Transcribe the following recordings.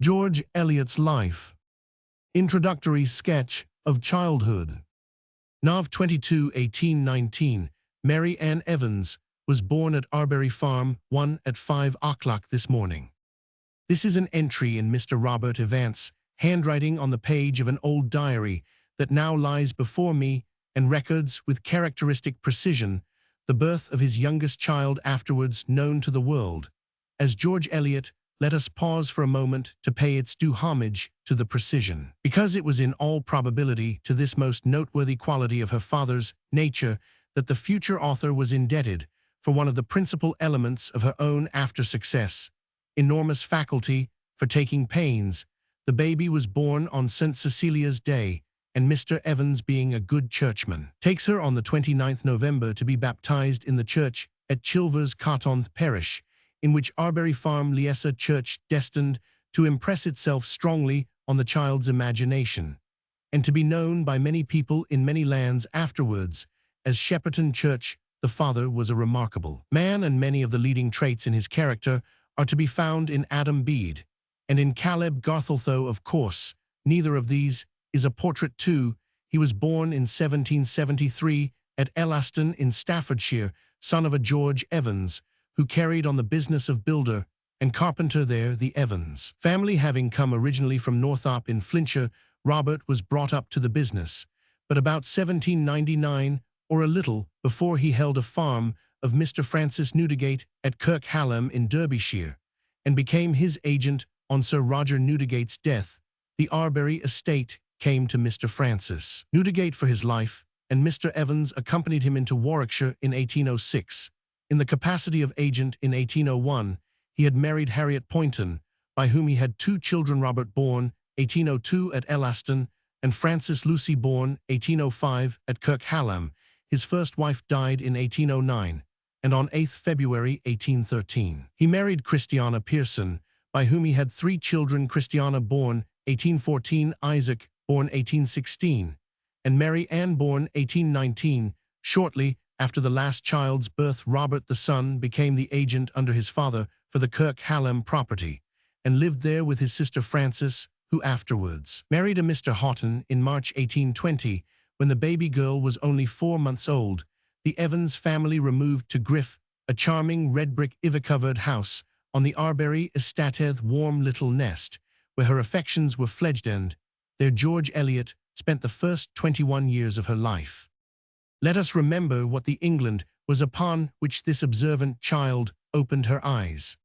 George Eliot's life. Introductory sketch of childhood. Nov 22, 1819, Mary Ann Evans was born at Arbury Farm, 1 at 5 o'clock this morning. This is an entry in Mr. Robert Evans' handwriting on the page of an old diary that now lies before me and records with characteristic precision the birth of his youngest child, afterwards known to the world as George Eliot. Let us pause for a moment to pay its due homage to the precision, because it was in all probability to this most noteworthy quality of her father's nature that the future author was indebted for one of the principal elements of her own after-success, enormous faculty for taking pains. The baby was born on St. Cecilia's Day, and Mr. Evans, being a good churchman, takes her on the 29th November to be baptized in the church at Chilvers Coton parish, in which Arbury Farm lies a church destined to impress itself strongly on the child's imagination, and to be known by many people in many lands afterwards as Shepperton Church. The father was a remarkable man, and many of the leading traits in his character are to be found in Adam Bede and in Caleb Gartheltho. Of course, neither of these is a portrait too. He was born in 1773 at Ellaston in Staffordshire, son of a George Evans, who carried on the business of builder and carpenter there. The Evans family having come originally from Northop in Flintshire, Robert was brought up to the business, but about 1799, or a little before, he held a farm of Mr. Francis Newdigate at Kirk Hallam in Derbyshire, and became his agent on Sir Roger Newdigate's death. The Arbury estate came to Mr. Francis Newdigate for his life, and Mr. Evans accompanied him into Warwickshire in 1806. In the capacity of agent in 1801, he had married Harriet Poynton, by whom he had two children, Robert born 1802 at Ellaston, and Frances Lucy born 1805 at Kirk Hallam. His first wife died in 1809, and on 8th February 1813, he married Christiana Pearson, by whom he had three children: Christiana born 1814, Isaac born 1816, and Mary Ann born 1819. Shortly after the last child's birth, Robert the son became the agent under his father for the Kirk Hallam property, and lived there with his sister Frances, who afterwards married a Mr. Houghton in March 1820. When the baby girl was only 4 months old, the Evans family removed to Griff, a charming red-brick ivy-covered house on the Arbury estate, warm little nest, where her affections were fledged, and there George Eliot spent the first 21 years of her life. Let us remember what the England was upon which this observant child opened her eyes.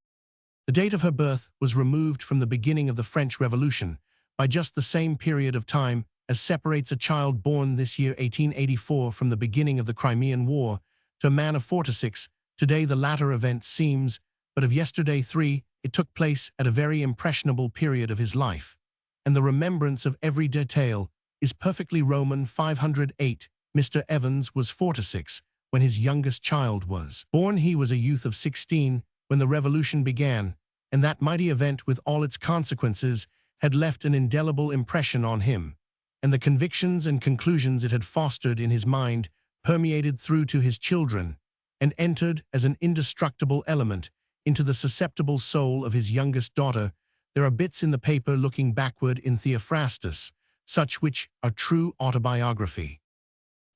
The date of her birth was removed from the beginning of the French Revolution by just the same period of time as separates a child born this year 1884 from the beginning of the Crimean War to a man of 46. Today the latter event seems but of yesterday. 3. It took place at a very impressionable period of his life, and the remembrance of every detail is perfectly Roman. 508. Mr. Evans was 46 when his youngest child was born. He was a youth of 16 when the Revolution began, and that mighty event with all its consequences had left an indelible impression on him, and the convictions and conclusions it had fostered in his mind permeated through to his children, and entered as an indestructible element into the susceptible soul of his youngest daughter. There are bits in the paper looking backward in Theophrastus, such which are true autobiography.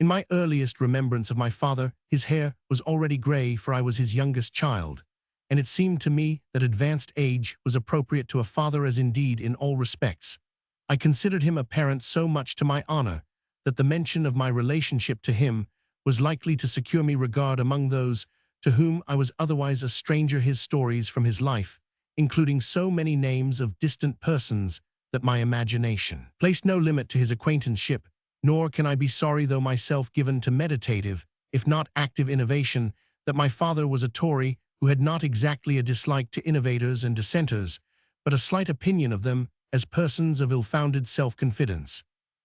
In my earliest remembrance of my father, his hair was already gray, for I was his youngest child, and it seemed to me that advanced age was appropriate to a father, as indeed in all respects I considered him a parent so much to my honor that the mention of my relationship to him was likely to secure me regard among those to whom I was otherwise a stranger. His stories from his life, including so many names of distant persons that my imagination placed no limit to his acquaintanceship, nor can I be sorry, though myself given to meditative, if not active innovation, that my father was a Tory who had not exactly a dislike to innovators and dissenters, but a slight opinion of them as persons of ill-founded self-confidence.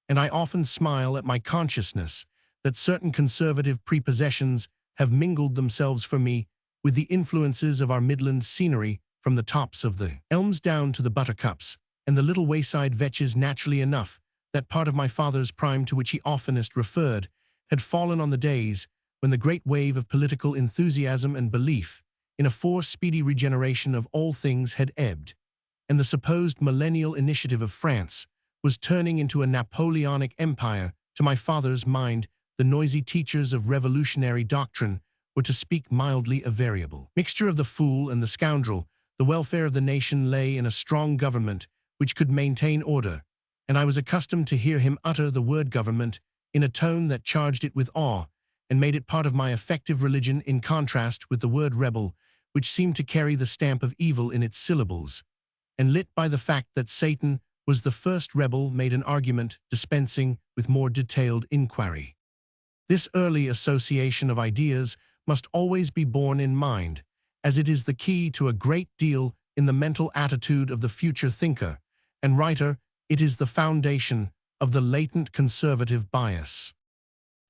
And I often smile at my consciousness that certain conservative prepossessions have mingled themselves for me with the influences of our Midland scenery, from the tops of the elms down to the buttercups and the little wayside vetches. Naturally enough, that part of my father's prime to which he oftenest referred had fallen on the days when the great wave of political enthusiasm and belief in a speedy regeneration of all things had ebbed. and the supposed millennial initiative of France was turning into a Napoleonic empire. To my father's mind, the noisy teachers of revolutionary doctrine were, to speak mildly, a variable mixture of the fool and the scoundrel. The welfare of the nation lay in a strong government which could maintain order, and I was accustomed to hear him utter the word government in a tone that charged it with awe and made it part of my effective religion, in contrast with the word rebel, which seemed to carry the stamp of evil in its syllables, and lit by the fact that Satan was the first rebel, made an argument dispensing with more detailed inquiry. This early association of ideas must always be borne in mind, as it is the key to a great deal in the mental attitude of the future thinker and writer. It is the foundation of the latent conservative bias.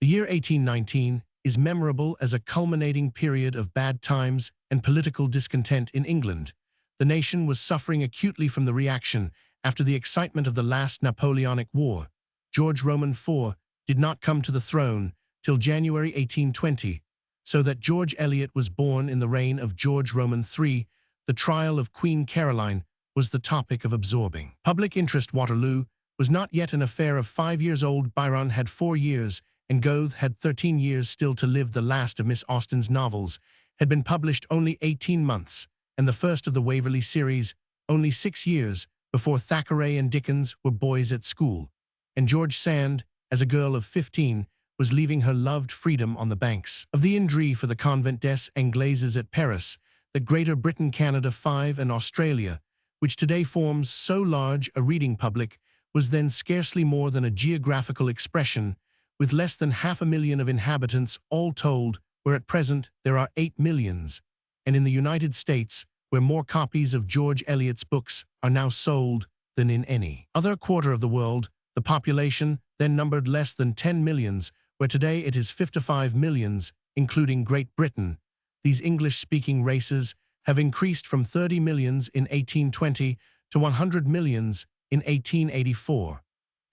The year 1819 is memorable as a culminating period of bad times and political discontent in England. The nation was suffering acutely from the reaction after the excitement of the last Napoleonic War. George IV did not come to the throne till January 1820, so that George Eliot was born in the reign of George III. The trial of Queen Caroline was the topic of absorbing public interest. Waterloo was not yet an affair of 5 years old. Byron had 4 years, and Goethe had 13 years still to live. The last of Miss Austen's novels had been published only 18 months, and the first of the Waverley series only 6 years before Thackeray and Dickens were boys at school, and George Sand, as a girl of 15, was leaving her loved freedom on the banks of the Indre for the Convent des Anglaises at Paris. That Greater Britain, Canada 5, and Australia, which today forms so large a reading public, was then scarcely more than a geographical expression, with less than 500,000 of inhabitants all told, where at present there are 8 millions, and in the United States, where more copies of George Eliot's books are now sold than in any other quarter of the world. The population then numbered less than 10 millions, where today it is 55 millions, including Great Britain. These English-speaking races have increased from 30 millions in 1820 to 100 millions in 1884,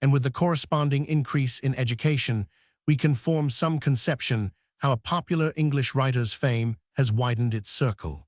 and with the corresponding increase in education, we can form some conception how a popular English writer's fame has widened its circle.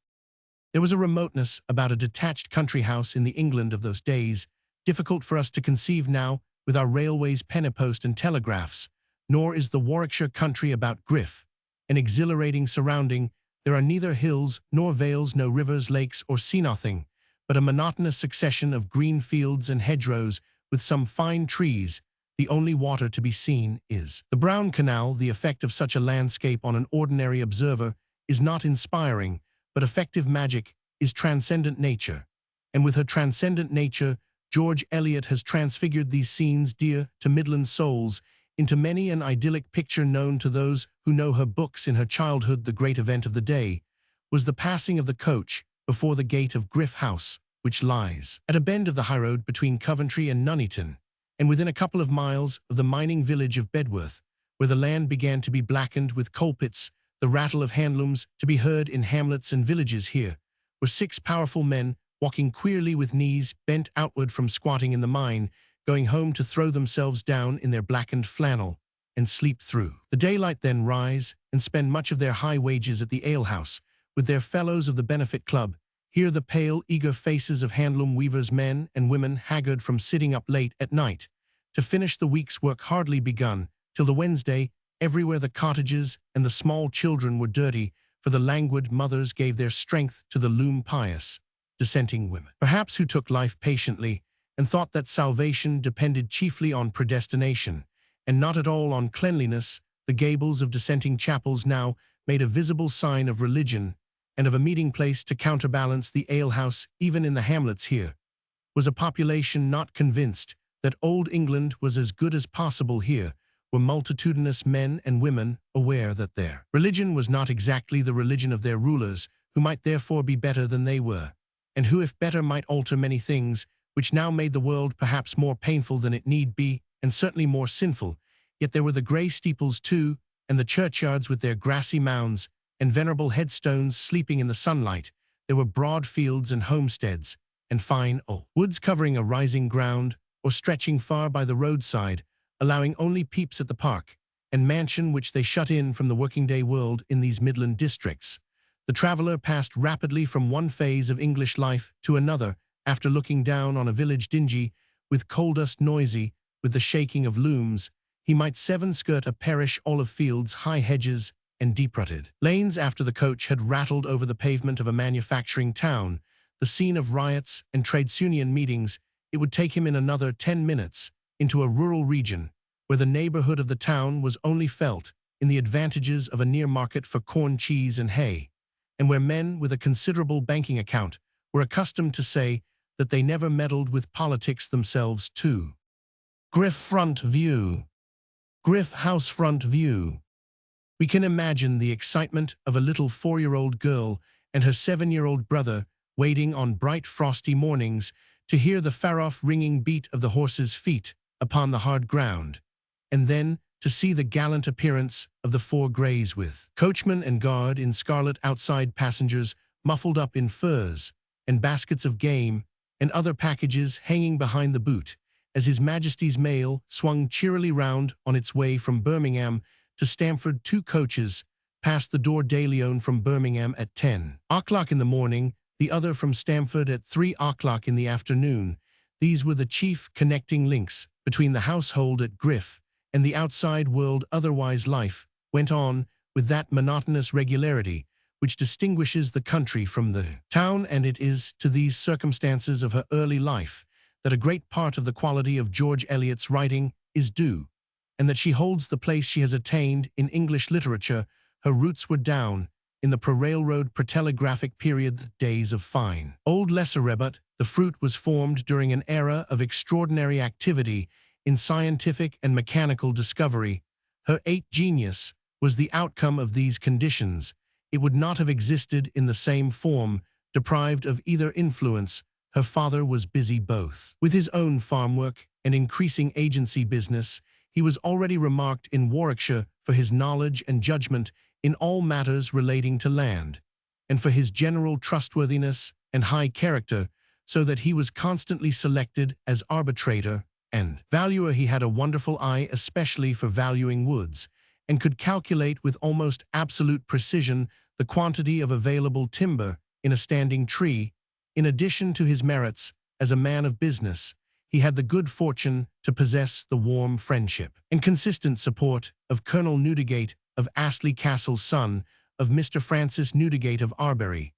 There was a remoteness about a detached country house in the England of those days, difficult for us to conceive now with our railways, pennypost, and telegraphs, nor is the Warwickshire country about Griff an exhilarating surrounding. There are neither hills nor vales, no rivers, lakes, or sea, nothing but a monotonous succession of green fields and hedgerows with some fine trees. The only water to be seen is the Brown Canal. The effect of such a landscape on an ordinary observer is not inspiring, but effective magic is transcendent nature. And with her transcendent nature, George Eliot has transfigured these scenes dear to Midland souls into many an idyllic picture known to those who know her books. In her childhood, the great event of the day was the passing of the coach before the gate of Griff House, which lies at a bend of the highroad between Coventry and Nuneaton, and within a couple of miles of the mining village of Bedworth, where the land began to be blackened with coal pits. The rattle of handlooms to be heard in hamlets and villages here were 6 powerful men walking queerly with knees bent outward from squatting in the mine, going home to throw themselves down in their blackened flannel and sleep through the daylight, then rise and spend much of their high wages at the alehouse with their fellows of the benefit club. Here the pale, eager faces of handloom weavers, men and women haggard from sitting up late at night to finish the week's work hardly begun till the Wednesday. Everywhere the cottages and the small children were dirty, for the languid mothers gave their strength to the loom pious, dissenting women, perhaps, who took life patiently and thought that salvation depended chiefly on predestination and not at all on cleanliness. The gables of dissenting chapels now made a visible sign of religion and of a meeting place to counterbalance the alehouse. Even in the hamlets here was a population not convinced that old England was as good as possible. Here were multitudinous men and women aware that their religion was not exactly the religion of their rulers, who might therefore be better than they were, and who, if better, might alter many things, which now made the world perhaps more painful than it need be, and certainly more sinful. Yet there were the grey steeples too, and the churchyards with their grassy mounds and venerable headstones sleeping in the sunlight. There were broad fields and homesteads, and fine old woods covering a rising ground, or stretching far by the roadside, allowing only peeps at the park and mansion which they shut in from the working-day world. In these Midland districts, the traveller passed rapidly from one phase of English life to another, after looking down on a village dingy, with coal dust noisy, with the shaking of looms, he might skirt a parish olive fields, high hedges, and deep-rutted lanes after the coach had rattled over the pavement of a manufacturing town, the scene of riots and trades union meetings. It would take him in another 10 minutes into a rural region, where the neighborhood of the town was only felt in the advantages of a near market for corn, cheese, and hay, and where men with a considerable banking account were accustomed to say that they never meddled with politics themselves too. Griff front view. Griff house front view. We can imagine the excitement of a little 4-year-old girl and her 7-year-old brother waiting on bright frosty mornings to hear the far-off ringing beat of the horse's feet upon the hard ground, and then to see the gallant appearance of the 4 greys with coachman and guard in scarlet outside, passengers muffled up in furs, and baskets of game and other packages hanging behind the boot, as His Majesty's mail swung cheerily round on its way from Birmingham to Stamford. 2 coaches passed the door daily, one from Birmingham at 10 o'clock in the morning, the other from Stamford at 3 o'clock in the afternoon. These were the chief connecting links between the household at Griff and the outside world. Otherwise life went on with that monotonous regularity which distinguishes the country from the town, and it is to these circumstances of her early life that a great part of the quality of George Eliot's writing is due, and that she holds the place she has attained in English literature. Her roots were down in the pre-railroad, pre-telegraphic period, the days of fine old lesser rebut. The fruit was formed during an era of extraordinary activity in scientific and mechanical discovery. Her genius was the outcome of these conditions. It would not have existed in the same form, deprived of either influence. Her father was busy both with his own farm work and increasing agency business. He was already remarked in Warwickshire for his knowledge and judgment in all matters relating to land, and for his general trustworthiness and high character, so that he was constantly selected as arbitrator and valuer. He had a wonderful eye, especially for valuing woods, and could calculate with almost absolute precision the quantity of available timber in a standing tree. In addition to his merits as a man of business, he had the good fortune to possess the warm friendship and consistent support of Colonel Newdigate of Astley Castle, son of Mr. Francis Newdigate of Arbery,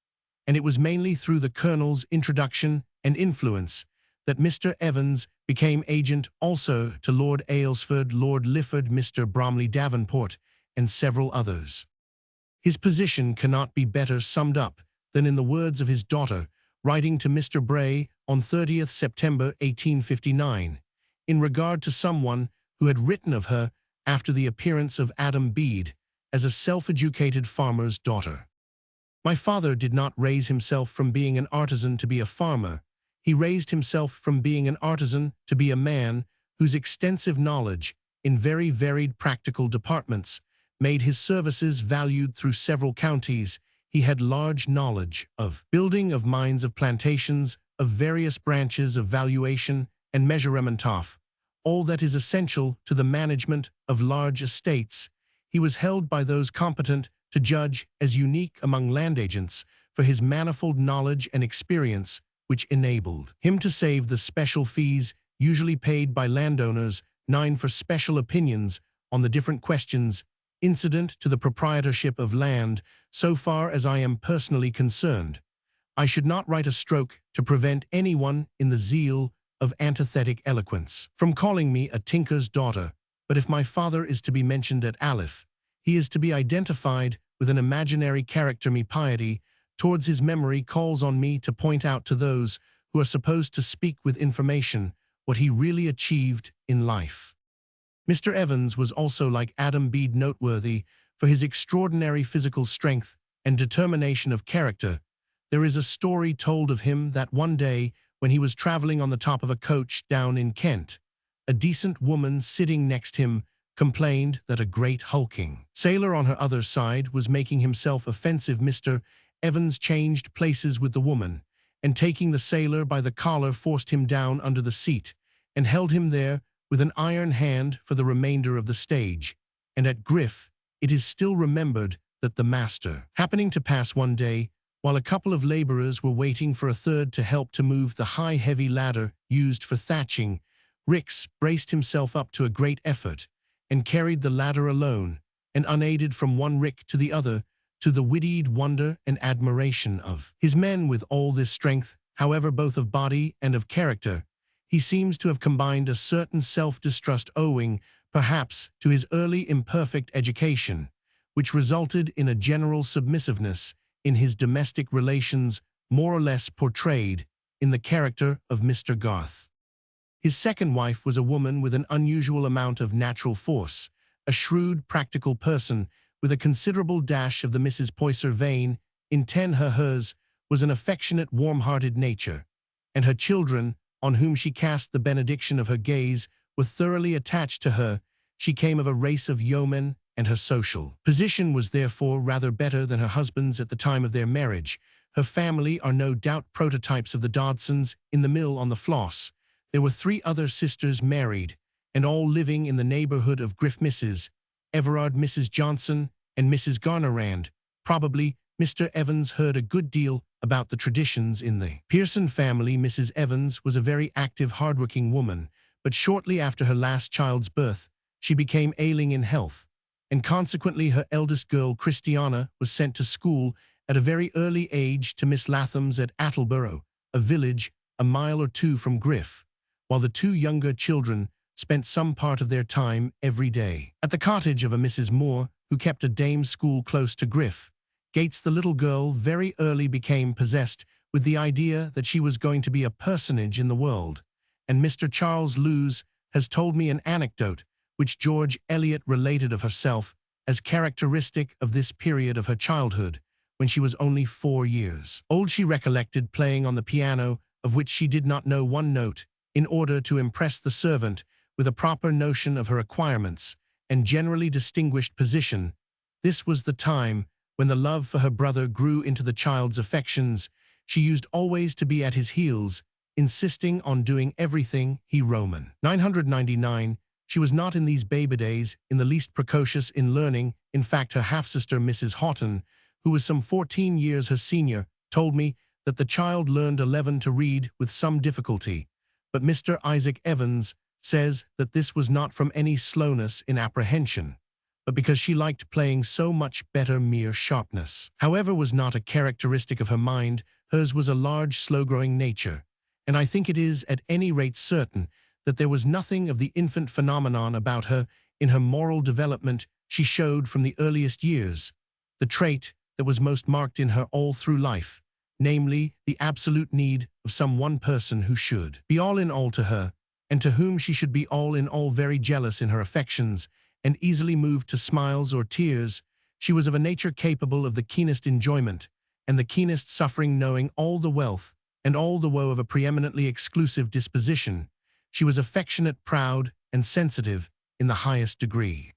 and it was mainly through the Colonel's introduction and influence that Mr. Evans became agent also to Lord Aylesford, Lord Lifford, Mr. Bromley Davenport, and several others. His position cannot be better summed up than in the words of his daughter, writing to Mr. Bray on 30th September 1859, in regard to someone who had written of her after the appearance of Adam Bede as a self-educated farmer's daughter. My father did not raise himself from being an artisan to be a farmer. He raised himself from being an artisan to be a man whose extensive knowledge in very varied practical departments made his services valued through several counties. He had large knowledge of building, of mines, of plantations, of various branches of valuation and measurement, of all that is essential to the management of large estates. He was held by those competent to judge as unique among land agents for his manifold knowledge and experience, which enabled him to save the special fees usually paid by landowners, 9 for special opinions on the different questions incident to the proprietorship of land. So far as I am personally concerned, I should not write a stroke to prevent anyone in the zeal of antithetic eloquence from calling me a tinker's daughter, but if my father is to be mentioned at Aleph, he is to be identified with an imaginary character. Me piety towards his memory calls on me to point out to those who are supposed to speak with information what he really achieved in life. Mr. Evans was also, like Adam Bede, noteworthy for his extraordinary physical strength and determination of character. There is a story told of him that one day, when he was traveling on the top of a coach down in Kent, a decent woman sitting next him complained that a great hulking sailor on her other side was making himself offensive. Mr. Evans changed places with the woman, and taking the sailor by the collar forced him down under the seat and held him there with an iron hand for the remainder of the stage. And at Griff, it is still remembered that the master, happening to pass one day While a couple of laborers were waiting for a third to help to move the high, heavy ladder used for thatching, Rix braced himself up to a great effort and carried the ladder alone and unaided from one rick to the other, to the wittied wonder and admiration of his men. With all this strength, however, both of body and of character, he seems to have combined a certain self-distrust owing, perhaps, to his early imperfect education, which resulted in a general submissiveness in his domestic relations, more or less portrayed in the character of Mr. Garth. His second wife was a woman with an unusual amount of natural force, a shrewd, practical person with a considerable dash of the Mrs. Poyser vein. Hers was an affectionate, warm-hearted nature, and her children, on whom she cast the benediction of her gaze, were thoroughly attached to her. She came of a race of yeomen, and her social position was therefore rather better than her husband's at the time of their marriage. Her family are no doubt prototypes of the Dodsons in the mill on the Floss. There were 3 other sisters married, and all living in the neighborhood of Griff. Mrs. Everard, Mrs. Johnson, and Mrs. Garnerand. Probably Mr. Evans heard a good deal about the traditions in the Pearson family. Mrs. Evans was a very active, hardworking woman, but shortly after her last child's birth, she became ailing in health, and consequently her eldest girl, Christiana, was sent to school at a very early age to Miss Latham's at Attleborough, a village a mile or 2 from Griff, while the 2 younger children spent some part of their time every day at the cottage of a Mrs. Moore, who kept a dame's school close to Griff Gates. The little girl very early became possessed with the idea that she was going to be a personage in the world, and Mr. Charles Lewes has told me an anecdote which George Eliot related of herself as characteristic of this period of her childhood, when she was only 4 years old. She recollected playing on the piano, of which she did not know one note, in order to impress the servant with a proper notion of her acquirements and generally distinguished position. This was the time when the love for her brother grew into the child's affections. She used always to be at his heels, insisting on doing everything he Roman. 999. She was not in these baby days in the least precocious in learning. In fact, her half-sister, Mrs. Houghton, who was some 14 years her senior, told me that the child learned 11 to read with some difficulty, but Mr. Isaac Evans says that this was not from any slowness in apprehension, but because she liked playing so much better. Mere sharpness, however, was not a characteristic of her mind. Hers was a large, slow-growing nature, and I think it is at any rate certain that there was nothing of the infant phenomenon about her in her moral development. She showed from the earliest years the trait that was most marked in her all through life, namely, the absolute need of some one person who should be all in all to her, and to whom she should be all in all. Very jealous in her affections, and easily moved to smiles or tears, she was of a nature capable of the keenest enjoyment and the keenest suffering, knowing all the wealth and all the woe of a preeminently exclusive disposition. She was affectionate, proud, and sensitive in the highest degree.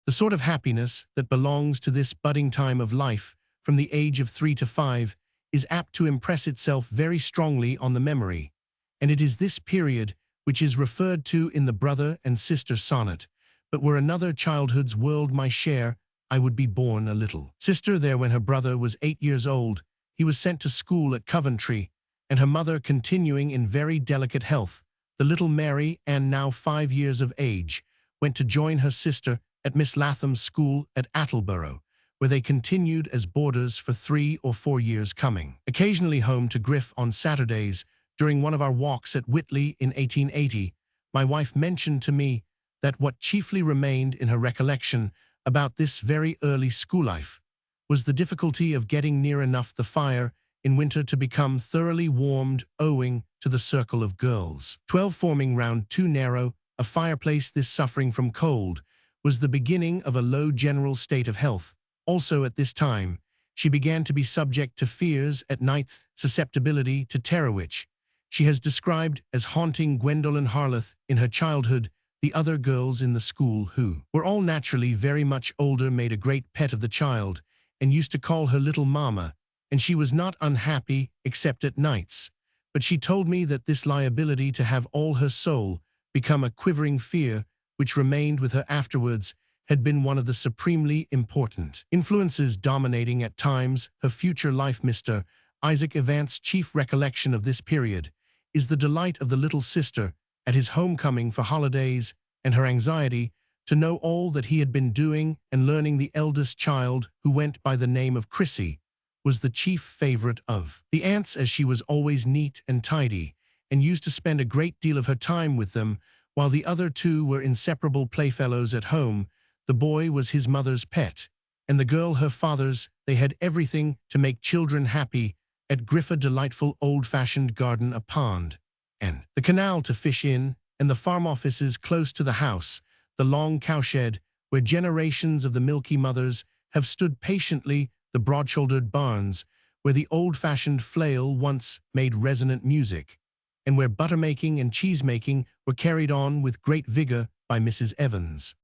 The sort of happiness that belongs to this budding time of life, from the age of 3 to 5, is apt to impress itself very strongly on the memory, and it is this period which is referred to in the brother and sister sonnet. But were another childhood's world my share, I would be born a little sister there. When her brother was 8 years old, he was sent to school at Coventry, and her mother continuing in very delicate health, the little Mary Ann, now 5 years of age, went to join her sister at Miss Latham's school at Attleborough, where they continued as boarders for 3 or 4 years, coming occasionally home to Griff on Saturdays. During one of our walks at Whitley in 1880, my wife mentioned to me that what chiefly remained in her recollection about this very early school life was the difficulty of getting near enough the fire in winter to become thoroughly warmed, owing to the circle of girls 12 forming round too narrow a fireplace. This suffering from cold was the beginning of a low general state of health. Also at this time, she began to be subject to fears at night, susceptibility to terror, which she has described as haunting Gwendolen Harleth in her childhood. The other girls in the school, who were all naturally very much older, made a great pet of the child and used to call her little mamma, and she was not unhappy except at nights. But she told me that this liability to have all her soul become a quivering fear which remained with her afterwards had been one of the supremely important influences dominating at times her future life. Mr. Isaac Evans' chief recollection of this period is the delight of the little sister at his homecoming for holidays and her anxiety to know all that he had been doing and learning. The eldest child, who went by the name of Chrissy, was the chief favorite of the aunts, as she was always neat and tidy and used to spend a great deal of her time with them, while the other two were inseparable playfellows at home. The boy was his mother's pet, and the girl her father's. They had everything to make children happy at Griff: a delightful old-fashioned garden, a pond, and the canal to fish in, and the farm offices close to the house, the long cowshed where generations of the Milky Mothers have stood patiently, the broad-shouldered barns where the old-fashioned flail once made resonant music, and where butter-making and cheese-making were carried on with great vigor by Mrs. Evans.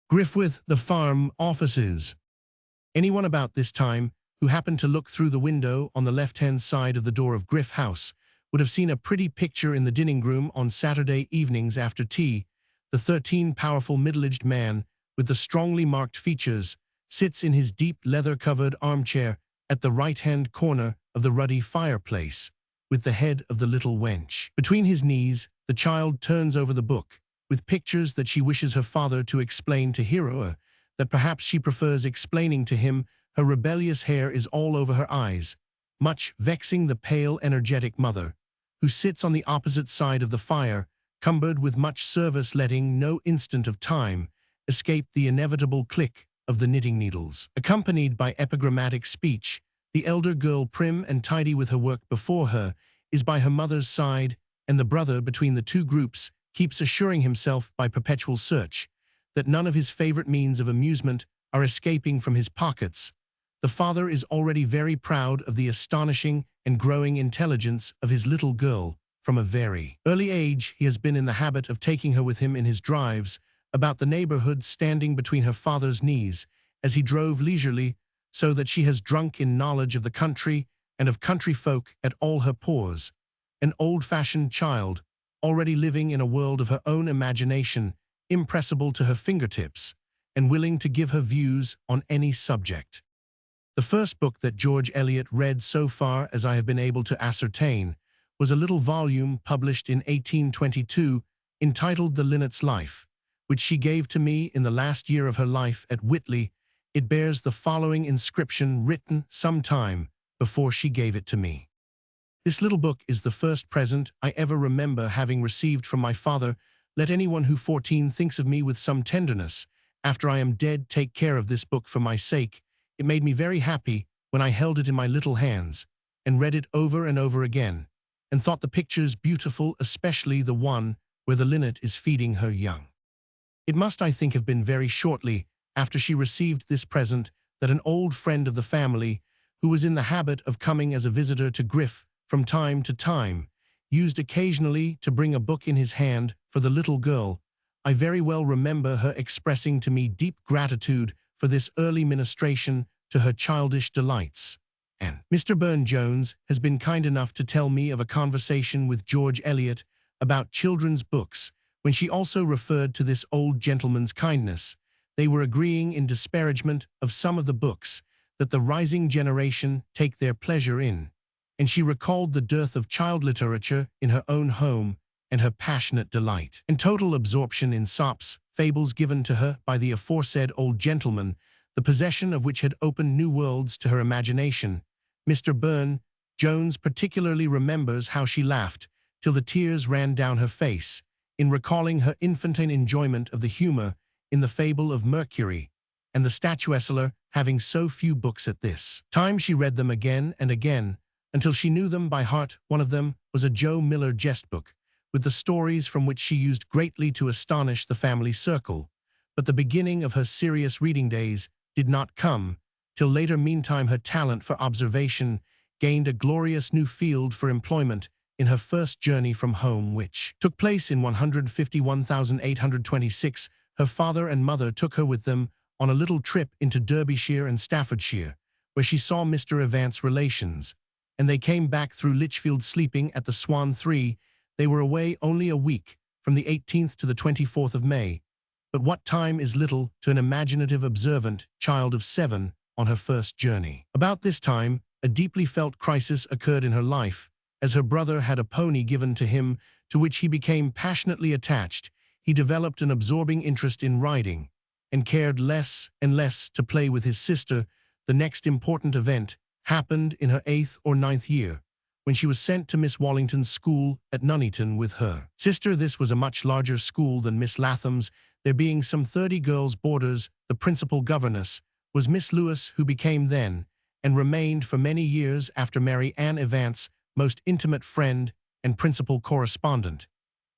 Griff: with the farm offices. Anyone about this time who happened to look through the window on the left-hand side of the door of Griff House would have seen a pretty picture in the dining room on Saturday evenings after tea. The 13 powerful middle-aged man with the strongly marked features sits in his deep leather-covered armchair at the right-hand corner of the ruddy fireplace, with the head of the little wench between his knees. The child turns over the book, with pictures that she wishes her father to explain to her, that perhaps she prefers explaining to him. Her rebellious hair is all over her eyes, much vexing the pale, energetic mother, who sits on the opposite side of the fire, cumbered with much service, letting no instant of time escape the inevitable click of the knitting needles. Accompanied by epigrammatic speech, the elder girl, prim and tidy with her work before her, is by her mother's side, and the brother between the two groups keeps assuring himself by perpetual search that none of his favorite means of amusement are escaping from his pockets. The father is already very proud of the astonishing and growing intelligence of his little girl. From a very early age, he has been in the habit of taking her with him in his drives about the neighborhood, standing between her father's knees as he drove leisurely, so that she has drunk in knowledge of the country and of country folk at all her pores. An old-fashioned child, already living in a world of her own imagination, impressible to her fingertips, and willing to give her views on any subject. The first book that George Eliot read, so far as I have been able to ascertain, was a little volume published in 1822 entitled The Linnet's Life, which she gave to me in the last year of her life at Whitley. It bears the following inscription, written some time before she gave it to me. This little book is the first present I ever remember having received from my father. Let anyone who 14 thinks of me with some tenderness after I am dead take care of this book for my sake. It made me very happy when I held it in my little hands and read it over and over again, and thought the pictures beautiful, especially the one where the linnet is feeding her young. It must, I think, have been very shortly after she received this present that an old friend of the family, who was in the habit of coming as a visitor to Griff from time to time, used occasionally to bring a book in his hand for the little girl. I very well remember her expressing to me deep gratitude for this early ministration to her childish delights. And Mr. Burne-Jones has been kind enough to tell me of a conversation with George Eliot about children's books, when she also referred to this old gentleman's kindness. They were agreeing in disparagement of some of the books that the rising generation take their pleasure in, and she recalled the dearth of child literature in her own home and her passionate delight and total absorption in sops, fables given to her by the aforesaid old gentleman, the possession of which had opened new worlds to her imagination. Mr. Burne-Jones particularly remembers how she laughed till the tears ran down her face in recalling her infantine enjoyment of the humor in the fable of Mercury and the statuesque, having so few books at this time. She read them again and again until she knew them by heart. One of them was a Joe Miller jest book, with the stories from which she used greatly to astonish the family circle. But the beginning of her serious reading days did not come till later. Meantime, her talent for observation gained a glorious new field for employment in her first journey from home, which took place in 151,826. Her father and mother took her with them on a little trip into Derbyshire and Staffordshire, where she saw Mr. Evans' relations, and they came back through Lichfield, sleeping at the Swan 3. They were away only a week, from the 18th to the 24th of May. But what time is little to an imaginative, observant child of 7 on her first journey. About this time, a deeply felt crisis occurred in her life, as her brother had a pony given to him to which he became passionately attached. He developed an absorbing interest in riding, and cared less and less to play with his sister. The next important event happened in her 8th or 9th year, when she was sent to Miss Wallington's school at Nuneaton with her sister. This was a much larger school than Miss Latham's, there being some 30 girls' boarders. The principal governess was Miss Lewis, who became then, and remained for many years after, Mary Ann Evance's most intimate friend and principal correspondent,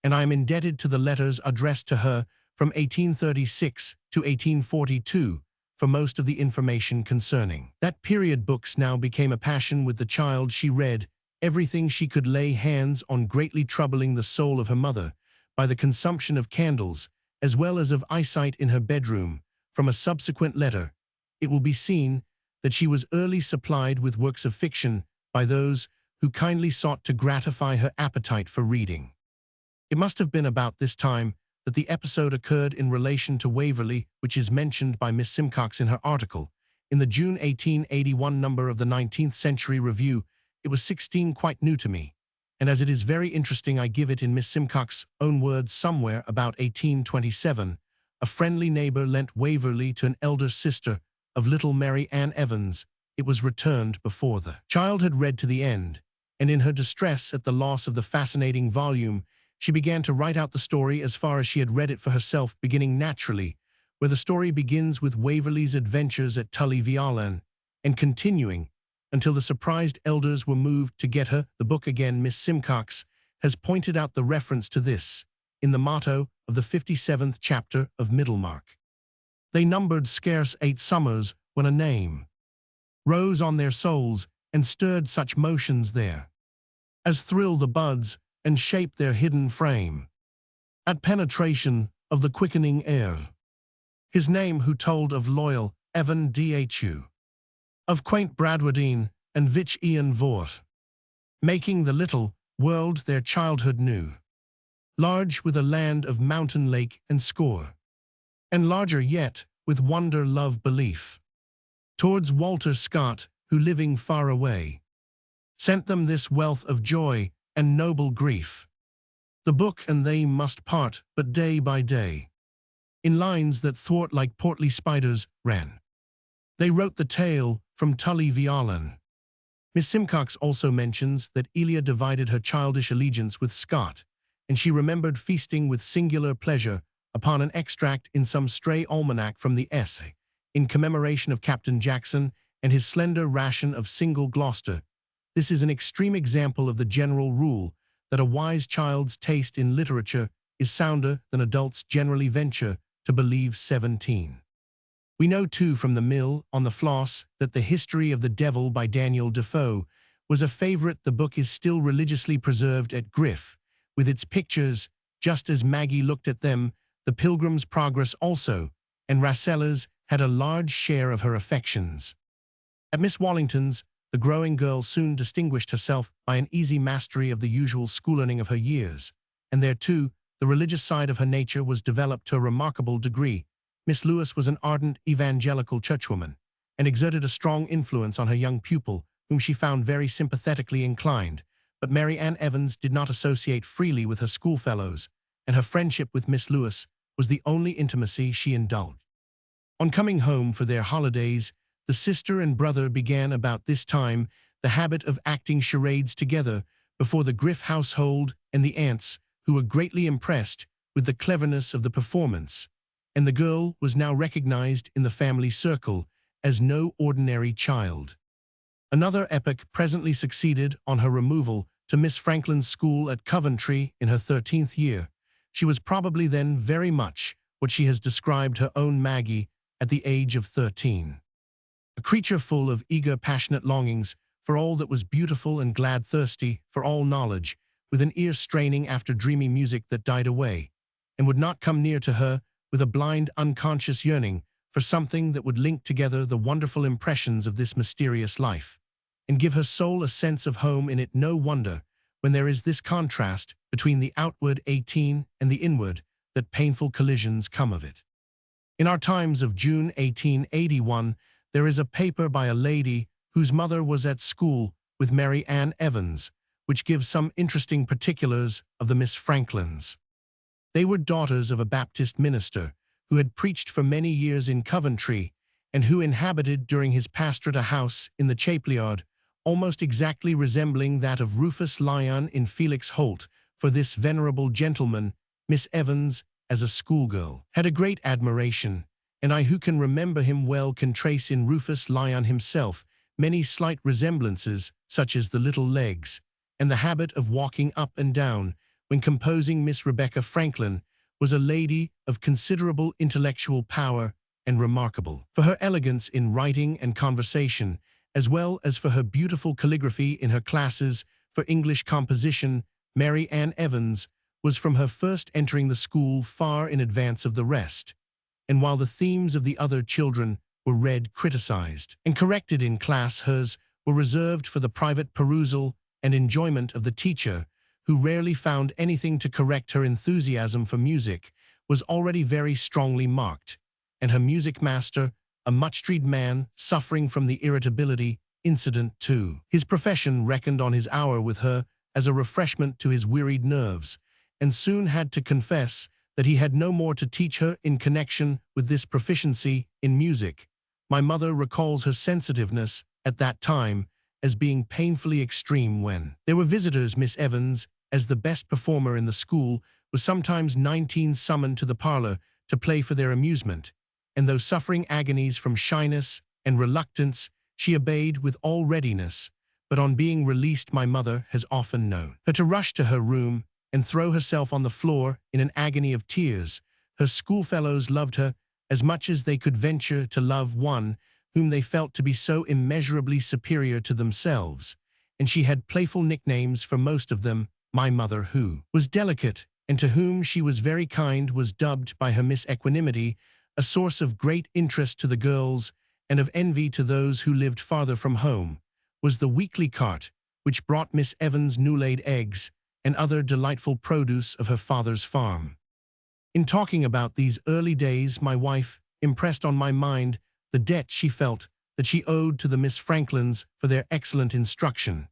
and I am indebted to the letters addressed to her from 1836 to 1842 for most of the information concerning that period. Books now became a passion with the child. She read everything she could lay hands on, greatly troubling the soul of her mother by the consumption of candles, as well as of eyesight in her bedroom. From a subsequent letter, it will be seen that she was early supplied with works of fiction by those who kindly sought to gratify her appetite for reading. It must have been about this time that the episode occurred in relation to Waverley, which is mentioned by Miss Simcox in her article in the June 1881 number of the 19th Century Review. It was 16, quite new to me, and as it is very interesting, I give it in Miss Simcox's own words. Somewhere about 1827, a friendly neighbor lent Waverley to an elder sister of little Mary Ann Evans. It was returned before the child had read to the end, and in her distress at the loss of the fascinating volume, she began to write out the story as far as she had read it for herself, beginning naturally, where the story begins with Waverley's adventures at Tully Veolan, and continuing until the surprised elders were moved to get her the book again. Miss Simcox has pointed out the reference to this in the motto of the 57th chapter of Middlemarch. They numbered scarce 8 summers when a name rose on their souls and stirred such motions there as thrill the buds and shape their hidden frame at penetration of the quickening air. His name who told of loyal Evan Dhu, of quaint Bradwardine and Vich Ian Vorth, making the little world their childhood new, large with a land of mountain, lake, and score, and larger yet with wonder, love, belief, towards Walter Scott, who living far away, sent them this wealth of joy and noble grief. The book and they must part, but day by day, in lines that thwart like portly spiders ran. They wrote the tale from Tully Veolan. Miss Simcox also mentions that Elia divided her childish allegiance with Scott, and she remembered feasting with singular pleasure upon an extract in some stray almanac from the essay, in commemoration of Captain Jackson and his slender ration of single Gloucester. This is an extreme example of the general rule that a wise child's taste in literature is sounder than adults generally venture to believe. 17. We know too from The Mill on the Floss that The History of the Devil by Daniel Defoe was a favorite. The book is still religiously preserved at Griff, with its pictures, just as Maggie looked at them. The Pilgrim's Progress also, and Rasselas had a large share of her affections. At Miss Wallington's, the growing girl soon distinguished herself by an easy mastery of the usual school-learning of her years, and there too, the religious side of her nature was developed to a remarkable degree. Miss Lewis was an ardent evangelical churchwoman, and exerted a strong influence on her young pupil, whom she found very sympathetically inclined. But Mary Ann Evans did not associate freely with her schoolfellows, and her friendship with Miss Lewis was the only intimacy she indulged. On coming home for their holidays, the sister and brother began about this time the habit of acting charades together before the Griff household and the aunts, who were greatly impressed with the cleverness of the performance, and the girl was now recognized in the family circle as no ordinary child. Another epoch presently succeeded on her removal to Miss Franklin's school at Coventry in her 13th year. She was probably then very much what she has described her own Maggie at the age of 13. A creature full of eager, passionate longings for all that was beautiful and glad, thirsty for all knowledge, with an ear straining after dreamy music that died away, and would not come near to her, with a blind, unconscious yearning for something that would link together the wonderful impressions of this mysterious life, and give her soul a sense of home in it. No wonder, when there is this contrast between the outward 18 and the inward, that painful collisions come of it. In our Times of June 1881, there is a paper by a lady whose mother was at school with Mary Ann Evans, which gives some interesting particulars of the Miss Franklins. They were daughters of a Baptist minister who had preached for many years in Coventry and who inhabited during his pastorate a house in the Chapelyard, almost exactly resembling that of Rufus Lyon in Felix Holt. For this venerable gentleman, Miss Evans, as a schoolgirl, had a great admiration, and I who can remember him well can trace in Rufus Lyon himself many slight resemblances, such as the little legs, and the habit of walking up and down, when composing Miss Rebecca Franklin, was a lady of considerable intellectual power and remarkable for her elegance in writing and conversation, as well as for her beautiful calligraphy in her classes for English composition. Mary Ann Evans was from her first entering the school far in advance of the rest, and while the themes of the other children were read, criticized, and corrected in class, hers were reserved for the private perusal and enjoyment of the teacher, who rarely found anything to correct. Her enthusiasm for music was already very strongly marked, and her music master, a much-treated man suffering from the irritability incident to his profession, reckoned on his hour with her as a refreshment to his wearied nerves, and soon had to confess that he had no more to teach her in connection with this proficiency in music. My mother recalls her sensitiveness at that time as being painfully extreme when there were visitors. Miss Evans, as the best performer in the school, was sometimes 19 summoned to the parlor to play for their amusement, and though suffering agonies from shyness and reluctance, she obeyed with all readiness. But on being released, my mother has often known her to rush to her room and throw herself on the floor in an agony of tears. Her schoolfellows loved her as much as they could venture to love one whom they felt to be so immeasurably superior to themselves, and she had playful nicknames for most of them. My mother, who was delicate and to whom she was very kind, was dubbed by her Miss Equanimity a source of great interest to the girls and of envy to those who lived farther from home. Was the weekly cart which brought Miss Evans new-laid eggs and other delightful produce of her father's farm. In talking about these early days, my wife impressed on my mind the debt she felt that she owed to the Miss Franklins for their excellent instruction,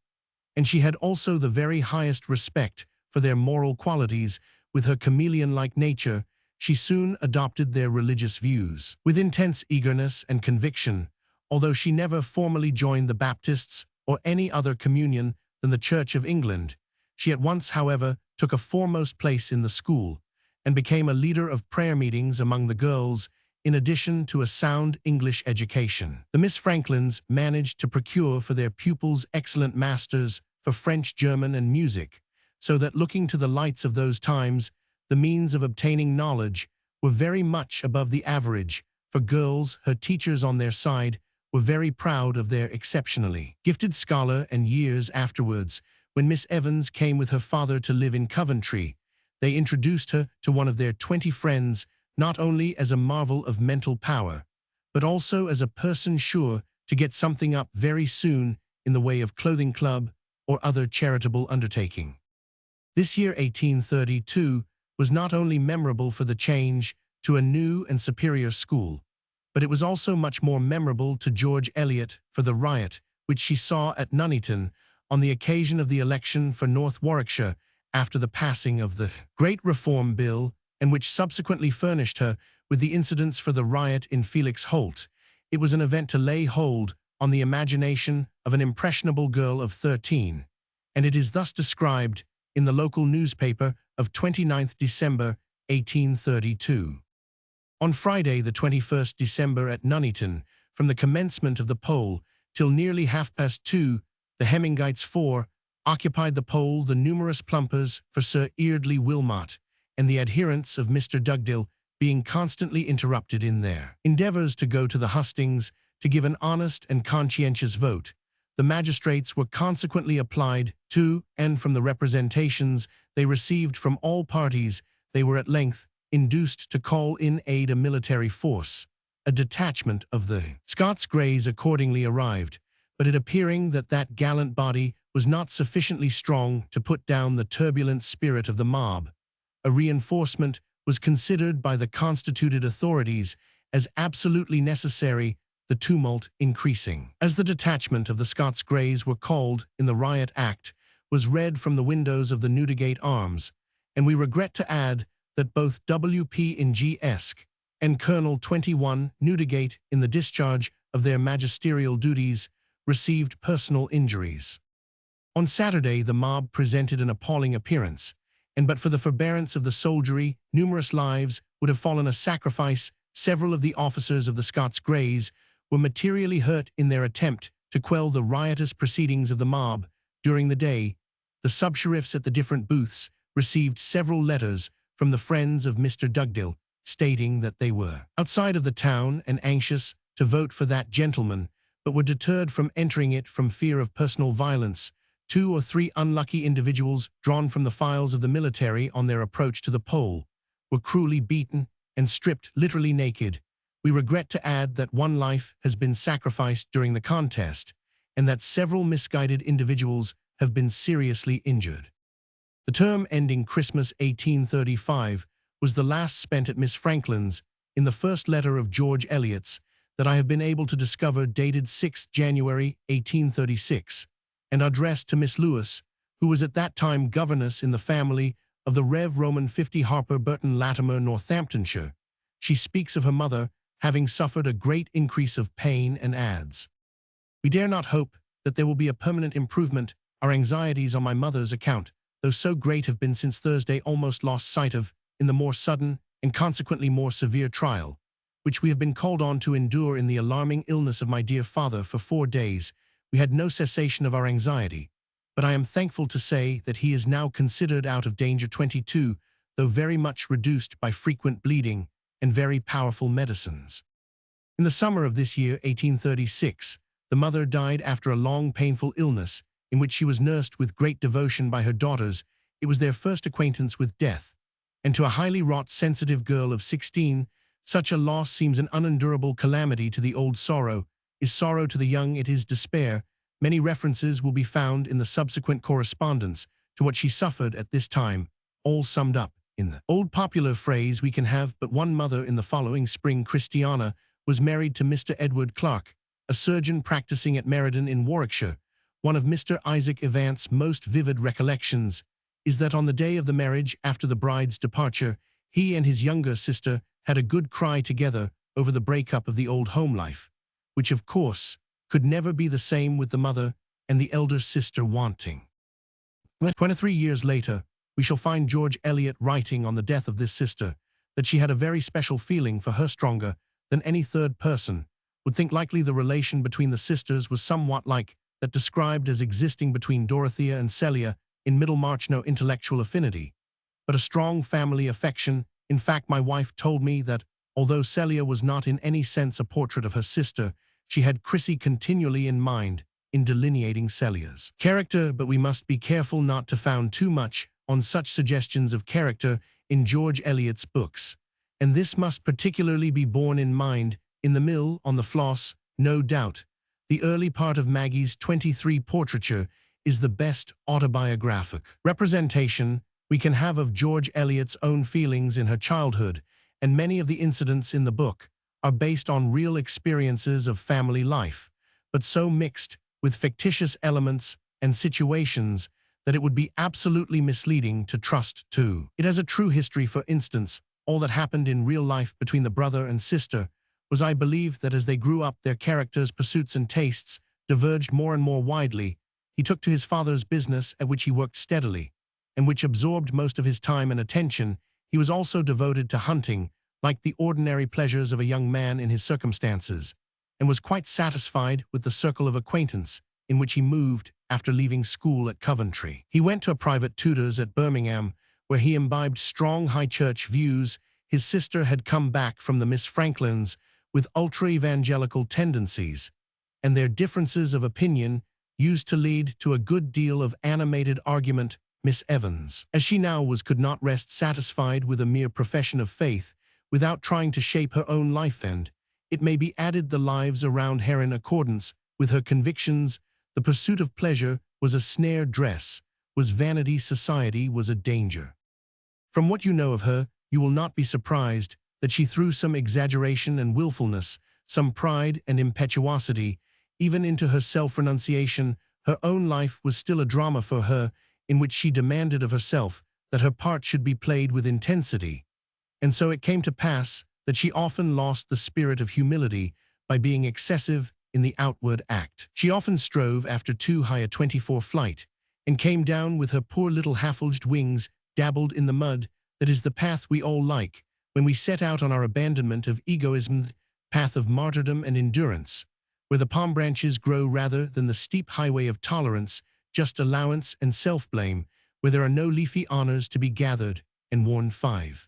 and she had also the very highest respect for their moral qualities. With her chameleon-like nature, she soon adopted their religious views with intense eagerness and conviction, although she never formally joined the Baptists or any other communion than the Church of England. She at once, however, took a foremost place in the school and became a leader of prayer meetings among the girls, in addition to a sound English education. The Miss Franklins managed to procure for their pupils excellent masters for French, German, and music, so that, looking to the lights of those times, the means of obtaining knowledge were very much above the average for girls. Her teachers, on their side, were very proud of their exceptionally gifted scholar, and years afterwards, when Miss Evans came with her father to live in Coventry, they introduced her to one of their 20 friends, not only as a marvel of mental power, but also as a person sure to get something up very soon in the way of clothing club or other charitable undertaking. This year, 1832, was not only memorable for the change to a new and superior school, but it was also much more memorable to George Eliot for the riot which she saw at Nuneaton on the occasion of the election for North Warwickshire after the passing of the Great Reform Bill, and which subsequently furnished her with the incidents for the riot in Felix Holt. It was an event to lay hold on the imagination of an impressionable girl of 13, and it is thus described in the local newspaper of 29th December, 1832. On Friday, the 21st December, at Nuneaton, from the commencement of the poll till nearly 2:30, the Hemingwrights 4 occupied the poll, the numerous plumpers for Sir Eardley Wilmot and the adherents of Mr. Dugdale being constantly interrupted in their endeavours to go to the hustings to give an honest and conscientious vote. The magistrates were consequently applied to, and from the representations they received from all parties, they were at length induced to call in aid a military force. A detachment of the Scots Greys accordingly arrived, but it appearing that that gallant body was not sufficiently strong to put down the turbulent spirit of the mob, a reinforcement was considered by the constituted authorities as absolutely necessary, the tumult increasing. As the detachment of the Scots Greys were called in the Riot Act was read from the windows of the Newdigate Arms, and we regret to add that both W.P. in G.Esc and Colonel 21 Newdigate, in the discharge of their magisterial duties, received personal injuries. On Saturday, the mob presented an appalling appearance, and but for the forbearance of the soldiery, numerous lives would have fallen a sacrifice. Several of the officers of the Scots Greys were materially hurt in their attempt to quell the riotous proceedings of the mob. During the day, the sub-sheriffs at the different booths received several letters from the friends of Mr. Dugdale, stating that they were outside of the town and anxious to vote for that gentleman, but were deterred from entering it from fear of personal violence. 2 or 3 unlucky individuals, drawn from the files of the military on their approach to the poll, were cruelly beaten and stripped literally naked. We regret to add that 1 life has been sacrificed during the contest, and that several misguided individuals have been seriously injured. The term ending Christmas 1835 was the last spent at Miss Franklin's in the first letter of George Eliot's that I have been able to discover, dated 6 January 1836, and addressed to Miss Lewis, who was at that time governess in the family of the Rev. Roman 50 Harper Burton, Latimer, Northamptonshire. She speaks of her mother having suffered a great increase of pain, and adds, "We dare not hope that there will be a permanent improvement. Our anxieties on my mother's account, though so great, have been since Thursday almost lost sight of in the more sudden and consequently more severe trial, which we have been called on to endure in the alarming illness of my dear father for 4 days. We had no cessation of our anxiety, but I am thankful to say that he is now considered out of danger. 22, though very much reduced by frequent bleeding and very powerful medicines." In the summer of this year, 1836, the mother died after a long painful illness, in which she was nursed with great devotion by her daughters. It was their first acquaintance with death, and to a highly wrought, sensitive girl of 16, such a loss seems an unendurable calamity. To the old sorrow is sorrow, to the young it is despair. Many references will be found in the subsequent correspondence to what she suffered at this time, all summed up in the old popular phrase, "We can have but one mother." In the following spring, Christiana was married to Mr. Edward Clark, a surgeon practicing at Meriden in Warwickshire. One of Mr. Isaac Evant's most vivid recollections is that on the day of the marriage, after the bride's departure, he and his younger sister had a good cry together over the breakup of the old home life, which of course could never be the same with the mother and the elder sister wanting. 23 years later, we shall find George Eliot writing on the death of this sister that she had a very special feeling for her, stronger than any third person would think likely. The relation between the sisters was somewhat like that described as existing between Dorothea and Celia in Middlemarch. No intellectual affinity, but a strong family affection. In fact, my wife told me that, although Celia was not in any sense a portrait of her sister, she had Chrissy continually in mind in delineating Celia's character. But we must be careful not to found too much on such suggestions of character in George Eliot's books, and this must particularly be borne in mind in The Mill on the Floss. No doubt, the early part of Maggie's 23 portraiture is the best autobiographic representation we can have of George Eliot's own feelings in her childhood, and many of the incidents in the book are based on real experiences of family life, but so mixed with fictitious elements and situations that it would be absolutely misleading to trust to it as a true history. For instance, all that happened in real life between the brother and sister was, I believe, that as they grew up, their characters, pursuits, and tastes diverged more and more widely. He took to his father's business, at which he worked steadily, and which absorbed most of his time and attention. He was also devoted to hunting, like the ordinary pleasures of a young man in his circumstances, and was quite satisfied with the circle of acquaintance in which he moved after leaving school at Coventry. He went to a private tutor's at Birmingham, where he imbibed strong high church views. His sister had come back from the Miss Franklins with ultra-evangelical tendencies, and their differences of opinion used to lead to a good deal of animated argument. Miss Evans, as she now was, could not rest satisfied with a mere profession of faith without trying to shape her own life, and, it may be added, the lives around her in accordance with her convictions. The pursuit of pleasure was a snare, dress was vanity, society was a danger. From what you know of her, you will not be surprised that she threw some exaggeration and willfulness, some pride and impetuosity, even into her self-renunciation. Her own life was still a drama for her, in which she demanded of herself that her part should be played with intensity. And so it came to pass that she often lost the spirit of humility by being excessive in the outward act. She often strove after too high a 24 flight, and came down with her poor little half-fulged wings dabbled in the mud. That is the path we all like, when we set out on our abandonment of egoism, path of martyrdom and endurance, where the palm branches grow rather than the steep highway of tolerance, just allowance and self-blame, where there are no leafy honors to be gathered and worn. 5.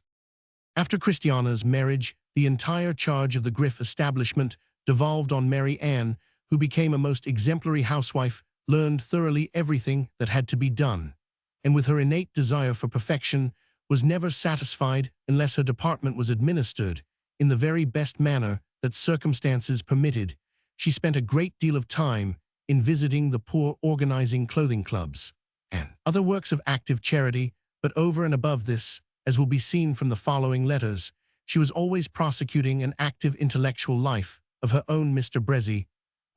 After Christiana's marriage, the entire charge of the Griff establishment devolved on Mary Ann, who became a most exemplary housewife, learned thoroughly everything that had to be done, and with her innate desire for perfection, was never satisfied unless her department was administered in the very best manner that circumstances permitted. She spent a great deal of time in visiting the poor, organizing clothing clubs, and other works of active charity, but over and above this, as will be seen from the following letters, she was always prosecuting an active intellectual life of her own. Mr. Brezzi,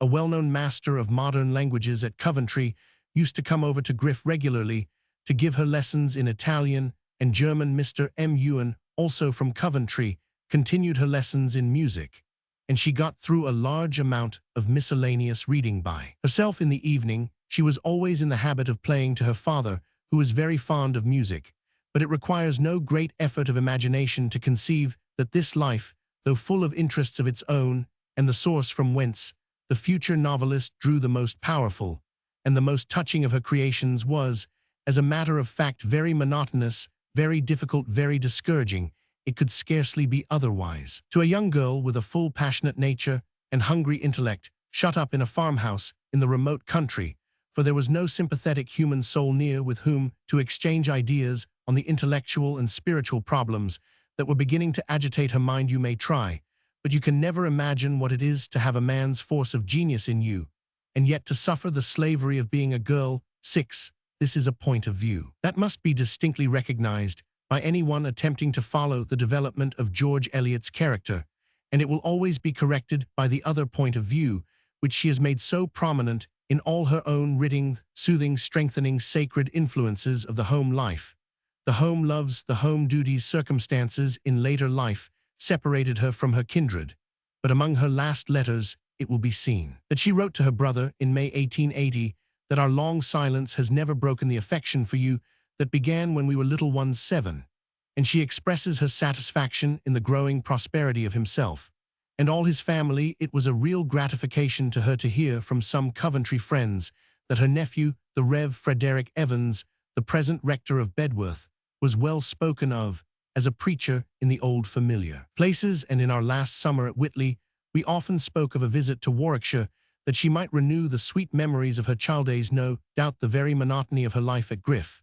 a well-known master of modern languages at Coventry, used to come over to Griff regularly to give her lessons in Italian and German. Mr. M. Ewan, also from Coventry, continued her lessons in music, and she got through a large amount of miscellaneous reading by herself. In the evening, she was always in the habit of playing to her father, who was very fond of music, but it requires no great effort of imagination to conceive that this life, though full of interests of its own, and the source from whence the future novelist drew the most powerful and the most touching of her creations, was, as a matter of fact, very monotonous, very difficult, very discouraging. It could scarcely be otherwise. To a young girl with a full, passionate nature and hungry intellect, shut up in a farmhouse in the remote country, for there was no sympathetic human soul near with whom to exchange ideas on the intellectual and spiritual problems that were beginning to agitate her mind. You may try, but you can never imagine what it is to have a man's force of genius in you, and yet to suffer the slavery of being a girl. 6. This is a point of view that must be distinctly recognized by anyone attempting to follow the development of George Eliot's character, and it will always be corrected by the other point of view, which she has made so prominent in all her own writing, soothing, strengthening, sacred influences of the home life. The home loves, the home duties. Circumstances in later life separated her from her kindred, but among her last letters it will be seen that she wrote to her brother in May 1880 that our long silence has never broken the affection for you that began when we were little ones. 7. And she expresses her satisfaction in the growing prosperity of himself and all his family. It was a real gratification to her to hear from some Coventry friends that her nephew, the Rev. Frederick Evans, the present rector of Bedworth, was well spoken of as a preacher in the old familiar places. And in our last summer at Whitley, we often spoke of a visit to Warwickshire, that she might renew the sweet memories of her child days. No doubt the very monotony of her life at Griff,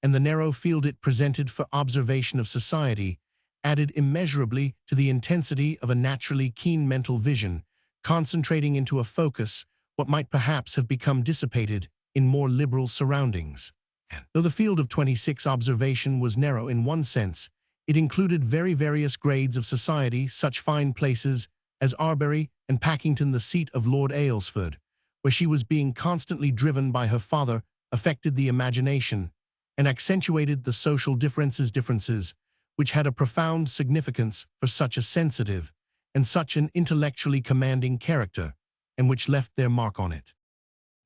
and the narrow field it presented for observation of society, added immeasurably to the intensity of a naturally keen mental vision, concentrating into a focus what might perhaps have become dissipated in more liberal surroundings. And though the field of 26 observation was narrow in one sense, it included very various grades of society, such fine places as Arbury and Packington, the seat of Lord Aylesford, where she was being constantly driven by her father, affected the imagination and accentuated the social differences which had a profound significance for such a sensitive and such an intellectually commanding character, and which left their mark on it.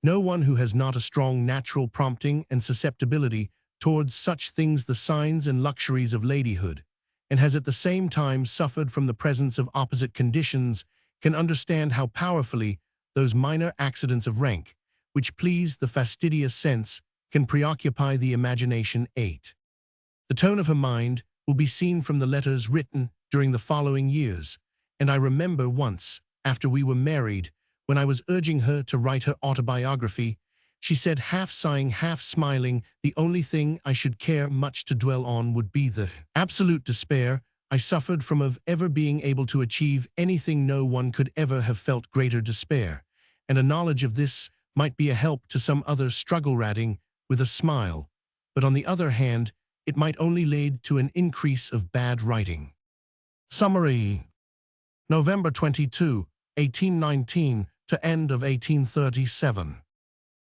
No one who has not a strong natural prompting and susceptibility towards such things, the signs and luxuries of ladyhood, and has at the same time suffered from the presence of opposite conditions, can understand how powerfully those minor accidents of rank, which please the fastidious sense, can preoccupy the imagination. 8. The tone of her mind will be seen from the letters written during the following years, and I remember once, after we were married, when I was urging her to write her autobiography, she said, half sighing, half smiling, the only thing I should care much to dwell on would be the absolute despair I suffered from of ever being able to achieve anything. No one could ever have felt greater despair, and a knowledge of this might be a help to some other struggle. Ratting with a smile, but on the other hand, it might only lead to an increase of bad writing. Summary. November 22, 1819 to end of 1837.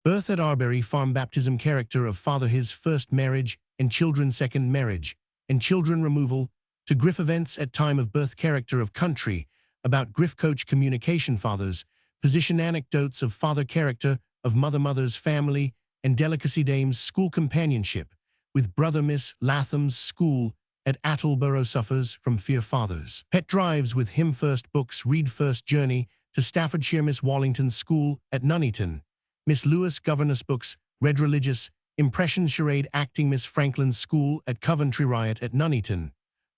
Birth at Arbury Farm. Baptism. Character of father. His first marriage and children. Second marriage and children. Removal to Griff. Events at time of birth. Character of country. About Griff. Coach. Communication. Fathers. Position. Anecdotes of father. Character of mother. Mother's family and delicacy. Dames. School. Companionship with brother. Miss Latham's school at Attleborough. Suffers from fear. Fathers. Pet drives with him. First books. Read. First journey to Staffordshire. Miss Wallington's school at Nuneaton. Miss Lewis. Governess. Books read. Religious impressions. Charade. Acting. Miss Franklin's school at Coventry. Riot at Nuneaton.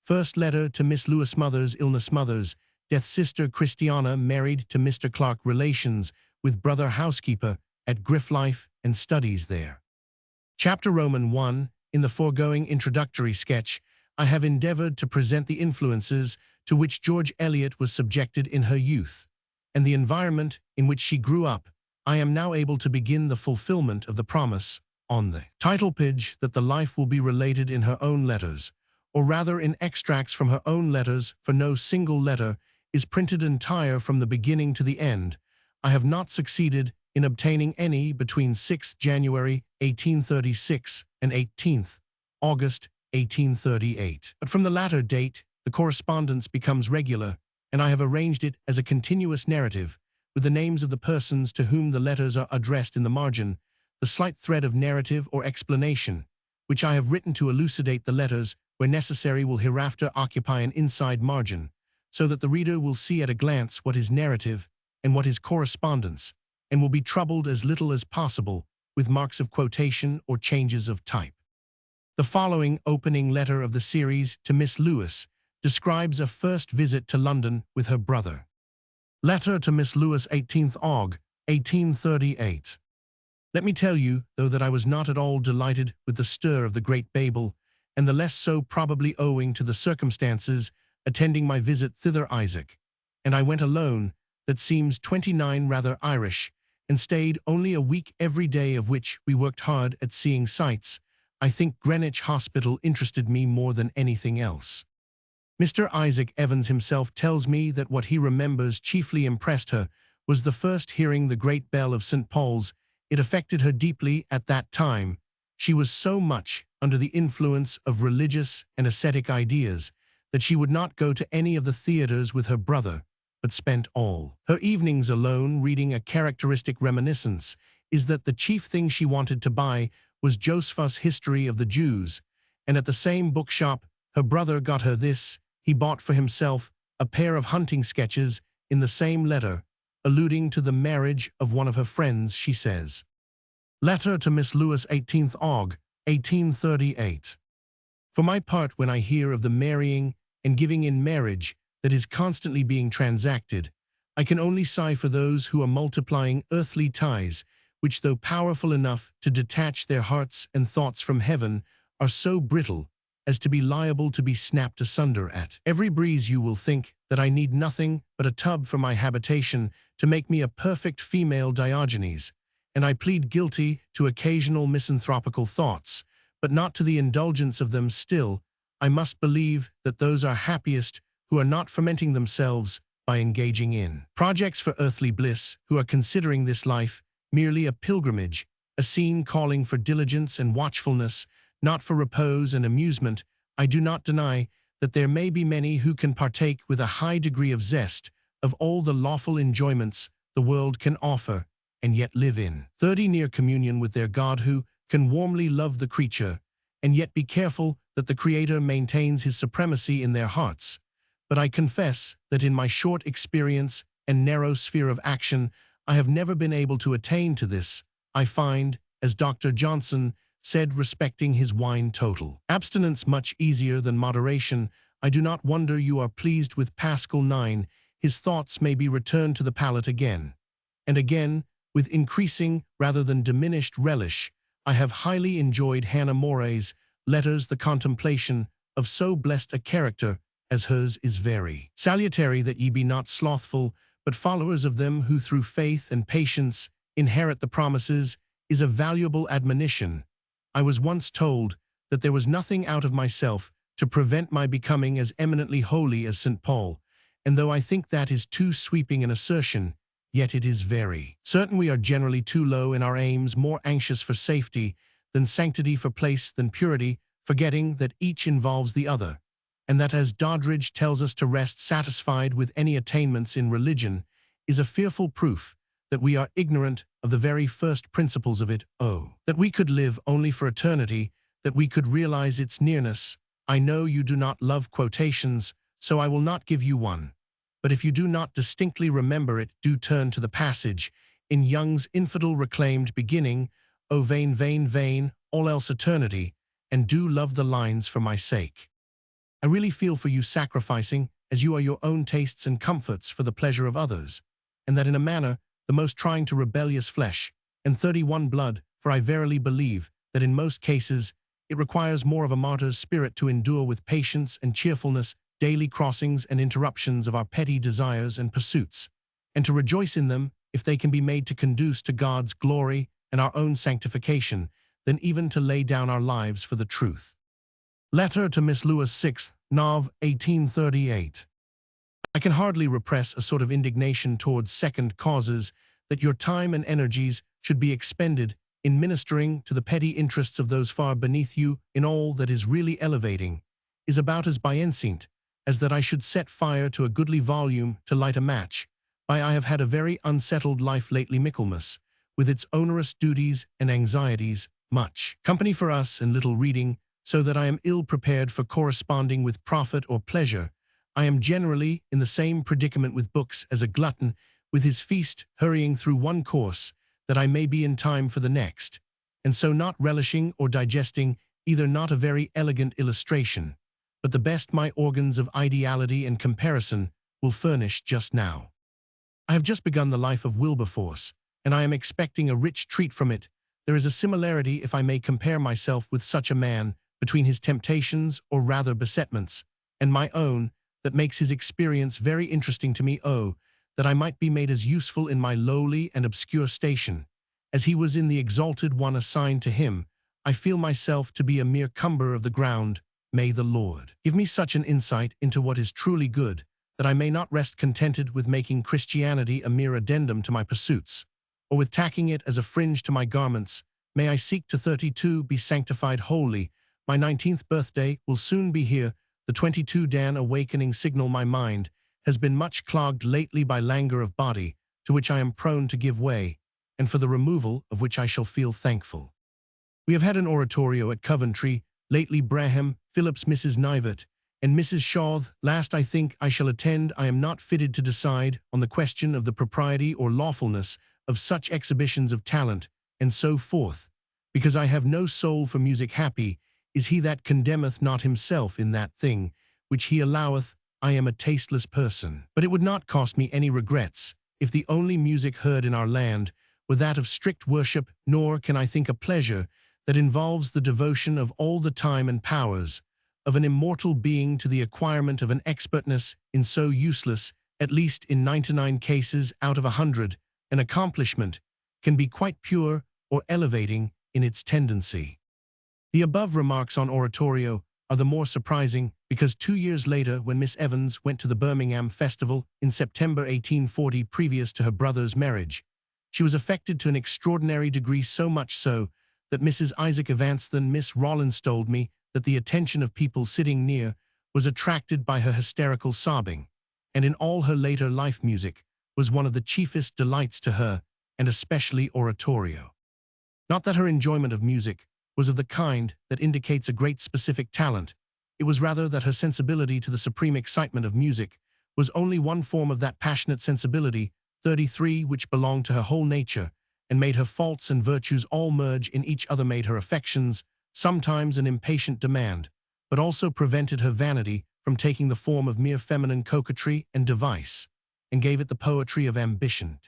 First letter to Miss Lewis. Mother's illness. Mother's death. Sister Christiana married to Mr. Clark. Relations with brother. Housekeeper at Griff. Life and studies there. Chapter Roman 1. In the foregoing introductory sketch, I have endeavored to present the influences to which George Eliot was subjected in her youth, and the environment in which she grew up. I am now able to begin the fulfillment of the promise on the title page that the life will be related in her own letters, or rather in extracts from her own letters, for no single letter is printed entire from the beginning to the end. I have not succeeded in obtaining any between 6th January 1836 and 18th August 1838. But from the latter date, the correspondence becomes regular, and I have arranged it as a continuous narrative, with the names of the persons to whom the letters are addressed in the margin, the slight thread of narrative or explanation, which I have written to elucidate the letters where necessary, will hereafter occupy an inside margin, so that the reader will see at a glance what is narrative and what is correspondence, and will be troubled as little as possible with marks of quotation or changes of type. The following opening letter of the series to Miss Lewis describes a first visit to London with her brother. Letter to Miss Lewis, 18th Aug. 1838. Let me tell you, though, that I was not at all delighted with the stir of the great Babel, and the less so probably owing to the circumstances attending my visit thither. Isaac and I went alone, that seems 29, rather Irish, and stayed only a week every day, of which we worked hard at seeing sights. I think Greenwich Hospital interested me more than anything else. Mr. Isaac Evans himself tells me that what he remembers chiefly impressed her was the first hearing the great bell of St. Paul's. It affected her deeply at that time. She was so much under the influence of religious and ascetic ideas that she would not go to any of the theaters with her brother, but spent all her evenings alone reading. A characteristic reminiscence is that the chief thing she wanted to buy was Josephus' History of the Jews, and at the same bookshop her brother got her this. He bought for himself a pair of hunting sketches. In the same letter, alluding to the marriage of one of her friends, she says, Letter to Miss Lewis, 18th Aug. 1838. For my part, when I hear of the marrying and giving in marriage that is constantly being transacted, I can only sigh for those who are multiplying earthly ties, which, though powerful enough to detach their hearts and thoughts from heaven, are so brittle as to be liable to be snapped asunder at every breeze. You will think that I need nothing but a tub for my habitation to make me a perfect female Diogenes, and I plead guilty to occasional misanthropical thoughts, but not to the indulgence of them. Still, I must believe that those are happiest who are not fermenting themselves by engaging in projects for earthly bliss, who are considering this life merely a pilgrimage, a scene calling for diligence and watchfulness, not for repose and amusement. I do not deny that there may be many who can partake with a high degree of zest of all the lawful enjoyments the world can offer, and yet live in near communion with their God, who can warmly love the creature, and yet be careful that the Creator maintains his supremacy in their hearts. But I confess that in my short experience and narrow sphere of action, I have never been able to attain to this. I find, as Dr. Johnson said respecting his wine total, abstinence much easier than moderation. I do not wonder you are pleased with Pascal 9. His thoughts may be returned to the palate again and again, with increasing rather than diminished relish. I have highly enjoyed Hannah More's letters. The contemplation of so blessed a character as hers is very salutary, that ye be not slothful, but followers of them who through faith and patience inherit the promises, is a valuable admonition. I was once told that there was nothing out of myself to prevent my becoming as eminently holy as St. Paul, and though I think that is too sweeping an assertion, yet it is very certain we are generally too low in our aims, more anxious for safety than sanctity, for place than purity, forgetting that each involves the other, and that, as Doddridge tells us, to rest satisfied with any attainments in religion is a fearful proof that we are ignorant of the very first principles of it. Oh, that we could live only for eternity, that we could realize its nearness. I know you do not love quotations, so I will not give you one. But if you do not distinctly remember it, do turn to the passage in Young's infidel reclaimed beginning, "O vain, vain, vain, all else eternity," and do love the lines for my sake. I really feel for you, sacrificing, as you are, your own tastes and comforts for the pleasure of others, and that in a manner the most trying to rebellious flesh, and 31 blood, for I verily believe that in most cases it requires more of a martyr's spirit to endure with patience and cheerfulness daily crossings and interruptions of our petty desires and pursuits, and to rejoice in them if they can be made to conduce to God's glory and our own sanctification, than even to lay down our lives for the truth. Letter to Miss Lewis, 6th Nov. 1838. I can hardly repress a sort of indignation towards second causes that your time and energies should be expended in ministering to the petty interests of those far beneath you in all that is really elevating, is about as bienseant as that I should set fire to a goodly volume to light a match. I have had a very unsettled life lately, Michaelmas, with its onerous duties and anxieties, much company for us and little reading, so that I am ill prepared for corresponding with profit or pleasure. I am generally in the same predicament with books as a glutton with his feast, hurrying through one course, that I may be in time for the next, and so not relishing or digesting either not a very elegant illustration, but the best my organs of ideality and comparison will furnish just now. I have just begun the life of Wilberforce, and I am expecting a rich treat from it. There is a similarity, if I may compare myself with such a man, between his temptations, or rather besetments, and my own, that makes his experience very interesting to me. Oh, that I might be made as useful in my lowly and obscure station as he was in the exalted one assigned to him. I feel myself to be a mere cumberer of the ground. May the Lord give me such an insight into what is truly good, that I may not rest contented with making Christianity a mere addendum to my pursuits, or with tacking it as a fringe to my garments. May I seek to 32 be sanctified wholly. My 19th birthday will soon be here. The 22 Dan awakening signal. My mind has been much clogged lately by languor of body, to which I am prone to give way, and for the removal of which I shall feel thankful. We have had an oratorio at Coventry, lately Braham, Phillips, Mrs. Knivet, and Mrs. Shawth. Last I think I shall attend. I am not fitted to decide on the question of the propriety or lawfulness of such exhibitions of talent, and so forth, because I have no soul for music. Happy is he that condemneth not himself in that thing which he alloweth. I am a tasteless person, but it would not cost me any regrets if the only music heard in our land were that of strict worship, nor can I think a pleasure that involves the devotion of all the time and powers of an immortal being to the acquirement of an expertness in so useless, at least in 99 cases out of 100, an accomplishment can be quite pure or elevating in its tendency. The above remarks on oratorio are the more surprising because 2 years later, when Miss Evans went to the Birmingham Festival in September 1840, previous to her brother's marriage, she was affected to an extraordinary degree, so much so that Mrs. Isaac Evanston, Miss Rollins, told me that the attention of people sitting near was attracted by her hysterical sobbing, and in all her later life music was one of the chiefest delights to her, and especially oratorio. Not that her enjoyment of music was of the kind that indicates a great specific talent. It was rather that her sensibility to the supreme excitement of music was only one form of that passionate sensibility, 33, which belonged to her whole nature, and made her faults and virtues all merge in each other, made her affections sometimes an impatient demand, but also prevented her vanity from taking the form of mere feminine coquetry and device, and gave it the poetry of ambition.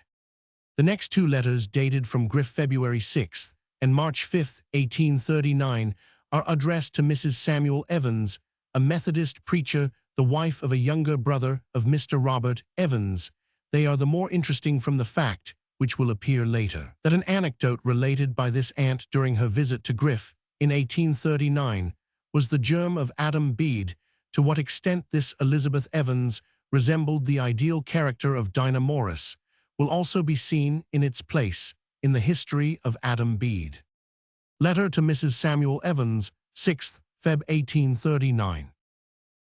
The next two letters, dated from Griff February 6th and March 5th, 1839, are addressed to Mrs. Samuel Evans, a Methodist preacher, the wife of a younger brother of Mr. Robert Evans. They are the more interesting from the fact, which will appear later, that an anecdote related by this aunt during her visit to Griff in 1839 was the germ of Adam Bede. To what extent this Elizabeth Evans resembled the ideal character of Dinah Morris will also be seen in its place in the history of Adam Bede. Letter to Mrs. Samuel Evans, 6th Feb 1839.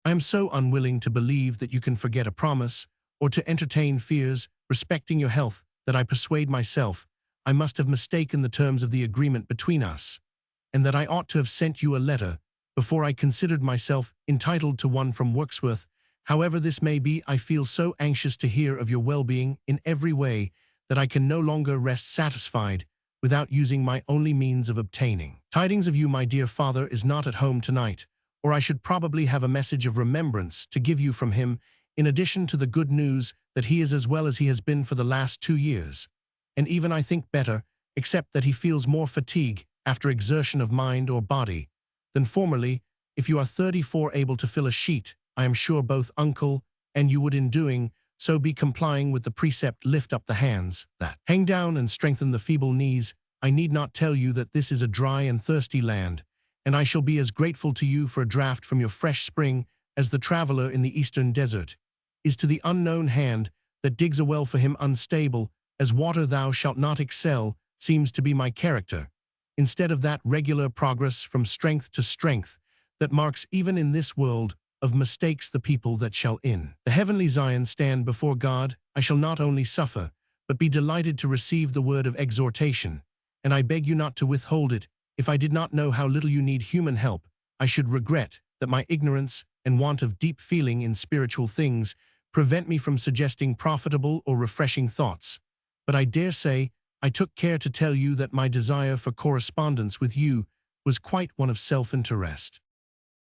I am so unwilling to believe that you can forget a promise, or to entertain fears respecting your health, that I persuade myself I must have mistaken the terms of the agreement between us, and that I ought to have sent you a letter before I considered myself entitled to one from Worksworth. However this may be, I feel so anxious to hear of your well-being in every way that I can no longer rest satisfied without using my only means of obtaining tidings of you. My dear father is not at home tonight, or I should probably have a message of remembrance to give you from him, in addition to the good news that he is as well as he has been for the last 2 years, and even I think better, except that he feels more fatigue after exertion of mind or body than formerly. If you are 34 able to fill a sheet, I am sure both uncle and you would in doing so be complying with the precept, lift up the hands that hang down and strengthen the feeble knees. I need not tell you that this is a dry and thirsty land, and I shall be as grateful to you for a draught from your fresh spring as the traveler in the eastern desert is to the unknown hand that digs a well for him unstable as water. Thou shalt not excel seems to be my character, instead of that regular progress from strength to strength that marks even in this world of mistakes the people that shall in the heavenly Zion stand before God. I shall not only suffer, but be delighted to receive the word of exhortation, and I beg you not to withhold it. If I did not know how little you need human help, I should regret that my ignorance and want of deep feeling in spiritual things prevent me from suggesting profitable or refreshing thoughts. But I dare say I took care to tell you that my desire for correspondence with you was quite one of self-interest.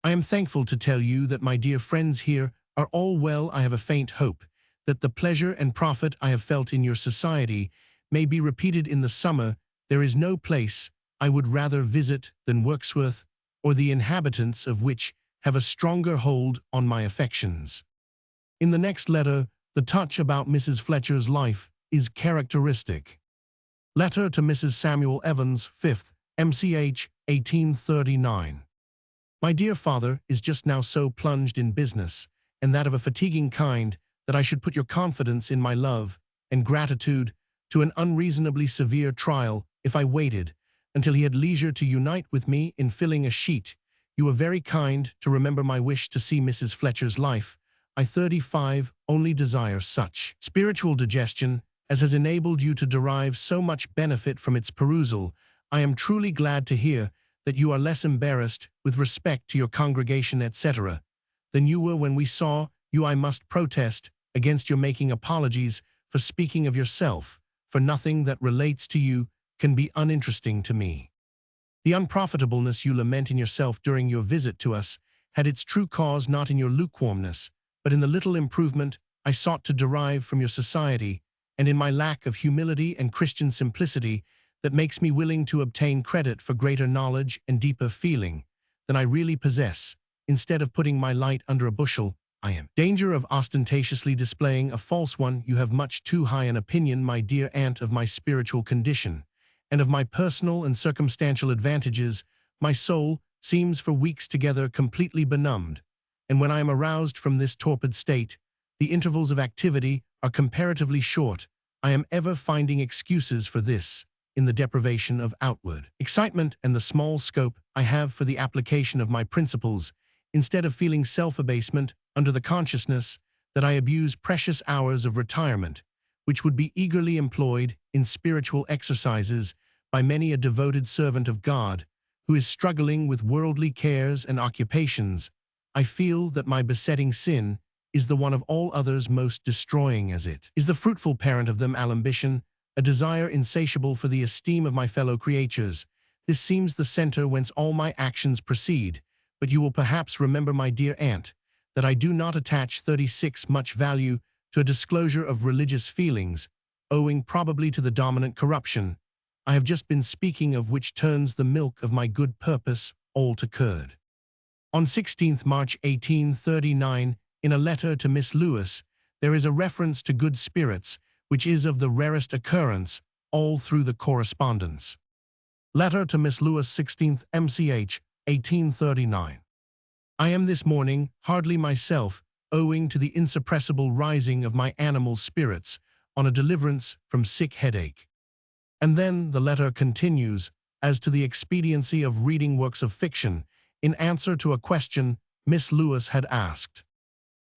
I am thankful to tell you that my dear friends here are all well. I have a faint hope that the pleasure and profit I have felt in your society may be repeated in the summer. There is no place I would rather visit than Worksworth, or the inhabitants of which have a stronger hold on my affections. In the next letter, the touch about Mrs. Fletcher's life is characteristic. Letter to Mrs. Samuel Evans, 5th, MCH, 1839. My dear father is just now so plunged in business, and that of a fatiguing kind, that I should put your confidence in my love and gratitude to an unreasonably severe trial if I waited until he had leisure to unite with me in filling a sheet. You were very kind to remember my wish to see Mrs. Fletcher's life. I 35 only desire such spiritual digestion as has enabled you to derive so much benefit from its perusal. I am truly glad to hear that you are less embarrassed with respect to your congregation, etc., than you were when we saw you. I must protest against your making apologies for speaking of yourself, for nothing that relates to you can be uninteresting to me. The unprofitableness you lament in yourself during your visit to us had its true cause not in your lukewarmness, but in the little improvement I sought to derive from your society, and in my lack of humility and Christian simplicity that makes me willing to obtain credit for greater knowledge and deeper feeling than I really possess. Instead of putting my light under a bushel, I am in danger of ostentatiously displaying a false one. You have much too high an opinion, my dear aunt, of my spiritual condition, and of my personal and circumstantial advantages. My soul seems for weeks together completely benumbed, and when I am aroused from this torpid state, the intervals of activity are comparatively short. I am ever finding excuses for this in the deprivation of outward excitement and the small scope I have for the application of my principles, instead of feeling self-abasement under the consciousness that I abuse precious hours of retirement, which would be eagerly employed in spiritual exercises by many a devoted servant of God who is struggling with worldly cares and occupations. I feel that my besetting sin is the one of all others most destroying, as it is the fruitful parent of them, ambition, a desire insatiable for the esteem of my fellow creatures. This seems the center whence all my actions proceed, but you will perhaps remember, my dear aunt, that I do not attach 36 much value to a disclosure of religious feelings, owing probably to the dominant corruption I have just been speaking of, which turns the milk of my good purpose all to curd. On 16th March 1839, in a letter to Miss Lewis, there is a reference to good spirits, which is of the rarest occurrence all through the correspondence. Letter to Miss Lewis 16th MCH, 1839. I am this morning hardly myself, owing to the insuppressible rising of my animal spirits on a deliverance from sick headache. And then the letter continues as to the expediency of reading works of fiction in answer to a question Miss Lewis had asked.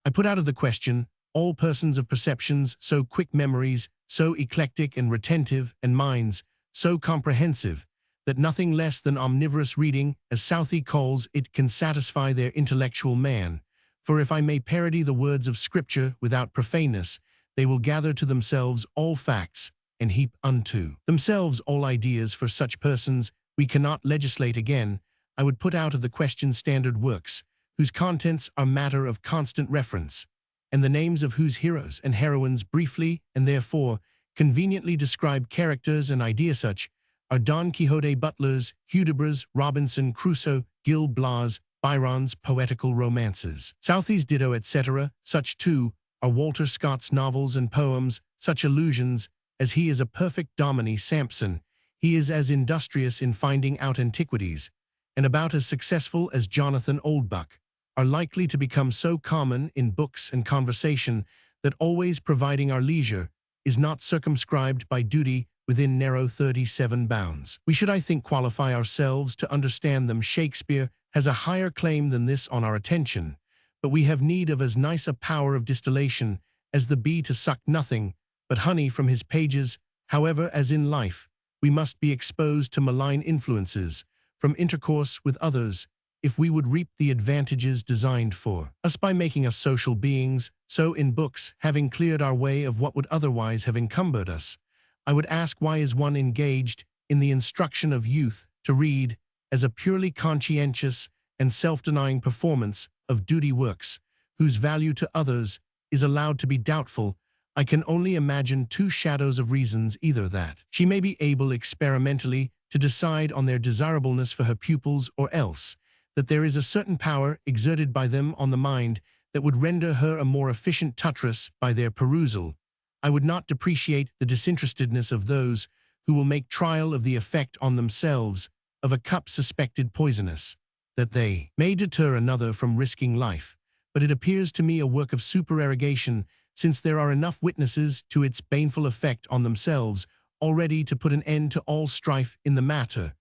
I put out of the question all persons of perceptions so quick, memories so eclectic and retentive, and minds so comprehensive that nothing less than omnivorous reading, as Southey calls it, can satisfy their intellectual man. For if I may parody the words of Scripture without profaneness, they will gather to themselves all facts, and heap unto themselves all ideas. For such persons we cannot legislate again. I would put out of the question standard works, whose contents are matter of constant reference, and the names of whose heroes and heroines briefly, and therefore conveniently describe characters and ideas, such are Don Quixote, Butler's, Hudibras, Robinson Crusoe, Gil Blas, Byron's poetical romances, Southey's ditto, etc. Such, too, are Walter Scott's novels and poems. Such allusions as "he is a perfect dominie Samson," "he is as industrious in finding out antiquities," and about as successful as Jonathan Oldbuck, are likely to become so common in books and conversation that always providing our leisure is not circumscribed by duty within narrow 37 bounds. We should, I think, qualify ourselves to understand them. Shakespeare has a higher claim than this on our attention, but we have need of as nice a power of distillation as the bee to suck nothing but honey from his pages. However, as in life, we must be exposed to malign influences from intercourse with others if we would reap the advantages designed for us by making us social beings. So in books, having cleared our way of what would otherwise have encumbered us, I would ask, why is one engaged in the instruction of youth to read as a purely conscientious and self-denying performance of duty works, whose value to others is allowed to be doubtful? I can only imagine two shadows of reasons: either that she may be able experimentally to decide on their desirableness for her pupils, or else that there is a certain power exerted by them on the mind that would render her a more efficient tutress by their perusal. I would not depreciate the disinterestedness of those who will make trial of the effect on themselves of a cup suspected poisonous, that they may deter another from risking life, but it appears to me a work of supererogation, since there are enough witnesses to its baneful effect on themselves already to put an end to all strife in the matter.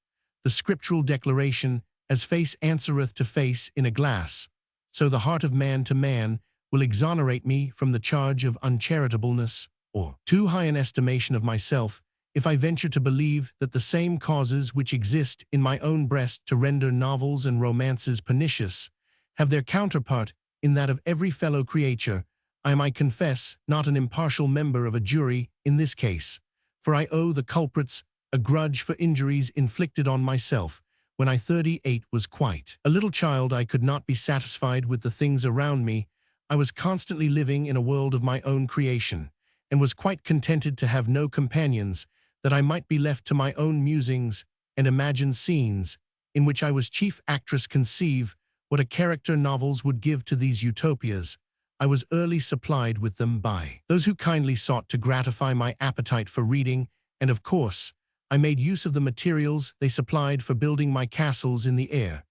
The scriptural declaration, "As face answereth to face in a glass, so the heart of man to man," will exonerate me from the charge of uncharitableness, or too high an estimation of myself, if I venture to believe that the same causes which exist in my own breast to render novels and romances pernicious have their counterpart in that of every fellow creature. I am, I confess, not an impartial member of a jury in this case, for I owe the culprits a grudge for injuries inflicted on myself. When I 38 was quite a little child, I could not be satisfied with the things around me. I was constantly living in a world of my own creation, and was quite contented to have no companions, that I might be left to my own musings and imagine scenes in which I was chief actress. Conceive what a character novels would give to these utopias. I was early supplied with them by those who kindly sought to gratify my appetite for reading, and of course I made use of the materials they supplied for building my castles in the air.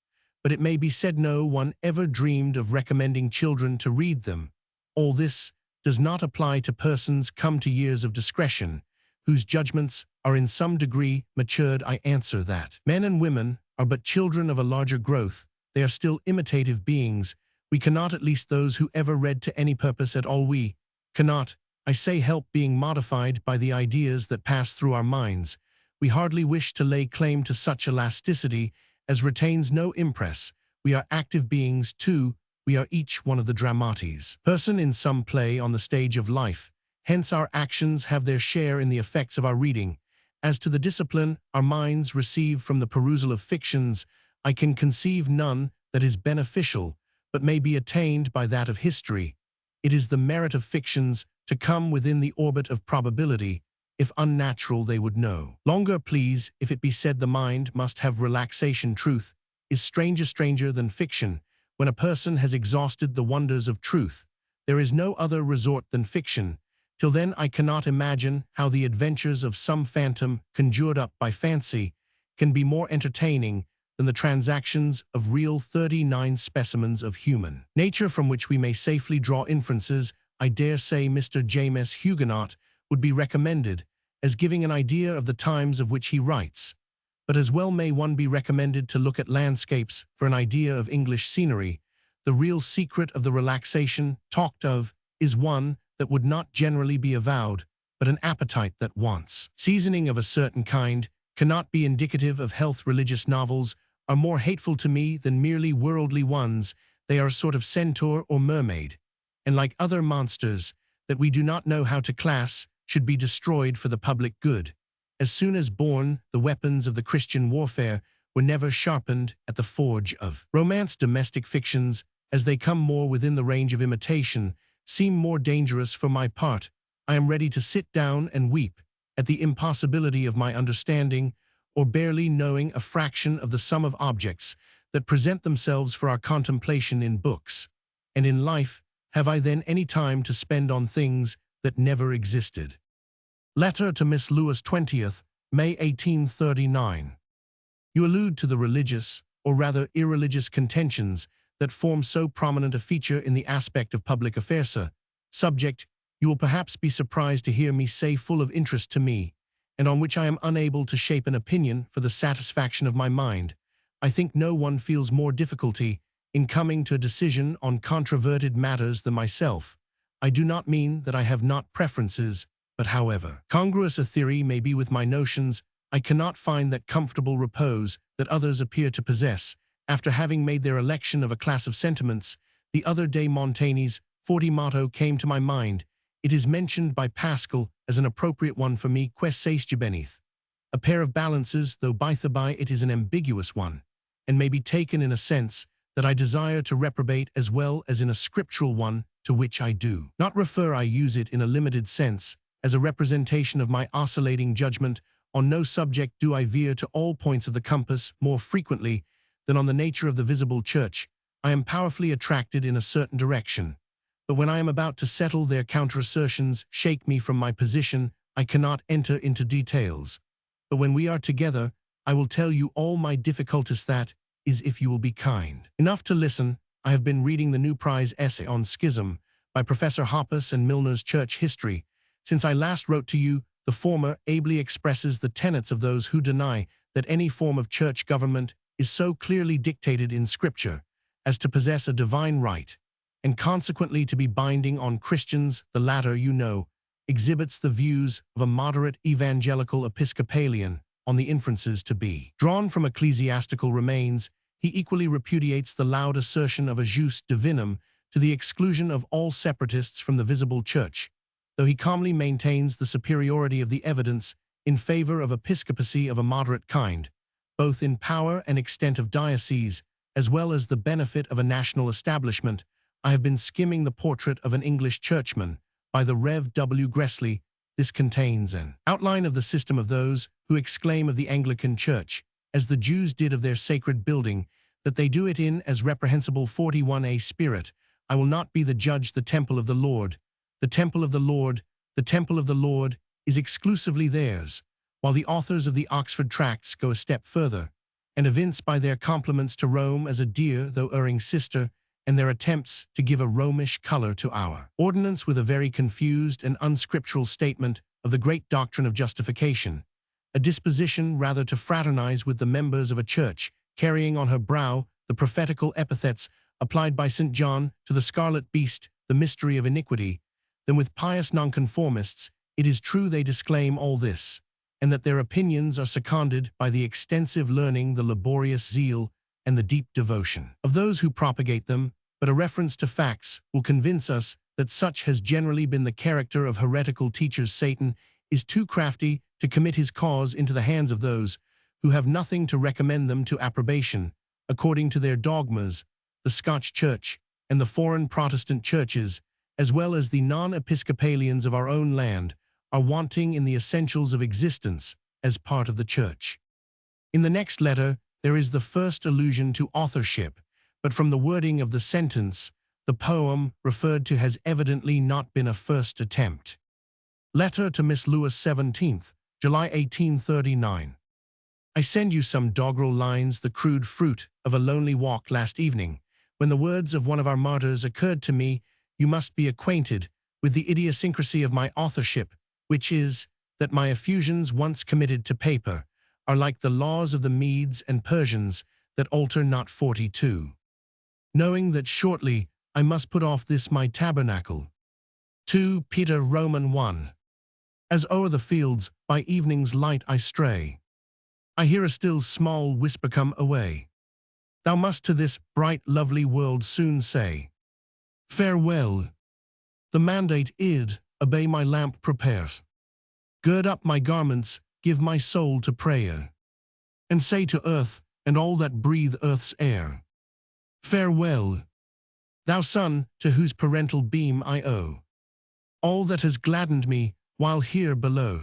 But it may be said no one ever dreamed of recommending children to read them. All this does not apply to persons come to years of discretion, whose judgments are in some degree matured. I answer that men and women are but children of a larger growth. They are still imitative beings. We cannot, at least those who ever read to any purpose at all, we cannot, I say, help being modified by the ideas that pass through our minds. We hardly wish to lay claim to such elasticity as retains no impress. We are active beings too. We are each one of the dramatis person in some play on the stage of life. Hence our actions have their share in the effects of our reading. As to the discipline our minds receive from the perusal of fictions, I can conceive none that is beneficial, but may be attained by that of history. It is the merit of fictions to come within the orbit of probability. If unnatural, they would no longer please. If it be said the mind must have relaxation, truth is stranger than fiction. When a person has exhausted the wonders of truth, there is no other resort than fiction. Till then I cannot imagine how the adventures of some phantom conjured up by fancy can be more entertaining than the transactions of real 39 specimens of human nature from which we may safely draw inferences. I dare say Mr. James Huguenot would be recommended as giving an idea of the times of which he writes, but as well may one be recommended to look at landscapes for an idea of English scenery. The real secret of the relaxation talked of is one that would not generally be avowed, but an appetite that wants seasoning of a certain kind, cannot be indicative of health. Religious novels are more hateful to me than merely worldly ones. They are a sort of centaur or mermaid, and like other monsters that we do not know how to class, should be destroyed for the public good. As soon as born, the weapons of the Christian warfare were never sharpened at the forge of romance. Domestic fictions, as they come more within the range of imitation, seem more dangerous. For my part, I am ready to sit down and weep at the impossibility of my understanding or barely knowing a fraction of the sum of objects that present themselves for our contemplation in books. And in life, have I then any time to spend on things that never existed? Letter to Miss Lewis, 20th May 1839. You allude to the religious, or rather irreligious contentions that form so prominent a feature in the aspect of public affairs. Subject, you will perhaps be surprised to hear me say, full of interest to me, and on which I am unable to shape an opinion for the satisfaction of my mind. I think no one feels more difficulty in coming to a decision on controverted matters than myself. I do not mean that I have not preferences, but however congruous a theory may be with my notions, I cannot find that comfortable repose that others appear to possess, after having made their election of a class of sentiments. The other day Montaigne's 40 motto came to my mind. It is mentioned by Pascal as an appropriate one for me. Quae saistu beneath? A pair of balances, though by the by it is an ambiguous one, and may be taken in a sense that I desire to reprobate as well as in a scriptural one, to which I do not refer. I use it in a limited sense, as a representation of my oscillating judgment. On no subject do I veer to all points of the compass more frequently than on the nature of the visible church. I am powerfully attracted in a certain direction, but when I am about to settle, their counter-assertions shake me from my position. I cannot enter into details, but when we are together, I will tell you all my difficulties. That is, if you will be kind enough to listen. I have been reading the new prize essay on schism by Professor Hoppus and Milner's Church History. Since I last wrote to you, the former ably expresses the tenets of those who deny that any form of church government is so clearly dictated in Scripture as to possess a divine right, and consequently to be binding on Christians. The latter, you know, exhibits the views of a moderate evangelical Episcopalian on the inferences to be drawn from ecclesiastical remains. He equally repudiates the loud assertion of a jus divinum to the exclusion of all separatists from the visible church, though he calmly maintains the superiority of the evidence in favor of episcopacy of a moderate kind, both in power and extent of diocese, as well as the benefit of a national establishment. I have been skimming the portrait of an English churchman by the Rev. W. Gresley. This contains an outline of the system of those who exclaim of the Anglican Church, as the Jews did of their sacred building, that they do it in as reprehensible 41a spirit. I will not be the judge. The temple of the Lord, the temple of the Lord, the temple of the Lord is exclusively theirs, while the authors of the Oxford Tracts go a step further, and evince by their compliments to Rome as a dear though erring sister, and their attempts to give a Romish color to our ordinance with a very confused and unscriptural statement of the great doctrine of justification, a disposition rather to fraternize with the members of a church, carrying on her brow the prophetical epithets applied by St. John to the scarlet beast, the mystery of iniquity, than with pious nonconformists. It is true they disclaim all this, and that their opinions are seconded by the extensive learning, the laborious zeal, and the deep devotion of those who propagate them, but a reference to facts will convince us that such has generally been the character of heretical teachers. Satan is too crafty to commit his cause into the hands of those who have nothing to recommend them to approbation. According to their dogmas, the Scotch Church and the foreign Protestant churches, as well as the non-Episcopalians of our own land, are wanting in the essentials of existence as part of the Church. In the next letter, there is the first allusion to authorship, but from the wording of the sentence, the poem referred to has evidently not been a first attempt. Letter to Miss Lewis, 17th July 1839. I send you some doggerel lines, the crude fruit of a lonely walk last evening. When the words of one of our martyrs occurred to me, you must be acquainted with the idiosyncrasy of my authorship, which is that my effusions once committed to paper are like the laws of the Medes and Persians that alter not 42. Knowing that shortly I must put off this my tabernacle. 2 Peter Roman 1. As o'er the fields by evening's light I stray, I hear a still small whisper come away. Thou must to this bright lovely world soon say, farewell. The mandate id, obey my lamp prepares. Gird up my garments, give my soul to prayer. And say to earth and all that breathe earth's air, farewell. Thou sun, to whose parental beam I owe all that has gladdened me while here below.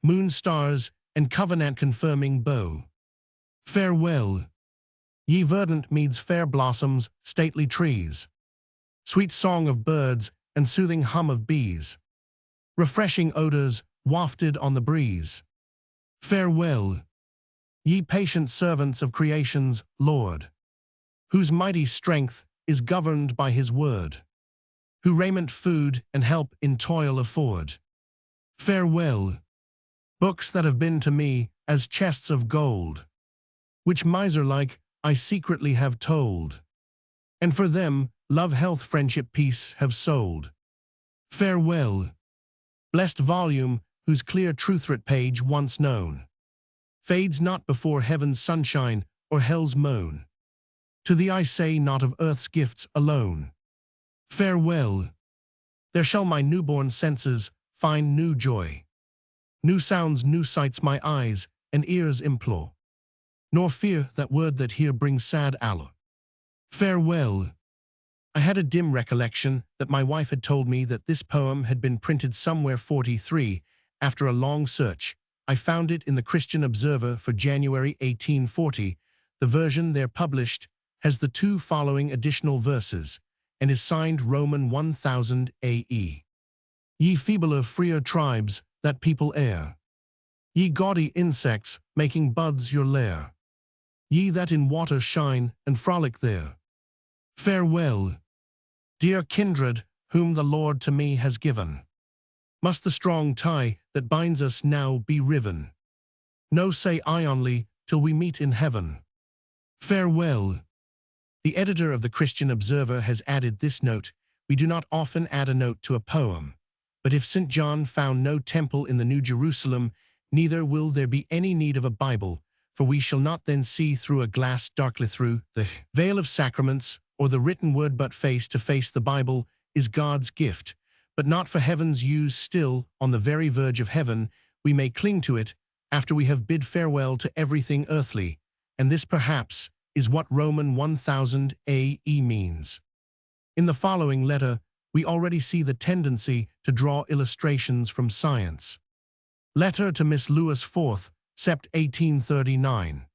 Moon, stars, and covenant-confirming bow. Farewell. Ye verdant meads, fair blossoms, stately trees, sweet song of birds, and soothing hum of bees, refreshing odors wafted on the breeze. Farewell. Ye patient servants of creation's Lord, whose mighty strength is governed by his word, who raiment, food, and help in toil afford. Farewell. Books that have been to me as chests of gold, which miser-like I secretly have told, and for them love, health, friendship, peace have sold. Farewell. Blessed volume, whose clear truth-writ page once known fades not before heaven's sunshine or hell's moan. To thee I say, not of earth's gifts alone. Farewell. There shall my newborn senses find new joy, new sounds, new sights my eyes and ears implore, nor fear that word that here brings sad alloy. Farewell. I had a dim recollection that my wife had told me that this poem had been printed somewhere 43. After a long search, I found it in the Christian Observer for January 1840. The version there published has the 2 following additional verses and is signed Roman 1000 AE. Ye feebler, freer tribes that people air, ye gaudy insects making buds your lair, ye that in water shine and frolic there. Farewell. Dear kindred, whom the Lord to me has given, must the strong tie that binds us now be riven? No, say I only, till we meet in heaven. Farewell. The editor of the Christian Observer has added this note: we do not often add a note to a poem, but if St. John found no temple in the New Jerusalem, neither will there be any need of a Bible, for we shall not then see through a glass darkly through the veil of sacraments, or the written word, but face to face. The Bible is God's gift, but not for heaven's use. Still, on the very verge of heaven, we may cling to it after we have bid farewell to everything earthly, and this perhaps is what Roman 1000 AE means. In the following letter, we already see the tendency to draw illustrations from science. Letter to Miss Lewis, 4th, Sept. 1839.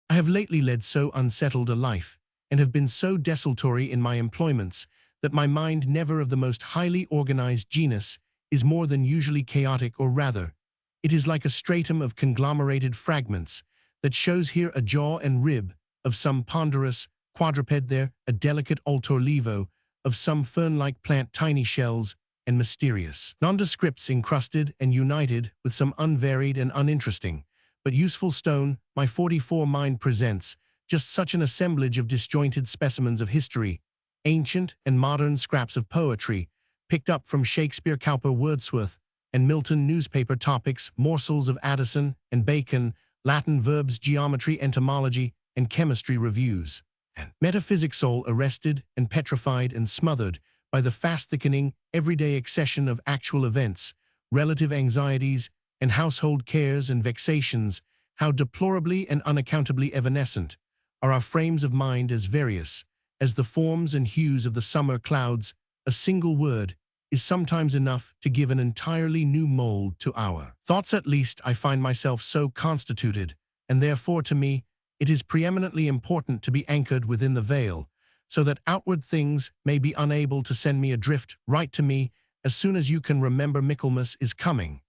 I have lately led so unsettled a life, and have been so desultory in my employments, that my mind, never of the most highly organized genus, is more than usually chaotic, or rather, it is like a stratum of conglomerated fragments, that shows here a jaw and rib of some ponderous quadruped, there a delicate altor levo of some fern-like plant, tiny shells and mysterious nondescripts encrusted and united with some unvaried and uninteresting but useful stone. My 44 mind presents just such an assemblage of disjointed specimens of history, ancient and modern scraps of poetry, picked up from Shakespeare, Cowper, Wordsworth, and Milton, newspaper topics, morsels of Addison and Bacon, Latin verbs, geometry, entomology, and chemistry reviews, and metaphysics, all arrested and petrified and smothered by the fast-thickening, everyday accession of actual events, relative anxieties, and household cares and vexations. How deplorably and unaccountably evanescent are our frames of mind, as various as the forms and hues of the summer clouds. A single word is sometimes enough to give an entirely new mold to our thoughts. At least I find myself so constituted, and therefore to me it is preeminently important to be anchored within the veil, so that outward things may be unable to send me adrift. Write to me as soon as you can remember. Michaelmas is coming,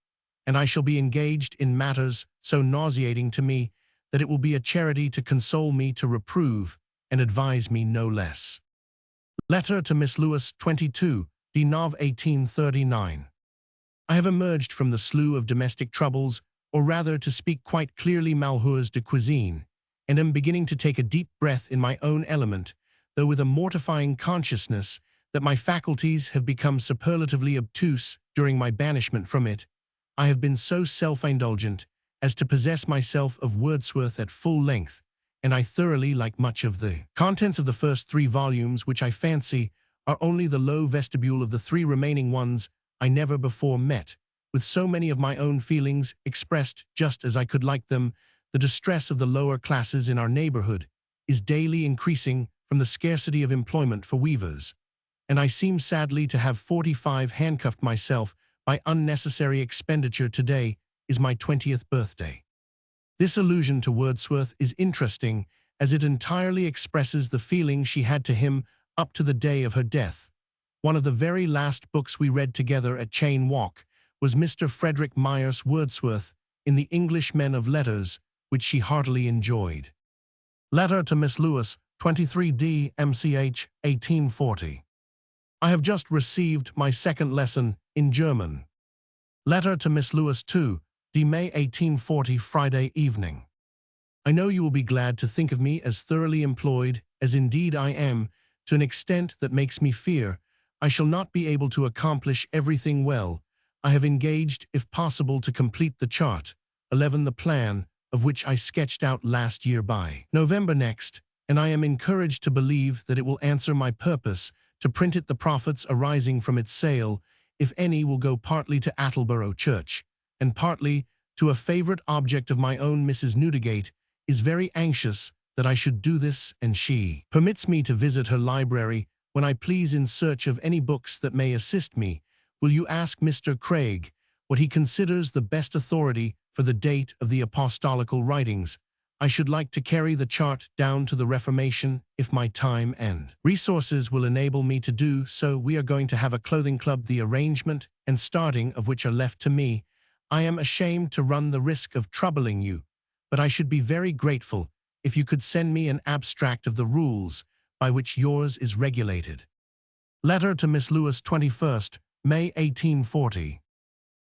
and I shall be engaged in matters so nauseating to me that it will be a charity to console me, to reprove and advise me no less. Letter to Miss Lewis, 22, de Nov 1839. I have emerged from the slough of domestic troubles, or rather, to speak quite clearly, malheurs de cuisine, and am beginning to take a deep breath in my own element, though with a mortifying consciousness that my faculties have become superlatively obtuse during my banishment from it. I have been so self-indulgent as to possess myself of Wordsworth at full length, and I thoroughly like much of the contents of the first 3 volumes, which I fancy are only the low vestibule of the 3 remaining ones I never before met, with so many of my own feelings expressed just as I could like them. The distress of the lower classes in our neighborhood is daily increasing from the scarcity of employment for weavers, and I seem sadly to have 45 handcuffed myself by unnecessary expenditure. Today is my 20th birthday. This allusion to Wordsworth is interesting, as it entirely expresses the feeling she had to him up to the day of her death. One of the very last books we read together at Chain Walk was Mr. Frederick Myers Wordsworth in the English Men of Letters, which she heartily enjoyed. Letter to Miss Lewis, 23D MCH 1840. I have just received my 2nd lesson in German. Letter to Miss Lewis, 2, de May 1840, Friday evening. I know you will be glad to think of me as thoroughly employed, as indeed I am, to an extent that makes me fear I shall not be able to accomplish everything well. I have engaged, if possible, to complete the chart, 11, the plan, of which I sketched out last year by November next, and I am encouraged to believe that it will answer my purpose to print it. The profits arising from its sale, if any, will go partly to Attleborough Church, and partly to a favorite object of my own. Mrs. Newdigate is very anxious that I should do this, and she permits me to visit her library when I please in search of any books that may assist me. Will you ask Mr. Craig what he considers the best authority for the date of the apostolical writings? I should like to carry the chart down to the Reformation if my time and resources will enable me to do so. We are going to have a clothing club, the arrangement and starting of which are left to me. I am ashamed to run the risk of troubling you, but I should be very grateful if you could send me an abstract of the rules by which yours is regulated. Letter to Miss Lewis, 21st, May 1840.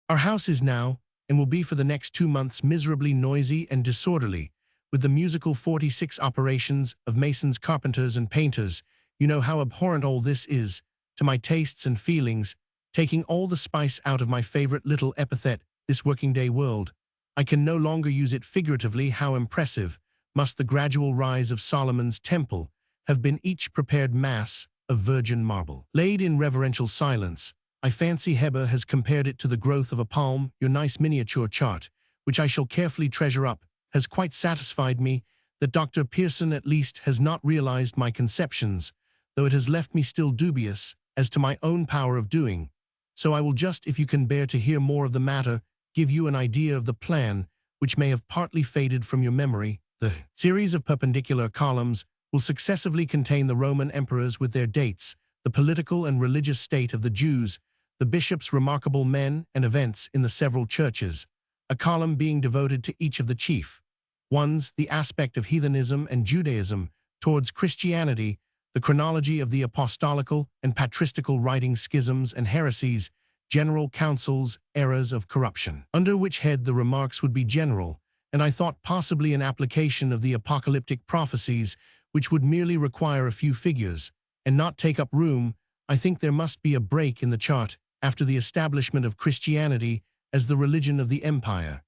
Our house is now, and will be for the next 2 months, miserably noisy and disorderly, with the musical 46 operations of masons, carpenters, and painters. You know how abhorrent all this is to my tastes and feelings, taking all the spice out of my favorite little epithet, this working-day world. I can no longer use it figuratively. How impressive must the gradual rise of Solomon's temple have been, each prepared mass of virgin marble, laid in reverential silence. I fancy Heber has compared it to the growth of a palm. Your nice miniature chart, which I shall carefully treasure up, has quite satisfied me that Dr. Pearson at least has not realized my conceptions, though it has left me still dubious as to my own power of doing. So I will just, if you can bear to hear more of the matter, give you an idea of the plan, which may have partly faded from your memory. The series of perpendicular columns will successively contain the Roman emperors with their dates, the political and religious state of the Jews, the bishops' remarkable men and events in the several churches, a column being devoted to each of the chief ones, the aspect of heathenism and Judaism towards Christianity, the chronology of the apostolical and patristical writings, schisms and heresies, general councils, errors of corruption, under which head the remarks would be general, and I thought possibly an application of the apocalyptic prophecies, which would merely require a few figures, and not take up room. I think there must be a break in the chart after the establishment of Christianity as the religion of the empire,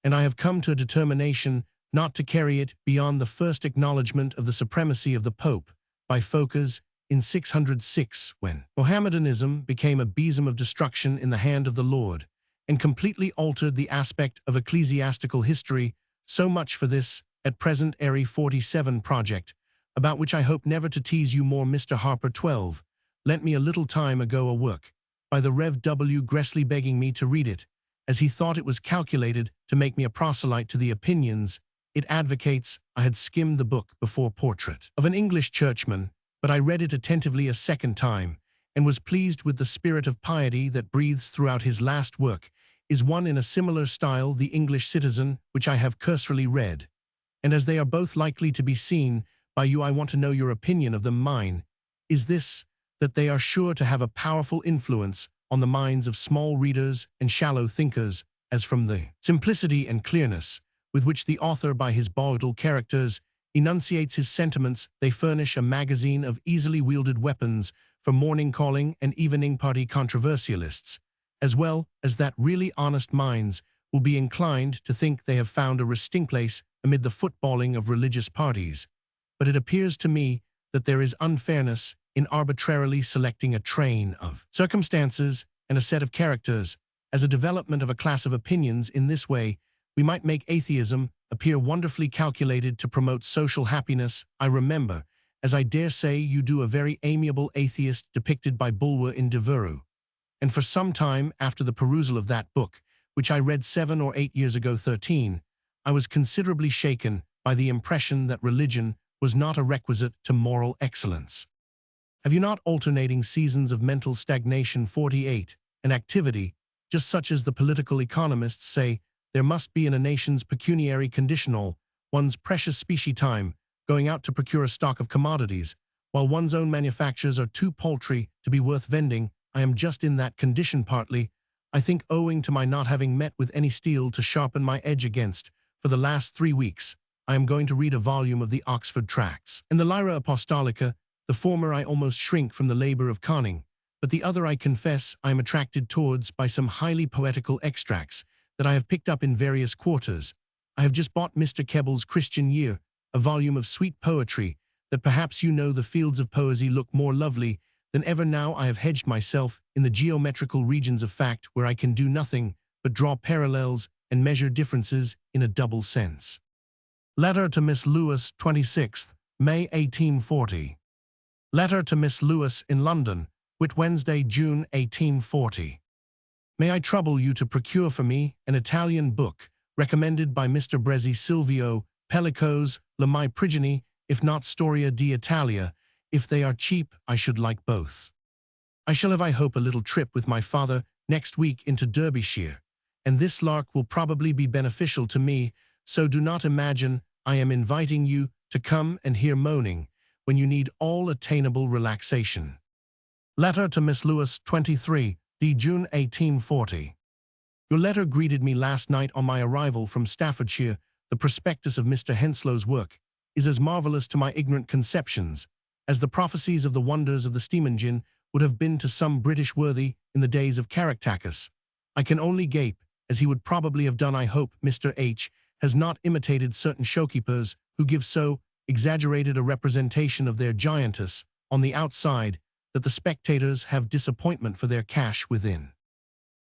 and I have come to a determination not to carry it beyond the first acknowledgement of the supremacy of the Pope by Phocas in 606, when Mohammedanism became a besom of destruction in the hand of the Lord, and completely altered the aspect of ecclesiastical history. So much for this, at present, airy 47 project, about which I hope never to tease you more. Mr. Harper 12 lent me a little time ago a work by the Rev. W. Gressley, begging me to read it, as he thought it was calculated to make me a proselyte to the opinions it advocates. I had skimmed the book before Portrait of an English Churchman, but I read it attentively a second time, and was pleased with the spirit of piety that breathes throughout his last work. is one in a similar style, The English Citizen, which I have cursorily read. And as they are both likely to be seen by you, I want to know your opinion of them. Mine is this, that they are sure to have a powerful influence on the minds of small readers and shallow thinkers, as from the simplicity and clearness with which the author, by his bolded characters, enunciates his sentiments, they furnish a magazine of easily wielded weapons for morning calling and evening party controversialists, as well as that really honest minds will be inclined to think they have found a resting place amid the footballing of religious parties. But it appears to me that there is unfairness in arbitrarily selecting a train of circumstances and a set of characters as a development of a class of opinions. In this way, we might make atheism appear wonderfully calculated to promote social happiness. I remember, as I dare say you do, a very amiable atheist depicted by Bulwer in Devereux. And for some time after the perusal of that book, which I read 7 or 8 years ago, 13, I was considerably shaken by the impression that religion was not a requisite to moral excellence. Have you not alternating seasons of mental stagnation? 48, an activity, just such as the political economists say there must be in a nation's pecuniary condition, all one's precious specie time going out to procure a stock of commodities, while one's own manufactures are too paltry to be worth vending. I am just in that condition, partly, I think, owing to my not having met with any steel to sharpen my edge against. For the last 3 weeks, I am going to read a volume of the Oxford Tracts. In the Lyra Apostolica, the former I almost shrink from the labor of conning, but the other I confess I am attracted towards by some highly poetical extracts that I have picked up in various quarters. I have just bought Mr. Kebble's Christian Year, a volume of sweet poetry, that perhaps you know the fields of poesy look more lovely than ever now. I have hedged myself in the geometrical regions of fact, where I can do nothing but draw parallels and measure differences in a double sense. Letter to Miss Lewis, 26th May 1840. Letter to Miss Lewis in London, Whit Wednesday, June 1840. May I trouble you to procure for me an Italian book recommended by Mr. Brezzi Silvio Pellico's La Mai Prigini, if not Storia d'Italia. If they are cheap, I should like both. I shall have, I hope, a little trip with my father next week into Derbyshire, and this lark will probably be beneficial to me, so do not imagine I am inviting you to come and hear moaning when you need all attainable relaxation. Letter to Miss Lewis, 23 June 1840. Your letter greeted me last night on my arrival from Staffordshire. The prospectus of Mr. Henslow's work is as marvelous to my ignorant conceptions as the prophecies of the wonders of the steam engine would have been to some British worthy in the days of Caractacus. I can only gape, as he would probably have done. I hope Mr. H. has not imitated certain showkeepers who give so exaggerated a representation of their giantess on the outside that the spectators have disappointment for their cash within.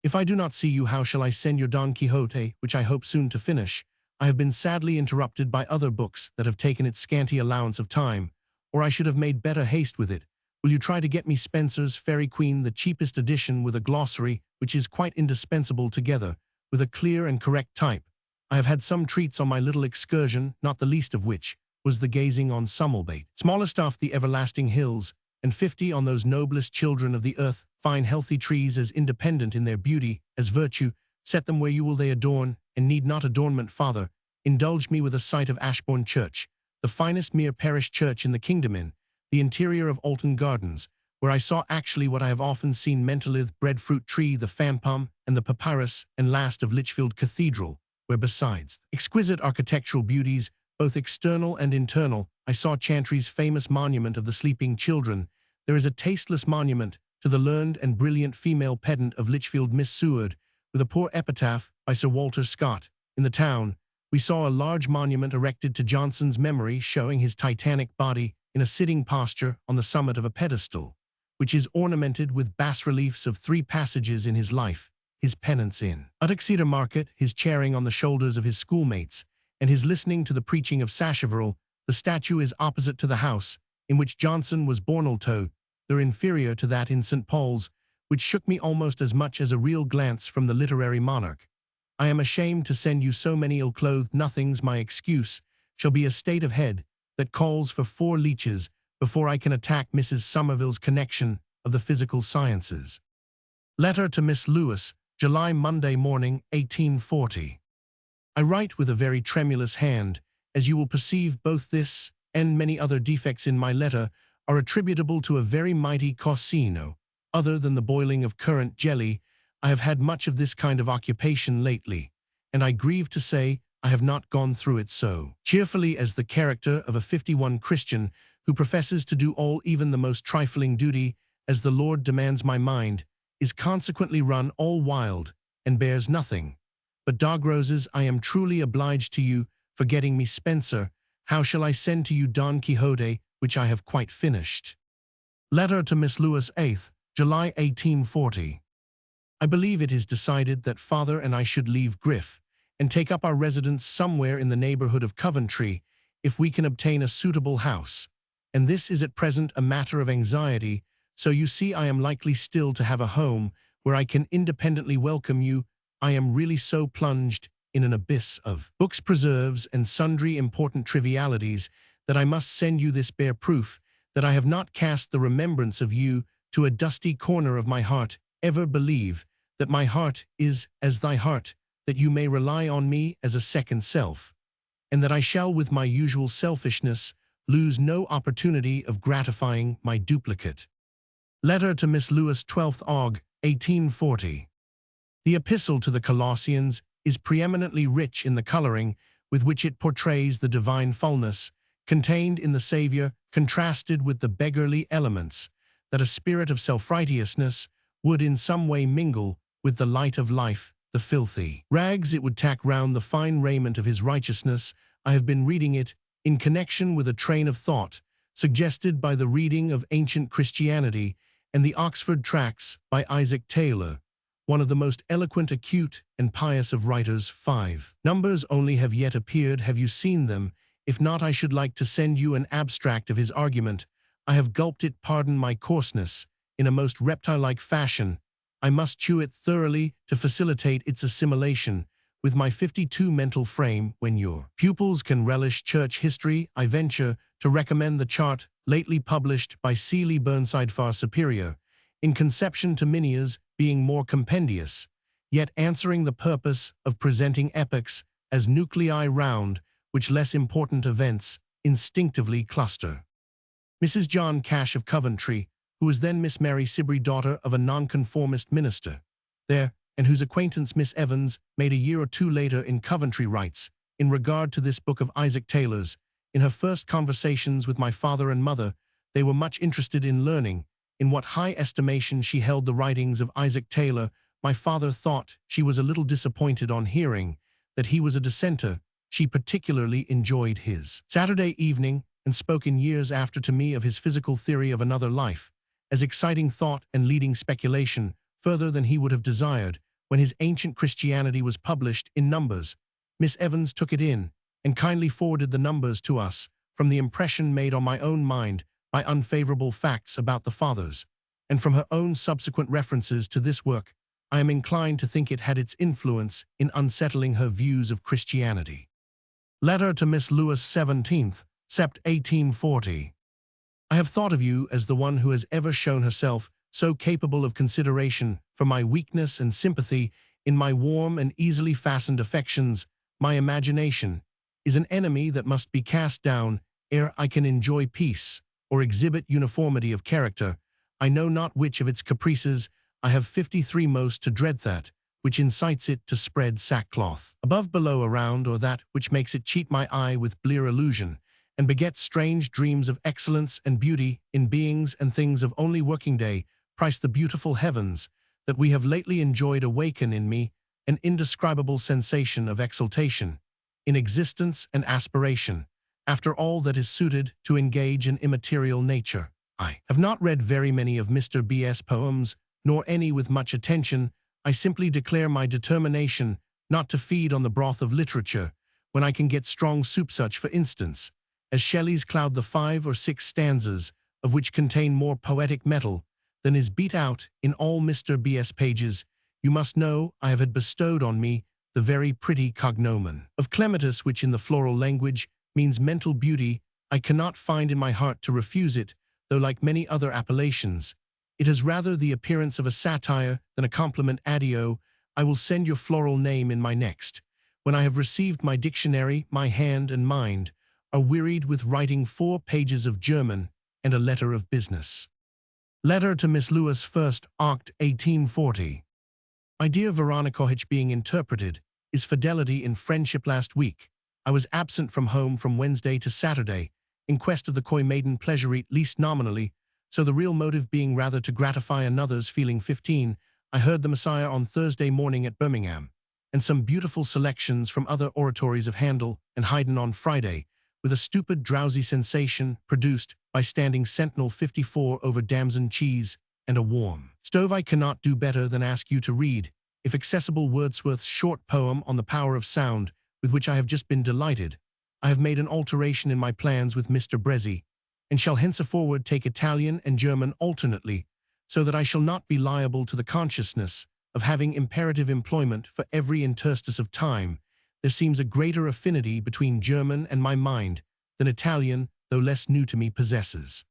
If I do not see you, how shall I send your Don Quixote, which I hope soon to finish? I have been sadly interrupted by other books that have taken its scanty allowance of time, or I should have made better haste with it. Will you try to get me Spenser's Fairy Queen, the cheapest edition, with a glossary, which is quite indispensable, together with a clear and correct type? I have had some treats on my little excursion, not the least of which was the gazing on Somerlebate, smallest off the everlasting hills, and 50 on those noblest children of the earth, fine healthy trees, as independent in their beauty as virtue. Set them where you will, they adorn, and need not adornment. Father, indulge me with a sight of Ashbourne Church, the finest mere parish church in the kingdom, in the interior of Alton Gardens, where I saw actually what I have often seen: Mentalith, breadfruit tree, the fampalm, and the papyrus, and last of Lichfield Cathedral, where besides exquisite architectural beauties, both external and internal, I saw Chantry's famous monument of the sleeping children. There is a tasteless monument to the learned and brilliant female pedant of Lichfield, Miss Seward, with a poor epitaph by Sir Walter Scott. In the town, we saw a large monument erected to Johnson's memory, showing his titanic body in a sitting posture on the summit of a pedestal, which is ornamented with bas-reliefs of 3 passages in his life: his penance in Uttoxeter Market, his chairing on the shoulders of his schoolmates, and his listening to the preaching of Sacheverell. The statue is opposite to the house in which Johnson was born, although they're inferior to that in St. Paul's, which shook me almost as much as a real glance from the literary monarch. I am ashamed to send you so many ill-clothed nothings. My excuse shall be a state of head that calls for 4 leeches before I can attack Mrs. Somerville's connection of the physical sciences. Letter to Miss Lewis, July Monday morning, 1840. I write with a very tremulous hand, as you will perceive both this and many other defects in my letter are attributable to a very mighty cosino. Other than the boiling of currant jelly, I have had much of this kind of occupation lately, and I grieve to say I have not gone through it so cheerfully as the character of a 51 Christian who professes to do all, even the most trifling duty, as the Lord demands my mind, is consequently run all wild, and bears nothing. But dog roses, I am truly obliged to you for getting me Spenser. How shall I send to you Don Quixote, which I have quite finished? Letter to Miss Lewis, 8th July 1840. I believe it is decided that father and I should leave Griff, and take up our residence somewhere in the neighborhood of Coventry, if we can obtain a suitable house. And this is at present a matter of anxiety, so you see I am likely still to have a home where I can independently welcome you. I am really so plunged in an abyss of books, preserves, and sundry important trivialities that I must send you this bare proof that I have not cast the remembrance of you to a dusty corner of my heart. Ever believe that my heart is as thy heart, that you may rely on me as a second self, and that I shall with my usual selfishness lose no opportunity of gratifying my duplicate. Letter to Miss Lewis, 12th Aug. 1840. The epistle to the Colossians is preeminently rich in the coloring with which it portrays the divine fullness contained in the Savior, contrasted with the beggarly elements that a spirit of self-righteousness would in some way mingle with the light of life, the filthy rags it would tack round the fine raiment of his righteousness. I have been reading it in connection with a train of thought suggested by the reading of ancient Christianity and the Oxford Tracts by Isaac Taylor, one of the most eloquent, acute, and pious of writers. 5 numbers only have yet appeared. Have you seen them? If not, I should like to send you an abstract of his argument. I have gulped it, pardon my coarseness, in a most reptile-like fashion. I must chew it thoroughly to facilitate its assimilation with my 52 mental frame. When your pupils can relish church history, I venture to recommend the chart lately published by Seeley Burnside, far superior in conception to Minia's, being more compendious, yet answering the purpose of presenting epochs as nuclei round which less important events instinctively cluster. Mrs. John Cash of Coventry, who was then Miss Mary Sibrey, daughter of a nonconformist minister there, and whose acquaintance Miss Evans made a year or two later in Coventry, writes, in regard to this book of Isaac Taylor's, in her first conversations with my father and mother, they were much interested in learning in what high estimation she held the writings of Isaac Taylor. My father thought she was a little disappointed on hearing that he was a dissenter. She particularly enjoyed his Saturday Evening, and spoke in years after to me of his physical theory of another life, as exciting thought and leading speculation further than he would have desired. When his Ancient Christianity was published in numbers, Miss Evans took it in, and kindly forwarded the numbers to us, from the impression made on my own mind by unfavorable facts about the Fathers, and from her own subsequent references to this work. I am inclined to think it had its influence in unsettling her views of Christianity. Letter to Miss Lewis, 17th Sept. 1840. I have thought of you as the one who has ever shown herself so capable of consideration for my weakness and sympathy in my warm and easily fastened affections. My imagination is an enemy that must be cast down ere I can enjoy peace or exhibit uniformity of character. I know not which of its caprices I have 53 most to dread, that which incites it to spread sackcloth above, below, around, or that which makes it cheat my eye with blear illusion, and begets strange dreams of excellence and beauty in beings and things of only working day. Price the beautiful heavens that we have lately enjoyed awaken in me an indescribable sensation of exultation in existence and aspiration, after all that is suited to engage an immaterial nature. I have not read very many of Mr. B.S. poems, nor any with much attention. I simply declare my determination not to feed on the broth of literature when I can get strong soup, such, for instance, as Shelley's Cloud, the 5 or 6 stanzas of which contain more poetic metal than is beat out in all Mr. B.S. pages. You must know I have had bestowed on me the very pretty cognomen of Clematis, which in the floral language means mental beauty. I cannot find in my heart to refuse it, though like many other appellations, it has rather the appearance of a satire than a compliment. Addio. I will send your floral name in my next. When I have received my dictionary, my hand and mind are wearied with writing 4 pages of German and a letter of business. Letter to Miss Lewis, 1st Oct. 1840. My dear Veronica, being interpreted is fidelity in friendship. Last week I was absent from home from Wednesday to Saturday, in quest of the coy maiden pleasure, at least nominally, so the real motive being rather to gratify another's feeling. 15. I heard the Messiah on Thursday morning at Birmingham, and some beautiful selections from other oratories of Handel and Haydn on Friday, with a stupid drowsy sensation produced by standing sentinel 54 over damson cheese and a warm stove. I cannot do better than ask you to read, if accessible, Wordsworth's short poem on the power of sound, with which I have just been delighted. I have made an alteration in my plans with Mr. Brezzi, and shall henceforward take Italian and German alternately, so that I shall not be liable to the consciousness of having imperative employment for every interstice of time. There seems a greater affinity between German and my mind than Italian, though less new to me, possesses.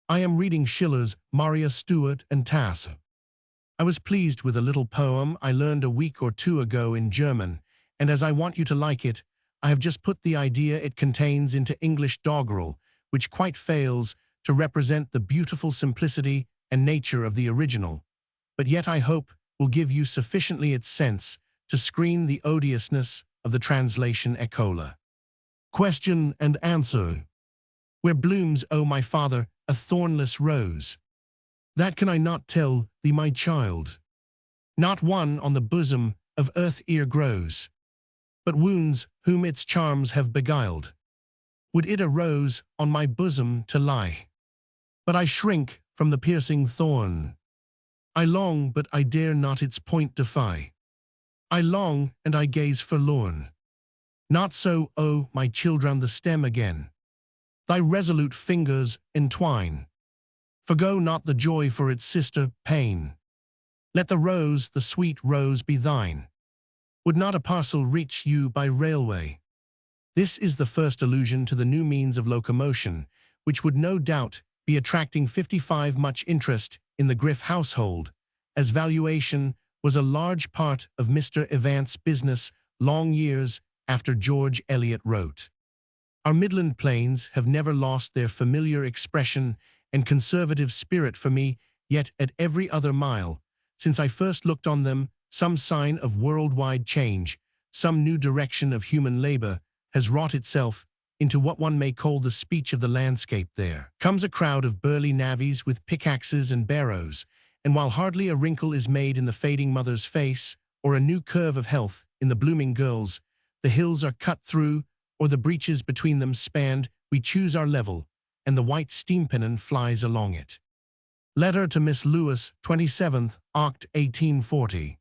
I am reading Schiller's Maria Stuart and Tasse. I was pleased with a little poem I learned a week or 2 ago in German, and as I want you to like it, I have just put the idea it contains into English doggerel, which quite fails to represent the beautiful simplicity and nature of the original, but yet I hope will give you sufficiently its sense to screen the odiousness of the translation. Eccola. Question and answer. Where blooms, O my father, a thornless rose? That can I not tell thee, my child. Not one on the bosom of earth e'er grows, but wounds whom its charms have beguiled. Would it a rose on my bosom to lie? But I shrink from the piercing thorn. I long, but I dare not its point defy. I long, and I gaze forlorn. Not so, O my children, the stem again. Thy resolute fingers entwine. Forgo not the joy for its sister, pain. Let the rose, the sweet rose, be thine. Would not a parcel reach you by railway? This is the first allusion to the new means of locomotion, which would no doubt be attracting 55 much interest in the Griff household, as valuation was a large part of Mr. Evant's business long years after George Eliot wrote. Our Midland plains have never lost their familiar expression and conservative spirit for me, yet at every other mile, since I first looked on them, some sign of worldwide change, some new direction of human labor, has wrought itself into what one may call the speech of the landscape. There comes a crowd of burly navvies with pickaxes and barrows, and while hardly a wrinkle is made in the fading mother's face, or a new curve of health in the blooming girl's, the hills are cut through, or the breaches between them spanned, we choose our level, and the white steam pennon flies along it. Letter to Miss Lewis, 27th Oct. 1840.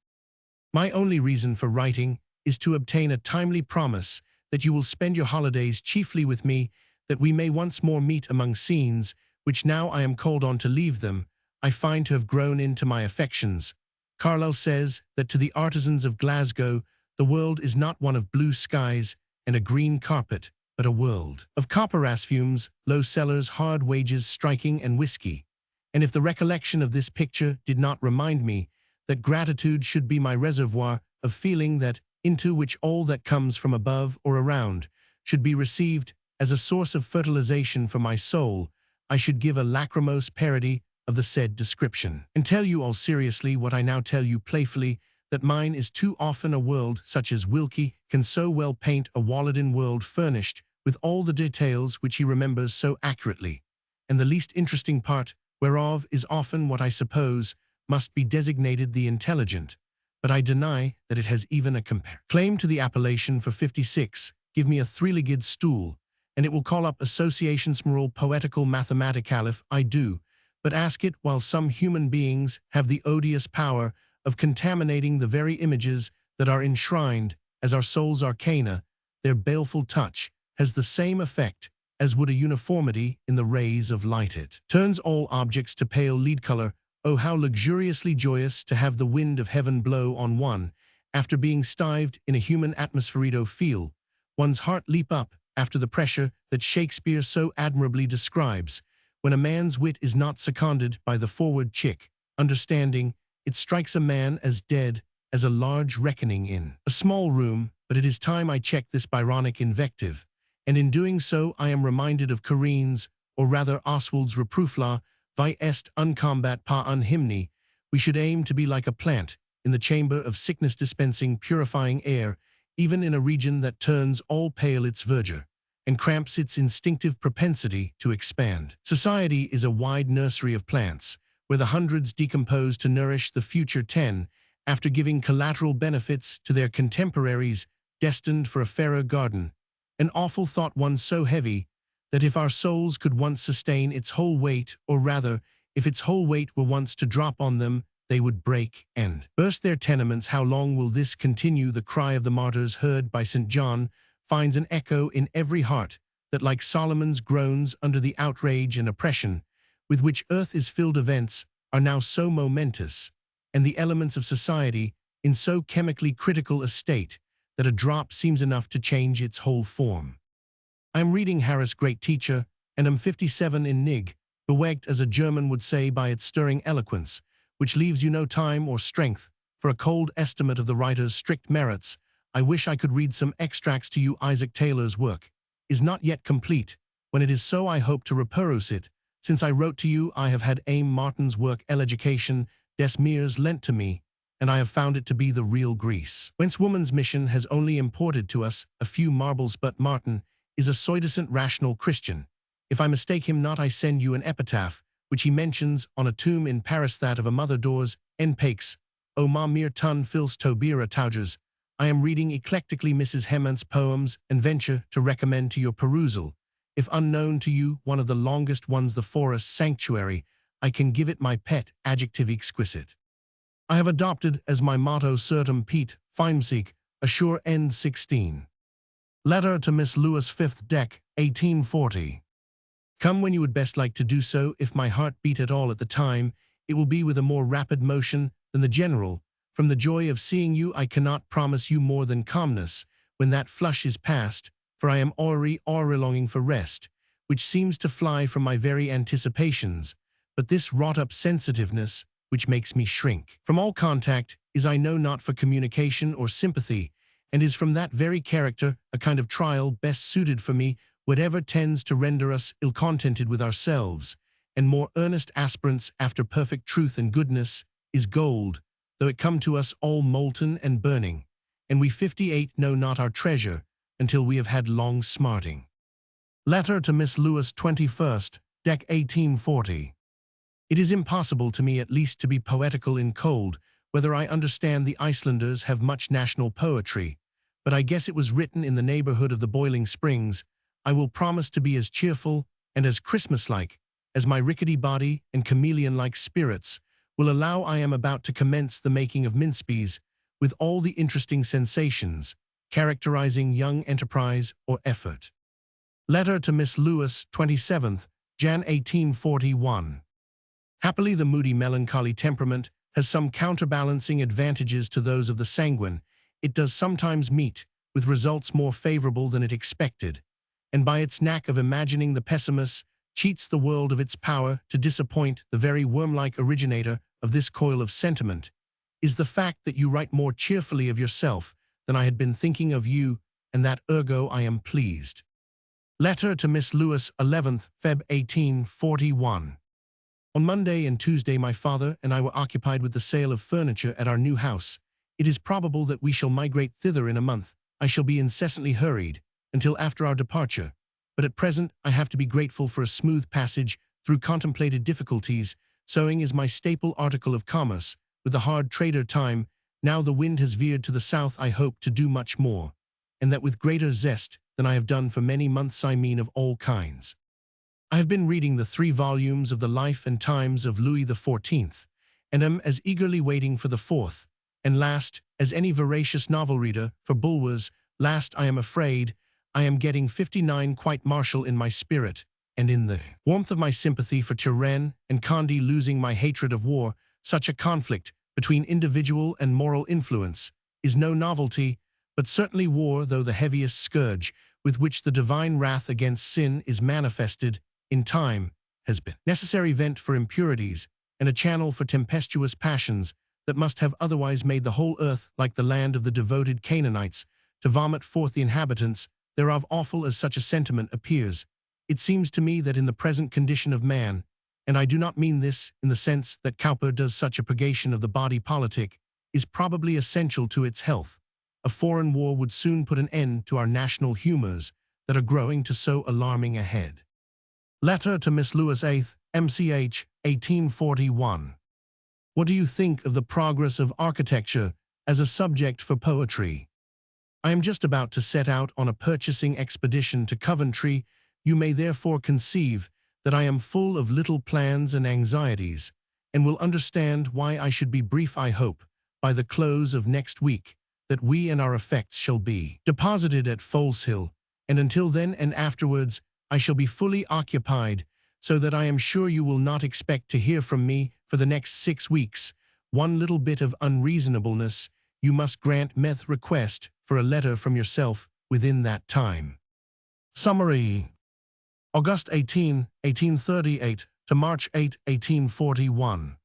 My only reason for writing is to obtain a timely promise that you will spend your holidays chiefly with me, that we may once more meet among scenes, which now I am called on to leave them, I find to have grown into my affections. Carlyle says that to the artisans of Glasgow, the world is not one of blue skies and a green carpet, but a world of copperas fumes, low cellars, hard wages, striking, and whiskey. And if the recollection of this picture did not remind me that gratitude should be my reservoir of feeling, that into which all that comes from above or around should be received as a source of fertilization for my soul, I should give a lachrymose parody of the said description, and tell you all seriously what I now tell you playfully, that mine is too often a world such as Wilkie can so well paint, a Walladin world furnished with all the details which he remembers so accurately, and the least interesting part whereof is often what I suppose must be designated the intelligent, but I deny that it has even a claim to the appellation. For 56, give me a 3-legged stool, and it will call up associations moral poetical mathematical if I do, but ask it while some human beings have the odious power of contaminating the very images that are enshrined as our soul's arcana. Their baleful touch has the same effect as would a uniformity in the rays of light. It turns all objects to pale lead color. Oh, how luxuriously joyous to have the wind of heaven blow on one, after being stived in a human atmosphere. Feel one's heart leap up after the pressure that Shakespeare so admirably describes, when a man's wit is not seconded by the forward chick, understanding, it strikes a man as dead as a large reckoning in a small room, but it is time I checked this Byronic invective, and in doing so I am reminded of Corinne's, or rather Oswald's reproofla, vi est uncombat pa un hymni, we should aim to be like a plant, in the chamber of sickness-dispensing, purifying air, even in a region that turns all pale its verdure, and cramps its instinctive propensity to expand. Society is a wide nursery of plants, where the hundreds decompose to nourish the future 10, after giving collateral benefits to their contemporaries destined for a fairer garden. An awful thought, one so heavy that if our souls could once sustain its whole weight, or rather, if its whole weight were once to drop on them, they would break and burst their tenements. How long will this continue? The cry of the martyrs heard by St. John finds an echo in every heart that, like Solomon's groans under the outrage and oppression with which earth is filled, events are now so momentous, and the elements of society in so chemically critical a state, that a drop seems enough to change its whole form. I am reading Harris' great teacher, and am 57 in Nig, bewegt, as a German would say, by its stirring eloquence, which leaves you no time or strength for a cold estimate of the writer's strict merits. I wish I could read some extracts to you. Isaac Taylor's work is not yet complete. When it is so, I hope to reperuse it. Since I wrote to you, I have had Aim Martin's work Eleducation des Meres lent to me, and I have found it to be the real Greece, whence woman's mission has only imported to us a few marbles. But Martin is a soi-disant rational Christian. If I mistake him not, I send you an epitaph, which he mentions on a tomb in Paris, that of a mother doors, en pakes, o ma mir tun fils tobira taugers. I am reading eclectically Mrs. Hemant's poems, and venture to recommend to your perusal, if unknown to you, one of the longest ones, The Forest Sanctuary. I can give it my pet adjective, exquisite. I have adopted as my motto Certum Pete, Feimsieg, Assure End 16. Letter to Miss Lewis, 5th Dec, 1840. Come when you would best like to do so. If my heart beat at all at the time, it will be with a more rapid motion than the general. From the joy of seeing you, I cannot promise you more than calmness when that flush is past, for I am already longing for rest, which seems to fly from my very anticipations. But this wrought-up sensitiveness, which makes me shrink from all contact, is I know not for communication or sympathy, and is from that very character a kind of trial best suited for me. Whatever tends to render us ill-contented with ourselves, and more earnest aspirants after perfect truth and goodness, is gold, though it come to us all molten and burning, and we 58 know not our treasure until we have had long smarting. Letter to Miss Lewis, 21st, Dec. 1840. It is impossible to me at least to be poetical in cold, whether I understand the Icelanders have much national poetry, but I guess it was written in the neighborhood of the boiling springs. I will promise to be as cheerful and as Christmas-like as my rickety body and chameleon-like spirits will allow. I am about to commence the making of mincepeas, with all the interesting sensations characterizing young enterprise or effort. Letter to Miss Lewis, 27th, Jan. 1841. Happily, the moody melancholy temperament has some counterbalancing advantages to those of the sanguine. It does sometimes meet with results more favorable than it expected, and by its knack of imagining the pessimist, cheats the world of its power to disappoint. The very worm-like originator of this coil of sentiment is the fact that you write more cheerfully of yourself than I had been thinking of you, and that ergo I am pleased. Letter to Miss Lewis, 11th Feb. 1841. On Monday and Tuesday my father and I were occupied with the sale of furniture at our new house. It is probable that we shall migrate thither in a month. I shall be incessantly hurried until after our departure, but at present I have to be grateful for a smooth passage through contemplated difficulties. Sewing is my staple article of commerce. With the hard trader time, now the wind has veered to the south, I hope to do much more, and that with greater zest than I have done for many months. I mean of all kinds. I have been reading the 3 volumes of the Life and Times of Louis XIV, and am as eagerly waiting for the 4th, and last, as any voracious novel reader for Bulwer's last. I am afraid I am getting 59, quite martial in my spirit, and in the warmth of my sympathy for Turenne and Condé, losing my hatred of war. Such a conflict between individual and moral influence is no novelty, but certainly war, though the heaviest scourge with which the divine wrath against sin is manifested in time, has been necessary vent for impurities and a channel for tempestuous passions. that must have otherwise made the whole earth like the land of the devoted Canaanites, to vomit forth the inhabitants thereof, awful as such a sentiment appears. It seems to me that in the present condition of man, and I do not mean this in the sense that Cowper does, such a purgation of the body politic is probably essential to its health. A foreign war would soon put an end to our national humors that are growing to so alarming a head. Letter to Miss Lewis 8th, MCH, 1841. What do you think of the progress of architecture as a subject for poetry? I am just about to set out on a purchasing expedition to Coventry. You may therefore conceive that I am full of little plans and anxieties, and will understand why I should be brief. I hope, by the close of next week, that we and our effects shall be deposited at Foleshill, and until then and afterwards I shall be fully occupied, so that I am sure you will not expect to hear from me for the next 6 weeks. One little bit of unreasonableness you must grant meth request for a letter from yourself within that time. Summary. August 18, 1838 to March 8, 1841.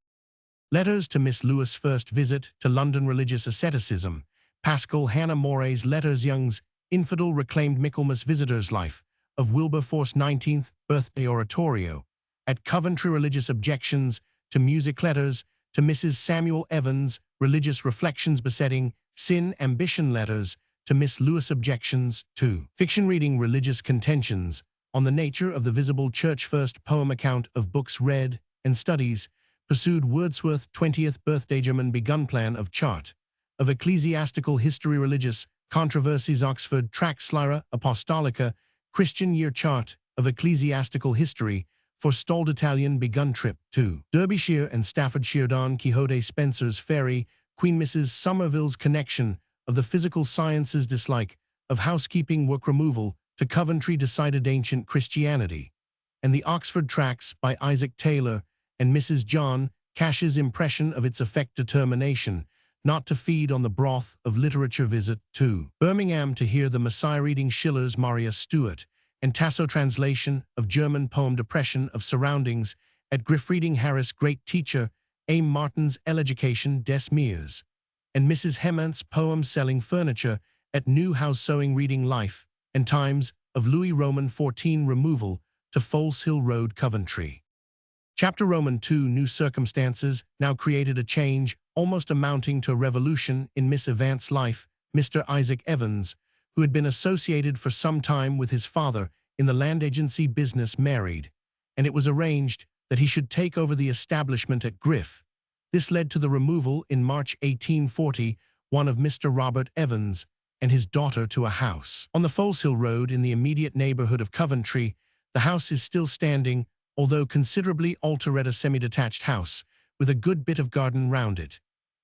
Letters to Miss Lewis. First visit to London. Religious asceticism. Pascal Hannah Moray's Letters. Young's Infidel reclaimed Michaelmas. Visitor's Life of Wilberforce. 19th birthday oratorio at Coventry. Religious objections to music. Letters to Mrs. Samuel Evans. Religious reflections besetting sin. Ambition. Letters to Miss Lewis. Objections to fiction. Reading. Religious contentions on the nature of the visible church. First poem. Account of books read and studies pursued. Wordsworth. 20th birthday. German begun. Plan of chart of ecclesiastical history. Religious controversies. Oxford Tracts. Lyra Apostolica. Christian year chart of ecclesiastical history. Forestalled Italian begun. Trip to Derbyshire and Staffordshire. Don Quixote. Spencer's Ferry. Queen Mrs. Somerville's connection of the physical sciences. Dislike of housekeeping. Work removal to Coventry. Decided ancient Christianity. And the Oxford Tracts by Isaac Taylor and Mrs. John Cash's impression of its effect. Determination not to feed on the broth of literature. Visit to Birmingham to hear the Messiah. Reading Schiller's Maria Stuart and Tasso. Translation of German poem Depression of Surroundings at Griff. Reading Harris' Great Teacher. Aim Martin's Eleducation des Mears and Mrs. Hemant's poem Selling Furniture at New House. Sewing. Reading Life and Times of Louis. Roman 14 removal to Foleshill Road, Coventry. Chapter Roman 2 New circumstances now created a change almost amounting to a revolution in Miss Evant's life. Mr. Isaac Evans, who had been associated for some time with his father in the land agency business, married, and it was arranged that he should take over the establishment at Griff. This led to the removal in March 1840 one of Mr. Robert Evans and his daughter to a house on the Foleshill Road in the immediate neighborhood of Coventry. The house is still standing, although considerably altered. A semi-detached house with a good bit of garden round it,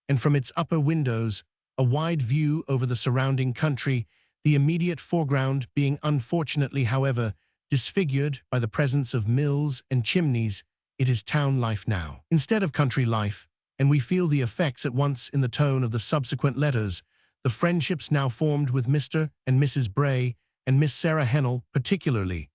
and from its upper windows a wide view over the surrounding country, the immediate foreground being unfortunately, however, disfigured by the presence of mills and chimneys. It is town life now, instead of country life, and we feel the effects at once in the tone of the subsequent letters. The friendships now formed with Mr. and Mrs. Bray and Miss Sarah Hennell particularly,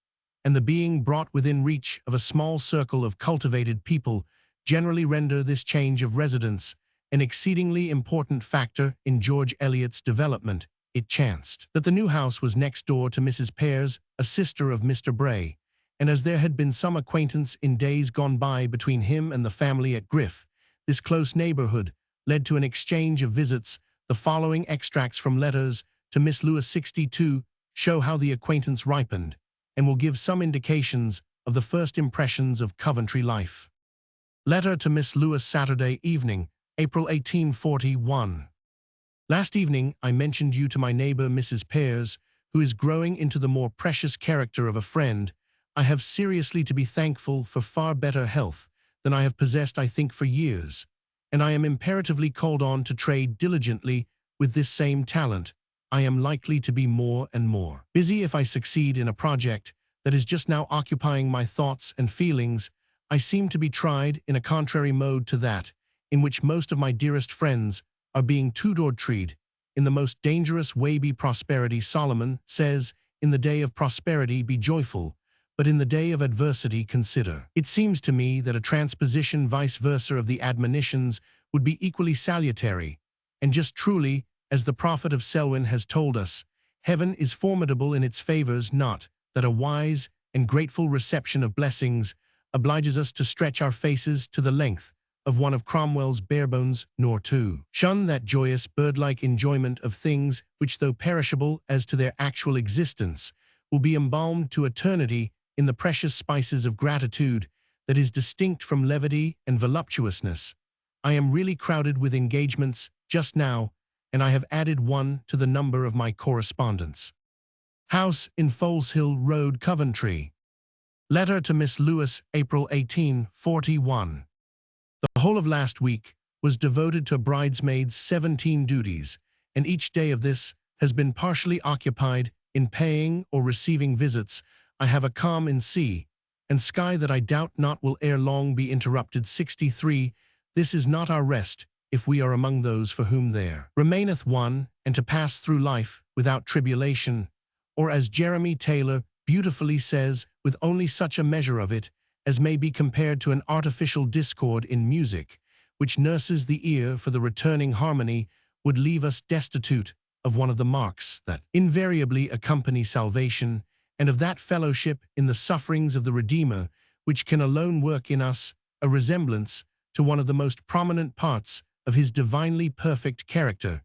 and the being brought within reach of a small circle of cultivated people, generally render this change of residence an exceedingly important factor in George Eliot's development. It chanced that the new house was next door to Mrs. Pear's, a sister of Mr. Bray, and as there had been some acquaintance in days gone by between him and the family at Griff, this close neighborhood led to an exchange of visits. The following extracts from letters to Miss Lewis 62 show how the acquaintance ripened, and will give some indications of the first impressions of Coventry life. Letter to Miss Lewis. Saturday evening, April 1841. Last evening I mentioned you to my neighbor Mrs. Pear's, who is growing into the more precious character of a friend. I have seriously to be thankful for far better health than I have possessed, I think, for years, and I am imperatively called on to trade diligently with this same talent. I am likely to be more and more busy if I succeed in a project that is just now occupying my thoughts and feelings. I seem to be tried in a contrary mode to that in which most of my dearest friends are being treated. In the most dangerous way be prosperity. Solomon says, in the day of prosperity be joyful, but in the day of adversity consider. It seems to me that a transposition vice versa of the admonitions would be equally salutary, and just truly, as the prophet of Selwyn has told us, heaven is formidable in its favors, not that a wise and grateful reception of blessings obliges us to stretch our faces to the length of one of Cromwell's barebones, nor to shun that joyous bird-like enjoyment of things which, though perishable as to their actual existence, will be embalmed to eternity in the precious spices of gratitude that is distinct from levity and voluptuousness. I am really crowded with engagements just now, and I have added one to the number of my correspondence. House in Foleshill Road, Coventry. Letter to Miss Lewis, April 1841. The whole of last week was devoted to bridesmaids' 17 duties, and each day of this has been partially occupied in paying or receiving visits. I have a calm in sea, and sky that I doubt not will ere long be interrupted. 63. This is not our rest, if we are among those for whom there remaineth one, and to pass through life without tribulation, or as Jeremy Taylor beautifully says, with only such a measure of it as may be compared to an artificial discord in music, which nurses the ear for the returning harmony, would leave us destitute of one of the marks that invariably accompany salvation, and of that fellowship in the sufferings of the Redeemer, which can alone work in us a resemblance to one of the most prominent parts of his divinely perfect character,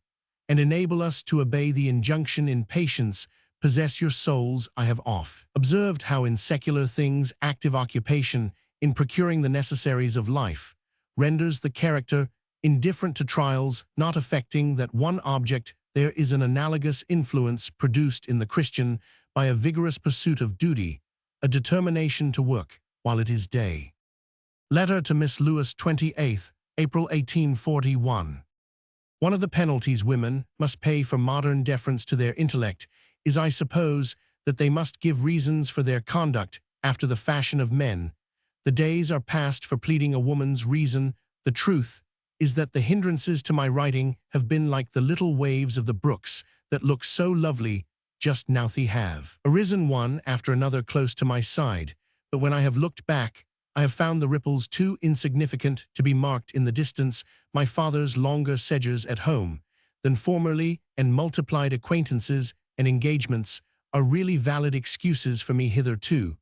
and enable us to obey the injunction in patience, possess your souls. I have oft observed how in secular things active occupation in procuring the necessaries of life renders the character indifferent to trials, not affecting that one object. There is an analogous influence produced in the Christian by a vigorous pursuit of duty, a determination to work while it is day. Letter to Miss Lewis, 28th, April 1841. One of the penalties women must pay for modern deference to their intellect is, I suppose, that they must give reasons for their conduct after the fashion of men. The days are past for pleading a woman's reason. The truth is that the hindrances to my writing have been like the little waves of the brooks that look so lovely just now. They have arisen one after another close to my side, but when I have looked back, I have found the ripples too insignificant to be marked in the distance. My father's longer sedges at home than formerly, and multiplied acquaintances and engagements are really valid excuses for me hitherto,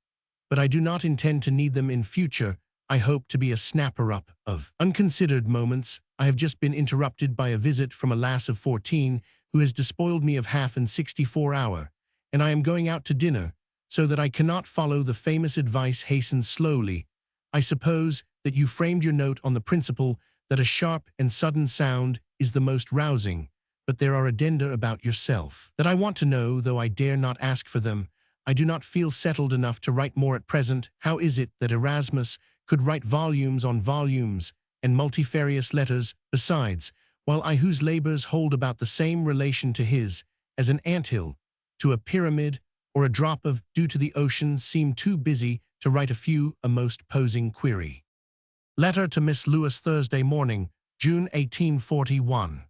but I do not intend to need them in future. I hope to be a snapper-up of unconsidered moments. I have just been interrupted by a visit from a lass of 14 who has despoiled me of half an 64-hour, and I am going out to dinner, so that I cannot follow the famous advice, hasten slowly. I suppose that you framed your note on the principle that a sharp and sudden sound is the most rousing, but there are addenda about yourself that I want to know, though I dare not ask for them. I do not feel settled enough to write more at present. How is it that Erasmus could write volumes on volumes and multifarious letters besides, while I, whose labors hold about the same relation to his as an anthill to a pyramid or a drop of dew to the ocean, seem too busy to write a most posing query? Letter to Miss Lewis, Thursday morning, June 1841.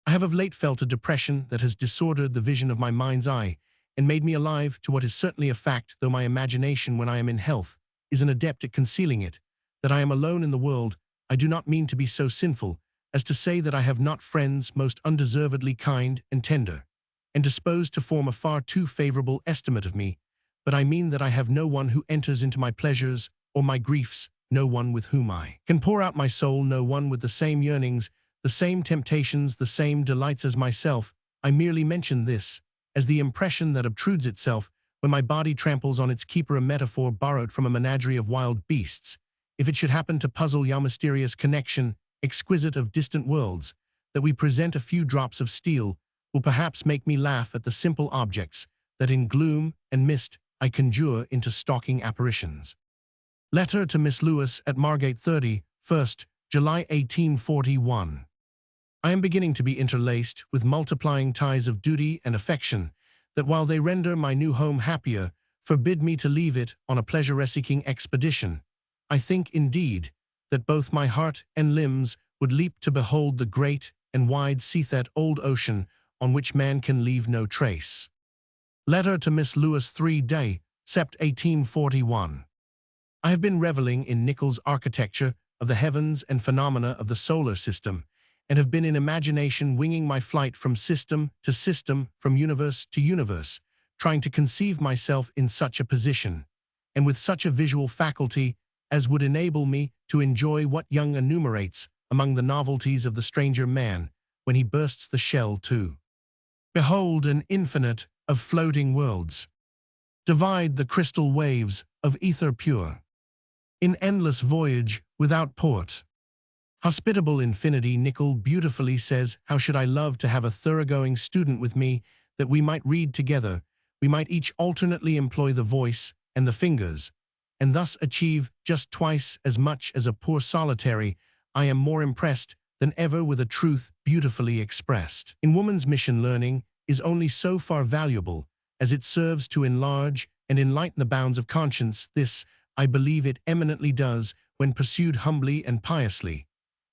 I have of late felt a depression that has disordered the vision of my mind's eye, and made me alive to what is certainly a fact, though my imagination, when I am in health, is an adept at concealing it, that I am alone in the world. I do not mean to be so sinful as to say that I have not friends most undeservedly kind and tender, and disposed to form a far too favorable estimate of me, but I mean that I have no one who enters into my pleasures or my griefs, no one with whom I can pour out my soul, no one with the same yearnings, the same temptations, the same delights as myself. I merely mention this as the impression that obtrudes itself when my body tramples on its keeper, a metaphor borrowed from a menagerie of wild beasts. If it should happen to puzzle your mysterious connection, exquisite of distant worlds, that we present a few drops of steel, will perhaps make me laugh at the simple objects that in gloom and mist I conjure into stalking apparitions. Letter to Miss Lewis, at Margate, 31st July 1841. I am beginning to be interlaced with multiplying ties of duty and affection, that while they render my new home happier, forbid me to leave it on a pleasure-seeking expedition. I think, indeed, that both my heart and limbs would leap to behold the great and wide sea, that old ocean on which man can leave no trace. Letter to Miss Lewis, 3 Day, Sept. 1841. I have been reveling in Nichols' architecture of the heavens and phenomena of the solar system, and have been in imagination winging my flight from system to system, from universe to universe, trying to conceive myself in such a position, and with such a visual faculty as would enable me to enjoy what Young enumerates among the novelties of the stranger man when he bursts the shell to behold an infinite of floating worlds, divide the crystal waves of ether pure, in endless voyage without port. Hospitable infinity Nickel beautifully says, how should I love to have a thoroughgoing student with me, that we might read together, we might each alternately employ the voice and the fingers, and thus achieve just twice as much as a poor solitary. I am more impressed than ever with a truth beautifully expressed. In woman's mission, learning is only so far valuable as it serves to enlarge and enlighten the bounds of conscience. This, I believe, it eminently does when pursued humbly and piously,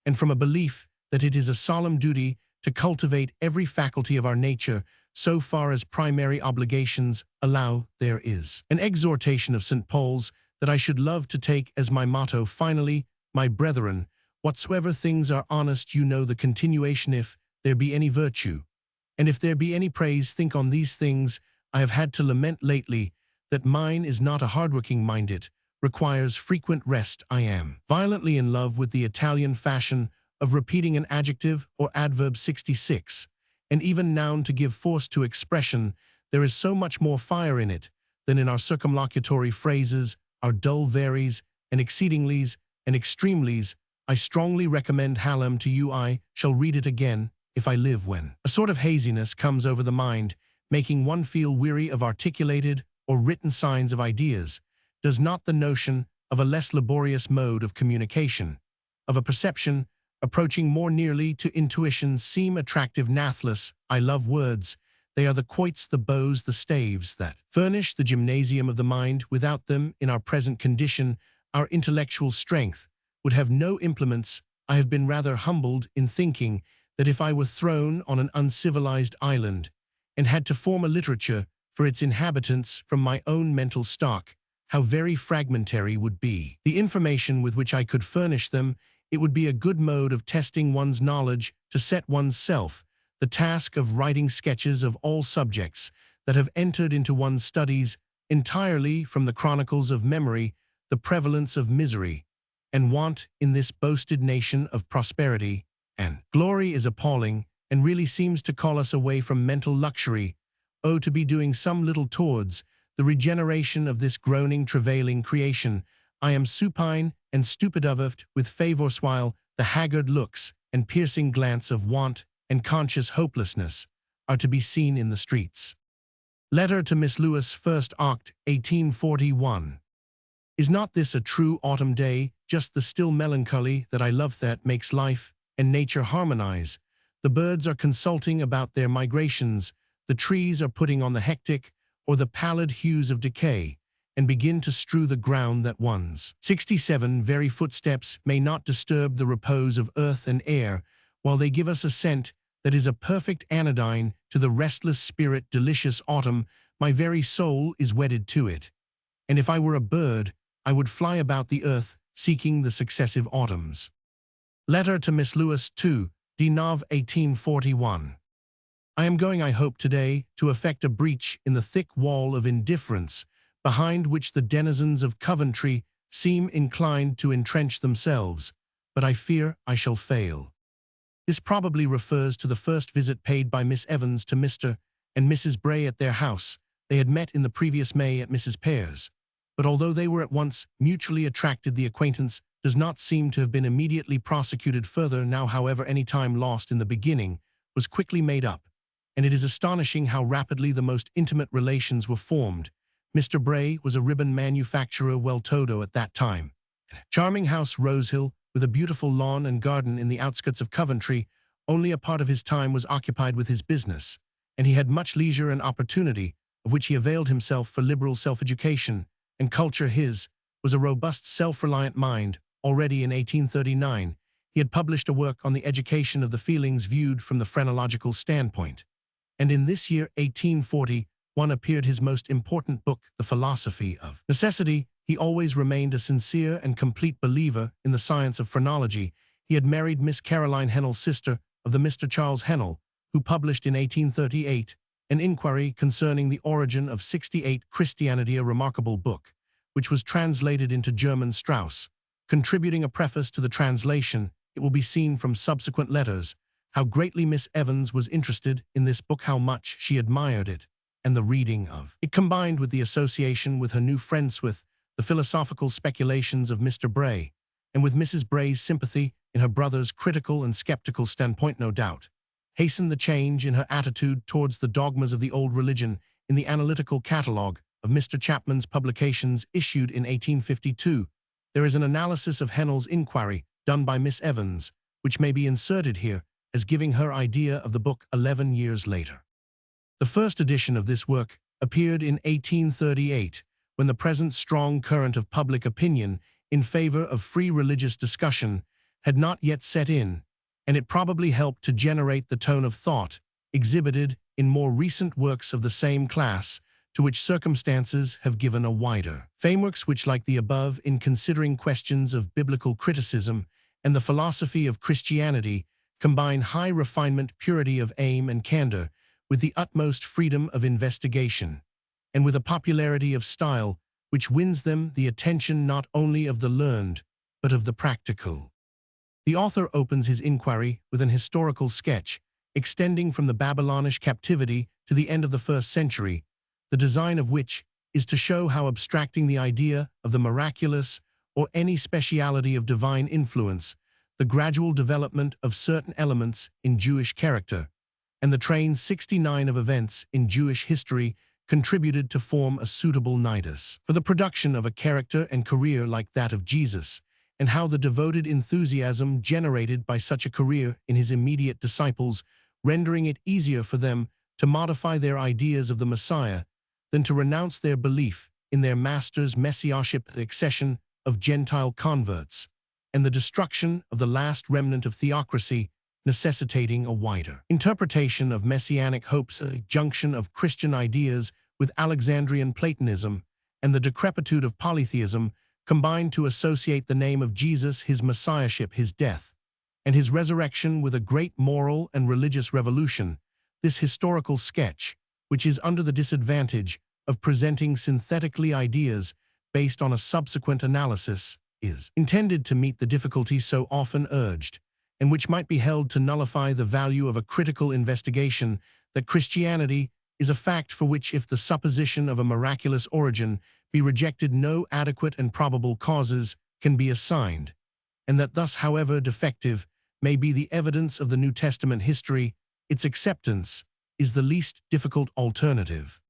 and from a belief that it is a solemn duty to cultivate every faculty of our nature so far as primary obligations allow. There is an exhortation of St. Paul's that I should love to take as my motto. Finally, my brethren, whatsoever things are honest, you know the continuation, if there be any virtue, and if there be any praise, think on these things. I have had to lament lately that mine is not a hardworking mind, it requires frequent rest. I am violently in love with the Italian fashion of repeating an adjective or adverb 66, and even noun to give force to expression. There is so much more fire in it than in our circumlocutory phrases, our dull veries, and exceedinglys, and extremely's. I strongly recommend Hallam to you. I shall read it again, if I live, when a sort of haziness comes over the mind, making one feel weary of articulated or written signs of ideas. Does not the notion of a less laborious mode of communication, of a perception approaching more nearly to intuition, seem attractive? Nathless, I love words. They are the quoits, the bows, the staves that furnish the gymnasium of the mind. Without them, in our present condition, our intellectual strength would have no implements. I have been rather humbled in thinking that if I were thrown on an uncivilized island and had to form a literature for its inhabitants from my own mental stock, how very fragmentary would be the information with which I could furnish them. It would be a good mode of testing one's knowledge to set one's self the task of writing sketches of all subjects that have entered into one's studies entirely from the chronicles of memory, the prevalence of misery and want in this boasted nation of prosperity and glory is appalling, and really seems to call us away from mental luxury. Oh, to be doing some little towards the regeneration of this groaning, travailing creation. I am supine and stupid of it with favors, while the haggard looks and piercing glance of want and conscious hopelessness are to be seen in the streets. Letter to Miss Lewis, 1st Oct. 1841. Is not this a true autumn day, just the still melancholy that I love, that makes life and nature harmonize? The birds are consulting about their migrations, the trees are putting on the hectic or the pallid hues of decay, and begin to strew the ground that one's 67 very footsteps may not disturb the repose of earth and air, while they give us a scent that is a perfect anodyne to the restless spirit. Delicious autumn, my very soul is wedded to it, and if I were a bird, I would fly about the earth, seeking the successive autumns. Letter to Miss Lewis, 2 de Nov. 1841. I am going, I hope, today to effect a breach in the thick wall of indifference behind which the denizens of Coventry seem inclined to entrench themselves, but I fear I shall fail. This probably refers to the first visit paid by Miss Evans to Mr. and Mrs. Bray at their house. They had met in the previous May at Mrs. Pear's, but although they were at once mutually attracted, the acquaintance does not seem to have been immediately prosecuted further. Now, however, any time lost in the beginning was quickly made up, and it is astonishing how rapidly the most intimate relations were formed. Mr. Bray was a ribbon manufacturer, well todo at that time. Charming house, Rosehill, with a beautiful lawn and garden in the outskirts of Coventry. Only a part of his time was occupied with his business, and he had much leisure and opportunity, of which he availed himself for liberal self-education and culture. His was a robust, self-reliant mind. Already in 1839, he had published a work on the education of the feelings viewed from the phrenological standpoint, and in this year, 1840, appeared his most important book, The Philosophy of Necessity. He he always remained a sincere and complete believer in the science of phrenology. He had married Miss Caroline Hennell's sister of the Mr. Charles Hennell, who published in 1838 an inquiry concerning the origin of 68 Christianity, a remarkable book, which was translated into German Strauss. Contributing a preface to the translation, it will be seen from subsequent letters how greatly Miss Evans was interested in this book, how much she admired it, and the reading of it combined with the association with her new friend Swift, the philosophical speculations of Mr. Bray, and with Mrs. Bray's sympathy in her brother's critical and skeptical standpoint, no doubt, hastened the change in her attitude towards the dogmas of the old religion. In the analytical catalogue of Mr. Chapman's publications issued in 1852, there is an analysis of Hennell's inquiry done by Miss Evans, which may be inserted here as giving her idea of the book 11 years later. The first edition of this work appeared in 1838, when the present strong current of public opinion in favor of free religious discussion had not yet set in, and it probably helped to generate the tone of thought exhibited in more recent works of the same class, to which circumstances have given a wider frameworks which, like the above, in considering questions of biblical criticism and the philosophy of Christianity, combine high refinement, purity of aim, and candor with the utmost freedom of investigation, and with a popularity of style which wins them the attention not only of the learned, but of the practical. The author opens his inquiry with an historical sketch, extending from the Babylonish captivity to the end of the 1st century, the design of which is to show how abstracting the idea of the miraculous or any speciality of divine influence, the gradual development of certain elements in Jewish character, and the train 69 of events in Jewish history contributed to form a suitable nidus for the production of a character and career like that of Jesus, and how the devoted enthusiasm generated by such a career in his immediate disciples, rendering it easier for them to modify their ideas of the Messiah than to renounce their belief in their master's messiahship, the accession of Gentile converts, and the destruction of the last remnant of theocracy, necessitating a wider interpretation of messianic hopes, a junction of Christian ideas with Alexandrian Platonism, and the decrepitude of polytheism, combined to associate the name of Jesus, his messiahship, his death, and his resurrection with a great moral and religious revolution. This historical sketch, which is under the disadvantage of presenting synthetically ideas based on a subsequent analysis, is intended to meet the difficulties so often urged, and which might be held to nullify the value of a critical investigation, that Christianity is a fact for which, if the supposition of a miraculous origin be rejected, no adequate and probable causes can be assigned, and that thus, however defective may be the evidence of the New Testament history, its acceptance is the least difficult alternative.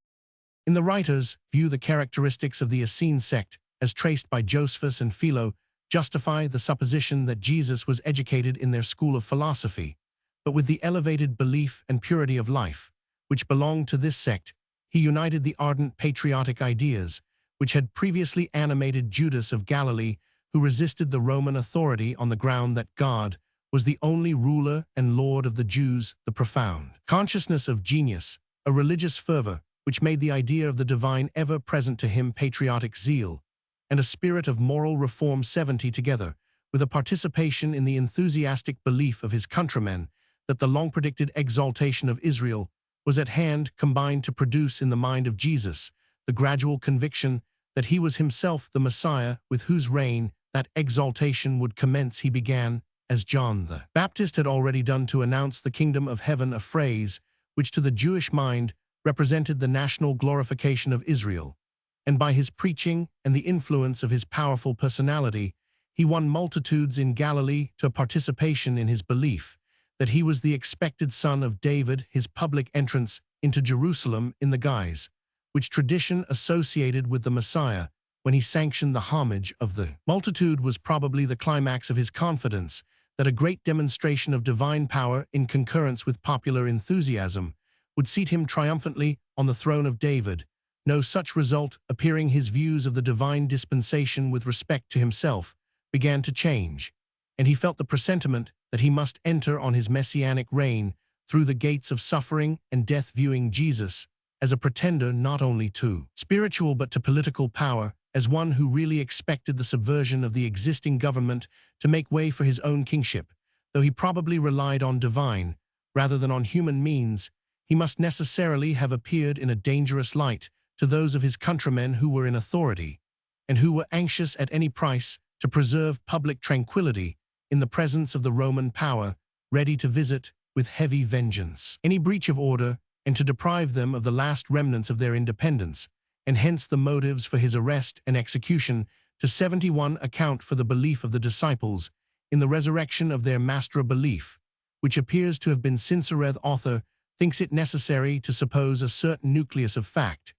In the writer's view, the characteristics of the Essene sect, as traced by Josephus and Philo, justify the supposition that Jesus was educated in their school of philosophy, but with the elevated belief and purity of life which belonged to this sect, he united the ardent patriotic ideas which had previously animated Judas of Galilee, who resisted the Roman authority on the ground that God was the only ruler and Lord of the Jews, the profound consciousness of genius, a religious fervor which made the idea of the divine ever present to him, patriotic zeal, and a spirit of moral reform 70 together, with a participation in the enthusiastic belief of his countrymen that the long-predicted exaltation of Israel was at hand, combined to produce in the mind of Jesus the gradual conviction that he was himself the Messiah with whose reign that exaltation would commence. He began, as John the Baptist had already done, to announce the kingdom of heaven, a phrase which to the Jewish mind represented the national glorification of Israel, and by his preaching and the influence of his powerful personality, he won multitudes in Galilee to participation in his belief that he was the expected son of David. His public entrance into Jerusalem in the guise which tradition associated with the Messiah, when he sanctioned the homage of the multitude, was probably the climax of his confidence that a great demonstration of divine power in concurrence with popular enthusiasm would seat him triumphantly on the throne of David. No such result appearing, his views of the divine dispensation with respect to himself began to change, and he felt the presentiment that he must enter on his messianic reign through the gates of suffering and death, viewing Jesus as a pretender not only to spiritual but to political power as one who really expected the subversion of the existing government to make way for his own kingship. Though he probably relied on divine, rather than on human means, he must necessarily have appeared in a dangerous light to those of his countrymen who were in authority, and who were anxious at any price to preserve public tranquility in the presence of the Roman power, ready to visit with heavy vengeance any breach of order and to deprive them of the last remnants of their independence, and hence the motives for his arrest and execution to 71 account for the belief of the disciples in the resurrection of their master. A belief, which appears to have been sincereth author, thinks it necessary to suppose a certain nucleus of fact,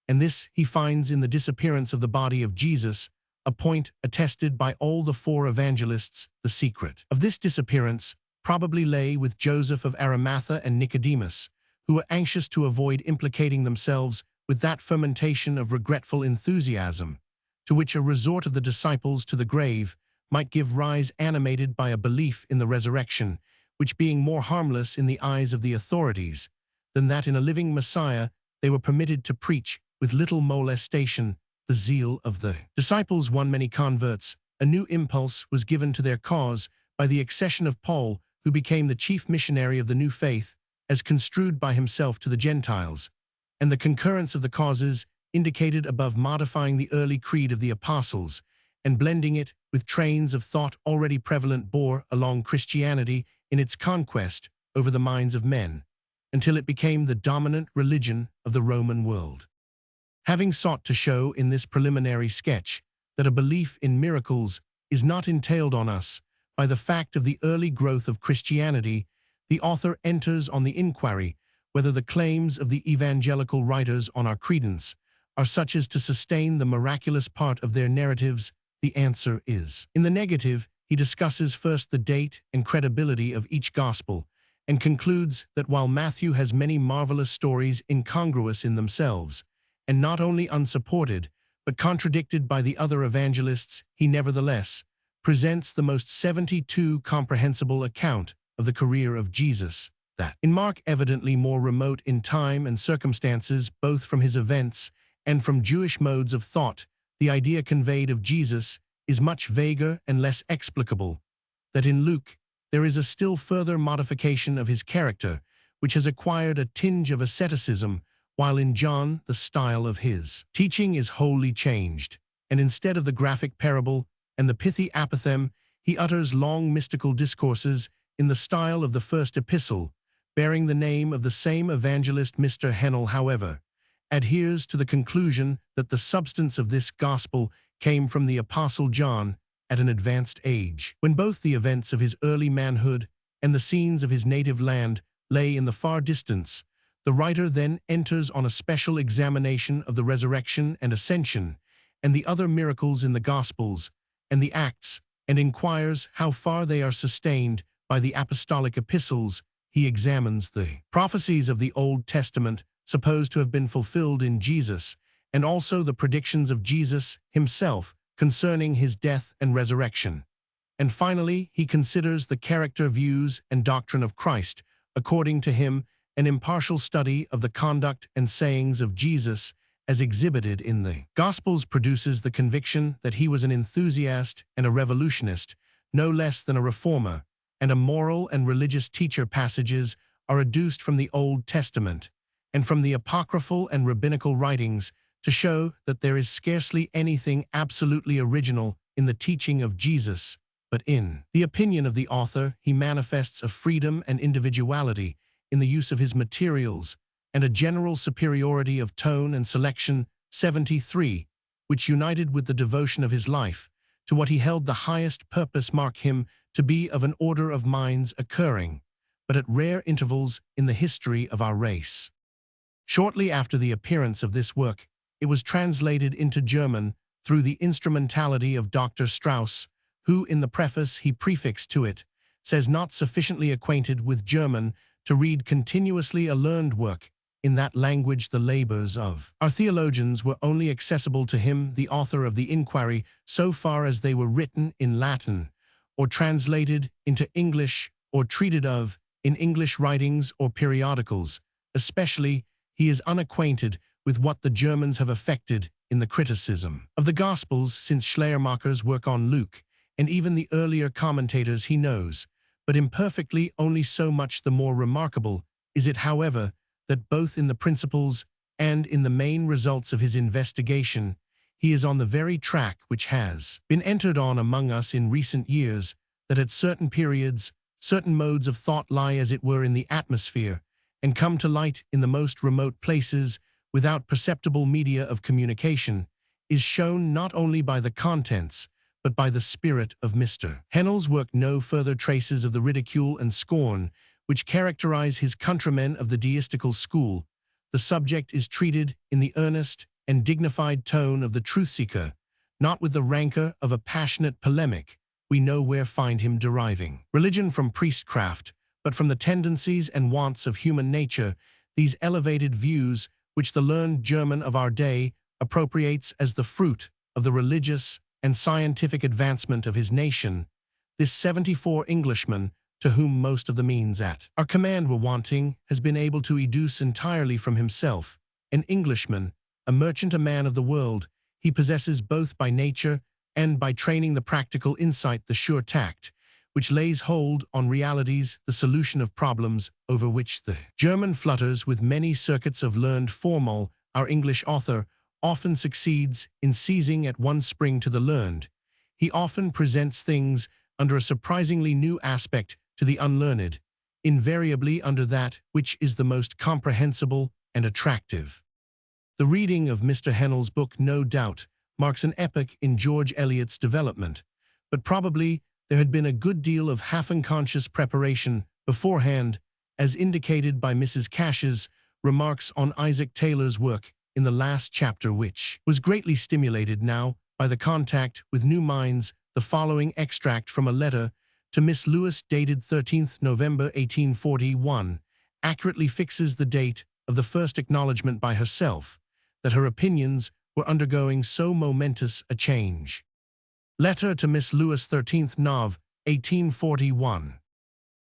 and this he finds in the disappearance of the body of Jesus, a point attested by all the 4 evangelists. The secret of this disappearance probably lay with Joseph of Arimathea and Nicodemus, who were anxious to avoid implicating themselves with that fermentation of regretful enthusiasm, to which a resort of the disciples to the grave might give rise, animated by a belief in the resurrection, which being more harmless in the eyes of the authorities than that in a living Messiah, they were permitted to preach with little molestation. The zeal of the disciples won many converts. A new impulse was given to their cause by the accession of Paul, who became the chief missionary of the new faith, as construed by himself to the Gentiles, and the concurrence of the causes indicated above modifying the early creed of the apostles, and blending it with trains of thought already prevalent bore along Christianity in its conquest over the minds of men, until it became the dominant religion of the Roman world. Having sought to show in this preliminary sketch that a belief in miracles is not entailed on us by the fact of the early growth of Christianity, the author enters on the inquiry whether the claims of the evangelical writers on our credence are such as to sustain the miraculous part of their narratives. The answer is in the negative. He discusses first the date and credibility of each gospel, and concludes that while Matthew has many marvelous stories incongruous in themselves, and not only unsupported, but contradicted by the other evangelists, he nevertheless presents the most 72 comprehensible account of the career of Jesus, that in Mark evidently more remote in time and circumstances, both from his events and from Jewish modes of thought, the idea conveyed of Jesus is much vaguer and less explicable, that in Luke there is a still further modification of his character, which has acquired a tinge of asceticism, while in John the style of his teaching is wholly changed, and instead of the graphic parable and the pithy apothegm, he utters long mystical discourses in the style of the first epistle, bearing the name of the same evangelist. Mr. Hennell, however, adheres to the conclusion that the substance of this gospel came from the Apostle John at an advanced age, when both the events of his early manhood and the scenes of his native land lay in the far distance. The writer then enters on a special examination of the resurrection and ascension, and the other miracles in the Gospels and the Acts, and inquires how far they are sustained by the apostolic epistles. He examines the prophecies of the Old Testament supposed to have been fulfilled in Jesus, and also the predictions of Jesus himself concerning his death and resurrection. And finally, he considers the character, views, and doctrine of Christ. According to him, an impartial study of the conduct and sayings of Jesus as exhibited in the Gospels produces the conviction that he was an enthusiast and a revolutionist, no less than a reformer, and a moral and religious teacher. Passages are adduced from the Old Testament and from the apocryphal and rabbinical writings to show that there is scarcely anything absolutely original in the teaching of Jesus, but in the opinion of the author, he manifests a freedom and individuality in the use of his materials, and a general superiority of tone and selection. 73, which united with the devotion of his life to what he held the highest purpose, mark him to be of an order of minds occurring, but at rare intervals in the history of our race. Shortly after the appearance of this work, it was translated into German through the instrumentality of Dr. Strauss, who, in the preface he prefixed to it, says not sufficiently acquainted with German to read continuously a learned work in that language. The labors of our theologians were only accessible to him, the author of the inquiry, so far as they were written in Latin, or translated into English, or treated of in English writings or periodicals. Especially, he is unacquainted with what the Germans have effected in the criticism of the Gospels since Schleiermacher's work on Luke, and even the earlier commentators he knows, but imperfectly only so much the more remarkable is it, however, that both in the principles and in the main results of his investigation, he is on the very track which has been entered on among us in recent years, that at certain periods, certain modes of thought lie as it were in the atmosphere, and come to light in the most remote places without perceptible media of communication, is shown not only by the contents, but by the spirit of Mr. Hennell's work. No further traces of the ridicule and scorn which characterize his countrymen of the deistical school. The subject is treated in the earnest and dignified tone of the truth-seeker, not with the rancor of a passionate polemic. We nowhere find him deriving religion from priestcraft, but from the tendencies and wants of human nature. These elevated views, which the learned German of our day appropriates as the fruit of the religious and scientific advancement of his nation, this 74 Englishman, to whom most of the means at our command were wanting, has been able to educe entirely from himself. An Englishman, a merchant, a man of the world, he possesses both by nature and by training the practical insight, the sure tact, which lays hold on realities, the solution of problems over which the German flutters with many circuits of learned formal. Our English author often succeeds in seizing at one spring to the learned. He often presents things under a surprisingly new aspect to the unlearned, invariably under that which is the most comprehensible and attractive. The reading of Mr. Hennell's book, no doubt, marks an epoch in George Eliot's development, but probably there had been a good deal of half-unconscious preparation beforehand, as indicated by Mrs. Cash's remarks on Isaac Taylor's work in the last chapter, which was greatly stimulated now by the contact with new minds. The following extract from a letter to Miss Lewis dated 13th November 1841 accurately fixes the date of the first acknowledgement by herself that her opinions were undergoing so momentous a change. Letter to Miss Lewis, 13th Nov. 1841.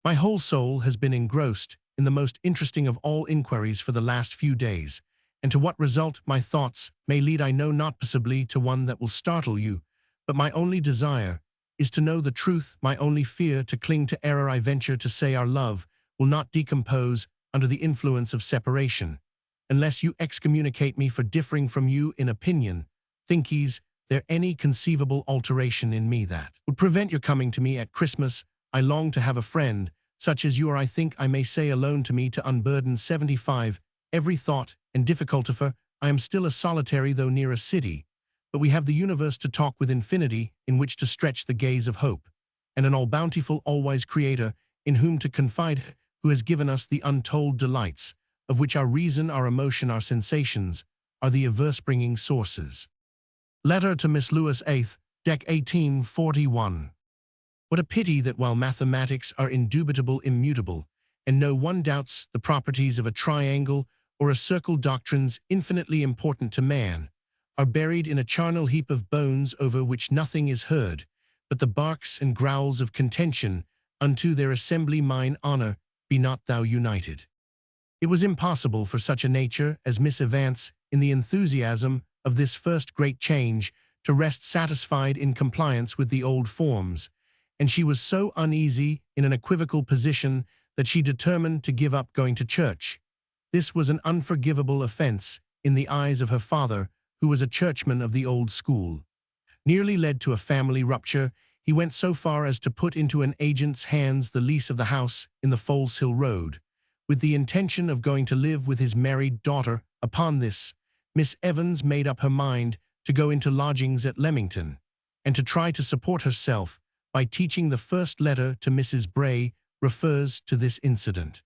My whole soul has been engrossed in the most interesting of all inquiries for the last few days, and to what result my thoughts may lead I know not, possibly to one that will startle you, but my only desire is to know the truth, my only fear to cling to error. I venture to say our love will not decompose under the influence of separation, unless you excommunicate me for differing from you in opinion. Think ye's there any conceivable alteration in me that would prevent your coming to me at Christmas? I long to have a friend, such as you are. I think I may say alone to me to unburden 75 every thought and difficulty, for I am still a solitary though near a city, but we have the universe to talk with, infinity in which to stretch the gaze of hope, and an all-bountiful, all-wise Creator in whom to confide, who has given us the untold delights, of which our reason, our emotion, our sensations are the averse-bringing sources. Letter to Miss Lewis, 8th Dec. 1841. What a pity that while mathematics are indubitable, immutable, and no one doubts the properties of a triangle or a circle, doctrines infinitely important to man are buried in a charnel heap of bones over which nothing is heard but the barks and growls of contention unto their assembly. Mine honor, be not thou united. It was impossible for such a nature as Miss Evance, in the enthusiasm of this first great change, to rest satisfied in compliance with the old forms, and she was so uneasy in an equivocal position that she determined to give up going to church. This was an unforgivable offense in the eyes of her father, who was a churchman of the old school. Nearly led to a family rupture, he went so far as to put into an agent's hands the lease of the house in the Foleshill Road, with the intention of going to live with his married daughter. Upon this, Miss Evans made up her mind to go into lodgings at Leamington, and to try to support herself by teaching. The first letter to Mrs. Bray refers to this incident.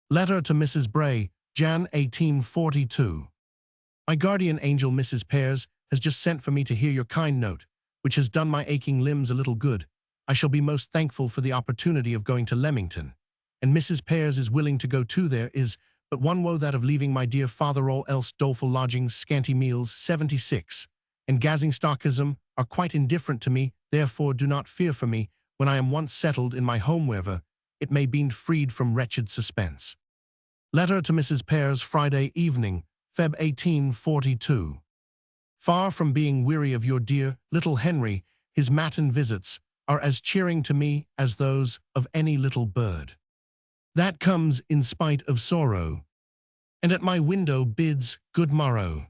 Letter to Mrs. Bray, Jan. 1842. My guardian angel Mrs. Pears has just sent for me to hear your kind note, which has done my aching limbs a little good. I shall be most thankful for the opportunity of going to Leamington, and Mrs. Pears is willing to go too. There is but one woe, that of leaving my dear father. All else, doleful lodgings, scanty meals, 76, and Gazingstockism are quite indifferent to me. Therefore do not fear for me when I am once settled in my home, wherever it may be, freed from wretched suspense. Letter to Mrs. Pears, Friday evening, Feb. 1842. Far from being weary of your dear little Henry, his matin visits are as cheering to me as those of any little bird that comes in spite of sorrow, and at my window bids good morrow.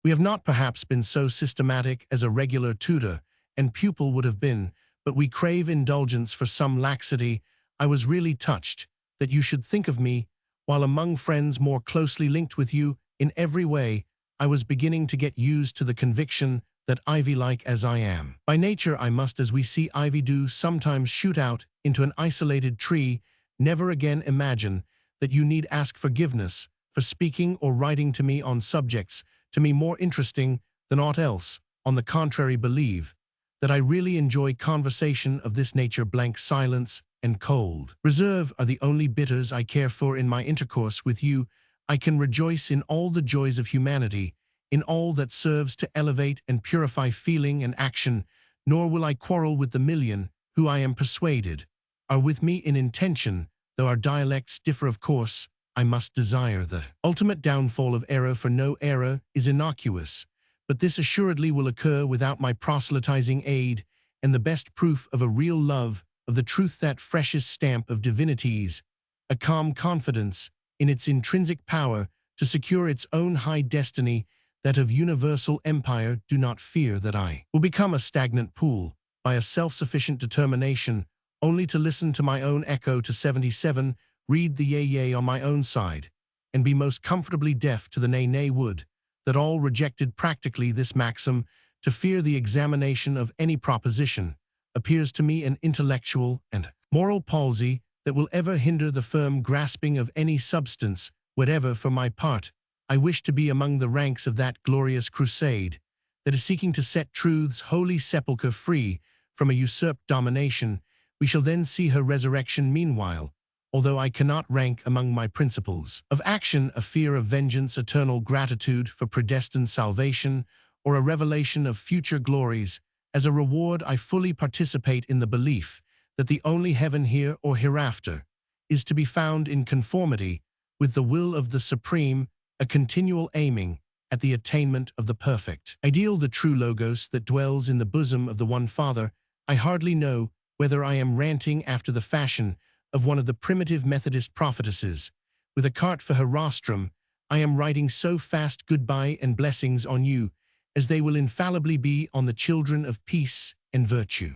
We have not perhaps been so systematic as a regular tutor and pupil would have been, but we crave indulgence for some laxity. I was really touched that you should think of me, while among friends more closely linked with you in every way. I was beginning to get used to the conviction that ivy-like as I am by nature, I must, as we see ivy do sometimes, shoot out into an isolated tree, never again imagine that you need ask forgiveness for speaking or writing to me on subjects to me more interesting than aught else. On the contrary, believe that I really enjoy conversation of this nature. Blank silence and cold reserve are the only bitters I care for in my intercourse with you. I can rejoice in all the joys of humanity, in all that serves to elevate and purify feeling and action, nor will I quarrel with the million who, I am persuaded, are with me in intention. Though our dialects differ, of course, I must desire the ultimate downfall of error, for no error is innocuous, but this assuredly will occur without my proselytizing aid, and the best proof of a real love of the truth, that freshest stamp of divinities, a calm confidence in its intrinsic power to secure its own high destiny, that of universal empire. Do not fear that I will become a stagnant pool by a self-sufficient determination only to listen to my own echo to 77, read the yea on my own side, and be most comfortably deaf to the nay would that all rejected practically this maxim. To fear the examination of any proposition appears to me an intellectual and moral palsy that will ever hinder the firm grasping of any substance whatever. For my part, I wish to be among the ranks of that glorious crusade that is seeking to set truth's holy sepulchre free from a usurped domination. We shall then see her resurrection. Meanwhile, although I cannot rank among my principles of action a fear of vengeance, eternal gratitude for predestined salvation, or a revelation of future glories, as a reward I fully participate in the belief that the only heaven here or hereafter is to be found in conformity with the will of the Supreme, a continual aiming at the attainment of the perfect ideal, the true Logos that dwells in the bosom of the one Father. I hardly know whether I am ranting after the fashion of one of the primitive Methodist prophetesses, with a cart for her rostrum. I am writing so fast goodbye and blessings on you, as they will infallibly be on the children of peace and virtue.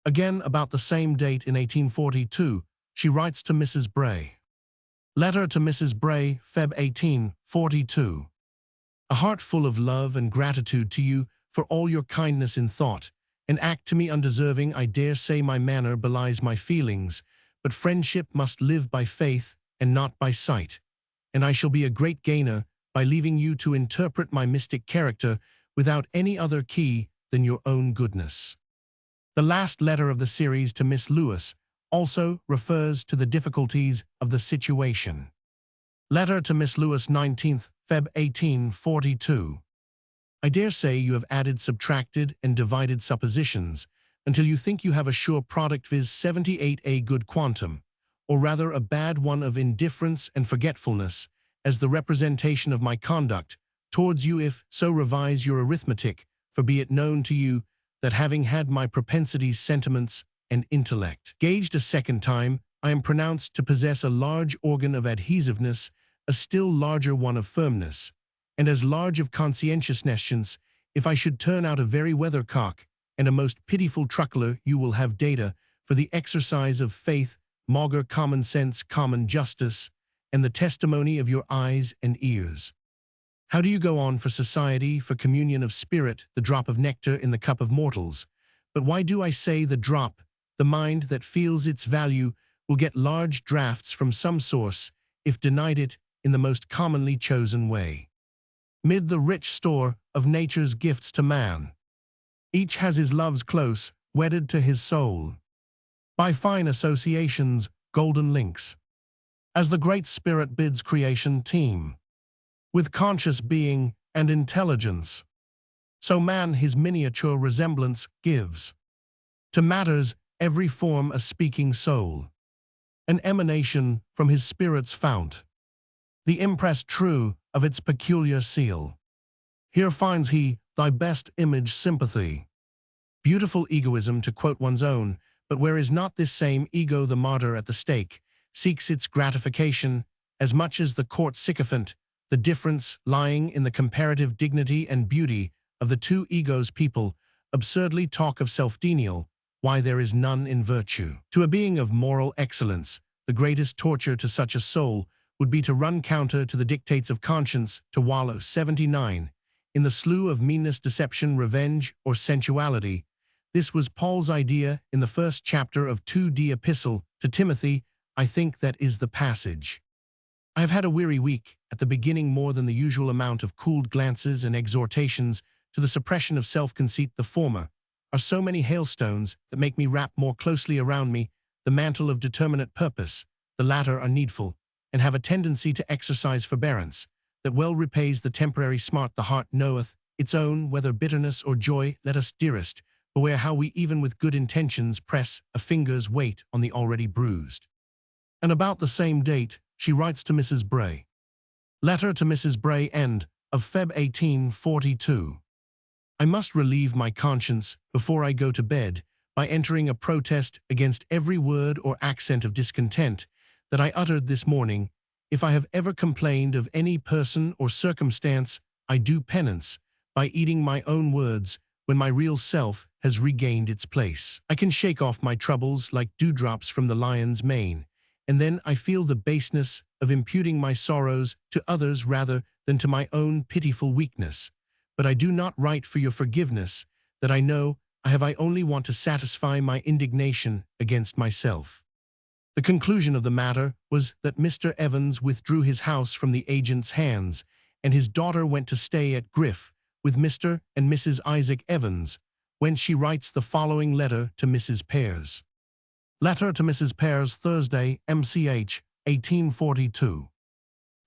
Again, about the same date in 1842, she writes to Mrs. Bray. Letter to Mrs. Bray, Feb. 1842. A heart full of love and gratitude to you for all your kindness in thought and act to me undeserving. I dare say my manner belies my feelings, but friendship must live by faith and not by sight, and I shall be a great gainer by leaving you to interpret my mystic character without any other key than your own goodness. The last letter of the series to Miss Lewis also refers to the difficulties of the situation. Letter to Miss Lewis, 19th Feb. 1842. I dare say you have added, subtracted, and divided suppositions until you think you have a sure product, viz. 78, a good quantum, or rather a bad one, of indifference and forgetfulness, as the representation of my conduct towards you. If so, revise your arithmetic, for be it known to you that, having had my propensities, sentiments, and intellect gauged a second time, I am pronounced to possess a large organ of adhesiveness, a still larger one of firmness, and as large of conscientiousness. If I should turn out a very weathercock and a most pitiful truckler, you will have data for the exercise of faith, maugre common sense, common justice, and the testimony of your eyes and ears. How do you go on for society, for communion of spirit, the drop of nectar in the cup of mortals? But why do I say the drop? The mind that feels its value will get large draughts from some source, if denied it in the most commonly chosen way. Mid the rich store of nature's gifts to man, each has his loves close wedded to his soul, by fine associations, golden links, as the Great Spirit bids creation teem with conscious being and intelligence. So man his miniature resemblance gives to matters, every form a speaking soul, an emanation from his spirit's fount, the impress true of its peculiar seal. Here finds he Thy best image sympathy. Beautiful egoism to quote one's own, but where is not this same ego the martyr at the stake, seeks its gratification, as much as the court sycophant, the difference lying in the comparative dignity and beauty of the two egos people absurdly talk of self-denial, why there is none in virtue. To a being of moral excellence, the greatest torture to such a soul would be to run counter to the dictates of conscience, to wallow 79 in the slough of meanness, deception, revenge, or sensuality. This was Paul's idea in the first chapter of 2d Epistle to Timothy. I think that is the passage. I have had a weary week, at the beginning more than the usual amount of cooled glances and exhortations to the suppression of self-conceit. The former are so many hailstones that make me wrap more closely around me the mantle of determinate purpose. The latter are needful, and have a tendency to exercise forbearance, that well repays the temporary smart. The heart knoweth its own, whether bitterness or joy. Let us, dearest, beware how we even with good intentions press a finger's weight on the already bruised. And about the same date, she writes to Mrs. Bray. Letter to Mrs. Bray, end of Feb 1842. I must relieve my conscience before I go to bed by entering a protest against every word or accent of discontent that I uttered this morning. If I have ever complained of any person or circumstance, I do penance by eating my own words when my real self has regained its place. I can shake off my troubles like dewdrops from the lion's mane, and then I feel the baseness of imputing my sorrows to others rather than to my own pitiful weakness. But I do not write for your forgiveness, that I know I only want to satisfy my indignation against myself. The conclusion of the matter was that Mr. Evans withdrew his house from the agent's hands, and his daughter went to stay at Griff with Mr. and Mrs. Isaac Evans, whence she writes the following letter to Mrs. Pears. Letter to Mrs. Pears, Thursday, MCH, 1842.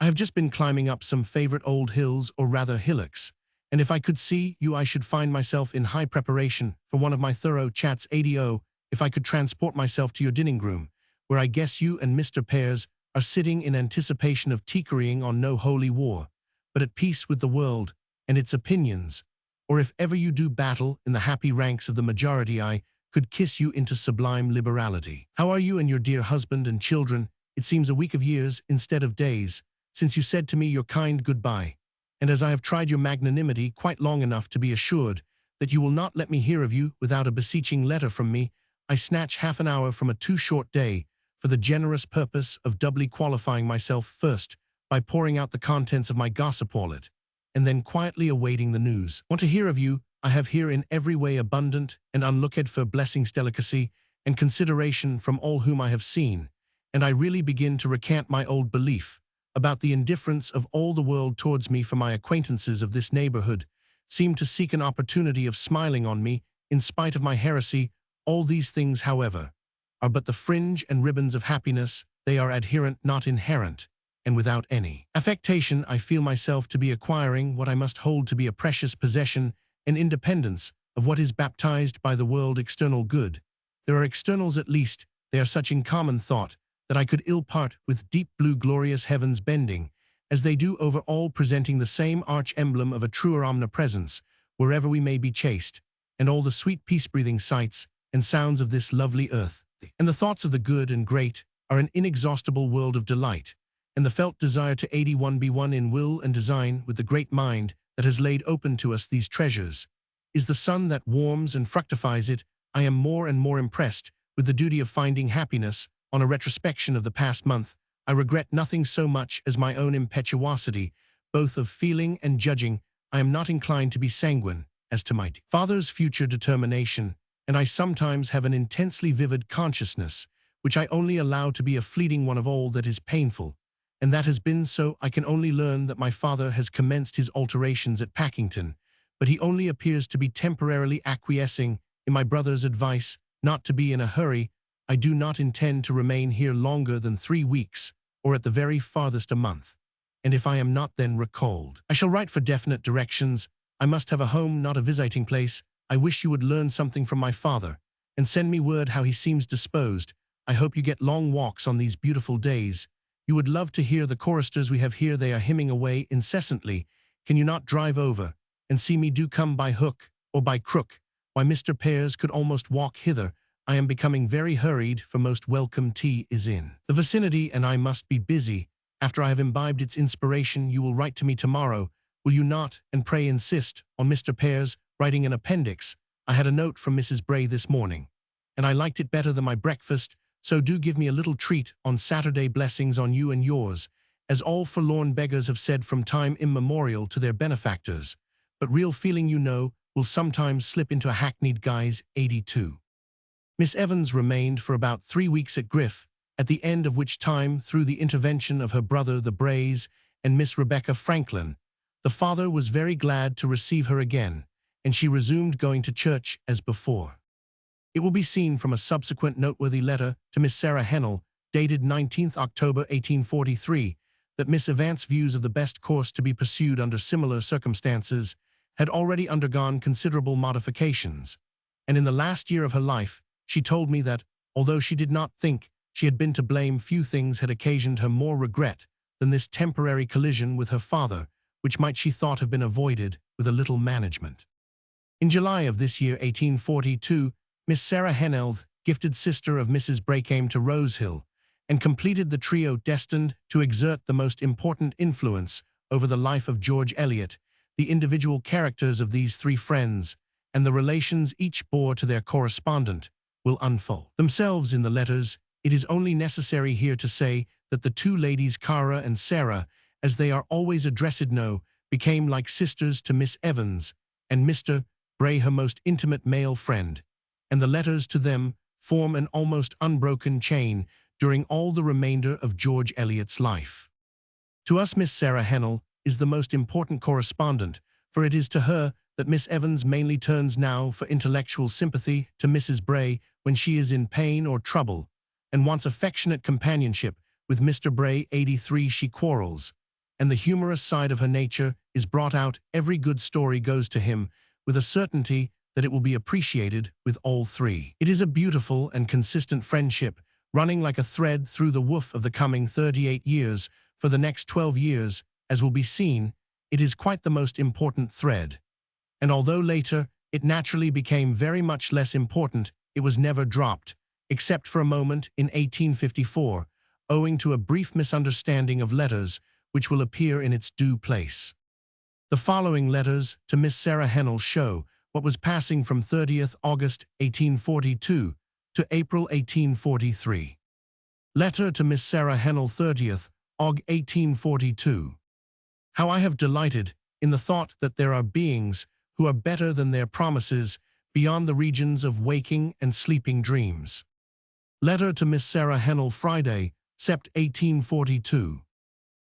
I have just been climbing up some favorite old hills, or rather hillocks, and if I could see you I should find myself in high preparation for one of my thorough chats. ADO, if I could transport myself to your dining-room, where I guess you and Mr. Pears are sitting in anticipation of tickerying on no holy war, but at peace with the world and its opinions, or if ever you do battle in the happy ranks of the majority, I could kiss you into sublime liberality. How are you and your dear husband and children? It seems a week of years instead of days since you said to me your kind goodbye, and as I have tried your magnanimity quite long enough to be assured that you will not let me hear of you without a beseeching letter from me, I snatch half an hour from a too short day for the generous purpose of doubly qualifying myself first by pouring out the contents of my gossip wallet, and then quietly awaiting the news. Want to hear of you, I have here in every way abundant and unlooked for blessings, delicacy, and consideration from all whom I have seen, and I really begin to recant my old belief about the indifference of all the world towards me, for my acquaintances of this neighborhood seem to seek an opportunity of smiling on me in spite of my heresy. All these things, however, are but the fringe and ribbons of happiness. They are adherent, not inherent, and without any affectation I feel myself to be acquiring what I must hold to be a precious possession, an independence of what is baptized by the world external good. There are externals, at least, they are such in common thought, that I could ill part with deep blue glorious heavens bending, as they do over all, presenting the same arch emblem of a truer omnipresence, wherever we may be chased, and all the sweet peace-breathing sights and sounds of this lovely earth. And the thoughts of the good and great are an inexhaustible world of delight, and the felt desire to 81 be one in will and design with the great mind that has laid open to us these treasures, is the sun that warms and fructifies it. I am more and more impressed with the duty of finding happiness. On a retrospection of the past month, I regret nothing so much as my own impetuosity, both of feeling and judging. I am not inclined to be sanguine as to my father's future determination, and I sometimes have an intensely vivid consciousness, which I only allow to be a fleeting one of all that is painful, and that has been so. I can only learn that my father has commenced his alterations at Packington, but he only appears to be temporarily acquiescing in my brother's advice not to be in a hurry. I do not intend to remain here longer than 3 weeks, or at the very farthest a month, and if I am not then recalled, I shall write for definite directions. I must have a home, not a visiting place. I wish you would learn something from my father, and send me word how he seems disposed. I hope you get long walks on these beautiful days. You would love to hear the choristers we have here. They are hymning away incessantly. Can you not drive over and see me do come by hook or by crook. Why Mr. Pears could almost walk hither. I am becoming very hurried, for most welcome tea is in the vicinity, and I must be busy. After I have imbibed its inspiration, you will write to me tomorrow, will you not, and pray insist on Mr. Pears writing an appendix. I had a note from Mrs. Bray this morning, and I liked it better than my breakfast, so do give me a little treat on Saturday. Blessings on you and yours, as all forlorn beggars have said from time immemorial to their benefactors. But real feeling, you know, will sometimes slip into a hackneyed guise. 82. Miss Evans remained for about 3 weeks at Griff, at the end of which time, through the intervention of her brother the Brays and Miss Rebecca Franklin, the father was very glad to receive her again, and she resumed going to church as before. It will be seen from a subsequent noteworthy letter to Miss Sarah Hennell, dated 19th October 1843, that Miss Evans' views of the best course to be pursued under similar circumstances had already undergone considerable modifications, and in the last year of her life she told me that, although she did not think she had been to blame, few things had occasioned her more regret than this temporary collision with her father, which might, she thought, have been avoided with a little management. In July of this year 1842, Miss Sarah Hennell, gifted sister of Mrs. Bray, came to Rosehill, and completed the trio destined to exert the most important influence over the life of George Eliot. The individual characters of these three friends, and the relations each bore to their correspondent, will unfold themselves in the letters. It is only necessary here to say that the two ladies, Cara and Sarah, as they are always addressed, became like sisters to Miss Evans, and Mr. Bray her most intimate male friend, and the letters to them form an almost unbroken chain during all the remainder of George Eliot's life. To us Miss Sarah Hennell is the most important correspondent, for it is to her that Miss Evans mainly turns now for intellectual sympathy, to Mrs. Bray when she is in pain or trouble, and wants affectionate companionship. With Mr. Bray, 83, she quarrels, and the humorous side of her nature is brought out. Every good story goes to him with a certainty that it will be appreciated with all three. It is a beautiful and consistent friendship, running like a thread through the woof of the coming 38 years. For the next 12 years, as will be seen, it is quite the most important thread. And although later it naturally became very much less important, it was never dropped, except for a moment in 1854, owing to a brief misunderstanding of letters, which will appear in its due place. The following letters to Miss Sarah Hennell show what was passing from 30th August 1842 to April 1843. Letter to Miss Sarah Hennell, 30th Aug. 1842. How I have delighted in the thought that there are beings who are better than their promises, beyond the regions of waking and sleeping dreams. Letter to Miss Sarah Hennell, Friday, Sept. 1842.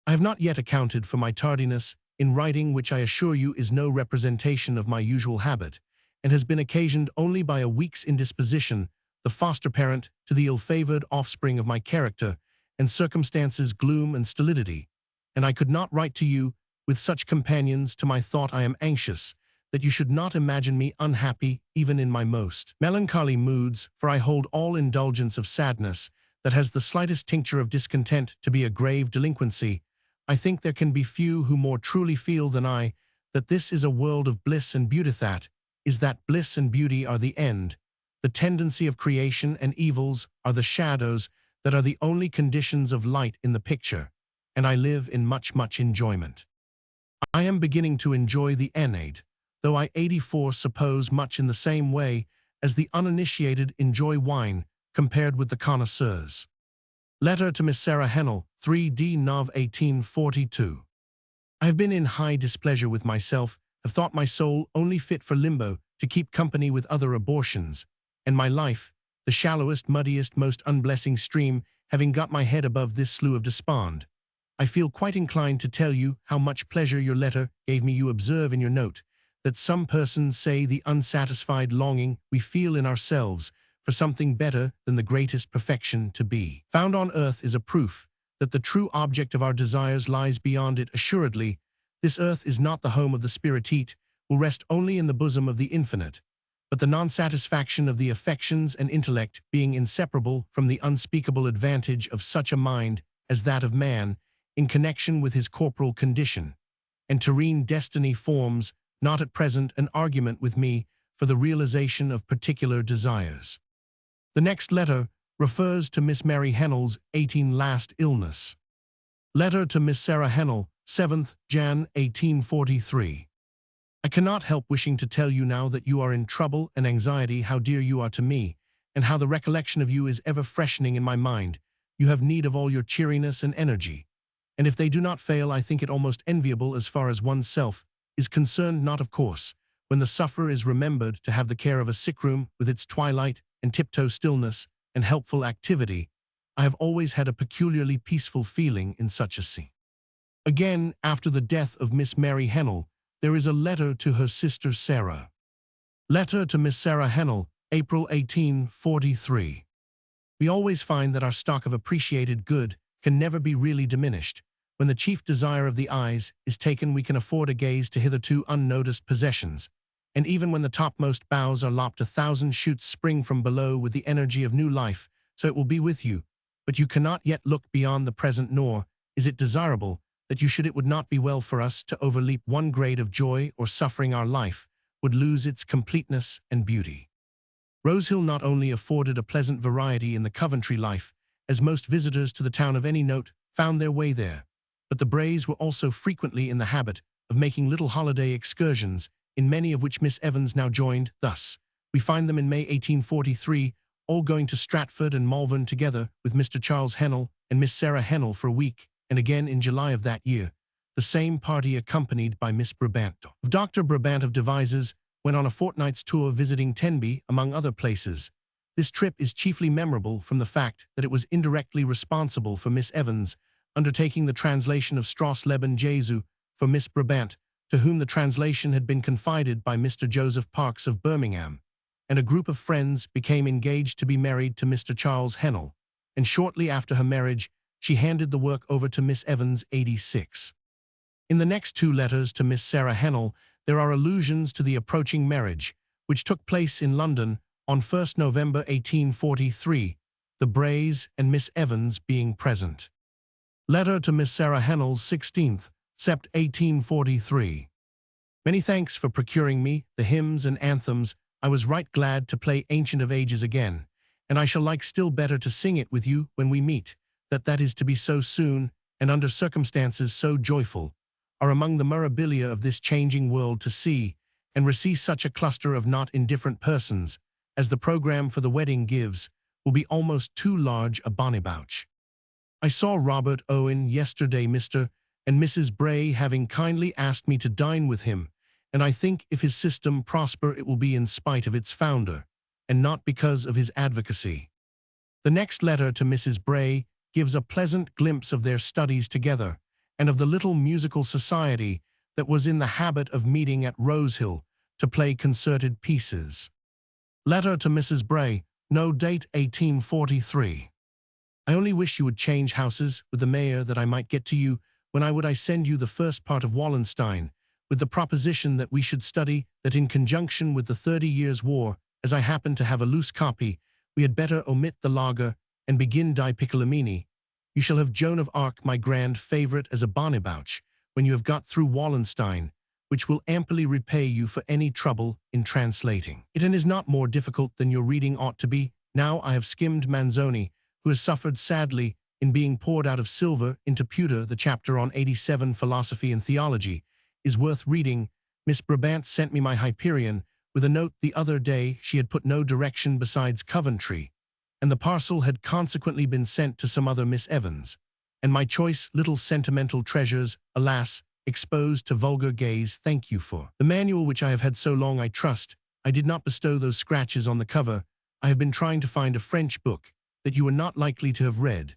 I have not yet accounted for my tardiness in writing, which I assure you is no representation of my usual habit, and has been occasioned only by a week's indisposition, the foster parent to the ill-favored offspring of my character, and circumstances, gloom and stolidity. And I could not write to you with such companions to my thought. I am anxious that you should not imagine me unhappy even in my most melancholy moods, for I hold all indulgence of sadness that has the slightest tincture of discontent to be a grave delinquency. I think there can be few who more truly feel than I that this is a world of bliss and beauty, that bliss and beauty are the end, the tendency of creation, and evils are the shadows that are the only conditions of light in the picture, and I live in much enjoyment. I am beginning to enjoy the Aeneid, though I 84 suppose much in the same way as the uninitiated enjoy wine compared with the connoisseurs. Letter to Miss Sarah Hennell, 3d Nov. 1842. I have been in high displeasure with myself, have thought my soul only fit for limbo, to keep company with other abortions, and my life, the shallowest, muddiest, most unblessing stream, having got my head above this slough of despond. I feel quite inclined to tell you how much pleasure your letter gave me. You observe in your note that some persons say the unsatisfied longing we feel in ourselves for something better than the greatest perfection to be found on earth is a proof that the true object of our desires lies beyond it. Assuredly, this earth is not the home of the spirit, will rest only in the bosom of the infinite, but the non-satisfaction of the affections and intellect being inseparable from the unspeakable advantage of such a mind as that of man in connection with his corporal condition, and terrene destiny forms not at present an argument with me for the realization of particular desires. The next letter refers to Miss Mary Hennell's 18 last illness. Letter to Miss Sarah Hennell, 7th Jan 1843. I cannot help wishing to tell you now that you are in trouble and anxiety how dear you are to me, and how the recollection of you is ever freshening in my mind. You have need of all your cheeriness and energy, and if they do not fail, I think it almost enviable as far as oneself is concerned, not of course, when the sufferer is remembered to have the care of a sick room with its twilight and tiptoe stillness and helpful activity. I have always had a peculiarly peaceful feeling in such a scene. Again, after the death of Miss Mary Hennell, there is a letter to her sister Sarah. Letter to Miss Sarah Hennell, April 1843. We always find that our stock of appreciated good can never be really diminished. When the chief desire of the eyes is taken, we can afford a gaze to hitherto unnoticed possessions, and even when the topmost boughs are lopped, 1,000 shoots spring from below with the energy of new life, so it will be with you. But you cannot yet look beyond the present, nor is it desirable that you should. It would not be well for us to overleap one grade of joy or suffering. Our life would lose its completeness and beauty. Rosehill not only afforded a pleasant variety in the Coventry life, as most visitors to the town of any note found their way there, but the Brays were also frequently in the habit of making little holiday excursions, in many of which Miss Evans now joined. Thus, we find them in May 1843, all going to Stratford and Malvern together with Mr. Charles Hennell and Miss Sarah Hennell for a week, and again in July of that year, the same party accompanied by Miss Brabant. Dr. Brabant of Devizes went on a fortnight's tour visiting Tenby, among other places. This trip is chiefly memorable from the fact that it was indirectly responsible for Miss Evans undertaking the translation of Strauss Leben Jesu for Miss Brabant, to whom the translation had been confided by Mr. Joseph Parks of Birmingham, and a group of friends became engaged to be married to Mr. Charles Hennell, and shortly after her marriage, she handed the work over to Miss Evans, 86. In the next two letters to Miss Sarah Hennell, there are allusions to the approaching marriage, which took place in London on 1st November 1843, the Brays and Miss Evans being present. Letter to Miss Sarah Hennell, 16th Sept. 1843. Many thanks for procuring me the hymns and anthems. I was right glad to play Ancient of Ages again, and I shall like still better to sing it with you when we meet. That is to be so soon, and under circumstances so joyful, are among the mirabilia of this changing world to see and receive such a cluster of not indifferent persons, as the program for the wedding gives, will be almost too large a bonnybouch. I saw Robert Owen yesterday, Mr. and Mrs. Bray having kindly asked me to dine with him, and I think if his system prosper it will be in spite of its founder, and not because of his advocacy. The next letter to Mrs. Bray gives a pleasant glimpse of their studies together, and of the little musical society that was in the habit of meeting at Rosehill to play concerted pieces. Letter to Mrs. Bray, no date 1843. I only wish you would change houses with the mayor that I might get to you when I send you the first part of Wallenstein, with the proposition that we should study that in conjunction with the 30 Years' War, as I happen to have a loose copy, we had better omit the Lager and begin Die Piccolomini. You shall have Joan of Arc, my grand favorite, as a bonnybouch when you have got through Wallenstein, which will amply repay you for any trouble in translating it, and is not more difficult than your reading ought to be. Now I have skimmed Manzoni, who has suffered sadly in being poured out of silver into pewter. The chapter on 87 Philosophy and Theology is worth reading. Miss Brabant sent me my Hyperion with a note the other day. She had put no direction besides Coventry, and the parcel had consequently been sent to some other Miss Evans, and my choice little sentimental treasures, alas, exposed to vulgar gaze. Thank you for the manual which I have had so long. I trust I did not bestow those scratches on the cover. I have been trying to find a French book that you are not likely to have read,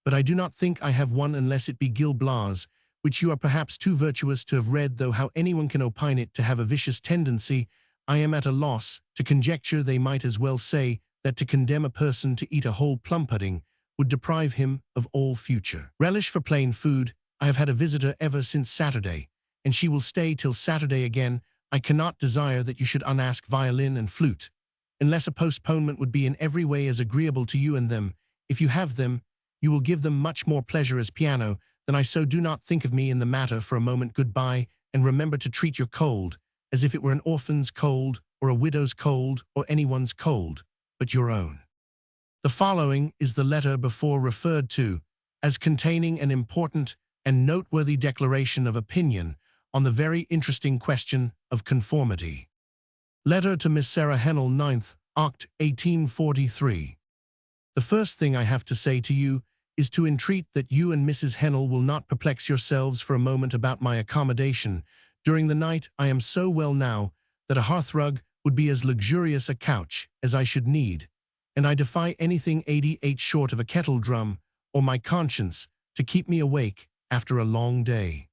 but I do not think I have one unless it be Gil Blas, which you are perhaps too virtuous to have read, though how anyone can opine it to have a vicious tendency, I am at a loss to conjecture. They might as well say that to condemn a person to eat a whole plum-pudding would deprive him of all future relish for plain food. I have had a visitor ever since Saturday, and she will stay till Saturday again. I cannot desire that you should unask violin and flute, unless a postponement would be in every way as agreeable to you and them. If you have them, you will give them much more pleasure as piano than I. So do not think of me in the matter for a moment. Goodbye, and remember to treat your cold as if it were an orphan's cold, or a widow's cold, or anyone's cold, but your own. The following is the letter before referred to as containing an important and noteworthy declaration of opinion on the very interesting question of conformity. Letter to Miss Sarah Hennell, 9th Oct. 1843. The first thing I have to say to you is to entreat that you and Mrs. Hennell will not perplex yourselves for a moment about my accommodation. During the night I am so well now that a hearthrug would be as luxurious a couch as I should need, and I defy anything 88 short of a kettle drum or my conscience to keep me awake after a long day.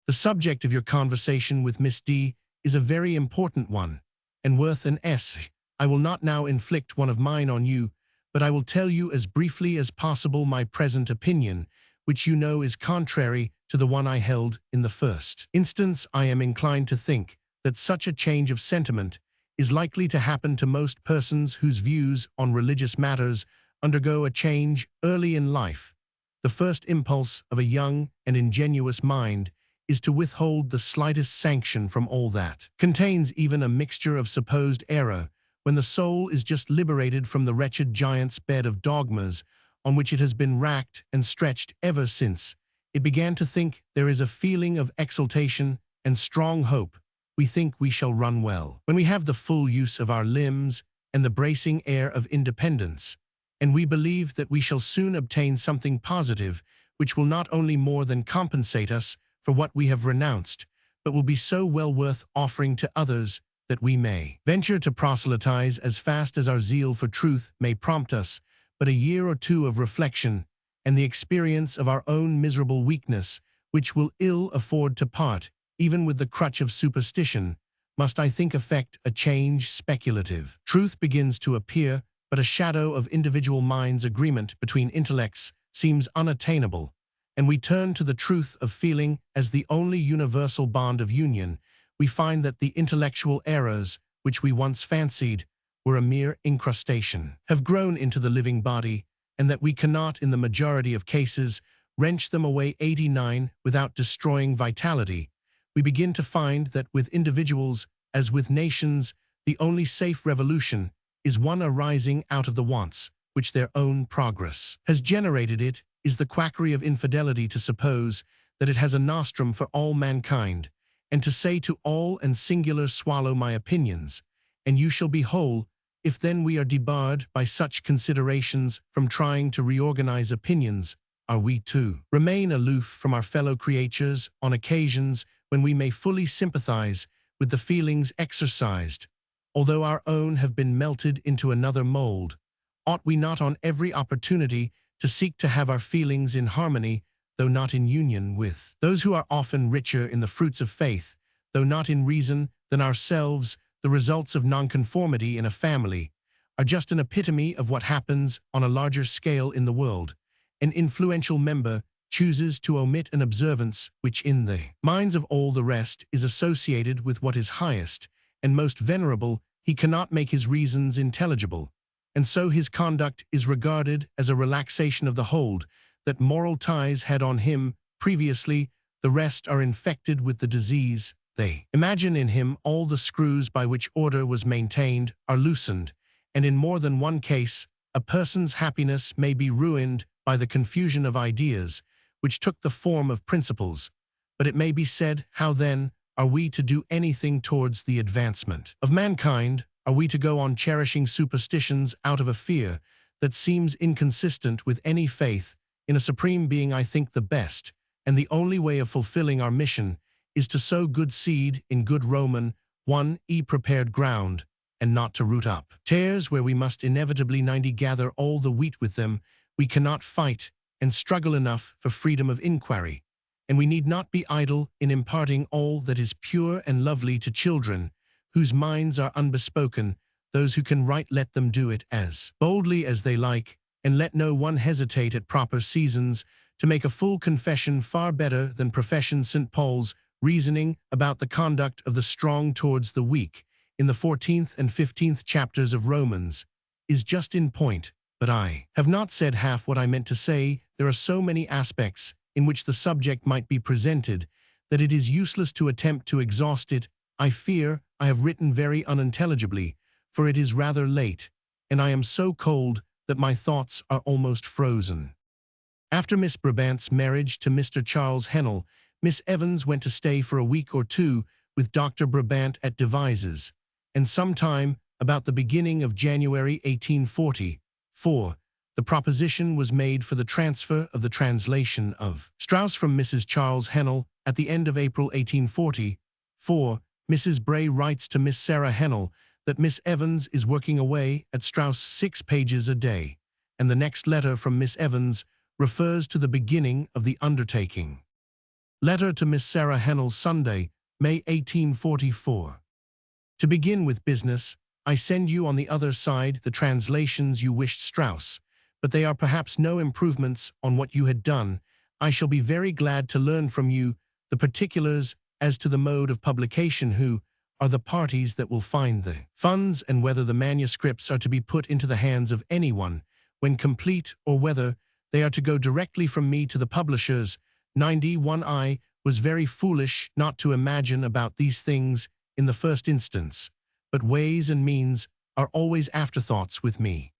The subject of your conversation with Miss D is a very important one, and worth an S. I will not now inflict one of mine on you, but I will tell you as briefly as possible my present opinion, which you know is contrary to the one I held in the first instance. I am inclined to think that such a change of sentiment is likely to happen to most persons whose views on religious matters undergo a change early in life. The first impulse of a young and ingenuous mind is to withhold the slightest sanction from all that contains even a mixture of supposed error, when the soul is just liberated from the wretched giant's bed of dogmas on which it has been racked and stretched ever since it began to think. There is a feeling of exultation and strong hope. We think we shall run well when we have the full use of our limbs and the bracing air of independence, and we believe that we shall soon obtain something positive which will not only more than compensate us for what we have renounced, but will be so well worth offering to others that we may venture to proselytize as fast as our zeal for truth may prompt us. But a year or two of reflection and the experience of our own miserable weakness, which will ill afford to part even with the crutch of superstition, must, I think, effect a change. Speculative truth begins to appear, but a shadow of individual minds' agreement between intellects seems unattainable, and we turn to the truth of feeling as the only universal bond of union. We find that the intellectual errors which we once fancied were a mere incrustation have grown into the living body, and that we cannot, in the majority of cases, wrench them away 89 without destroying vitality. We begin to find that with individuals, as with nations, the only safe revolution is one arising out of the wants which their own progress has generated. It is the quackery of infidelity to suppose that it has a nostrum for all mankind, and to say to all and singular, swallow my opinions, and you shall be whole. If then we are debarred by such considerations from trying to reorganize opinions, are we to remain aloof from our fellow creatures on occasions when we may fully sympathize with the feelings exercised, although our own have been melted into another mold? Ought we not on every opportunity to seek to have our feelings in harmony, though not in union with those who are often richer in the fruits of faith, though not in reason, than ourselves? The results of nonconformity in a family are just an epitome of what happens on a larger scale in the world. An influential member chooses to omit an observance which in the minds of all the rest is associated with what is highest and most venerable. He cannot make his reasons intelligible, and so his conduct is regarded as a relaxation of the hold that moral ties had on him previously. The rest are infected with the disease. They imagine in him all the screws by which order was maintained are loosened, and in more than one case a person's happiness may be ruined by the confusion of ideas which took the form of principles. But it may be said, how then are we to do anything towards the advancement of mankind? Are we to go on cherishing superstitions out of a fear that seems inconsistent with any faith in a supreme being? I think the best and the only way of fulfilling our mission is to sow good seed in good Roman 1 prepared ground, and not to root up tares where we must inevitably gather all the wheat with them. We cannot fight and struggle enough for freedom of inquiry, and we need not be idle in imparting all that is pure and lovely to children whose minds are unbespoken. Those who can write, let them do it as boldly as they like, and let no one hesitate at proper seasons to make a full confession, far better than profession. St. Paul's reasoning about the conduct of the strong towards the weak in the 14th and 15th chapters of Romans is just in point, but I have not said half what I meant to say. There are so many aspects in which the subject might be presented that it is useless to attempt to exhaust it. I fear I have written very unintelligibly, for it is rather late, and I am so cold that my thoughts are almost frozen. After Miss Brabant's marriage to Mr. Charles Hennell, Miss Evans went to stay for a week or two with Dr. Brabant at Devizes, and sometime about the beginning of January 1844, the proposition was made for the transfer of the translation of Strauss from Mrs. Charles Hennell. At the end of April 1844, Mrs. Bray writes to Miss Sarah Hennell that Miss Evans is working away at Strauss 6 pages a day, and the next letter from Miss Evans refers to the beginning of the undertaking. Letter to Miss Sarah Hennell, Sunday, May 1844. To begin with business, I send you on the other side the translations you wished Strauss, but they are perhaps no improvements on what you had done. I shall be very glad to learn from you the particulars as to the mode of publication, who are the parties that will find the funds, and whether the manuscripts are to be put into the hands of anyone when complete, or whether they are to go directly from me to the publishers. 91. I was very foolish not to imagine about these things in the first instance, but ways and means are always afterthoughts with me.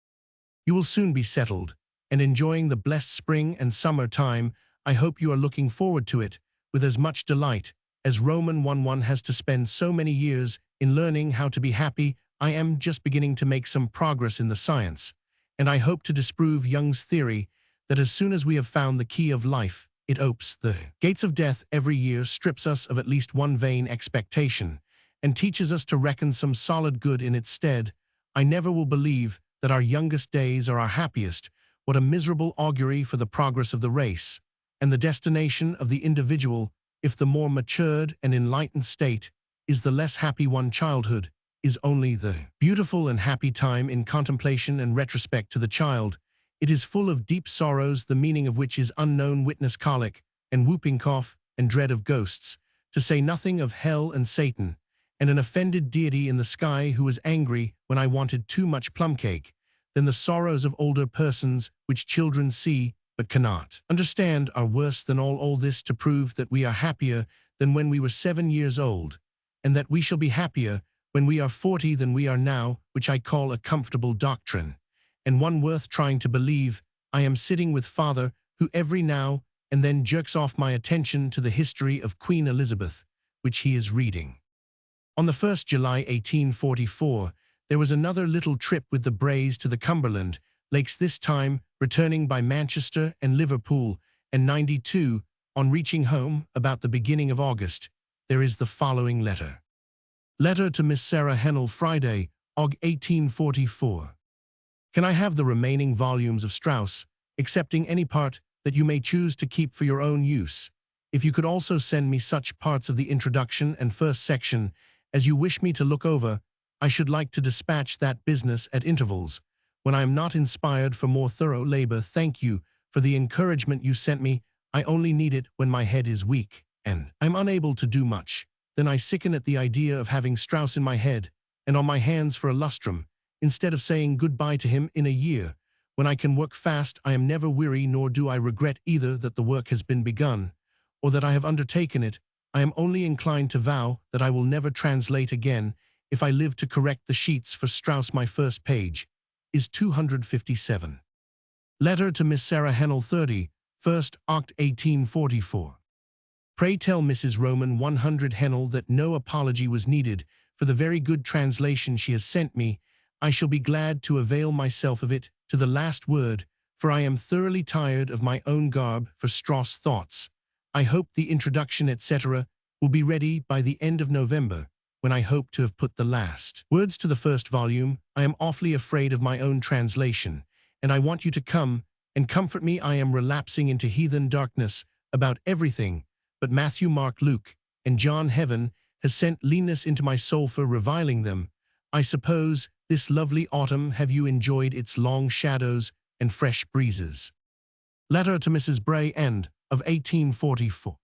You will soon be settled, and enjoying the blessed spring and summer time. I hope you are looking forward to it with as much delight as Roman one has to spend so many years in learning how to be happy. I am just beginning to make some progress in the science, and I hope to disprove Jung's theory that as soon as we have found the key of life, it opens the gates of death. Every year strips us of at least one vain expectation, and teaches us to reckon some solid good in its stead. I never will believe that our youngest days are our happiest. What a miserable augury for the progress of the race, and the destination of the individual, if the more matured and enlightened state is the less happy one. Childhood is only the beautiful and happy time in contemplation and retrospect to the child. It is full of deep sorrows, the meaning of which is unknown. Witness colic, and whooping cough, and dread of ghosts, to say nothing of hell and Satan, and an offended deity in the sky who was angry when I wanted too much plum cake. Then the sorrows of older persons, which children see but cannot understand, are worse than all this, to prove that we are happier than when we were 7 years old, and that we shall be happier when we are 40 than we are now, which I call a comfortable doctrine, and one worth trying to believe. I am sitting with father, who every now and then jerks off my attention to the history of Queen Elizabeth, which he is reading. On the 1st July 1844, there was another little trip with the Brays to the Cumberland Lakes, this time returning by Manchester and Liverpool, and 92, on reaching home about the beginning of August, there is the following letter. Letter to Miss Sarah Hennell, Friday, Aug. 1844. Can I have the remaining volumes of Strauss, excepting any part that you may choose to keep for your own use? If you could also send me such parts of the introduction and first section as you wish me to look over, I should like to dispatch that business at intervals, when I am not inspired for more thorough labor. Thank you for the encouragement you sent me. I only need it when my head is weak, and I'm unable to do much. Then I sicken at the idea of having Strauss in my head and on my hands for a lustrum, instead of saying goodbye to him in a year. When I can work fast, I am never weary, nor do I regret either that the work has been begun, or that I have undertaken it. I am only inclined to vow that I will never translate again, if I live to correct the sheets for Strauss. My first page is 257. Letter to Miss Sarah Hennell, 30, 1st Oct. 1844. Pray tell Mrs. Roman 100 Hennell that no apology was needed for the very good translation she has sent me. I shall be glad to avail myself of it to the last word, for I am thoroughly tired of my own garb for Strauss thoughts. I hope the introduction, etc., will be ready by the end of November, when I hope to have put the last words to the first volume. I am awfully afraid of my own translation, and I want you to come and comfort me. I am relapsing into heathen darkness about everything but Matthew, Mark, Luke, and John. Heaven has sent leanness into my soul for reviling them. I suppose this lovely autumn have you enjoyed its long shadows and fresh breezes. Letter to Mrs. Bray, end of 1844.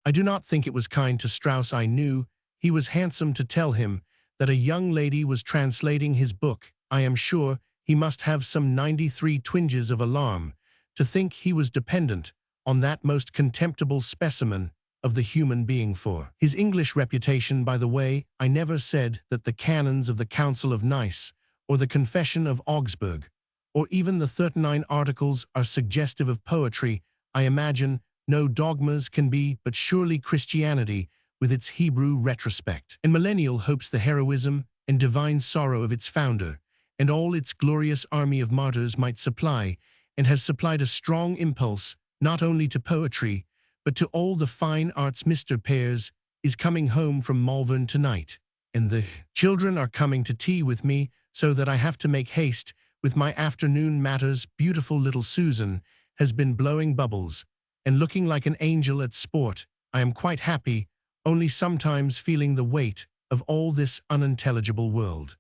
I do not think it was kind to Strauss. I knew he was handsome to tell him that a young lady was translating his book. I am sure he must have some 93 twinges of alarm to think he was dependent on that most contemptible specimen of the human being for. His English reputation, by the way, I never said that the canons of the Council of Nice, or the Confession of Augsburg, or even the 39 Articles are suggestive of poetry. I imagine no dogmas can be, but surely Christianity, with its Hebrew retrospect, and millennial hopes, the heroism and divine sorrow of its founder, and all its glorious army of martyrs might supply, and has supplied a strong impulse, not only to poetry, but to all the fine arts. Mr. Pears is coming home from Malvern tonight, and the children are coming to tea with me, so that I have to make haste with my afternoon matters. Beautiful little Susan has been blowing bubbles, and looking like an angel at sport. I am quite happy, only sometimes feeling the weight of all this unintelligible world.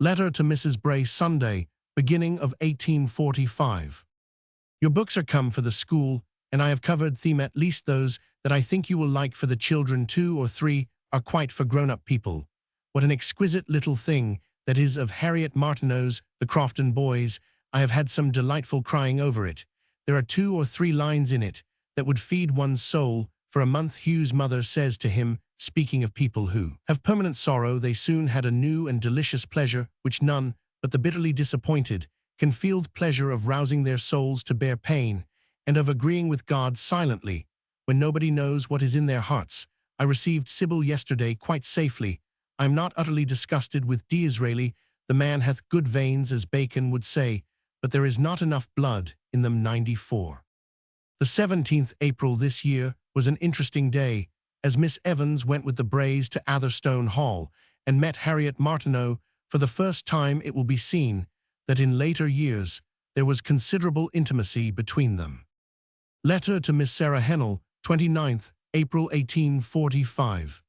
Letter to Mrs. Bray, Sunday, beginning of 1845. Your books are come for the school, and I have covered theme, at least those that I think you will like. For the children, 2 or 3 are quite for grown-up people. What an exquisite little thing that is of Harriet Martineau's The Crofton Boys. I have had some delightful crying over it. There are 2 or 3 lines in it that would feed one's soul for a month. Hugh's mother says to him, speaking of people who have permanent sorrow, they soon had a new and delicious pleasure, which none but the bitterly disappointed can feel, the pleasure of rousing their souls to bear pain, and of agreeing with God silently, when nobody knows what is in their hearts. I received Sybil yesterday quite safely. I am not utterly disgusted with Disraeli. The man hath good veins, as Bacon would say, but there is not enough blood in them. 94. The 17th April this year was an interesting day, as Miss Evans went with the Brays to Atherstone Hall, and met Harriet Martineau. For the first time it will be seen that in later years there was considerable intimacy between them. Letter to Miss Sarah Hennell, 29th April 1845.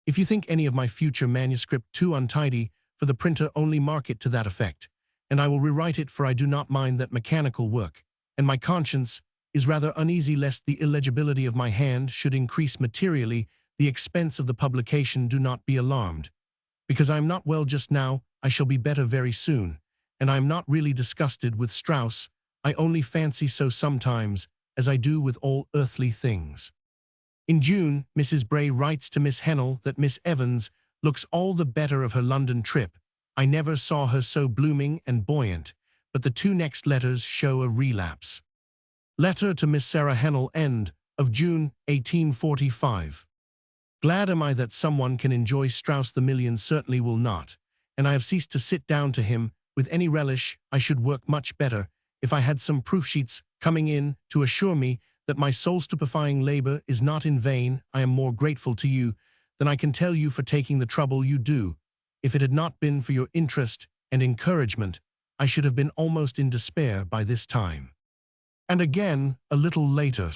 If you think any of my future manuscript too untidy for the printer, only mark it to that effect, and I will rewrite it, for I do not mind that mechanical work, and my conscience is rather uneasy lest the illegibility of my hand should increase materially the expense of the publication. Do not be alarmed, because I am not well just now. I shall be better very soon, and I am not really disgusted with Strauss. I only fancy so sometimes, as I do with all earthly things. In June, Mrs. Bray writes to Miss Hennell that Miss Evans looks all the better of her London trip. I never saw her so blooming and buoyant, but the 2 next letters show a relapse. Letter to Miss Sarah Hennell, end of June 1845. Glad am I that someone can enjoy Strauss. The millions certainly will not, and I have ceased to sit down to him with any relish. I should work much better if I had some proof sheets coming in to assure me that my soul-stupefying labor is not in vain. I am more grateful to you than I can tell you for taking the trouble you do. If it had not been for your interest and encouragement, I should have been almost in despair by this time. And again, a little later,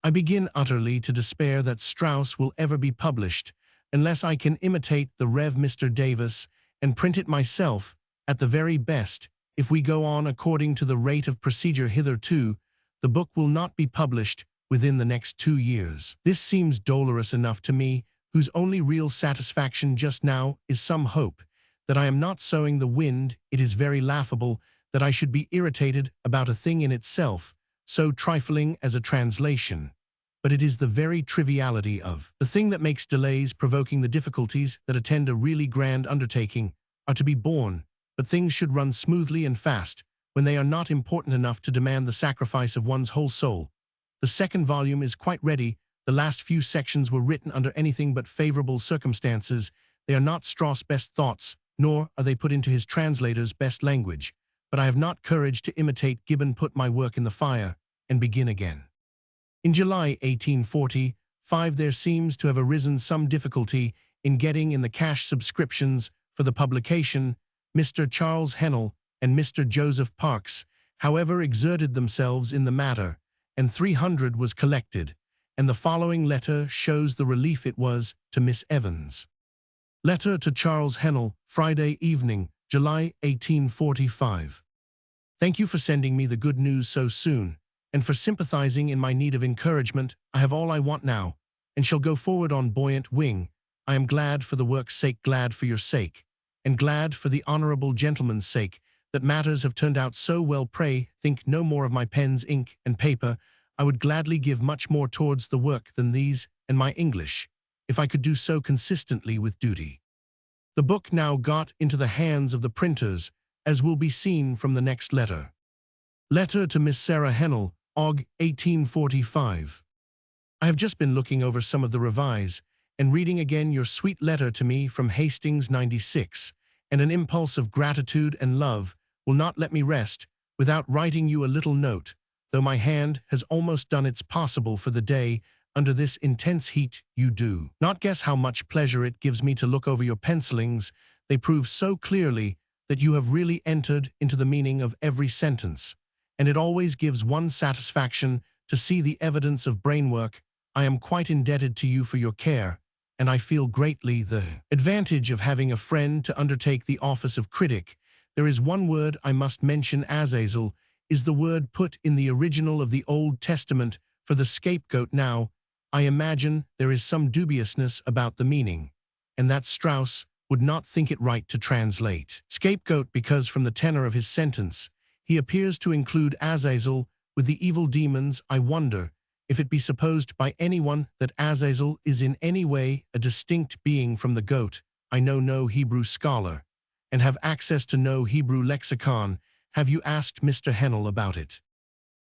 I begin utterly to despair that Strauss will ever be published, unless I can imitate the Rev. Mr. Davis and print it myself. At the very best, if we go on according to the rate of procedure hitherto, the book will not be published within the next 2 years. This seems dolorous enough to me, whose only real satisfaction just now is some hope that I am not sowing the wind. It is very laughable that I should be irritated about a thing in itself, so trifling as a translation. But it is the very triviality of the thing that makes delays. Provoking the difficulties that attend a really grand undertaking are to be borne, but things should run smoothly and fast when they are not important enough to demand the sacrifice of one's whole soul. The 2nd volume is quite ready. The last few sections were written under anything but favorable circumstances. They are not Strauss' best thoughts, nor are they put into his translator's best language. But I have not courage to imitate Gibbon. Put my work in the fire and begin again. In July 1845, there seems to have arisen some difficulty in getting in the cash subscriptions for the publication. Mr. Charles Hennell and Mr. Joseph Parkes, however, exerted themselves in the matter, and 300 was collected, and the following letter shows the relief it was to Miss Evans. Letter to Charles Hennell, Friday evening, July 1845. Thank you for sending me the good news so soon, and for sympathizing in my need of encouragement. I have all I want now, and shall go forward on buoyant wing. I am glad for the work's sake, glad for your sake, and glad for the honorable gentleman's sake, that matters have turned out so well. Pray think no more of my pen's ink and paper. I would gladly give much more towards the work than these and my English, if I could do so consistently with duty. The book now got into the hands of the printers, as will be seen from the next letter. Letter to Miss Sarah Hennell, Aug. 1845. I have just been looking over some of the revise, and reading again your sweet letter to me from Hastings 96, and an impulse of gratitude and love will not let me rest without writing you a little note, though my hand has almost done its possible for the day. Under this intense heat you do not guess how much pleasure it gives me to look over your pencilings. They prove so clearly that you have really entered into the meaning of every sentence, and it always gives one satisfaction to see the evidence of brainwork. I am quite indebted to you for your care, and I feel greatly the advantage of having a friend to undertake the office of critic. There is one word I must mention. Azazel is the word put in the original of the Old Testament for the scapegoat. Now, I imagine there is some dubiousness about the meaning, and that Strauss would not think it right to translate scapegoat because from the tenor of his sentence, he appears to include Azazel with the evil demons. I wonder if it be supposed by anyone that Azazel is in any way a distinct being from the goat. I know no Hebrew scholar, and have access to no Hebrew lexicon. Have you asked Mr. Hennell about it?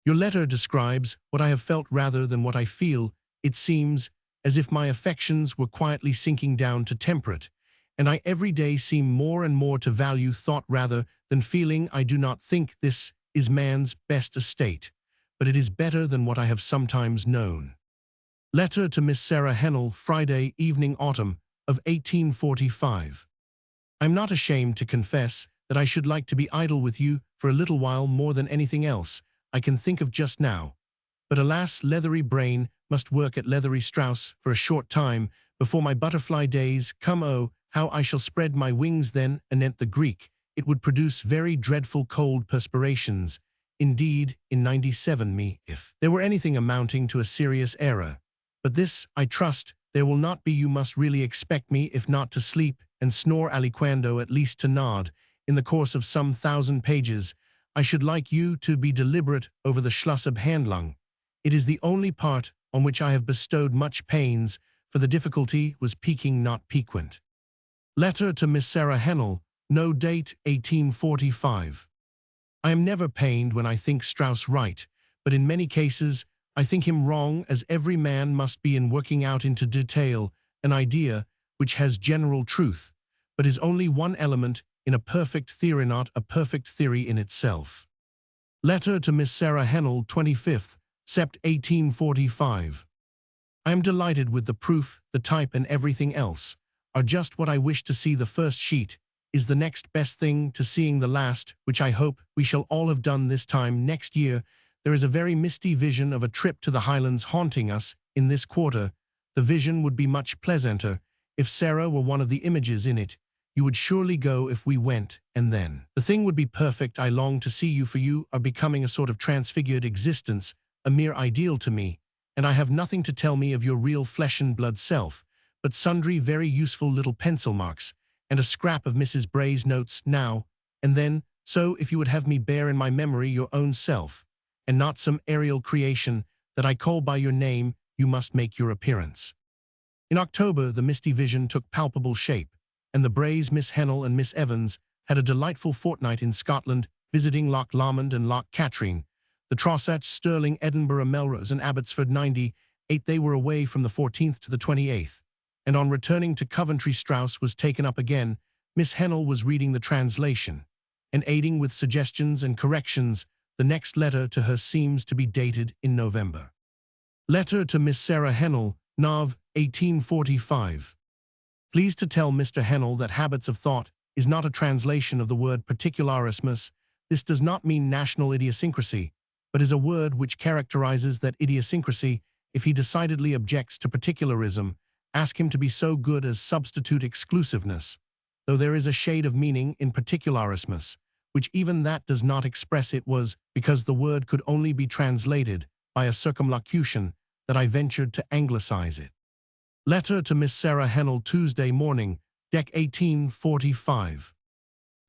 Your letter describes what I have felt rather than what I feel. It seems as if my affections were quietly sinking down to temperate, and I every day seem more and more to value thought rather than feeling. I do not think this is man's best estate, but it is better than what I have sometimes known. Letter to Miss Sarah Hennell, Friday evening, autumn of 1845. I am not ashamed to confess that I should like to be idle with you for a little while more than anything else I can think of just now. But alas, leathery brain must work at leathery Strauss for a short time before my butterfly days come. Oh, how I shall spread my wings then, anent the Greek. It would produce very dreadful cold perspirations. Indeed, in 97 me, if there were anything amounting to a serious error. But this, I trust, there will not be. You must really expect me, if not to sleep and snore aliquando, at least to nod, in the course of some 1,000 pages. I should like you to be deliberate over the Schlussabhandlung. It is the only part on which I have bestowed much pains, for the difficulty was piquing, not piquant. Letter to Miss Sarah Hennell, no date 1845. I am never pained when I think Strauss right, but in many cases I think him wrong, as every man must be in working out into detail an idea which has general truth, but is only one element in a perfect theory, not a perfect theory in itself. Letter to Miss Sarah Hennell, 25th Sept. 1845. I am delighted with the proof. The type and everything else are just what I wish to see. The first sheet is the next best thing to seeing the last, which I hope we shall all have done this time next year. There is a very misty vision of a trip to the Highlands haunting us in this quarter. The vision would be much pleasanter if Sarah were one of the images in it. You would surely go if we went, and then the thing would be perfect. I long to see you, for you are becoming a sort of transfigured existence, a mere ideal to me, and I have nothing to tell me of your real flesh and blood self, but sundry very useful little pencil marks, and a scrap of Mrs. Bray's notes now and then. So if you would have me bear in my memory your own self, and not some aerial creation that I call by your name, you must make your appearance. In October the misty vision took palpable shape, and the Brays, Miss Hennell and Miss Evans, had a delightful fortnight in Scotland, visiting Loch Lomond and Loch Katrine, the Trossachs, Stirling, Edinburgh, Melrose and Abbotsford. 98 they were away from the 14th to the 28th, and on returning to Coventry Strauss was taken up again. Miss Hennell was reading the translation, and aiding with suggestions and corrections. The next letter to her seems to be dated in November. Letter to Miss Sarah Hennell, Nov. 1845. Please to tell Mr. Hennell that habits of thought is not a translation of the word particularismus. This does not mean national idiosyncrasy, but is a word which characterizes that idiosyncrasy. If he decidedly objects to particularism, ask him to be so good as substitute exclusiveness, though there is a shade of meaning in particularismus, which even that does not express. It was because the word could only be translated by a circumlocution that I ventured to anglicize it. Letter to Miss Sarah Hennell, Tuesday morning, Dec. 1845.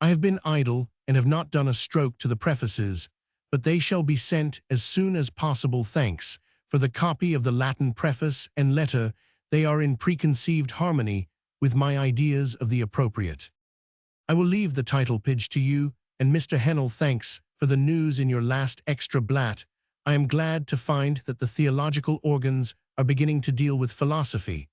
I have been idle, and have not done a stroke to the prefaces, but they shall be sent as soon as possible. Thanks for the copy of the Latin preface and letter. They are in preconceived harmony with my ideas of the appropriate. I will leave the title page to you, and Mr. Hennell, thanks for the news in your last extra blat. I am glad to find that the theological organs are beginning to deal with philosophy,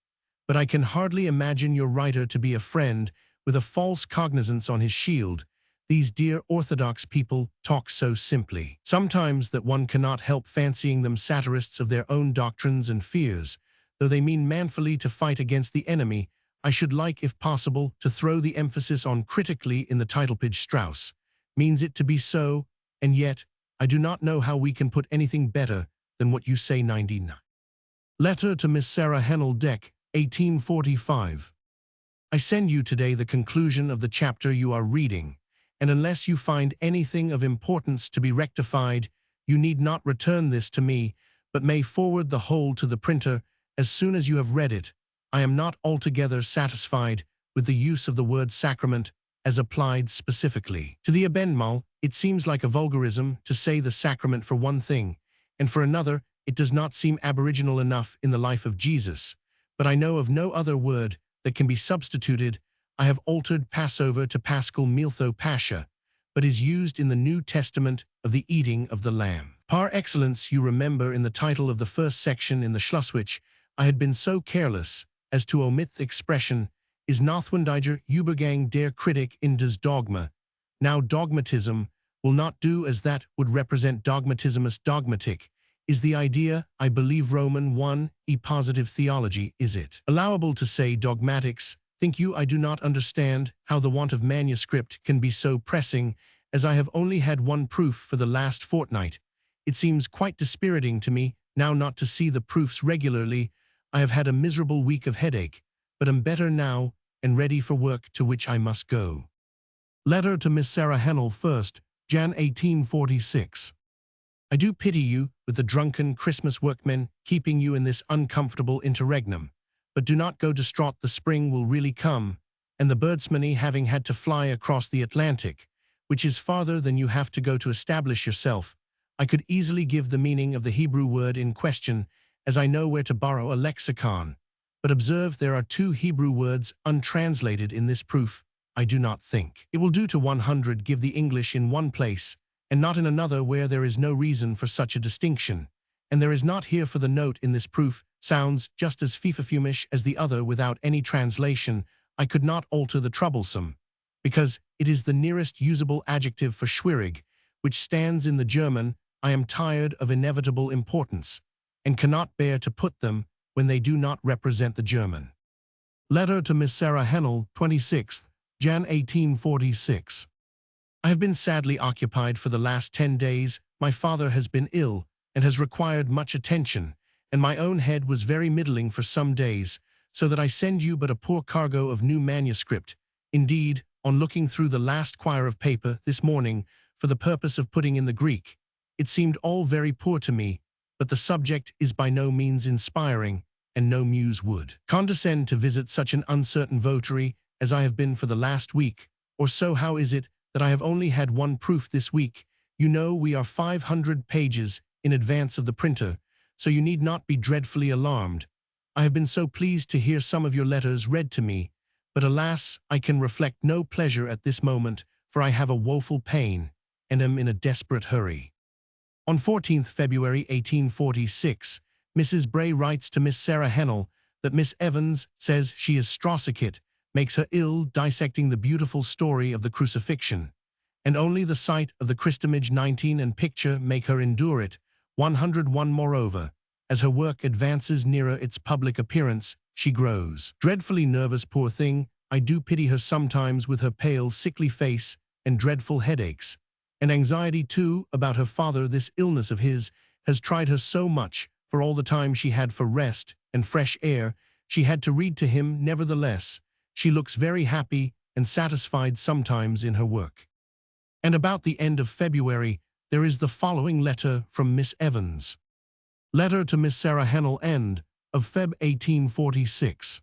but I can hardly imagine your writer to be a friend with a false cognizance on his shield. These dear orthodox people talk so simply, sometimes that one cannot help fancying them satirists of their own doctrines and fears. Though they mean manfully to fight against the enemy, I should like, if possible, to throw the emphasis on critically in the title page. Strauss means it to be so, and yet I do not know how we can put anything better than what you say. 99. Letter to Miss Sarah Hennell, Deck, 1845. I send you today the conclusion of the chapter you are reading, and unless you find anything of importance to be rectified, you need not return this to me, but may forward the whole to the printer as soon as you have read it. I am not altogether satisfied with the use of the word sacrament as applied specifically to the abendmahl. It seems like a vulgarism to say the sacrament for one thing, and for another it does not seem aboriginal enough in the life of Jesus. But I know of no other word that can be substituted. I have altered Passover to Paschal Mealtho Pascha, but is used in the New Testament of the eating of the lamb. Par excellence, you remember in the title of the first section in the Schlusswich, I had been so careless as to omit the expression, is Nothwendiger Übergang der Kritik in das Dogma. Now dogmatism will not do, as that would represent dogmatismus. Dogmatic is the idea, I believe. Roman 1, positive theology. Is it allowable to say dogmatics? Think you I do not understand how the want of manuscript can be so pressing, as I have only had one proof for the last fortnight. It seems quite dispiriting to me now not to see the proofs regularly. I have had a miserable week of headache, but am better now and ready for work to which I must go. Letter to Miss Sarah Hennell, 1st Jan 1846. I do pity you with the drunken Christmas workmen keeping you in this uncomfortable interregnum, but do not go distraught. The spring will really come, and the birdsmany having had to fly across the Atlantic, which is farther than you have to go to establish yourself. I could easily give the meaning of the Hebrew word in question, as I know where to borrow a lexicon. But observe, there are 2 Hebrew words untranslated in this proof. I do not think it will do to 100 give the English in one place, and not in another where there is no reason for such a distinction. And there is not here, for the note in this proof sounds just as fifafumish as the other without any translation. I could not alter the troublesome, because it is the nearest usable adjective for schwierig, which stands in the German. I am tired of inevitable importance, and cannot bear to put them when they do not represent the German. Letter to Miss Sarah Hennell, 26th Jan 1846. I have been sadly occupied for the last 10 days. My father has been ill and has required much attention, and my own head was very middling for some days, so that I send you but a poor cargo of new manuscript. Indeed, on looking through the last quire of paper this morning for the purpose of putting in the Greek, it seemed all very poor to me, but the subject is by no means inspiring, and no muse would condescend to visit such an uncertain votary as I have been for the last week or so. How is it that I have only had one proof this week? You know we are 500 pages in advance of the printer, so you need not be dreadfully alarmed. I have been so pleased to hear some of your letters read to me, but alas, I can reflect no pleasure at this moment, for I have a woeful pain, and am in a desperate hurry. On 14th February 1846, Mrs. Bray writes to Miss Sarah Hennell that Miss Evans says she is Straussicate, makes her ill dissecting the beautiful story of the crucifixion, and only the sight of the Christimage 19 and picture make her endure it. 101. Moreover, as her work advances nearer its public appearance, she grows dreadfully nervous. Poor thing, I do pity her sometimes with her pale, sickly face and dreadful headaches, and anxiety too about her father. This illness of his has tried her so much, for all the time she had for rest and fresh air, she had to read to him. Nevertheless, she looks very happy and satisfied sometimes in her work. And about the end of February, there is the following letter from Miss Evans. Letter to Miss Sarah Hennell, end of Feb 1846.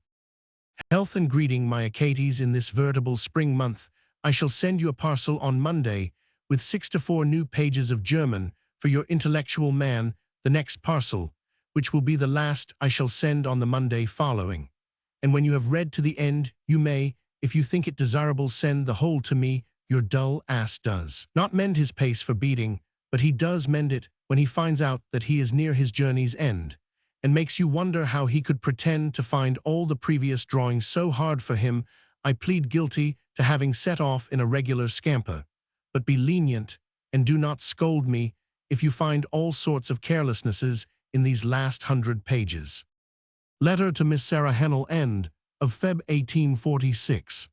Health and greeting, my Achates, in this veritable spring month. I shall send you a parcel on Monday, with 64 new pages of German for your intellectual man, the next parcel, which will be the last I shall send on the Monday following. And when you have read to the end, you may, if you think it desirable, send the whole to me. Your dull ass does not mend his pace for beating, but he does mend it when he finds out that he is near his journey's end, and makes you wonder how he could pretend to find all the previous drawings so hard for him. I plead guilty to having set off in a regular scamper, but be lenient, and do not scold me if you find all sorts of carelessnesses in these last 100 pages. Letter to Miss Sarah Hennell, end of Feb 1846.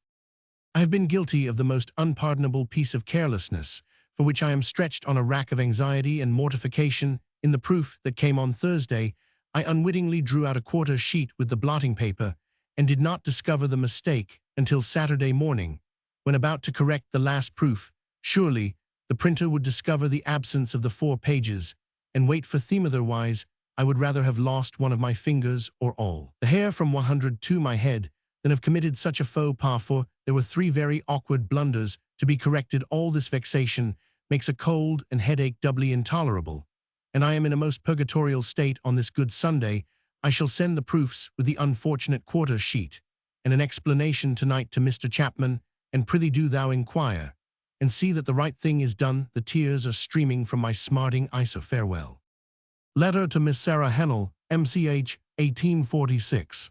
I have been guilty of the most unpardonable piece of carelessness, for which I am stretched on a rack of anxiety and mortification. In the proof that came on Thursday, I unwittingly drew out a quarter sheet with the blotting paper, and did not discover the mistake until Saturday morning, when about to correct the last proof. Surely the printer would discover the absence of the 4 pages, and wait for theme. Otherwise, I would rather have lost one of my fingers or all the hair from 100 to my head than have committed such a faux pas, for there were 3 very awkward blunders to be corrected. All this vexation makes a cold and headache doubly intolerable, and I am in a most purgatorial state on this good Sunday. I shall send the proofs with the unfortunate quarter sheet, and an explanation tonight to Mr. Chapman, and prithee do thou inquire, and see that the right thing is done. The tears are streaming from my smarting eyes. So farewell. Letter to Miss Sarah Hennell, MCH, 1846.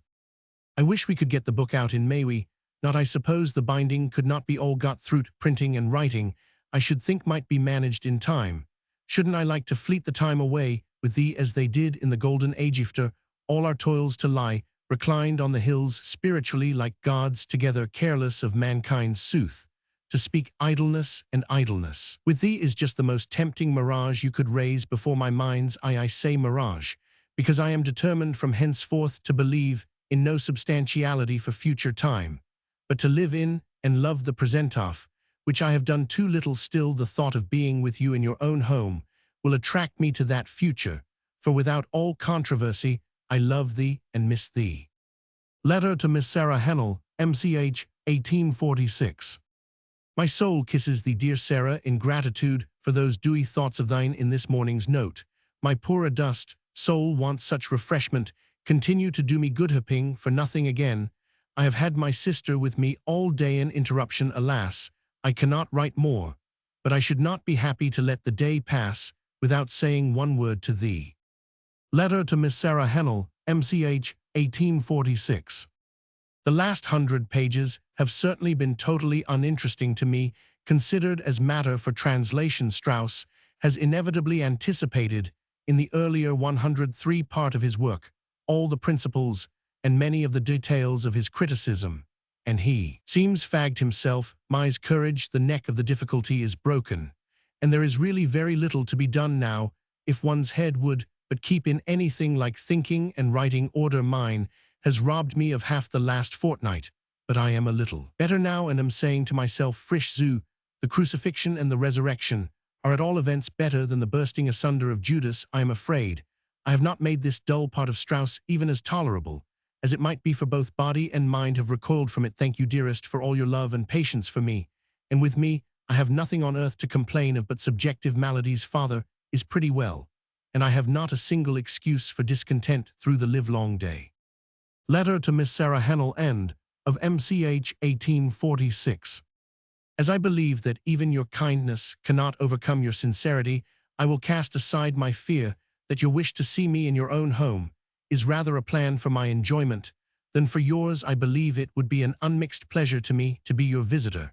I wish we could get the book out in May. We not, I suppose the binding could not be all got through. Printing and writing, I should think, might be managed in time. Shouldn't I like to fleet the time away with thee as they did in the golden age, after all our toils, to lie reclined on the hills spiritually like gods together, careless of mankind's sooth, to speak idleness and idleness. With thee is just the most tempting mirage you could raise before my mind's eye. I say mirage, because I am determined from henceforth to believe in no substantiality for future time, but to live in and love the present of, which I have done too little. Still, the thought of being with you in your own home will attract me to that future, for without all controversy, I love thee and miss thee. Letter to Miss Sarah Hennell, MCH, 1846. My soul kisses thee, dear Sarah, in gratitude for those dewy thoughts of thine in this morning's note. My poor adust soul wants such refreshment. Continue to do me good, hoping for nothing again. I have had my sister with me all day, an interruption. Alas, I cannot write more, but I should not be happy to let the day pass without saying one word to thee. Letter to Miss Sarah Hennell, MCH, 1846. The last 100 pages have certainly been totally uninteresting to me, considered as matter for translation. Strauss has inevitably anticipated in the earlier 103 part of his work all the principles and many of the details of his criticism, and he seems fagged himself. My's courage, the neck of the difficulty is broken, and there is really very little to be done now if one's head would but keep in anything like thinking and writing order. Mine has robbed me of half the last fortnight, but I am a little better now, and am saying to myself, frisch zu, the crucifixion and the resurrection are at all events better than the bursting asunder of Judas. I am afraid I have not made this dull part of Strauss even as tolerable as it might be, for both body and mind have recoiled from it. Thank you, dearest, for all your love and patience for me, and with me I have nothing on earth to complain of but subjective maladies. Father is pretty well, and I have not a single excuse for discontent through the livelong day. Letter to Miss Sarah Hennell, end of MCH, 1846. As I believe that even your kindness cannot overcome your sincerity, I will cast aside my fear that your wish to see me in your own home is rather a plan for my enjoyment than for yours. I believe it would be an unmixed pleasure to me to be your visitor,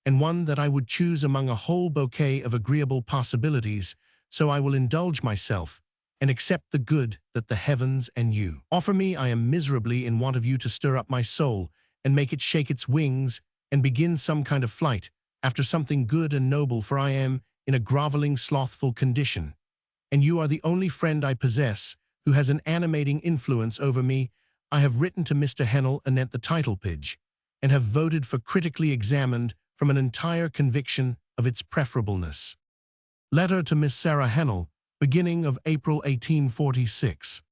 and one that I would choose among a whole bouquet of agreeable possibilities. So I will indulge myself and accept the good that the heavens and you offer me. I am miserably in want of you to stir up my soul and make it shake its wings and begin some kind of flight after something good and noble, for I am in a groveling, slothful condition, and you are the only friend I possess who has an animating influence over me. I have written to Mr. Hennell anent the title page, and have voted for critically examined from an entire conviction of its preferableness. Letter to Miss Sarah Hennell, beginning of April 1846.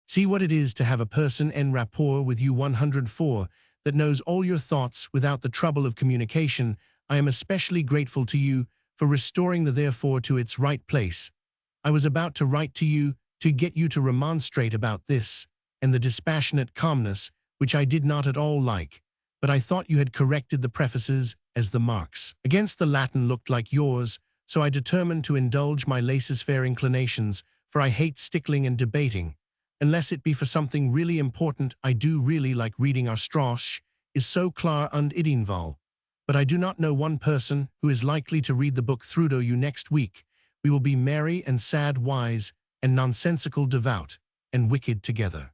See what it is to have a person en rapport with you. 104, that knows all your thoughts without the trouble of communication. I am especially grateful to you for restoring the therefore to its right place. I was about to write to you to get you to remonstrate about this, and the dispassionate calmness, which I did not at all like, but I thought you had corrected the prefaces as the marks against the Latin looked like yours, so I determined to indulge my laissez-faire inclinations, for I hate stickling and debating. Unless it be for something really important, I do really like reading our Strauss, is so klar und ideenval. But I do not know one person who is likely to read the book through to you next week. We will be merry and sad wise, and nonsensical devout, and wicked together.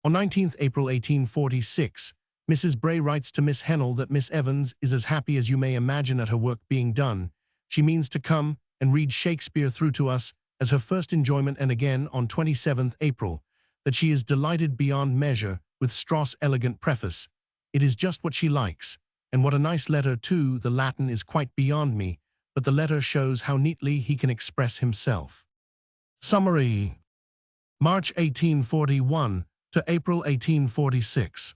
On 19th April 1846, Mrs. Bray writes to Miss Hennell that Miss Evans is as happy as you may imagine at her work being done. She means to come and read Shakespeare through to us as her first enjoyment, and again on 27th April, that she is delighted beyond measure with Strauss' elegant preface. It is just what she likes, and what a nice letter too. The Latin is quite beyond me, but the letter shows how neatly he can express himself. Summary. March 1841 to April 1846.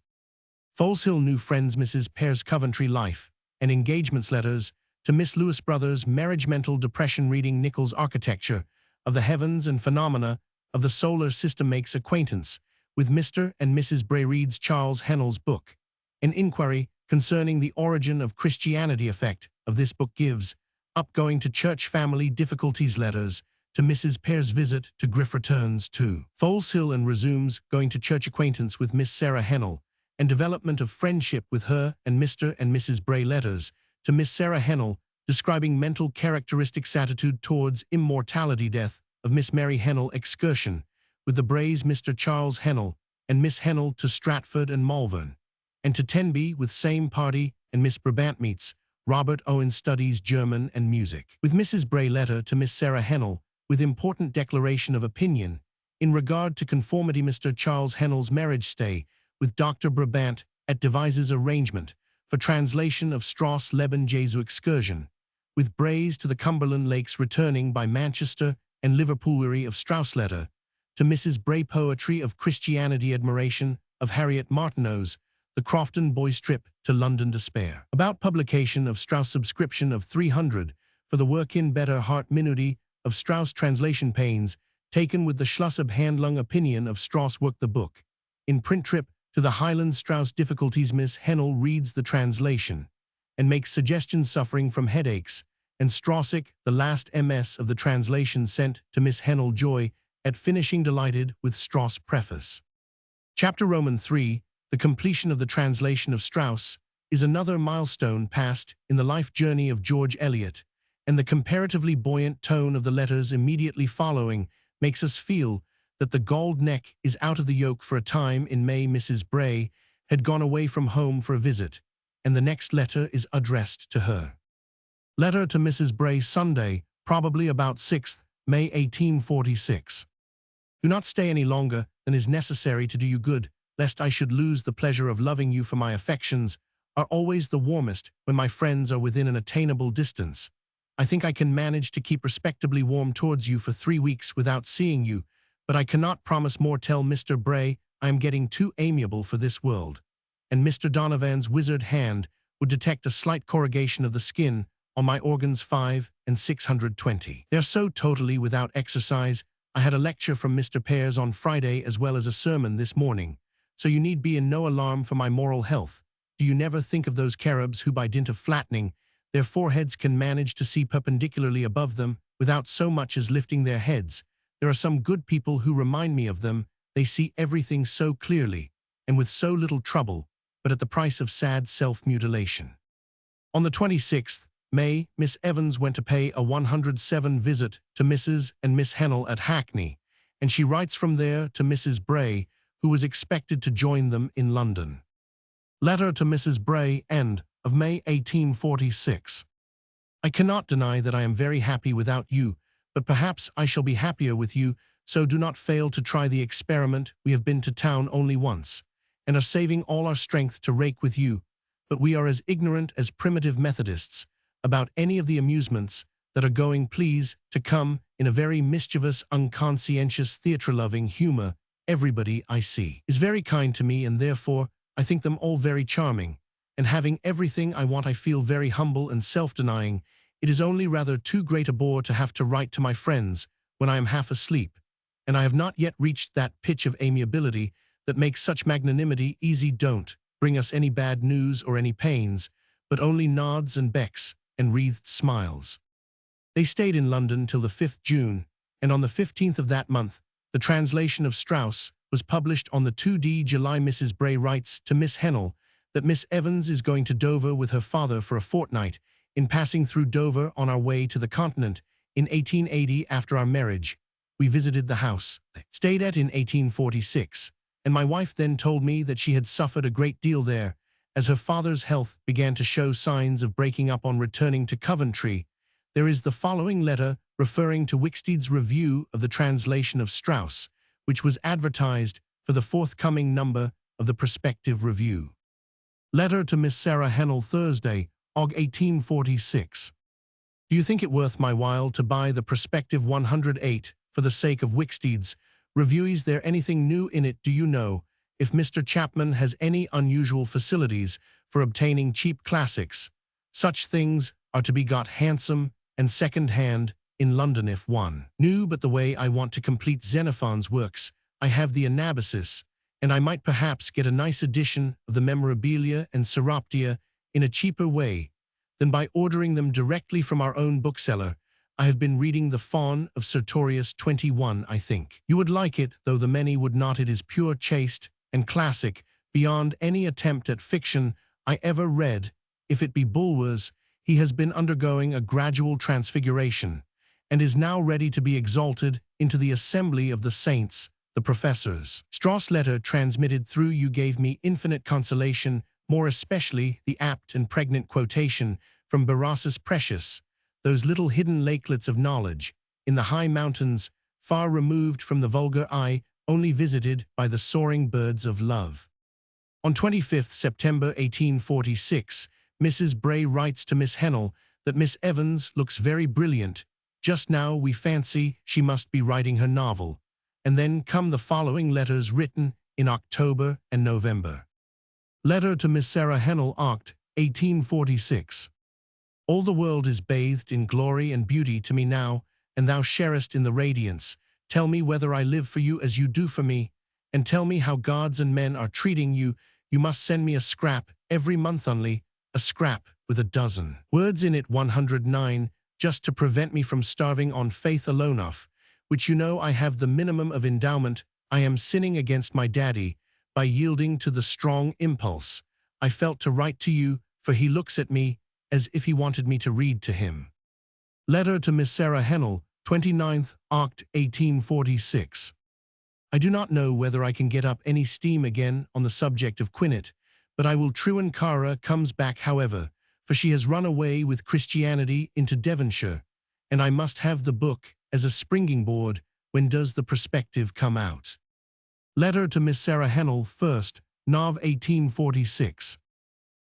Foleshill New Friends Mrs. Pear's Coventry Life and Engagements Letters to Miss Lewis Brothers Marriage Mental Depression Reading Nichols Architecture of the Heavens and Phenomena of the Solar System makes acquaintance with Mr. and Mrs. Bray reads Charles Hennell's book. An inquiry concerning the origin of Christianity effect of this book gives up going to church family difficulties letters to Mrs. Pear's visit to Griff returns to Foleshill and resumes going to church acquaintance with Miss Sarah Hennell and development of friendship with her and Mr. and Mrs. Bray letters to Miss Sarah Hennell describing mental characteristics attitude towards immortality death of Miss Mary Hennell excursion with the Brays Mr. Charles Hennell and Miss Hennell to Stratford and Malvern and to Tenby with same party and Miss Brabant meets Robert Owen studies German and music with Mrs. Bray letter to Miss Sarah Hennell with important declaration of opinion in regard to conformity Mr. Charles Hennell's marriage stay with Dr. Brabant at devises arrangement for translation of Strauss' Leben Jesu excursion with Brays to the Cumberland Lakes returning by Manchester and Liverpool weary of Strauss letter to Mrs. Bray poetry of Christianity admiration of Harriet Martineau's The Crofton Boys Trip to London Despair. About publication of Strauss subscription of 300 for the work in Better Heart Minuti of Strauss translation pains taken with the Schlussab Handlung opinion of Strauss work the book. In print trip to the Highland Strauss difficulties Miss Hennell reads the translation and makes suggestions suffering from headaches and Straussic the last MS of the translation sent to Miss Hennell joy at finishing delighted with Strauss preface. Chapter Roman 3, the completion of the translation of Strauss, is another milestone passed in the life journey of George Eliot, and the comparatively buoyant tone of the letters immediately following makes us feel that the galled neck is out of the yoke for a time. In May, Mrs. Bray had gone away from home for a visit, and the next letter is addressed to her. Letter to Mrs. Bray Sunday, probably about 6th May 1846. Do not stay any longer than is necessary to do you good, lest I should lose the pleasure of loving you, for my affections are always the warmest when my friends are within an attainable distance. I think I can manage to keep respectably warm towards you for 3 weeks without seeing you, but I cannot promise more. Tell Mr. Bray I am getting too amiable for this world, and Mr. Donovan's wizard hand would detect a slight corrugation of the skin on my organs 5 and 620. They're so totally without exercise. I had a lecture from Mr. Pears on Friday as well as a sermon this morning, so you need be in no alarm for my moral health. Do you never think of those cherubs who by dint of flattening their foreheads can manage to see perpendicularly above them without so much as lifting their heads? There are some good people who remind me of them. They see everything so clearly and with so little trouble, but at the price of sad self-mutilation. On the 26th May, Miss Evans went to pay a 107 visit to Mrs. and Miss Hennell at Hackney, and she writes from there to Mrs. Bray, who was expected to join them in London. Letter to Mrs. Bray, end of May 1846. I cannot deny that I am very happy without you, but perhaps I shall be happier with you, so do not fail to try the experiment. We have been to town only once, and are saving all our strength to rake with you, but we are as ignorant as primitive Methodists about any of the amusements that are going. Please to come in a very mischievous, unconscientious, theatre-loving humor. Everybody I see is very kind to me, and therefore I think them all very charming, and having everything I want I feel very humble and self-denying It is only rather too great a bore to have to write to my friends when I am half asleep, and I have not yet reached that pitch of amiability that makes such magnanimity easy. Don't bring us any bad news or any pains, but only nods and becks and wreathed smiles. They stayed in London till the 5th June, and on the 15th of that month, the translation of Strauss was published on the 2d July. Mrs. Bray writes to Miss Hennell that Miss Evans is going to Dover with her father for a fortnight. In passing through Dover on our way to the continent in 1880 after our marriage, we visited the house they stayed at in 1846, and my wife then told me that she had suffered a great deal there, as her father's health began to show signs of breaking up on returning to Coventry. There is the following letter referring to Wicksteed's review of the translation of Strauss, which was advertised for the forthcoming number of the Prospective Review. Letter to Miss Sarah Hennell, Thursday, Aug. 1846. Do you think it worth my while to buy the Prospective 108 for the sake of Wicksteed's review? Is there anything new in it? Do you know if Mr. Chapman has any unusual facilities for obtaining cheap classics? Such things are to be got handsome and second-hand in London if one knew. But the way I want to complete Xenophon's works, I have the Anabasis, and I might perhaps get a nice edition of the Memorabilia and Seroptia in a cheaper way than by ordering them directly from our own bookseller. I have been reading The Faun of Sertorius 21. I think you would like it, though the many would not. It is pure, chaste, and classic, beyond any attempt at fiction I ever read. If it be Bulwer's, he has been undergoing a gradual transfiguration, and is now ready to be exalted into the assembly of the saints, the professors. Strauss' letter transmitted through you gave me infinite consolation, more especially the apt and pregnant quotation from Berossus Precious, those little hidden lakelets of knowledge, in the high mountains, far removed from the vulgar eye, only visited by the soaring birds of love. On 25th September 1846, Mrs. Bray writes to Miss Hennell that Miss Evans looks very brilliant. Just now we fancy she must be writing her novel. And then come the following letters written in October and November. Letter to Miss Sarah Hennell, Oct. 1846. All the world is bathed in glory and beauty to me now, and thou sharest in the radiance. Tell me whether I live for you as you do for me, and tell me how gods and men are treating you. You must send me a scrap every month only, a scrap with a dozen words in it, 109, just to prevent me from starving on faith alone, of which you know I have the minimum of endowment. I am sinning against my daddy by yielding to the strong impulse I felt to write to you, for he looks at me as if he wanted me to read to him. Letter to Miss Sarah Hennell, 29th Oct. 1846. I do not know whether I can get up any steam again on the subject of Quinnet, but I will true Cara comes back however, for she has run away with Christianity into Devonshire, and I must have the book as a springing board. When does the Prospective come out? Letter to Miss Sarah Hennell, 1st Nov. 1846.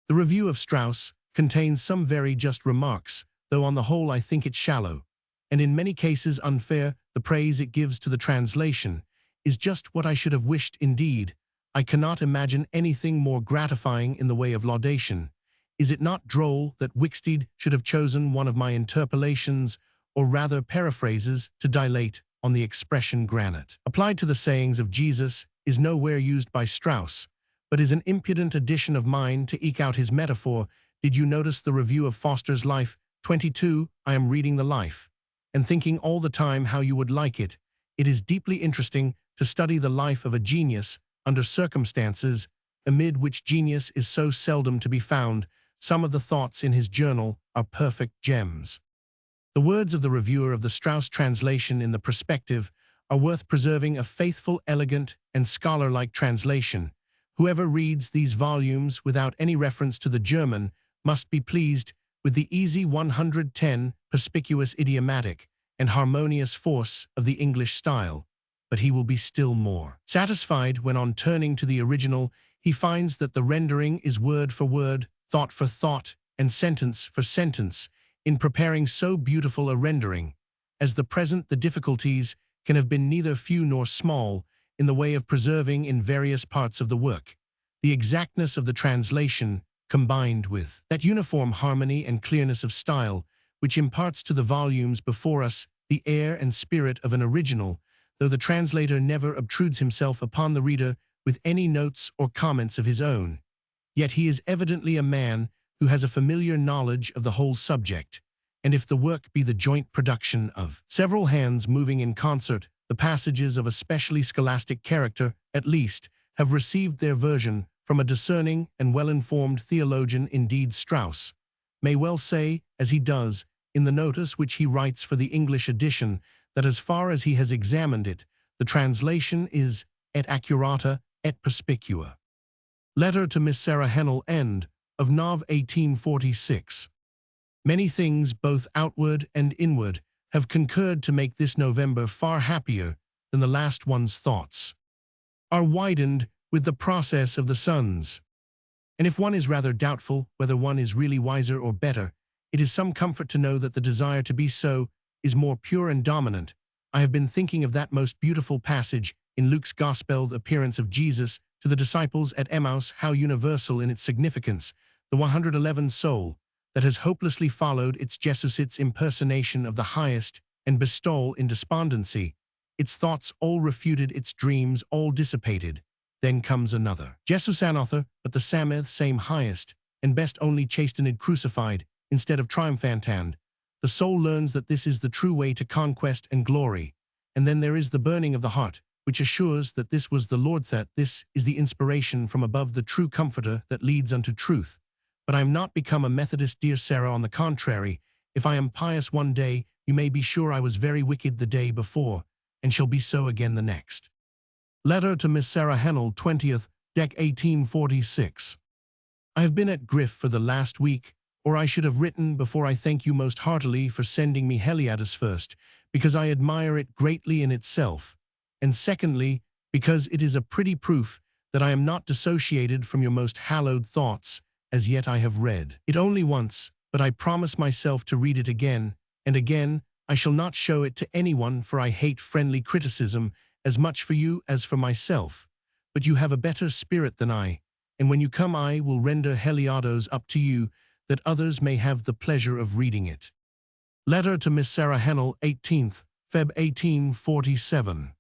The review of Strauss contains some very just remarks, though on the whole I think it shallow, and in many cases unfair. The praise it gives to the translation is just what I should have wished. Indeed, I cannot imagine anything more gratifying in the way of laudation. Is it not droll that Wicksteed should have chosen one of my interpolations, or rather paraphrases, to dilate on the expression granite, applied to the sayings of Jesus, is nowhere used by Strauss, but is an impudent addition of mine to eke out his metaphor? Did you notice the review of Foster's Life? 22. I am reading the Life, and thinking all the time how you would like it. It is deeply interesting to study the life of a genius under circumstances amid which genius is so seldom to be found. Some of the thoughts in his journal are perfect gems. The words of the reviewer of the Strauss translation in the Prospective are worth preserving: a faithful, elegant, and scholar-like translation. Whoever reads these volumes without any reference to the German must be pleased with the easy 110 perspicuous idiomatic and harmonious force of the English style, but he will be still more satisfied when, on turning to the original, he finds that the rendering is word for word, thought for thought, and sentence for sentence. In preparing so beautiful a rendering as the present, the difficulties can have been neither few nor small in the way of preserving in various parts of the work the exactness of the translation, combined with that uniform harmony and clearness of style which imparts to the volumes before us the air and spirit of an original, though the translator never obtrudes himself upon the reader with any notes or comments of his own. Yet he is evidently a man who has a familiar knowledge of the whole subject, and if the work be the joint production of several hands moving in concert, the passages of a specially scholastic character, at least, have received their version from a discerning and well-informed theologian. Indeed, Strauss may well say, as he does, in the notice which he writes for the English edition, that as far as he has examined it, the translation is et accurata et perspicua. Letter to Miss Sarah Hennell, end of Nov 1846. Many things, both outward and inward, have concurred to make this November far happier than the last one's thoughts are widened with the process of the suns. And if one is rather doubtful whether one is really wiser or better, it is some comfort to know that the desire to be so is more pure and dominant. I have been thinking of that most beautiful passage in Luke's Gospel, the appearance of Jesus to the disciples at Emmaus, how universal in its significance, the 111 soul that has hopelessly followed its Jesuit's impersonation of the highest and bestowal in despondency, its thoughts all refuted, its dreams all dissipated. Then comes another Jesus another, but the sameth same highest and best only chastened crucified, instead of triumphantand. The soul learns that this is the true way to conquest and glory, and then there is the burning of the heart, which assures that this was the Lord, that this is the inspiration from above, the true comforter that leads unto truth. But I am not become a Methodist, dear Sarah. On the contrary, if I am pious one day, you may be sure I was very wicked the day before, and shall be so again the next. Letter to Miss Sarah Hennell, 20th Dec 1846. I have been at Griff for the last week, or I should have written before. I thank you most heartily for sending me Heliadus, first, because I admire it greatly in itself, and secondly, because it is a pretty proof that I am not dissociated from your most hallowed thoughts. As yet I have read it only once, but I promise myself to read it again, and again. I shall not show it to anyone, for I hate friendly criticism as much for you as for myself. But you have a better spirit than I, and when you come I will render Heliados up to you, that others may have the pleasure of reading it. Letter to Miss Sarah Hennell, 18th Feb 1847.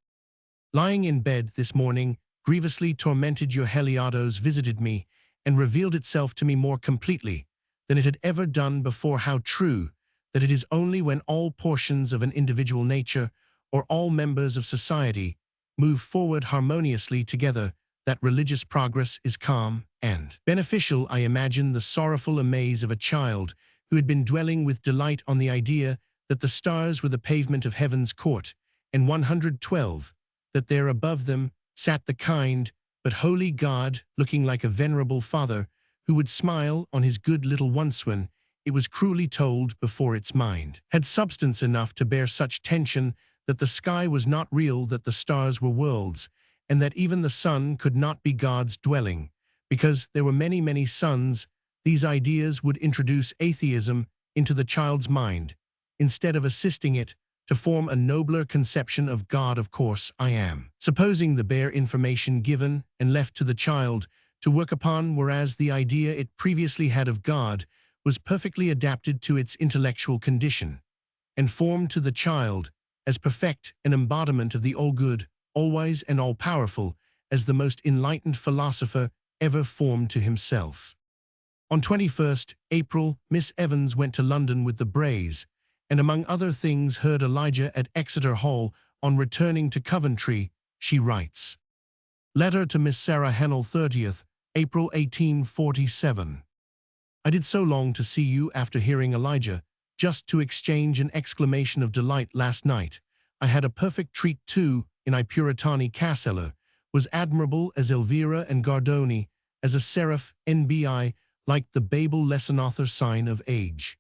Lying in bed this morning, grievously tormented, your Heliados visited me, and revealed itself to me more completely than it had ever done before. How true that it is only when all portions of an individual nature, or all members of society, move forward harmoniously together, that religious progress is calm and beneficial. I imagine the sorrowful amaze of a child who had been dwelling with delight on the idea that the stars were the pavement of heaven's court, and 112, that there above them sat the kind but holy God, looking like a venerable father, who would smile on his good little ones when it was cruelly told before its mind had substance enough to bear such tension that the sky was not real, that the stars were worlds, and that even the sun could not be God's dwelling, because there were many, many suns. These ideas would introduce atheism into the child's mind, instead of assisting it to form a nobler conception of God. Of course, I am supposing the bare information given and left to the child to work upon, whereas the idea it previously had of God was perfectly adapted to its intellectual condition, and formed to the child as perfect an embodiment of the all-good, all-wise, and all-powerful as the most enlightened philosopher ever formed to himself. On 21st April, Miss Evans went to London with the Brays, and among other things heard Elijah at Exeter Hall. On returning to Coventry, she writes. Letter to Miss Sarah Hennell, 30th April 1847. I did so long to see you after hearing Elijah, just to exchange an exclamation of delight last night. I had a perfect treat too, in I Puritani Caseller, was admirable as Elvira and Gardoni, as a seraph, NBI, like the Babel Lesson sign of age.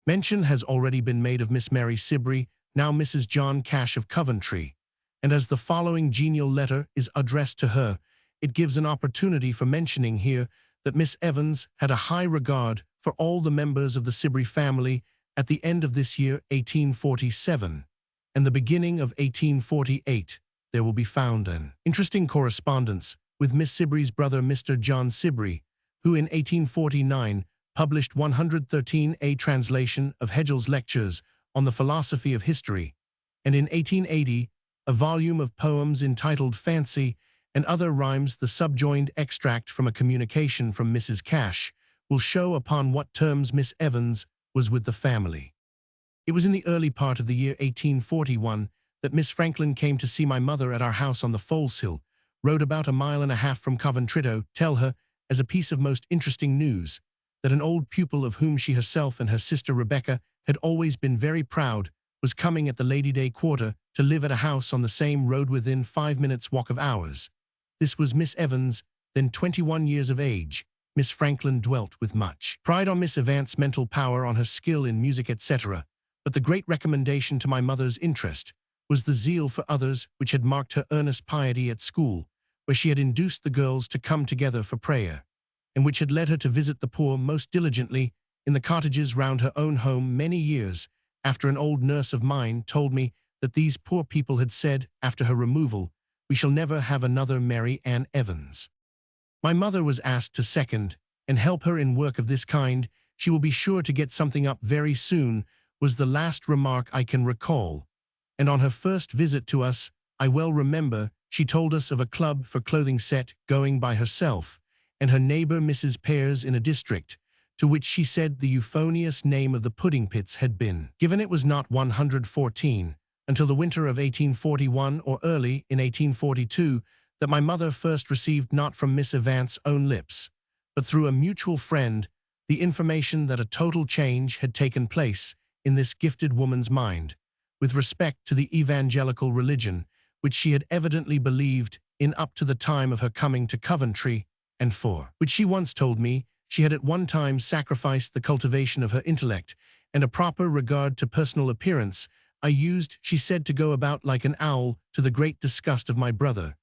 Mention has already been made of Miss Mary Sibrey, now Mrs. John Cash of Coventry, and as the following genial letter is addressed to her, it gives an opportunity for mentioning here that Miss Evans had a high regard for all the members of the Sibrey family at the end of this year, 1847, and the beginning of 1848. There will be found an interesting correspondence with Miss Sibrey's brother, Mr. John Sibrey, who in 1849 published 113a translation of Hegel's lectures on the philosophy of history, and in 1880, a volume of poems entitled Fancy and Other Rhymes. The subjoined extract from a communication from Mrs. Cash will show upon what terms Miss Evans was with the family. It was in the early part of the year 1841 that Miss Franklin came to see my mother at our house on the Foleshill, rode about 1.5 miles from Coventry to tell her, as a piece of most interesting news, that an old pupil of whom she herself and her sister Rebecca had always been very proud was coming at the Lady Day quarter to live at a house on the same road within 5 minutes' walk of ours. This was Miss Evans, then 21 years of age. Miss Franklin dwelt with much pride on Miss Evance's mental power, on her skill in music, etc., but the great recommendation to my mother's interest was the zeal for others which had marked her earnest piety at school, where she had induced the girls to come together for prayer, and which had led her to visit the poor most diligently in the cottages round her own home many years after. An old nurse of mine told me that these poor people had said, after her removal, "We shall never have another Mary Ann Evans." My mother was asked to second and help her in work of this kind. "She will be sure to get something up very soon," was the last remark I can recall. And on her first visit to us, I well remember, she told us of a club for clothing set going by herself and her neighbor Mrs. Pears in a district to which she said the euphonious name of the Pudding Pits had been given. It was not 114 until the winter of 1841 or early in 1842 that my mother first received, not from Miss Evance's own lips, but through a mutual friend, the information that a total change had taken place in this gifted woman's mind with respect to the evangelical religion, which she had evidently believed in up to the time of her coming to Coventry, and for which she once told me she had at one time sacrificed the cultivation of her intellect and a proper regard to personal appearance. I used, she said, to go about like an owl, to the great disgust of my brother,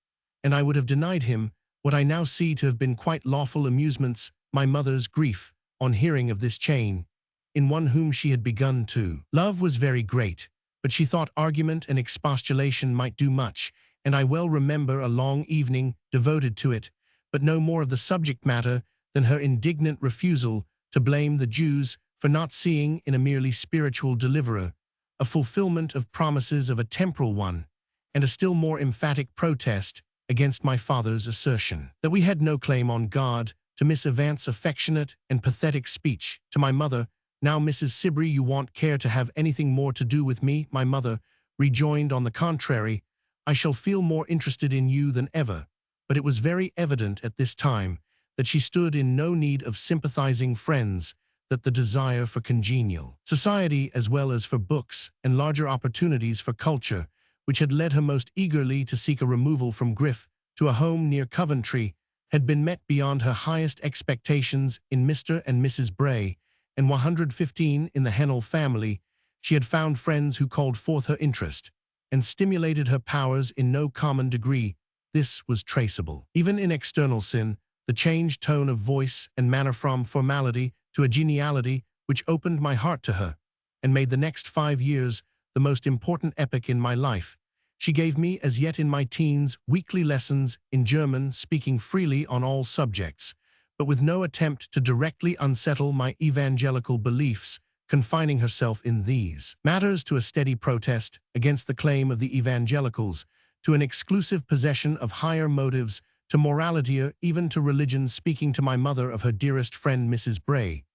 and I would have denied him what I now see to have been quite lawful amusements. My mother's grief, on hearing of this change in one whom she had begun to love, was very great, but she thought argument and expostulation might do much, and I well remember a long evening devoted to it, but no more of the subject matter than her indignant refusal to blame the Jews for not seeing in a merely spiritual deliverer a fulfillment of promises of a temporal one, and a still more emphatic protest against my father's assertion that we had no claim on God. To Miss Evance's affectionate and pathetic speech to my mother, "Now, Mrs. Sibrey, you won't care to have anything more to do with me," my mother rejoined, "On the contrary, I shall feel more interested in you than ever." But it was very evident at this time that she stood in no need of sympathizing friends, that the desire for congenial society as well as for books and larger opportunities for culture, which had led her most eagerly to seek a removal from Griff to a home near Coventry, had been met beyond her highest expectations in Mr. and Mrs. Bray, and 115 in the Hennell family. She had found friends who called forth her interest and stimulated her powers in no common degree. This was traceable, even in external sin, the changed tone of voice and manner from formality to a geniality which opened my heart to her, and made the next 5 years the most important epoch in my life. She gave me, as yet in my teens, weekly lessons in German, speaking freely on all subjects, but with no attempt to directly unsettle my evangelical beliefs, confining herself in these matters to a steady protest against the claim of the evangelicals, to an exclusive possession of higher motives, to morality, or even to religion. Speaking to my mother of her dearest friend Mrs. Bray,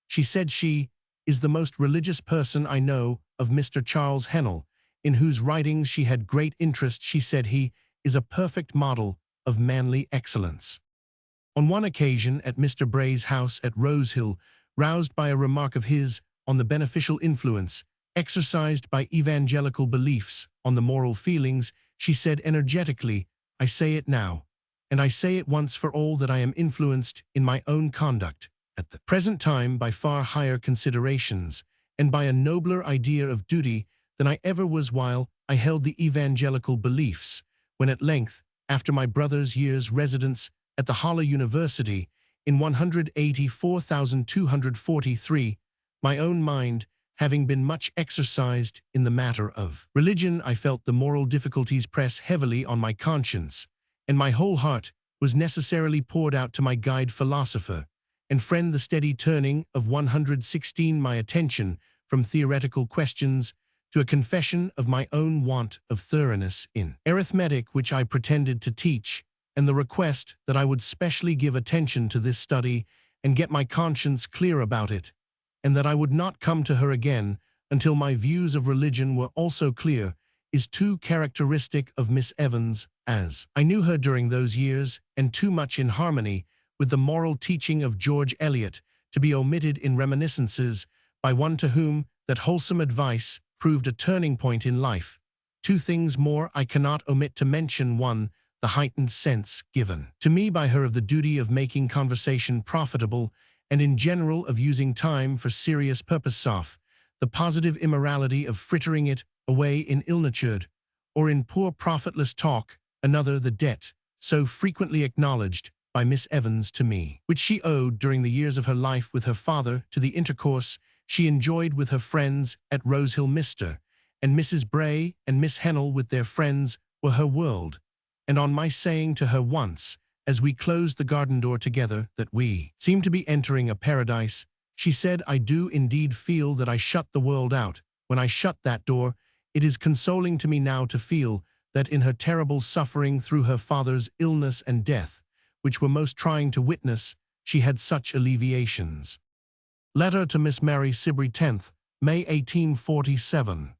she said, "She is the most religious person I know of Mr. Charles Hennell, in whose writings she had great interest. She said he is a perfect model of manly excellence." On one occasion at Mr. Bray's house at Rosehill, roused by a remark of his on the beneficial influence exercised by evangelical beliefs on the moral feelings, she said energetically, "I say it now, and I say it once for all, that I am influenced in my own conduct at the present time by far higher considerations and by a nobler idea of duty than I ever was while I held the evangelical beliefs, when at length, after my brother's year's residence at the Halle University in 184,243, my own mind having been much exercised in the matter of religion, I felt the moral difficulties press heavily on my conscience, and my whole heart was necessarily poured out to my guide philosopher, and friend the steady turning of 116 my attention from theoretical questions to a confession of my own want of thoroughness in arithmetic which I pretended to teach, and the request that I would specially give attention to this study and get my conscience clear about it, and that I would not come to her again until my views of religion were also clear, is too characteristic of Miss Evans, as I knew her during those years, and too much in harmony with the moral teaching of George Eliot to be omitted in reminiscences by one to whom that wholesome advice proved a turning point in life. Two things more I cannot omit to mention. One, the heightened sense given to me by her of the duty of making conversation profitable, and in general of using time for serious purpose. Off, the positive immorality of frittering it away in ill-natured or in poor profitless talk. Another, the debt, so frequently acknowledged by Miss Evans to me, which she owed during the years of her life with her father to the intercourse she enjoyed with her friends at Rosehill. Mr. and Mrs. Bray and Miss Hennell with their friends were her world, and on my saying to her once, as we closed the garden door together, that we seemed to be entering a paradise, she said, "I do indeed feel that I shut the world out when I shut that door. It is consoling to me now to feel that in her terrible suffering through her father's illness and death, which were most trying to witness, she had such alleviations." Letter to Miss Mary Sibrey, 10th May 1847.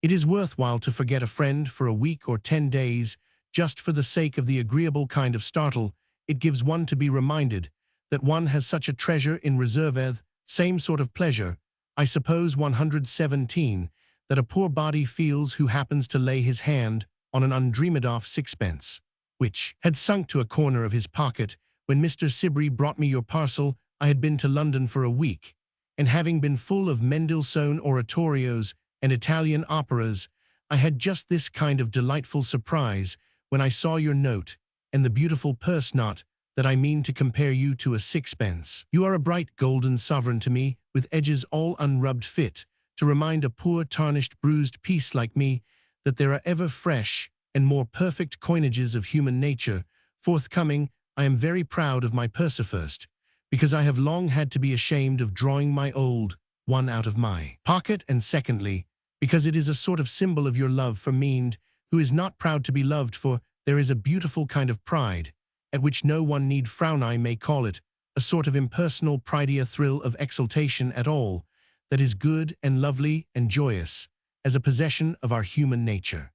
It is worthwhile to forget a friend for a week or 10 days, just for the sake of the agreeable kind of startle it gives one to be reminded that one has such a treasure in reserve. Same sort of pleasure, I suppose 117, that a poor body feels who happens to lay his hand on an undreamed-of sixpence, which had sunk to a corner of his pocket when Mr. Sibrey brought me your parcel. I had been to London for a week, and having been full of Mendelssohn oratorios and Italian operas, I had just this kind of delightful surprise when I saw your note and the beautiful purse. Not that I mean to compare you to a sixpence. You are a bright golden sovereign to me, with edges all unrubbed, fit to remind a poor tarnished bruised piece like me that there are ever fresh and more perfect coinages of human nature forthcoming. I am very proud of my purse, first, because I have long had to be ashamed of drawing my old one out of my pocket, and secondly, because it is a sort of symbol of your love for me, who is not proud to be loved, for there is a beautiful kind of pride, at which no one need frown. I may call it a sort of impersonal pride, a thrill of exultation at all that is good and lovely and joyous, as a possession of our human nature.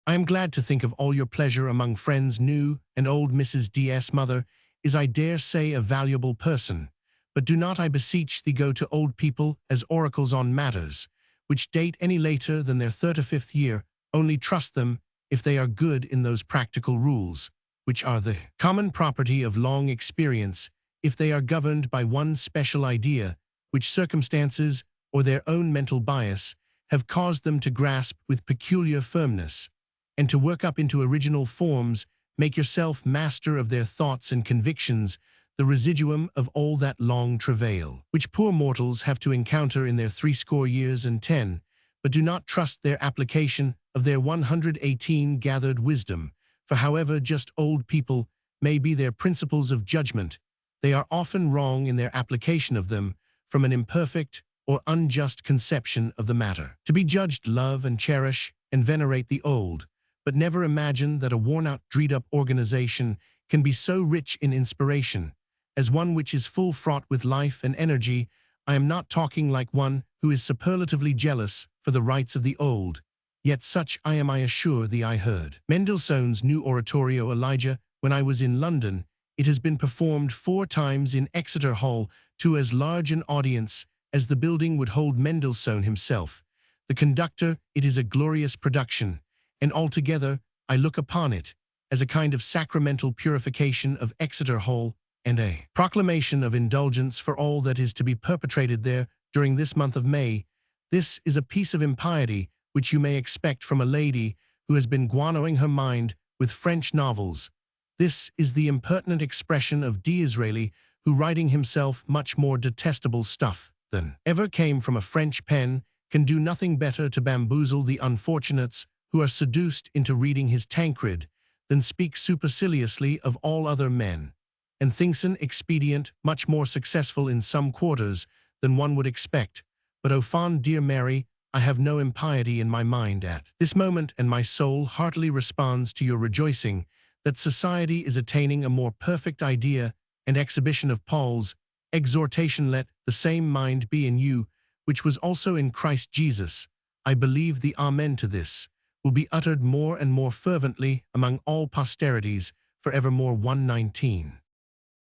I am glad to think of all your pleasure among friends new and old. Mrs. D.'s mother is, I dare say, a valuable person, but do not, I beseech thee, go to old people as oracles on matters which date any later than their 35th year. Only trust them if they are good in those practical rules, which are the common property of long experience, if they are governed by one special idea, which circumstances or their own mental bias have caused them to grasp with peculiar firmness, and to work up into original forms. Make yourself master of their thoughts and convictions, the residuum of all that long travail which poor mortals have to encounter in their 80 years and 10, but do not trust their application of their 118 gathered wisdom, for however just old people may be their principles of judgment, they are often wrong in their application of them from an imperfect or unjust conception of the matter. To be judged, love and cherish and venerate the old, but never imagine that a worn-out, dreed-up organization can be so rich in inspiration as one which is full fraught with life and energy. I am not talking like one who is superlatively jealous for the rights of the old, yet such I am. I assure thee, I heard Mendelssohn's new oratorio Elijah when I was in London. It has been performed 4 times in Exeter Hall to as large an audience as the building would hold. Mendelssohn himself the conductor. It is a glorious production, and altogether I look upon it as a kind of sacramental purification of Exeter Hall, and a proclamation of indulgence for all that is to be perpetrated there during this month of May. This is a piece of impiety which you may expect from a lady who has been guanoing her mind with French novels. This is the impertinent expression of Disraeli, who, writing himself much more detestable stuff than ever came from a French pen, can do nothing better to bamboozle the unfortunates who are seduced into reading his Tancred than speak superciliously of all other men, and thinks an expedient much more successful in some quarters than one would expect. But, O fond dear Mary, I have no impiety in my mind at this moment, and my soul heartily responds to your rejoicing that society is attaining a more perfect idea and exhibition of Paul's exhortation, let the same mind be in you, which was also in Christ Jesus. I believe the Amen to this will be uttered more and more fervently among all posterities, forevermore. 119.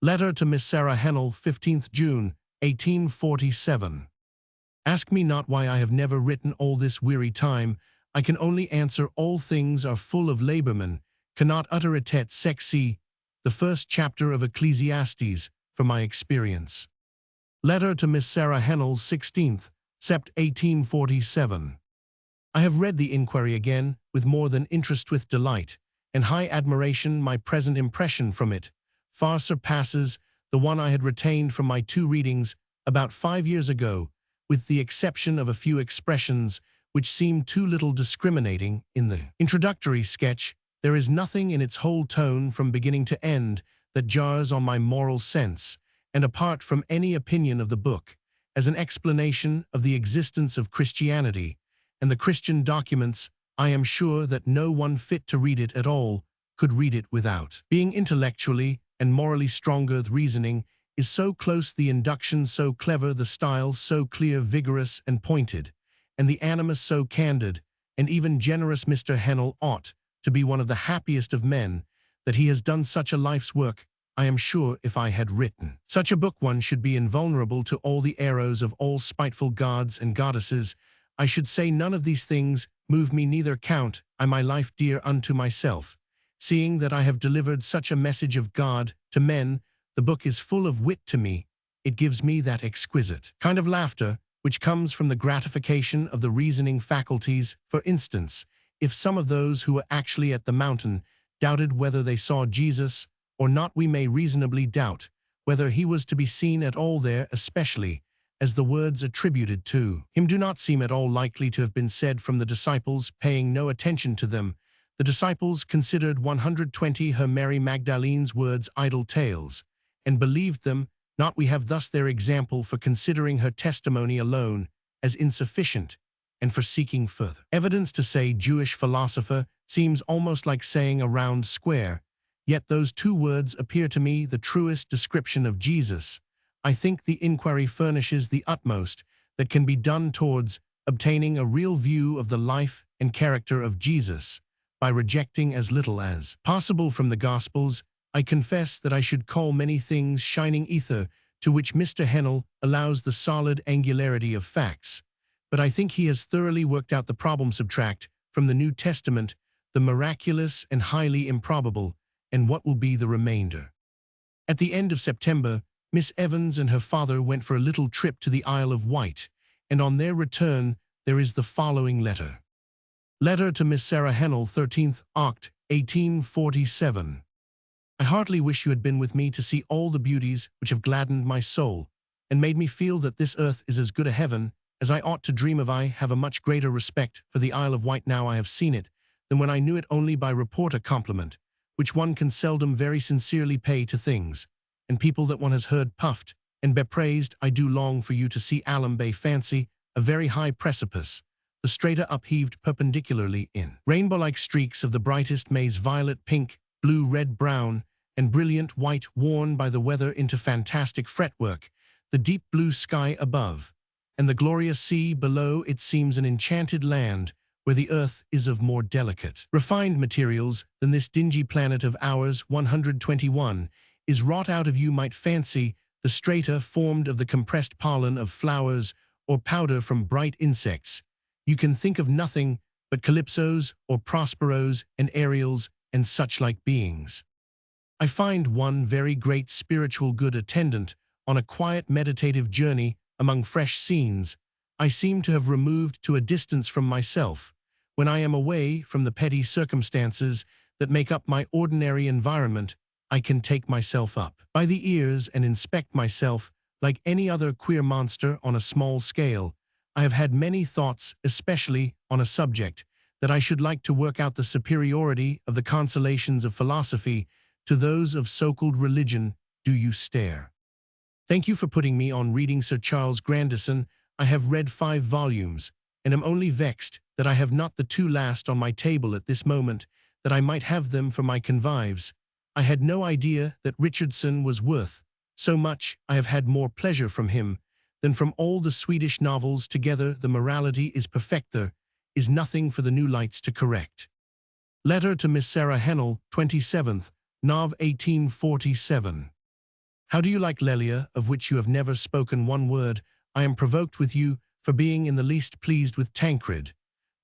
Letter to Miss Sarah Hennell, 15th June, 1847. Ask me not why I have never written all this weary time. I can only answer, all things are full of labormen, cannot utter it et sexy, the first chapter of Ecclesiastes, from my experience. Letter to Miss Sarah Hennell, 16th Sept. 1847. I have read the inquiry again, with more than interest, with delight and high admiration. My present impression from it far surpasses the one I had retained from my 2 readings about 5 years ago, with the exception of a few expressions which seem too little discriminating. In the introductory sketch, there is nothing in its whole tone from beginning to end that jars on my moral sense, and apart from any opinion of the book, as an explanation of the existence of Christianity and the Christian documents, I am sure that no one fit to read it at all could read it without being intellectually and morally stronger. The reasoning is so close, the induction so clever, the style so clear, vigorous, and pointed, and the animus so candid and even generous. Mr. Hennell ought to be one of the happiest of men, that he has done such a life's work. I am sure if I had written such a book, one should be invulnerable to all the arrows of all spiteful gods and goddesses. I should say none of these things move me, neither count I my life dear unto myself, seeing that I have delivered such a message of God to men. The book is full of wit to me. It gives me that exquisite kind of laughter which comes from the gratification of the reasoning faculties. For instance, if some of those who were actually at the mountain doubted whether they saw Jesus or not, we may reasonably doubt whether he was to be seen at all there, especially as the words attributed to him do not seem at all likely to have been said from the disciples, paying no attention to them. The disciples considered 120 her Mary Magdalene's words idle tales, and believed them not. We have thus their example for considering her testimony alone as insufficient, and for seeking further evidence. To say Jewish philosopher seems almost like saying a round square, yet those 2 words appear to me the truest description of Jesus. I think the inquiry furnishes the utmost that can be done towards obtaining a real view of the life and character of Jesus, by rejecting as little as possible from the Gospels. I confess that I should call many things shining ether, to which Mr. Hennell allows the solid angularity of facts, but I think he has thoroughly worked out the problem. Subtract from the New Testament the miraculous and highly improbable, and what will be the remainder? At the end of September, Miss Evans and her father went for a little trip to the Isle of Wight, and on their return there is the following letter. Letter to Miss Sarah Hennell, 13th Oct. 1847. I heartily wish you had been with me to see all the beauties which have gladdened my soul, and made me feel that this earth is as good a heaven as I ought to dream of. I have a much greater respect for the Isle of Wight now I have seen it, than when I knew it only by report. A compliment which one can seldom very sincerely pay to things and people that one has heard puffed and bepraised. I do long for you to see Alum Bay. Fancy a very high precipice, the strata upheaved perpendicularly in rainbow-like streaks of the brightest maize, violet, pink, blue, red, brown, and brilliant white, worn by the weather into fantastic fretwork, the deep blue sky above, and the glorious sea below. It seems an enchanted land where the earth is of more delicate, refined materials than this dingy planet of ours. 121 is wrought out of, you might fancy, the strata formed of the compressed pollen of flowers or powder from bright insects. You can think of nothing but calypsos or prosperos and ariels and such like beings. I find one very great spiritual good attendant on a quiet meditative journey among fresh scenes. I seem to have removed to a distance from myself. When I am away from the petty circumstances that make up my ordinary environment, I can take myself up by the ears and inspect myself like any other queer monster on a small scale. I have had many thoughts, especially on a subject that I should like to work out, the superiority of the consolations of philosophy to those of so-called religion, do you stare? Thank you for putting me on reading Sir Charles Grandison. I have read 5 volumes, and am only vexed that I have not the 2 last on my table at this moment, that I might have them for my convives. I had no idea that Richardson was worth so much. I have had more pleasure from him than from all the Swedish novels together. The morality is perfect. There is nothing for the new lights to correct. Letter to Miss Sarah Hennell, 27th, Nov 1847. How do you like Lelia, of which you have never spoken one word? I am provoked with you for being in the least pleased with Tancred.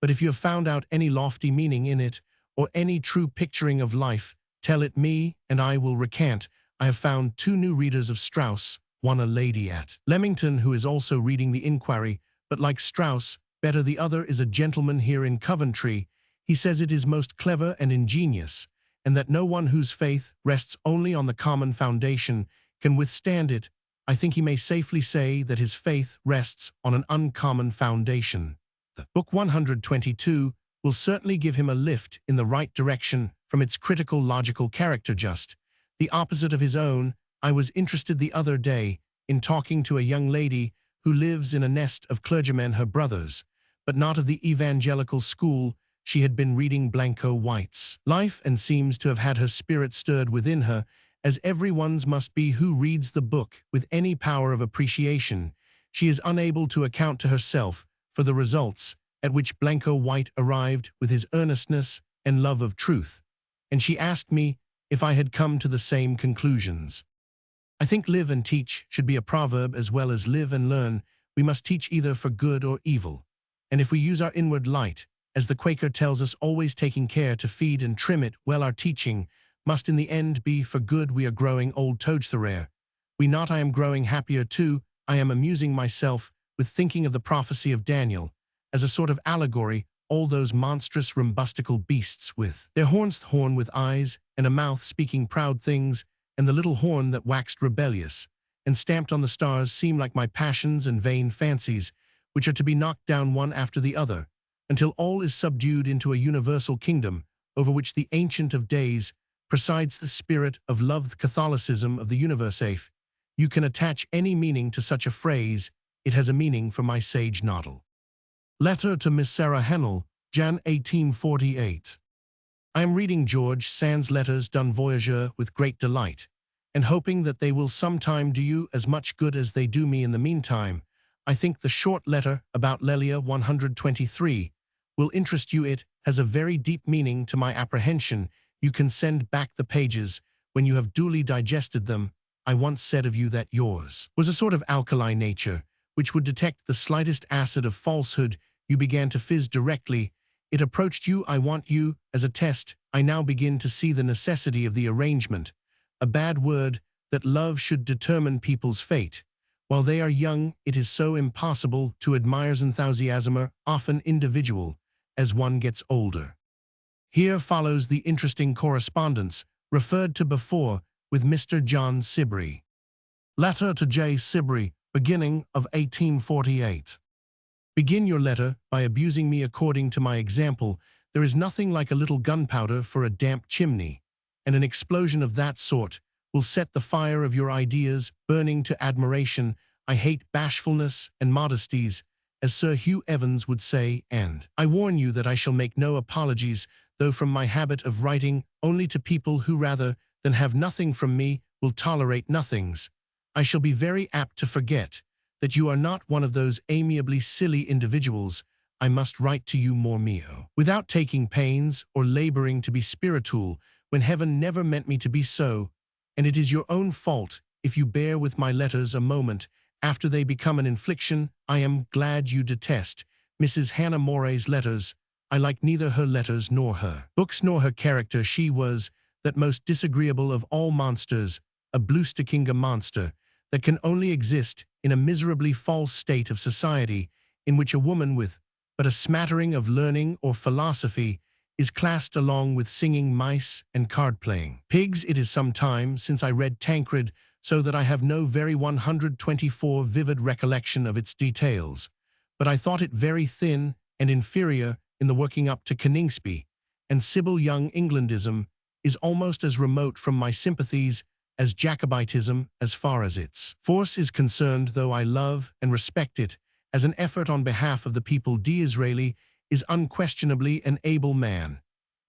But if you have found out any lofty meaning in it, or any true picturing of life, tell it me, and I will recant. I have found 2 new readers of Strauss, one a lady at Leamington who is also reading the Inquiry, but like Strauss, better. The other is a gentleman here in Coventry. He says it is most clever and ingenious, and that no one whose faith rests only on the common foundation can withstand it. I think he may safely say that his faith rests on an uncommon foundation. The Book 122 will certainly give him a lift in the right direction from its critical logical character, just the opposite of his own. I was interested the other day in talking to a young lady who lives in a nest of clergymen, her brothers, but not of the evangelical school. She had been reading Blanco White's Life and seems to have had her spirit stirred within her, as everyone's must be who reads the book with any power of appreciation. She is unable to account to herself for the results at which Blanco White arrived with his earnestness and love of truth, and she asked me if I had come to the same conclusions. I think live and teach should be a proverb as well as live and learn. We must teach either for good or evil, and if we use our inward light, as the Quaker tells us, always taking care to feed and trim it well, our teaching must in the end be for good. We are growing old, Toadtharer. We not. I am growing happier too. I am amusing myself with thinking of the prophecy of Daniel as a sort of allegory. All those monstrous rumbustical beasts with their horns, the horn with eyes and a mouth speaking proud things, and the little horn that waxed rebellious and stamped on the stars, seem like my passions and vain fancies, which are to be knocked down one after the other, until all is subdued into a universal kingdom, over which the Ancient of Days presides. The spirit of love, the Catholicism of the universe. If you can attach any meaning to such a phrase, it has a meaning for my sage noddle. Letter to Miss Sarah Hennell, Jan 1848. I am reading George Sand's Letters d'un Voyageur with great delight, and hoping that they will sometime do you as much good as they do me in the meantime. I think the short letter about Lelia 123 will interest you. It has a very deep meaning to my apprehension. You can send back the pages when you have duly digested them. I once said of you that yours was a sort of alkali nature, which would detect the slightest acid of falsehood. You began to fizz directly it approached you. I want you as a test. I now begin to see the necessity of the arrangement. A bad word, that love should determine people's fate. While they are young, it is so impossible to admire. Enthusiasm are often individual as one gets older. Here follows the interesting correspondence referred to before with Mr. John Sibrey. Letter to J. Sibrey, beginning of 1848. Begin your letter by abusing me according to my example. There is nothing like a little gunpowder for a damp chimney, and an explosion of that sort will set the fire of your ideas burning to admiration. I hate bashfulness and modesties, as Sir Hugh Evans would say, and I warn you that I shall make no apologies, though from my habit of writing only to people who rather than have nothing from me will tolerate nothings, I shall be very apt to forget that you are not one of those amiably silly individuals. I must write to you more mio, without taking pains or laboring to be spiritual, when heaven never meant me to be so, and it is your own fault if you bear with my letters a moment after they become an infliction. I am glad you detest Mrs. Hannah Moray's letters. I like neither her letters nor her books nor her character. She was that most disagreeable of all monsters, a bluestickinga monster, that can only exist in a miserably false state of society, in which a woman with but a smattering of learning or philosophy is classed along with singing mice and card-playing pigs. It is some time since I read Tancred, so that I have no very 124 vivid recollection of its details, but I thought it very thin and inferior in the working up to Coningsby, and Sibyl Young Englandism is almost as remote from my sympathies as Jacobitism as far as its force is concerned, though I love and respect it as an effort on behalf of the people. Disraeli is unquestionably an able man,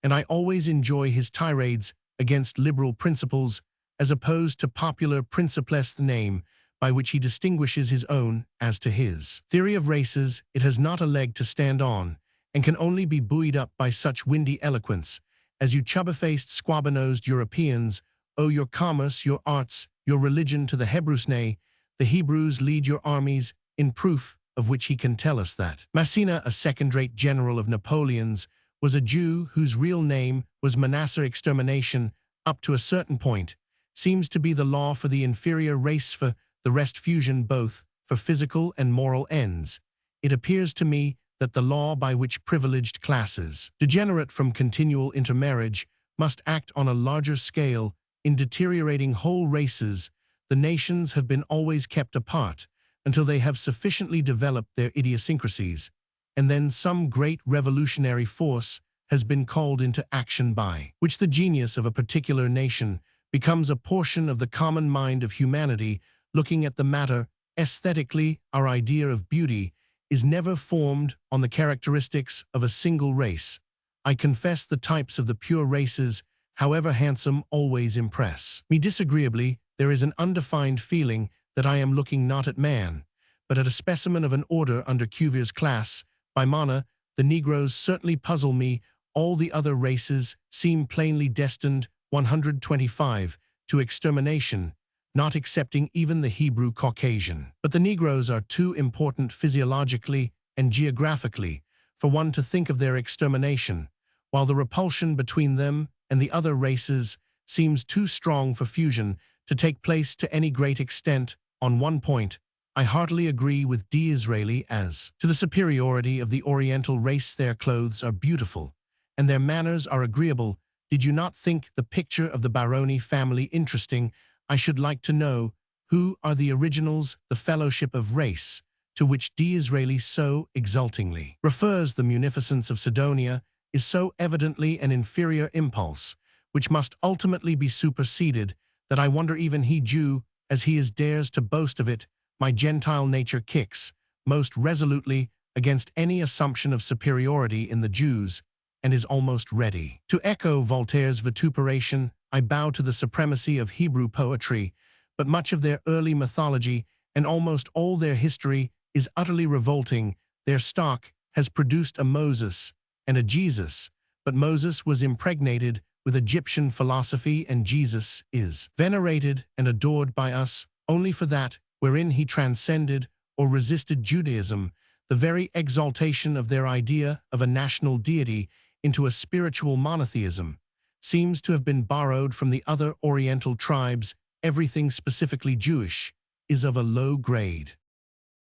and I always enjoy his tirades against liberal principles as opposed to popular principles, the name by which he distinguishes his own. As to his theory of races, it has not a leg to stand on, and can only be buoyed up by such windy eloquence as you chubby-faced, squabber-nosed Europeans owe your commerce, your arts, your religion to the Hebrews. Nay, the Hebrews lead your armies, in proof of which he can tell us that Massena, a second-rate general of Napoleon's, was a Jew whose real name was Manasseh. Extermination, up to a certain point, seems to be the law for the inferior race, for the rest fusion, both for physical and moral ends. It appears to me that the law by which privileged classes degenerate from continual intermarriage must act on a larger scale in deteriorating whole races. The nations have been always kept apart until they have sufficiently developed their idiosyncrasies, and then some great revolutionary force has been called into action by which the genius of a particular nation becomes a portion of the common mind of humanity. Looking at the matter aesthetically, our idea of beauty is never formed on the characteristics of a single race. I confess the types of the pure races, however handsome, always impress me disagreeably. There is an undefined feeling that I am looking not at man, but at a specimen of an order under Cuvier's class. By Mana, the Negroes certainly puzzle me. All the other races seem plainly destined, 125, to extermination, not excepting even the Hebrew Caucasian. But the Negroes are too important physiologically and geographically for one to think of their extermination, while the repulsion between them and the other races seems too strong for fusion to take place to any great extent. On one point, I heartily agree with Disraeli as to the superiority of the Oriental race. Their clothes are beautiful, and their manners are agreeable. Did you not think the picture of the Baroni family interesting? I should like to know who are the originals. The fellowship of race, to which Disraeli so exultingly refers the munificence of Sidonia, is so evidently an inferior impulse, which must ultimately be superseded, that I wonder even he, Jew as he is, dares to boast of it. My Gentile nature kicks most resolutely against any assumption of superiority in the Jews, and is almost ready to echo Voltaire's vituperation. I bow to the supremacy of Hebrew poetry, but much of their early mythology and almost all their history is utterly revolting. Their stock has produced a Moses and a Jesus, but Moses was impregnated with Egyptian philosophy, and Jesus is venerated and adored by us only for that wherein he transcended or resisted Judaism, the very exaltation of their idea of a national deity into a spiritual monotheism seems to have been borrowed from the other Oriental tribes. Everything specifically Jewish is of a low grade.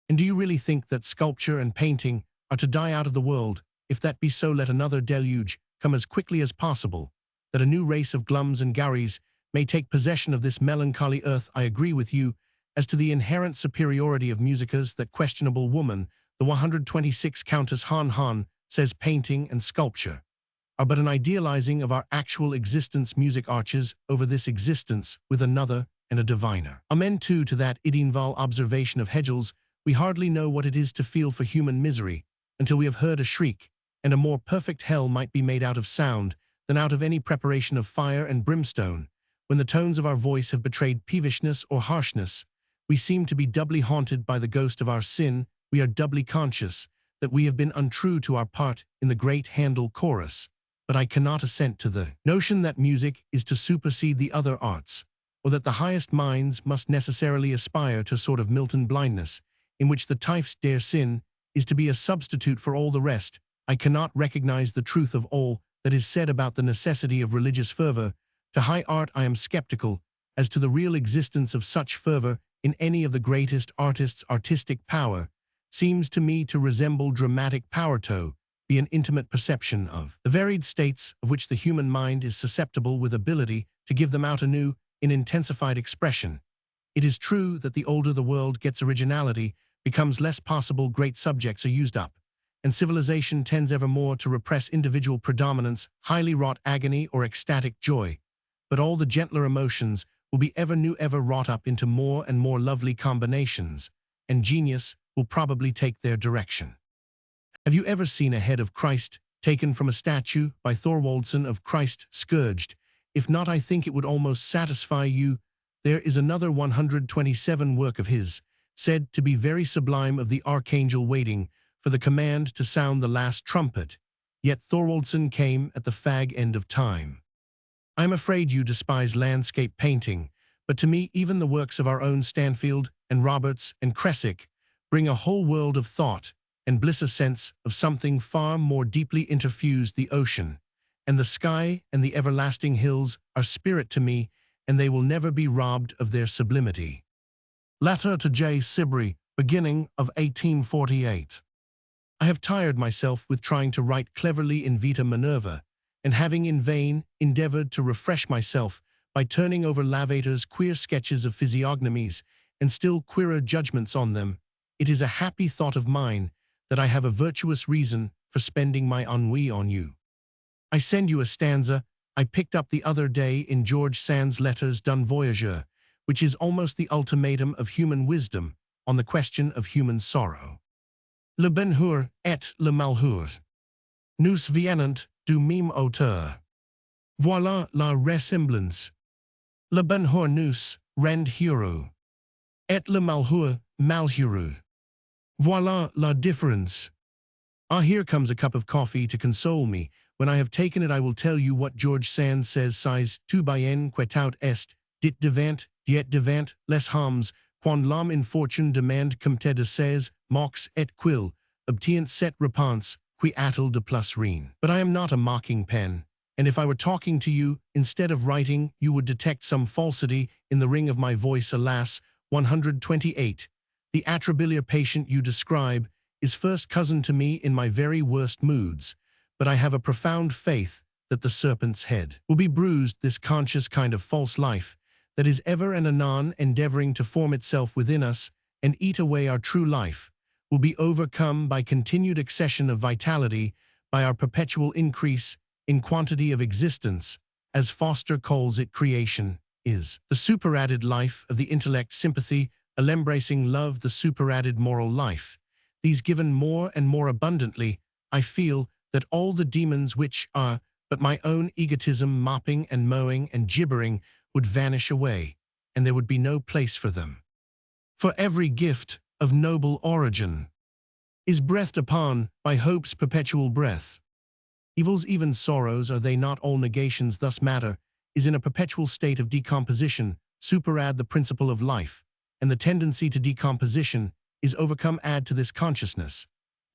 And do you really think that sculpture and painting are to die out of the world? If that be so, let another deluge come as quickly as possible, that a new race of glums and gouries may take possession of this melancholy earth. I agree with you as to the inherent superiority of musicas. That questionable woman, the 126 Countess Han, says painting and sculpture are but an idealizing of our actual existence. Music arches over this existence with another and a diviner. Amen too to that Idinval observation of Hegel's. We hardly know what it is to feel for human misery until we have heard a shriek, and a more perfect hell might be made out of sound than out of any preparation of fire and brimstone. When the tones of our voice have betrayed peevishness or harshness, we seem to be doubly haunted by the ghost of our sin. We are doubly conscious that we have been untrue to our part in the great Handel chorus. But I cannot assent to the notion that music is to supersede the other arts, or that the highest minds must necessarily aspire to a sort of Milton blindness, in which the typhus der sin is to be a substitute for all the rest. I cannot recognize the truth of all that is said about the necessity of religious fervor to high art. I am skeptical as to the real existence of such fervor in any of the greatest artists. Artistic power seems to me to resemble dramatic power, to be an intimate perception of the varied states of which the human mind is susceptible, with ability to give them out anew in intensified expression. It is true that the older the world gets, originality becomes less possible, great subjects are used up, and civilization tends ever more to repress individual predominance, highly wrought agony or ecstatic joy. But all the gentler emotions will be ever new, ever wrought up into more and more lovely combinations, and genius will probably take their direction. Have you ever seen a head of Christ taken from a statue by Thorwaldsen of Christ Scourged? If not, I think it would almost satisfy you. There is another 127 work of his, said to be very sublime, of the archangel waiting for the command to sound the last trumpet, yet Thorwaldsen came at the fag end of time. I am afraid you despise landscape painting, but to me even the works of our own Stanfield and Roberts and Cressick bring a whole world of thought and bliss, a sense of something far more deeply interfused. The ocean and the sky and the everlasting hills are spirit to me, and they will never be robbed of their sublimity. Letter to J. Sibrey, beginning of 1848. I have tired myself with trying to write cleverly in Vita Minerva, and having in vain endeavored to refresh myself by turning over Lavater's queer sketches of physiognomies and still queerer judgments on them, it is a happy thought of mine that I have a virtuous reason for spending my ennui on you. I send you a stanza I picked up the other day in George Sand's Letters d'un Voyageur, which is almost the ultimatum of human wisdom on the question of human sorrow. Le bonheur et le malheur nous viennent du même auteur. Voilà la ressemblance. Le bonheur nous rend heureux, et le malheur malheureux. Voilà la différence. Ah, here comes a cup of coffee to console me. When I have taken it, I will tell you what George Sand says: size tu bien quetout est, dit devant les hommes, quand l'homme in fortune demande comme te deses, mox et quil, obtient cette réponse, qui a-t-il de plus rien. But I am not a mocking pen, and if I were talking to you, instead of writing, you would detect some falsity in the ring of my voice. Alas, 128. The atrabiliar patient you describe is first cousin to me in my very worst moods, but I have a profound faith that the serpent's head will be bruised. This conscious kind of false life that is ever and anon endeavoring to form itself within us and eat away our true life will be overcome by continued accession of vitality, by our perpetual increase in quantity of existence, as Foster calls it. Creation is the superadded life of the intellect, sympathy, embracing love, the superadded moral life. These given more and more abundantly, I feel that all the demons which are but my own egotism mopping and mowing and gibbering would vanish away, and there would be no place for them. For every gift of noble origin is breathed upon by hope's perpetual breath. Evils, even sorrows, are they not all negations? Thus matter is in a perpetual state of decomposition, superadd the principle of life, and the tendency to decomposition is overcome. Add to this consciousness,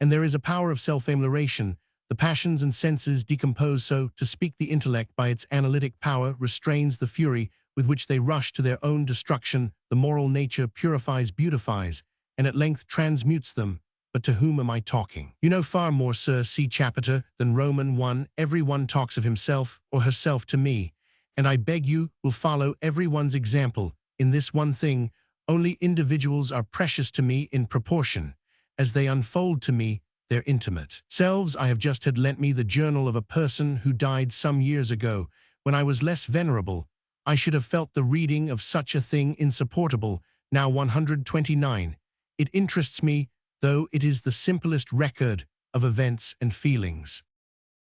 and there is a power of self-amelioration. The passions and senses decompose, so to speak. The intellect, by its analytic power, restrains the fury with which they rush to their own destruction. The moral nature purifies, beautifies, and at length transmutes them. But to whom am I talking? You know far more, sir, see chapter, than Roman 1. Every one talks of himself or herself to me, and I beg you will follow every one's example in this one thing. Only individuals are precious to me in proportion as they unfold to me their intimate selves. I have just had lent me the journal of a person who died some years ago. When I was less venerable, I should have felt the reading of such a thing insupportable. Now 129. It interests me, though it is the simplest record of events and feelings.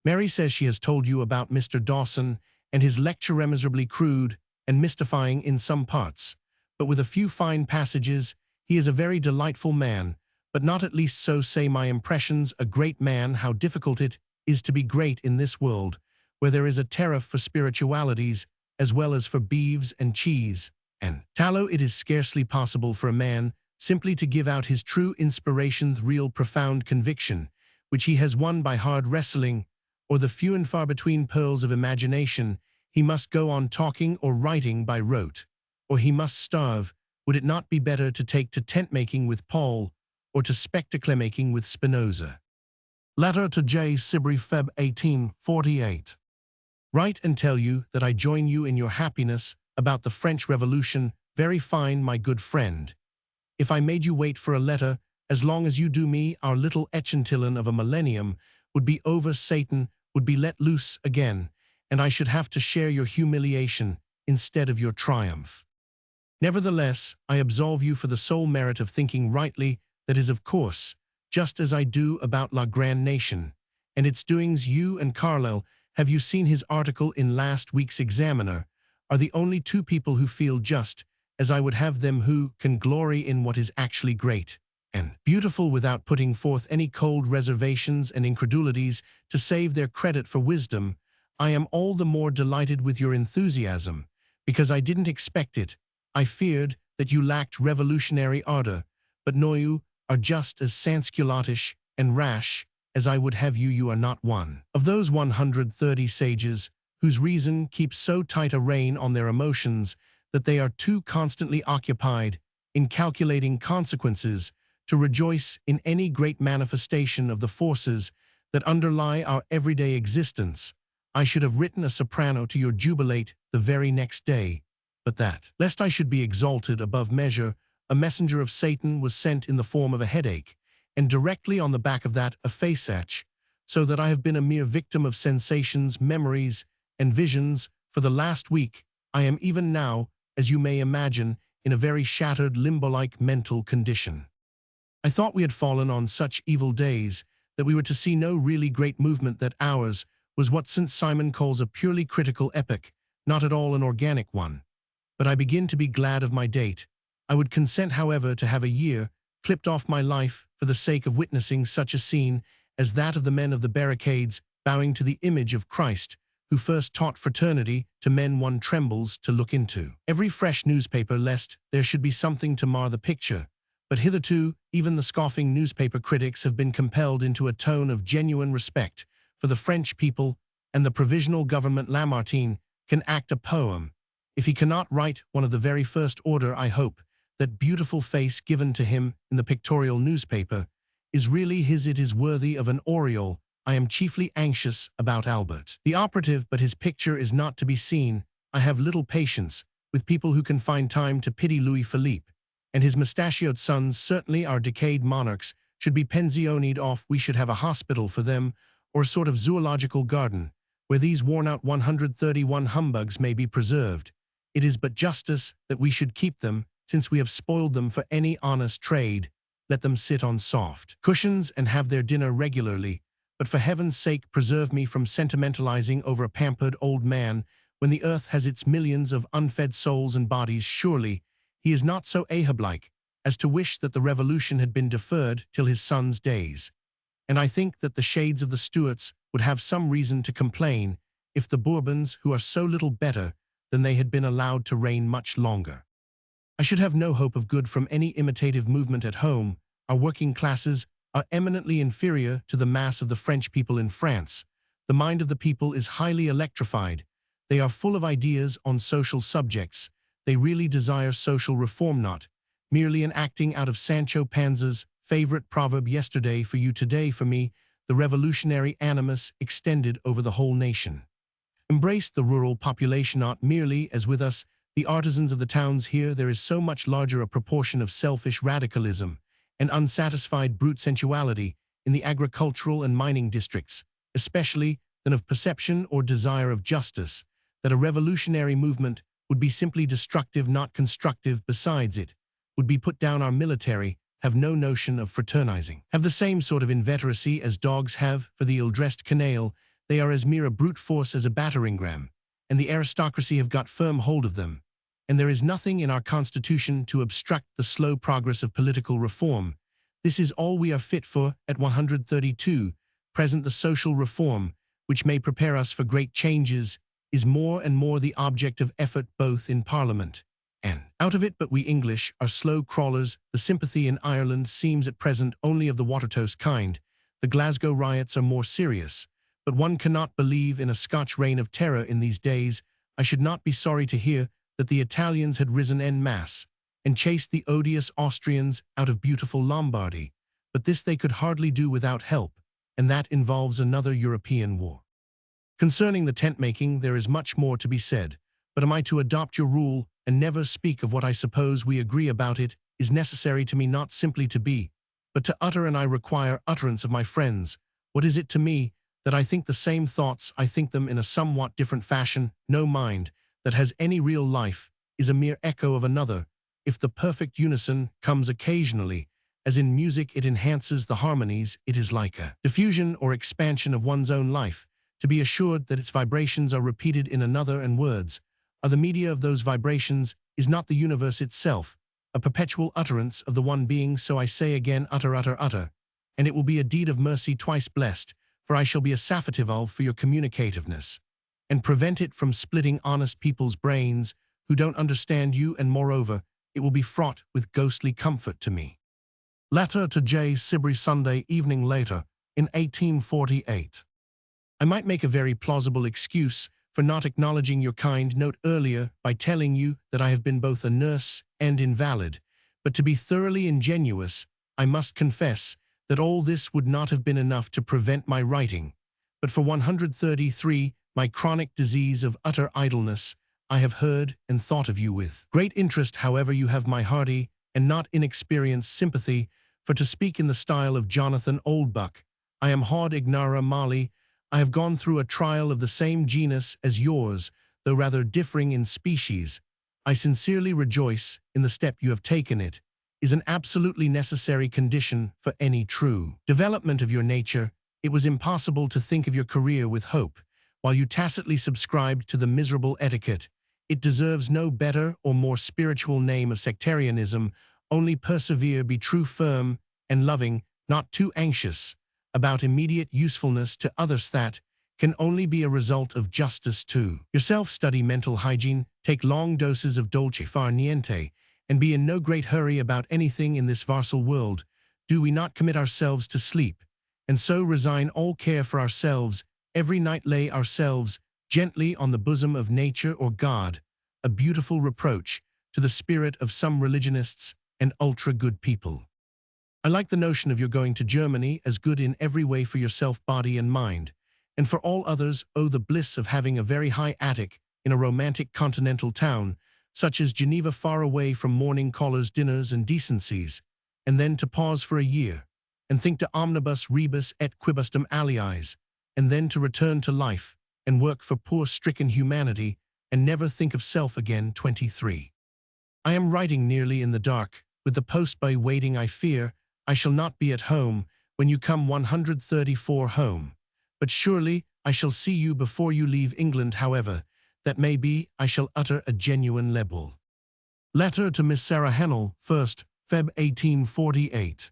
Mary says she has told you about Mr. Dawson and his lecture, miserably crude and mystifying in some parts, but with a few fine passages. He is a very delightful man, but not, at least so say my impressions, a great man. How difficult it is to be great in this world, where there is a tariff for spiritualities as well as for beeves and cheese and tallow. It is scarcely possible for a man simply to give out his true inspiration, the real profound conviction, which he has won by hard wrestling, or the few and far between pearls of imagination. He must go on talking or writing by rote, or he must starve. Would it not be better to take to tent-making with Paul, or to spectacle-making with Spinoza? Letter to J. Sibrey, Feb. 1848. Write and tell you that I join you in your happiness about the French Revolution. Very fine, my good friend. If I made you wait for a letter as long as you do me, our little echantillan of a millennium would be over. Satan would be let loose again, and I should have to share your humiliation instead of your triumph. Nevertheless, I absolve you for the sole merit of thinking rightly, that is, of course, just as I do about La Grande Nation, and its doings. You and Carlyle, have you seen his article in last week's Examiner, are the only two people who feel just, as I would have them, who can glory in what is actually great and beautiful without putting forth any cold reservations and incredulities to save their credit for wisdom. I am all the more delighted with your enthusiasm, because I didn't expect it. I feared that you lacked revolutionary ardor, but no, you are just as sansculottish and rash as I would have you. You are not one of those 130 sages whose reason keeps so tight a rein on their emotions that they are too constantly occupied in calculating consequences to rejoice in any great manifestation of the forces that underlie our everyday existence. I should have written a soprano to your jubilate the very next day, but that, lest I should be exalted above measure, a messenger of Satan was sent in the form of a headache, and directly on the back of that a face-ache, so that I have been a mere victim of sensations, memories, and visions for the last week. I am even now, as you may imagine, in a very shattered, limbo-like mental condition. I thought we had fallen on such evil days that we were to see no really great movement, that ours was what St. Simon calls a purely critical epoch, not at all an organic one. But I begin to be glad of my date. I would consent, however, to have a year clipped off my life for the sake of witnessing such a scene as that of the men of the barricades bowing to the image of Christ, who first taught fraternity to men one trembles to look into every fresh newspaper, lest there should be something to mar the picture. But hitherto, even the scoffing newspaper critics have been compelled into a tone of genuine respect for the French people, and the provisional government. Lamartine can act a poem. If he cannot write one of the very first order, I hope that beautiful face given to him in the pictorial newspaper is really his. It is worthy of an aureole. I am chiefly anxious about Albert, the operative, but his picture is not to be seen. I have little patience with people who can find time to pity Louis Philippe, and his mustachioed sons. Certainly our decayed monarchs should be pensioned off. We should have a hospital for them, or a sort of zoological garden, where these worn-out 131 humbugs may be preserved. It is but justice that we should keep them, since we have spoiled them for any honest trade. Let them sit on soft cushions and have their dinner regularly, but for heaven's sake preserve me from sentimentalizing over a pampered old man when the earth has its millions of unfed souls and bodies. Surely he is not so Ahab-like as to wish that the revolution had been deferred till his son's days. And I think that the shades of the Stuarts would have some reason to complain if the Bourbons, who are so little better than they, had been allowed to reign much longer. I should have no hope of good from any imitative movement at home. Our working classes are eminently inferior to the mass of the French people in France. The mind of the people is highly electrified. They are full of ideas on social subjects. They really desire social reform, not merely an acting out of Sancho Panza's favorite proverb, yesterday for you, today for me. The revolutionary animus extended over the whole nation embraced the rural population, not merely, as with us, the artisans of the towns. Here there is so much larger a proportion of selfish radicalism and unsatisfied brute sensuality in the agricultural and mining districts, especially, than of perception or desire of justice, that a revolutionary movement would be simply destructive, not constructive. Besides, it would be put down. Our military have no notion of fraternizing, have the same sort of inveteracy as dogs have for the ill-dressed canaille. They are as mere a brute force as a battering ram, and the aristocracy have got firm hold of them. And there is nothing in our constitution to obstruct the slow progress of political reform. This is all we are fit for at 132. Present, the social reform, which may prepare us for great changes, is more and more the object of effort both in Parliament and out of it. But we English are slow crawlers. The sympathy in Ireland seems at present only of the water-toast kind. The Glasgow riots are more serious, but one cannot believe in a Scotch reign of terror in these days. I should not be sorry to hear that the Italians had risen en masse and chased the odious Austrians out of beautiful Lombardy, but this they could hardly do without help, and that involves another European war. Concerning the tent-making, there is much more to be said, but am I to adopt your rule and never speak of what I suppose we agree about? It is necessary to me not simply to be, but to utter, and I require utterance of my friends. What is it to me that I think the same thoughts? I think them in a somewhat different fashion. No, mind, that has any real life is a mere echo of another, if the perfect unison comes occasionally. As in music it enhances the harmonies, it is like a diffusion or expansion of one's own life, to be assured that its vibrations are repeated in another and words are the media of those vibrations, is not the universe itself, a perpetual utterance of the one being. So I say again, utter, utter, utter, and it will be a deed of mercy twice blessed, for I shall be a sapphire valve for your communicativeness, and prevent it from splitting honest people's brains who don't understand you, and moreover, it will be fraught with ghostly comfort to me. Letter to J. Sibrey, Sunday evening later, in 1848. I might make a very plausible excuse for not acknowledging your kind note earlier by telling you that I have been both a nurse and invalid, but to be thoroughly ingenuous, I must confess that all this would not have been enough to prevent my writing. But for 133, my chronic disease of utter idleness, I have heard and thought of you with great interest. However, you have my hearty and not inexperienced sympathy, for to speak in the style of Jonathan Oldbuck, I am haud ignara mali. I have gone through a trial of the same genus as yours, though rather differing in species. I sincerely rejoice in the step you have taken. It is an absolutely necessary condition for any true development of your nature. It was impossible to think of your career with hope, while you tacitly subscribed to the miserable etiquette. It deserves no better or more spiritual name of sectarianism. Only persevere, be true, firm, and loving, not too anxious about immediate usefulness to others. That can only be a result of justice to yourself. Study mental hygiene, take long doses of dolce far niente, and be in no great hurry about anything in this varsal world. Do we not commit ourselves to sleep, and so resign all care for ourselves, every night lay ourselves gently on the bosom of nature or God, a beautiful reproach to the spirit of some religionists and ultra-good people. I like the notion of your going to Germany, as good in every way for yourself, body and mind, and for all others. Oh, the bliss of having a very high attic in a romantic continental town, such as Geneva, far away from morning callers, dinners and decencies, and then to pause for a year, and think to omnibus rebus et quibusdum aliis, and then to return to life, and work for poor stricken humanity, and never think of self again. 23. I am writing nearly in the dark, with the post-boy waiting. I fear I shall not be at home when you come. 134 home. But surely I shall see you before you leave England. However that may be, I shall utter a genuine libel. Letter to Miss Sarah Hennell, 1st Feb 1848.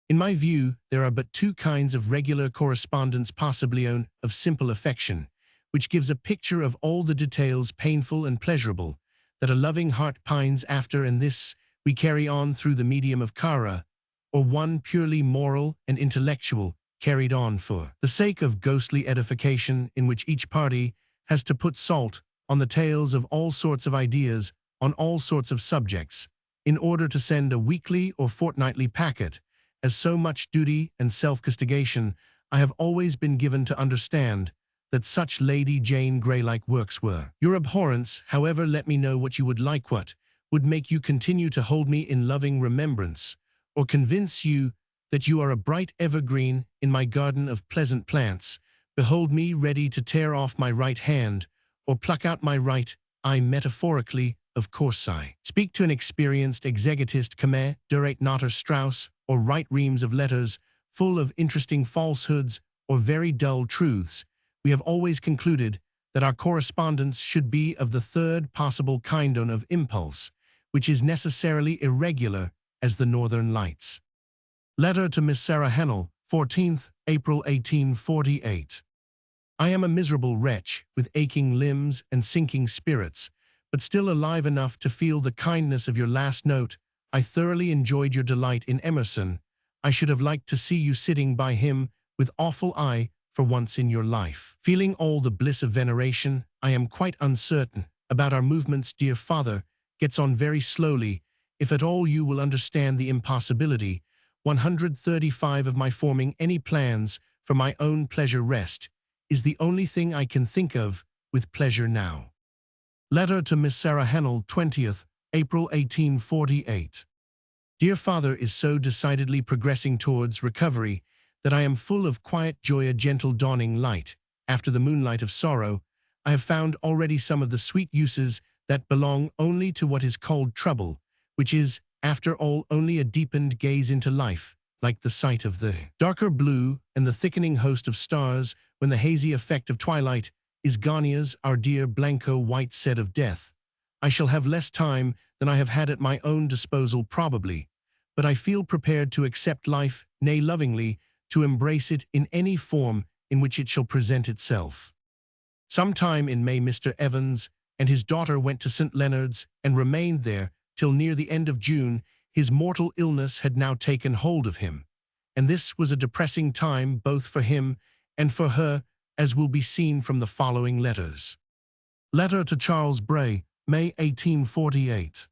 In my view, there are but two kinds of regular correspondence possibly known, of simple affection, which gives a picture of all the details, painful and pleasurable, that a loving heart pines after, and this we carry on through the medium of cara, or one purely moral and intellectual, carried on for the sake of ghostly edification, in which each party has to put salt on the tails of all sorts of ideas on all sorts of subjects, in order to send a weekly or fortnightly packet, as so much duty and self-castigation. I have always been given to understand that such Lady Jane Grey-like works were your abhorrence. However, let me know what you would like, what would make you continue to hold me in loving remembrance, or convince you that you are a bright evergreen in my garden of pleasant plants. Behold me ready to tear off my right hand, or pluck out my right eye. Metaphorically, of course. I speak to an experienced exegetist. Come, durate Notter Strauss, or write reams of letters full of interesting falsehoods or very dull truths. We have always concluded that our correspondence should be of the third possible kind of impulse, which is necessarily irregular as the northern lights. Letter to Miss Sarah Hennell, 14th April 1848. I am a miserable wretch, with aching limbs and sinking spirits, but still alive enough to feel the kindness of your last note. I thoroughly enjoyed your delight in Emerson. I should have liked to see you sitting by him with awful eye for once in your life. Feeling all the bliss of veneration, I am quite uncertain about our movements. Dear father gets on very slowly. If at all you will understand the impossibility, 135 of my forming any plans for my own pleasure rest is the only thing I can think of with pleasure now. Letter to Miss Sarah Hennell, 20th April 1848. Dear father is so decidedly progressing towards recovery that I am full of quiet joy, a gentle dawning light after the moonlight of sorrow. I have found already some of the sweet uses that belong only to what is called trouble, which is, after all, only a deepened gaze into life, like the sight of the darker blue and the thickening host of stars when the hazy effect of twilight is Gania's our dear Blanco White said of death. I shall have less time than I have had at my own disposal probably, but I feel prepared to accept life, nay lovingly, to embrace it in any form in which it shall present itself. Sometime in May Mr. Evans and his daughter went to St. Leonard's and remained there till near the end of June. His mortal illness had now taken hold of him, and this was a depressing time both for him and for her, as will be seen from the following letters. Letter to Charles Bray, May 1848.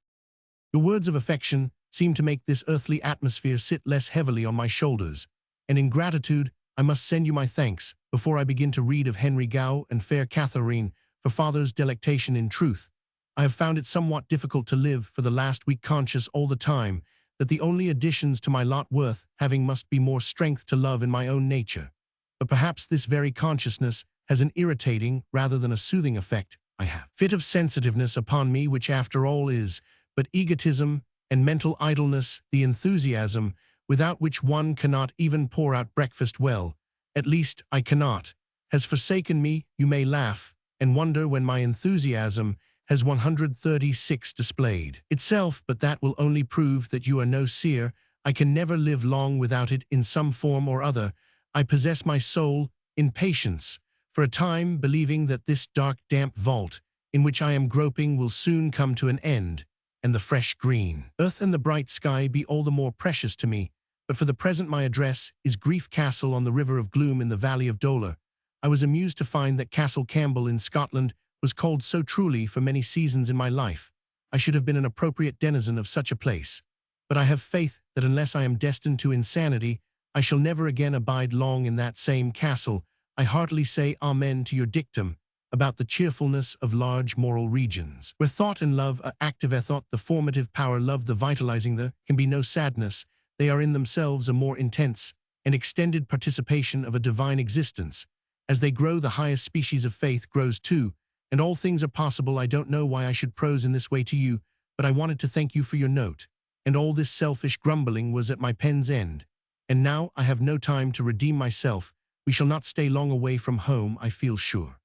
Your words of affection seem to make this earthly atmosphere sit less heavily on my shoulders, and in gratitude I must send you my thanks before I begin to read of Henry Gow and fair Catherine for father's delectation. In truth, I have found it somewhat difficult to live for the last week, conscious all the time that the only additions to my lot worth having must be more strength to love in my own nature. But perhaps this very consciousness has an irritating rather than a soothing effect. I have a fit of sensitiveness upon me which after all is but egotism and mental idleness, the enthusiasm without which one cannot even pour out breakfast well, at least I cannot, has forsaken me. You may laugh and wonder when my enthusiasm has 136 displayed itself, but that will only prove that you are no seer. I can never live long without it in some form or other. I possess my soul in patience, for a time believing that this dark damp vault in which I am groping will soon come to an end, and the fresh green earth and the bright sky be all the more precious to me. But for the present my address is Grief Castle on the River of Gloom in the Valley of Dolour. I was amused to find that Castle Campbell in Scotland was called so truly for many seasons in my life. I should have been an appropriate denizen of such a place. But I have faith that unless I am destined to insanity, I shall never again abide long in that same castle. I heartily say amen to your dictum about the cheerfulness of large moral regions, where thought and love are active, thought the formative power, love the vitalizing, there can be no sadness. They are in themselves a more intense and extended participation of a divine existence. As they grow, the highest species of faith grows too, and all things are possible. I don't know why I should prose in this way to you, but I wanted to thank you for your note, and all this selfish grumbling was at my pen's end. And now I have no time to redeem myself. We shall not stay long away from home, I feel sure.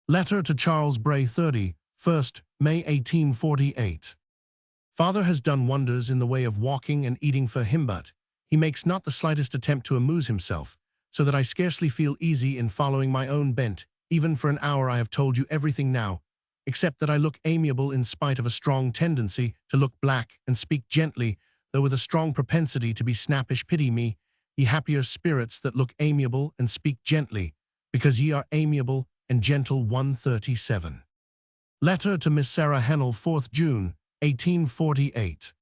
Letter to Charles Bray, 31st May 1848. Father has done wonders in the way of walking and eating for him, but he makes not the slightest attempt to amuse himself, so that I scarcely feel easy in following my own bent. Even for an hour I have told you everything now, except that I look amiable in spite of a strong tendency to look black, and speak gently, though with a strong propensity to be snappish. Pity me, ye happier spirits that look amiable and speak gently, because ye are amiable and gentle. 137. Letter to Miss Sarah Hennell, 4th June, 1848.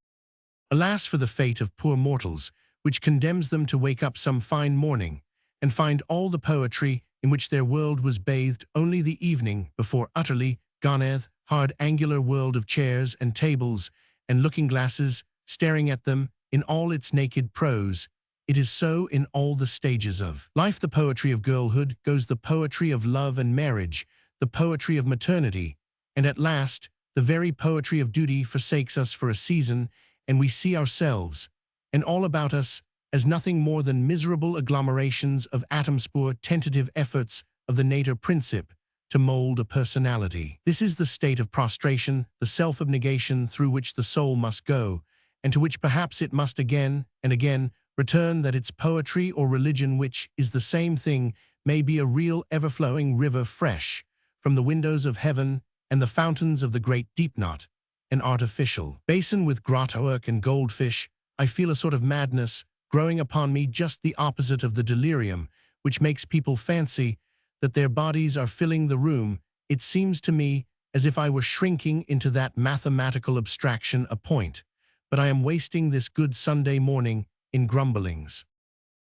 Alas for the fate of poor mortals, which condemns them to wake up some fine morning, and find all the poetry in which their world was bathed only the evening before utterly goneth, hard angular world of chairs and tables and looking-glasses staring at them in all its naked prose. It is so in all the stages of life. The poetry of girlhood goes the poetry of love and marriage, the poetry of maternity, and at last the very poetry of duty forsakes us for a season, and we see ourselves, and all about us, as nothing more than miserable agglomerations of atom-spore tentative efforts of the nater princip to mold a personality. This is the state of prostration, the self-abnegation through which the soul must go, and to which perhaps it must again and again return, that its poetry or religion, which is the same thing, may be a real ever-flowing river fresh from the windows of heaven and the fountains of the great deep, not an artificial basin with grottowork and goldfish. I feel a sort of madness growing upon me, just the opposite of the delirium which makes people fancy that their bodies are filling the room. It seems to me as if I were shrinking into that mathematical abstraction, a point, but I am wasting this good Sunday morning in grumblings.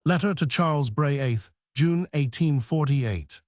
Letter to Charles Bray, 8th June 1848.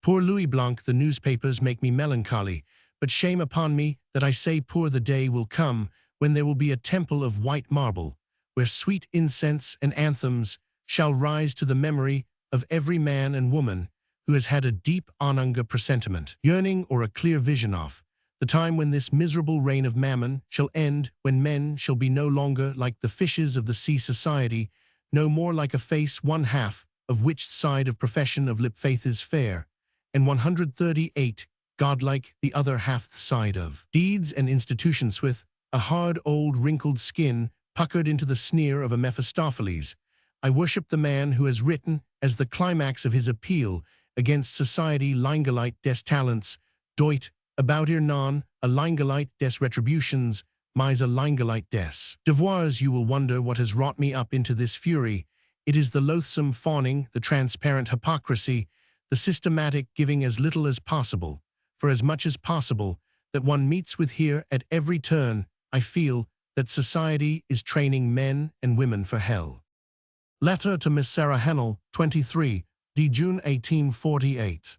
Poor Louis Blanc, the newspapers make me melancholy, but shame upon me that I say poor. The day will come when there will be a temple of white marble, where sweet incense and anthems shall rise to the memory of every man and woman, who has had a deep onanga presentiment, yearning or a clear vision of the time when this miserable reign of mammon shall end, when men shall be no longer like the fishes of the sea society, no more like a face one half of which side of profession of lip faith is fair, and 138, godlike the other half side of deeds and institutions with a hard old wrinkled skin puckered into the sneer of a Mephistopheles. I worship the man who has written, as the climax of his appeal against society, Lingelite des talents, doit, about ir non, a Lingelite des retributions, mis a Lingelite des devoirs. You will wonder what has wrought me up into this fury. It is the loathsome fawning, the transparent hypocrisy, the systematic giving as little as possible, for as much as possible, that one meets with here at every turn. I feel that society is training men and women for hell. Letter to Miss Sarah Hennell, 23, June 1848.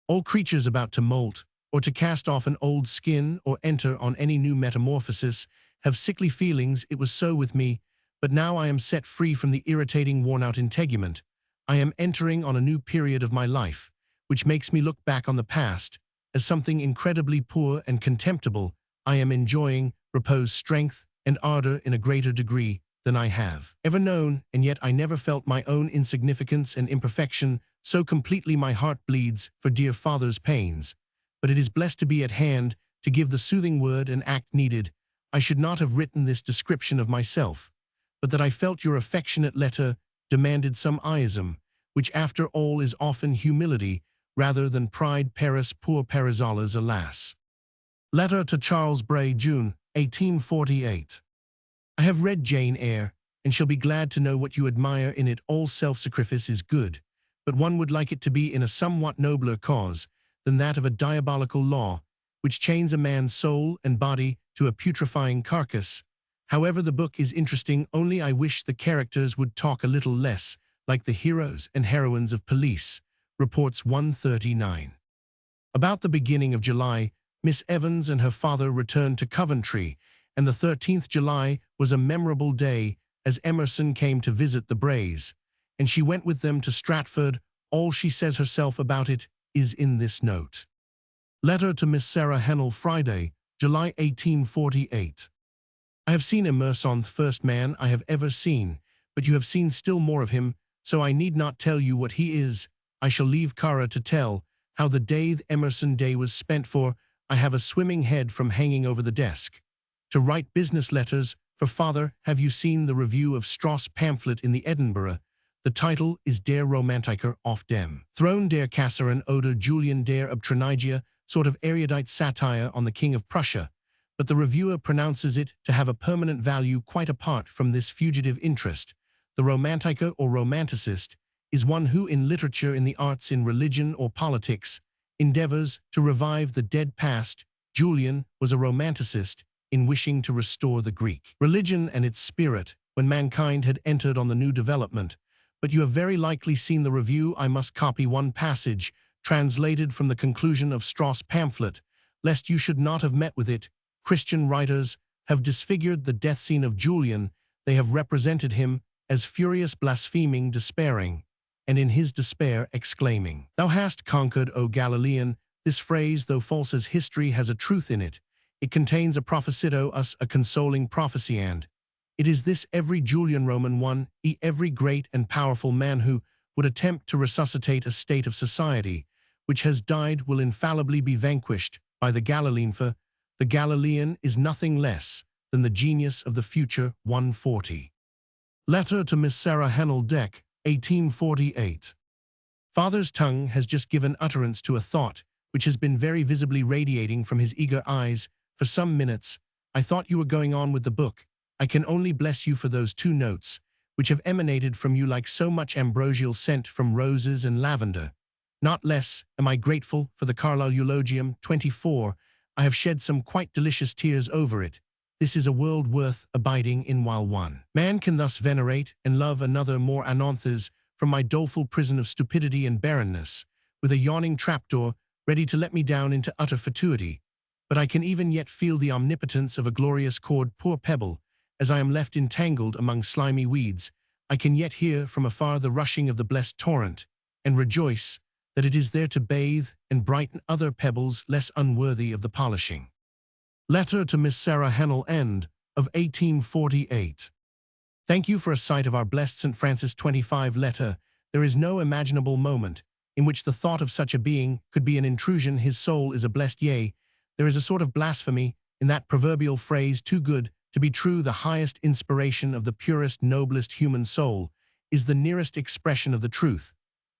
All creatures about to molt, or to cast off an old skin or enter on any new metamorphosis, have sickly feelings. It was so with me, but now I am set free from the irritating worn-out integument. I am entering on a new period of my life, which makes me look back on the past as something incredibly poor and contemptible. I am enjoying repose, strength, and ardor in a greater degree than I have ever known, and yet I never felt my own insignificance and imperfection so completely. My heart bleeds for dear father's pains, but it is blessed to be at hand to give the soothing word and act needed. I should not have written this description of myself, but that I felt your affectionate letter demanded some ism, which after all is often humility rather than pride. Paris, poor Parisalas, alas. Letter to Charles Bray, June 1848. I have read Jane Eyre, and shall be glad to know what you admire in it. All self-sacrifice is good, but one would like it to be in a somewhat nobler cause than that of a diabolical law, which chains a man's soul and body to a putrefying carcass. However, the book is interesting, only I wish the characters would talk a little less like the heroes and heroines of Police. Reports 139. About the beginning of July, Miss Evans and her father returned to Coventry, and the 13th July was a memorable day, as Emerson came to visit the Brays, and she went with them to Stratford. All she says herself about it is in this note. Letter to Miss Sarah Hennell, Friday, July 1848. I have seen Emerson, the first man I have ever seen, but you have seen still more of him, so I need not tell you what he is. I shall leave Cara to tell how the Emerson day was spent, for I have a swimming head from hanging over the desk to write business letters for father. Have you seen the review of Strauss' pamphlet in the Edinburgh? The title is Der Romantiker auf dem Thron der Kaiserin oder Julian der Abtrünniger, sort of erudite satire on the King of Prussia, but the reviewer pronounces it to have a permanent value quite apart from this fugitive interest. The romantiker or romanticist is one who in literature, in the arts, in religion or politics endeavors to revive the dead past. Julian was a romanticist in wishing to restore the Greek religion and its spirit when mankind had entered on the new development. But you have very likely seen the review. I must copy one passage translated from the conclusion of Strauss' pamphlet, lest you should not have met with it. Christian writers have disfigured the death scene of Julian. They have represented him as furious, blaspheming, despairing, and in his despair exclaiming, "Thou hast conquered, O Galilean." This phrase, though false as history, has a truth in it. It contains a prophesito, us a consoling prophecy, and it is this every Julian Roman one, every great and powerful man who would attempt to resuscitate a state of society which has died will infallibly be vanquished by the Galilean, for the Galilean is nothing less than the genius of the future. 140. Letter to Miss Sarah Hennell, Deck, 1848. Father's tongue has just given utterance to a thought which has been very visibly radiating from his eager eyes for some minutes. I thought you were going on with the book. I can only bless you for those 2 notes, which have emanated from you like so much ambrosial scent from roses and lavender. Not less am I grateful for the Carlyle eulogium. 24. I have shed some quite delicious tears over it. This is a world worth abiding in, while one man can thus venerate and love another more anonthes from my doleful prison of stupidity and barrenness, with a yawning trapdoor ready to let me down into utter fatuity. But I can even yet feel the omnipotence of a glorious cord. Poor pebble, as I am left entangled among slimy weeds, I can yet hear from afar the rushing of the blessed torrent, and rejoice that it is there to bathe and brighten other pebbles less unworthy of the polishing. Letter to Miss Sarah Hennell, end of 1848. Thank you for a sight of our blessed St. Francis 25 letter. There is no imaginable moment in which the thought of such a being could be an intrusion. His soul is a blessed, yea, there is a sort of blasphemy in that proverbial phrase, too good to be true. The highest inspiration of the purest, noblest human soul is the nearest expression of the truth.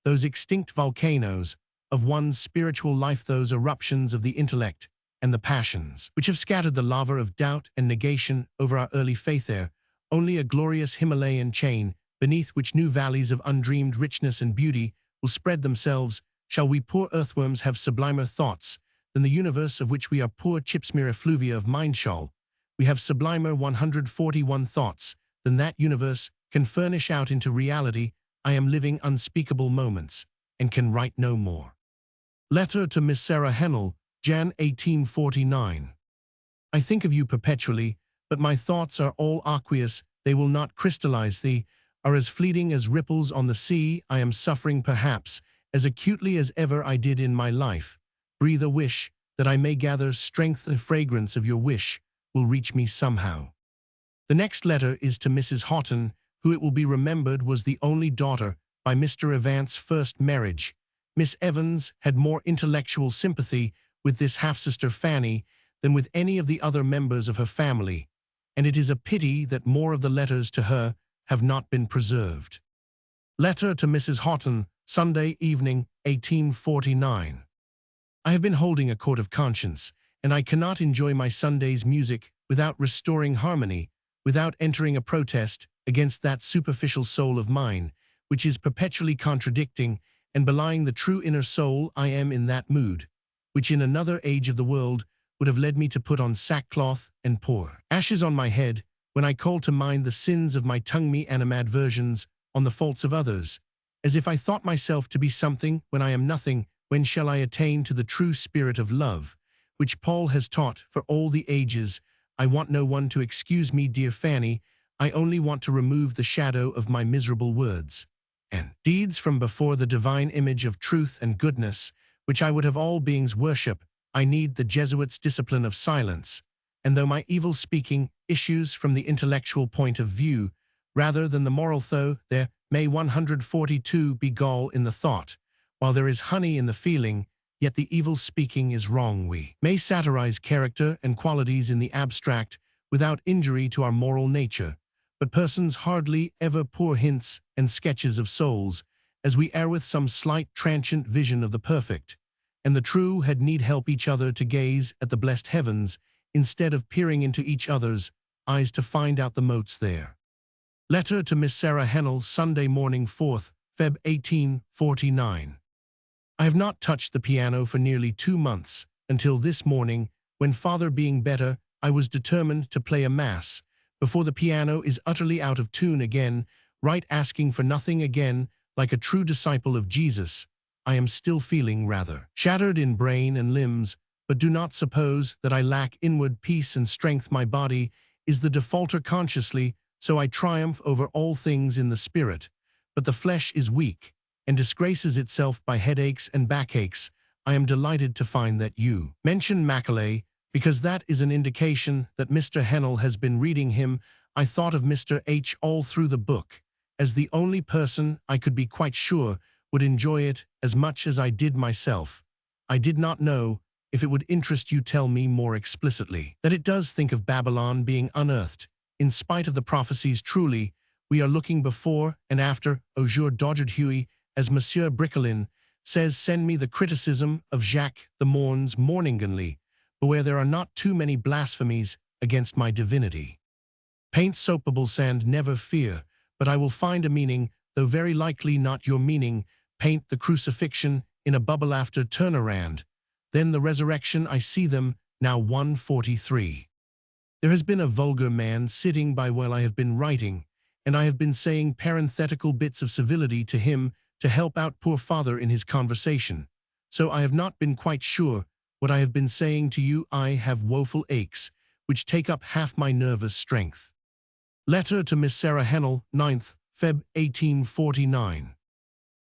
Those extinct volcanoes of one's spiritual life, those eruptions of the intellect and the passions, which have scattered the lava of doubt and negation over our early faith, there only a glorious Himalayan chain, beneath which new valleys of undreamed richness and beauty will spread themselves. Shall we poor earthworms have sublimer thoughts than the universe of which we are poor chips, mere effluvia of mind? Shall we have sublimer 141 thoughts than that universe can furnish out into reality? I am living unspeakable moments, and can write no more. Letter to Miss Sarah Hennell, Jan 1849. I think of you perpetually, but my thoughts are all aqueous, they will not crystallize, they are as fleeting as ripples on the sea. I am suffering perhaps as acutely as ever I did in my life. Breathe a wish, that I may gather strength. The fragrance of your wish will reach me somehow. The next letter is to Mrs. Houghton, who, it will be remembered, was the only daughter by Mr. Avant's first marriage. Miss Evans had more intellectual sympathy with this half-sister Fanny than with any of the other members of her family, and it is a pity that more of the letters to her have not been preserved. Letter to Mrs. Houghton, Sunday evening, 1849. I have been holding a court of conscience, and I cannot enjoy my Sunday's music without restoring harmony, without entering a protest against that superficial soul of mine, which is perpetually contradicting and belying the true inner soul. I am in that mood, which in another age of the world would have led me to put on sackcloth and pour ashes on my head, when I call to mind the sins of my tongue, me animadversions on the faults of others, as if I thought myself to be something when I am nothing. When shall I attain to the true spirit of love, which Paul has taught for all the ages? I want no one to excuse me, dear Fanny. I only want to remove the shadow of my miserable words and deeds from before the divine image of truth and goodness, which I would have all beings worship. I need the Jesuits' discipline of silence, and though my evil speaking issues from the intellectual point of view rather than the moral, though there may 142 be gall in the thought, while there is honey in the feeling, yet the evil speaking is wrong. We may satirize character and qualities in the abstract without injury to our moral nature, but persons hardly ever pour hints and sketches of souls, as we err with some slight transient vision of the perfect, and the true had need help each other to gaze at the blessed heavens, instead of peering into each other's eyes to find out the motes there. Letter to Miss Sarah Hennell, Sunday morning, 4th Feb 1849. I have not touched the piano for nearly 2 months, until this morning, when, father being better, I was determined to play a mass, before the piano is utterly out of tune again, right asking for nothing again, like a true disciple of Jesus. I am still feeling rather shattered in brain and limbs, but do not suppose that I lack inward peace and strength. My body is the defaulter consciously, so I triumph over all things in the spirit, but the flesh is weak, and disgraces itself by headaches and backaches. I am delighted to find that you mention Macaulay, because that is an indication that Mr. Hennell has been reading him. I thought of Mr. H. all through the book, as the only person I could be quite sure would enjoy it as much as I did myself. I did not know if it would interest you. Tell me more explicitly that it does think of Babylon being unearthed, in spite of the prophecies. Truly, we are looking before and after au jour d'aujourd'hui, as Monsieur Bricquelin says. Send me the criticism of Jacques the Morn's Morningenly, where there are not too many blasphemies against my divinity. Paint soapable sand, never fear, but I will find a meaning, though very likely not your meaning. Paint the crucifixion in a bubble after turnaround, then the resurrection. I see them now. 143. There has been a vulgar man sitting by while I have been writing, and I have been saying parenthetical bits of civility to him to help out poor father in his conversation, so I have not been quite sure what I have been saying to you. I have woeful aches, which take up half my nervous strength. Letter to Miss Sarah Hennell, 9th Feb 1849.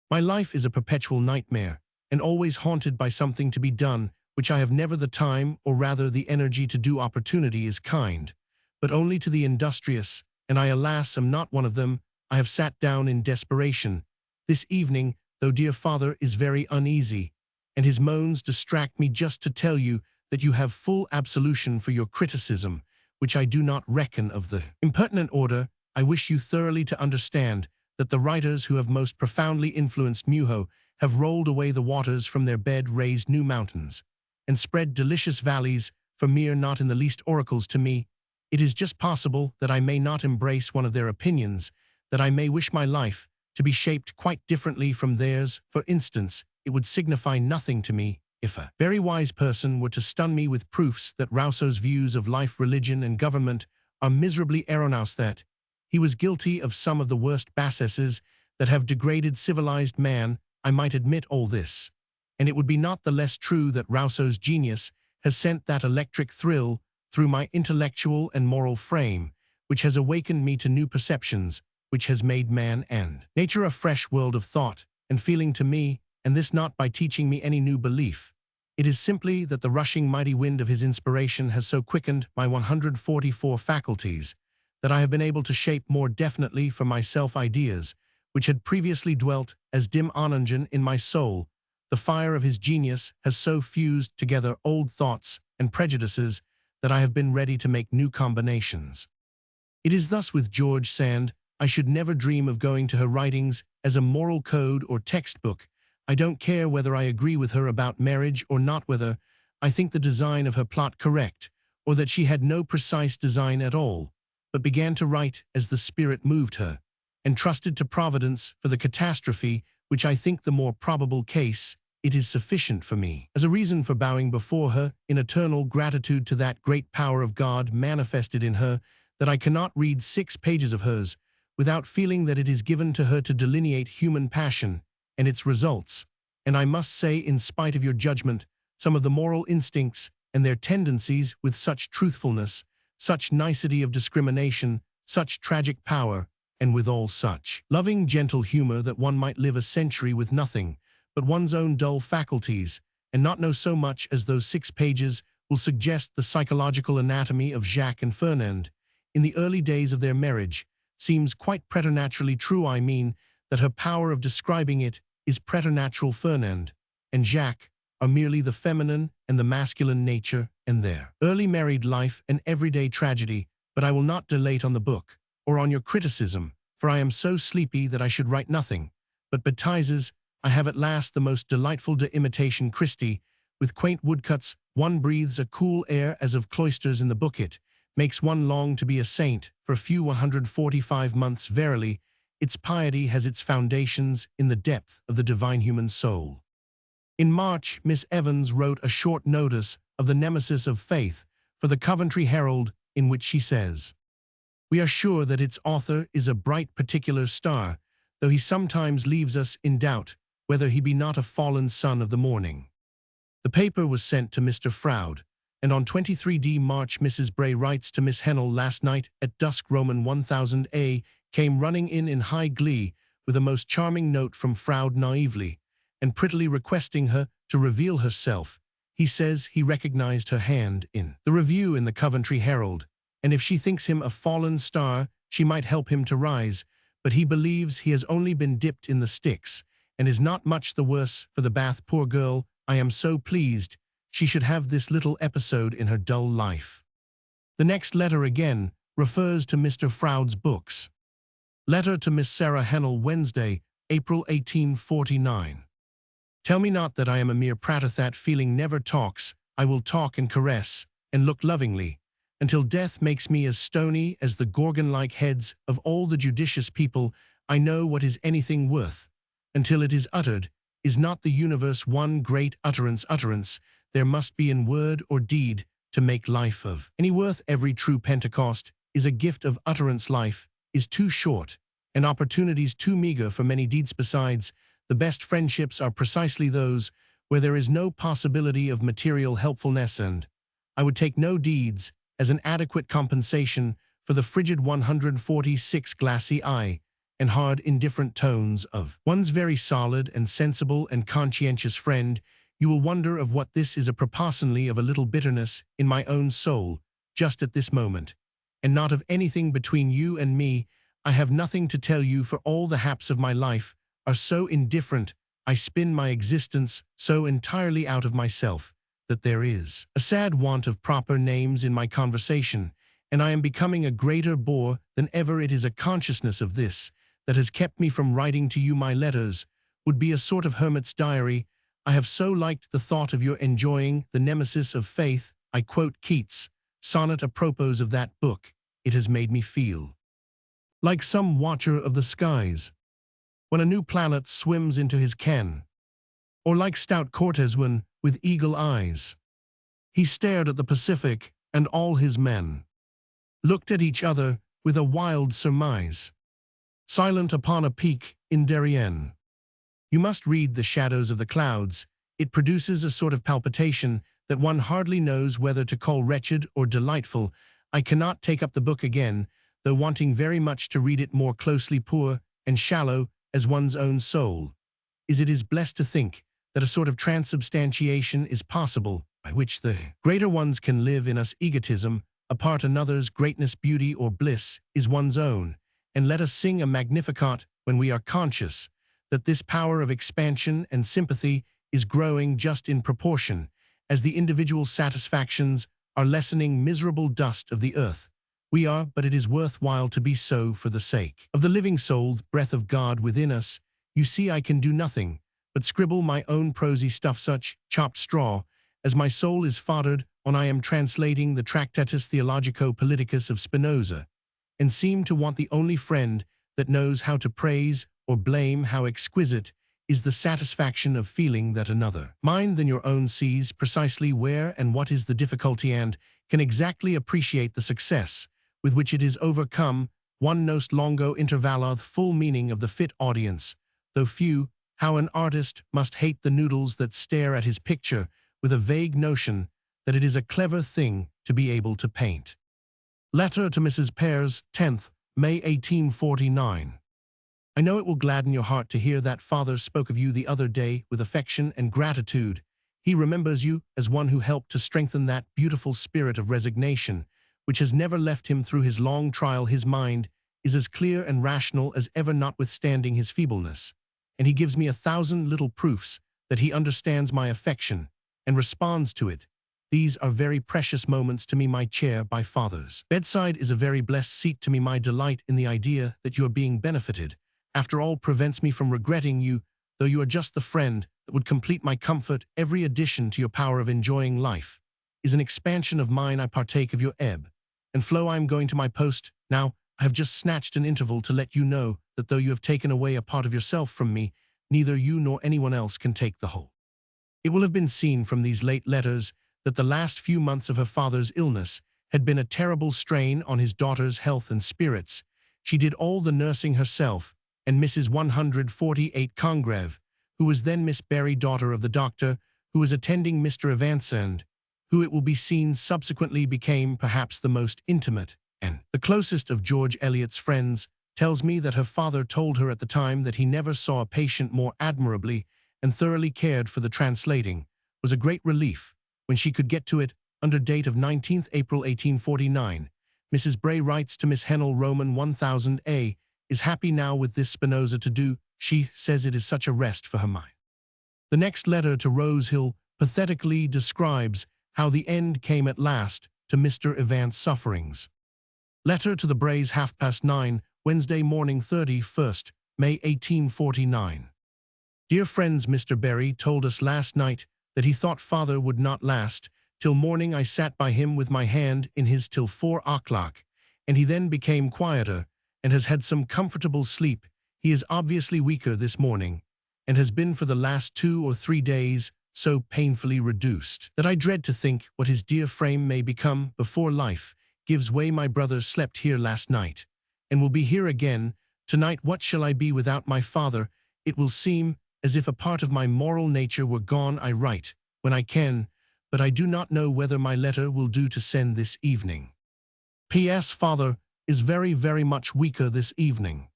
My life is a perpetual nightmare, and always haunted by something to be done, which I have never the time, or rather the energy to do. Opportunity is kind, but only to the industrious, and I, alas, am not one of them. I have sat down in desperation. This evening, though dear father is very uneasy, and his moans distract me, just to tell you that you have full absolution for your criticism, which I do not reckon of the impertinent order. I wish you thoroughly to understand that the writers who have most profoundly influenced Muho have rolled away the waters from their bed, raised new mountains, and spread delicious valleys for mere not in the least oracles to me. It is just possible that I may not embrace one of their opinions, that I may wish my life to be shaped quite differently from theirs. For instance, it would signify nothing to me if a very wise person were to stun me with proofs that Rousseau's views of life, religion, and government are miserably erroneous, that he was guilty of some of the worst bassesses that have degraded civilized man. I might admit all this, and it would be not the less true that Rousseau's genius has sent that electric thrill through my intellectual and moral frame, which has awakened me to new perceptions, which has made man and nature a fresh world of thought and feeling to me, and this not by teaching me any new belief. It is simply that the rushing mighty wind of his inspiration has so quickened my 144 faculties that I have been able to shape more definitely for myself ideas which had previously dwelt as dim onungen in my soul. The fire of his genius has so fused together old thoughts and prejudices that I have been ready to make new combinations. It is thus with George Sand. I should never dream of going to her writings as a moral code or textbook. I don't care whether I agree with her about marriage or not, whether I think the design of her plot correct, or that she had no precise design at all, but began to write as the spirit moved her, and trusted to Providence for the catastrophe, which I think the more probable case. It is sufficient for me as a reason for bowing before her in eternal gratitude to that great power of God manifested in her, that I cannot read 6 pages of hers without feeling that it is given to her to delineate human passion and its results. And I must say, in spite of your judgment, some of the moral instincts and their tendencies with such truthfulness, such nicety of discrimination, such tragic power, and withal such loving, gentle humor, that one might live a century with nothing but one's own dull faculties, and not know so much as those 6 pages will suggest. The psychological anatomy of Jacques and Fernand, in the early days of their marriage, seems quite preternaturally true. I mean, that her power of describing it is preternatural. Fernand and Jacques are merely the feminine and the masculine nature, and their early married life an everyday tragedy. But I will not dilate on the book, or on your criticism, for I am so sleepy that I should write nothing. But betises, I have at last the most delightful De Imitation Christi, with quaint woodcuts. One breathes a cool air as of cloisters in the book. It makes one long to be a saint for a few 145 months. Verily, its piety has its foundations in the depth of the divine human soul. In March, Miss Evans wrote a short notice of the nemesis of faith for the Coventry Herald, in which she says, "We are sure that its author is a bright particular star, though he sometimes leaves us in doubt whether he be not a fallen son of the morning." The paper was sent to Mr. Froude, and on 23 March Mrs. Bray writes to Miss Hennell, "Last night at dusk Roman 1000 came running in high glee with a most charming note from Froude, naively and prettily requesting her to reveal herself. He says he recognized her hand in the review in the Coventry Herald, and if she thinks him a fallen star, she might help him to rise, but he believes he has only been dipped in the Styx, and is not much the worse for the bath. Poor girl, I am so pleased she should have this little episode in her dull life." The next letter again refers to Mr. Froude's books. Letter to Miss Sarah Hennell, Wednesday, April 1849. "Tell me not that I am a mere prater. That feeling never talks. I will talk and caress and look lovingly, until death makes me as stony as the Gorgon-like heads of all the judicious people. I know what is anything worth, until it is uttered. Is not the universe one great utterance? Utterance there must be in word or deed to make life of any worth. Every true Pentecost is a gift of utterance. Life is too short, and opportunities too meager for many deeds. Besides, the best friendships are precisely those where there is no possibility of material helpfulness, and I would take no deeds as an adequate compensation for the frigid 146 glassy eye and hard indifferent tones of one's very solid and sensible and conscientious friend, you will wonder of what this is a proportionally of a little bitterness in my own soul, just at this moment, and not of anything between you and me. I have nothing to tell you, for all the haps of my life are so indifferent, I spin my existence so entirely out of myself, that there is a sad want of proper names in my conversation, and I am becoming a greater bore than ever. It is a consciousness of this that has kept me from writing to you. My letters would be a sort of hermit's diary. I have so liked the thought of your enjoying the nemesis of faith. I quote Keats' sonnet apropos of that book. It has made me feel like some watcher of the skies when a new planet swims into his ken, or like stout Cortez when, with eagle eyes, he stared at the Pacific, and all his men looked at each other with a wild surmise, silent upon a peak in Darien. You must read The Shadows of the Clouds. It produces a sort of palpitation that one hardly knows whether to call wretched or delightful. I cannot take up the book again, though wanting very much to read it more closely. Poor and shallow as one's own soul is, it is blessed to think that a sort of transubstantiation is possible, by which the greater ones can live in us. Egotism, apart another's greatness, beauty or bliss, is one's own, and let us sing a Magnificat when we are conscious that this power of expansion and sympathy is growing just in proportion as the individual satisfactions are lessening. Miserable dust of the earth we are, but it is worthwhile to be so for the sake of the living soul, the breath of God within us. You see, I can do nothing but scribble my own prosy stuff, such chopped straw as my soul is foddered on. I am translating the Tractatus Theologico-Politicus of Spinoza, and seem to want the only friend that knows how to praise or blame. How exquisite is the satisfaction of feeling that another mind than your own sees precisely where and what is the difficulty, and can exactly appreciate the success with which it is overcome. One knows longo intervallor the full meaning of the fit audience, though few. How an artist must hate the noodles that stare at his picture with a vague notion that it is a clever thing to be able to paint. Letter to Mrs. Pears, 10th May 1849. I know it will gladden your heart to hear that father spoke of you the other day with affection and gratitude. He remembers you as one who helped to strengthen that beautiful spirit of resignation which has never left him through his long trial. His mind is as clear and rational as ever, notwithstanding his feebleness, and he gives me 1,000 little proofs that he understands my affection and responds to it. These are very precious moments to me. My chair by father's bedside is a very blessed seat to me. My delight in the idea that you are being benefited, after all, prevents me from regretting you, though you are just the friend that would complete my comfort. Every addition to your power of enjoying life is an expansion of mine. I partake of your ebb and flow. I am going to my post now. I have just snatched an interval to let you know that though you have taken away a part of yourself from me, neither you nor anyone else can take the whole. It will have been seen from these late letters that the last few months of her father's illness had been a terrible strain on his daughter's health and spirits. She did all the nursing herself, and Mrs. 148 Congreve, who was then Miss Berry, daughter of the doctor, who was attending Mr. Evance, and who it will be seen subsequently became perhaps the most intimate and the closest of George Eliot's friends, tells me that her father told her at the time that he never saw a patient more admirably and thoroughly cared for. The translating was a great relief when she could get to it. Under date of 19th April 1849, Mrs. Bray writes to Miss Hennell, Roman 1000a, is happy now with this Spinoza to do. She says it is such a rest for her mind. The next letter to Rose Hill pathetically describes how the end came at last to Mr. Evance's sufferings. Letter to the Brays, 9:30, Wednesday morning, 31st May 1849. Dear friends, Mr. Berry told us last night that he thought father would not last till morning. I sat by him with my hand in his till 4 o'clock, and he then became quieter and has had some comfortable sleep. He is obviously weaker this morning, and has been for the last 2 or 3 days so painfully reduced that I dread to think what his dear frame may become before life gives way. My brother slept here last night, and will be here again tonight. What shall I be without my father? It will seem as if a part of my moral nature were gone. I write when I can, but I do not know whether my letter will do to send this evening. P.S. Father is very, very much weaker this evening.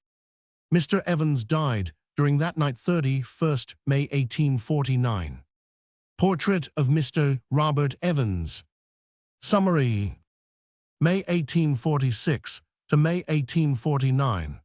Mr. Evans died during that night 31st May 1849. Portrait of Mr. Robert Evans. Summary. May 1846 to May 1849.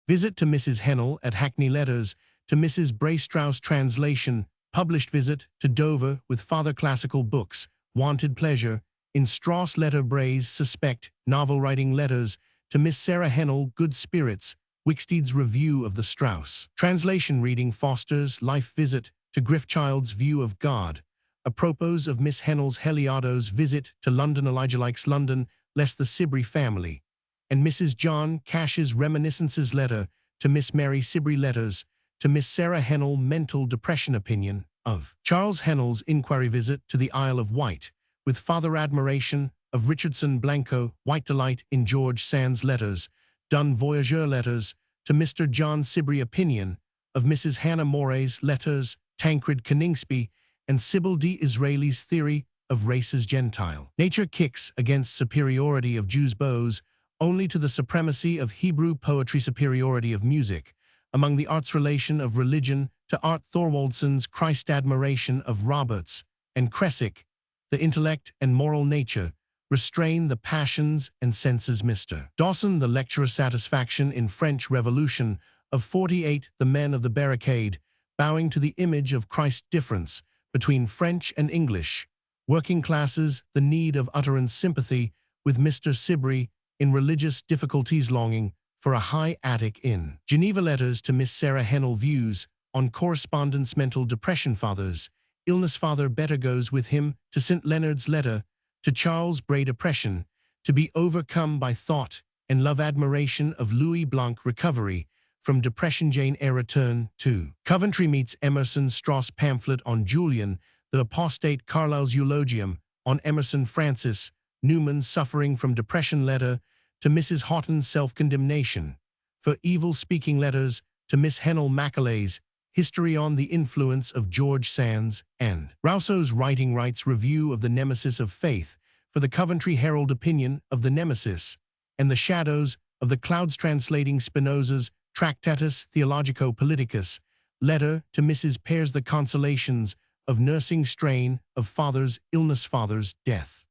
Visit to Mrs. Hennell at Hackney Letters, to Mrs. Braystrauss translation, published visit to Dover with Father Classical Books, wanted pleasure, in Strauss letter Brays suspect, novel writing letters, to Miss Sarah Hennell good spirits, Wicksteed's review of the Strauss. Translation reading Foster's Life visit to Griffchild's view of God. Apropos of Miss Hennell's Heliado's visit to London Elijah likes London, lest the Sibry family. And Mrs. John Cash's reminiscences letter to Miss Mary Sibry letters to Miss Sarah Hennell mental depression opinion of Charles Hennell's inquiry visit to the Isle of Wight with Father admiration of Richardson Blanco White delight in George Sand's letters done voyageur letters to Mr. John Sibry opinion of Mrs. Hannah Moray's letters Tancred Coningsby and Sybil D. Israeli's theory of races Gentile. Nature kicks against superiority of Jews' bows only to the supremacy of Hebrew poetry superiority of music, among the arts relation of religion to art Thorwaldson's Christ admiration of Roberts and Cressick, the intellect and moral nature, restrain the passions and senses Mr. Dawson the lecturer satisfaction in French Revolution of 48 the men of the barricade, bowing to the image of Christ's difference between French and English, working classes the need of utterance sympathy with Mr. Sibry in religious difficulties longing for a high attic in Geneva letters to Miss Sarah Hennell views on correspondence mental depression fathers, illness father better goes with him to St. Leonard's letter to Charles Bray depression, to be overcome by thought and love admiration of Louis Blanc recovery from depression Jane Eyre return to Coventry meets Emerson Strauss pamphlet on Julian, the apostate Carlyle's eulogium on Emerson Francis, Newman suffering from depression letter to Mrs. Houghton's self-condemnation, for evil-speaking letters to Miss Hennell Macaulay's History on the Influence of George Sand's, and Rousseau's Writing Rights Review of the Nemesis of Faith, for the Coventry Herald opinion of the Nemesis, and the Shadows of the Clouds translating Spinoza's Tractatus Theologico-Politicus, letter to Mrs. Pears the Consolations of Nursing Strain of Father's Illness Father's Death.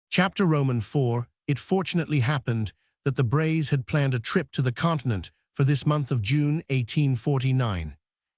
Chapter Roman 4. It fortunately happened that the Brays had planned a trip to the continent for this month of June 1849,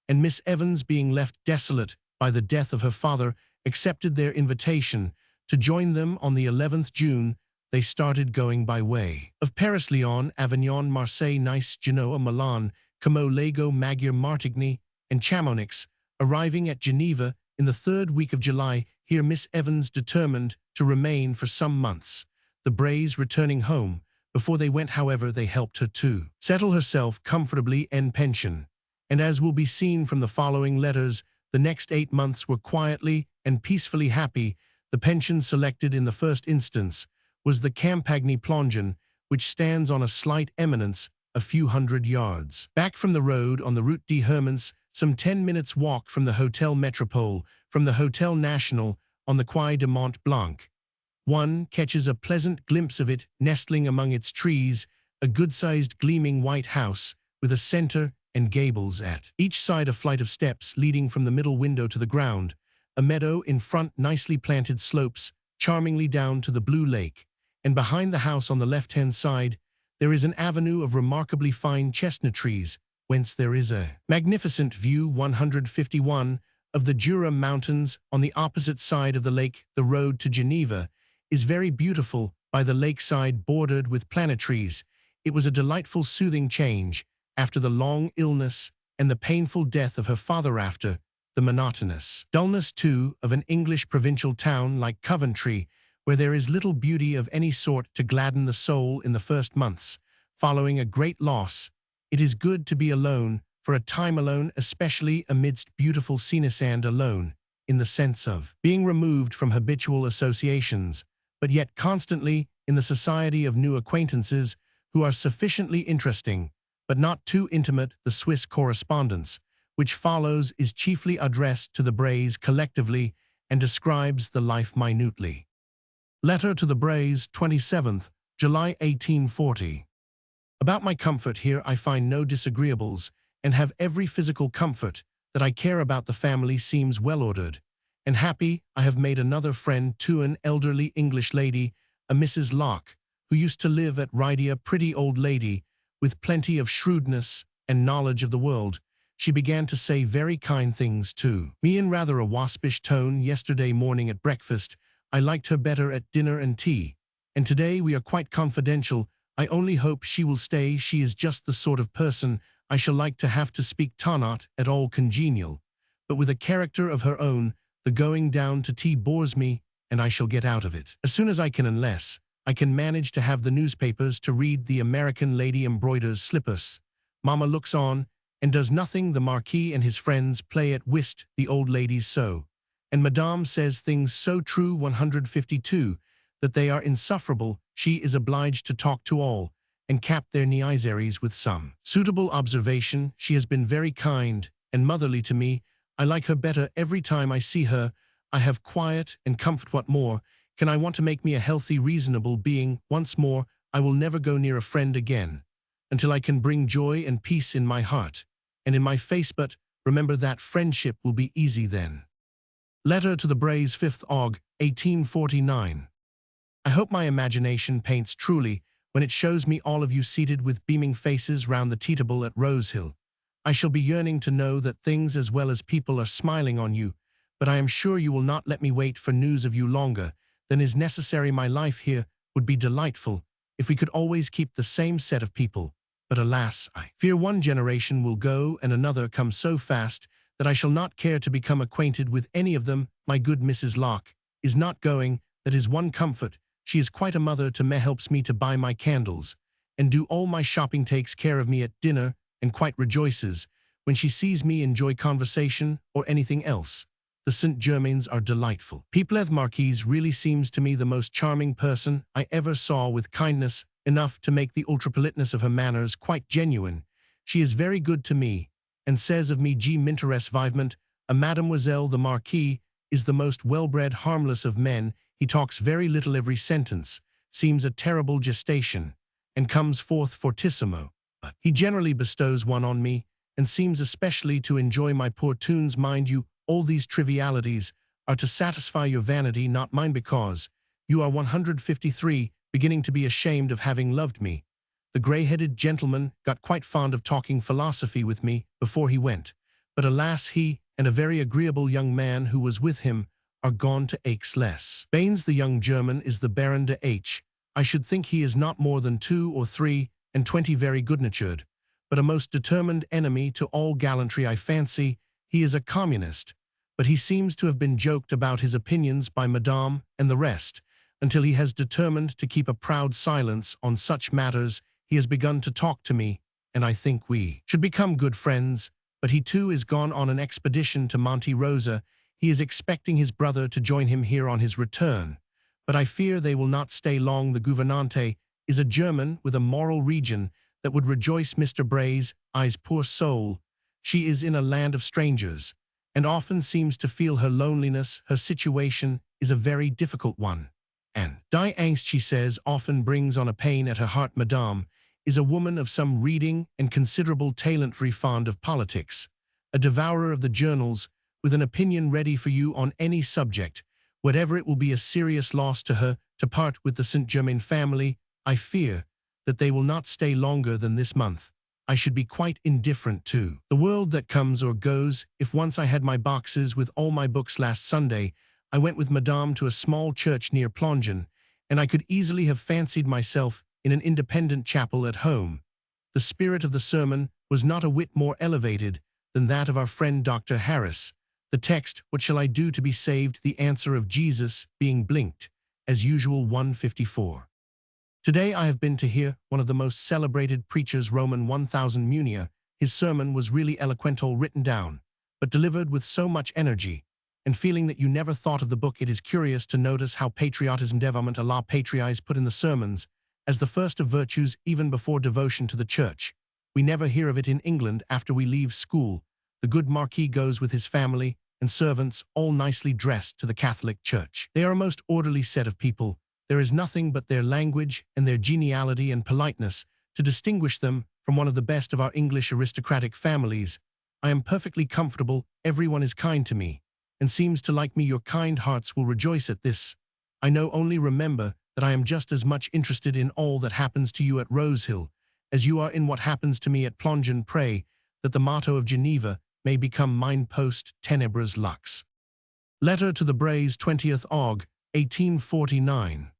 and Miss Evans, being left desolate by the death of her father, accepted their invitation to join them on the 11th June. They started going by way of Paris, Lyon, Avignon, Marseille, Nice, Genoa, Milan, Como, Lego, Magyar, Martigny, and Chamonix, arriving at Geneva in the 3rd week of July. Here Miss Evans determined to remain for some months, the Brays returning home. Before they went, however, they helped her to settle herself comfortably en pension, and as will be seen from the following letters, the next 8 months were quietly and peacefully happy. The pension selected in the first instance was the Campagny Plongeon, which stands on a slight eminence a few hundred yards back from the road on the Route des Hermans, some 10 minutes' walk from the Hotel Metropole, from the Hotel National on the Quai de Mont Blanc. One catches a pleasant glimpse of it nestling among its trees, a good-sized gleaming white house with a center and gables at each side, a flight of steps leading from the middle window to the ground, a meadow in front, nicely planted slopes charmingly down to the blue lake, and behind the house on the left-hand side there is an avenue of remarkably fine chestnut trees, whence there is a magnificent view 151 of the Jura Mountains on the opposite side of the lake. The road to Geneva is very beautiful by the lakeside, bordered with plantains. It was a delightful soothing change after the long illness and the painful death of her father, after the monotonous dullness, too, of an English provincial town like Coventry, where there is little beauty of any sort to gladden the soul in the first months following a great loss. It is good to be alone, for a time alone, especially amidst beautiful scenes, and alone in the sense of being removed from habitual associations, but yet constantly in the society of new acquaintances who are sufficiently interesting, but not too intimate. The Swiss correspondence, which follows, is chiefly addressed to the Brays collectively and describes the life minutely. Letter to the Brays, 27th July 1840. About my comfort here I find no disagreeables, and have every physical comfort that I care about. The family seems well-ordered and happy. I have made another friend too, an elderly English lady, a Mrs. Locke, who used to live at Rydia, pretty old lady, with plenty of shrewdness and knowledge of the world. She began to say very kind things to me in rather a waspish tone yesterday morning at breakfast. I liked her better at dinner and tea, and today we are quite confidential. I only hope she will stay. She is just the sort of person I shall like to have to speak to, not at all congenial, but with a character of her own. The going down to tea bores me, and I shall get out of it as soon as I can, unless I can manage to have the newspapers to read. The American lady embroiders slippers. Mamma looks on and does nothing. The Marquis and his friends play at whist. The old ladies sew, and Madame says things so true, 152, that they are insufferable. She is obliged to talk to all, and cap their niaiseries with some suitable observation. She has been very kind and motherly to me. I like her better every time I see her. I have quiet and comfort. What more can I want to make me a healthy, reasonable being? Once more, I will never go near a friend again, until I can bring joy and peace in my heart and in my face. But remember that friendship will be easy then. Letter to the Brays, 5th Aug. 1849. I hope my imagination paints truly when it shows me all of you seated with beaming faces round the tea table at Rosehill. I shall be yearning to know that things as well as people are smiling on you, but I am sure you will not let me wait for news of you longer than is necessary. My life here would be delightful if we could always keep the same set of people, but alas, I fear one generation will go and another come so fast that I shall not care to become acquainted with any of them. My good Mrs. Locke is not going, that is one comfort. She is quite a mother to me, helps me to buy my candles and do all my shopping, takes care of me at dinner, and quite rejoices when she sees me enjoy conversation or anything else. The St. Germains are delightful people. The Marquise really seems to me the most charming person I ever saw, with kindness enough to make the ultra-politeness of her manners quite genuine. She is very good to me, and says of me, G. m'intéresse vivement, a Mademoiselle. The Marquis is the most well-bred, harmless of men. He talks very little. Every sentence seems a terrible gestation, and comes forth fortissimo. But he generally bestows one on me, and seems especially to enjoy my poor tunes. Mind you, all these trivialities are to satisfy your vanity, not mine, because you are 153, beginning to be ashamed of having loved me. The grey-headed gentleman got quite fond of talking philosophy with me before he went, but alas, he and a very agreeable young man who was with him are gone to Aix-les Bains. The young German is the Baron de H. I should think he is not more than 2 or 23, very good-natured, but a most determined enemy to all gallantry. I fancy he is a communist, but he seems to have been joked about his opinions by Madame and the rest, until he has determined to keep a proud silence on such matters. He has begun to talk to me, and I think we should become good friends, but he too is gone on an expedition to Monte Rosa. He is expecting his brother to join him here on his return, but I fear they will not stay long. The gouvernante is a German with a moral region that would rejoice Mr. Bray's eyes. Poor soul, she is in a land of strangers, and often seems to feel her loneliness. Her situation is a very difficult one, and die angst, she says, often brings on a pain at her heart. Madame is a woman of some reading and considerable talent, very fond of politics, a devourer of the journals, with an opinion ready for you on any subject, whatever. It will be a serious loss to her to part with the St. Germain family. I fear that they will not stay longer than this month. I should be quite indifferent to the world that comes or goes. If once I had my boxes with all my books. Last Sunday I went with Madame to a small church near Plongeon, and I could easily have fancied myself in an independent chapel at home. The spirit of the sermon was not a whit more elevated than that of our friend Dr. Harris. The text, "What shall I do to be saved?" The answer of Jesus being blinked, as usual. 154. Today I have been to hear one of the most celebrated preachers, Roman 1000 Munia. His sermon was really eloquent, all written down, but delivered with so much energy and feeling that you never thought of the book. It is curious to notice how patriotism, devoment à la patrie, is put in the sermons as the first of virtues, even before devotion to the church. We never hear of it in England after we leave school. The good Marquis goes with his family and servants, all nicely dressed, to the Catholic Church. They are a most orderly set of people. There is nothing but their language and their geniality and politeness to distinguish them from one of the best of our English aristocratic families. I am perfectly comfortable, everyone is kind to me, and seems to like me. Your kind hearts will rejoice at this. I know, only remember that I am just as much interested in all that happens to you at Rosehill as you are in what happens to me at Plongeon. Pray that the motto of Geneva may become mine post tenebras lux. Letter to the Braes, 20th Aug. 1849.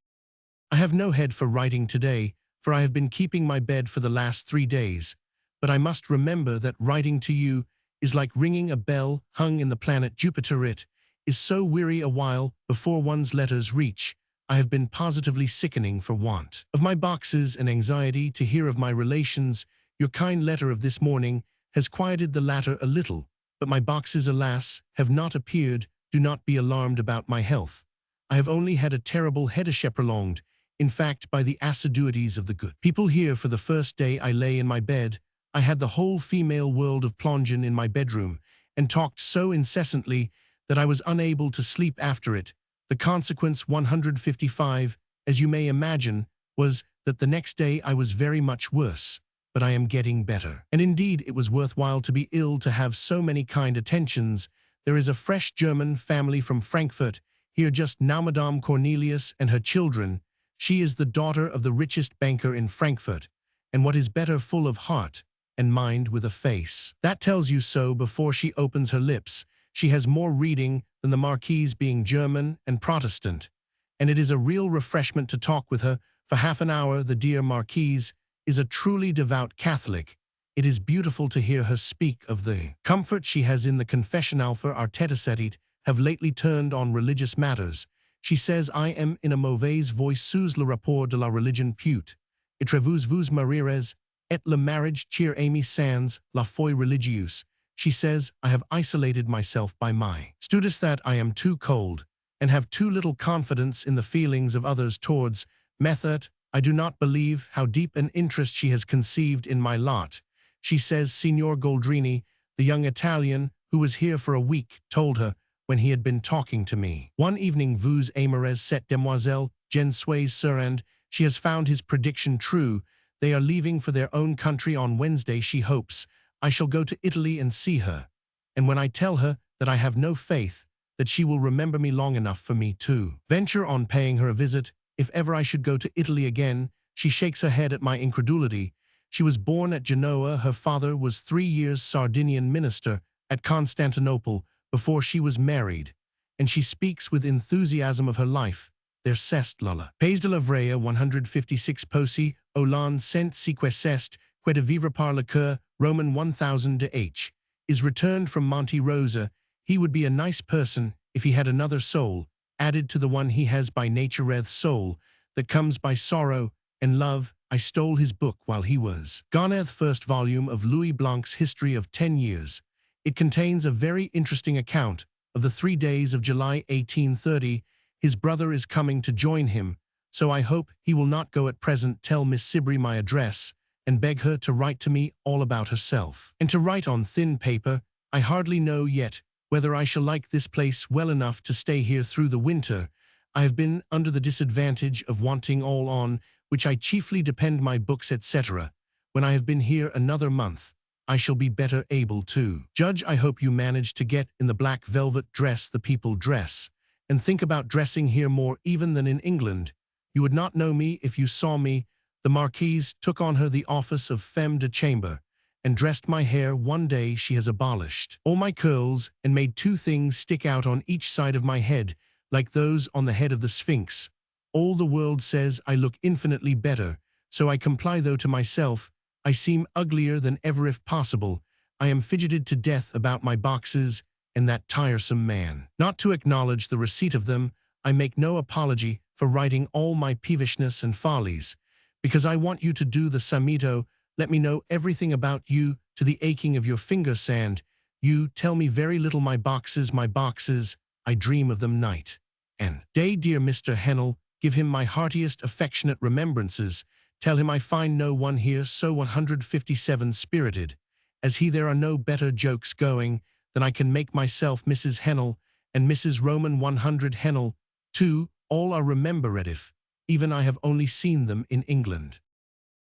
I have no head for writing today, for I have been keeping my bed for the last 3 days, but I must remember that writing to you is like ringing a bell hung in the planet Jupiter. It is so weary a while before one's letters reach. I have been positively sickening for want of my boxes and anxiety to hear of my relations. Your kind letter of this morning has quieted the latter a little, but my boxes, alas, have not appeared. Do not be alarmed about my health. I have only had a terrible headache, prolonged, in fact, by the assiduities of the good people here. For the first day I lay in my bed, I had the whole female world of Plongeon in my bedroom, and talked so incessantly that I was unable to sleep after it. The consequence, 155, as you may imagine, was that the next day I was very much worse, but I am getting better. And indeed it was worthwhile to be ill to have so many kind attentions. There is a fresh German family from Frankfurt here just now, Madame Cornelius and her children. She is the daughter of the richest banker in Frankfurt, and what is better, full of heart and mind, with a face that tells you so before she opens her lips. She has more reading than the Marquise, being German and Protestant, and it is a real refreshment to talk with her for half an hour. The dear Marquise is a truly devout Catholic. It is beautiful to hear her speak of the comfort she has in the confessional, for our tête-à-tête have lately turned on religious matters. She says, I am in a mauvaise voice sous le rapport de la religion pute. Et vous marires, et le mariage cheer ami sans la foi religieuse. She says, I have isolated myself by my studies, that I am too cold, and have too little confidence in the feelings of others towards method. I do not believe how deep an interest she has conceived in my lot. She says, Signor Goldrini, the young Italian who was here for a week, told her, when he had been talking to me one evening, vous aimerez cette demoiselle, je ne suis sûr, and she has found his prediction true. They are leaving for their own country on Wednesday. She hopes I shall go to Italy and see her, and when I tell her that I have no faith that she will remember me long enough for me to venture on paying her a visit, if ever I should go to Italy again, she shakes her head at my incredulity. She was born at Genoa. Her father was 3 years Sardinian minister at Constantinople before she was married, and she speaks with enthusiasm of her life. Their cest lulla. Pays de la Vrea, 156 Posi, Olan sent sequest, que de vivre par le coeur, Roman 1000 de H. Is returned from Monte Rosa. He would be a nice person if he had another soul, added to the one he has by nature. Soul that comes by sorrow and love. I stole his book while he was gone. The first volume of Louis Blanc's History of 10 Years. It contains a very interesting account of the 3 days of July 1830. His brother is coming to join him, so I hope he will not go at present. Tell Miss Sibry my address, and beg her to write to me all about herself, and to write on thin paper. I hardly know yet whether I shall like this place well enough to stay here through the winter. I have been under the disadvantage of wanting all on which I chiefly depend, my books, etc. When I have been here another month, I shall be better able to judge. I hope you manage to get in the black velvet dress the people dress, and think about dressing here more even than in England. You would not know me if you saw me. The Marquise took on her the office of femme de chambre, and dressed my hair. One day she has abolished all my curls, and made 2 things stick out on each side of my head, like those on the head of the Sphinx. All the world says I look infinitely better, so I comply, though to myself I seem uglier than ever if possible. I am fidgeted to death about my boxes and that tiresome man. Not to acknowledge the receipt of them, I make no apology for writing all my peevishness and follies, because I want you to do the samito. Let me know everything about you to the aching of your finger sand. You tell me very little. My boxes, I dream of them night and day. Dear Mr. Hennell, give him my heartiest affectionate remembrances. Tell him I find no one here so 157 spirited as he. There are no better jokes going than I can make myself. Mrs. Hennell and Mrs. Roman 100 Hennell, too, all are remembered if even I have only seen them in England.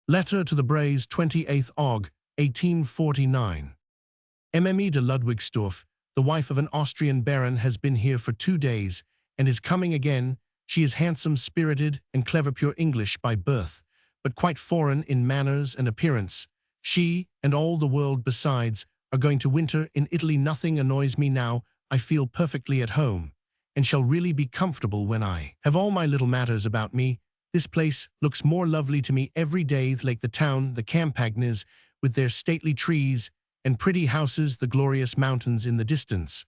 Letter to the Braes, 28th Aug. 1849. Mme de Ludwigsdorf, the wife of an Austrian baron, has been here for 2 days, and is coming again. She is handsome, spirited, and clever, pure English by birth, but quite foreign in manners and appearance. She, and all the world besides, are going to winter in Italy. Nothing annoys me now. I feel perfectly at home, and shall really be comfortable when I have all my little matters about me. This place looks more lovely to me every day, like the town, the Campagnas, with their stately trees and pretty houses, the glorious mountains in the distance.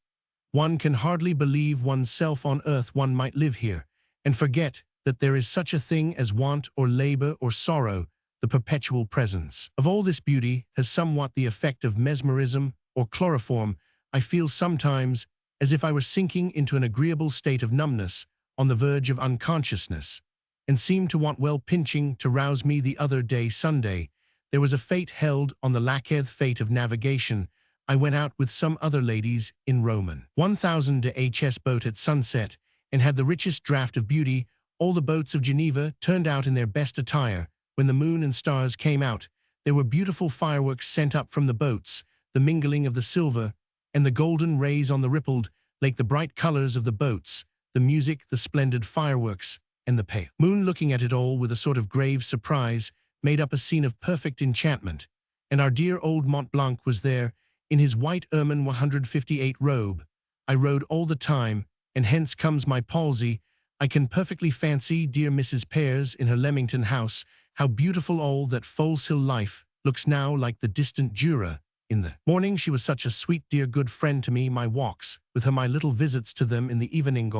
One can hardly believe oneself on earth. One might live here, and forget that there is such a thing as want or labor or sorrow. The perpetual presence of all this beauty has somewhat the effect of mesmerism or chloroform. I feel sometimes as if I were sinking into an agreeable state of numbness, on the verge of unconsciousness, and seemed to want well pinching to rouse me. The other day, Sunday, there was a fete held on the Lacqueth, fete of navigation. I went out with some other ladies in Roman 1000 de HS boat at sunset, and had the richest draught of beauty. All the boats of Geneva turned out in their best attire. When the moon and stars came out, there were beautiful fireworks sent up from the boats, the mingling of the silver and the golden rays on the rippled lake, the bright colors of the boats, the music, the splendid fireworks, and the pale moon, looking at it all with a sort of grave surprise, made up a scene of perfect enchantment. And our dear old Mont Blanc was there, in his white ermine 158 robe. I rode all the time, and hence comes my palsy. I can perfectly fancy dear Mrs. Pears in her Leamington house. How beautiful all that Foles Hill life looks now, like the distant Jura. In the morning she was such a sweet, dear, good friend to me. My walks with her, my little visits to them in the evening,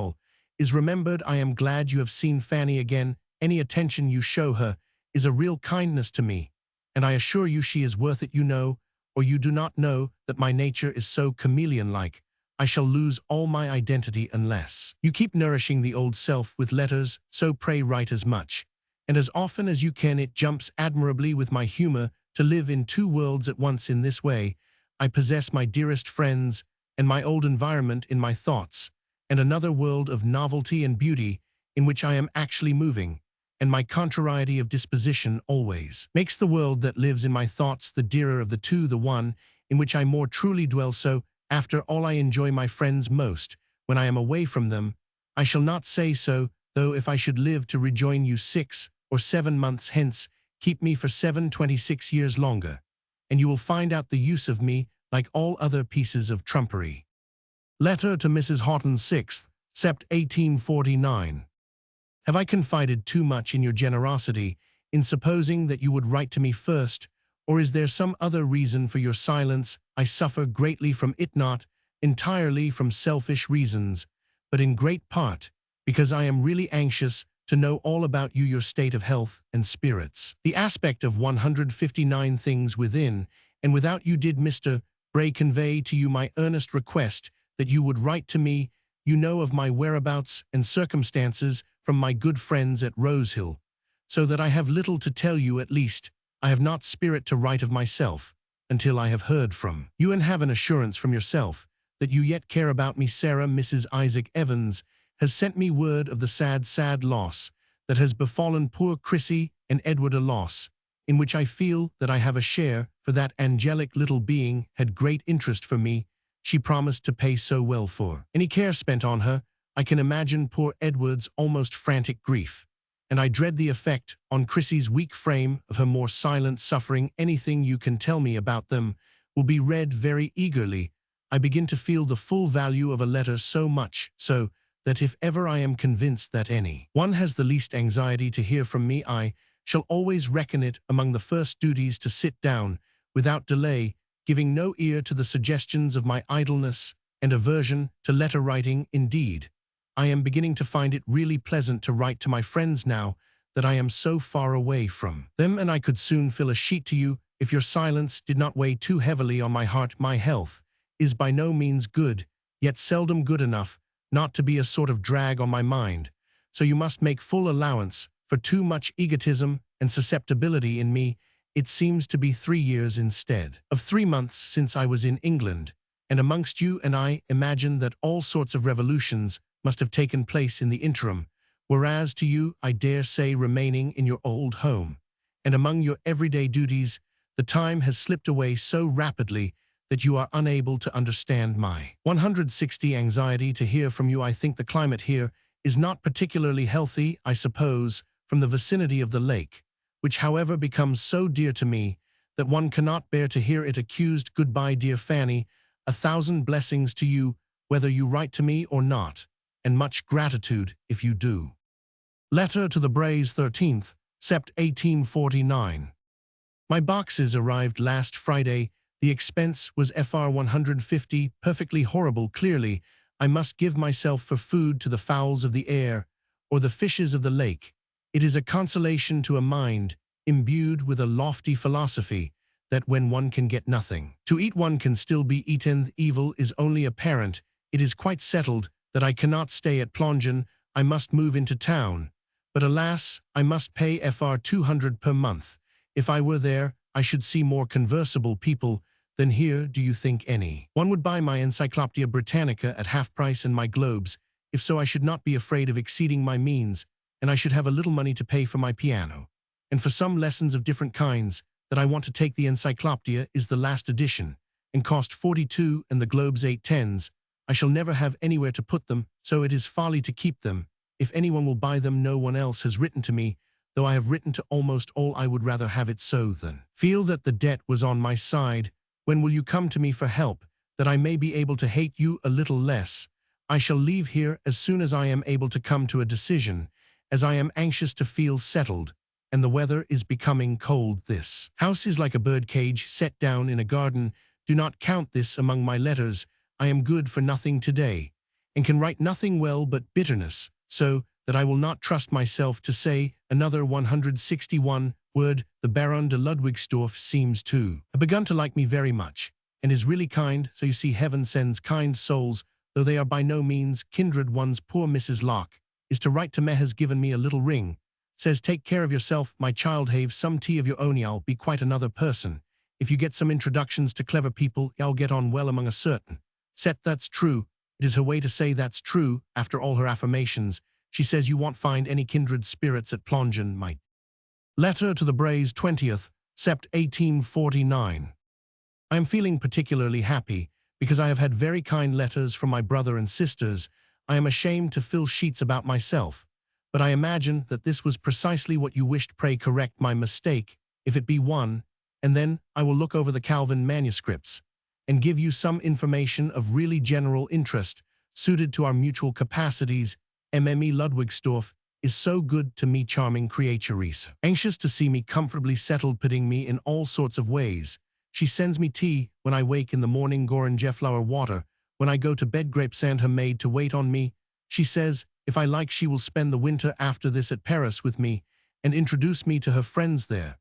is remembered. I am glad you have seen Fanny again. Any attention you show her is a real kindness to me, and I assure you she is worth it. You know, or you do not know, that my nature is so chameleon-like. I shall lose all my identity unless you keep nourishing the old self with letters, so pray write as much and as often as you can. It jumps admirably with my humor to live in 2 worlds at once. In this way I possess my dearest friends and my old environment in my thoughts, and another world of novelty and beauty in which I am actually moving, and my contrariety of disposition always makes the world that lives in my thoughts the dearer of the 2, the one in which I more truly dwell. So, after all, I enjoy my friends most when I am away from them. I shall not say so, though, if I should live to rejoin you 6 or 7 months hence. Keep me for 26 years longer, and you will find out the use of me, like all other pieces of trumpery. Letter to Mrs. Houghton, 6th Sept. 1849. Have I confided too much in your generosity in supposing that you would write to me first, or is there some other reason for your silence? I suffer greatly from it, not entirely from selfish reasons, but in great part because I am really anxious to know all about you, your state of health and spirits, the aspect of 159 things within and without you. Did Mr. Bray convey to you my earnest request that you would write to me? You know of my whereabouts and circumstances from my good friends at Rosehill, so that I have little to tell you. At least, I have not spirit to write of myself until I have heard from you and have an assurance from yourself that you yet care about me. Sarah, Mrs. Isaac Evans, has sent me word of the sad, sad loss that has befallen poor Chrissy and Edward, a loss in which I feel that I have a share, for that angelic little being had great interest for me. She promised to pay so well for any care spent on her. I can imagine poor Edward's almost frantic grief, and I dread the effect on Chrissy's weak frame of her more silent suffering. Anything you can tell me about them will be read very eagerly. I begin to feel the full value of a letter, so much so that if ever I am convinced that any one has the least anxiety to hear from me, I shall always reckon it among the first duties to sit down without delay, giving no ear to the suggestions of my idleness and aversion to letter writing. Indeed, I am beginning to find it really pleasant to write to my friends now that I am so far away from them, and I could soon fill a sheet to you if your silence did not weigh too heavily on my heart. My health is by no means good, yet seldom good enough not to be a sort of drag on my mind, so you must make full allowance for too much egotism and susceptibility in me. It seems to be 3 years instead of 3 months since I was in England, and amongst you, and I imagine that all sorts of revolutions must have taken place in the interim, whereas to you, I dare say, remaining in your old home and among your everyday duties, the time has slipped away so rapidly that you are unable to understand my 160 anxiety to hear from you. I think the climate here is not particularly healthy, I suppose, from the vicinity of the lake, which however becomes so dear to me that one cannot bear to hear it accused. Goodbye, dear Fanny, 1,000 blessings to you, whether you write to me or not, and much gratitude if you do. Letter to the Braes, 13th, Sept. 1849. My boxes arrived last Friday. The expense was Fr. 150, perfectly horrible. Clearly, I must give myself for food to the fowls of the air, or the fishes of the lake. It is a consolation to a mind imbued with a lofty philosophy that when one can get nothing to eat, one can still be eaten. Evil is only apparent. It is quite settled that I cannot stay at Plongeon. I must move into town. But alas, I must pay Fr. 200 per month. If I were there, I should see more conversable people than here. Do you think any one would buy my Encyclopaedia Britannica at half price and my globes? If so, I should not be afraid of exceeding my means, and I should have a little money to pay for my piano. And for some lessons of different kinds that I want to take. The Encyclopaedia is the last edition, and cost 42, and the globes 8/10. I shall never have anywhere to put them, so it is folly to keep them. If anyone will buy them, no one else has written to me, though I have written to almost all. I would rather have it so than feel that the debt was on my side. When will you come to me for help, that I may be able to hate you a little less? I shall leave here as soon as I am able to come to a decision, as I am anxious to feel settled, and the weather is becoming cold. This house is like a bird cage set down in a garden. Do not count this among my letters. I am good for nothing today, and can write nothing well but bitterness, so that I will not trust myself to say another 161 word. The Baron de Ludwigsdorff seems to have begun to like me very much, and is really kind, so you see heaven sends kind souls, though they are by no means kindred ones. Poor Mrs. Locke is to write to me, has given me a little ring, says take care of yourself, my child, have some tea of your own. I'll be quite another person. If you get some introductions to clever people, I'll get on well among a certain set. That's true. It is her way to say that's true, after all her affirmations. She says you won't find any kindred spirits at Plongeon, might. Letter to the Braes, 20th, Sept. 1849. I am feeling particularly happy, because I have had very kind letters from my brother and sisters. I am ashamed to fill sheets about myself, but I imagine that this was precisely what you wished. Pray correct my mistake, if it be one, and then I will look over the Calvin manuscripts, and give you some information of really general interest, suited to our mutual capacities. Mme Ludwigsdorff is so good to me, charming creaturess, anxious to see me comfortably settled, pitying me in all sorts of ways. She sends me tea when I wake in the morning, gorengeflower water when I go to bed, grapes, and her maid to wait on me. She says if I like she will spend the winter after this at Paris with me, and introduce me to her friends there.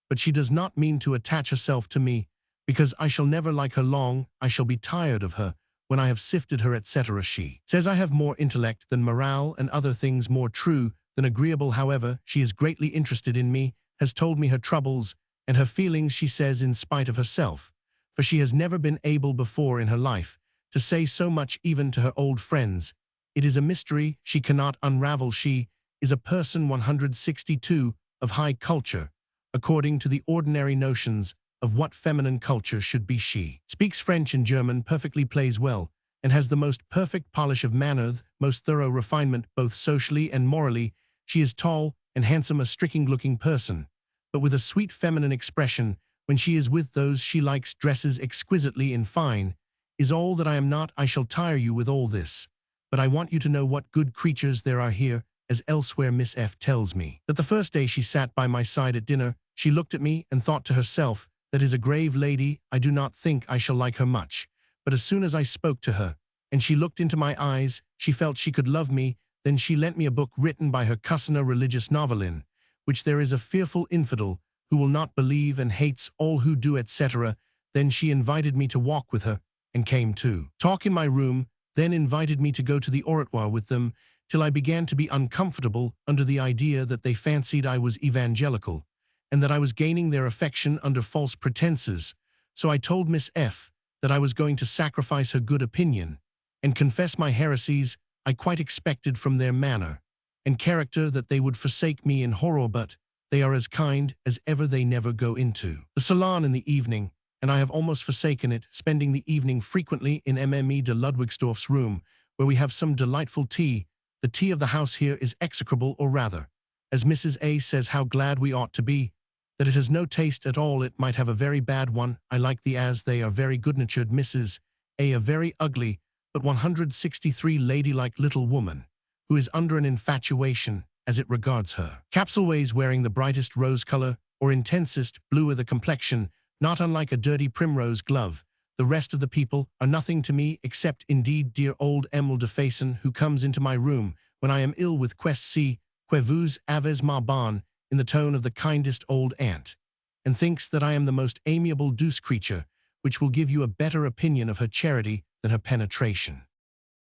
But she does not mean to attach herself to me, because I shall never like her long. I shall be tired of her when I have sifted her, etc. She says I have more intellect than morale, and other things more true than agreeable. However, she is greatly interested in me, has told me her troubles and her feelings, she says, in spite of herself, for she has never been able before in her life to say so much even to her old friends. It is a mystery she cannot unravel. She is a person 162 of high culture, according to the ordinary notions of what feminine culture should be. She speaks French and German perfectly, plays well, and has the most perfect polish of manner, most thorough refinement both socially and morally. She is tall and handsome, a striking-looking person, but with a sweet feminine expression. When she is with those she likes, dresses exquisitely. In fine, is all that I am not. I shall tire you with all this, but I want you to know what good creatures there are here, as elsewhere. Miss F. tells me that the first day she sat by my side at dinner, she looked at me and thought to herself, that is a grave lady. I do not think I shall like her much. But as soon as I spoke to her, and she looked into my eyes, she felt she could love me. Then she lent me a book written by her cousin, a religious novel in which there is a fearful infidel who will not believe and hates all who do, etc. Then she invited me to walk with her, and came to talk in my room, then invited me to go to the oratoire with them, till I began to be uncomfortable under the idea that they fancied I was evangelical, and that I was gaining their affection under false pretenses. So I told Miss F. that I was going to sacrifice her good opinion, and confess my heresies. I quite expected from their manner and character that they would forsake me in horror, but They are as kind as ever, they never go into the salon in the evening, and I have almost forsaken it, spending the evening frequently in Mme de Ludwigsdorff's room, where we have some delightful tea. The tea of the house here is execrable, or rather, as Mrs. A says, how glad we ought to be that it has no taste at all. It might have a very bad one. I like the as they are very good-natured Mrs. A very ugly, but 163 ladylike little woman, who is under an infatuation as it regards her. Capsulways wearing the brightest rose color, or intensest blue of the complexion, not unlike a dirty primrose glove. The rest of the people are nothing to me, except indeed dear old Emile de Faison, who comes into my room when I am ill with quest si, que vous avez ma bonne, in the tone of the kindest old aunt, and thinks that I am the most amiable douce creature, which will give you a better opinion of her charity than her penetration.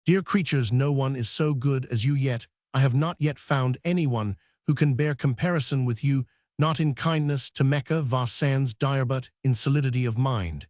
Dear creatures, no one is so good as you yet. I have not yet found anyone who can bear comparison with you, not in kindness to Mecca vos sans dire, but in solidity of mind,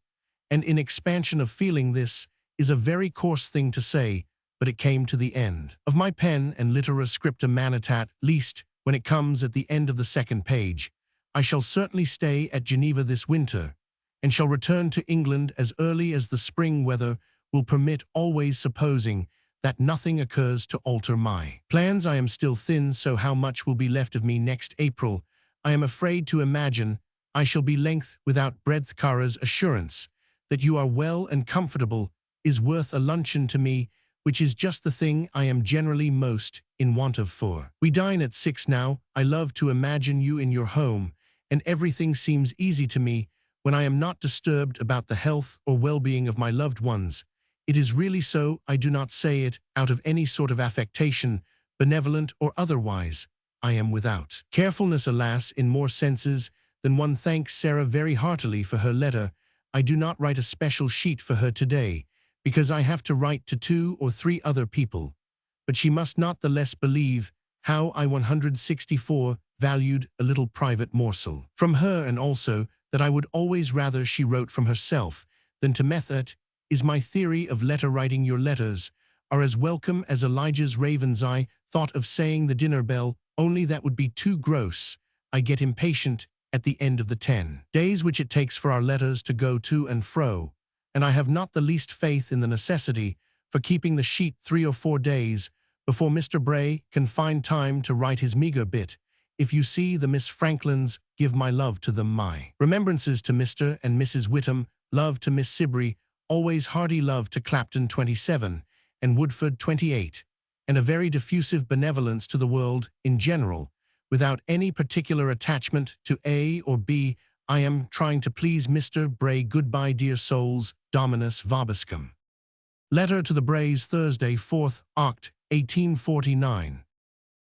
and in expansion of feeling. This is a very coarse thing to say, but it came to the end of my pen and litera scripta manitat, least when it comes at the end of the second page. I shall certainly stay at Geneva this winter, and shall return to England as early as the spring weather will permit, always supposing that nothing occurs to alter my plans. I am still thin, so how much will be left of me next April? I am afraid to imagine I shall be length without breadth. Cara's assurance that you are well and comfortable is worth a luncheon to me, which is just the thing I am generally most in want of. For we dine at 6 now. I love to imagine you in your home, and everything seems easy to me when I am not disturbed about the health or well-being of my loved ones. It is really so. I do not say it out of any sort of affectation, benevolent or otherwise. I am without carefulness, alas, in more senses than one. Thanks Sarah very heartily for her letter. I do not write a special sheet for her today, because I have to write to 2 or 3 other people, but she must not the less believe how I 164 valued a little private morsel from her, and also that I would always rather she wrote from herself than to method. Is my theory of letter writing. Your letters are as welcome as Elijah's ravens. I thought of saying the dinner bell, only that would be too gross. I get impatient at the end of the 10 days which it takes for our letters to go to and fro, and I have not the least faith in the necessity for keeping the sheet 3 or 4 days before Mr. Bray can find time to write his meager bit. If you see the Miss Franklins, give my love to them. My remembrances to Mr. and Mrs. Whittam, love to Miss Sibry, always hearty love to Clapton 27 and Woodford 28, and a very diffusive benevolence to the world in general, without any particular attachment to A or B. I am trying to please Mr. Bray. Goodbye, dear souls. Dominus Vobiscum. Letter to the Brays, Thursday, 4th Oct. 1849.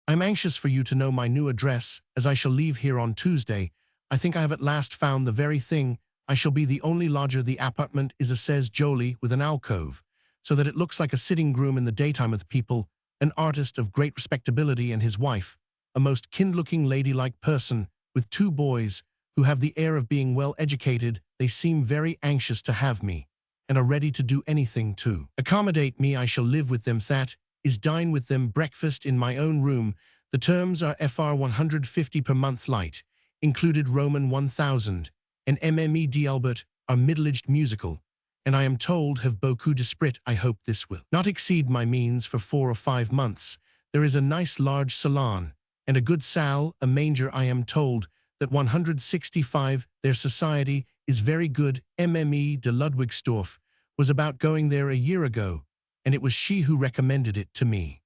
I am anxious for you to know my new address, as I shall leave here on Tuesday. I think I have at last found the very thing. I shall be the only lodger. The apartment is a chaise jolly with an alcove, so that it looks like a sitting room in the daytime with people. An artist of great respectability and his wife, a most kind-looking ladylike person, with 2 boys, who have the air of being well educated. They seem very anxious to have me, and are ready to do anything to accommodate me. I shall live with them, that is, dine with them, breakfast in my own room. The terms are Fr. 150 per month light, included Roman 1000, and Mme d'Albert are middle-aged musical, and I am told have beaucoup d'esprit. I hope this will not exceed my means for 4 or 5 months. There is a nice large salon, and a good salle, a manger. I am told that 165, their society is very good. Mme de Ludwigsdorff was about going there a year ago, and it was she who recommended it to me.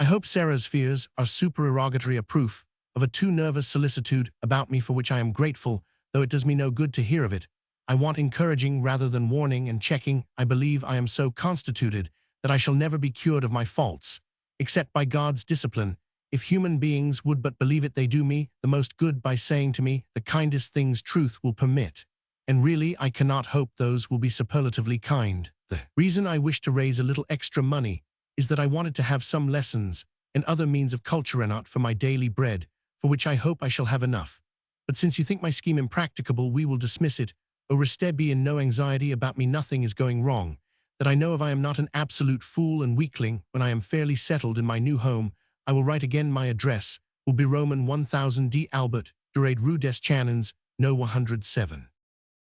I hope Sarah's fears are supererogatory, a proof of a too nervous solicitude about me, for which I am grateful, though it does me no good to hear of it. I want encouraging rather than warning and checking. I believe I am so constituted that I shall never be cured of my faults, except by God's discipline. If human beings would but believe it, they do me the most good by saying to me the kindest things truth will permit, and really I cannot hope those will be superlatively kind. The reason I wish to raise a little extra money is that I wanted to have some lessons and other means of culture enough for my daily bread, for which I hope I shall have enough. But since you think my scheme impracticable, we will dismiss it. O reste, be in no anxiety about me. Nothing is going wrong that I know of. I am not an absolute fool and weakling. When I am fairly settled in my new home, I will write again my address, will be Roman 1000 D. Albert, durate Rue des Chanins, no 107.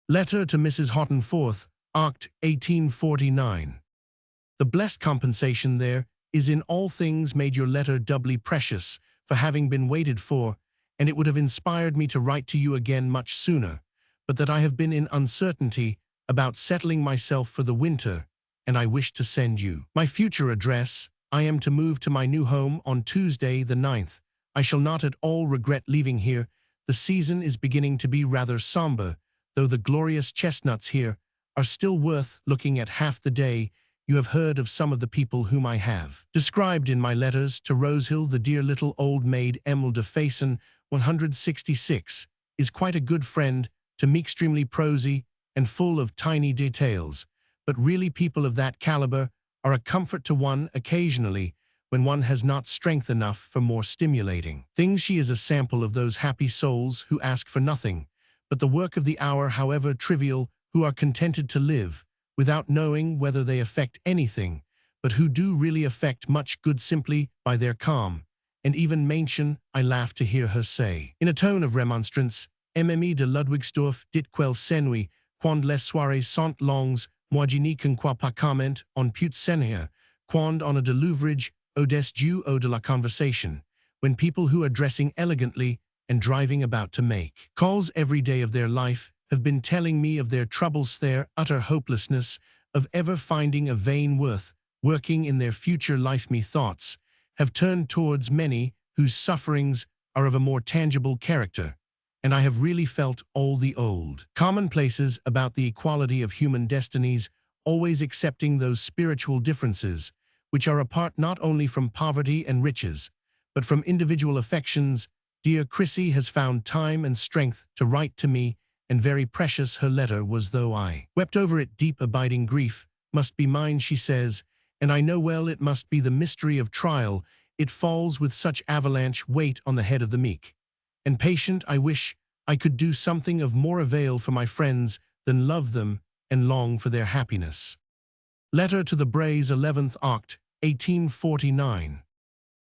Letter to Mrs. Houghton Forth, Oct. 1849. The blessed compensation there is in all things made your letter doubly precious for having been waited for, and it would have inspired me to write to you again much sooner, but that I have been in uncertainty about settling myself for the winter, and I wish to send you my future address. I am to move to my new home on Tuesday the 9th. I shall not at all regret leaving here. The season is beginning to be rather somber, though the glorious chestnuts here are still worth looking at half the day. You have heard of some of the people whom I have described in my letters to Rosehill. The dear little old maid Emile de Faison, 166, is quite a good friend to me, extremely prosy and full of tiny details, but really people of that caliber are a comfort to one occasionally when one has not strength enough for more stimulating things. She is a sample of those happy souls who ask for nothing but the work of the hour, however trivial, who are contented to live without knowing whether they affect anything, but who do really affect much good simply by their calm and even mention. I laugh to hear her say, in a tone of remonstrance, Mme de Ludwigsdorff dit quelle senui, quand les soirées sont longues, moi je n'y crois pas comment on peut s'ennuyer, quand on a de l'ouvrage au-dessus de la conversation, when people who are dressing elegantly and driving about to make calls every day of their life have been telling me of their troubles, their utter hopelessness of ever finding a vain worth working in their future life. Me thoughts have turned towards many whose sufferings are of a more tangible character, and I have really felt all the old commonplaces about the equality of human destinies, always accepting those spiritual differences which are apart not only from poverty and riches, but from individual affections. Dear Chrissy has found time and strength to write to me, and very precious her letter was, though I wept over it. Deep abiding grief must be mine, she says, and I know well it must be the mystery of trial. It falls with such avalanche weight on the head of the meek and patient. I wish I could do something of more avail for my friends than love them and long for their happiness. Letter to the Brays, 11th Oct. 1849.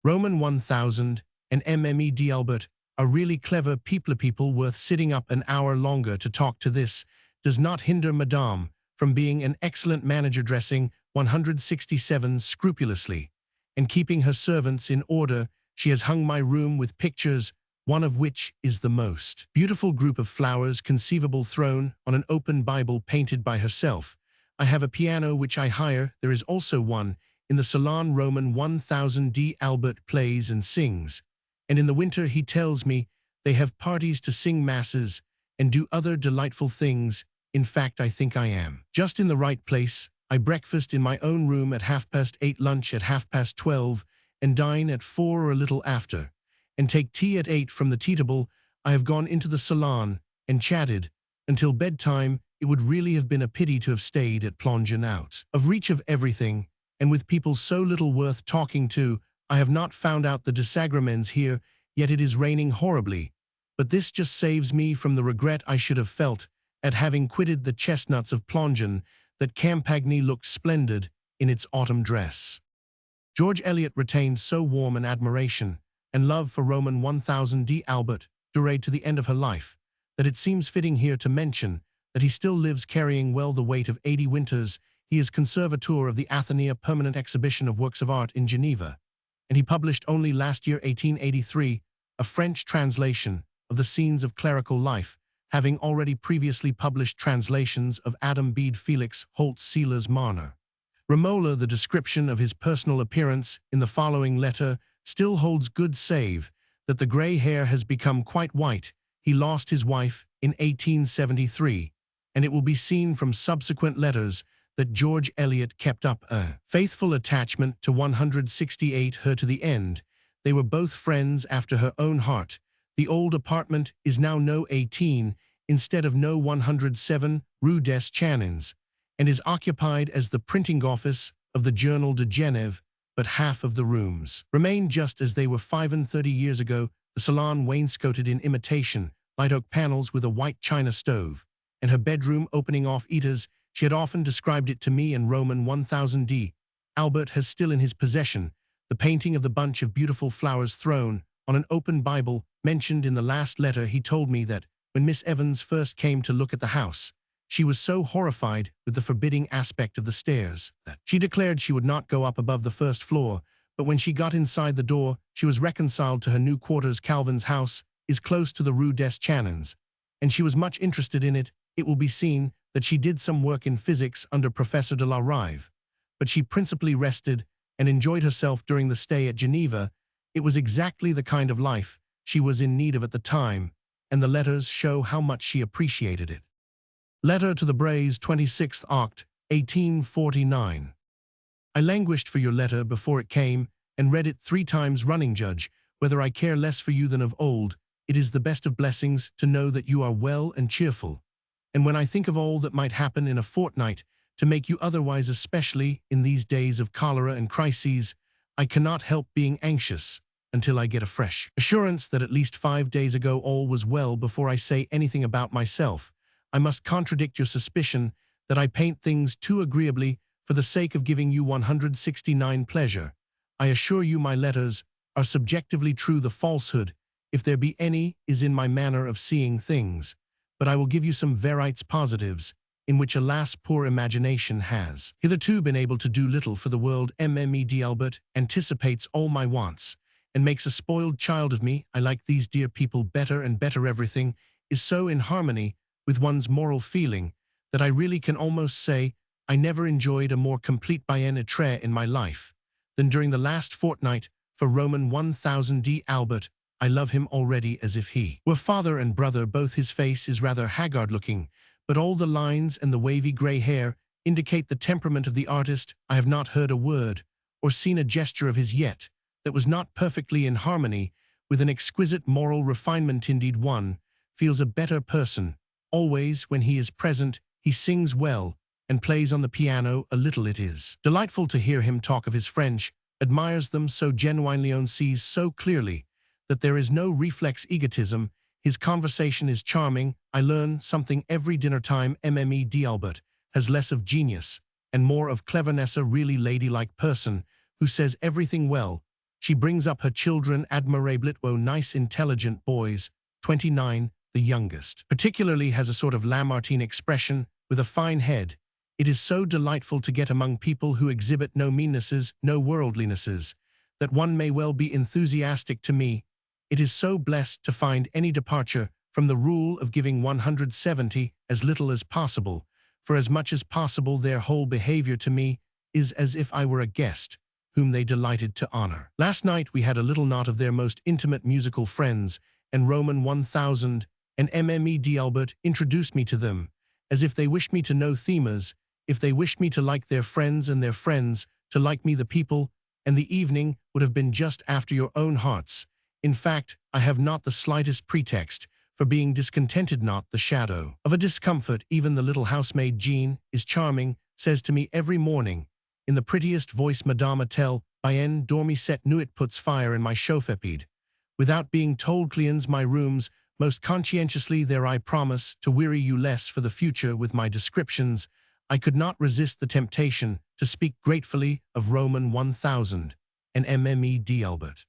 Roman 1000 and Mme d'Albert are really clever people worth sitting up an hour longer to talk to. This does not hinder Madame from being an excellent manager, dressing 167 scrupulously and keeping her servants in order. She has hung my room with pictures, one of which is the most beautiful group of flowers conceivable, thrown on an open Bible painted by herself. I have a piano which I hire. There is also one in the salon. Roman 1000 D. Albert plays and sings, and in the winter, he tells me, they have parties to sing masses and do other delightful things. In fact, I think I am just in the right place. I breakfast in my own room at 8:30, lunch at 12:30, and dine at 4 or a little after, and take tea at 8 from the tea table. I have gone into the salon and chatted until bedtime. It would really have been a pity to have stayed at Plongeon, out of reach of everything, and with people so little worth talking to. I have not found out the disagreements here, yet it is raining horribly, but this just saves me from the regret I should have felt at having quitted the chestnuts of Plongeon. That Campagny looked splendid in its autumn dress. George Eliot retained so warm an admiration and love for Roman 1000 D. Albert, durate to the end of her life, that it seems fitting here to mention that he still lives, carrying well the weight of 80 winters. He is conservator of the Athenaea Permanent Exhibition of Works of Art in Geneva, and he published only last year, 1883, a French translation of the Scenes of Clerical Life, having already previously published translations of Adam Bede, Felix Holt Seeler's Marner. Romola, the description of his personal appearance in the following letter still holds good, save that the grey hair has become quite white. He lost his wife in 1873, and it will be seen from subsequent letters that George Eliot kept up a faithful attachment to 168 her to the end. They were both friends after her own heart. The old apartment is now No. 18 instead of No. 107 Rue des Chanins, and is occupied as the printing office of the Journal de Genève, but half of the rooms remain just as they were 35 years ago. The salon wainscoted in imitation light oak panels with a white china stove, and her bedroom opening off Ita's. She had often described it to me, and Roman 1000 D. Albert has still in his possession the painting of the bunch of beautiful flowers thrown on an open Bible mentioned in the last letter. He told me that when Miss Evans first came to look at the house, she was so horrified with the forbidding aspect of the stairs that she declared she would not go up above the first floor, but when she got inside the door, she was reconciled to her new quarters. Calvin's house is close to the Rue des Chanons, and she was much interested in it. It will be seen that she did some work in physics under Professor de la Rive, but she principally rested and enjoyed herself during the stay at Geneva. It was exactly the kind of life she was in need of at the time, and the letters show how much she appreciated it. Letter to the Brays, 26th Oct, 1849. I languished for your letter before it came, and read it 3 times running. Judge whether I care less for you than of old. It is the best of blessings to know that you are well and cheerful. And when I think of all that might happen in a fortnight to make you otherwise, especially in these days of cholera and crises, I cannot help being anxious until I get a fresh assurance that at least 5 days ago all was well. Before I say anything about myself, I must contradict your suspicion that I paint things too agreeably for the sake of giving you 169 pleasure. I assure you my letters are subjectively true. The falsehood, if there be any, is in my manner of seeing things. But I will give you some verites positives, in which alas poor imagination has hitherto been able to do little for the world. Bede Albert anticipates all my wants, and makes a spoiled child of me. I like these dear people better and better. Everything is so in harmony with one's moral feeling that I really can almost say I never enjoyed a more complete bien-être in my life than during the last fortnight. For Roman 1000 D. Albert, I love him already as if he were father and brother. Both his face is rather haggard-looking, but all the lines and the wavy gray hair indicate the temperament of the artist. I have not heard a word or seen a gesture of his yet that was not perfectly in harmony with an exquisite moral refinement. Indeed, one feels a better person always when he is present. He sings well and plays on the piano a little. It is delightful to hear him talk of his French, admires them so genuinely, and sees so clearly that there is no reflex egotism. His conversation is charming. I learn something every dinner time. Bede Albert has less of genius and more of cleverness. A really ladylike person who says everything well. She brings up her children admirably. Oh, nice intelligent boys. 29, the youngest, particularly has a sort of Lamartine expression with a fine head. It is so delightful to get among people who exhibit no meannesses, no worldlinesses, that one may well be enthusiastic. To me, it is so blessed to find any departure from the rule of giving 170 as little as possible, for as much as possible their whole behavior to me is as if I were a guest whom they delighted to honor. Last night we had a little knot of their most intimate musical friends, and Roman 1000 and Bede Albert introduced me to them, as if they wished me to know themas, if they wished me to like their friends and their friends to like me. The people and the evening would have been just after your own hearts. In fact, I have not the slightest pretext for being discontented, not the shadow of a discomfort. Even the little housemaid Jean is charming, says to me every morning in the prettiest voice, Madame a-t-elle bien dormi cette nuit, puts fire in my chauffeur-pede without being told, cleans my rooms most conscientiously. There I promise to weary you less for the future with my descriptions. I could not resist the temptation to speak gratefully of Roman 1000 and Bede Albert.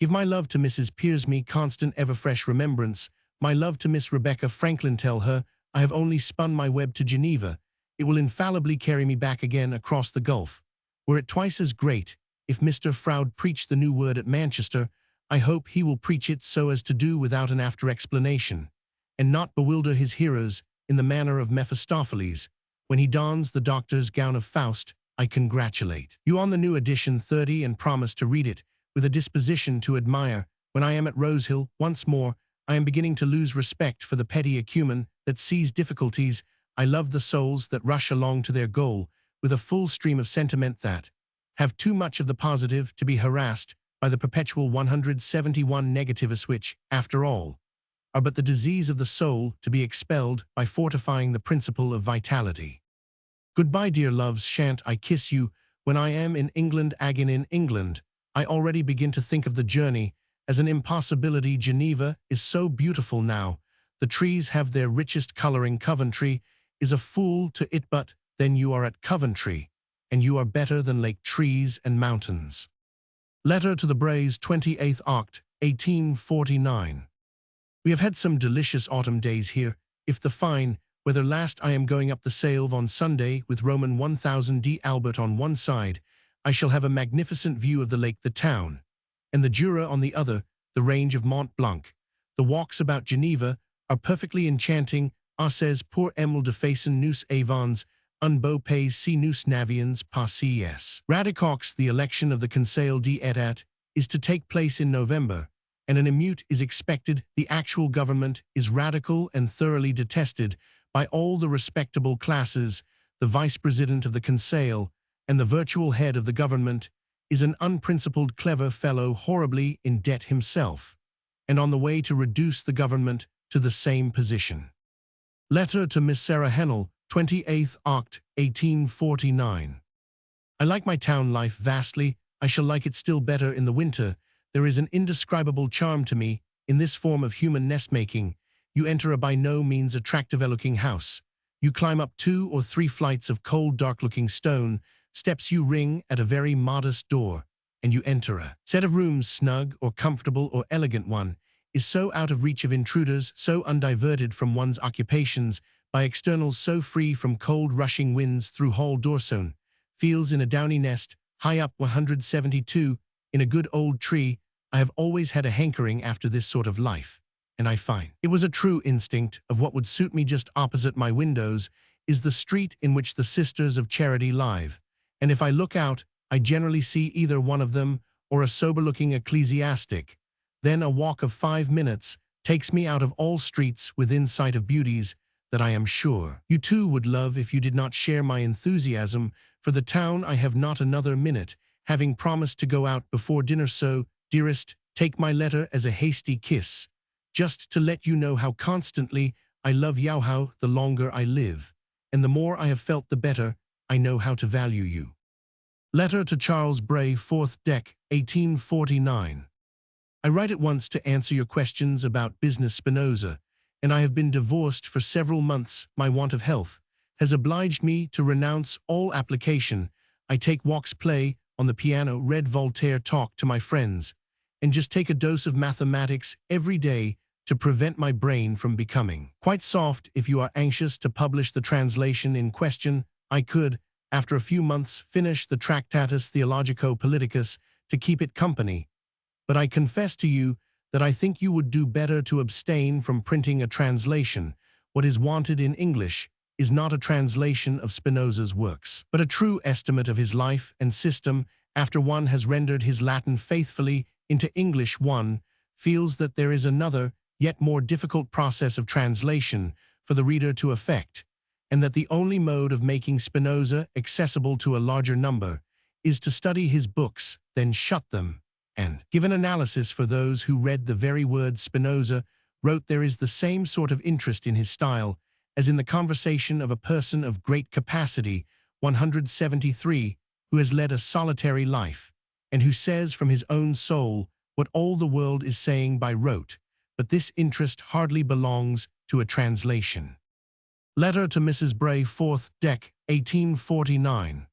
Give my love to Mrs. Piers, me constant ever fresh remembrance. My love to Miss Rebecca Franklin. Tell her I have only spun my web to Geneva. It will infallibly carry me back again across the gulf. Were it twice as great, if Mr. Froude preached the new word at Manchester, I hope he will preach it so as to do without an after explanation, and not bewilder his hearers in the manner of Mephistopheles when he dons the doctor's gown of Faust. I congratulate you on the new edition 30 and promise to read it with a disposition to admire. When I am at Rosehill once more, I am beginning to lose respect for the petty acumen that sees difficulties. I love the souls that rush along to their goal with a full stream of sentiment, that have too much of the positive to be harassed by the perpetual 171 negatives, which, after all, are but the disease of the soul to be expelled by fortifying the principle of vitality. Goodbye, dear loves. Shan't I kiss you when I am in England? Again in England. I already begin to think of the journey as an impossibility. Geneva is so beautiful now. The trees have their richest coloring. Coventry is a fool to it, but then you are at Coventry, and you are better than lake trees and mountains. Letter to the Brays, 28th Oct, 1849. We have had some delicious autumn days here. If the fine weather last, I am going up the Salve on Sunday with Roman 1000 D. Albert on one side. I shall have a magnificent view of the lake, the town, and the Jura on the other, the range of Mont Blanc. The walks about Geneva are perfectly enchanting. Says pour Emile de Facen nous avons un beau pays si nous n'avions pas ces. Radicox, the election of the Conseil d'État, is to take place in November, and an émeute is expected. The actual government is radical and thoroughly detested by all the respectable classes. The vice-president of the Conseil and the virtual head of the government is an unprincipled, clever fellow, horribly in debt himself, and on the way to reduce the government to the same position. Letter to Miss Sarah Hennell, 28th Oct. 1849. I like my town life vastly. I shall like it still better in the winter. There is an indescribable charm to me in this form of human nest-making. You enter a by no means attractive-looking house. You climb up 2 or 3 flights of cold, dark-looking stone steps. You ring at a very modest door, and you enter a set of rooms. Snug or comfortable or elegant one is so out of reach of intruders, so undiverted from one's occupations by externals, so free from cold rushing winds through hall doorstone, feels in a downy nest, high up 172, in a good old tree. I have always had a hankering after this sort of life, and I find it was a true instinct of what would suit me. Just opposite my windows is the street in which the Sisters of Charity live, and if I look out, I generally see either one of them or a sober-looking ecclesiastic. Then a walk of 5 minutes takes me out of all streets within sight of beauties that I am sure you too would love if you did not share my enthusiasm for the town. I have not another minute, having promised to go out before dinner, so, dearest, take my letter as a hasty kiss, just to let you know how constantly I love you. How the longer I live, and the more I have felt, the better I know how to value you. Letter to Charles Bray, 4th Dec. 1849. I write at once to answer your questions about business. Spinoza and I have been divorced for several months. My want of health has obliged me to renounce all application. I take walks, play on the piano, read Voltaire, talk to my friends, and just take a dose of mathematics every day to prevent my brain from becoming quite soft. If you are anxious to publish the translation in question, I could, after a few months, finish the Tractatus Theologico-Politicus to keep it company. But I confess to you that I think you would do better to abstain from printing a translation. What is wanted in English is not a translation of Spinoza's works, but a true estimate of his life and system. After one has rendered his Latin faithfully into English, one feels that there is another, yet more difficult process of translation for the reader to effect, and that the only mode of making Spinoza accessible to a larger number is to study his books, then shut them, and give an analysis for those who read the very words Spinoza wrote. There is the same sort of interest in his style as in the conversation of a person of great capacity, 173, who has led a solitary life, and who says from his own soul what all the world is saying by rote, but this interest hardly belongs to a translation. Letter to Mrs. Bray, 4th Dec. 1849.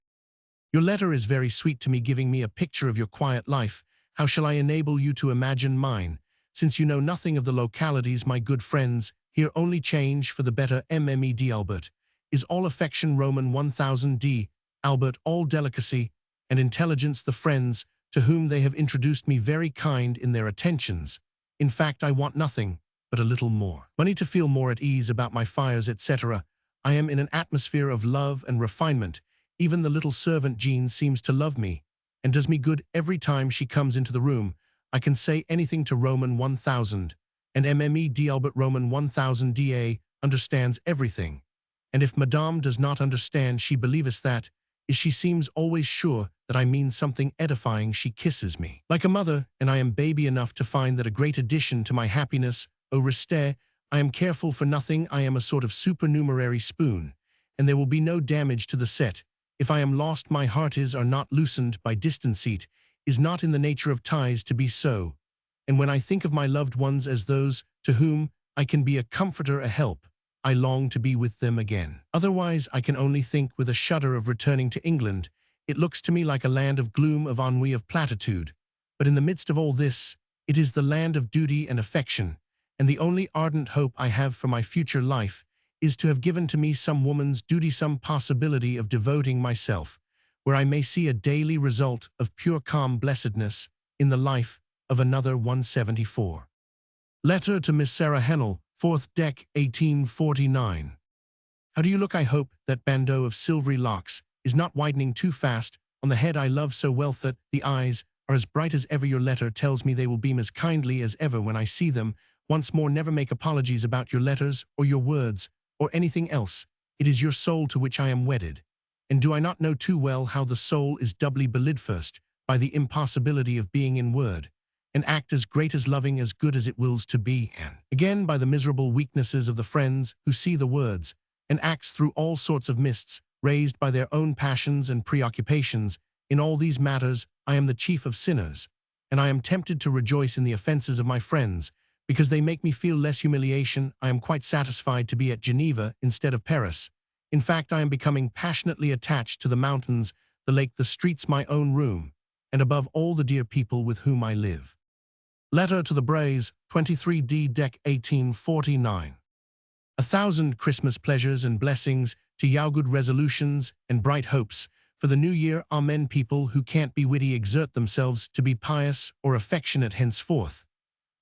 Your letter is very sweet to me, giving me a picture of your quiet life. How shall I enable you to imagine mine, since you know nothing of the localities, my good friends? Here only change for the better. Mme Albert is all affection. Roman 1000 D. Albert, all delicacy and intelligence. The friends to whom they have introduced me very kind in their attentions. In fact, I want nothing but a little more money to feel more at ease about my fires, etc. I am in an atmosphere of love and refinement. Even the little servant Jean seems to love me, and does me good every time she comes into the room. I can say anything to Roman 1000, and Mme Albert Roman 1000 DA understands everything. And if Madame does not understand, she believes that, is she seems always sure that I mean something edifying. She kisses me like a mother, and I am baby enough to find that a great addition to my happiness. Au reste, I am careful for nothing. I am a sort of supernumerary spoon, and there will be no damage to the set. If I am lost, my heart are not loosened by distanceit, is not in the nature of ties to be so. And when I think of my loved ones as those to whom I can be a comforter, a help, I long to be with them again. Otherwise, I can only think with a shudder of returning to England. It looks to me like a land of gloom, of ennui, of platitude. But in the midst of all this, It is the land of duty and affection, and the only ardent hope I have for my future life is to have given to me some woman's duty, some possibility of devoting myself, where I may see a daily result of pure calm blessedness in the life of another 174. Letter to Miss Sarah Hennell, 4th Dec, 1849. How do you look? I hope that bandeau of silvery locks is not widening too fast on the head I love so well, that the eyes are as bright as ever. Your letter tells me they will beam as kindly as ever when I see them. Once more, never make apologies about your letters or your words or anything else. It is your soul to which I am wedded. And do I not know too well how the soul is doubly belid, first by the impossibility of being in word, an act as great as loving, as good as it wills to be, and again by the miserable weaknesses of the friends who see the words and acts through all sorts of mists, raised by their own passions and preoccupations. In all these matters I am the chief of sinners, and I am tempted to rejoice in the offenses of my friends, because they make me feel less humiliation. I am quite satisfied to be at Geneva instead of Paris. In fact, I am becoming passionately attached to the mountains, the lake, the streets, my own room, and above all the dear people with whom I live. Letter to the Brays, 23d Dec, 1849. 1,000 Christmas pleasures and blessings to you, good resolutions and bright hopes for the new year. Amen. People who can't be witty exert themselves to be pious or affectionate henceforth.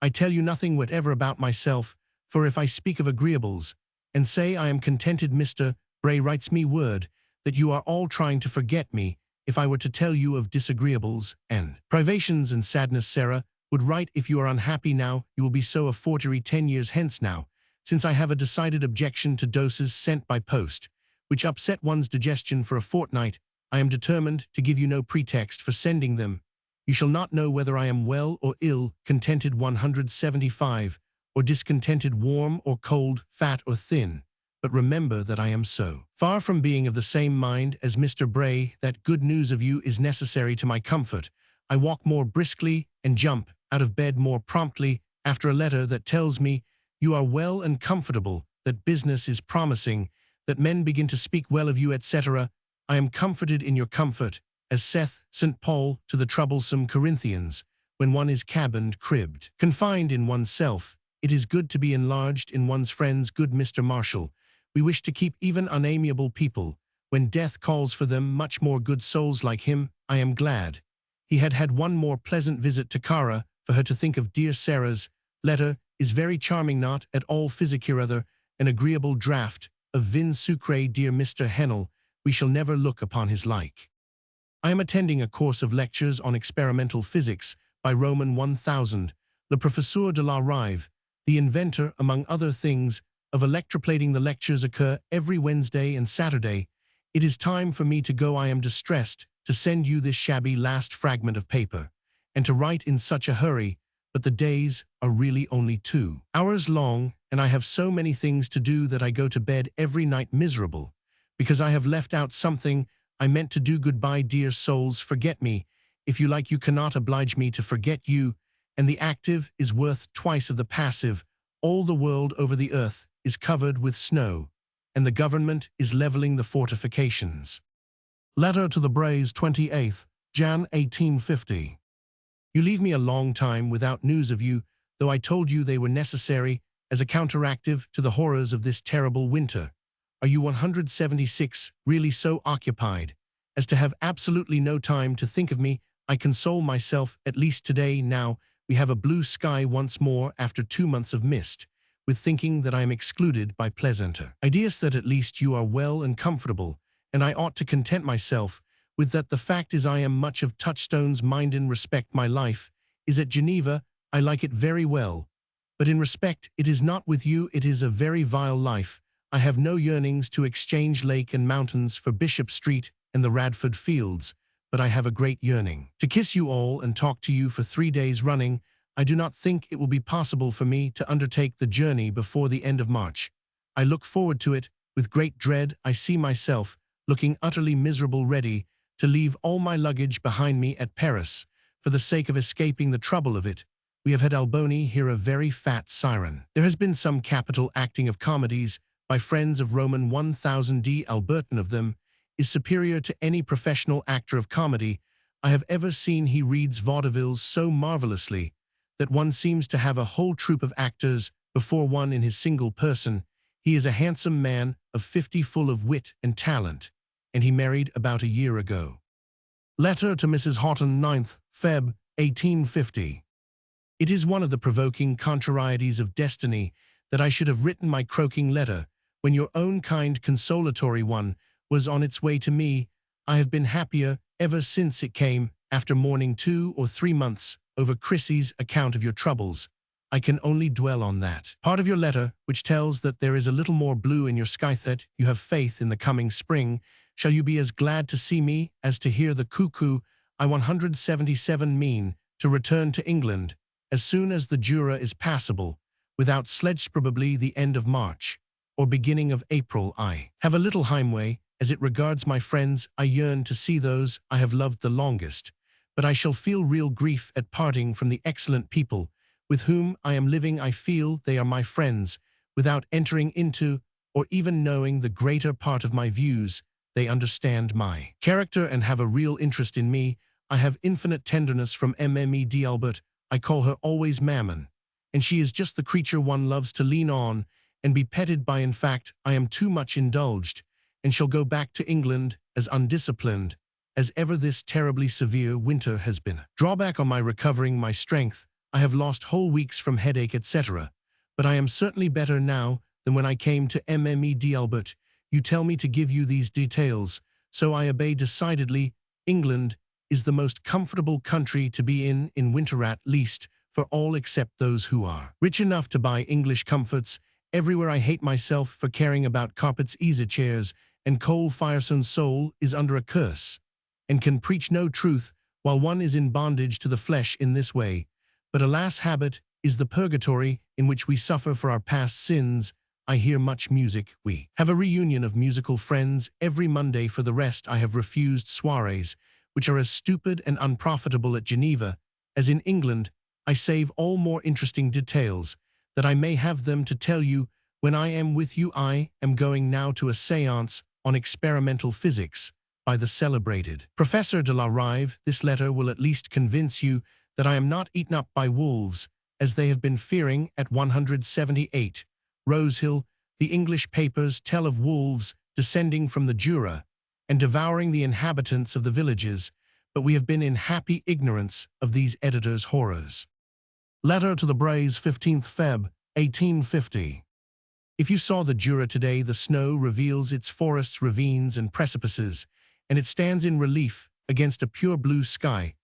I tell you nothing whatever about myself, for if I speak of agreeables, and say I am contented, Mr. Bray writes me word that you are all trying to forget me. If I were to tell you of disagreeables and privations and sadness, Sarah would write, if you are unhappy now, you will be so a forgery 10 years hence. Now, since I have a decided objection to doses sent by post, which upset one's digestion for a fortnight, I am determined to give you no pretext for sending them. You shall not know whether I am well or ill, contented 175, or discontented, warm or cold, fat or thin. But remember that I am so far from being of the same mind as Mr. Bray that good news of you is necessary to my comfort. I walk more briskly and jump out of bed more promptly after a letter that tells me you are well and comfortable, that business is promising, that men begin to speak well of you, etc. I am comforted in your comfort, as saith St. Paul to the troublesome Corinthians, when one is cabined, cribbed, confined in oneself. It is good to be enlarged in one's friends. Good Mr. Marshall, we wish to keep even unamiable people, when death calls for them, much more good souls like him. I am glad he had had one more pleasant visit to Cara, for her to think of dear Sarah's letter is very charming, not at all physic or other, an agreeable draught of vin sucre. Dear Mr. Hennell, we shall never look upon his like. I am attending a course of lectures on experimental physics by Roman 1000, le professeur de la Rive, the inventor, among other things, of electroplating. The lectures occur every Wednesday and Saturday. It is time for me to go. I am distressed to send you this shabby last fragment of paper, and to write in such a hurry, but the days are really only 2 hours long, and I have so many things to do that I go to bed every night miserable, because I have left out something I meant to do. Goodbye, dear souls, forget me. If you like, you cannot oblige me to forget you, and the active is worth twice of the passive. All the world over the earth is covered with snow, and the government is leveling the fortifications. Letter to the Brays, 28th Jan 1850. You leave me a long time without news of you, though I told you they were necessary as a counteractive to the horrors of this terrible winter. Are you 176 really so occupied as to have absolutely no time to think of me? I console myself, at least today, now we have a blue sky once more after 2 months of mist, with thinking that I am excluded by pleasanter ideas, that at least you are well and comfortable, and I ought to content myself with that. The fact is, I am much of Touchstone's mind. In respect, my life is at Geneva. I like it very well, but in respect it is not with you. It is a very vile life. I have no yearnings to exchange lake and mountains for Bishop Street and the Radford Fields, but I have a great yearning to kiss you all and talk to you for 3 days running. I do not think it will be possible for me to undertake the journey before the end of March. I look forward to it with great dread. I see myself looking utterly miserable, ready to leave all my luggage behind me at Paris, for the sake of escaping the trouble of it. We have had Alboni here, a very fat siren. There has been some capital acting of comedies by friends of Roman 1000. Alberton of them is superior to any professional actor of comedy I have ever seen. He reads vaudevilles so marvelously that one seems to have a whole troupe of actors before one in his single person. He is a handsome man of 50, full of wit and talent, and he married about a year ago. Letter to Mrs. Houghton, 9th Feb. 1850. It is one of the provoking contrarieties of destiny that I should have written my croaking letter when your own kind consolatory one was on its way to me. I have been happier ever since it came, after mourning 2 or 3 months over Chrissy's account of your troubles. I can only dwell on that part of your letter which tells that there is a little more blue in your sky, that you have faith in the coming spring. Shall you be as glad to see me as to hear the cuckoo? I 177 mean to return to England as soon as the Jura is passable, without sledge, probably the end of March or beginning of April. I have a little heimway. As it regards my friends, I yearn to see those I have loved the longest, but I shall feel real grief at parting from the excellent people with whom I am living. I feel they are my friends, without entering into or even knowing the greater part of my views. They understand my character and have a real interest in me. I have infinite tenderness from Bede Albert. I call her always Mammon, and she is just the creature one loves to lean on and be petted by. In fact, I am too much indulged, and shall go back to England as undisciplined as ever this terribly severe winter has been. Drawback on my recovering my strength, I have lost whole weeks from headache, etc., but I am certainly better now than when I came to Bede Albert. You tell me to give you these details, so I obey decidedly. England is the most comfortable country to be in winter, at least for all except those who are rich enough to buy English comforts. Everywhere I hate myself for caring about carpets, easy chairs, and coal fires. Soul is under a curse, and can preach no truth while one is in bondage to the flesh in this way. But alas, habit is the purgatory in which we suffer for our past sins. I hear much music. We have a reunion of musical friends every Monday. For the rest, I have refused soirees, which are as stupid and unprofitable at Geneva as in England. I save all more interesting details, that I may have them to tell you when I am with you. I am going now to a séance on experimental physics by the celebrated Professor de la Rive. This letter will at least convince you that I am not eaten up by wolves, as they have been fearing at 178 Rosehill. The English papers tell of wolves descending from the Jura and devouring the inhabitants of the villages, but we have been in happy ignorance of these editors' horrors. Letter to the Braes, 15th Feb. 1850. If you saw the Jura today, the snow reveals its forests, ravines, and precipices, and it stands in relief against a pure blue sky.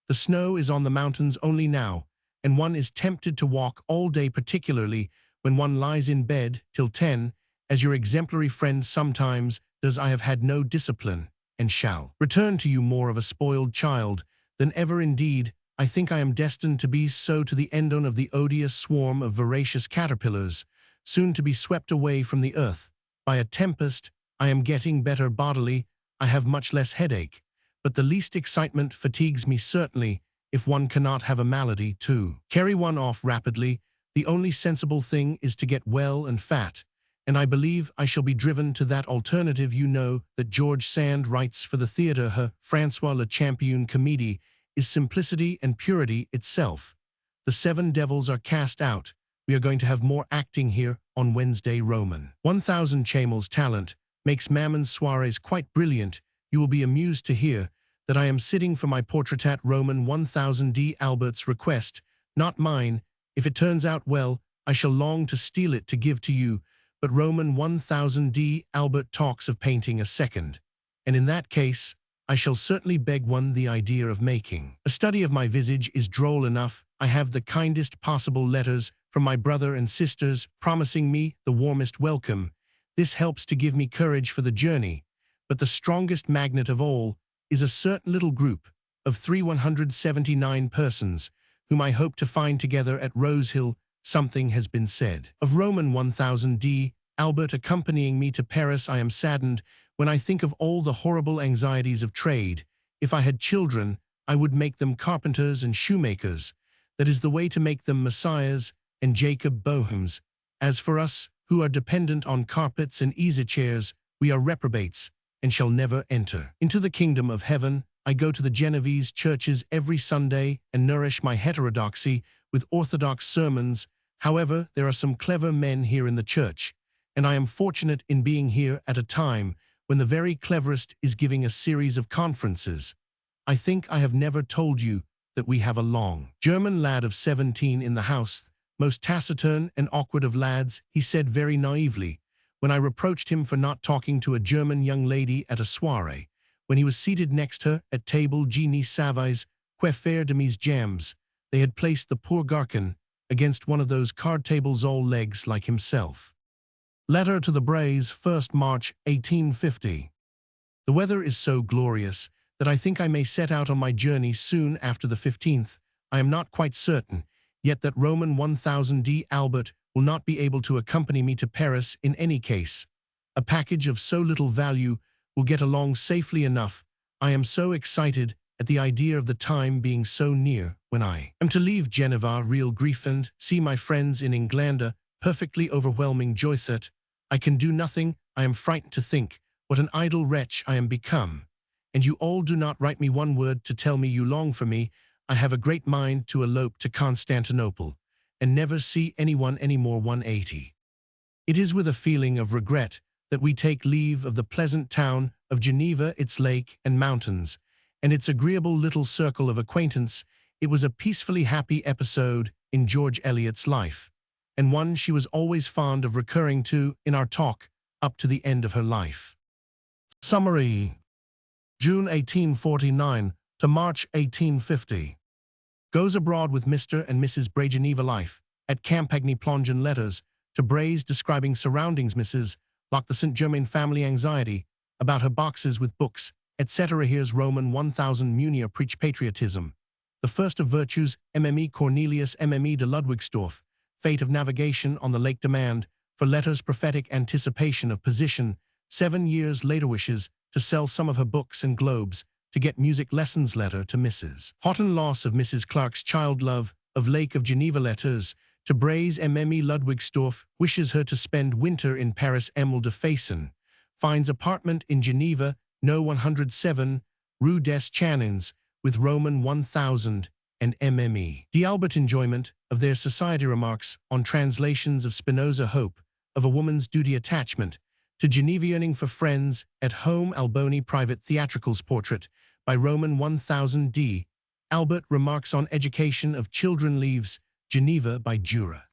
The snow is on the mountains only now, and one is tempted to walk all day, particularly when one lies in bed till 10, as your exemplary friend sometimes does. I have had no discipline, and shall return to you more of a spoiled child than ever. Indeed, I think I am destined to be so to the end of the odious swarm of voracious caterpillars, soon to be swept away from the earth by a tempest. I am getting better bodily. I have much less headache, but the least excitement fatigues me certainly, if one cannot have a malady to carry one off rapidly. The only sensible thing is to get well and fat, and I believe I shall be driven to that alternative. You know that George Sand writes for the theatre. Her François Le Champion comédie is simplicity and purity itself. The 7 devils are cast out. We are going to have more acting here on Wednesday. Roman 1000 Chamel's talent makes Mammon's soirees quite brilliant. You will be amused to hear that I am sitting for my portrait at Roman 1000 D. Albert's request, not mine. If it turns out well, I shall long to steal it to give to you, but Roman 1000 D. Albert talks of painting a second, and in that case, I shall certainly beg one. The idea of making a study of my visage is droll enough. I have the kindest possible letters from my brother and sisters, promising me the warmest welcome. This helps to give me courage for the journey, but the strongest magnet of all is a certain little group of 179 persons, whom I hope to find together at Rosehill. Something has been said of Roman 1000 D. Albert accompanying me to Paris. I am saddened when I think of all the horrible anxieties of trade. If I had children, I would make them carpenters and shoemakers. That is the way to make them messiahs and Jacob Boehms. As for us, who are dependent on carpets and easy chairs, we are reprobates, and shall never enter into the kingdom of heaven. I go to the Genevese churches every Sunday and nourish my heterodoxy with orthodox sermons. However, there are some clever men here in the church, and I am fortunate in being here at a time when the very cleverest is giving a series of conferences. I think I have never told you that we have a long German lad of 17 in the house, most taciturn and awkward of lads, he said very naively, when I reproached him for not talking to a German young lady at a soirée, when he was seated next her at table je ne savais que faire de mes jambes. They had placed the poor Garcon against one of those card tables all legs like himself. Letter to the Braes, 1st March 1850. The weather is so glorious that I think I may set out on my journey soon after the 15th. I am not quite certain yet that Roman 1000D Albert will not be able to accompany me to Paris in any case. A package of so little value will get along safely enough. I am so excited at the idea of the time being so near when I am to leave Geneva, real grief, and see my friends in England. Perfectly overwhelming joy that I can do nothing. I am frightened to think what an idle wretch I am become. And you all do not write me one word to tell me you long for me. I have a great mind to elope to Constantinople and never see anyone any more. 180. It is with a feeling of regret that we take leave of the pleasant town of Geneva, its lake and mountains, and its agreeable little circle of acquaintance. It was a peacefully happy episode in George Eliot's life, and one she was always fond of recurring to in our talk up to the end of her life. Summary. June 1849 to March 1850. Goes abroad with Mr. and Mrs. Bray. Geneva life at Campagny Plongeon. Letters to Brays describing surroundings. Mrs. Locke, the St. Germain family anxiety about her boxes with books, etc. Here's Roman 1000 Munir preach patriotism. The first of virtues, Mme. Cornelius Mme. de Ludwigsdorff, fate of navigation on the Lake Demand, for letters prophetic anticipation of position. 7 years later wishes to sell some of her books and globes to get music lessons. Letter to Mrs. Houghton, loss of Mrs. Clark's child, love of Lake of Geneva. Letters to Brays Mme. Ludwigsdorff, wishes her to spend winter in Paris. Emile de Faison finds apartment in Geneva, No. 107, Rue des Chanins, with Roman 1000 and Mme. D'Albert enjoyment of their society. Remarks on translations of Spinoza. Hope of a woman's duty. Attachment to Geneva. Yearning for friends at home. Alboni private theatricals. Portrait by Roman 1000 D. Albert. Remarks on education of children. Leaves Geneva by Jura.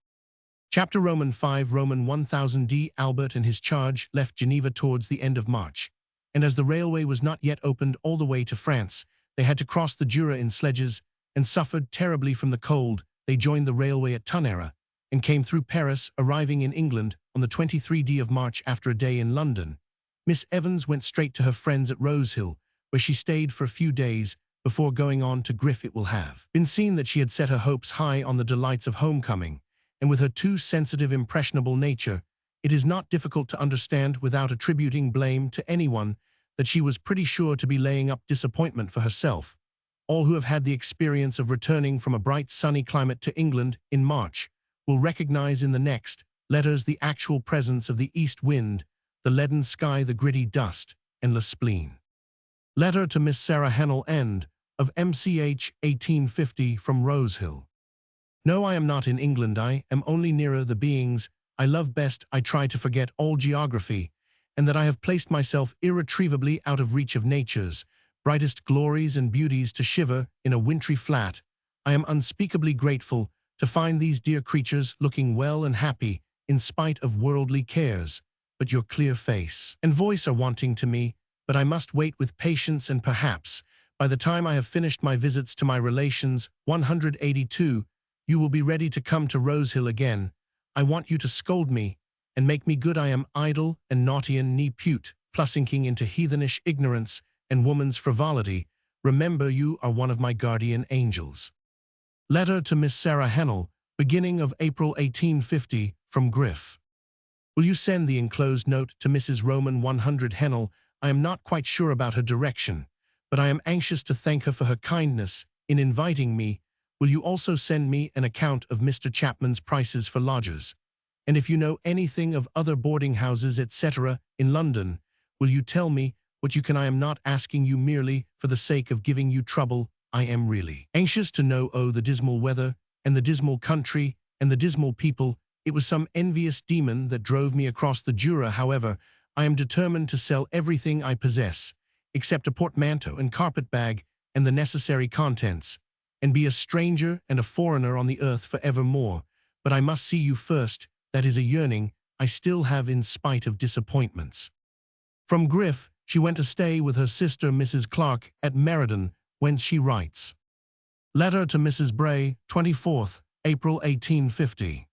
Chapter Roman 5. Roman 1000 D. Albert and his charge left Geneva towards the end of March, and as the railway was not yet opened all the way to France, they had to cross the Jura in sledges and suffered terribly from the cold. They joined the railway at Tonnerre and came through Paris, arriving in England on the 23rd of March after a day in London. Miss Evans went straight to her friends at Rosehill, where she stayed for a few days before going on to Griff. It will have been seen that she had set her hopes high on the delights of homecoming, and with her too sensitive, impressionable nature, it is not difficult to understand without attributing blame to anyone that she was pretty sure to be laying up disappointment for herself. All who have had the experience of returning from a bright sunny climate to England in March will recognize in the next letters the actual presence of the east wind, the leaden sky, the gritty dust, and the spleen. Letter to Miss Sarah Hennell, end of MCH 1850, from Rosehill. No, I am not in England. I am only nearer the beings I love best. I try to forget all geography, and that I have placed myself irretrievably out of reach of nature's brightest glories and beauties, to shiver in a wintry flat. I am unspeakably grateful to find these dear creatures looking well and happy in spite of worldly cares, but your clear face and voice are wanting to me. But I must wait with patience, and perhaps, by the time I have finished my visits to my relations, 182, you will be ready to come to Rosehill again. I want you to scold me and make me good. I am idle and naughty and ne-pute, plusinking into heathenish ignorance and woman's frivolity. Remember, you are one of my guardian angels. Letter to Miss Sarah Hennell, beginning of April 1850, from Griff. Will you send the enclosed note to Mrs. Roman 100 Hennell? I am not quite sure about her direction, but I am anxious to thank her for her kindness in inviting me. Will you also send me an account of Mr. Chapman's prices for lodgers? And if you know anything of other boarding houses, etc., in London, will you tell me what you can? I am not asking you merely for the sake of giving you trouble. I am really anxious to know. Oh, the dismal weather and the dismal country, and the dismal people. It was some envious demon that drove me across the Jura. However, I am determined to sell everything I possess, except a portmanteau and carpet-bag and the necessary contents, and be a stranger and a foreigner on the earth for evermore. But I must see you first. That is a yearning I still have in spite of disappointments. From Griff, she went to stay with her sister Mrs. Clark at Meriden, whence she writes. Letter to Mrs. Bray, 24th April 1850.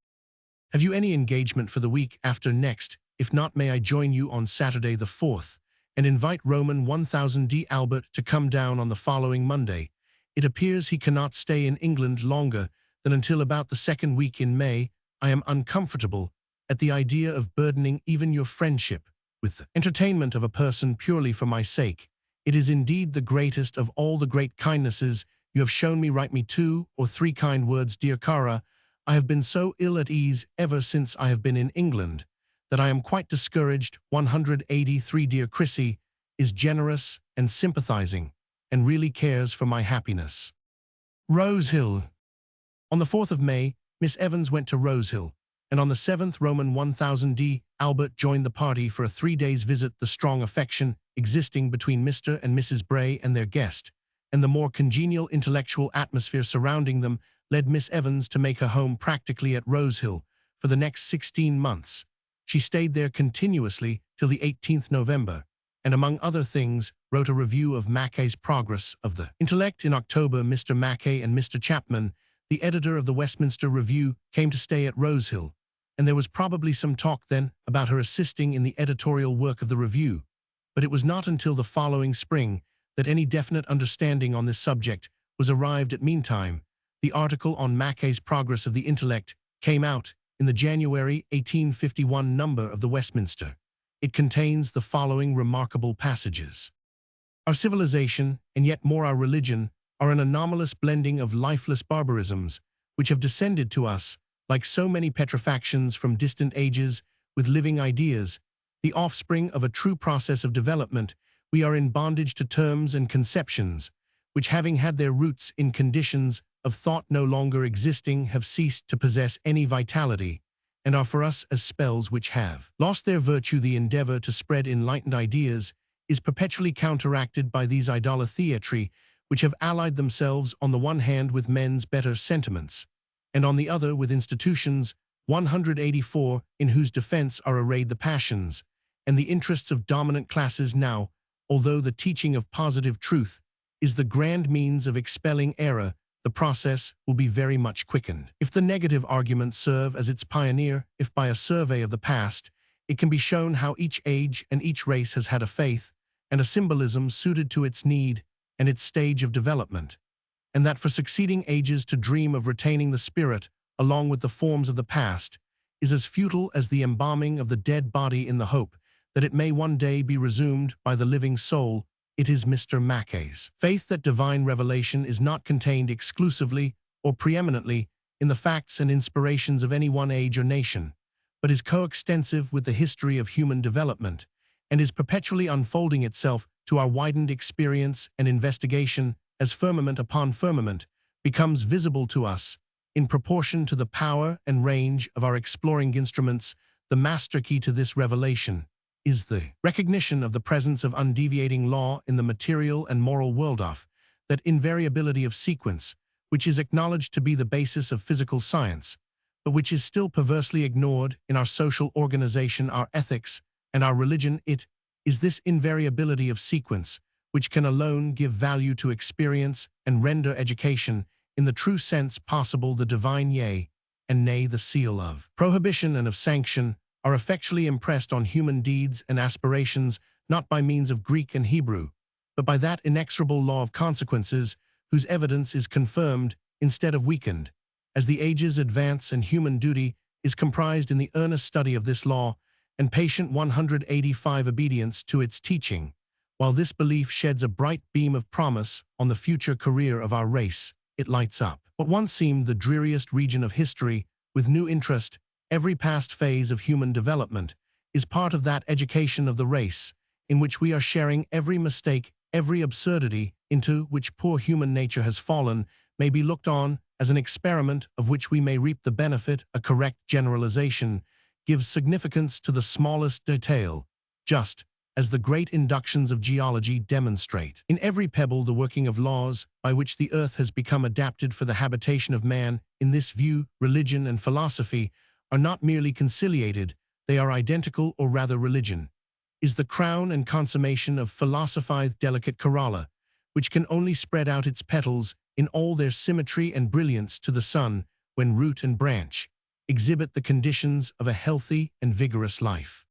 Have you any engagement for the week after next? If not, may I join you on Saturday the 4th, and invite Roman 1000 D. Albert to come down on the following Monday. It appears he cannot stay in England longer than until about the second week in May. I am uncomfortable at the idea of burdening even your friendship with the entertainment of a person purely for my sake. It is indeed the greatest of all the great kindnesses you have shown me. Write me 2 or 3 kind words, dear Cara. I have been so ill at ease ever since I have been in England that I am quite discouraged. 183. Dear Chrissy is generous and sympathizing and really cares for my happiness. Rose Hill. On the 4th of May, Miss Evans went to Rose Hill, and on the 7th Roman 1000 D. Albert joined the party for a 3 days visit. The strong affection existing between Mr. and Mrs. Bray and their guest, and the more congenial intellectual atmosphere surrounding them, led Miss Evans to make her home practically at Rose Hill for the next 16 months. She stayed there continuously till the 18th November, and among other things wrote a review of Mackay's Progress of the Intellect. In October, Mr. Mackay and Mr. Chapman, the editor of the Westminster Review, came to stay at Rose Hill, and there was probably some talk then about her assisting in the editorial work of the review, but it was not until the following spring that any definite understanding on this subject was arrived at. Meantime, the article on Mackay's Progress of the Intellect came out in the January 1851 number of the Westminster. It contains the following remarkable passages. Our civilization, and yet more our religion, are an anomalous blending of lifeless barbarisms, which have descended to us, like so many petrifactions from distant ages, with living ideas, the offspring of a true process of development. We are in bondage to terms and conceptions, which, having had their roots in conditions of thought no longer existing, have ceased to possess any vitality, and are for us as spells which have lost their virtue. The endeavor to spread enlightened ideas is perpetually counteracted by these idolatry, which have allied themselves on the one hand with men's better sentiments, and on the other with institutions. 184, in whose defense are arrayed the passions and the interests of dominant classes. Now, although the teaching of positive truth is the grand means of expelling error, the process will be very much quickened. If the negative arguments serve as its pioneer, if by a survey of the past, it can be shown how each age and each race has had a faith and a symbolism suited to its need and its stage of development, and that for succeeding ages to dream of retaining the spirit along with the forms of the past is as futile as the embalming of the dead body in the hope that it may one day be resumed by the living soul. It is Mr. Mackay's faith that divine revelation is not contained exclusively or preeminently in the facts and inspirations of any one age or nation, but is coextensive with the history of human development, and is perpetually unfolding itself to our widened experience and investigation as firmament upon firmament becomes visible to us in proportion to the power and range of our exploring instruments. The master key to this revelation is the recognition of the presence of undeviating law in the material and moral world, of that invariability of sequence, which is acknowledged to be the basis of physical science, but which is still perversely ignored in our social organization, our ethics, and our religion. It is this invariability of sequence which can alone give value to experience and render education, in the true sense possible, the divine yea and nay. The seal of prohibition and of sanction are effectually impressed on human deeds and aspirations, not by means of Greek and Hebrew, but by that inexorable law of consequences, whose evidence is confirmed instead of weakened, as the ages advance, and human duty is comprised in the earnest study of this law, and patient 185 obedience to its teaching, while this belief sheds a bright beam of promise on the future career of our race. It lights up what once seemed the dreariest region of history with new interest. Every past phase of human development is part of that education of the race, in which we are sharing. Every mistake, every absurdity into which poor human nature has fallen, may be looked on as an experiment of which we may reap the benefit, a correct generalization gives significance to the smallest detail, just as the great inductions of geology demonstrate. In every pebble the working of laws by which the earth has become adapted for the habitation of man. In this view, religion and philosophy are not merely conciliated, they are identical, or rather religion is the crown and consummation of philosophized delicate corolla, which can only spread out its petals in all their symmetry and brilliance to the sun when root and branch exhibit the conditions of a healthy and vigorous life.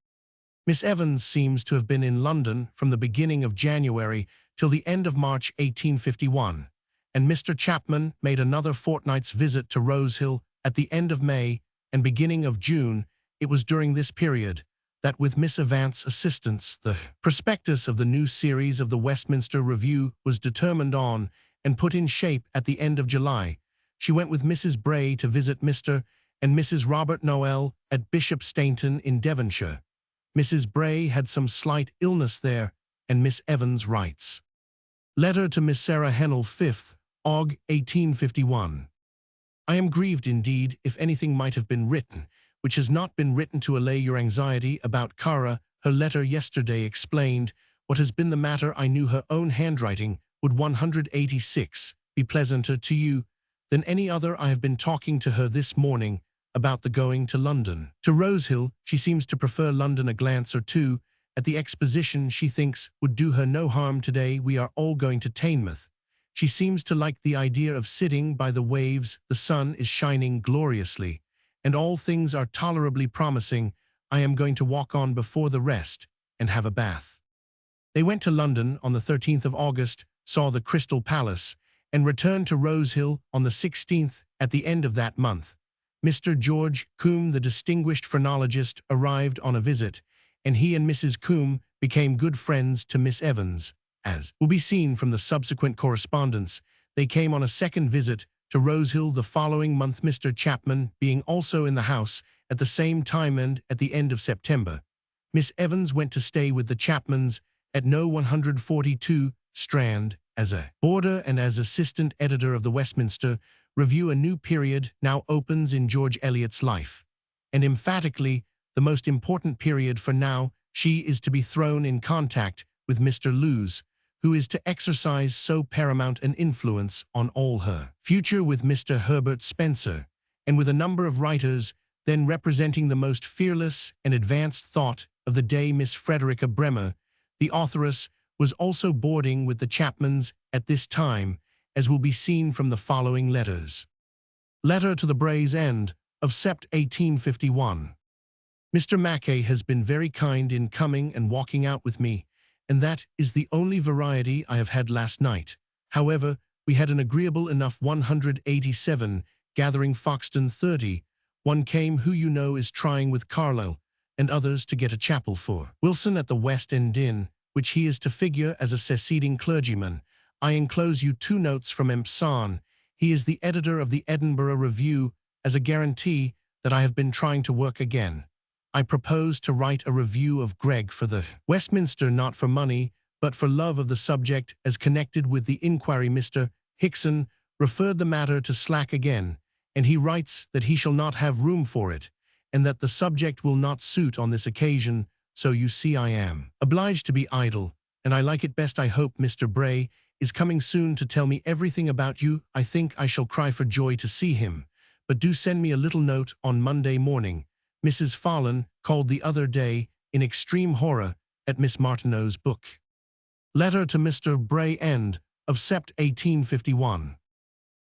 Miss Evans seems to have been in London from the beginning of January till the end of March 1851, and Mr. Chapman made another fortnight's visit to Rose Hill at the end of May and beginning of June. It was during this period that, with Miss Evans' assistance, the prospectus of the new series of the Westminster Review was determined on and put in shape. At the end of July, she went with Mrs. Bray to visit Mr. and Mrs. Robert Noel at Bishop Stainton in Devonshire. Mrs. Bray had some slight illness there, and Miss Evans writes. Letter to Miss Sarah Hennell, 5th Aug. 1851. I am grieved indeed if anything might have been written which has not been written to allay your anxiety about Cara. Her letter yesterday explained what has been the matter. I knew her own handwriting would 186 be pleasanter to you than any other. I have been talking to her this morning about the going to London. To Rosehill, she seems to prefer London. A glance or two at the exposition she thinks would do her no harm. Today we are all going to Teignmouth. She seems to like the idea of sitting by the waves. The sun is shining gloriously, and all things are tolerably promising. I am going to walk on before the rest and have a bath. They went to London on the 13th of August, saw the Crystal Palace, and returned to Rosehill on the 16th. At the end of that month, Mr. George Combe, the distinguished phrenologist, arrived on a visit, and he and Mrs. Combe became good friends to Miss Evans. As will be seen from the subsequent correspondence, they came on a second visit to Rosehill the following month, Mr. Chapman being also in the house at the same time, and at the end of September, Miss Evans went to stay with the Chapmans at No. 142 Strand as a boarder and as assistant editor of the Westminster Review. A new period now opens in George Eliot's life, and emphatically the most important period, for now she is to be thrown in contact with Mr. Lewes, who is to exercise so paramount an influence on all her future, with Mr. Herbert Spencer, and with a number of writers then representing the most fearless and advanced thought of the day. Miss Frederica Bremer, the authoress, was also boarding with the Chapmans at this time, as will be seen from the following letters. Letter to the Brays End of Sept. 1851. Mr. Mackay has been very kind in coming and walking out with me, and that is the only variety I have had last night. However, we had an agreeable enough 187, gathering Foxton 30. One came who you know is trying with Carlyle and others to get a chapel for Wilson at the West End Inn, which he is to figure as a seceding clergyman. I enclose you 2 notes from Empson. He is the editor of the Edinburgh Review, as a guarantee that I have been trying to work again. I propose to write a review of Gregg for the Westminster, not for money, but for love of the subject as connected with the inquiry. Mr. Hickson referred the matter to Slack again, and he writes that he shall not have room for it, and that the subject will not suit on this occasion. So you see I am obliged to be idle, and I like it best. I hope Mr. Bray is coming soon to tell me everything about you. I think I shall cry for joy to see him, but do send me a little note on Monday morning. Mrs. Follen called the other day in extreme horror at Miss Martineau's book. Letter to Mr. Bray End of Sept. 1851.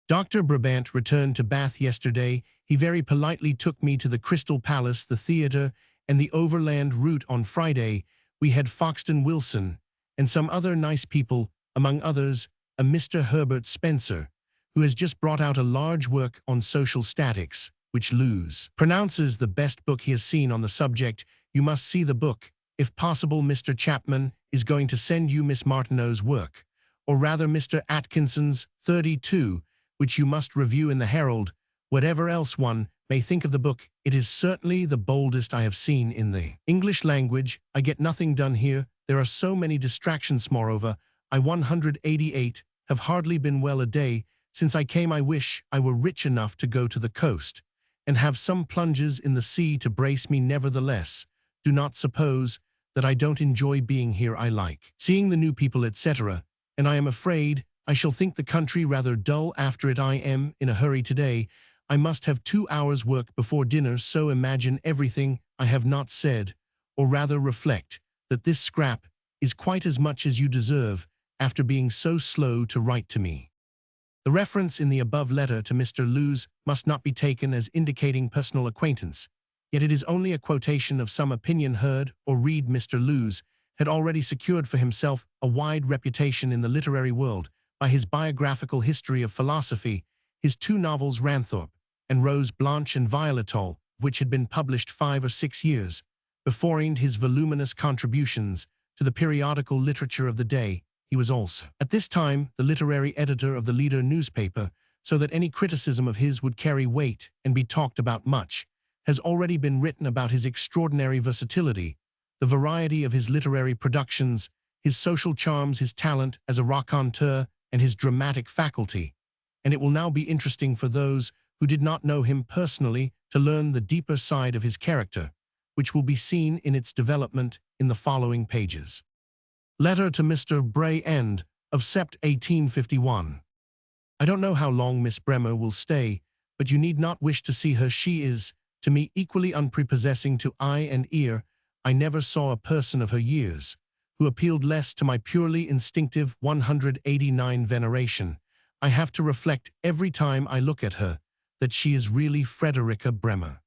Dr. Brabant returned to Bath yesterday. He very politely took me to the Crystal Palace, the theatre, and the overland route. On Friday we had Foxton Wilson and some other nice people, among others a Mr. Herbert Spencer, who has just brought out a large work on social statics, which Lewes pronounces the best book he has seen on the subject. You must see the book. If possible, Mr. Chapman is going to send you Miss Martineau's work, or rather Mr. Atkinson's 32, which you must review in the Herald. Whatever else one may think of the book, it is certainly the boldest I have seen in the English language. I get nothing done here. There are so many distractions. Moreover, I 188 have hardly been well a day Since I came I wish I were rich enough to go to the coast, and have some plunges in the sea to brace me nevertheless. Do not suppose that I don't enjoy being here. I like seeing the new people, etc., and I am afraid I shall think the country rather dull after it. I am in a hurry today. I must have 2 hours' work before dinner, so imagine everything I have not said, or rather reflect that this scrap is quite as much as you deserve after being so slow to write to me. The reference in the above letter to Mr. Lewes must not be taken as indicating personal acquaintance, yet it is only a quotation of some opinion heard or read. Mr. Lewes had already secured for himself a wide reputation in the literary world by his biographical history of philosophy, his 2 novels Ranthorpe and Rose Blanche and Violetol, which had been published 5 or 6 years beforehand. His voluminous contributions to the periodical literature of the day. He was also, at this time, the literary editor of the Leader newspaper, so that any criticism of his would carry weight and be talked about much. Has already been written about his extraordinary versatility, the variety of his literary productions, his social charms, his talent as a raconteur, and his dramatic faculty. And it will now be interesting for those who did not know him personally to learn the deeper side of his character, which will be seen in its development in the following pages. Letter to Mr. Bray, end of Sept. 1851. I don't know how long Miss Bremer will stay, but you need not wish to see her. She is, to me, equally unprepossessing to eye and ear. I never saw a person of her years who appealed less to my purely instinctive 189 veneration. I have to reflect every time I look at her that she is really Frederica Bremer.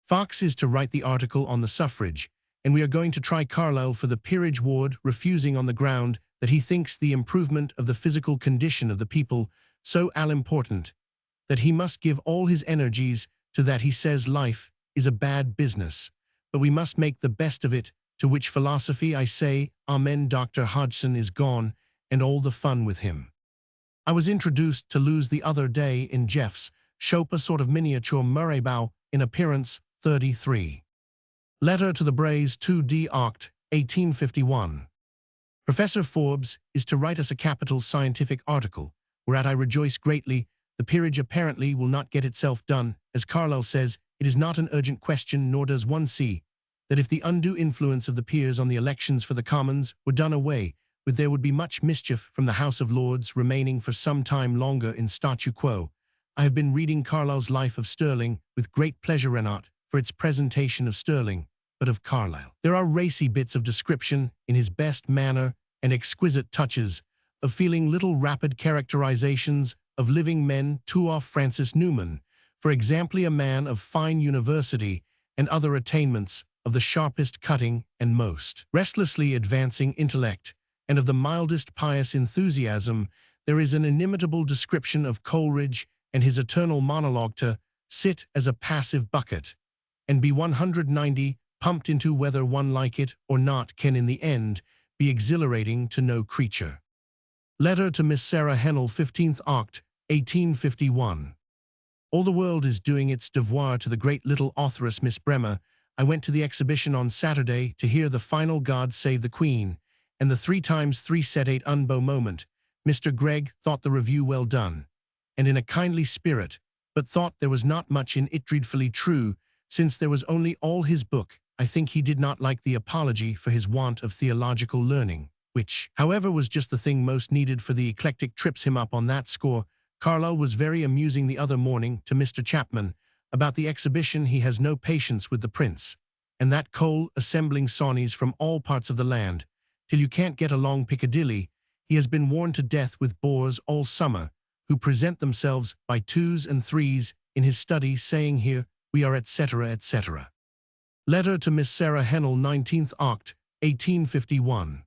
Fox is to write the article on the suffrage, and we are going to try Carlyle for the peerage ward, refusing on the ground that he thinks the improvement of the physical condition of the people so all-important that he must give all his energies to that. He says life is a bad business, but we must make the best of it, to which philosophy I say, amen. Dr. Hodgson is gone, and all the fun with him. I was introduced to Lewes the other day in Jeff's shop, a sort of miniature Murraybow in appearance, 33. Letter to the Brays, 2d Oct. 1851. Professor Forbes is to write us a capital scientific article, whereat I rejoice greatly. The peerage apparently will not get itself done. As Carlyle says, it is not an urgent question, nor does one see that if the undue influence of the peers on the elections for the Commons were done away with, there would be much mischief from the House of Lords remaining for some time longer in statu quo. I have been reading Carlyle's Life of Sterling with great pleasure, not for its presentation of Sterling, but of Carlyle. There are racy bits of description in his best manner and exquisite touches of feeling, little rapid characterizations of living men, too off. Francis Newman, for example, a man of fine university and other attainments, of the sharpest cutting and most restlessly advancing intellect, and of the mildest pious enthusiasm. There is an inimitable description of Coleridge and his eternal monologue to sit as a passive bucket and be 190 pumped into, whether one like it or not, can in the end be exhilarating to no creature. Letter to Miss Sarah Hennell, 15th Oct. 1851. All the world is doing its devoir to the great little authoress Miss Bremer. I went to the exhibition on Saturday to hear the final God Save the Queen, and the 3x3 set 8 unbo moment. Mr. Gregg thought the review well done, and in a kindly spirit, but thought there was not much in it dreadfully true, since there was only all his book. I think he did not like the apology for his want of theological learning, which, however, was just the thing most needed for the eclectic. Trips him up on that score. Carlyle was very amusing the other morning to Mr. Chapman about the exhibition. He has no patience with the prince, and that Cole assembling Sawney's from all parts of the land, till you can't get along Piccadilly. He has been worn to death with bores all summer, who present themselves by 2s and 3s in his study, saying, here we are, etc., etc. Letter to Miss Sarah Hennell, 19th Oct. 1851.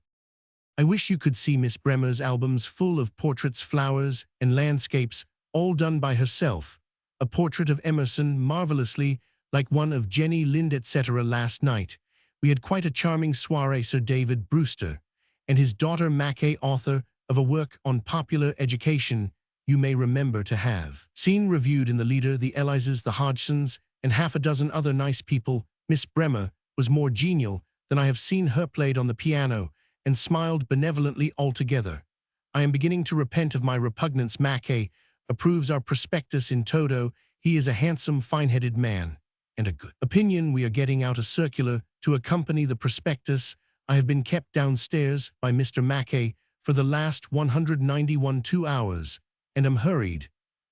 I wish you could see Miss Bremer's albums full of portraits, flowers, and landscapes, all done by herself. A portrait of Emerson, marvelously like one of Jenny Lind, etc. Last night we had quite a charming soirée. Sir David Brewster and his daughter Mackay, author of a work on popular education, you may remember to have seen reviewed in the Leader, the Elises, the Hodgsons, and half a dozen other nice people. Miss Bremer was more genial than I have seen her, played on the piano, and smiled benevolently altogether. I am beginning to repent of my repugnance. Mackay approves our prospectus in toto. He is a handsome, fine-headed man, and a good opinion. We are getting out a circular to accompany the prospectus. I have been kept downstairs by Mr. Mackay for the last 191 2 hours, and am hurried.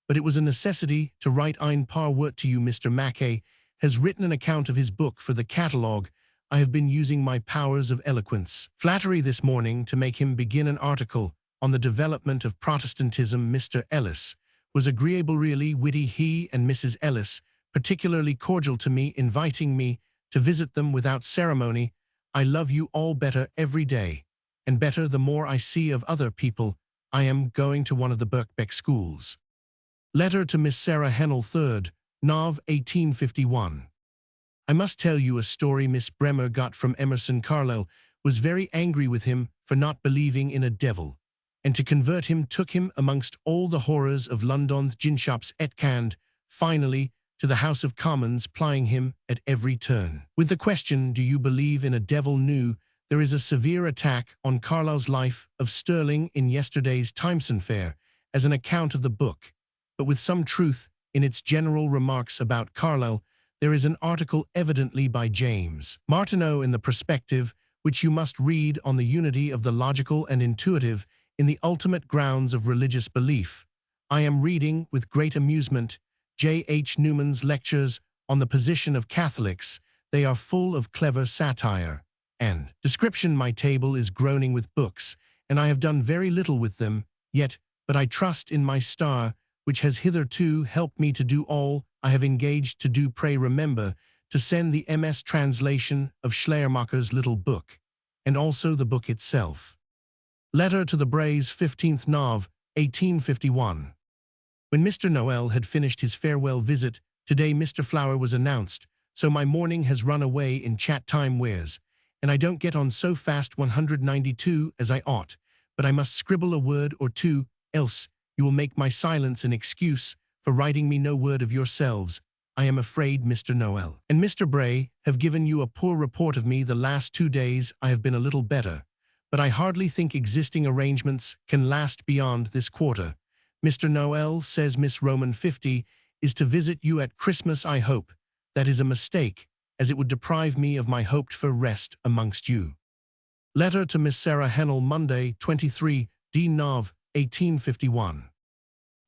But it was a necessity to write ein paar Wort to you. Mr. Mackay has written an account of his book for the catalogue. I have been using my powers of eloquence, flattery this morning to make him begin an article on the development of Protestantism. Mr. Ellis was agreeable, really witty. He and Mrs. Ellis particularly cordial to me, inviting me to visit them without ceremony. I love you all better every day, and better the more I see of other people. I am going to one of the Birkbeck schools. Letter to Miss Sarah Hennell, 3rd, Nov. 1851. I must tell you a story Miss Bremer got from Emerson. Carlyle was very angry with him for not believing in a devil, and to convert him took him amongst all the horrors of London's ginshops et cand, finally to the House of Commons, plying him at every turn with the question, do you believe in a devil? New. There is a severe attack on Carlyle's life of Sterling in yesterday's Timeson Fair as an account of the book, but with some truth in its general remarks about Carlyle. There is an article evidently by James Martineau in the Perspective, which you must read, on the unity of the logical and intuitive in the ultimate grounds of religious belief. I am reading with great amusement J. H. Newman's lectures on the position of Catholics. They are full of clever satire and description. My table is groaning with books, and I have done very little with them yet, but I trust in my star, which has hitherto helped me to do all I have engaged to do. Pray remember to send the MS translation of Schleiermacher's little book, and also the book itself. Letter to the Brays, 15th Nov. 1851. When Mr. Noel had finished his farewell visit, today Mr. Flower was announced, so my morning has run away in chat time wears, and I don't get on so fast 192 as I ought, but I must scribble a word or two, else you will make my silence an excuse for writing me no word of yourselves. I am afraid Mr. Noel and Mr. Bray have given you a poor report of me the last 2 days. I have been a little better, but I hardly think existing arrangements can last beyond this quarter. Mr. Noel says Miss Roman 50 is to visit you at Christmas. I hope that is a mistake, as it would deprive me of my hoped-for rest amongst you. Letter to Miss Sarah Hennell, Monday, 23 D. Nov. 1851.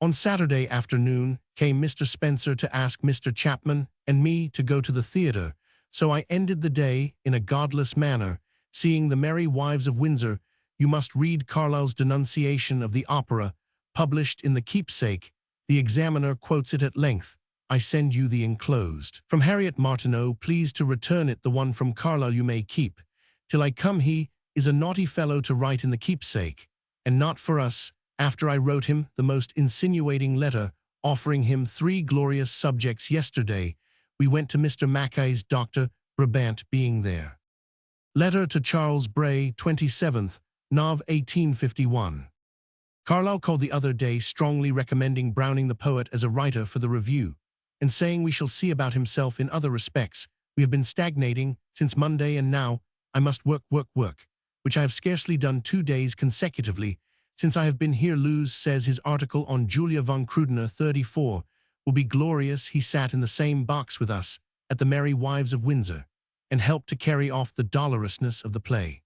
On Saturday afternoon came Mr. Spencer to ask Mr. Chapman and me to go to the theatre, so I ended the day in a godless manner, seeing The Merry Wives of Windsor. You must read Carlyle's denunciation of the opera, published in the Keepsake. The Examiner quotes it at length. I send you the enclosed. From Harriet Martineau, please to return it. The one from Carlyle you may keep till I come. He is a naughty fellow to write in the Keepsake, and not for us, after I wrote him the most insinuating letter, offering him 3 glorious subjects yesterday. We went to Mr. Mackay's, Dr. Brabant being there. Letter to Charles Bray, 27th Nov. 1851. Carlyle called the other day, strongly recommending Browning the poet as a writer for the Review, and saying we shall see about himself in other respects. We have been stagnating since Monday, and now I must work, which I have scarcely done 2 days consecutively since I have been here. Lewes says his article on Julia von Krudener, 34, will be glorious. He sat in the same box with us at the Merry Wives of Windsor, and helped to carry off the dolorousness of the play.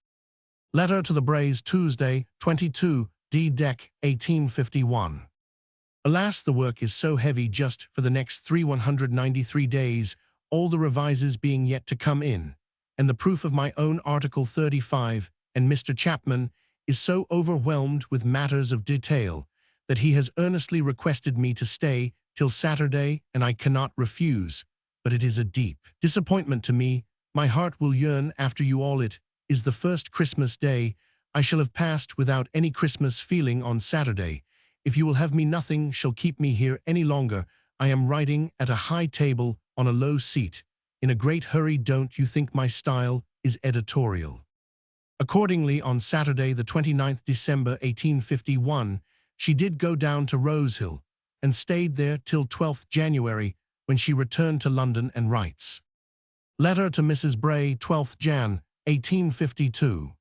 Letter to the Brays, Tuesday, 22 D. Dec. 1851. Alas, the work is so heavy just for the next 193 days, all the revises being yet to come in, and the proof of my own article 35, and Mr. Chapman is so overwhelmed with matters of detail that he has earnestly requested me to stay till Saturday, and I cannot refuse, but it is a deep disappointment to me. My heart will yearn after you all. It is the first Christmas day. I shall have passed without any Christmas feeling on Saturday. If you will have me, nothing shall keep me here any longer. I am writing at a high table on a low seat, in a great hurry. Don't you think my style is editorial? Accordingly, on Saturday, the 29th December 1851, she did go down to Rosehill, and stayed there till 12th January, when she returned to London and writes. Letter to Mrs. Bray, 12th Jan. 1852.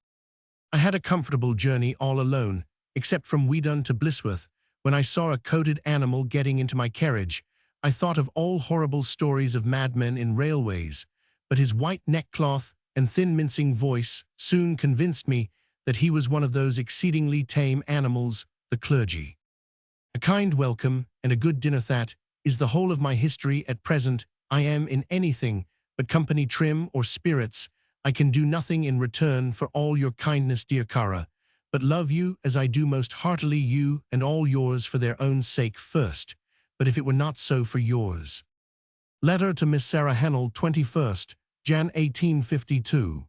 I had a comfortable journey all alone, except from Weedon to Blisworth, When I saw a coated animal getting into my carriage, I thought of all horrible stories of madmen in railways, but his white neckcloth and thin mincing voice soon convinced me that he was one of those exceedingly tame animals, the clergy. A kind welcome and a good dinner, that is the whole of my history at present. I am in anything but company trim or spirits. I can do nothing in return for all your kindness, dear Cara, but love you as I do most heartily, you and all yours for their own sake first, but if it were not so, for yours. Letter to Miss Sarah Hennell, 21st Jan 1852.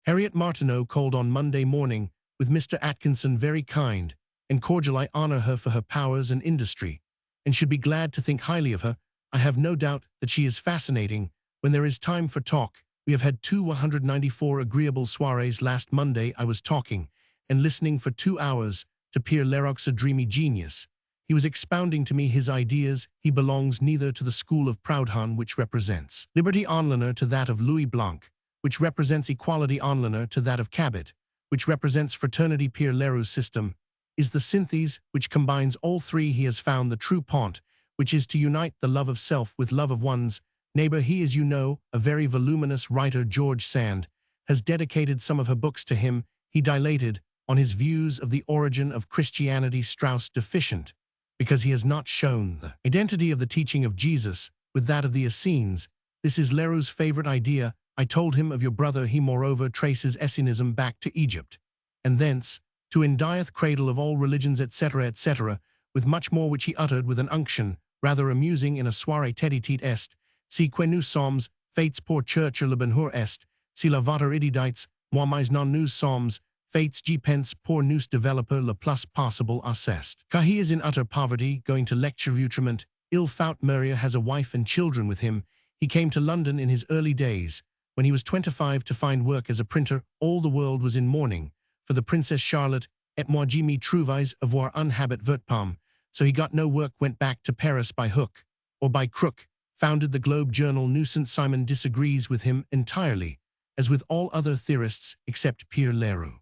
Harriet Martineau called on Monday morning, with Mr. Atkinson, very kind and cordial. I honor her for her powers and industry, and should be glad to think highly of her. I have no doubt that she is fascinating. When there is time for talk, we have had 194 agreeable soirees. Last Monday I was talking and listening for 2 hours to Pierre Lerox's dreamy genius. He was expounding to me his ideas. He belongs neither to the school of Proudhon, which represents liberty onliner, to that of Louis Blanc, which represents equality onliner, to that of Cabot, which represents fraternity. Pierre Leroux's system is the synthese which combines all three. He has found the true point, which is to unite the love of self with love of one's neighbor. He is, you know, a very voluminous writer. George Sand has dedicated some of her books to him. He dilated on his views of the origin of Christianity. Strauss deficient, because he has not shown the identity of the teaching of Jesus with that of the Essenes. This is Leroux's favorite idea. I told him of your brother. He moreover traces Essenism back to Egypt, and thence to Indiath, cradle of all religions, etc., etc., with much more which he uttered with an unction rather amusing in a soirée tête-à-tête. Est, si que nous sommes fates pour chercher le bonheur, est, si la votre ididites, moi mais non nous sommes fates j'y pense pour nous développer le plus possible à cest. Car he is in utter poverty, going to lecture outrement. Il faut mourir, has a wife and children with him. He came to London in his early days, when he was 25, to find work as a printer. All the world was in mourning for the Princess Charlotte, et moi je me trouvais avoir un habit vertpam. So he got no work, went back to Paris by hook or by crook, founded the Globe Journal. Nuisance. Simon disagrees with him entirely, as with all other theorists except Pierre Leroux.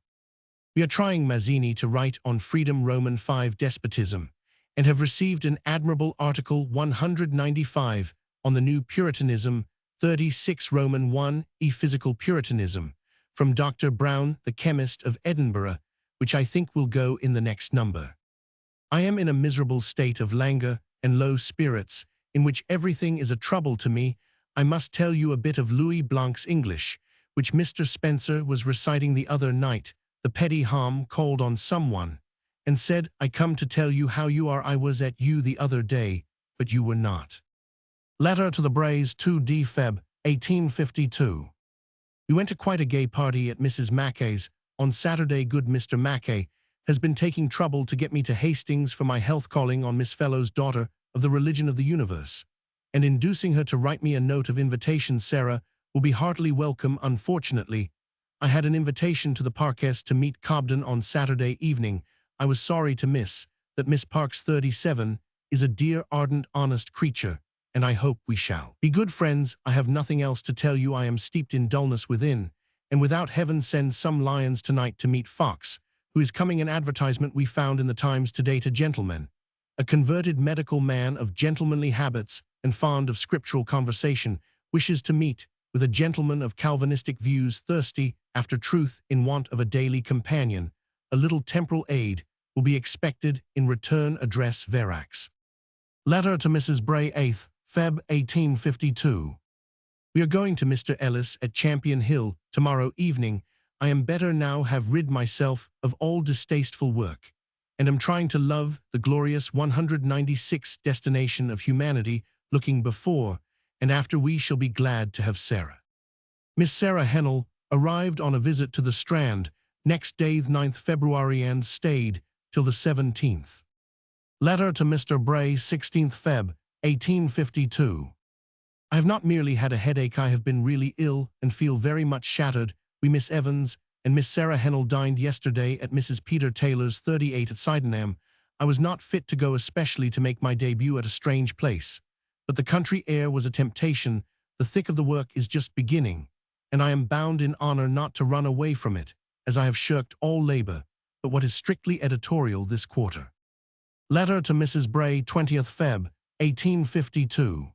We are trying Mazzini to write on freedom, Roman 5 despotism, and have received an admirable article 195 on the new Puritanism, 36 Roman 1 physical Puritanism, from Dr. Brown, the chemist of Edinburgh, which I think will go in the next number. I am in a miserable state of languor and low spirits, in which everything is a trouble to me. I must tell you a bit of Louis Blanc's English, which Mr. Spencer was reciting the other night. The petty ham called on someone, and said, I come to tell you how you are. I was at you the other day, but you were not. Letter to the Brays, 2d Feb. 1852. We went to quite a gay party at Mrs. Mackay's on Saturday. Good Mr. Mackay has been taking trouble to get me to Hastings for my health, calling on Miss Fellow's daughter of the religion of the universe, and inducing her to write me a note of invitation. Sarah will be heartily welcome. Unfortunately, I had an invitation to the Parkes to meet Cobden on Saturday evening. I was sorry to miss that. Miss Parks, 37, is a dear, ardent, honest creature, and I hope we shall be good friends. I have nothing else to tell you. I am steeped in dullness within, and without. Heaven send some lions tonight to meet Fox, who is coming. An advertisement we found in the Times today to gentlemen. A converted medical man of gentlemanly habits and fond of scriptural conversation wishes to meet with a gentleman of Calvinistic views, thirsty after truth, in want of a daily companion. A little temporal aid will be expected in return. Address Verax. Letter to Mrs. Bray, 8th Feb. 1852. We are going to Mr. Ellis at Champion Hill tomorrow evening. I am better now, have rid myself of all distasteful work, and am trying to love the glorious 196th destination of humanity, looking before and after. We shall be glad to have Sarah. Miss Sarah Hennell arrived on a visit to the Strand next day, 9th February, and stayed till the 17th. Letter to Mr. Bray, 16th Feb. 1852. I have not merely had a headache, I have been really ill and feel very much shattered. We, Miss Evans and Miss Sarah Hennell, dined yesterday at Mrs. Peter Taylor's, 38, at Sydenham. I was not fit to go, especially to make my debut at a strange place, but the country air was a temptation. The thick of the work is just beginning, and I am bound in honor not to run away from it, as I have shirked all labor but what is strictly editorial this quarter. Letter to Mrs. Bray, 20th Feb. 1852.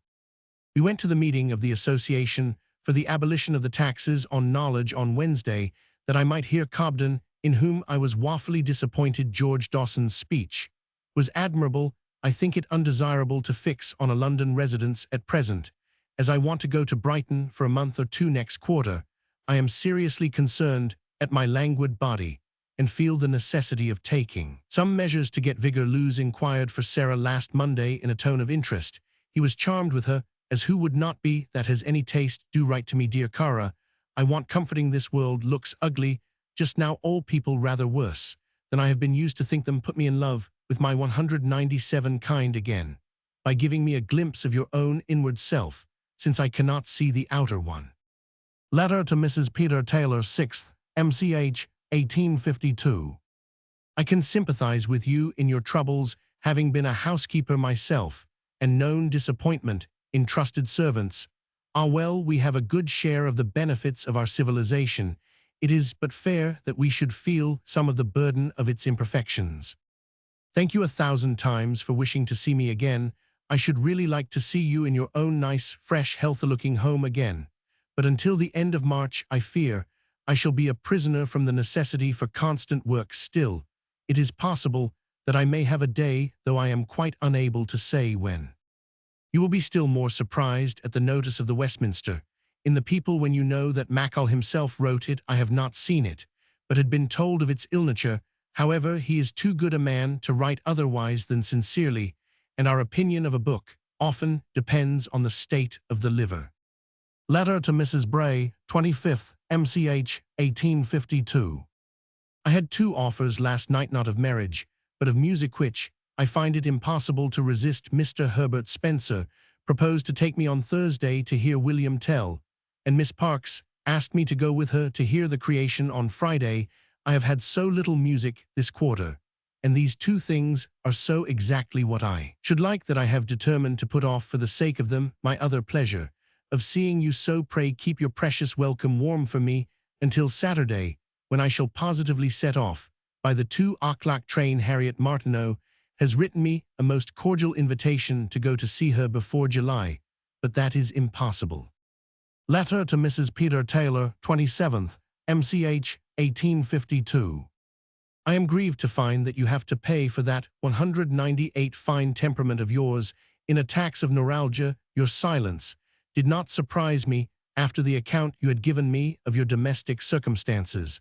We went to the meeting of the Association for the Abolition of the Taxes on Knowledge on Wednesday, that I might hear Cobden, in whom I was woefully disappointed. George Dawson's speech was admirable. I think it undesirable to fix on a London residence at present, as I want to go to Brighton for a month or two next quarter. I am seriously concerned at my languid body, and feel the necessity of taking some measures to get vigor. Lewes inquired for Sarah last Monday in a tone of interest. He was charmed with her, as who would not be that has any taste. Do write to me, dear Cara. I want comforting. This world looks ugly just now. All people rather worse than I have been used to think them. Put me in love with my 197 kind again, by giving me a glimpse of your own inward self, since I cannot see the outer one. Letter to Mrs. Peter Taylor, 6th, MCH, 1852. I can sympathize with you in your troubles, having been a housekeeper myself, and known disappointment in trusted servants. Ah well, we have a good share of the benefits of our civilization. It is but fair that we should feel some of the burden of its imperfections. Thank you 1,000 times for wishing to see me again. I should really like to see you in your own nice, fresh, healthy-looking home again. But until the end of March, I fear, I shall be a prisoner from the necessity for constant work. Still, it is possible that I may have a day, though I am quite unable to say when. You will be still more surprised at the notice of the Westminster in the People when you know that Mackall himself wrote it. I have not seen it, but had been told of its ill nature. However, he is too good a man to write otherwise than sincerely, and our opinion of a book often depends on the state of the liver. Letter to Mrs. Bray, 25th, MCH, 1852. I had 2 offers last night, not of marriage, but of music, which I find it impossible to resist. Mr. Herbert Spencer proposed to take me on Thursday to hear William Tell, and Miss Parkes asked me to go with her to hear The Creation on Friday. I have had so little music this quarter, and these 2 things are so exactly what I should like, that I have determined to put off for the sake of them my other pleasure of seeing you. So pray keep your precious welcome warm for me until Saturday, when I shall positively set off by the 2 o'clock train. Harriet Martineau has written me a most cordial invitation to go to see her before July, but that is impossible. Letter to Mrs. Peter Taylor, 27th, MCH, 1852. I am grieved to find that you have to pay for that 198 fine temperament of yours in attacks of neuralgia. Your silence did not surprise me after the account you had given me of your domestic circumstances,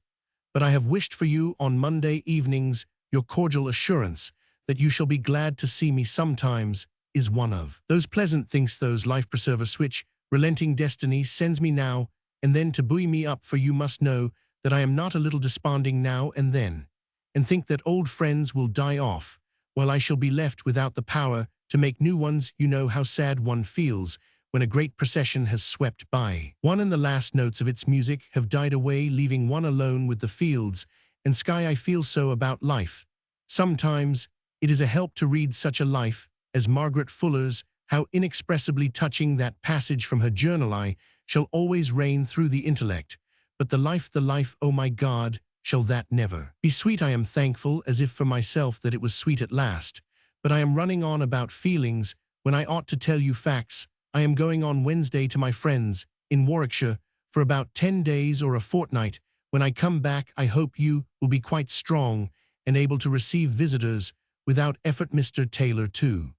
but I have wished for you on Monday evenings. Your cordial assurance that you shall be glad to see me sometimes is one of those pleasant things, those life-preservers which relenting destiny sends me now and then to buoy me up. For you must know that I am not a little desponding now and then, and think that old friends will die off, while I shall be left without the power to make new ones. You know how sad one feels when a great procession has swept by one and the last notes of its music have died away, leaving one alone with the fields and sky. I feel so about life. Sometimes it is a help to read such a life as Margaret Fuller's. How inexpressibly touching that passage from her journal! I shall always reign through the intellect, but the life, oh my God, shall that never be sweet? I am thankful as if for myself that it was sweet at last, but I am running on about feelings when I ought to tell you facts. I am going on Wednesday to my friends in Warwickshire for about 10 days or a fortnight. When I come back, I hope you will be quite strong and able to receive visitors without effort. Mr. Taylor, too.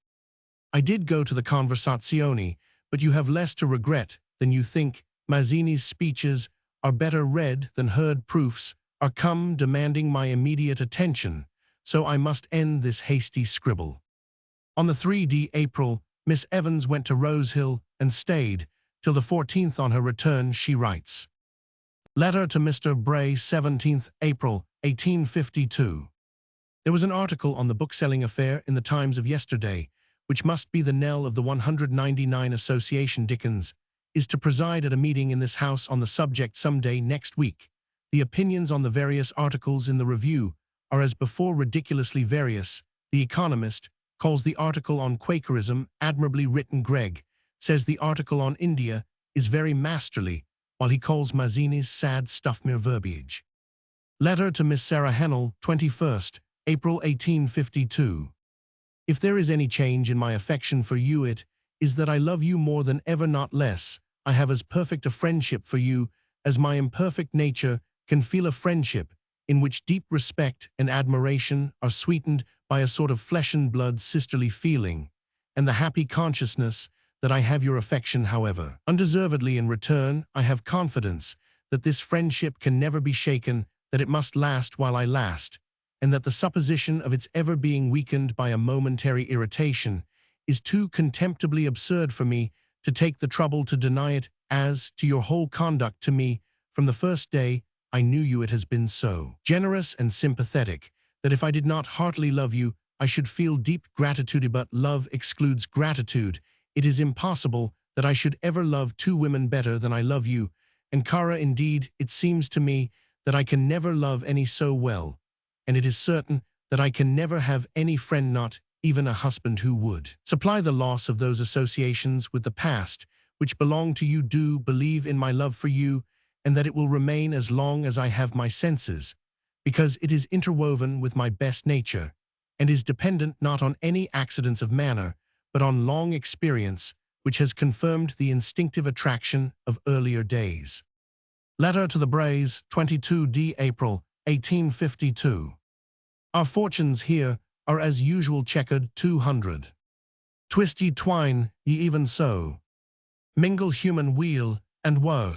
I did go to the Conversazioni, but you have less to regret than you think. Mazzini's speeches are better read than heard. Proofs are come demanding my immediate attention, so I must end this hasty scribble. On the 3d April, Miss Evans went to Rosehill and stayed till the 14th. On her return, she writes. Letter to Mr. Bray, 17th April, 1852. There was an article on the bookselling affair in the Times of yesterday, which must be the knell of the 199 Association. Dickens is to preside at a meeting in this house on the subject some day next week. The opinions on the various articles in the review are as before ridiculously various. The Economist calls the article on Quakerism admirably written. Gregg says the article on India is very masterly, while he calls Mazzini's sad stuff mere verbiage. Letter to Miss Sarah Hennell, 21st April 1852. If there is any change in my affection for you, it is that I love you more than ever, not less. I have as perfect a friendship for you as my imperfect nature can feel a friendship in which deep respect and admiration are sweetened by a sort of flesh and blood sisterly feeling, and the happy consciousness that I have your affection, however undeservedly. In return, I have confidence that this friendship can never be shaken, that it must last while I last, and that the supposition of its ever being weakened by a momentary irritation is too contemptibly absurd for me to take the trouble to deny it. As to your whole conduct to me, from the first day I knew you, it has been so generous and sympathetic that if I did not heartily love you, I should feel deep gratitude. But love excludes gratitude. It is impossible that I should ever love two women better than I love you, and Cara, indeed, it seems to me that I can never love any so well, and it is certain that I can never have any friend, not even a husband, who would supply the loss of those associations with the past which belong to you. Do believe in my love for you, and that it will remain as long as I have my senses, because it is interwoven with my best nature, and is dependent not on any accidents of manner, but on long experience, which has confirmed the instinctive attraction of earlier days. Letter to the Brays, 22d April, 1852. Our fortunes here are as usual checkered 200. Twist ye twine, ye even so. Mingle human weal and woe.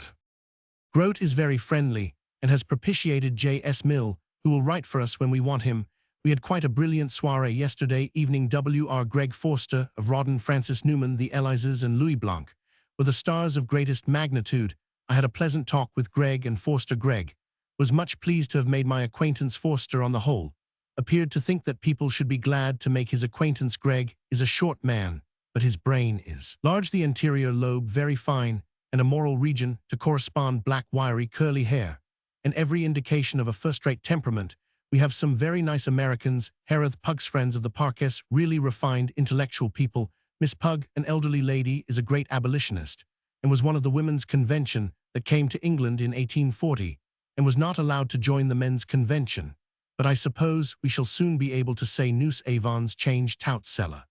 Grote is very friendly, and has propitiated J.S. Mill, who will write for us when we want him. We had quite a brilliant soiree yesterday evening. W.R. Greg Forster of Rawdon, Francis Newman, the Elises, and Louis Blanc were the stars of greatest magnitude. I had a pleasant talk with Greg and Forster. Greg was much pleased to have made my acquaintance. Forster, on the whole, appeared to think that people should be glad to make his acquaintance. Greg is a short man, but his brain is large, the anterior lobe very fine, and a moral region to correspond, black wiry curly hair, and every indication of a first-rate temperament. We have some very nice Americans, Harith Pug's friends of the Parkes, really refined intellectual people. Miss Pug, an elderly lady, is a great abolitionist, and was one of the women's convention that came to England in 1840, and was not allowed to join the men's convention. But I suppose we shall soon be able to say nous avons changed tout cela.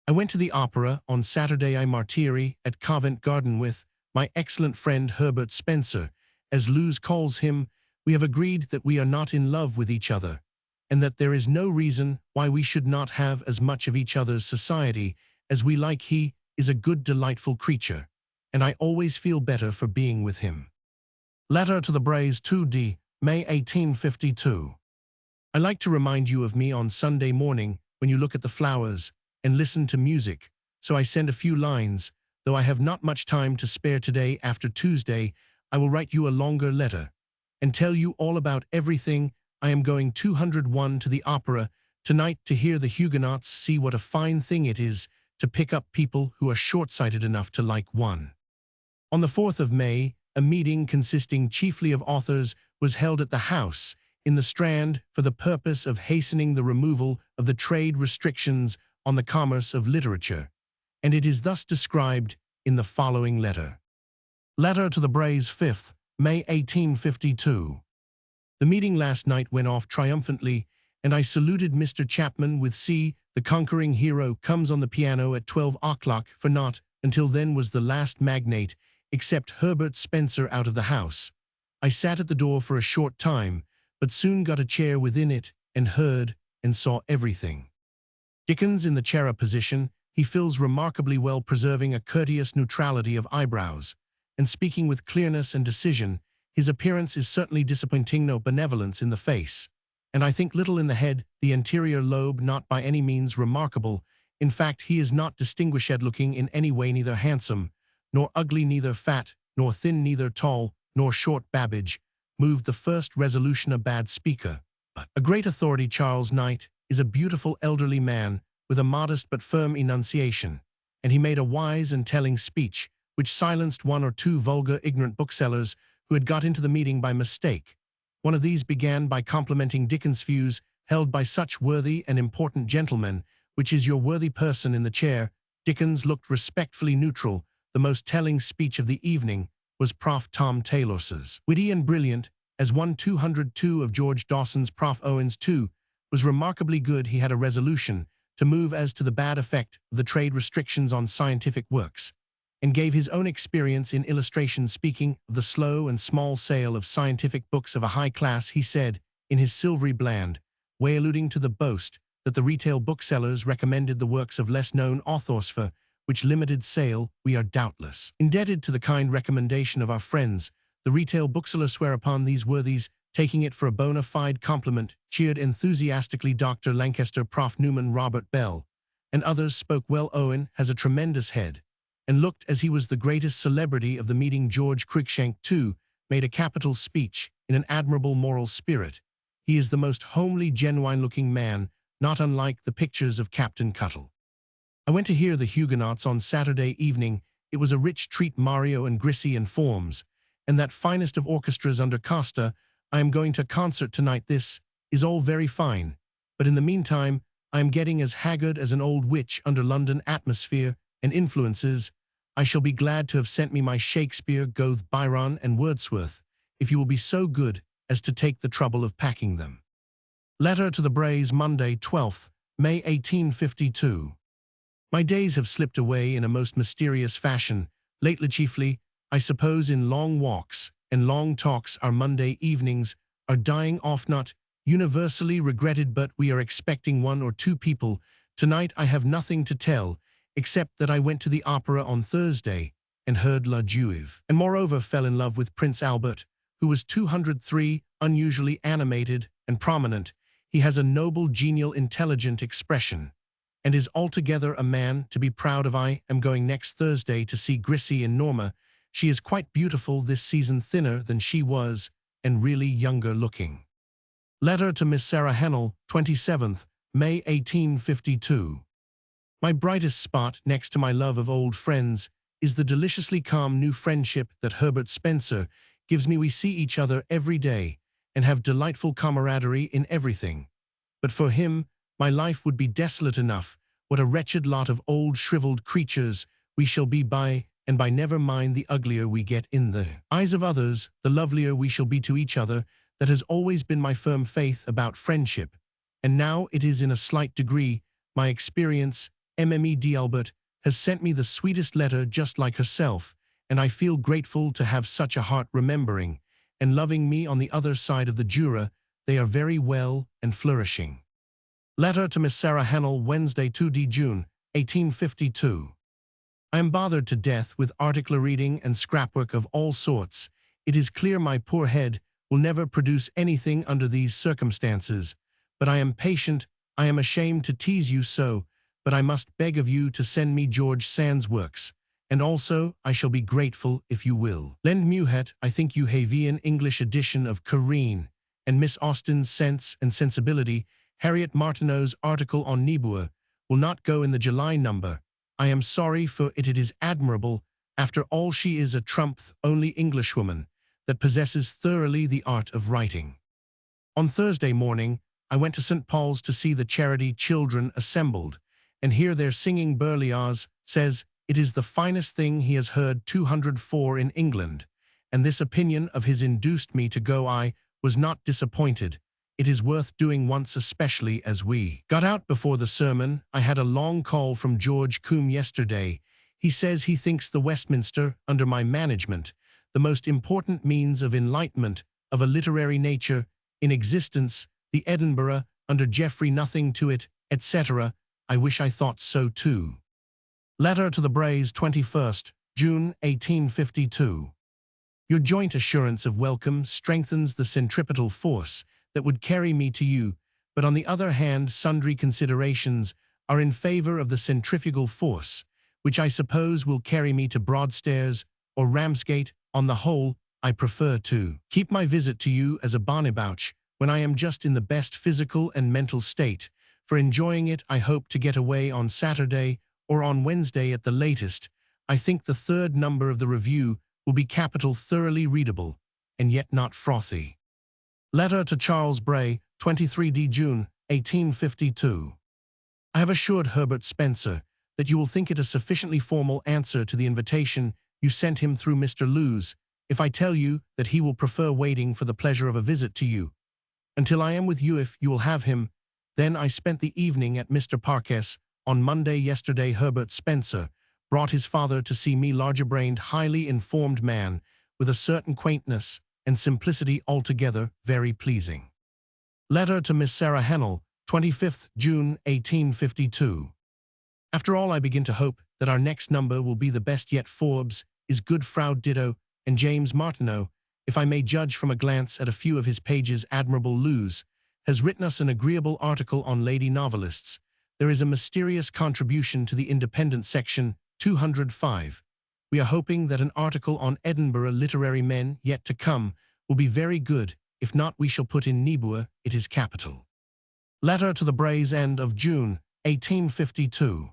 I went to the opera on Saturday I Martyri at Covent Garden with my excellent friend Herbert Spencer. As Luz calls him, we have agreed that we are not in love with each other, and that there is no reason why we should not have as much of each other's society as we like. He is a good, delightful creature, and I always feel better for being with him. Letter to the Brays, 2d, May 1852. I like to remind you of me on Sunday morning when you look at the flowers and listen to music, so I send a few lines. Though I have not much time to spare today, after Tuesday I will write you a longer letter and tell you all about everything. I am going 201 to the opera tonight to hear the Huguenots. See what a fine thing it is to pick up people who are short-sighted enough to like one. On the 4th of May, a meeting consisting chiefly of authors was held at the House in the Strand for the purpose of hastening the removal of the trade restrictions on the commerce of literature, and it is thus described in the following letter. Letter to the Brays, 5th, May 1852. The meeting last night went off triumphantly, and I saluted Mr. Chapman with "See, the conquering hero comes on the piano at 12 o'clock," for not until then was the last magnate, except Herbert Spencer, out of the house. I sat at the door for a short time, but soon got a chair within it, and heard and saw everything. Dickens in the chair position, he fills remarkably well, preserving a courteous neutrality of eyebrows, and speaking with clearness and decision. His appearance is certainly disappointing, no benevolence in the face, and I think little in the head, the anterior lobe not by any means remarkable. In fact, he is not distinguished-looking in any way, neither handsome, nor ugly, neither fat, nor thin, neither tall, nor short. Babbage moved the first resolution, a bad speaker, but a great authority. Charles Knight is a beautiful elderly man with a modest but firm enunciation, and he made a wise and telling speech, which silenced one or two vulgar, ignorant booksellers who had got into the meeting by mistake. One of these began by complimenting Dickens' views held by such worthy and important gentlemen, which is your worthy person in the chair. Dickens looked respectfully neutral. The most telling speech of the evening was Prof. Tom Taylor's. Witty and brilliant, as 202 of George Dawson's. Prof. Owen's, too, was remarkably good. He had a resolution to move as to the bad effect of the trade restrictions on scientific works, and gave his own experience in illustration speaking of the slow and small sale of scientific books of a high class. He said, in his silvery bland way, alluding to the boast that the retail booksellers recommended the works of less-known authors for which limited sale, we are doubtless indebted to the kind recommendation of our friends. The retail bookseller swear upon these worthies, taking it for a bona fide compliment, cheered enthusiastically Dr. Lancaster, Prof. Newman, Robert Bell, and others spoke well. Owen has a tremendous head, and looked as he was the greatest celebrity of the meeting. George Cruikshank, too, made a capital speech in an admirable moral spirit. He is the most homely, genuine-looking man, not unlike the pictures of Captain Cuttle. I went to hear the Huguenots on Saturday evening. It was a rich treat. Mario and Grisi and Forms, and that finest of orchestras under Costa. I am going to a concert tonight. This is all very fine, but in the meantime, I am getting as haggard as an old witch under London atmosphere and influences. I shall be glad to have sent me my Shakespeare, Goethe, Byron, and Wordsworth, if you will be so good as to take the trouble of packing them. Letter to the Brays, Monday, 12th May 1852. My days have slipped away in a most mysterious fashion, lately chiefly, I suppose, in long walks and long talks. Our Monday evenings are dying off, not universally regretted, but we are expecting one or two people. Tonight I have nothing to tell, except that I went to the opera on Thursday and heard La Juive, and moreover fell in love with Prince Albert, who was 203, unusually animated and prominent. He has a noble, genial, intelligent expression, and is altogether a man to be proud of. I am going next Thursday to see Grisi in Norma. She is quite beautiful this season, thinner than she was, and really younger looking. Letter to Miss Sarah Hennell, 27th May 1852. My brightest spot, next to my love of old friends, is the deliciously calm new friendship that Herbert Spencer gives me. We see each other every day, and have delightful camaraderie in everything. But for him, my life would be desolate enough. What a wretched lot of old shriveled creatures we shall be by and by. Never mind, the uglier we get in the eyes of others, the lovelier we shall be to each other. That has always been my firm faith about friendship, and now it is in a slight degree my experience. Mme Albert has sent me the sweetest letter, just like herself, and I feel grateful to have such a heart, remembering and loving me on the other side of the Jura. They are very well and flourishing. Letter to Miss Sarah Hennell, Wednesday, 2d June, 1852. I am bothered to death with article reading and scrapwork of all sorts. It is clear my poor head will never produce anything under these circumstances, but I am patient. I am ashamed to tease you so, but I must beg of you to send me George Sand's works, and also I shall be grateful if you will lend Muhet. I think you have an English edition of Corinne, and Miss Austen's Sense and Sensibility. Harriet Martineau's article on Niebuhr will not go in the July number. I am sorry for it. It is admirable. After all, she is a only Englishwoman that possesses thoroughly the art of writing. On Thursday morning, I went to St. Paul's to see the charity children assembled, and hear their singing. Berlioz says it is the finest thing he has heard 204 in England, and this opinion of his induced me to go. I was not disappointed. It is worth doing once, especially as we got out before the sermon. I had a long call from George Combe yesterday. He says he thinks the Westminster, under my management, the most important means of enlightenment of a literary nature in existence. The Edinburgh, under Geoffrey, nothing to it, etc. I wish I thought so too. Letter to the Brays, 21st June, 1852. Your joint assurance of welcome strengthens the centripetal force that would carry me to you, but on the other hand sundry considerations are in favor of the centrifugal force, which I suppose will carry me to Broadstairs or Ramsgate. On the whole, I prefer to keep my visit to you as a bonnebauch, when I am just in the best physical and mental state. For enjoying it, I hope to get away on Saturday or on Wednesday at the latest. I think the third number of the Review will be capital, thoroughly readable, and yet not frothy. Letter to Charles Bray, 23d June, 1852. I have assured Herbert Spencer that you will think it a sufficiently formal answer to the invitation you sent him through Mr. Lewes, if I tell you that he will prefer waiting for the pleasure of a visit to you until I am with you. If you will have him, Then I spent the evening at Mr. Parkes. On Monday yesterday Herbert Spencer brought his father to see me, larger-brained, highly informed man, with a certain quaintness and simplicity altogether very pleasing. Letter to Miss Sarah Hennell, 25th June 1852. After all, I begin to hope that our next number will be the best yet. Forbes is good. Frau Ditto and James Martineau, if I may judge from a glance at a few of his pages. Admirable Lewes has written us an agreeable article on lady novelists. There is a mysterious contribution to the Independent section 205. We are hoping that an article on Edinburgh literary men yet to come will be very good. If not, we shall put in Niebuhr, it is capital. Letter to the Brays, end of June 1852.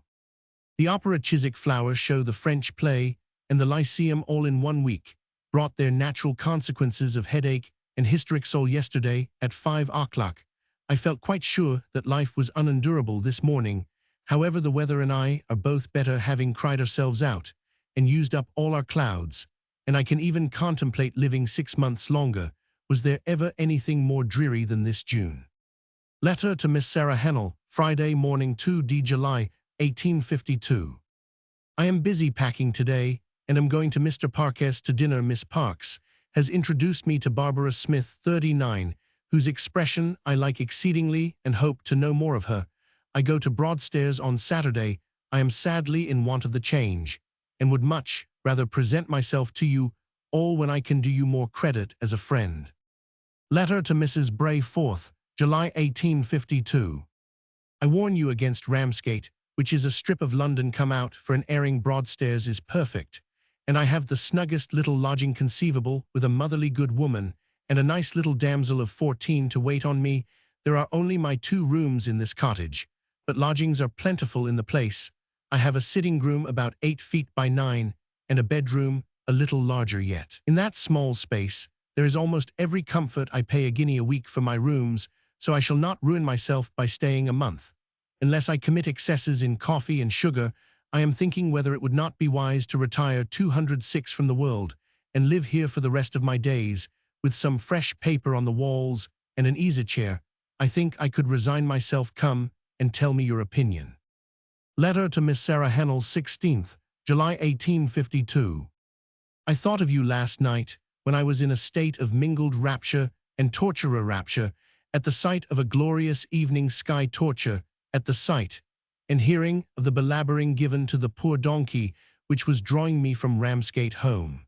The opera Chiswick Flowers show, the French play, and the Lyceum all in 1 week brought their natural consequences of headache and hysteric soul yesterday at 5 o'clock. I felt quite sure that life was unendurable this morning. However, the weather and I are both better, having cried ourselves out and used up all our clouds, and I can even contemplate living 6 months longer. Was there ever anything more dreary than this June? Letter to Miss Sarah Hennell, Friday morning, 2 July 1852. I am busy packing today, and am going to Mr. Parkes to dinner. Miss Parkes has introduced me to Barbara Smith, 39, whose expression I like exceedingly and hope to know more of her. I go to Broadstairs on Saturday. I am sadly in want of the change, and would much rather present myself to you all when I can do you more credit as a friend. Letter to Mrs. Bray, 4th July 1852. I warn you against Ramsgate, which is a strip of London come out for an airing. Broadstairs is perfect, and I have the snuggest little lodging conceivable, with a motherly good woman and a nice little damsel of 14 to wait on me. There are only my 2 rooms in this cottage, but lodgings are plentiful in the place. I have a sitting room about 8 feet by 9, and a bedroom a little larger yet. In that small space, there is almost every comfort. I pay a guinea a week for my rooms, so I shall not ruin myself by staying a month. Unless I commit excesses in coffee and sugar, I am thinking whether it would not be wise to retire 206 from the world, and live here for the rest of my days, with some fresh paper on the walls and an easy-chair. I think I could resign myself. Come and tell me your opinion. Letter to Miss Sarah Hennell, 16th July 1852. I thought of you last night, when I was in a state of mingled rapture and torturer rapture, at the sight of a glorious evening sky, torture at the sight and hearing of the belaboring given to the poor donkey which was drawing me from Ramsgate home.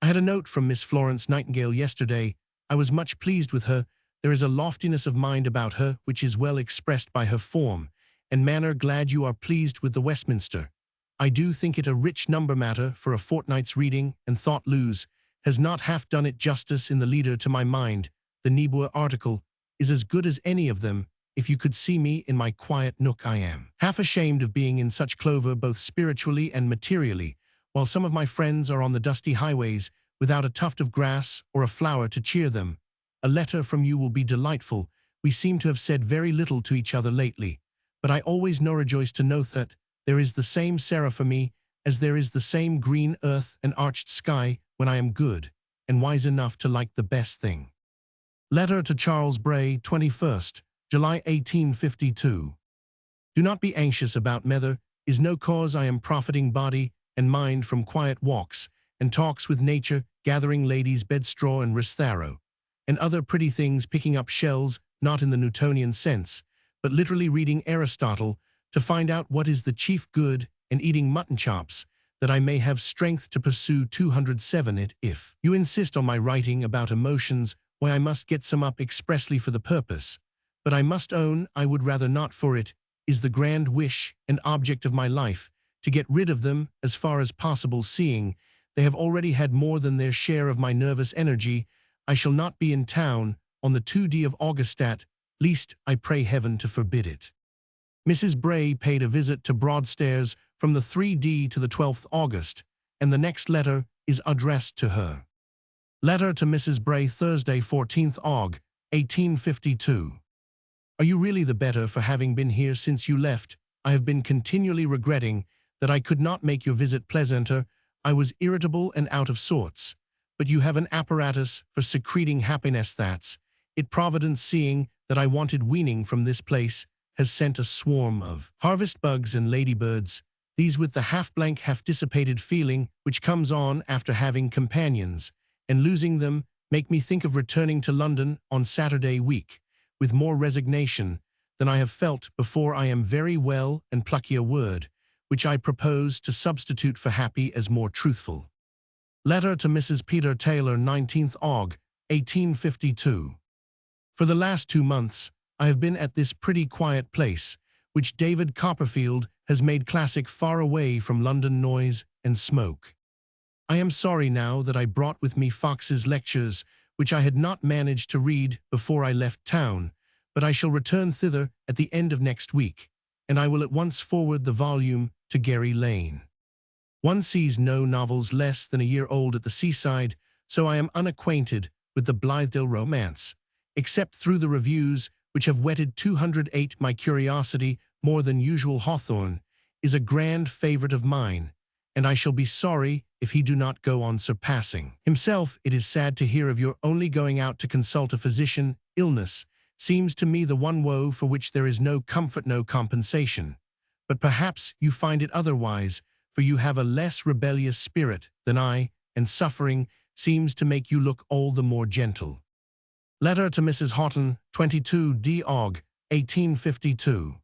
I had a note from Miss Florence Nightingale yesterday. I was much pleased with her. There is a loftiness of mind about her which is well expressed by her form and manner. Glad you are pleased with the Westminster. I do think it a rich number matter for a fortnight's reading, and thought Lewes has not half done it justice in the leader. To my mind, the Niebuhr article is as good as any of them. If you could see me in my quiet nook, I am half ashamed of being in such clover, both spiritually and materially, while some of my friends are on the dusty highways without a tuft of grass or a flower to cheer them. A letter from you will be delightful. We seem to have said very little to each other lately, but I always know rejoice to know that there is the same Sarah for me, as there is the same green earth and arched sky when I am good and wise enough to like the best thing. Letter to Charles Bray, 21st July 1852. Do not be anxious about Mether, is no cause. I am profiting body and mind from quiet walks and talks with nature, gathering ladies' bedstraw and ristharo, and other pretty things, picking up shells, not in the Newtonian sense, but literally reading Aristotle, to find out what is the chief good, and eating mutton chops, that I may have strength to pursue 207 it. If you insist on my writing about emotions, why, I must get some up expressly for the purpose, but I must own I would rather not, for it is the grand wish and object of my life to get rid of them as far as possible, seeing they have already had more than their share of my nervous energy. I shall not be in town on the 2d of Augustat, least I pray heaven to forbid it. Mrs. Bray paid a visit to Broadstairs from the 3d to the 12th August, and the next letter is addressed to her. Letter to Mrs. Bray, Thursday, 14th Aug. 1852. Are you really the better for having been here since you left? I have been continually regretting that I could not make your visit pleasanter. I was irritable and out of sorts, but you have an apparatus for secreting happiness. That's it. Providence, seeing that I wanted weaning from this place has sent a swarm of harvest bugs and ladybirds, these with the half-blank, half-dissipated feeling which comes on after having companions, and losing them make me think of returning to London on Saturday week, with more resignation than I have felt before. I am very well and plucky a word, which I propose to substitute for happy as more truthful. Letter to Mrs. Peter Taylor, 19th Aug. 1852. For the last 2 months, I have been at this pretty quiet place, which David Copperfield has made classic, far away from London noise and smoke. I am sorry now that I brought with me Fox's lectures, which I had not managed to read before I left town, but I shall return thither at the end of next week, and I will at once forward the volume to Gary Lane. One sees no novels less than a year old at the seaside, so I am unacquainted with the Blithedale romance, except through the reviews which have whetted 208. My curiosity, more than usual. Hawthorne is a grand favourite of mine, and I shall be sorry if he do not go on surpassing himself. It is sad to hear of your only going out to consult a physician. Illness seems to me the one woe for which there is no comfort, no compensation. But perhaps you find it otherwise, for you have a less rebellious spirit than I, and suffering seems to make you look all the more gentle. Letter to Mrs. Houghton, 22d Aug. 1852.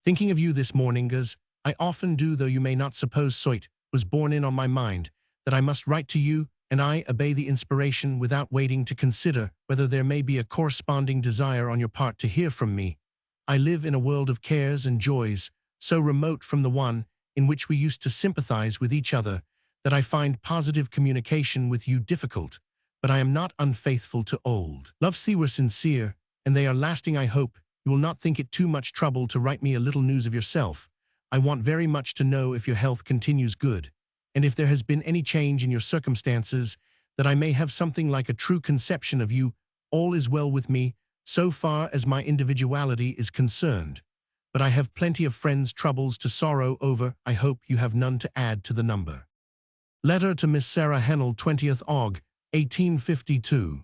Thinking of you this morning, as I often do, though you may not suppose so, it was borne in on my mind that I must write to you, and I obey the inspiration without waiting to consider whether there may be a corresponding desire on your part to hear from me. I live in a world of cares and joys, so remote from the one in which we used to sympathize with each other, that I find positive communication with you difficult, but I am not unfaithful to old loves. They were sincere, and they are lasting. I hope you will not think it too much trouble to write me a little news of yourself. I want very much to know if your health continues good, and if there has been any change in your circumstances, that I may have something like a true conception of you. All is well with me, so far as my individuality is concerned, but I have plenty of friends' troubles to sorrow over. I hope you have none to add to the number. Letter to Miss Sarah Hennell, 20th Aug. 1852.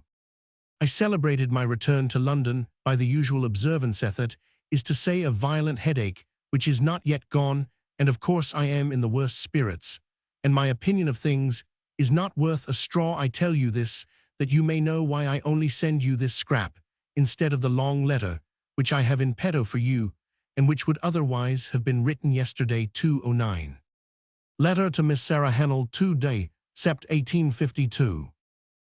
I celebrated my return to London by the usual observance, that is to say, a violent headache, which is not yet gone, and of course I am in the worst spirits, and my opinion of things is not worth a straw. I tell you this, that you may know why I only send you this scrap, instead of the long letter, which I have in petto for you, and which would otherwise have been written yesterday, 2:09. Letter to Miss Sarah Hennell, 2d Sept. 1852.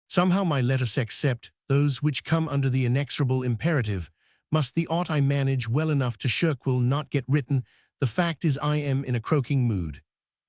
Somehow my letters, except those which come under the inexorable imperative, must the aught I manage well enough to shirk will not get written. The fact is, I am in a croaking mood,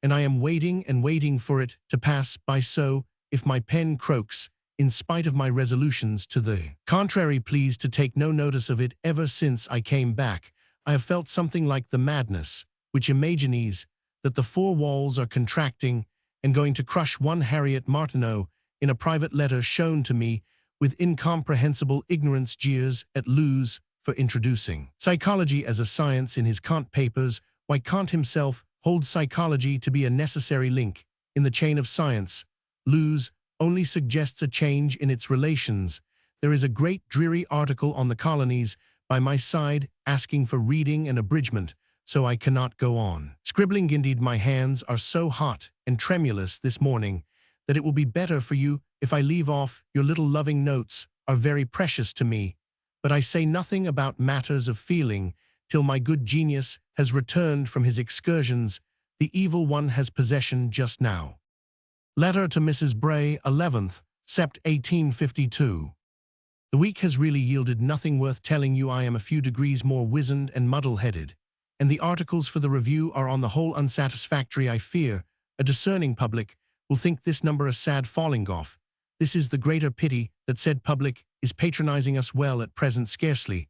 and I am waiting and waiting for it to pass by. So, if my pen croaks, in spite of my resolutions to the contrary, please to take no notice of it. Ever since I came back, I have felt something like the madness which imagines that the four walls are contracting and going to crush one. Harriet Martineau, in a private letter shown to me, with incomprehensible ignorance, jeers at Lewes for introducing psychology as a science in his Kant papers. Why, Kant himself holds psychology to be a necessary link in the chain of science. Lewes only suggests a change in its relations. There is a great dreary article on the colonies by my side asking for reading and abridgment, so I cannot go on scribbling. Indeed, my hands are so hot and tremulous this morning that it will be better for you if I leave off. Your little loving notes are very precious to me, but I say nothing about matters of feeling till my good genius has returned from his excursions. The evil one has possession just now. Letter to Mrs. Bray, 11th Sept. 1852. The week has really yielded nothing worth telling you. I am a few degrees more wizened and muddle-headed, and the articles for the review are on the whole unsatisfactory. I fear a discerning public will think this number a sad falling off. This is the greater pity that said public is patronizing us well at present. Scarcely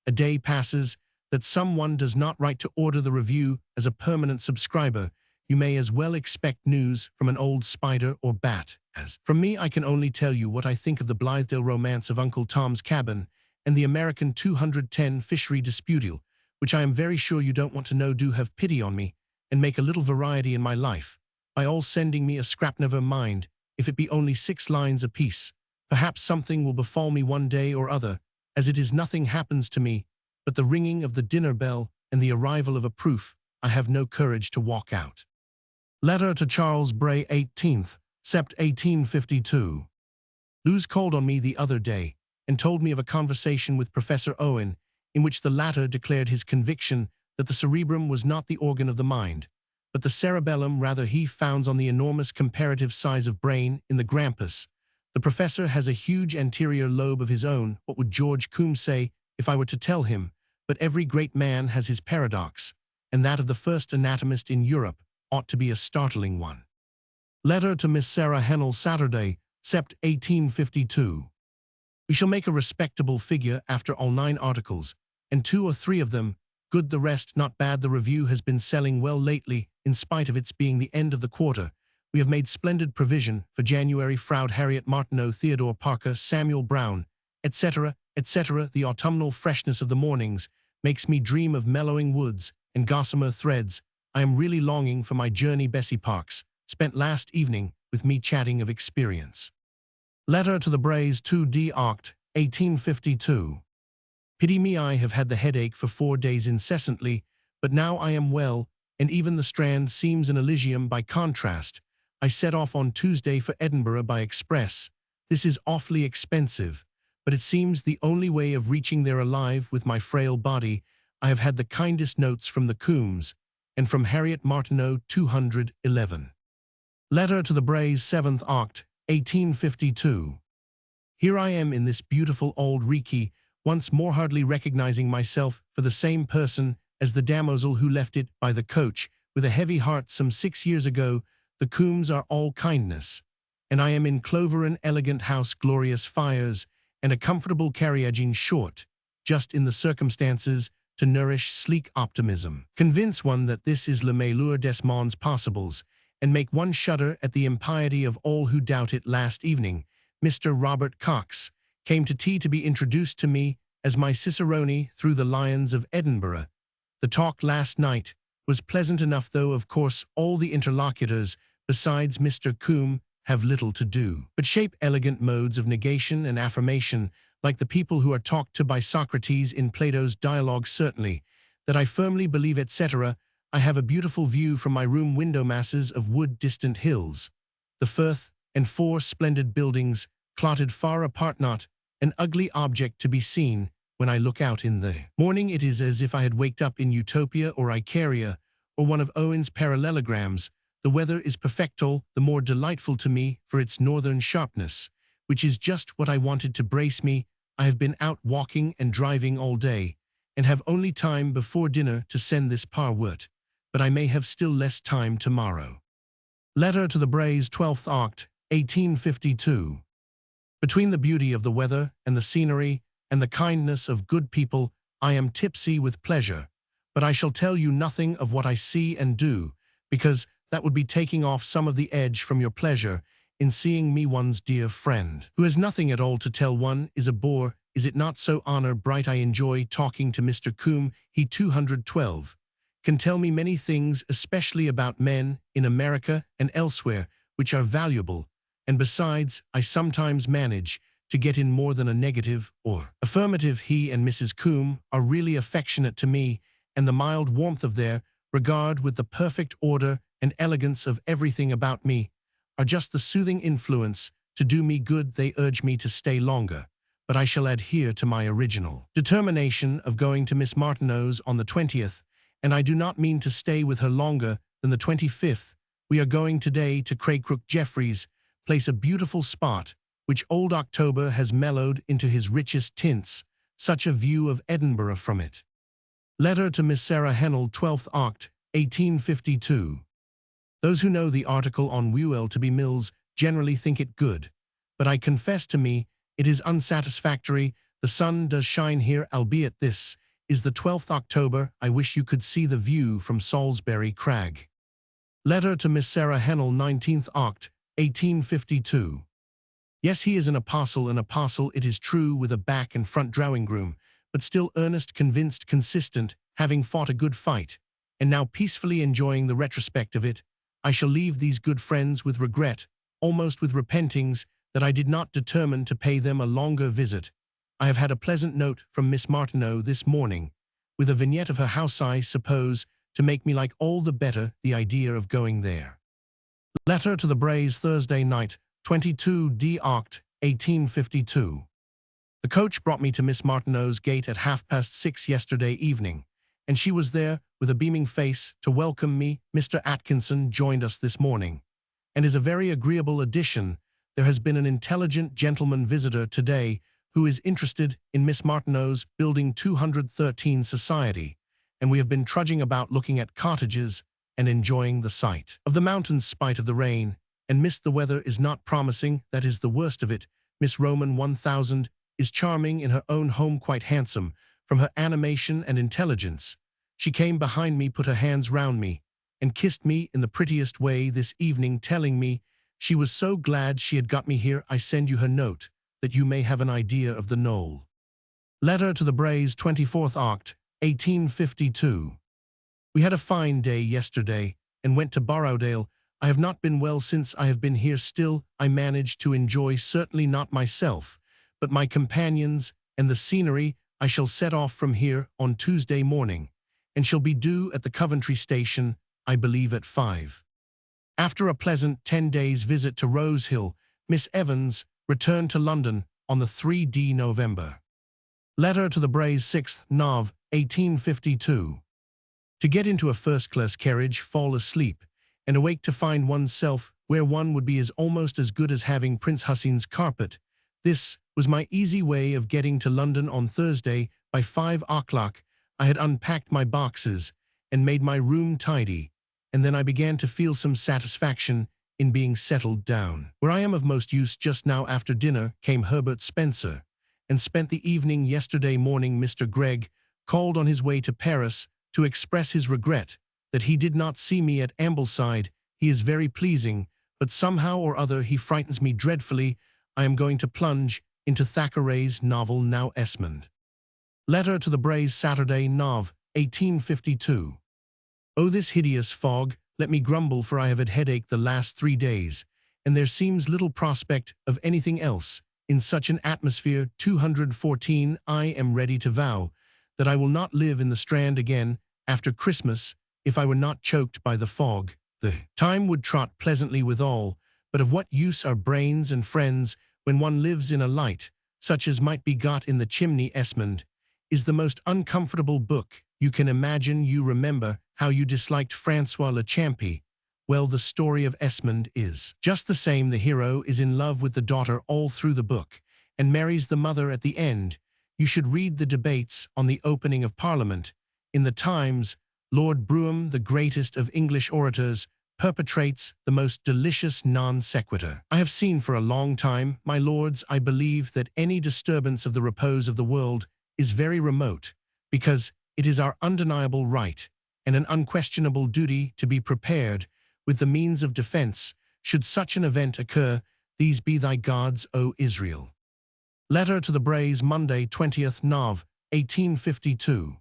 a day passes that someone does not write to order the review as a permanent subscriber. You may as well expect news from an old spider or bat as from me. I can only tell you what I think of the Blithedale romance of Uncle Tom's Cabin and the American 210 Fishery Disputal, which I am very sure you don't want to know. Do have pity on me and make a little variety in my life by all sending me a scrap. Never mind if it be only 6 lines apiece. Perhaps something will befall me one day or other as it is nothing happens to me, but the ringing of the dinner bell and the arrival of a proof, I have no courage to walk out. Letter to Charles Bray, 18th, Sept. 1852. Lewes called on me the other day and told me of a conversation with Professor Owen, in which the latter declared his conviction that the cerebrum was not the organ of the mind, but the cerebellum rather he founds on the enormous comparative size of brain in the grampus. The professor has a huge anterior lobe of his own, what would George Combe say if I were to tell him, but every great man has his paradox, and that of the first anatomist in Europe ought to be a startling one. Letter to Miss Sarah Hennell, Saturday, Sept. 1852. We shall make a respectable figure after all 9 articles, and 2 or 3 of them good, the rest not bad. The review has been selling well lately, in spite of its being the end of the quarter. We have made splendid provision for January. Froude, Harriet Martineau, Theodore Parker, Samuel Brown, etc., etc. The autumnal freshness of the mornings makes me dream of mellowing woods and gossamer threads. I am really longing for my journey. Bessie Parks spent last evening with me chatting of experience. Letter to the Brays, 2d Oct. 1852. Pity me, I have had the headache for 4 days incessantly, but now I am well, and even the Strand seems an Elysium by contrast. I set off on Tuesday for Edinburgh by express. This is awfully expensive, but it seems the only way of reaching there alive with my frail body. I have had the kindest notes from the Combes, and from Harriet Martineau, 211. Letter to the Brays, 7th Oct. 1852. Here I am in this beautiful old Reekie, once more hardly recognizing myself for the same person as the damozel who left it by the coach, with a heavy heart some 6 years ago. The Combes are all kindness, and I am in Cloveran elegant house, glorious fires, and a comfortable carriaging short, just in the circumstances to nourish sleek optimism. Convince one that this is le meilleur des mondes possibles, and make one shudder at the impiety of all who doubt it. Last evening, Mr. Robert Cox came to tea to be introduced to me as my cicerone through the Lions of Edinburgh. The talk last night was pleasant enough, though of course all the interlocutors, besides Mr. Combe, have little to do but shape elegant modes of negation and affirmation, like the people who are talked to by Socrates in Plato's dialogue. Certainly, that I firmly believe, etc. I have a beautiful view from my room window, masses of wood, distant hills, the Firth, and 4 splendid buildings, clotted far apart, not an ugly object to be seen when I look out in the morning. It is as if I had waked up in Utopia or Icaria, or one of Owen's parallelograms. The weather is perfectol, the more delightful to me for its northern sharpness, which is just what I wanted to brace me. I have been out walking and driving all day, and have only time before dinner to send this par word, but I may have still less time tomorrow. Letter to the Brays, 12th Oct. 1852. Between the beauty of the weather and the scenery and the kindness of good people, I am tipsy with pleasure, but I shall tell you nothing of what I see and do, because that would be taking off some of the edge from your pleasure in seeing me. One's dear friend, who has nothing at all to tell one, is a bore. Is it not so? Honor bright, I enjoy talking to Mr. Combe. He 212 can tell me many things, especially about men in America and elsewhere, which are valuable, and besides, I sometimes manage to get in more than a negative or affirmative. He and Mrs. Combe are really affectionate to me, and the mild warmth of their regard, with the perfect order and elegance of everything about me, are just the soothing influence to do me good. They urge me to stay longer, but I shall adhere to my original determination of going to Miss Martineau's on the 20th, and I do not mean to stay with her longer than the 25th. We are going today to Craycrook Jeffreys Place, a beautiful spot which old October has mellowed into his richest tints. Such a view of Edinburgh from it. Letter to Miss Sarah Hennell, 12th Oct. 1852. Those who know the article on Whewell to be Mills generally think it good, but I confess to me it is unsatisfactory. The sun does shine here, albeit this is the 12th October. I wish you could see the view from Salisbury Crag. Letter to Miss Sarah Hennell, 19th Oct. 1852. Yes, he is an apostle, it is true, with a back and front drawing-room, but still earnest, convinced, consistent, having fought a good fight, and now peacefully enjoying the retrospect of it. I shall leave these good friends with regret, almost with repentings, that I did not determine to pay them a longer visit. I have had a pleasant note from Miss Martineau this morning, with a vignette of her house, I suppose, to make me like all the better the idea of going there. Letter to the Braes, Thursday night, 22d Oct, 1852. The coach brought me to Miss Martineau's gate at 6:30 yesterday evening, and she was there, with a beaming face, to welcome me. Mr. Atkinson joined us this morning, and is a very agreeable addition. There has been an intelligent gentleman visitor today who is interested in Miss Martineau's Building 213 Society, and we have been trudging about looking at cottages and enjoying the sight of the mountains spite of the rain, and Miss the weather is not promising, that is the worst of it. Miss Roman 1000 is charming in her own home, quite handsome, from her animation and intelligence. She came behind me, put her hands round me, and kissed me in the prettiest way this evening, telling me she was so glad she had got me here. I send you her note, that you may have an idea of the knoll. Letter to the Braes, 24th Oct, 1852. We had a fine day yesterday, and went to Borrowdale. I have not been well since I have been here. Still, I managed to enjoy, certainly not myself, but my companions and the scenery. I shall set off from here on Tuesday morning, and shall be due at the Coventry station, I believe, at 5. After a pleasant 10 days' visit to Rose Hill, Miss Evans returned to London on the 3d November. Letter to the Braes, 6th Nov, 1852. To get into a first-class carriage, fall asleep, and awake to find oneself where one would be is almost as good as having Prince Hussein's carpet. This was my easy way of getting to London on Thursday. By 5 o'clock I had unpacked my boxes and made my room tidy, and then I began to feel some satisfaction in being settled down. Where I am of most use just now. After dinner came Herbert Spencer, and spent the evening yesterday morning. Mr. Gregg called on his way to Paris to express his regret that he did not see me at Ambleside. He is very pleasing, but somehow or other he frightens me dreadfully. I am going to plunge into Thackeray's novel now. Esmond. Letter to the Braes, Saturday Nov, 1852. Oh, this hideous fog! Let me grumble, for I have had headache the last 3 days, and there seems little prospect of anything else. In such an atmosphere, 214, I am ready to vow that I will not live in the Strand again after Christmas if I were not choked by the fog. The time would trot pleasantly withal, but of what use are brains and friends when one lives in a light, such as might be got in the chimney? Esmond is the most uncomfortable book you can imagine. You remember how you disliked Francois Le Champi. Well, the story of Esmond is just the same. The hero is in love with the daughter all through the book, and marries the mother at the end. You should read the debates on the opening of Parliament. In the Times, Lord Brougham, the greatest of English orators, perpetrates the most delicious non sequitur I have seen for a long time. My lords, I believe that any disturbance of the repose of the world is very remote, because it is our undeniable right and an unquestionable duty to be prepared with the means of defense should such an event occur. These be thy gods, O Israel. Letter to the Braes, Monday, 20th Nov, 1852.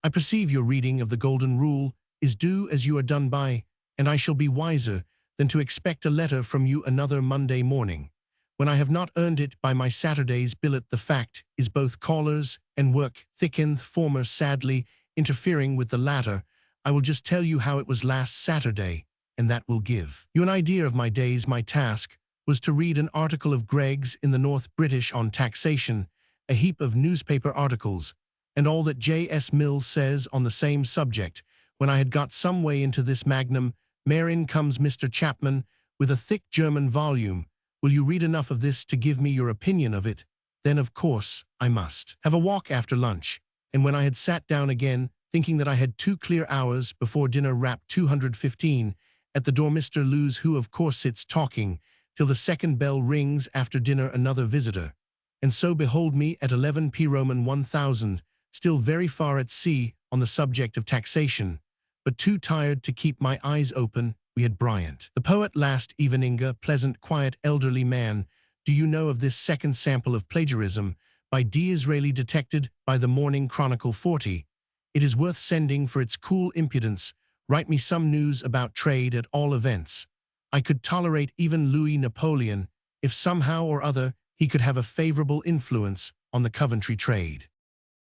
I perceive your reading of the Golden Rule is due as you are done by, and I shall be wiser than to expect a letter from you another Monday morning, when I have not earned it by my Saturday's billet. The fact is, both callers and work thickened, former sadly interfering with the latter. I will just tell you how it was last Saturday, and that will give you an idea of my days. My task was to read an article of Gregg's in the North British on taxation, a heap of newspaper articles, and all that J.S. Mill says on the same subject. When I had got some way into this magnum mare, in comes Mr. Chapman with a thick German volume. Will you read enough of this to give me your opinion of it? Then, of course, I must have a walk after lunch, and when I had sat down again, thinking that I had 2 clear hours before dinner, rap 215 at the door. Mr. Lewes, who of course sits talking till the second bell rings. After dinner another visitor, and so behold me at 11 p. Roman 1000, still very far at sea on the subject of taxation, but too tired to keep my eyes open. We had Bryant, the poet, last evening, a pleasant, quiet, elderly man. Do you know of this second sample of plagiarism by Disraeli, detected by the Morning Chronicle 40? It is worth sending for its cool impudence. Write me some news about trade at all events. I could tolerate even Louis Napoleon, if somehow or other he could have a favorable influence on the Coventry trade.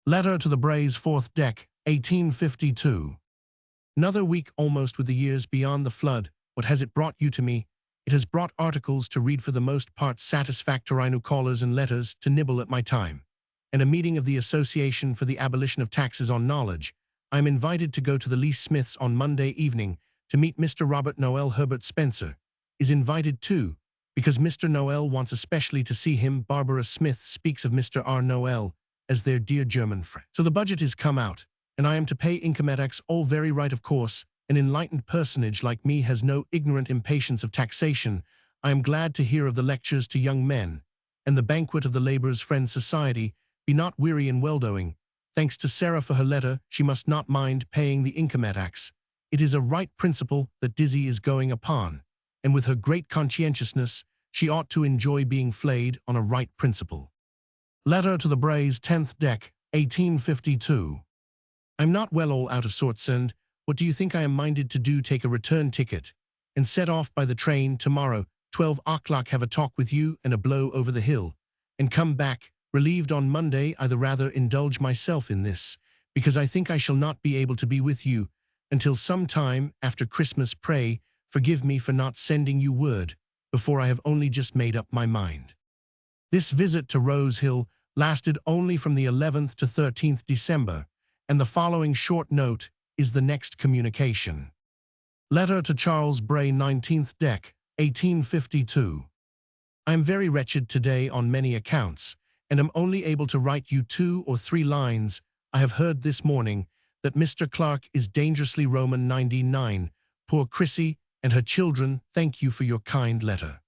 Letter to the Brays, 4th Dec, 1852. Another week almost with the years beyond the flood. What has it brought you to me? It has brought articles to read, for the most part satisfactory, no callers and letters to nibble at my time, and a meeting of the Association for the Abolition of Taxes on Knowledge. I am invited to go to the Lee Smiths on Monday evening to meet Mr. Robert Noel. Herbert Spencer is invited too, because Mr. Noel wants especially to see him. Barbara Smith speaks of Mr. R. Noel as their dear German friend. So the budget is come out, and I am to pay income tax. All very right, of course. An enlightened personage like me has no ignorant impatience of taxation. I am glad to hear of the lectures to young men, and the banquet of the Labourers' Friends Society. Be not weary in well-doing. Thanks to Sarah for her letter. She must not mind paying the income tax. It is a right principle that Dizzy is going upon, and with her great conscientiousness, she ought to enjoy being flayed on a right principle. Letter to the Brays, 10th Dec, 1852. I'm not well all out of sorts, and what do you think I am minded to do? Take a return ticket and set off by the train tomorrow, 12 o'clock, have a talk with you and a blow over the hill, and come back relieved on Monday. I rather indulge myself in this, because I think I shall not be able to be with you until some time after Christmas. Pray forgive me for not sending you word before. I have only just made up my mind. This visit to Rose Hill lasted only from the 11th to 13th December, and the following short note is the next communication. Letter to Charles Bray, 19th Dec, 1852. I am very wretched today on many accounts, and am only able to write you 2 or 3 lines. I have heard this morning that Mr. Clark is dangerously Roman 99. Poor Chrissy and her children, thank you for your kind letter.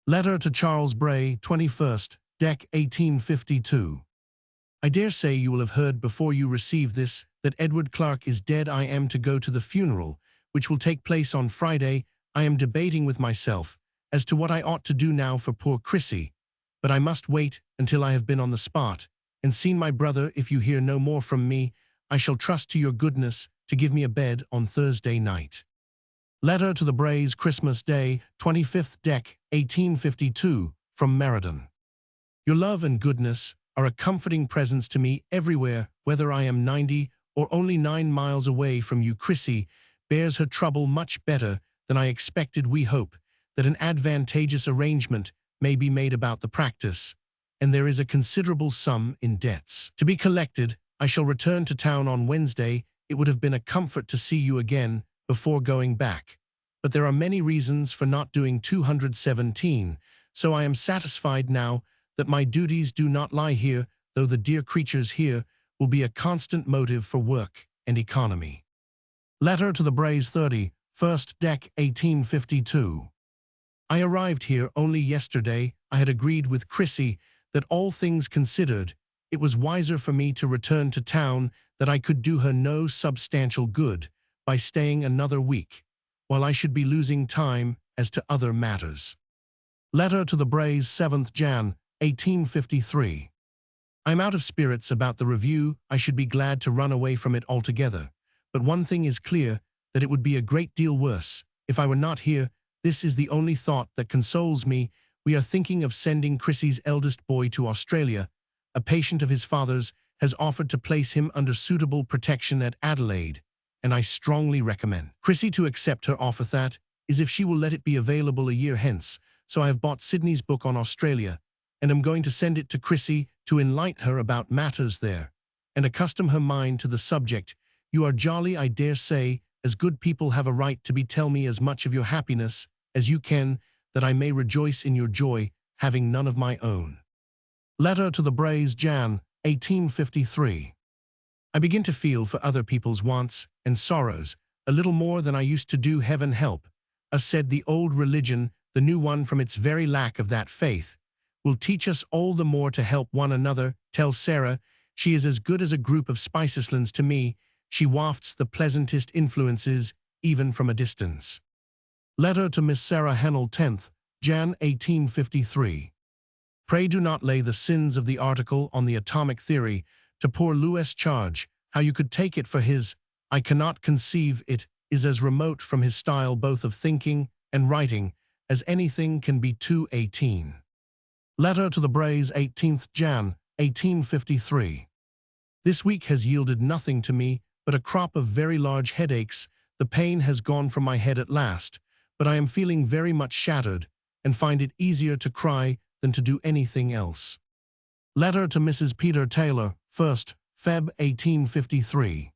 Letter to Charles Bray, 21st Dec, 1852. I dare say you will have heard before you receive this that Edward Clark is dead. I am to go to the funeral, which will take place on Friday. I am debating with myself as to what I ought to do now for poor Chrissy, but I must wait until I have been on the spot and seen my brother. If you hear no more from me, I shall trust to your goodness to give me a bed on Thursday night. Letter to the Brays, Christmas Day, 25th Dec, 1852, from Meriden. Your love and goodness are a comforting presence to me everywhere, whether I am 90 or only 9 miles away from you. Chrissy bears her trouble much better than I expected. We hope that an advantageous arrangement may be made about the practice, and there is a considerable sum in debts to be collected. I shall return to town on Wednesday. It would have been a comfort to see you again before going back, but there are many reasons for not doing 217, so I am satisfied now that my duties do not lie here, though the dear creatures here will be a constant motive for work and economy. Letter to the Brays, 31st Dec, 1852. I arrived here only yesterday. I had agreed with Chrissy that, all things considered, it was wiser for me to return to town, that I could do her no substantial good by staying another week, while I should be losing time as to other matters. Letter to the Brays, 7th Jan, 1853. I am out of spirits about the review. I should be glad to run away from it altogether, but one thing is clear, that it would be a great deal worse if I were not here. This is the only thought that consoles me. We are thinking of sending Chrissy's eldest boy to Australia. A patient of his father's has offered to place him under suitable protection at Adelaide, and I strongly recommend Chrissy to accept her offer. That is, if she will let it be available a year hence. So I have bought Sydney's book on Australia, and am going to send it to Chrissy to enlighten her about matters there, and accustom her mind to the subject. You are jolly, I dare say, as good people have a right to be. Tell me as much of your happiness as you can, that I may rejoice in your joy, having none of my own. Letter to the Brays, Jan, 1853. I begin to feel for other people's wants and sorrows a little more than I used to do. Heaven help us, said the old religion. The new one, from its very lack of that faith, will teach us all the more to help one another. Tell Sarah she is as good as a group of spiceslins to me. She wafts the pleasantest influences, even from a distance. Letter to Miss Sarah Hennell, 10th Jan, 1853. Pray do not lay the sins of the article on the atomic theory to poor Louis' charge. How you could take it for his, I cannot conceive. It is as remote from his style both of thinking and writing as anything can be. 218. Letter to the Brays, 18th Jan, 1853. This week has yielded nothing to me but a crop of very large headaches. The pain has gone from my head at last, but I am feeling very much shattered and find it easier to cry than to do anything else. Letter to Mrs. Peter Taylor, 1st Feb 1853.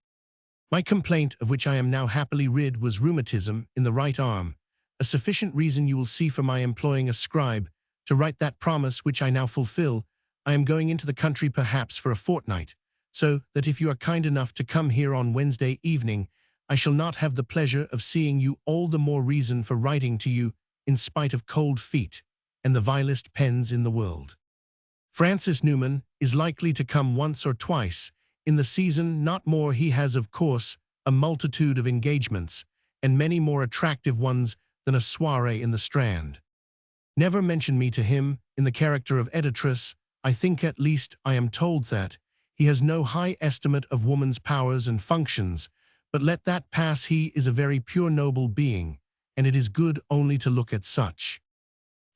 My complaint, of which I am now happily rid, was rheumatism in the right arm, a sufficient reason you will see for my employing a scribe to write that promise which I now fulfill. I am going into the country perhaps for a fortnight, so that if you are kind enough to come here on Wednesday evening, I shall not have the pleasure of seeing you. All the more reason for writing to you, in spite of cold feet and the vilest pens in the world. Francis Newman is likely to come once or twice in the season, not more. He has, of course, a multitude of engagements, and many more attractive ones than a soiree in the Strand. Never mention me to him in the character of editress. I think, at least I am told, that he has no high estimate of woman's powers and functions, but let that pass. He is a very pure, noble being, and it is good only to look at such.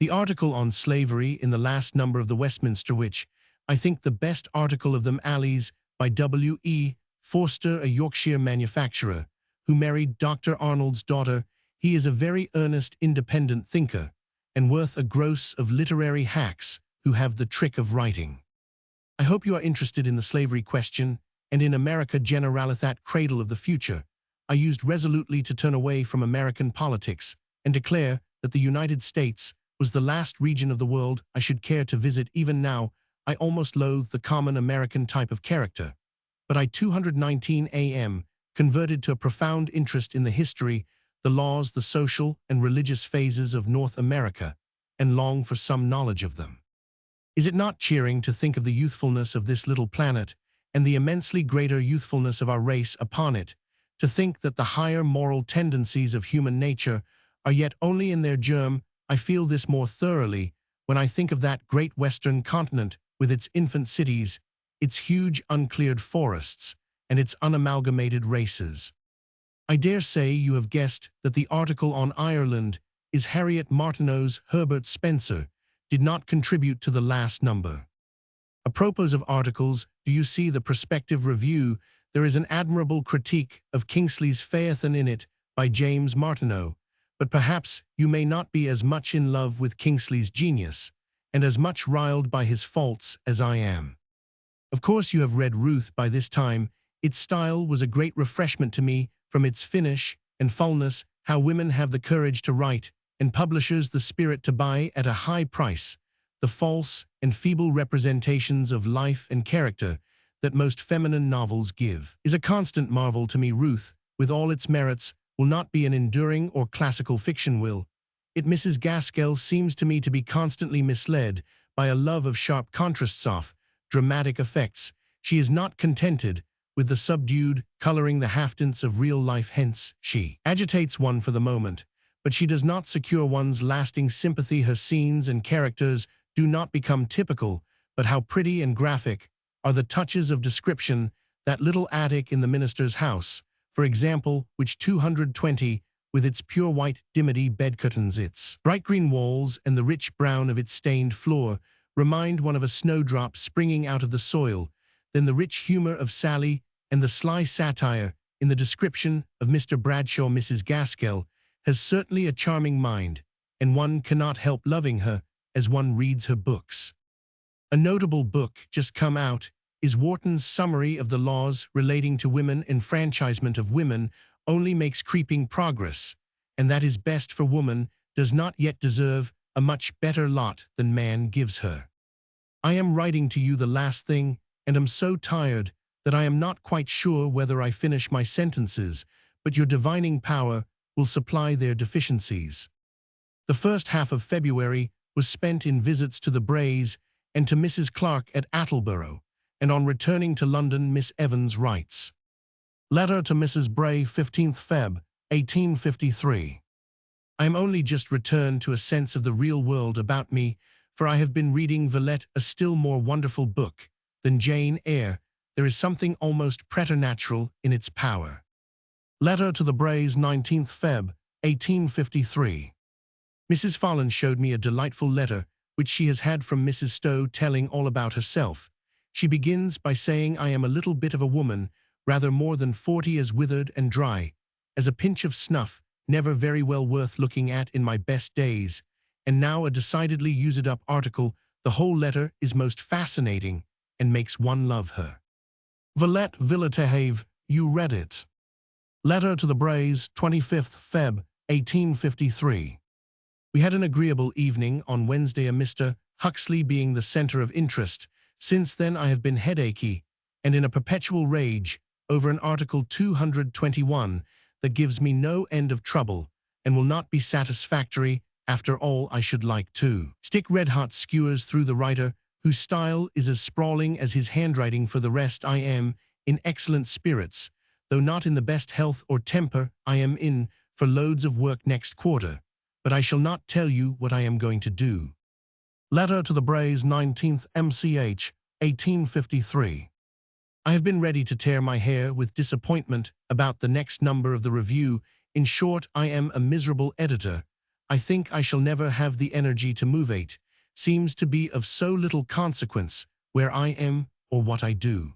The article on slavery in the last number of the Westminster, which I think the best article of them, alleys, by W. E. Forster, a Yorkshire manufacturer, who married Dr. Arnold's daughter. He is a very earnest, independent thinker, and worth a gross of literary hacks who have the trick of writing. I hope you are interested in the slavery question, and in America generale, that cradle of the future. I used resolutely to turn away from American politics and declare that the United States was the last region of the world I should care to visit. Even now, I almost loathe the common American type of character, but I 219 am converted to a profound interest in the history, the laws, the social and religious phases of North America, and long for some knowledge of them. Is it not cheering to think of the youthfulness of this little planet and the immensely greater youthfulness of our race upon it, to think that the higher moral tendencies of human nature are yet only in their germ? I feel this more thoroughly when I think of that great western continent with its infant cities, its huge uncleared forests, and its unamalgamated races. I dare say you have guessed that the article on Ireland is Harriet Martineau's. Herbert Spencer did not contribute to the last number. Apropos of articles, do you see the Prospective Review? There is an admirable critique of Kingsley's Phaethon in it by James Martineau, but perhaps you may not be as much in love with Kingsley's genius, and as much riled by his faults as I am. Of course you have read Ruth by this time. Its style was a great refreshment to me, from its finish and fullness. How women have the courage to write, and publishers the spirit to buy at a high price, the false and feeble representations of life and character that most feminine novels give, is a constant marvel to me. Ruth, with all its merits, will not be an enduring or classical fiction, will it? Mrs. Gaskell seems to me to be constantly misled by a love of sharp contrasts, of dramatic effects. She is not contented with the subdued, coloring the half-tints of real life. Hence, she agitates one for the moment, but she does not secure one's lasting sympathy. Her scenes and characters do not become typical, but how pretty and graphic are the touches of description. That little attic in the minister's house, for example, which 220, with its pure white dimity bed curtains, its bright green walls, and the rich brown of its stained floor, remind one of a snowdrop springing out of the soil. Then the rich humor of Sally, and the sly satire in the description of Mr. Bradshaw. Mrs. Gaskell has certainly a charming mind, and one cannot help loving her as one reads her books. A notable book just come out is Wharton's Summary of the Laws Relating to Women. Enfranchisement of women only makes creeping progress, and that is best for woman does not yet deserve a much better lot than man gives her. I am writing to you the last thing, and am so tired that I am not quite sure whether I finish my sentences, but your divining power will supply their deficiencies. The first half of February was spent in visits to the Brays and to Mrs. Clark at Attleborough, and on returning to London, Miss Evans writes. Letter to Mrs. Bray, 15th Feb. 1853. I am only just returned to a sense of the real world about me, for I have been reading Villette, a still more wonderful book than Jane Eyre. There is something almost preternatural in its power. Letter to the Brays, 19th Feb. 1853. Mrs. Follen showed me a delightful letter which she has had from Mrs. Stowe, telling all about herself. She begins by saying I am a little bit of a woman, rather more than 40, as withered and dry, as a pinch of snuff, never very well worth looking at in my best days, and now a decidedly used-up article. The whole letter is most fascinating and makes one love her. Valette Villatehave, you read it. Letter to the Brays, 25th Feb. 1853. We had an agreeable evening on Wednesday, Mr. Huxley being the centre of interest. Since then I have been headachy and in a perpetual rage over an article 221 that gives me no end of trouble and will not be satisfactory. After all, I should like to stick red-hot skewers through the writer, whose style is as sprawling as his handwriting. For the rest, I am in excellent spirits, though not in the best health or temper. I am in for loads of work next quarter, but I shall not tell you what I am going to do. Letter to the Brays, 19th MCH, 1853. I have been ready to tear my hair with disappointment about the next number of the review. In short, I am a miserable editor. I think I shall never have the energy to move it. Seems to be of so little consequence where I am or what I do.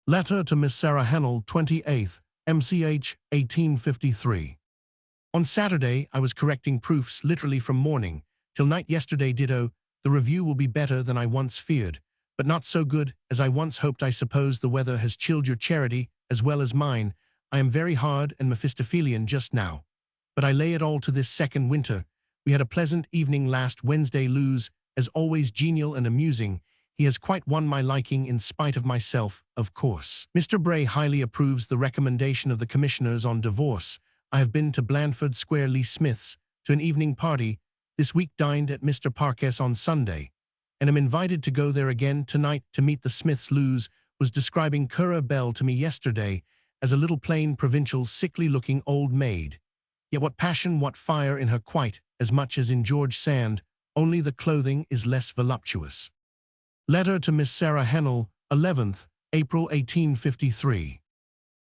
Letter to Miss Sarah Hennell, 28th MCH, 1853. On Saturday, I was correcting proofs literally from morning till night. Yesterday ditto. The review will be better than I once feared, but not so good as I once hoped. I suppose the weather has chilled your charity as well as mine. I am very hard and Mephistophelian just now, but I lay it all to this second winter. We had a pleasant evening last Wednesday. Lewes, as always genial and amusing. He has quite won my liking in spite of myself, of course. Mr. Bray highly approves the recommendation of the commissioners on divorce. I have been to Blandford Square, Lee Smith's, to an evening party. This week dined at Mr. Parkes on Sunday, and am invited to go there again tonight to meet the Smiths. Lewes was describing Currer Bell to me yesterday as a little plain, provincial, sickly-looking old maid. Yet what passion, what fire in her, quite as much as in George Sand, only the clothing is less voluptuous. Letter to Miss Sarah Hennell, 11th April 1853.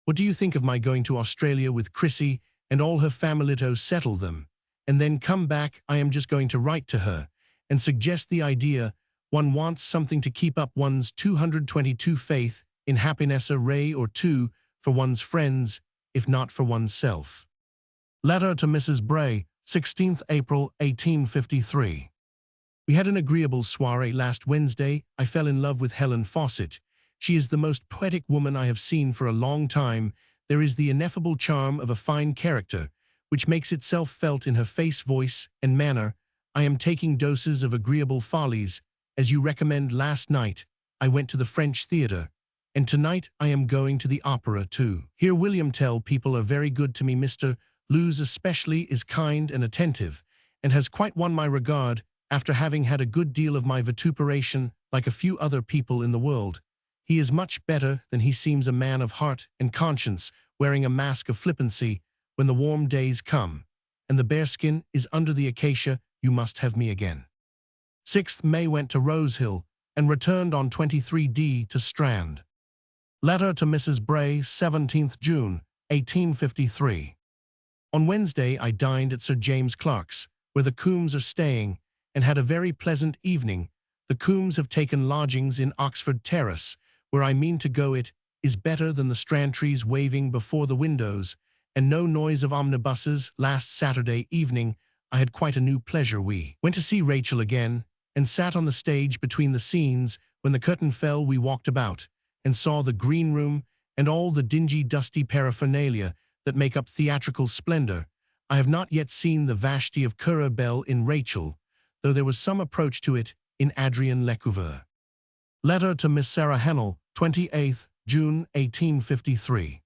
What do you think of my going to Australia with Chrissy and all her family to settle them, and then come back? I am just going to write to her and suggest the idea. One wants something to keep up one's 222 faith in happiness, a ray or two for one's friends, if not for oneself. Letter to Mrs. Bray, 16th April 1853. We had an agreeable soiree last Wednesday. I fell in love with Helen Fawcett. She is the most poetic woman I have seen for a long time. There is the ineffable charm of a fine character, which makes itself felt in her face, voice, and manner. I am taking doses of agreeable follies, as you recommend. Last night I went to the French theatre, and tonight I am going to the opera too. Hear William Tell people are very good to me. Mr. Lewes especially is kind and attentive, and has quite won my regard after having had a good deal of my vituperation. Like a few other people in the world, he is much better than he seems, a man of heart and conscience, wearing a mask of flippancy. When the warm days come and the bearskin is under the acacia, you must have me again. 6th May. Went to Rosehill and returned on 23d to Strand. Letter to Mrs. Bray, 17th June 1853. On Wednesday I dined at Sir James Clark's, where the Coombes are staying, and had a very pleasant evening. The Coombes have taken lodgings in Oxford Terrace, where I mean to go. It is better than the strand trees waving before the windows, and no noise of omnibuses. Last Saturday evening I had quite a new pleasure. We went to see Rachel again, and sat on the stage between the scenes. When the curtain fell, we walked about, and saw the green room, and all the dingy, dusty paraphernalia that make up theatrical splendor. I have not yet seen the Vashti of Currer Bell in Rachel, though there was some approach to it in Adrian Lecouvreur. Letter to Miss Sarah Hennell, 28th June 1853.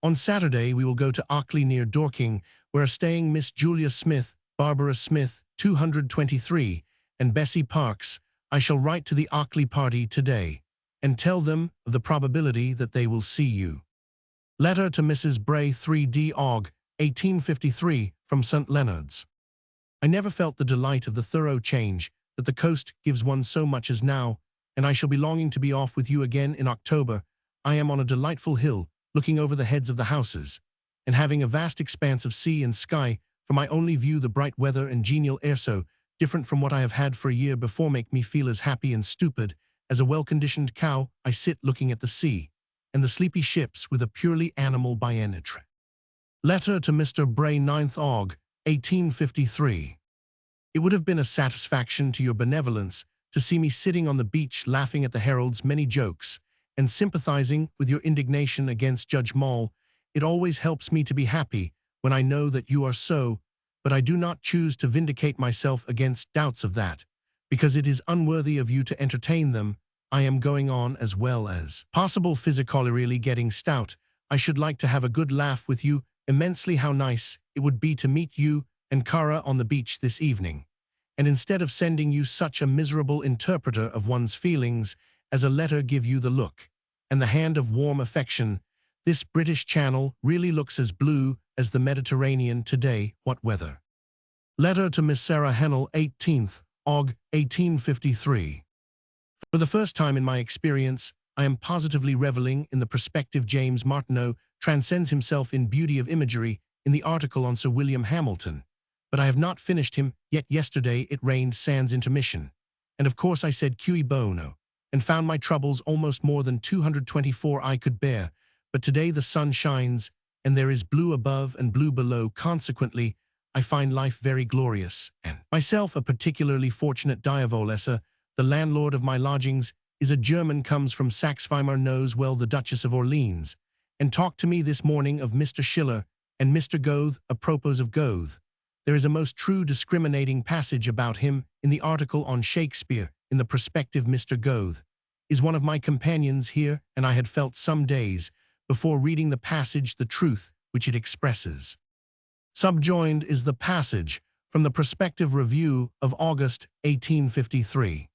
On Saturday we will go to Ockley near Dorking, where are staying Miss Julia Smith, Barbara Smith, 223, and Bessie Parks. I shall write to the Ockley party today, and tell them of the probability that they will see you. Letter to Mrs. Bray, 3d Aug. 1853, from St. Leonard's. I never felt the delight of the thorough change that the coast gives one so much as now, and I shall be longing to be off with you again in October. I am on a delightful hill, looking over the heads of the houses, and having a vast expanse of sea and sky for my only view. The bright weather and genial air, so different from what I have had for a year before, make me feel as happy and stupid As a well-conditioned cow, I sit looking at the sea, and the sleepy ships with a purely animal biennitre. Letter to Mr. Bray 9th Aug. 1853. It would have been a satisfaction to your benevolence to see me sitting on the beach laughing at the Herald's many jokes, and sympathizing with your indignation against Judge Mall. It always helps me to be happy when I know that you are so, but I do not choose to vindicate myself against doubts of that, because it is unworthy of you to entertain them. I am going on as well as possible physically really getting stout. I should like to have a good laugh with you immensely. How nice it would be to meet you and Kara on the beach this evening. And instead of sending you such a miserable interpreter of one's feelings as a letter give you the look and the hand of warm affection, this British Channel really looks as blue as the Mediterranean today. What weather. Letter to Miss Sarah Hennell 18th Aug. 1853. For the first time in my experience, I am positively reveling in the perspective James Martineau transcends himself in beauty of imagery in the article on Sir William Hamilton. But I have not finished him, yet yesterday it rained sans intermission. And of course I said cui bono, and found my troubles almost more than 224 I could bear. But today the sun shines, and there is blue above and blue below. Consequently, I find life very glorious, and myself a particularly fortunate Diavolesser. The landlord of my lodgings is a German, comes from Saxe-Weimar, knows well the Duchess of Orleans, and talked to me this morning of Mr. Schiller and Mr. Goethe. Apropos of Goethe, there is a most true discriminating passage about him in the article on Shakespeare in the Perspective. Mr. Goethe is one of my companions here, and I had felt some days before reading the passage the truth which it expresses. Subjoined is the passage from the Perspective Review of August 1853.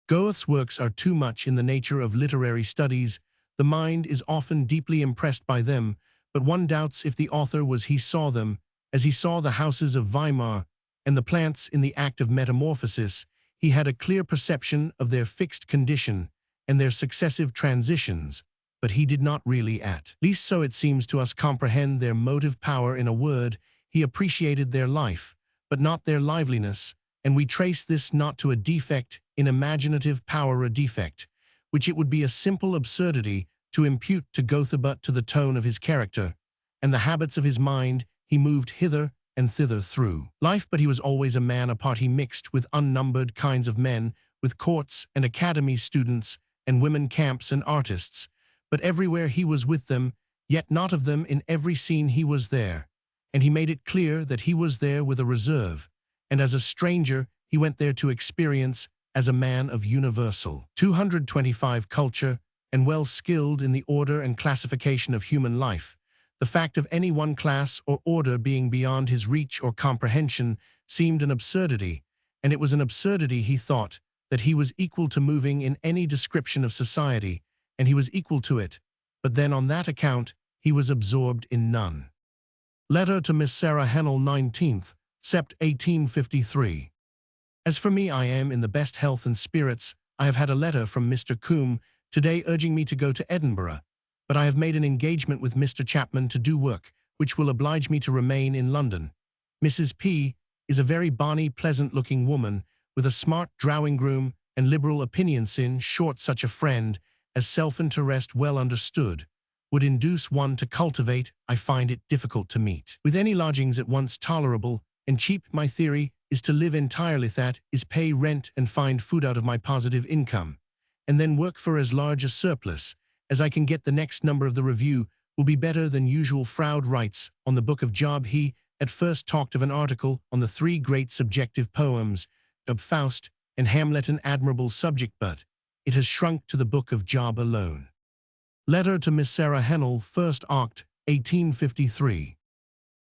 Goethe's works are too much in the nature of literary studies. The mind is often deeply impressed by them, but one doubts if the author was he saw them, as he saw the houses of Weimar and the plants in the act of metamorphosis. He had a clear perception of their fixed condition and their successive transitions, but he did not really, at least so it seems to us, comprehend their motive power. In a word, he appreciated their life, but not their liveliness, and we trace this not to a defect in imaginative power, a defect which it would be a simple absurdity to impute to Goethe, but to the tone of his character and the habits of his mind. He moved hither and thither through life, but he was always a man apart. He mixed with unnumbered kinds of men, with courts and academy students and women camps and artists, but everywhere he was with them, yet not of them. In every scene he was there, and he made it clear that he was there with a reserve, and as a stranger he went there to experience, as a man of universal 225 culture and well skilled in the order and classification of human life. The fact of any one class or order being beyond his reach or comprehension seemed an absurdity, and it was an absurdity, he thought, that he was equal to moving in any description of society, and he was equal to it, but then on that account he was absorbed in none. Letter to Miss Sarah Hennell 19th Sept. 1853. As for me, I am in the best health and spirits. I have had a letter from Mr. Combe today urging me to go to Edinburgh, but I have made an engagement with Mr. Chapman to do work which will oblige me to remain in London. Mrs. P. is a very bonny, pleasant-looking woman, with a smart drawing-room and liberal opinions. In short, such a friend as self-interest, well understood, would induce one to cultivate. I find it difficult to meet with any lodgings at once tolerable and cheap. My theory is to live entirely, that is, pay rent and find food out of my positive income, and then work for as large a surplus as I can get. The next number of the Review will be better than usual. Froude writes on the Book of Job. He at first talked of an article on the three great subjective poems of Faust and Hamlet, an admirable subject, but it has shrunk to the Book of Job alone. Letter to Miss Sarah Hennell 1st Oct. 1853.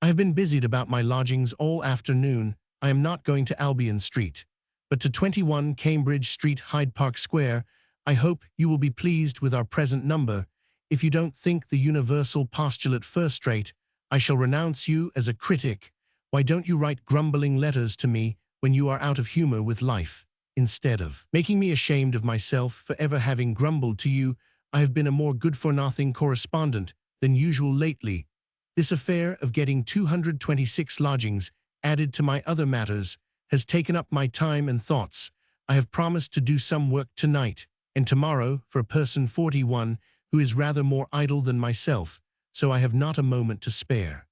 I have been busied about my lodgings all afternoon. I am not going to Albion Street, but to 21 Cambridge Street, Hyde Park Square. I hope you will be pleased with our present number. If you don't think the universal postulate first-rate, I shall renounce you as a critic. Why don't you write grumbling letters to me when you are out of humor with life, instead of making me ashamed of myself for ever having grumbled to you? I have been a more good-for-nothing correspondent than usual lately. This affair of getting 226 lodgings added to my other matters has taken up my time and thoughts. I have promised to do some work tonight, and tomorrow for a person 41 who is rather more idle than myself, so I have not a moment to spare.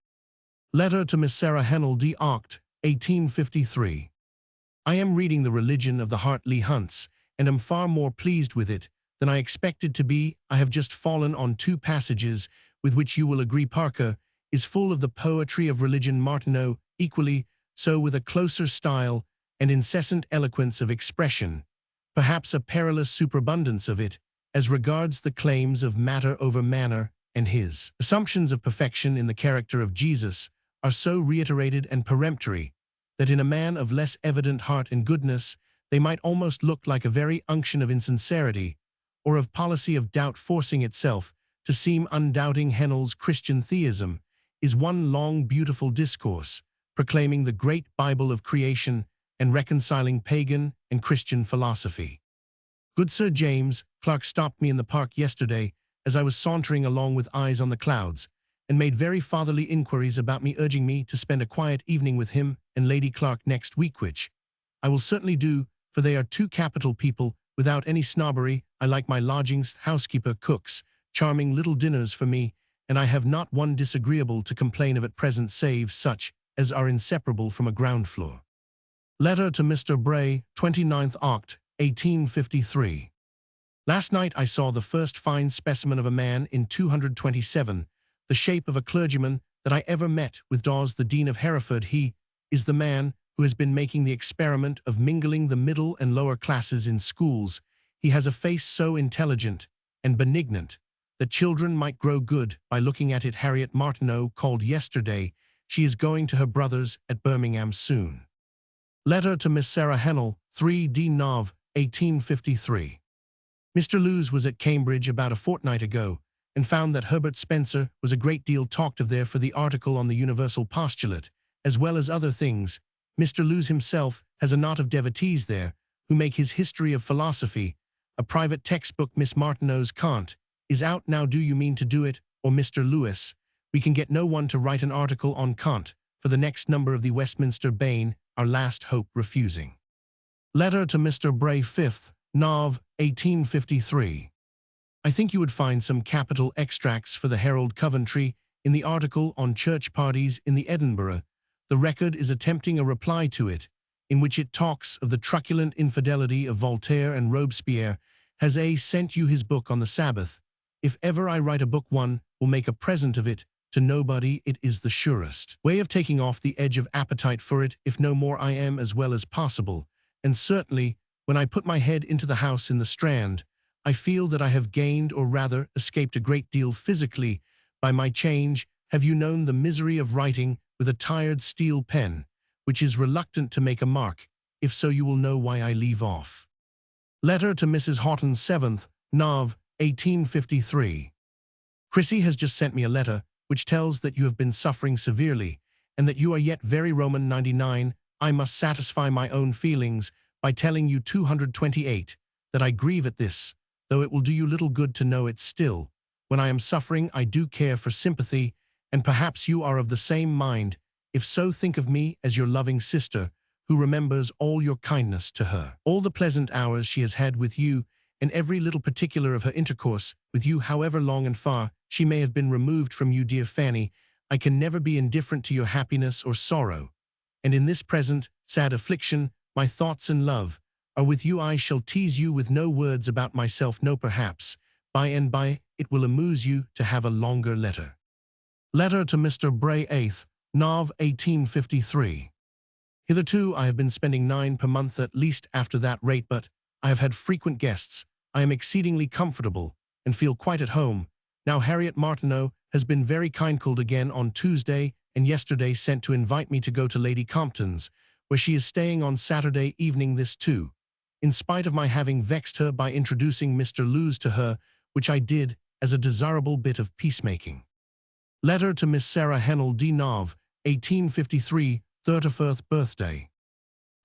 Letter to Miss Sarah Hennell d. Oct, 1853. I am reading The Religion of the Heart Leigh Hunt's, and am far more pleased with it than I expected to be. I have just fallen on two passages with which you will agree Parker is full of the poetry of religion, Martineau equally so, with a closer style and incessant eloquence of expression, perhaps a perilous superabundance of it, as regards the claims of matter over manner, and his assumptions of perfection in the character of Jesus are so reiterated and peremptory that in a man of less evident heart and goodness they might almost look like a very unction of insincerity, or of policy of doubt forcing itself to seem undoubting. Hennell's Christian Theism is one long beautiful discourse, proclaiming the great Bible of creation and reconciling pagan and Christian philosophy. Good Sir James Clark stopped me in the park yesterday as I was sauntering along with eyes on the clouds, and made very fatherly inquiries about me, urging me to spend a quiet evening with him and Lady Clark next week, which I will certainly do, for they are two capital people, without any snobbery. I like my lodgings, housekeeper cooks charming little dinners for me, and I have not one disagreeable to complain of at present save such as are inseparable from a ground floor. Letter to Mr. Bray, 29th Oct, 1853. Last night I saw the first fine specimen of a man in 227, the shape of a clergyman, that I ever met with Dawes, the Dean of Hereford. He is the man who has been making the experiment of mingling the middle and lower classes in schools. He has a face so intelligent and benignant that children might grow good by looking at it. Harriet Martineau called yesterday. She is going to her brother's at Birmingham soon. Letter to Miss Sarah Hennell, 3d Nov, 1853. Mr. Lewes was at Cambridge about a fortnight ago, and found that Herbert Spencer was a great deal talked of there for the article on the universal postulate, as well as other things. Mr. Lewes himself has a knot of devotees there, who make his history of philosophy a private textbook. Miss Martineau's Kant is out now. Do you mean to do it, or Mr. Lewis? We can get no one to write an article on Kant for the next number of the Westminster Bane, our last hope refusing. Letter to Mr. Bray, 5th Nov, 1853. I think you would find some capital extracts for the Herald Coventry in the article on church parties in the Edinburgh. The Record is attempting a reply to it, in which it talks of the truculent infidelity of Voltaire and Robespierre. Has A sent you his book on the Sabbath? If ever I write a book, one will make a present of it to nobody. It is the surest way of taking off the edge of appetite for it. If no more, I am as well as possible, and certainly when I put my head into the house in the Strand, I feel that I have gained, or rather escaped, a great deal physically by my change. Have you known the misery of writing with a tired steel pen, which is reluctant to make a mark? If so, you will know why I leave off. Letter to Mrs. Houghton, 7th Nov, 1853. Chrissy has just sent me a letter which tells that you have been suffering severely, and that you are yet very Roman 99. I must satisfy my own feelings by telling you 228 that I grieve at this, though it will do you little good to know it. Still, when I am suffering, I do care for sympathy, and perhaps you are of the same mind. If so, think of me as your loving sister, who remembers all your kindness to her, all the pleasant hours she has had with you, and every little particular of her intercourse with you, however long and far she may have been removed from you. Dear Fanny, I can never be indifferent to your happiness or sorrow, and in this present sad affliction, my thoughts and love are with you. I shall tease you with no words about myself. No, perhaps by and by it will amuse you to have a longer letter. Letter to Mr. Bray, 8th Nov, 1853. Hitherto I have been spending 9 per month at least after that rate, but I have had frequent guests. I am exceedingly comfortable and feel quite at home. Now Harriet Martineau has been very kind, called again on Tuesday, and yesterday sent to invite me to go to Lady Compton's, where she is staying on Saturday evening. This too, in spite of my having vexed her by introducing Mr. Lewes to her, which I did as a desirable bit of peacemaking. Letter to Miss Sarah Hennell d. Nov, 1853, 31st birthday.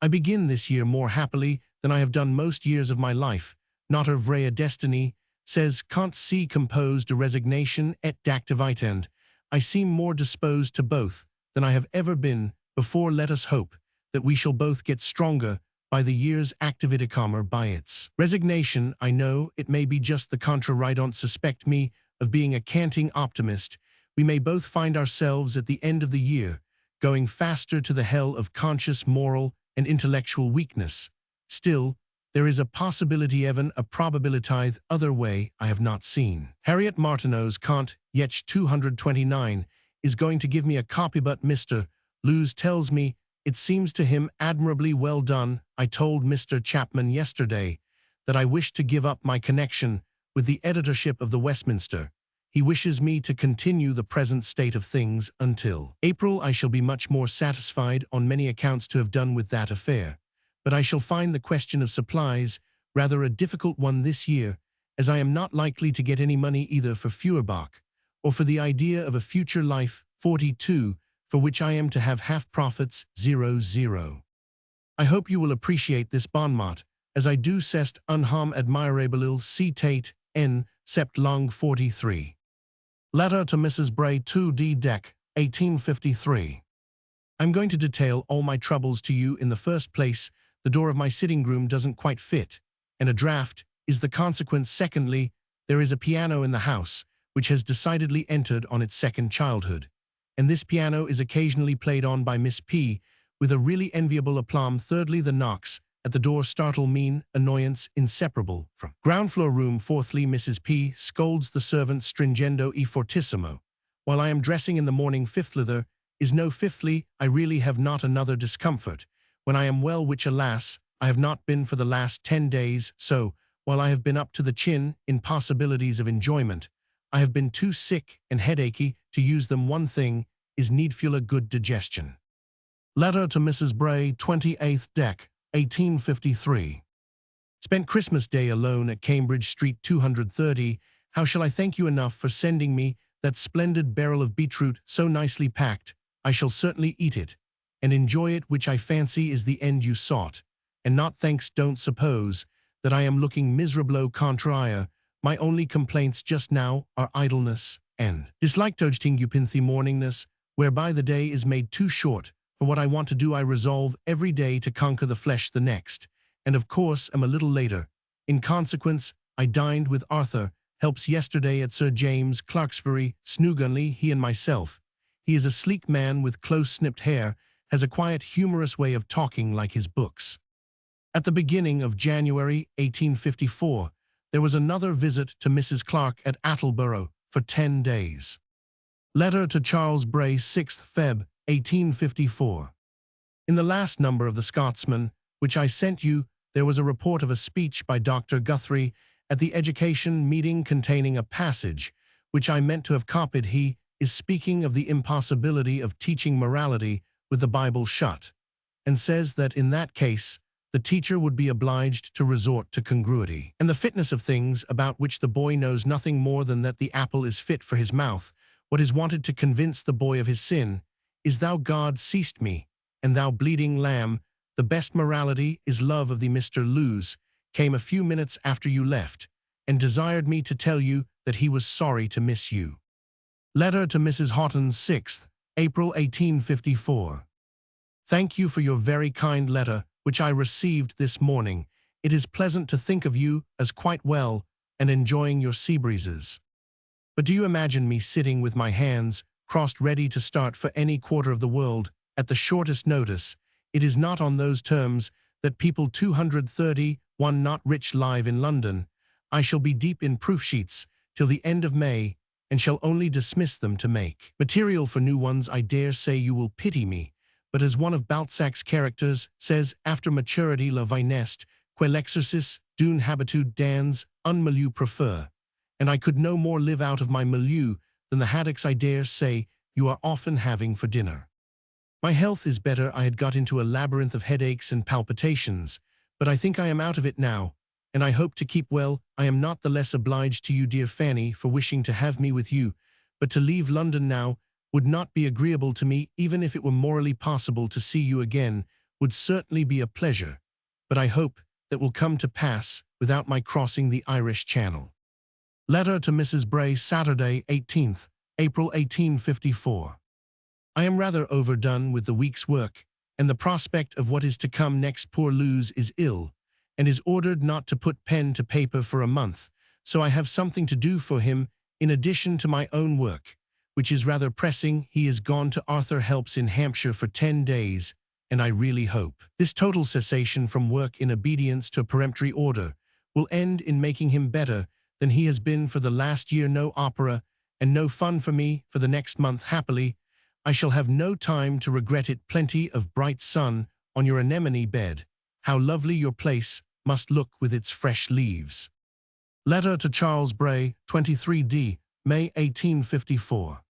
I begin this year more happily than I have done most years of my life. Not a vrai destiny, says Kant. C. composed a resignation et dactivite, and I seem more disposed to both than I have ever been before. Let us hope that we shall both get stronger by the year's activity, by its resignation. I know it may be just the contrary. Don't suspect me of being a canting optimist. We may both find ourselves at the end of the year, going faster to the hell of conscious moral and intellectual weakness. Still, there is a possibility, even a probability, other way I have not seen. Harriet Martineau's Kant, Yech 229, is going to give me a copy, but Mr. Lewes tells me it seems to him admirably well done. I told Mr. Chapman yesterday that I wish to give up my connection with the editorship of the Westminster. He wishes me to continue the present state of things until April. I shall be much more satisfied on many accounts to have done with that affair, but I shall find the question of supplies rather a difficult one this year, as I am not likely to get any money either for Feuerbach or for the idea of a future life, 42, for which I am to have half profits, 00. I hope you will appreciate this bon mot, as I do cest unham admirable c tate n sept long 43. Letter to Mrs. Bray 2d Dec, 1853. I'm going to detail all my troubles to you. In the first place, the door of my sitting room doesn't quite fit, and a draught is the consequence. Secondly, there is a piano in the house, which has decidedly entered on its second childhood, and this piano is occasionally played on by Miss P. with a really enviable aplomb. Thirdly, the knocks at the door startle mean annoyance inseparable from ground floor room. Fourthly, Mrs. P. scolds the servants stringendo e fortissimo while I am dressing in the morning. Fifthly, there is no fifthly. I really have not another discomfort when I am well, which alas, I have not been for the last 10 days. So, while I have been up to the chin in possibilities of enjoyment, I have been too sick and headachy to use them. One thing is needful, a good digestion. Letter to Mrs. Bray 28th Dec, 1853. Spent Christmas Day alone at Cambridge Street 230. How shall I thank you enough for sending me that splendid barrel of beetroot so nicely packed? I shall certainly eat it and enjoy it, which I fancy is the end you sought, and not thanks. Don't suppose that I am looking miserable contraire. My only complaints just now are idleness and dislike tojting upinthy morningness, whereby the day is made too short for what I want to do. I resolve every day to conquer the flesh the next, and of course am a little later. In consequence, I dined with Arthur Helps yesterday at Sir James Clarksbury, Snoogunley, he and myself. He is a sleek man with close-snipped hair, has a quiet, humorous way of talking like his books. At the beginning of January 1854, there was another visit to Mrs. Clark at Attleborough for 10 days. Letter to Charles Bray 6th Feb. 1854. In the last number of the Scotsman, which I sent you, there was a report of a speech by Dr. Guthrie at the education meeting containing a passage which I meant to have copied. He is speaking of the impossibility of teaching morality with the Bible shut, and says that in that case the teacher would be obliged to resort to congruity and the fitness of things about which the boy knows nothing more than that the apple is fit for his mouth. What is wanted to convince the boy of his sin is "Thou God seest me, and thou bleeding lamb." The best morality is love of thee. Mr. Lewes came a few minutes after you left, and desired me to tell you that he was sorry to miss you. Letter to Mrs. Houghton 6th April 1854. Thank you for your very kind letter, which I received this morning. It is pleasant to think of you as quite well and enjoying your sea breezes. But do you imagine me sitting with my hands crossed ready to start for any quarter of the world at the shortest notice? It is not on those terms that people 231 not rich live in London. I shall be deep in proof sheets till the end of May, and shall only dismiss them to make material for new ones. I dare say you will pity me, but as one of Balzac's characters says, after maturity la vinest, quel exercice d'une habitude dans un milieu prefer, and I could no more live out of my milieu than the haddocks I dare say you are often having for dinner. My health is better. I had got into a labyrinth of headaches and palpitations, but I think I am out of it now, and I hope to keep well. I am not the less obliged to you, dear Fanny, for wishing to have me with you, but to leave London now would not be agreeable to me. Even if it were morally possible to see you again, would certainly be a pleasure, but I hope that will come to pass without my crossing the Irish Channel. Letter to Mrs. Bray Saturday 18th April 1854. I am rather overdone with the week's work, and the prospect of what is to come next. Poor Luz is ill, and is ordered not to put pen to paper for a month, so I have something to do for him in addition to my own work, which is rather pressing. He is gone to Arthur Helps in Hampshire for 10 days, and I really hope this total cessation from work in obedience to a peremptory order will end in making him better than he has been for the last year. No opera and no fun for me for the next month. Happily, I shall have no time to regret it. Plenty of bright sun on your anemone bed. How lovely your place must look with its fresh leaves. Letter to Charles Bray, 23D, May 1854.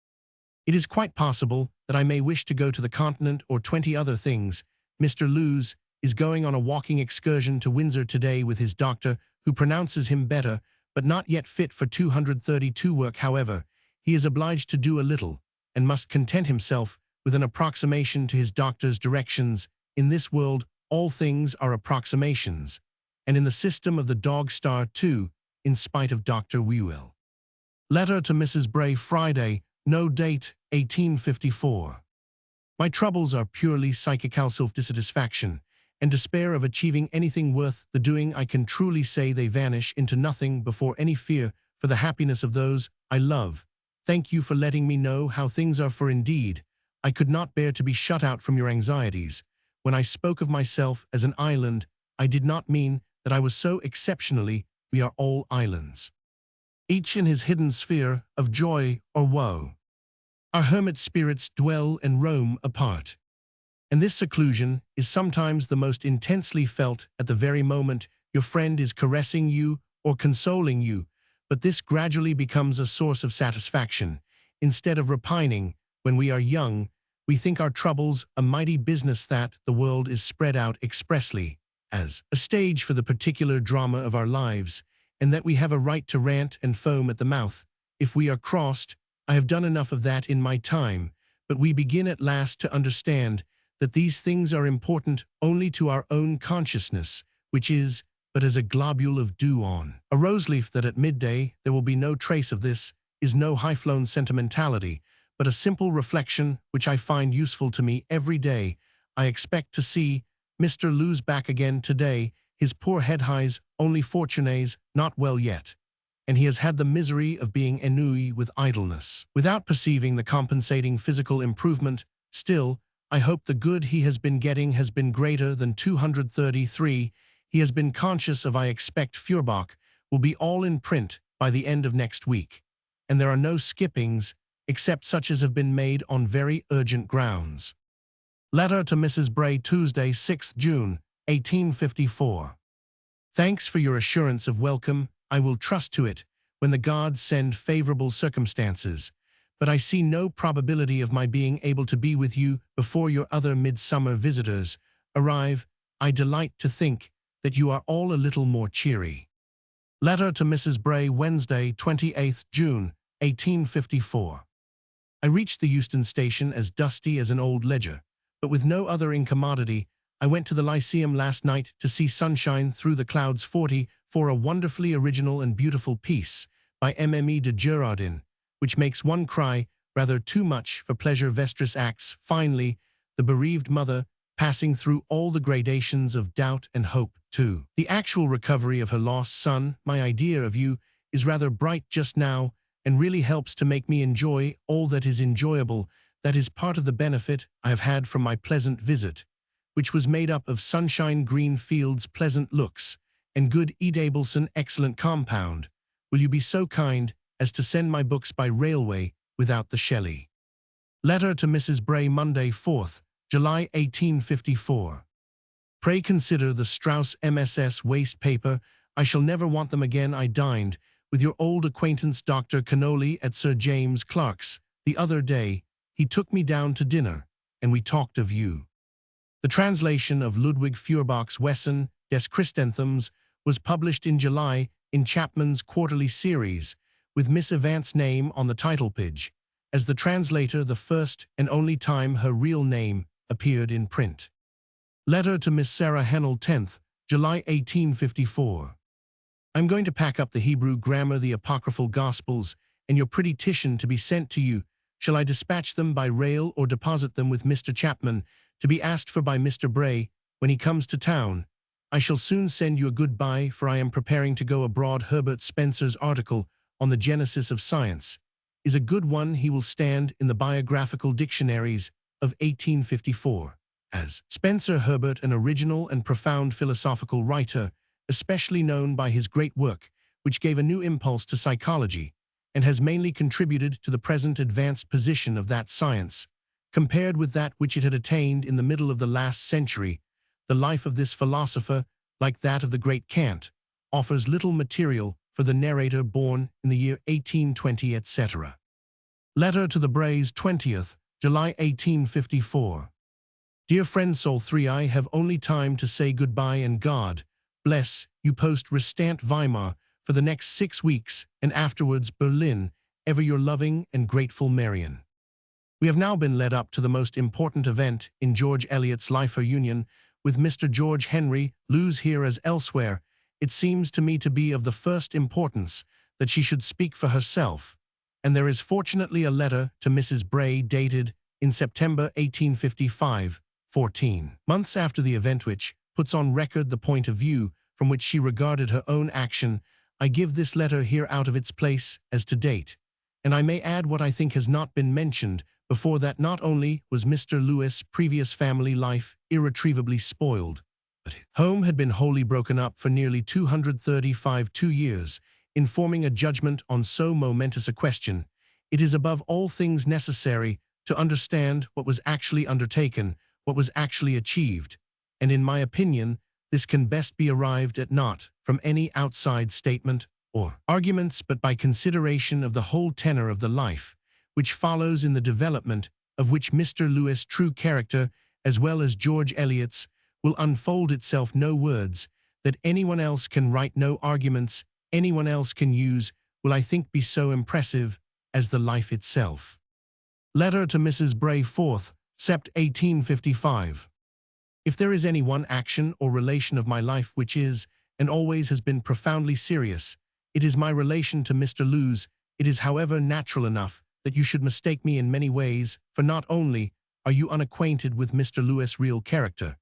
It is quite possible that I may wish to go to the continent or 20 other things. Mr. Luz is going on a walking excursion to Windsor today with his doctor, who pronounces him better, but not yet fit for 232 work. However, he is obliged to do a little, and must content himself with an approximation to his doctor's directions. In this world, all things are approximations, and in the system of the dog star too, in spite of Dr. Whewell. Letter to Mrs. Bray, Friday, no date, 1854. My troubles are purely psychical self-dissatisfaction, and despair of achieving anything worth the doing. I can truly say they vanish into nothing before any fear for the happiness of those I love. Thank you for letting me know how things are, for indeed I could not bear to be shut out from your anxieties. When I spoke of myself as an island, I did not mean that I was so exceptionally. We are all islands, each in his hidden sphere of joy or woe. Our hermit spirits dwell and roam apart, and this seclusion is sometimes the most intensely felt at the very moment your friend is caressing you or consoling you, but this gradually becomes a source of satisfaction. Instead of repining, when we are young, we think our troubles a mighty business, that the world is spread out expressly as a stage for the particular drama of our lives, and that we have a right to rant and foam at the mouth if we are crossed. I have done enough of that in my time, but we begin at last to understand that these things are important only to our own consciousness, which is but as a globule of dew on a rose leaf, that at midday there will be no trace of. This is no high-flown sentimentality, but a simple reflection which I find useful to me every day. I expect to see Mr. Luz back again today. His poor head highs only fortunes not well yet, and he has had the misery of being ennuyé with idleness, without perceiving the compensating physical improvement. Still, I hope the good he has been getting has been greater than 233. He has been conscious of. I expect Feuerbach will be all in print by the end of next week, and there are no skippings except such as have been made on very urgent grounds. Letter to Mrs. Bray, Tuesday, 6th June, 1854. Thanks for your assurance of welcome. I will trust to it when the gods send favorable circumstances, but I see no probability of my being able to be with you before your other midsummer visitors arrive. I delight to think that you are all a little more cheery. Letter to Mrs. Bray, Wednesday, 28th June, 1854. I reached the Euston station as dusty as an old ledger, but with no other incommodity. I went to the Lyceum last night to see Sunshine Through the Clouds 40 for a wonderfully original and beautiful piece by Mme de Girardin, which makes one cry rather too much for pleasure. Vestris acts finely the bereaved mother, passing through all the gradations of doubt and hope, too. The actual recovery of her lost son. My idea of you is rather bright just now, and really helps to make me enjoy all that is enjoyable. That is part of the benefit I have had from my pleasant visit, which was made up of sunshine, green fields, pleasant looks, and good Edableson excellent compound. Will you be so kind as to send my books by railway without the Shelley? Letter to Mrs. Bray, Monday, 4th July, 1854. Pray consider the Strauss MSS waste paper. I shall never want them again. I dined with your old acquaintance Dr. Cannoli at Sir James Clark's the other day. He took me down to dinner, and we talked of you. The translation of Ludwig Feuerbach's Wesen des Chrysanthemums was published in July in Chapman's Quarterly Series, with Miss Avant's name on the title page, as the translator, the first and only time her real name appeared in print. Letter to Miss Sarah Hennell, 10th July, 1854. I'm going to pack up the Hebrew grammar, the apocryphal Gospels, and your pretty Titian to be sent to you. Shall I dispatch them by rail or deposit them with Mr. Chapman to be asked for by Mr. Bray when he comes to town. I shall soon send you a goodbye, for I am preparing to go abroad. Herbert Spencer's article on the genesis of science is a good one. He will stand in the biographical dictionaries of 1854. As Spencer Herbert, an original and profound philosophical writer, especially known by his great work, which gave a new impulse to psychology, and has mainly contributed to the present advanced position of that science, compared with that which it had attained in the middle of the last century. The life of this philosopher, like that of the great Kant, offers little material for the narrator born in the year 1820, etc. Letter to the Brays, 20th July 1854. Dear friend Soul 3, I have only time to say goodbye, and God bless you post restant Weimar for the next 6 weeks, and afterwards Berlin. Ever your loving and grateful Marion. We have now been led up to the most important event in George Eliot's life, her union with Mr. George Henry Lewes. Here as elsewhere, it seems to me to be of the first importance that she should speak for herself, and there is fortunately a letter to Mrs. Bray dated in September 1855, 14 months after the event, which puts on record the point of view from which she regarded her own action. I give this letter here out of its place as to date, and I may add what I think has not been mentioned before, that not only was Mr. Lewes' previous family life irretrievably spoiled, but his home had been wholly broken up for nearly 2 years. In forming a judgment on so momentous a question, it is above all things necessary to understand what was actually undertaken, what was actually achieved, and in my opinion, this can best be arrived at not from any outside statement or arguments, but by consideration of the whole tenor of the life, which follows, in the development of which Mr. Lewes' true character, as well as George Eliot's, will unfold itself. No words that anyone else can write, no arguments anyone else can use, will, I think, be so impressive as the life itself. Letter to Mrs. Bray, 4th Sept. 1855. If there is any one action or relation of my life which is, and always has been, profoundly serious, it is my relation to Mr. Lewes. It is, however, natural enough that you should mistake me in many ways, for not only are you unacquainted with Mr. Lewes' real character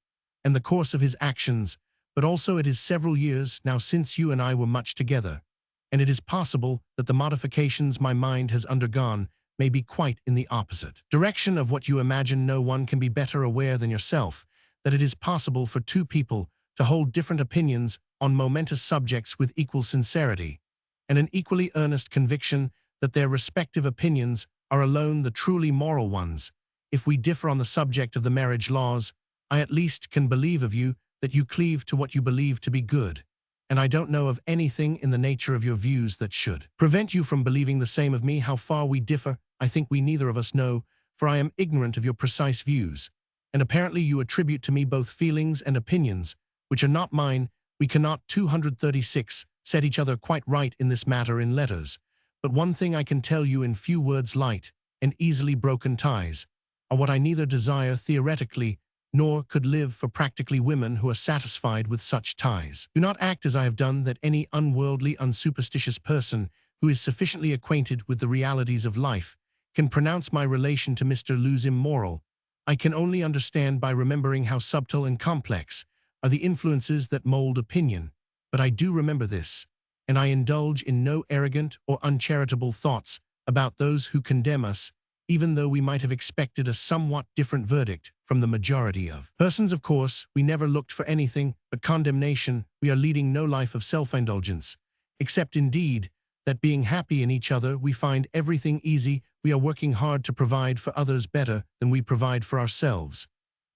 and the course of his actions, but also it is several years now since you and I were much together, and it is possible that the modifications my mind has undergone may be quite in the opposite direction of what you imagine. No one can be better aware than yourself that it is possible for two people to hold different opinions on momentous subjects with equal sincerity, and an equally earnest conviction that their respective opinions are alone the truly moral ones. If we differ on the subject of the marriage laws, I at least can believe of you that you cleave to what you believe to be good, and I don't know of anything in the nature of your views that should prevent you from believing the same of me. How far we differ, I think we neither of us know, for I am ignorant of your precise views, and apparently you attribute to me both feelings and opinions which are not mine. We cannot 236 set each other quite right in this matter in letters, but one thing I can tell you in few words: light and easily broken ties are what I neither desire theoretically nor could live for practically. Women who are satisfied with such ties do not act as I have done. That any unworldly, unsuperstitious person who is sufficiently acquainted with the realities of life can pronounce my relation to Mr. Lewes immoral, I can only understand by remembering how subtle and complex are the influences that mold opinion. But I do remember this, and I indulge in no arrogant or uncharitable thoughts about those who condemn us, even though we might have expected a somewhat different verdict from the majority of persons. Of course, we never looked for anything but condemnation. We are leading no life of self-indulgence, except indeed that, being happy in each other, we find everything easy. We are working hard to provide for others better than we provide for ourselves,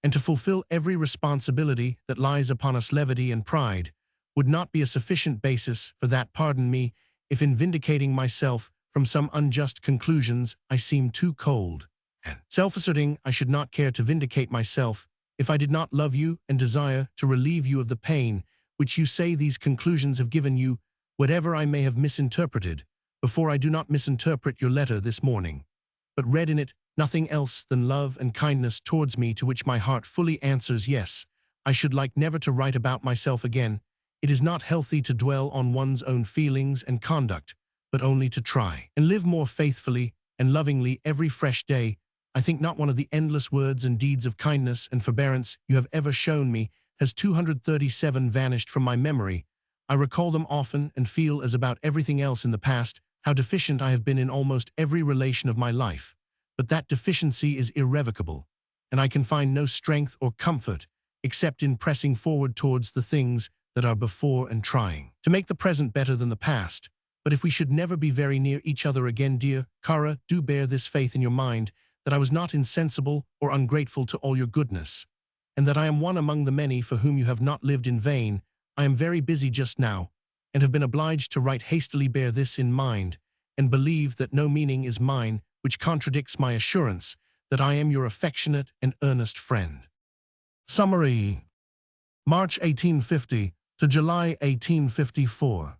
and to fulfill every responsibility that lies upon us. Levity and pride would not be a sufficient basis for that. Pardon me if in vindicating myself from some unjust conclusions I seem too cold and self-asserting. I should not care to vindicate myself if I did not love you and desire to relieve you of the pain which you say these conclusions have given you. Whatever I may have misinterpreted, before I do not misinterpret your letter this morning, but read in it nothing else than love and kindness towards me, to which my heart fully answers yes. I should like never to write about myself again. It is not healthy to dwell on one's own feelings and conduct, but only to try and live more faithfully and lovingly every fresh day. I think not one of the endless words and deeds of kindness and forbearance you have ever shown me has 237 vanished from my memory. I recall them often and feel, as about everything else in the past, how deficient I have been in almost every relation of my life. But that deficiency is irrevocable, and I can find no strength or comfort except in pressing forward towards the things that are before and trying to make the present better than the past. But if we should never be very near each other again, dear Cara, do bear this faith in your mind, that I was not insensible or ungrateful to all your goodness, and that I am one among the many for whom you have not lived in vain. I am very busy just now, and have been obliged to write hastily. Bear this in mind, and believe that no meaning is mine which contradicts my assurance that I am your affectionate and earnest friend. Summary. March 1850 to July 1854.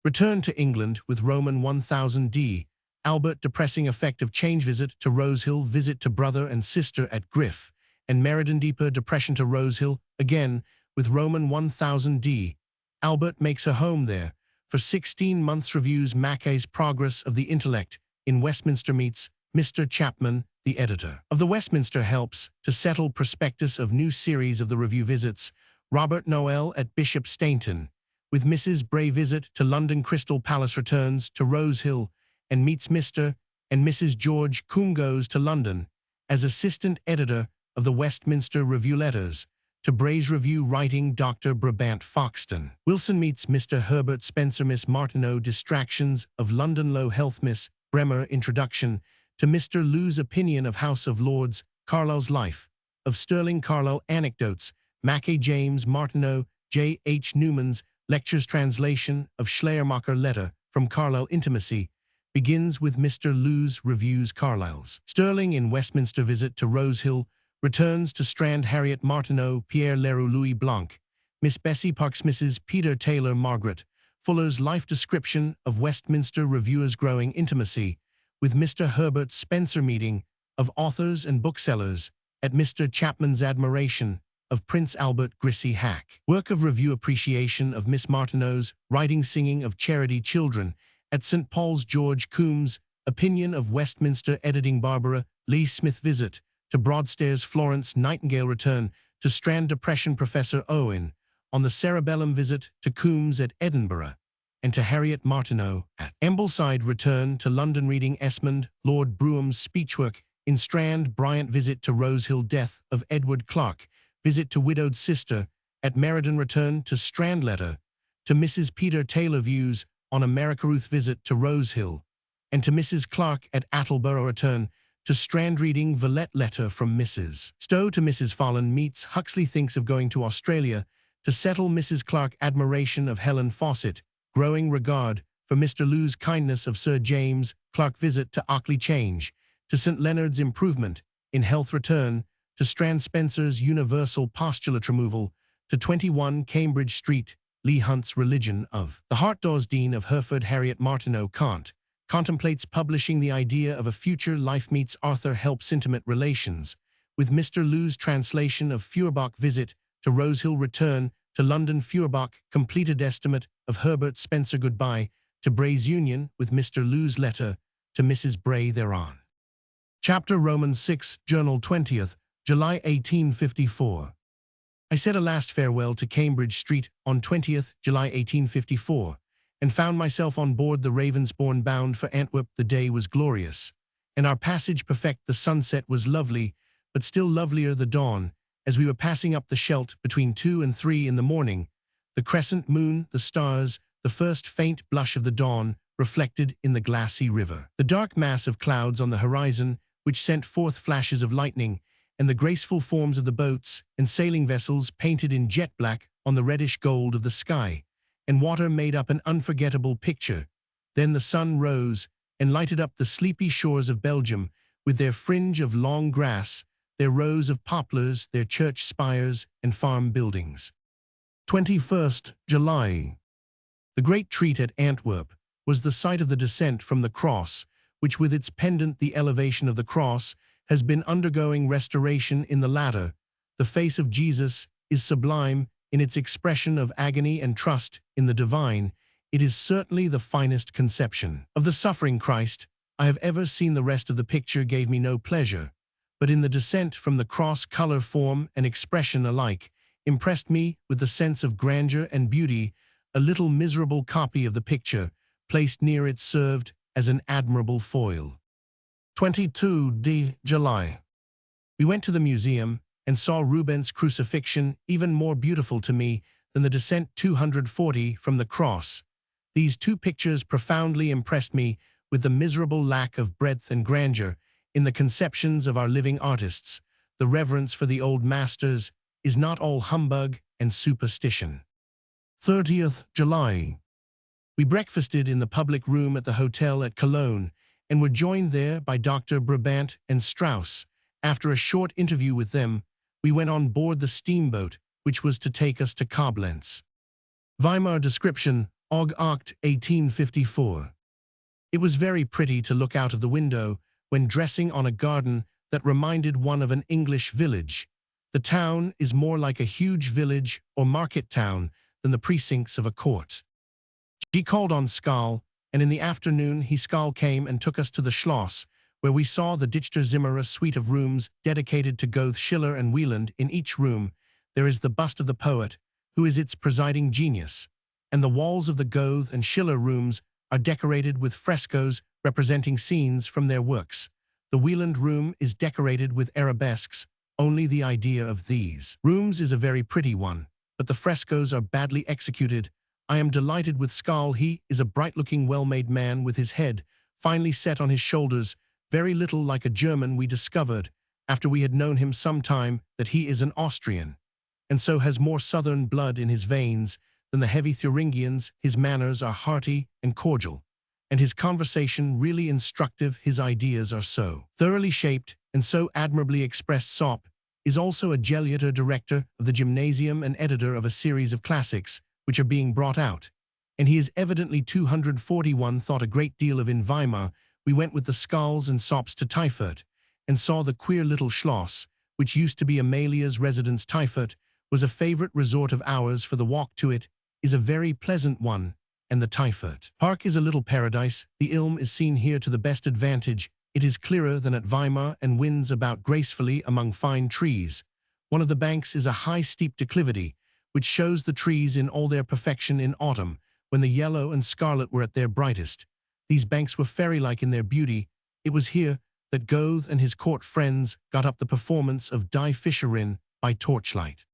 Return to England with Roman 1000 D. Albert depressing effect of change. Visit to Rosehill. Visit to brother and sister at Griff and Meriden. Deeper depression to Rosehill again with Roman 1000 D. Albert makes a home there for 16 months. Reviews Mackay's Progress of the Intellect in Westminster. Meets Mr. Chapman, the editor of the Westminster. Helps to settle prospectus of new series of the review. Visits Robert Noel at Bishop Stainton with Mrs. Bray. Visit to London Crystal Palace. Returns to Rosehill and meets Mr. and Mrs. George Combe. Goes to London as assistant editor of the Westminster Review. Letters to Bray's Review. Writing Dr. Brabant Foxton. Wilson meets Mr. Herbert Spencer. Miss Martineau. Distractions of London Low Health. Miss Bremer. Introduction to Mr. Lewes. Opinion of House of Lords. Carlyle's Life of Sterling Carlyle. Anecdotes Mackay. James Martineau. J. H. Newman's Lectures. Translation of Schleiermacher. Letter from Carlyle. Intimacy begins with Mr. Lewes. Reviews Carlyle's Sterling in Westminster. Visit to Rosehill. Returns to Strand. Harriet Martineau. Pierre Leroux. Louis Blanc. Miss Bessie Parks. Mrs. Peter Taylor. Margaret Fuller's Life. Description of Westminster Reviewers. Growing intimacy with Mr. Herbert Spencer. Meeting of authors and booksellers at Mr. Chapman's. Admiration of Prince Albert. Grissy Hack. Work of review. Appreciation of Miss Martineau's writing. Singing of Charity Children at St. Paul's. George Combes. Opinion of Westminster. Editing Barbara Lee Smith. Visit to Broadstairs. Florence Nightingale. Return to Strand. Depression. Professor Owen on the cerebellum. Visit to Combes at Edinburgh and to Harriet Martineau at Ambleside. Return to London. Reading Esmond Lord Brougham's speechwork in Strand. Bryant. Visit to Rosehill. Death of Edward Clarke. Visit to widowed sister at Meriden. Return to Strand. Letter to Mrs. Peter Taylor. Views on America. Ruth. Visit to Rosehill and to Mrs. Clarke at Attleborough. Return to Strand. Reading Villette. Letter from Mrs. Stowe to Mrs. Follen. Meets Huxley. Thinks of going to Australia to settle. Mrs. Clarke. Admiration of Helen Fawcett. Growing regard for Mr. Lewes. Kindness of Sir James Clarke. Visit to Ockley. Change to St. Leonard's. Improvement in health. Return to Strand. Spencer's Universal Postulate. Removal to 21 Cambridge Street. Leigh Hunt's Religion of the Heart. Dawes. Dean of Hereford. Harriet Martineau. Kant contemplates publishing the idea of a future life. Meets Arthur. Helps intimate relations with Mr. Lewes. Translation of Feuerbach. Visit to Rosehill. Return to London. Feuerbach. Completed estimate of Herbert Spencer. Goodbye to Bray's Union with Mr. Lewes. Letter to Mrs. Bray thereon. Chapter Romans 6. Journal 20th July 1854. I said a last farewell to Cambridge Street on 20th July 1854, and found myself on board the Ravensbourne bound for Antwerp. The day was glorious, and our passage perfect. The sunset was lovely, but still lovelier the dawn, as we were passing up the Scheldt between 2 and 3 in the morning. The crescent moon, the stars, the first faint blush of the dawn reflected in the glassy river. The dark mass of clouds on the horizon, which sent forth flashes of lightning, and the graceful forms of the boats and sailing vessels painted in jet black on the reddish gold of the sky and water, made up an unforgettable picture. Then the sun rose and lighted up the sleepy shores of Belgium with their fringe of long grass, their rows of poplars, their church spires and farm buildings. 21st July. The great treat at Antwerp was the site of the descent from the cross, which with its pendant, the elevation of the cross, has been undergoing restoration in the latter. The face of Jesus is sublime in its expression of agony and trust in the divine. It is certainly the finest conception of the suffering Christ I have ever seen. The rest of the picture gave me no pleasure, but in the descent from the cross, color, form, and expression alike impressed me with the sense of grandeur and beauty. A little miserable copy of the picture placed near it served as an admirable foil. 22 July. We went to the museum and saw Rubens' Crucifixion, even more beautiful to me than the Descent 240 from the Cross. These two pictures profoundly impressed me with the miserable lack of breadth and grandeur in the conceptions of our living artists. The reverence for the old masters is not all humbug and superstition. 30th July. We breakfasted in the public room at the hotel at Cologne and were joined there by Dr. Brabant and Strauss. After a short interview with them, we went on board the steamboat, which was to take us to Koblenz. Weimar description, August 1854. It was very pretty to look out of the window when dressing on a garden that reminded one of an English village. The town is more like a huge village or market town than the precincts of a court. He called on Skal, and in the afternoon Skal came and took us to the Schloss, where we saw the Dichter Zimmer, a suite of rooms dedicated to Goethe, Schiller, and Wieland. In each room there is the bust of the poet, who is its presiding genius, and the walls of the Goethe and Schiller rooms are decorated with frescoes representing scenes from their works. The Wieland room is decorated with arabesques. Only the idea of these rooms is a very pretty one, but the frescoes are badly executed. I am delighted with Skal. He is a bright-looking, well-made man with his head finely set on his shoulders, very little like a German. We discovered, after we had known him some time, that he is an Austrian, and so has more southern blood in his veins than the heavy Thuringians. His manners are hearty and cordial, and his conversation really instructive. His ideas are so thoroughly shaped and so admirably expressed. Sopp is also a Geliator, director of the gymnasium and editor of a series of classics which are being brought out, and he is evidently 241. Thought a great deal of in Weimar. We went with the Skals and Sopps to Twyford and saw the queer little Schloss, which used to be Amalia's residence. Twyford was a favorite resort of ours, for the walk to it is a very pleasant one, and the Twyford Park is a little paradise. The Ilm is seen here to the best advantage. It is clearer than at Weimar and winds about gracefully among fine trees. One of the banks is a high, steep declivity, which shows the trees in all their perfection in autumn, when the yellow and scarlet were at their brightest. These banks were fairy-like in their beauty. It was here that Goethe and his court friends got up the performance of Die Fischerin by torchlight.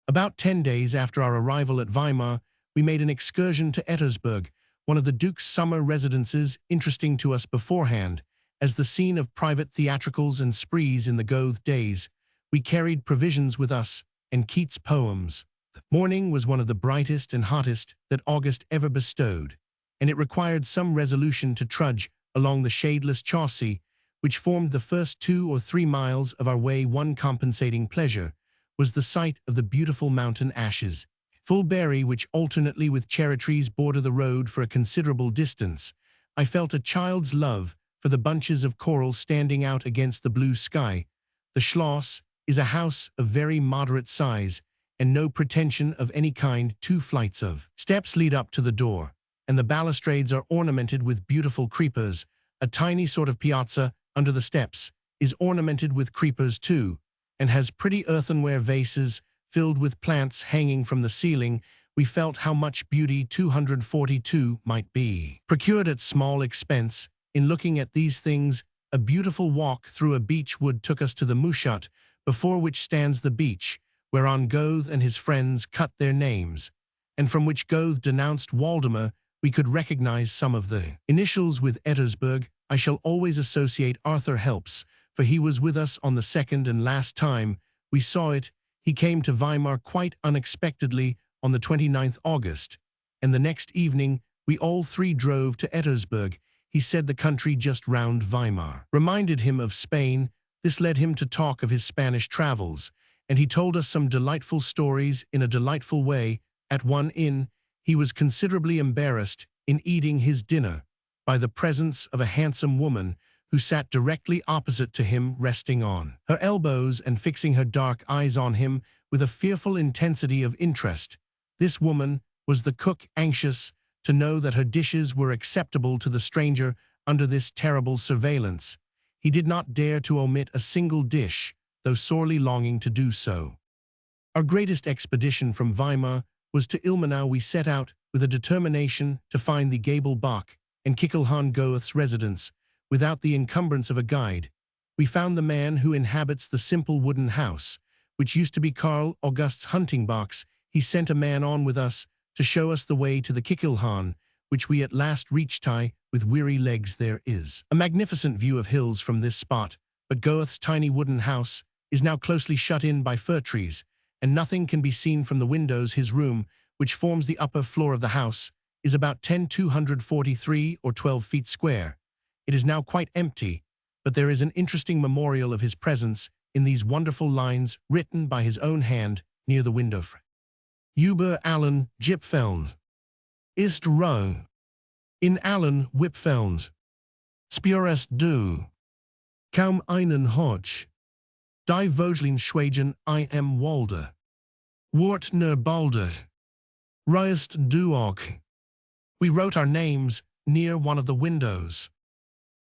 About 10 days after our arrival at Weimar, we made an excursion to Ettersburg, one of the Duke's summer residences, interesting to us beforehand, as the scene of private theatricals and sprees in the Goethe days. We carried provisions with us and Keats' poems. The morning was one of the brightest and hottest that August ever bestowed, and it required some resolution to trudge along the shadeless chaussee, which formed the first 2 or 3 miles of our way. One compensating pleasure was the sight of the beautiful mountain ashes, full berry, which alternately with cherry trees border the road for a considerable distance. I felt a child's love for the bunches of coral standing out against the blue sky. The Schloss is a house of very moderate size, and no pretension of any kind. 2 flights of steps lead up to the door, and the balustrades are ornamented with beautiful creepers. A tiny sort of piazza under the steps is ornamented with creepers too, and has pretty earthenware vases filled with plants hanging from the ceiling. We felt how much beauty 242 might be procured at small expense. In looking at these things, a beautiful walk through a beech wood took us to the Muschat, before which stands the beech whereon Goethe and his friends cut their names, and from which Goethe denounced Waldemar. We could recognize some of the initials with Ettersburg. I shall always associate Arthur Helps, for he was with us on the second and last time we saw it. He came to Weimar quite unexpectedly on the 29th August, and the next evening we all 3 drove to Ettersburg. He said the country just round Weimar reminded him of Spain. This led him to talk of his Spanish travels, and he told us some delightful stories in a delightful way. At one inn, he was considerably embarrassed in eating his dinner by the presence of a handsome woman who sat directly opposite to him, resting on her elbows and fixing her dark eyes on him with a fearful intensity of interest. This woman was the cook, anxious to know that her dishes were acceptable to the stranger. under this terrible surveillance. He did not dare to omit a single dish, though sorely longing to do so. Our greatest expedition from Weimar was to Ilmenau. We set out with a determination to find the Gabel Bach and Kickelhahn Goethe's residence, without the encumbrance of a guide. We found the man who inhabits the simple wooden house, which used to be Karl August's hunting box. He sent a man on with us to show us the way to the Kickelhahn, which we at last reached. With weary legs. There is a magnificent view of hills from this spot, but Goethe's tiny wooden house is now closely shut in by fir trees, and nothing can be seen from the windows. His room, which forms the upper floor of the house, is about 10,243 or 12 feet square. It is now quite empty, but there is an interesting memorial of his presence in these wonderful lines written by his own hand near the window. Über allen Gipfeln ist Ruhe. In allen Wipfeln spürst du kaum einen Horch. Die Vogeln schweigen im Walde. Wort nur balde. Reist du auch. We wrote our names near one of the windows.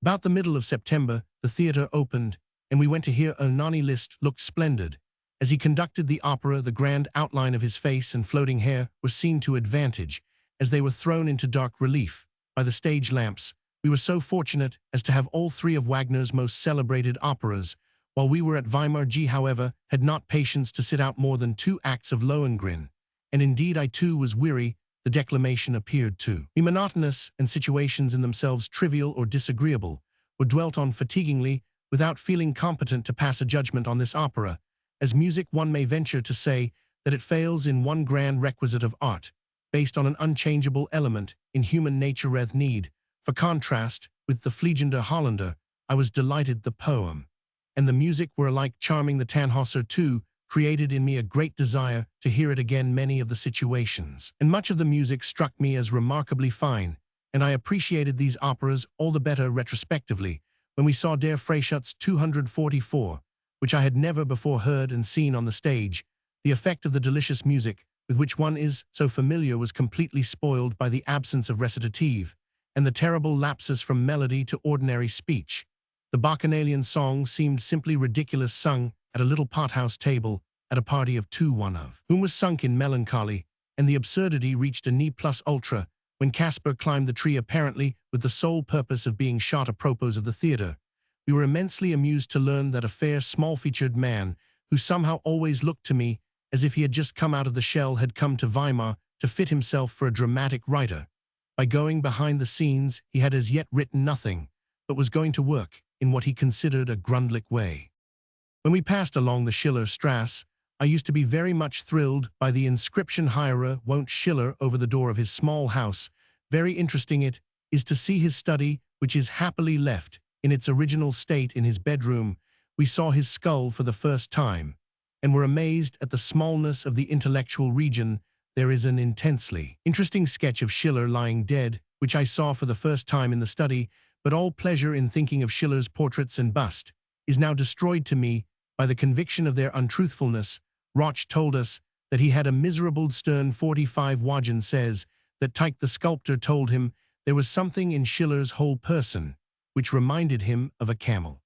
About the middle of September, the theater opened, and we went to hear Ernani Liszt. Looked splendid. As he conducted the opera, the grand outline of his face and floating hair were seen to advantage, as they were thrown into dark relief by the stage lamps. We were so fortunate as to have all three of Wagner's most celebrated operas, while we were at Weimar. However, had not patience to sit out more than 2 acts of Lohengrin, and indeed I too was weary. The declamation appeared to be monotonous, and situations in themselves trivial or disagreeable were dwelt on fatiguingly, without feeling competent to pass a judgment on this opera. As music, one may venture to say that it fails in one grand requisite of art, based on an unchangeable element in human nature. Need. For contrast with the Fliegende Holländer, I was delighted. The poem and the music were alike charming. The Tannhäuser, too, created in me a great desire to hear it again. Many of the situations and much of the music struck me as remarkably fine, and I appreciated these operas all the better retrospectively when we saw Der Freischütz 244, which I had never before heard and seen on the stage. The effect of the delicious music, with which one is so familiar, was completely spoiled by the absence of recitative, and the terrible lapses from melody to ordinary speech. The Bacchanalian song seemed simply ridiculous, sung at a little pothouse table at a party of 2, one of whom was sunk in melancholy, and the absurdity reached a ne plus ultra when Caspar climbed the tree, apparently with the sole purpose of being shot apropos of the theater. We were immensely amused to learn that a fair, small-featured man, who somehow always looked to me as if he had just come out of the shell, had come to Weimar to fit himself for a dramatic writer. By going behind the scenes, he had as yet written nothing, but was going to work in what he considered a Grundlich way. When we passed along the Schiller Strasse, I used to be very much thrilled by the inscription "Heire won't Schiller" over the door of his small house. Very interesting it is to see his study, which is happily left in its original state in his bedroom. We saw his skull for the first time, and were amazed at the smallness of the intellectual region. There is an intensely interesting sketch of Schiller lying dead, which I saw for the first time in the study, but all pleasure in thinking of Schiller's portraits and bust is now destroyed to me by the conviction of their untruthfulness. Roch told us that he had a miserable stern 45. Wagen says that Tieck the sculptor told him there was something in Schiller's whole person which reminded him of a camel.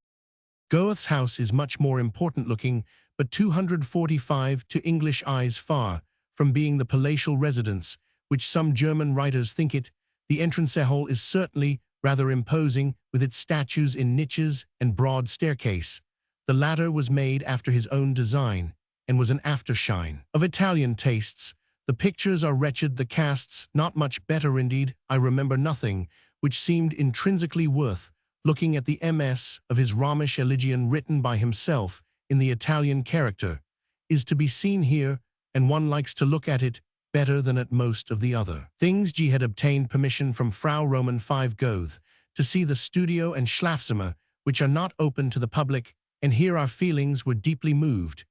Goethe's house is much more important looking, but 245 to English eyes far from being the palatial residence which some German writers think it. The entrance hall is certainly rather imposing, with its statues in niches and broad staircase. The latter was made after his own design, and was an aftershine of Italian tastes. The pictures are wretched, the casts not much better indeed. I remember nothing which seemed intrinsically worth looking at. The MS of his Romish Elegion, written by himself in the Italian character, is to be seen here, and one likes to look at it better than at most of the other things. G had obtained permission from Frau Roman 5 Goethe to see the studio and Schlafzimmer, which are not open to the public, and here our feelings were deeply moved.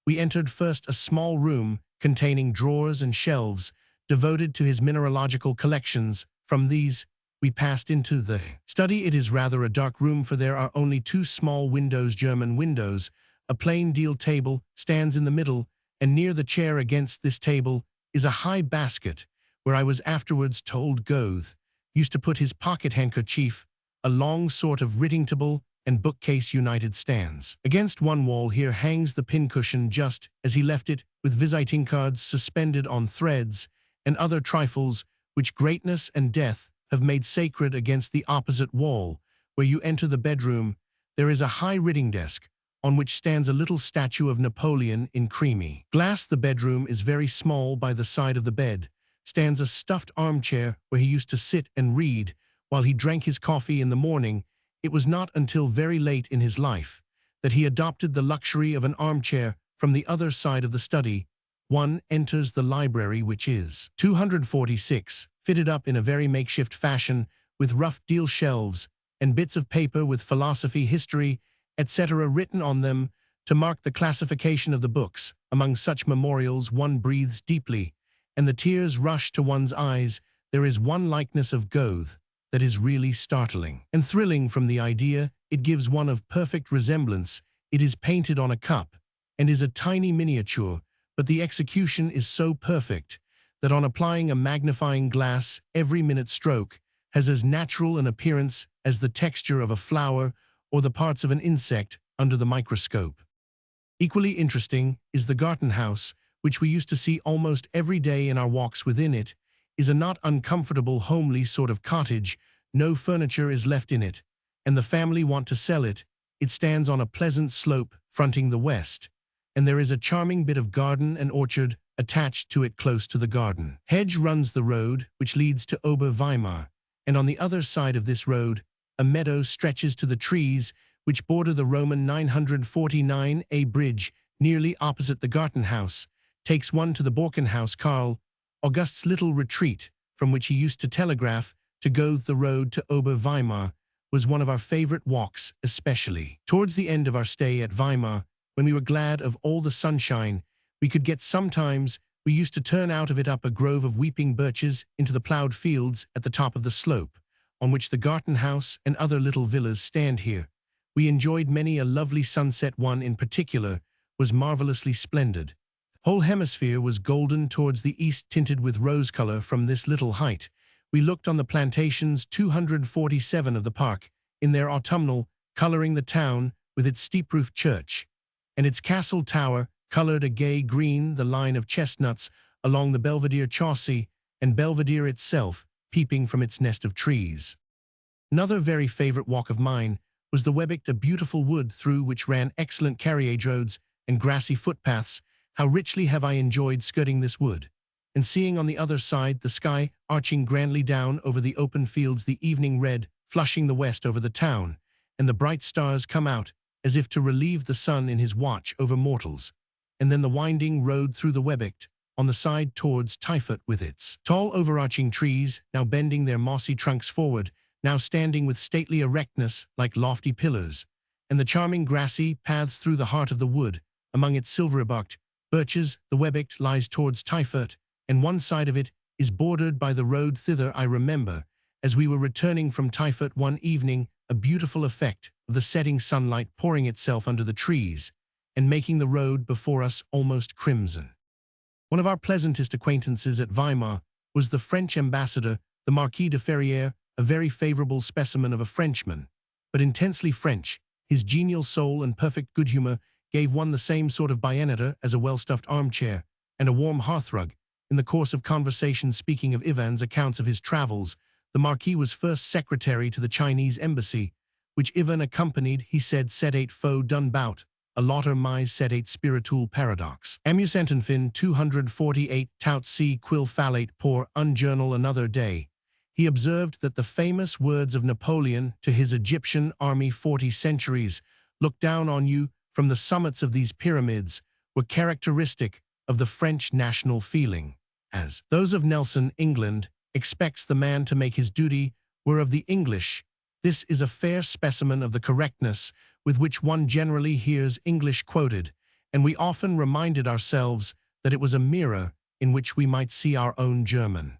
We entered first a small room containing drawers and shelves devoted to his mineralogical collections. From these, we passed into the study. It is rather a dark room, for there are only 2 small windows, German windows. A plain deal table stands in the middle, and near the chair against this table is a high basket, where I was afterwards told Goethe used to put his pocket handkerchief. a long sort of writing table and bookcase united stands. Against one wall here hangs the pincushion just as he left it, with visiting cards suspended on threads and other trifles which greatness and death have made sacred. Against the opposite wall, where you enter the bedroom, there is a high writing desk, on which stands a little statue of Napoleon in creamy glass. The bedroom is very small. By the side of the bed stands a stuffed armchair where he used to sit and read while he drank his coffee in the morning. It was not until very late in his life that he adopted the luxury of an armchair. From the other side of the study, one enters the library, which is 246, fitted up in a very makeshift fashion with rough deal shelves and bits of paper with philosophy, history, etc. written on them to mark the classification of the books. Among such memorials one breathes deeply, and the tears rush to one's eyes. There is one likeness of Goethe that is really startling and thrilling. From the idea it gives one of perfect resemblance. It is painted on a cup and is a tiny miniature, but the execution is so perfect that on applying a magnifying glass, every minute stroke has as natural an appearance as the texture of a flower or the parts of an insect under the microscope. Equally interesting is the garden house, which we used to see almost every day in our walks. Within it is a not uncomfortable, homely sort of cottage. No furniture is left in it, and the family want to sell it. It stands on a pleasant slope fronting the west, and there is a charming bit of garden and orchard attached to it. Close to the garden hedge runs the road which leads to Ober-Weimar, and on the other side of this road a meadow stretches to the trees which border the Roman 949 bridge. Nearly opposite the garden house takes one to the Borkenhaus, Karl August's little retreat, from which he used to telegraph to go. The road to Ober-Weimar was one of our favorite walks, especially towards the end of our stay at Weimar, when we were glad of all the sunshine we could get. Sometimes we used to turn out of it up a grove of weeping birches into the plowed fields at the top of the slope, on which the garden house and other little villas stand. Here we enjoyed many a lovely sunset. One in particular was marvelously splendid. The whole hemisphere was golden towards the east, tinted with rose color. From this little height we looked on the plantations 247 of the park in their autumnal, coloring the town with its steep-roofed church and its castle tower, colored a gay green, the line of chestnuts along the Belvedere chaussee, and Belvedere itself peeping from its nest of trees. Another very favorite walk of mine was the Webicht, a beautiful wood through which ran excellent carriage roads and grassy footpaths. How richly have I enjoyed skirting this wood, and seeing on the other side the sky arching grandly down over the open fields, the evening red flushing the west over the town, and the bright stars come out as if to relieve the sun in his watch over mortals. And then the winding road through the Webicht on the side towards Typhut, with its tall overarching trees, now bending their mossy trunks forward, now standing with stately erectness like lofty pillars, and the charming grassy paths through the heart of the wood, among its silver-barked birches. The Webicht lies towards Typhut, and one side of it is bordered by the road thither. I remember, as we were returning from Typhut one evening, a beautiful effect of the setting sunlight pouring itself under the trees and making the road before us almost crimson. One of our pleasantest acquaintances at Weimar was the French ambassador, the Marquis de Ferrières, a very favorable specimen of a Frenchman, but intensely French. His genial soul and perfect good humor gave one the same sort of bayonetta as a well-stuffed armchair and a warm hearthrug. In the course of conversation, speaking of Ivan's accounts of his travels, the Marquis was first secretary to the Chinese embassy, which Ivan accompanied. He said, "Sedate faux d'un bout, a lauter mise sedate spiritual paradox." Amusantenfin 248 tout si quil fallait pour un journal. Another day, he observed that the famous words of Napoleon to his Egyptian army, 40 centuries, look down on you from the summits of these pyramids, were characteristic of the French national feeling, as those of Nelson, England, expects the man to make his duty, were of the English. This is a fair specimen of the correctness with which one generally hears English quoted, and we often reminded ourselves that it was a mirror in which we might see our own German.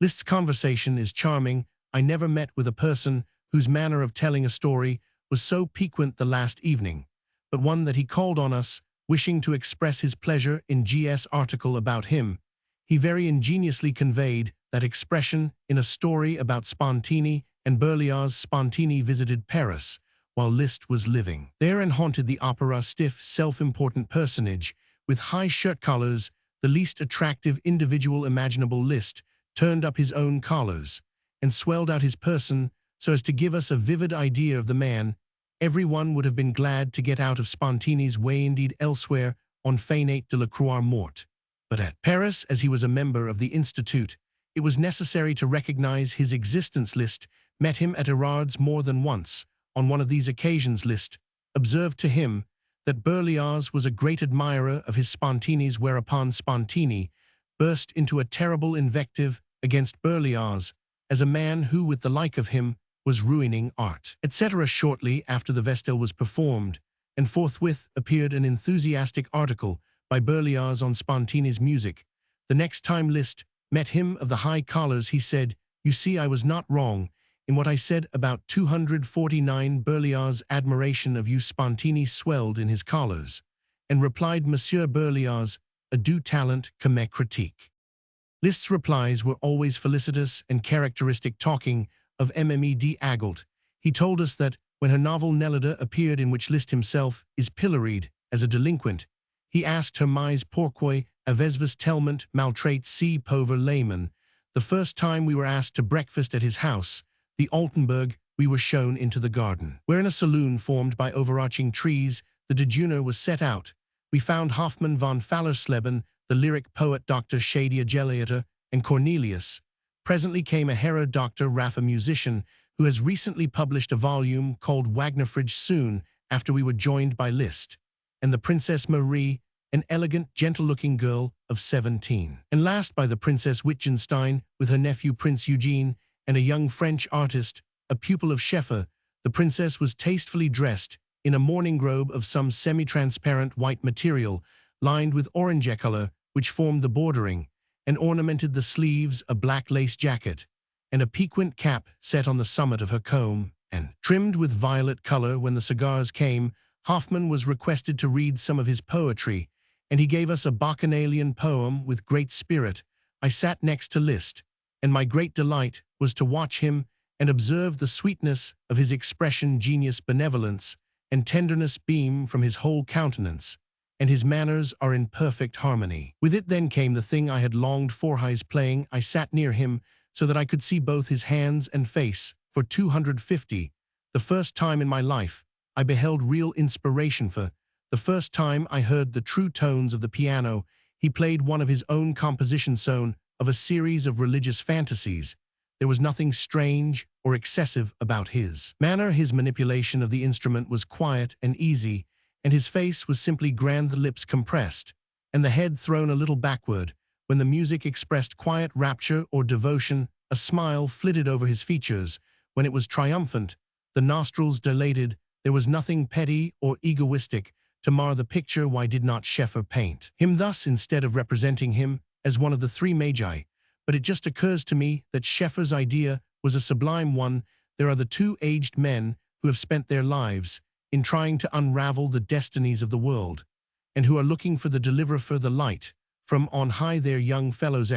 Liszt's conversation is charming. I never met with a person whose manner of telling a story was so piquant the last evening, but one that he called on us, wishing to express his pleasure in G.S. article about him. He very ingeniously conveyed that expression in a story about Spontini and Berlioz Spontini visited Paris while Liszt was living. There and haunted the opera stiff, self-important personage with high shirt collars, the least attractive individual imaginable. Liszt turned up his own collars and swelled out his person so as to give us a vivid idea of the man. Everyone would have been glad to get out of Spontini's way, indeed elsewhere on Fenêtre de la Croix Morte. But at Paris, as he was a member of the Institute, it was necessary to recognize his existence. Liszt met him at Erard's more than once. On one of these occasions, Liszt observed to him that Berlioz was a great admirer of his Spontini's, whereupon Spontini burst into a terrible invective against Berlioz as a man who, with the like of him, was ruining art, etc. Shortly after the Vestal was performed, and forthwith appeared an enthusiastic article by Berlioz on Spontini's music. The next time Liszt met him of the high collars, he said, "You see, I was not wrong in what I said about 249. Berlioz's admiration of you Spontini swelled in his collars, and replied, Monsieur Berlioz, a due talent comme critique." Liszt's replies were always felicitous and characteristic. Talking of Mme d'Agoult, he told us that when her novel Nelida appeared, in which Liszt himself is pilloried as a delinquent, he asked her, Mais pourquoi avez-vous tellement maltraité ce pauvre layman? The first time we were asked to breakfast at his house, the Altenburg, we were shown into the garden, where in a saloon formed by overarching trees, the dejeuner was set out. We found Hoffmann von Fallersleben, the lyric poet Dr. George Eliot, and Cornelius. Presently came a Herr Dr. Raff, a musician, who has recently published a volume called Wagnerfridge. Soon after we were joined by Liszt, and the Princess Marie, an elegant, gentle-looking girl of 17. And last by the Princess Wittgenstein, with her nephew Prince Eugene, and a young French artist, a pupil of Scheffer. The princess was tastefully dressed in a morning robe of some semi-transparent white material, lined with orange color, which formed the bordering, and ornamented the sleeves, a black lace jacket, and a piquant cap set on the summit of her comb, and trimmed with violet color. When the cigars came, Hoffmann was requested to read some of his poetry, and he gave us a bacchanalian poem with great spirit. I sat next to Liszt, and my great delight was to watch him and observe the sweetness of his expression. Genius, benevolence, and tenderness beam from his whole countenance, and his manners are in perfect harmony. With it then came the thing I had longed for, his playing. I sat near him so that I could see both his hands and face. For 250, the first time in my life, I beheld real inspiration. For the first time I heard the true tones of the piano. He played one of his own compositions, sown of a series of religious fantasies. There was nothing strange or excessive about his manner. His manipulation of the instrument was quiet and easy, and his face was simply grand, the lips compressed, and the head thrown a little backward. When the music expressed quiet rapture or devotion, a smile flitted over his features. When it was triumphant, the nostrils dilated. There was nothing petty or egoistic to mar the picture. Why did not Scheffer paint him thus instead of representing him as one of the three magi? But it just occurs to me that Scheffer's idea was a sublime one. There are the two aged men who have spent their lives in trying to unravel the destinies of the world, and who are looking for the deliverer, for the light from on high. Their young fellows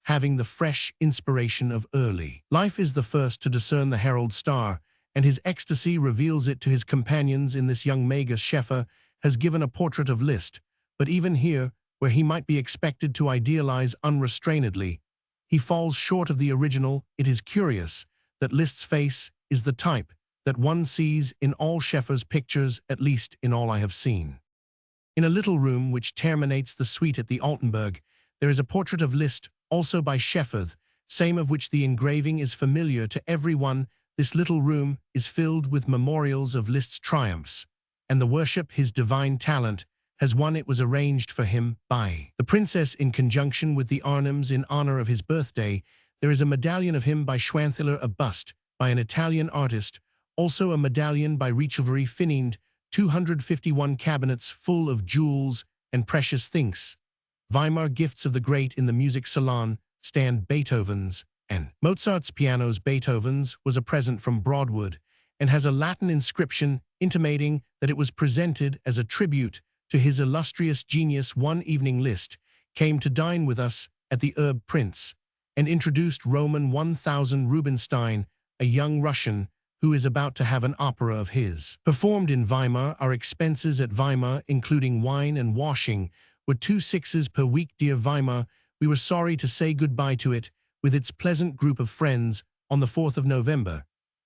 having the fresh inspiration of early life, is the first to discern the herald star, and his ecstasy reveals it to his companions. In this young magus, Scheffer has given a portrait of Liszt, but even here, where he might be expected to idealize unrestrainedly, he falls short of the original. It is curious that Liszt's face is the type that one sees in all Scheffer's pictures, at least in all I have seen. In a little room which terminates the suite at the Altenburg, there is a portrait of Liszt, also by Scheffer, same of which the engraving is familiar to everyone. This little room is filled with memorials of Liszt's triumphs, and the worship his divine talent has won. It was arranged for him by the princess in conjunction with the Arnhems in honor of his birthday. There is a medallion of him by Schwanthaler, a bust by an Italian artist, also a medallion by Richevery Finind, 251 cabinets full of jewels and precious things. Weimar gifts of the great. In the music salon stand Beethoven's and Mozart's pianos. Beethoven's was a present from Broadwood and has a Latin inscription intimating that it was presented as a tribute to his illustrious genius. One evening Liszt came to dine with us at the Herb Prince and introduced Roman 1000 Rubinstein, a young Russian who is about to have an opera of his performed in Weimar. Our expenses at Weimar, including wine and washing, were 2 6s per week. Dear Weimar, we were sorry to say goodbye to it, with its pleasant group of friends, on the 4th of November.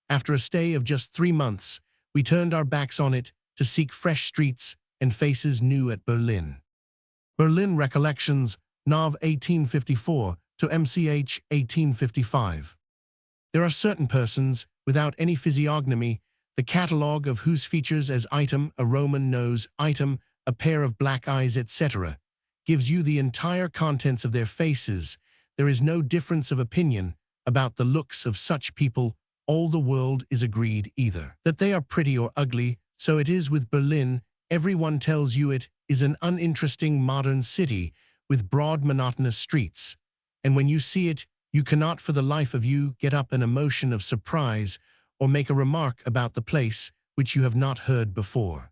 After a stay of just 3 months, we turned our backs on it to seek fresh streets and faces new at Berlin. Berlin Recollections, Nav 1854 to MCH 1855. There are certain persons, without any physiognomy, the catalogue of whose features as item, a Roman nose, item, a pair of black eyes, etc., gives you the entire contents of their faces. There is no difference of opinion about the looks of such people. All the world is agreed either that they are pretty or ugly. So it is with Berlin. Everyone tells you it is an uninteresting modern city with broad monotonous streets. And when you see it, you cannot for the life of you get up an emotion of surprise or make a remark about the place which you have not heard before.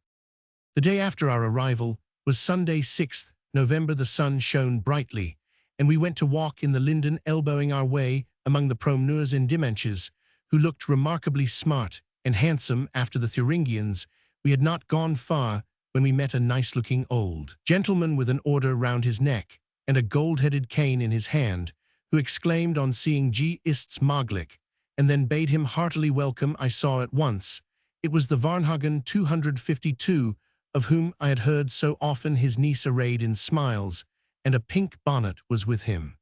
The day after our arrival was Sunday, 6th November. The sun shone brightly, and we went to walk in the Linden, elbowing our way among the promeneurs and dimanches, who looked remarkably smart and handsome after the Thuringians. We had not gone far when we met a nice-looking old gentleman with an order round his neck and a gold-headed cane in his hand, who exclaimed on seeing G. Ist's Moglik, and then bade him heartily welcome. I saw at once it was the Varnhagen 252, of whom I had heard so often. His niece, arrayed in smiles, and a pink bonnet, was with him.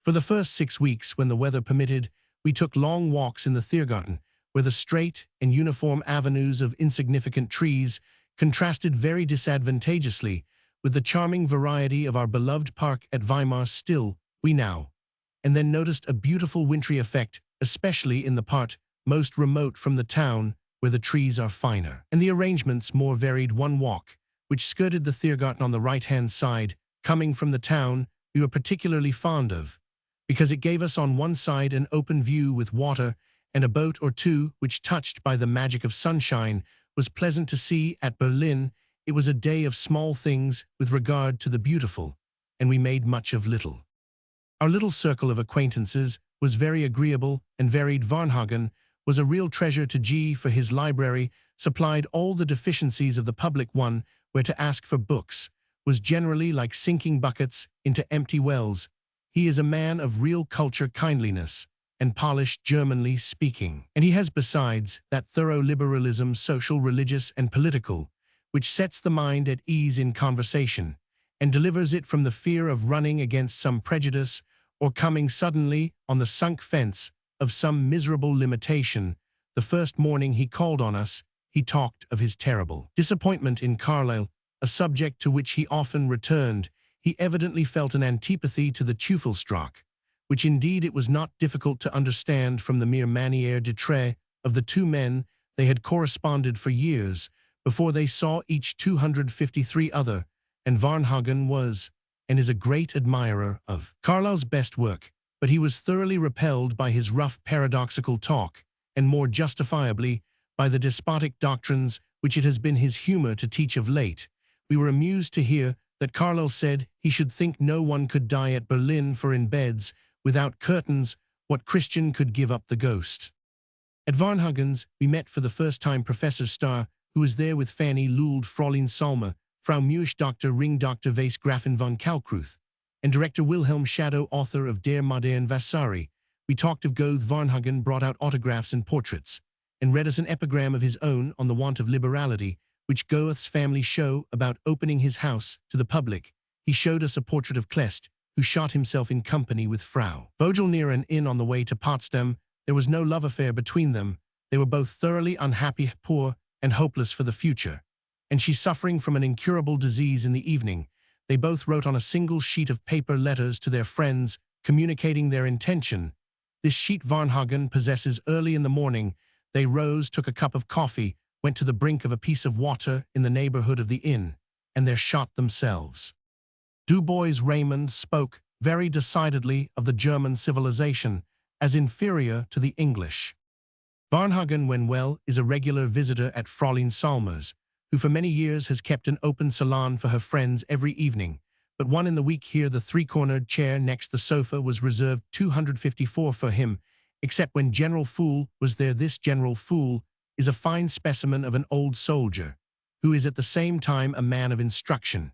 For the first 6 weeks, when the weather permitted, we took long walks in the Thiergarten, where the straight and uniform avenues of insignificant trees contrasted very disadvantageously with the charming variety of our beloved park at Weimar. Still, we now and then noticed a beautiful wintry effect, especially in the part most remote from the town, where the trees are finer and the arrangements more varied. One walk, which skirted the Thiergarten on the right-hand side, coming from the town, we were particularly fond of, because it gave us on one side an open view with water and a boat or two which, touched by the magic of sunshine, was pleasant to see. At Berlin, it was a day of small things with regard to the beautiful, and we made much of little. Our little circle of acquaintances was very agreeable and varied. Varnhagen was a real treasure to G, for his library supplied all the deficiencies of the public one, where to ask for books was generally like sinking buckets into empty wells. He is a man of real culture, kindliness, and polish, Germanly speaking. And he has besides that thorough liberalism, social, religious, and political, which sets the mind at ease in conversation, and delivers it from the fear of running against some prejudice or coming suddenly on the sunk fence of some miserable limitation. The first morning he called on us, he talked of his terrible disappointment in Carlyle, a subject to which he often returned. He evidently felt an antipathy to the Teufelsdrock, which indeed it was not difficult to understand from the mere manière d'être of the two men. They had corresponded for years before they saw each 253 other, and Varnhagen was and is a great admirer of Carlyle's best work, but he was thoroughly repelled by his rough paradoxical talk, and more justifiably by the despotic doctrines which it has been his humor to teach of late. We were amused to hear that Carlyle said he should think no one could die at Berlin, for in beds without curtains what Christian could give up the ghost? At Varnhagen's we met for the first time Professor Starr, who was there with Fanny Luld, Fräulein Salma, Frau Muesch, Dr. Ring, Dr. Weiss, Gräfin von Kalkruth, and Director Wilhelm Shadow, author of Der Moderne Vasari. We talked of Goethe. Varnhagen brought out autographs and portraits, and read us an epigram of his own on the want of liberality, which Goethe's family show about opening his house to the public. He showed us a portrait of Kleist, who shot himself in company with Frau Vogel near an inn on the way to Potsdam. There was no love affair between them. They were both thoroughly unhappy, poor, and hopeless for the future, and she suffering from an incurable disease. In the evening, they both wrote on a single sheet of paper letters to their friends, communicating their intention. This sheet Varnhagen possesses. Early in the morning, they rose, took a cup of coffee, went to the brink of a piece of water in the neighborhood of the inn, and there shot themselves. Du Bois Raymond spoke very decidedly of the German civilization as inferior to the English. Varnhagen, when well, is a regular visitor at Fräulein Salma's, who for many years has kept an open salon for her friends every evening, but one in the week. Here the three-cornered chair next the sofa was reserved 254 for him, except when General Fool was there. This General Fool is a fine specimen of an old soldier, who is at the same time a man of instruction,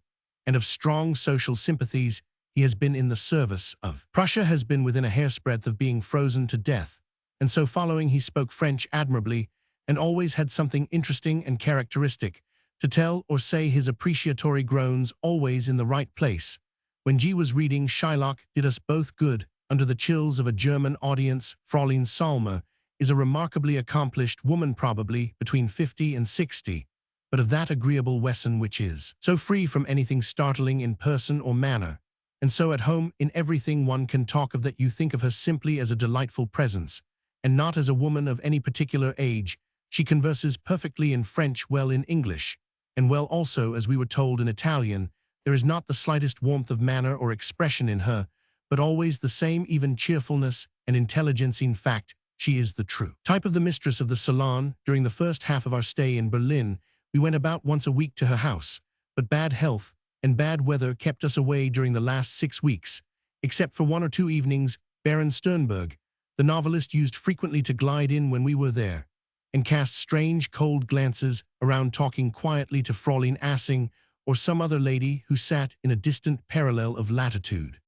and of strong social sympathies. He has been in the service of Prussia, has been within a hair's breadth of being frozen to death, and so following he spoke French admirably, and always had something interesting and characteristic to tell or say. His appreciatory groans always in the right place. When G was reading Shylock did us both good, under the chills of a German audience. Fraulein Salmer is a remarkably accomplished woman, probably between 50 and 60, but of that agreeable Wesson which is so free from anything startling in person or manner, and so at home in everything one can talk of, that you think of her simply as a delightful presence, and not as a woman of any particular age. She converses perfectly in French, well in English, and well also, as we were told, in Italian. There is not the slightest warmth of manner or expression in her, but always the same even cheerfulness and intelligence. In fact, she is the true type of the mistress of the salon. During the first half of our stay in Berlin, we went about once a week to her house, but bad health and bad weather kept us away during the last 6 weeks. Except for 1 or 2 evenings, Baron Sternberg, the novelist, used frequently to glide in when we were there, and cast strange, cold glances around, talking quietly to Fraulein Assing or some other lady who sat in a distant parallel of latitude.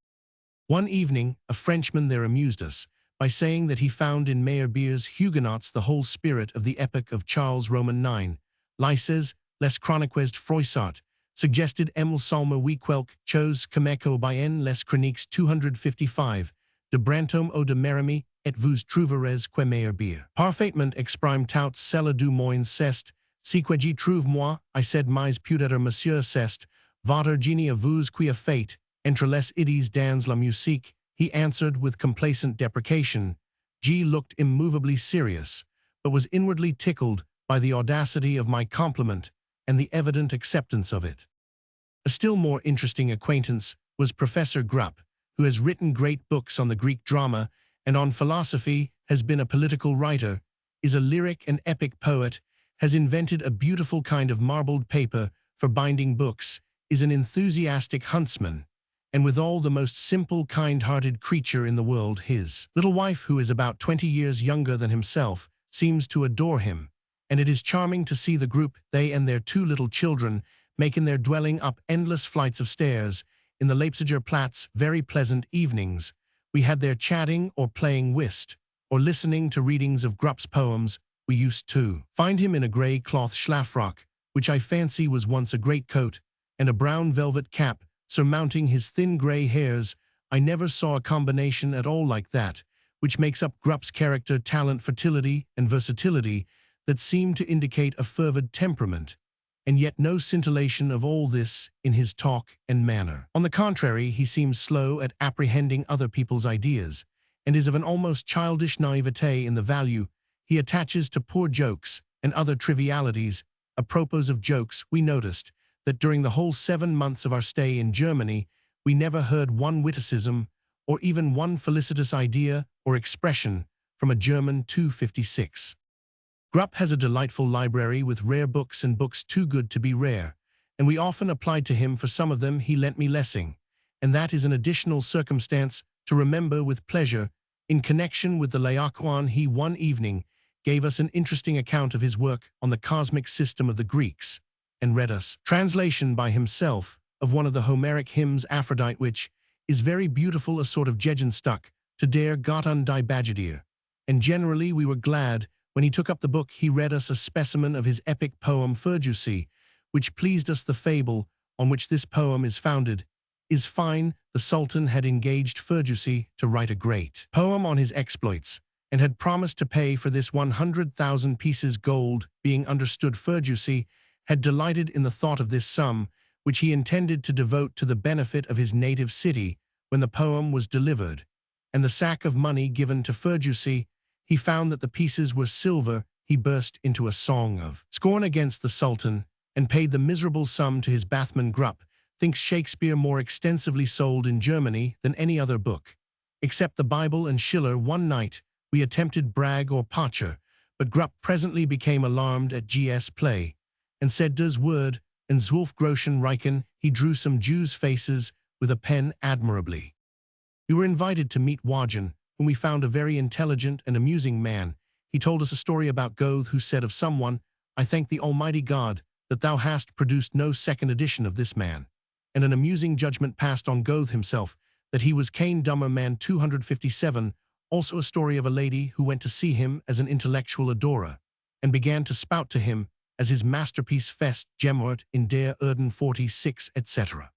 One evening, a Frenchman there amused us by saying that he found in Meyerbeer's Huguenots the whole spirit of the epic of Charles Roman IX. Lyces, les chroniques froissart, suggested Emile Salmer. We quelques chose Cameco by N. les chroniques 255, de Brantôme ou de Mérimée, et vous trouverez que Meyerbeer parfaitement exprime tout cela du moins cest, si que j'y trouve moi. I said, mais peut-être monsieur c'est votre génie à vous qui a fait entre les idées dans la musique. He answered with complacent deprecation. G looked immovably serious, but was inwardly tickled by the audacity of my compliment and the evident acceptance of it. A still more interesting acquaintance was Professor Grupp, who has written great books on the Greek drama and on philosophy, has been a political writer, is a lyric and epic poet, has invented a beautiful kind of marbled paper for binding books, is an enthusiastic huntsman, and withal the most simple, kind-hearted creature in the world. His little wife, who is about 20 years younger than himself, seems to adore him, and it is charming to see the group they and their 2 little children make in their dwelling up endless flights of stairs in the Leipziger Platz. Very pleasant evenings we had there, chatting or playing whist, or listening to readings of Grupp's poems. We used to find him in a grey cloth schlafrock, which I fancy was once a greatcoat, and a brown velvet cap surmounting his thin grey hairs. I never saw a combination at all like that, which makes up Grupp's character, talent, fertility, and versatility, that seem to indicate a fervid temperament, and yet no scintillation of all this in his talk and manner. On the contrary, he seems slow at apprehending other people's ideas, and is of an almost childish naivete in the value he attaches to poor jokes and other trivialities. Apropos of jokes, we noticed that during the whole 7 months of our stay in Germany, we never heard one witticism or even one felicitous idea or expression from a German 256. Grupp has a delightful library with rare books and books too good to be rare, and we often applied to him for some of them. He lent me Lessing, and that is an additional circumstance to remember with pleasure. In connection with the Laocoon, he one evening gave us an interesting account of his work on the cosmic system of the Greeks, and read us translation by himself of one of the Homeric hymns, Aphrodite, which is very beautiful, a sort of Gegenstück to Der Gott und die Bagadier. And generally we were glad when he took up the book. He read us a specimen of his epic poem Ferjusi, which pleased us. The fable on which this poem is founded is fine. The Sultan had engaged Ferjusi to write a great poem on his exploits, and had promised to pay for this 100,000 pieces gold. Being understood, Ferjusi had delighted in the thought of this sum, which he intended to devote to the benefit of his native city. When the poem was delivered, and the sack of money given to Ferjusi, he found that the pieces were silver. He burst into a song of scorn against the Sultan, and paid the miserable sum to his bathman. Grupp thinks Shakespeare more extensively sold in Germany than any other book, except the Bible and Schiller. One night we attempted Brag or Pacher, but Grupp presently became alarmed at G.S. play, and said, "Das Word and 12 Groschen reichen." He drew some Jews' faces with a pen admirably. We were invited to meet Wagen, whom we found a very intelligent and amusing man. He told us a story about Goethe, who said of someone, "I thank the Almighty God that thou hast produced no second edition of this man," and an amusing judgment passed on Goethe himself, that he was kein dummer man 257, also a story of a lady who went to see him as an intellectual adorer, and began to spout to him as his masterpiece fest Gemort in der Erden 46, etc.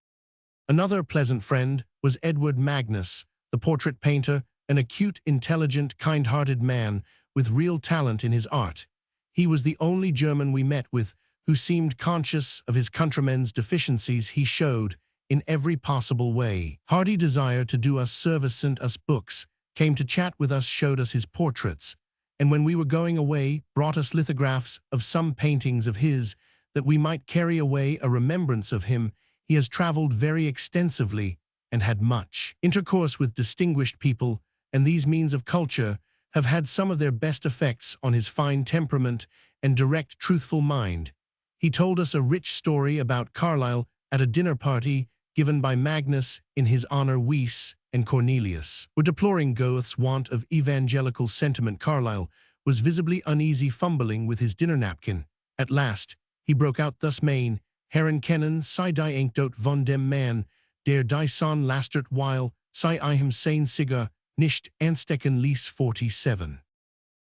Another pleasant friend was Edward Magnus, the portrait painter, an acute, intelligent, kind-hearted man with real talent in his art. He was the only German we met with who seemed conscious of his countrymen's deficiencies. He showed, in every possible way, hearty desire to do us service, sent us books, came to chat with us, showed us his portraits, and when we were going away, brought us lithographs of some paintings of his, that we might carry away a remembrance of him. He has traveled very extensively and had much intercourse with distinguished people, and these means of culture have had some of their best effects on his fine temperament and direct, truthful mind. He told us a rich story about Carlyle at a dinner party given by Magnus in his honor. Weiss and Cornelius were deploring Goethe's want of evangelical sentiment. Carlyle was visibly uneasy, fumbling with his dinner napkin. At last, he broke out thus: "Mein Herren kennen Sie die Anekdote von dem Mann, der die Sonne lastert weil sie ihm sein Sigar nicht anstecken ließ." 47.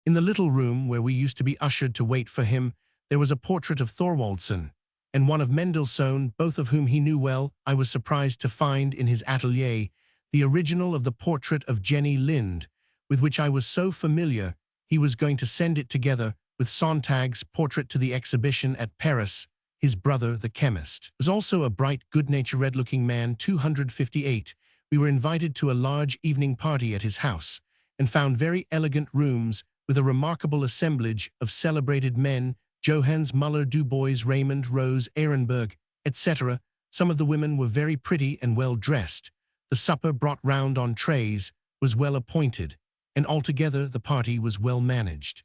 In the little room where we used to be ushered to wait for him, there was a portrait of Thorwaldsen and one of Mendelssohn, both of whom he knew well. I was surprised to find in his atelier the original of the portrait of Jenny Lind, with which I was so familiar. He was going to send it together with Sontag's portrait to the exhibition at Paris. His brother, the chemist, was also a bright, good-natured-looking man. 258. We were invited to a large evening party at his house, and found very elegant rooms with a remarkable assemblage of celebrated men: Johannes Muller, Du Bois, Raymond, Rose, Ehrenberg, etc. Some of the women were very pretty and well dressed. The supper, brought round on trays, was well appointed, and altogether the party was well managed.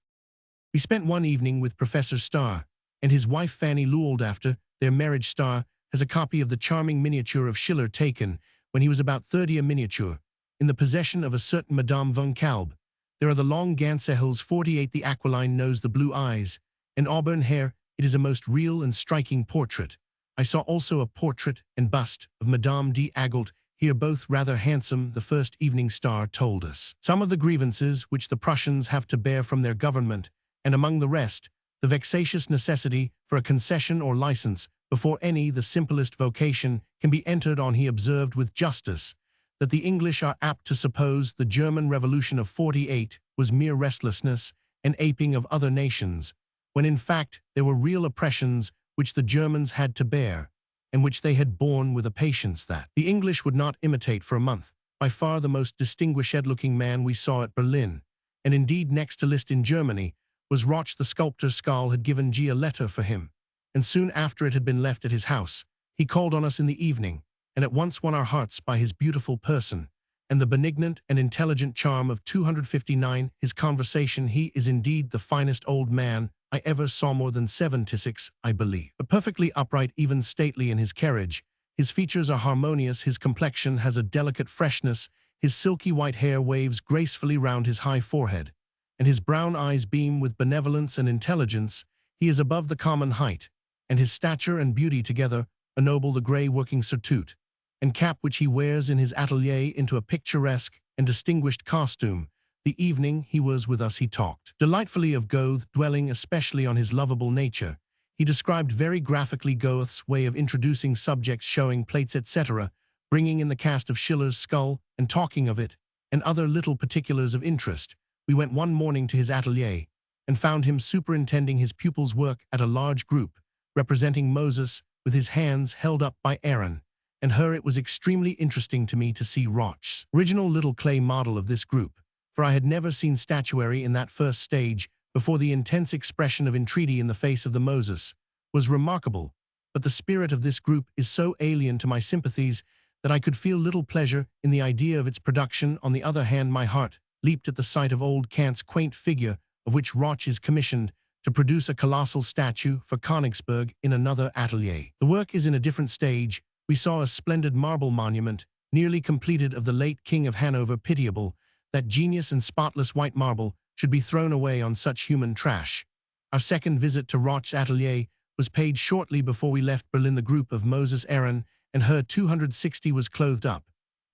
We spent one evening with Professor Starr and his wife Fanny Lewald. After their marriage, Starr has a copy of the charming miniature of Schiller taken when he was about 30, a miniature in the possession of a certain Madame von Kalb. There are the long Gansehels. 48. The aquiline nose, the blue eyes, and auburn hair. It is a most real and striking portrait. I saw also a portrait and bust of Madame d'Agoult, here both rather handsome. The first evening, Starr told us some of the grievances which the Prussians have to bear from their government, and among the rest, the vexatious necessity for a concession or license before any the simplest vocation can be entered on. He observed with justice that the English are apt to suppose the German Revolution of 48 was mere restlessness and aping of other nations, when in fact there were real oppressions which the Germans had to bear, and which they had borne with a patience that the English would not imitate for a month. By far the most distinguished-looking man we saw at Berlin, and indeed next to Liszt in Germany, was Roch the sculptor. Schall had given G a letter for him, and soon after it had been left at his house, he called on us in the evening, and at once won our hearts by his beautiful person and the benignant and intelligent charm of 259. His conversation. He is indeed the finest old man I ever saw, more than 76, I believe, but perfectly upright, even stately in his carriage. His features are harmonious, his complexion has a delicate freshness, his silky white hair waves gracefully round his high forehead, and his brown eyes beam with benevolence and intelligence. He is above the common height, and his stature and beauty together ennoble the grey working surtout and cap which he wears in his atelier into a picturesque and distinguished costume. The evening he was with us, he talked delightfully of Goethe, dwelling especially on his lovable nature. He described very graphically Goethe's way of introducing subjects, showing plates, etc., bringing in the cast of Schiller's skull and talking of it, and other little particulars of interest. We went one morning to his atelier, and found him superintending his pupils' work at a large group, representing Moses with his hands held up by Aaron and her. It was extremely interesting to me to see Roch's original little clay model of this group, for I had never seen statuary in that first stage before. The intense expression of entreaty in the face of the Moses was remarkable, but the spirit of this group is so alien to my sympathies that I could feel little pleasure in the idea of its production. On the other hand, my heart leaped at the sight of old Kant's quaint figure, of which Roch is commissioned to produce a colossal statue for Königsberg in another atelier. The work is in a different stage. We saw a splendid marble monument, nearly completed, of the late King of Hanover. Pitiable that genius and spotless white marble should be thrown away on such human trash. Our second visit to Roch's atelier was paid shortly before we left Berlin. The group of Moses Aaron and her 260 was clothed up,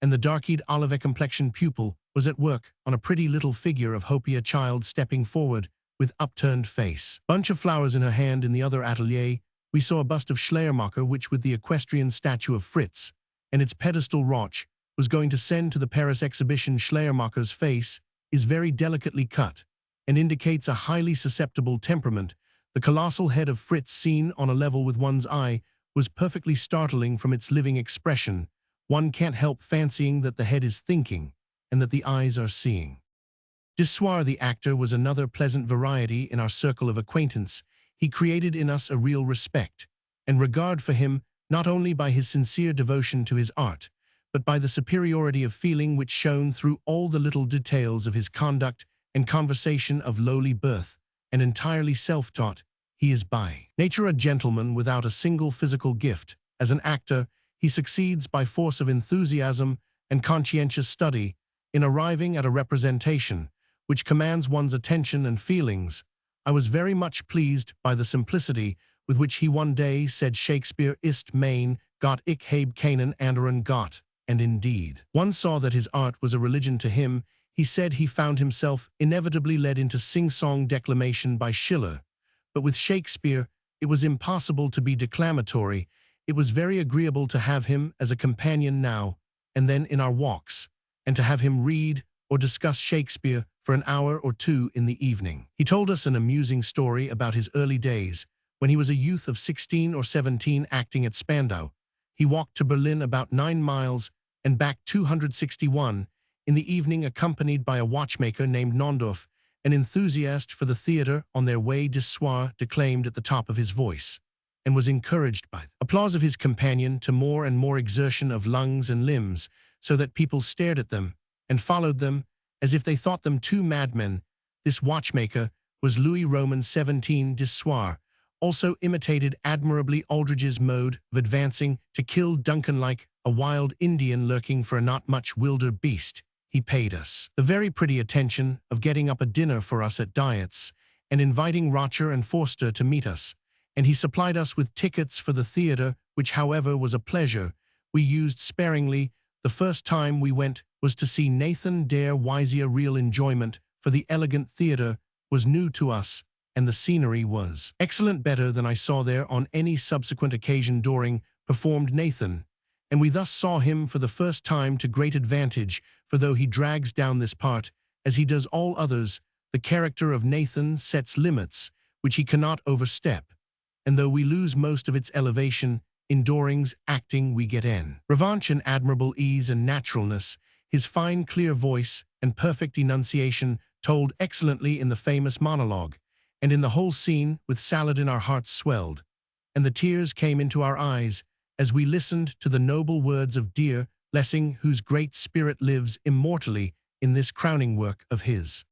and the dark-eyed olive-complexioned pupil was at work on a pretty little figure of Hopia child stepping forward with upturned face. Bunch of flowers in her hand. In the other atelier, we saw a bust of Schleiermacher, which with the equestrian statue of Fritz and its pedestal Roch was going to send to the Paris exhibition. Schleiermacher's face is very delicately cut and indicates a highly susceptible temperament. The colossal head of Fritz, seen on a level with one's eye, was perfectly startling from its living expression. One can't help fancying that the head is thinking and that the eyes are seeing. Dissoir, the actor, was another pleasant variety in our circle of acquaintance. He created in us a real respect and regard for him, not only by his sincere devotion to his art, but by the superiority of feeling which shone through all the little details of his conduct and conversation. Of lowly birth and entirely self-taught, he is by nature a gentleman without a single physical gift. As an actor, he succeeds by force of enthusiasm and conscientious study in arriving at a representation which commands one's attention and feelings. I was very much pleased by the simplicity with which he one day said, "Shakespeare ist mein Gott, ich habe keinen anderen Gott," and indeed, one saw that his art was a religion to him. He said he found himself inevitably led into sing-song declamation by Schiller, but with Shakespeare it was impossible to be declamatory. It was very agreeable to have him as a companion now and then in our walks, and to have him read or discuss Shakespeare for an hour or two in the evening. He told us an amusing story about his early days when he was a youth of 16 or 17 acting at Spandau. He walked to Berlin about 9 miles and back 261 in the evening, accompanied by a watchmaker named Nondorf, an enthusiast for the theater. On their way, Dissoir declaimed at the top of his voice and was encouraged by the applause of his companion to more and more exertion of lungs and limbs, so that people stared at them and followed them as if they thought them two madmen. This watchmaker was Louis Roman 17. Dissoir also imitated admirably Aldrich's mode of advancing to kill Duncan like a wild Indian lurking for a not much wilder beast. He paid us the very pretty attention of getting up a dinner for us at Dietz and inviting Rocher and Forster to meet us, and he supplied us with tickets for the theater, which, however, was a pleasure we used sparingly. The first time we went was to see Nathan der Weise. Real enjoyment, for the elegant theater was new to us, and the scenery was excellent, better than I saw there on any subsequent occasion. Doring performed Nathan, and we thus saw him for the first time to great advantage, for though he drags down this part, as he does all others, the character of Nathan sets limits which he cannot overstep, and though we lose most of its elevation, in Doring's acting we get en revanche an admirable ease and naturalness. His fine clear voice and perfect enunciation told excellently in the famous monologue, and in the whole scene. With Saladin our hearts swelled, and the tears came into our eyes as we listened to the noble words of dear Lessing, whose great spirit lives immortally in this crowning work of his.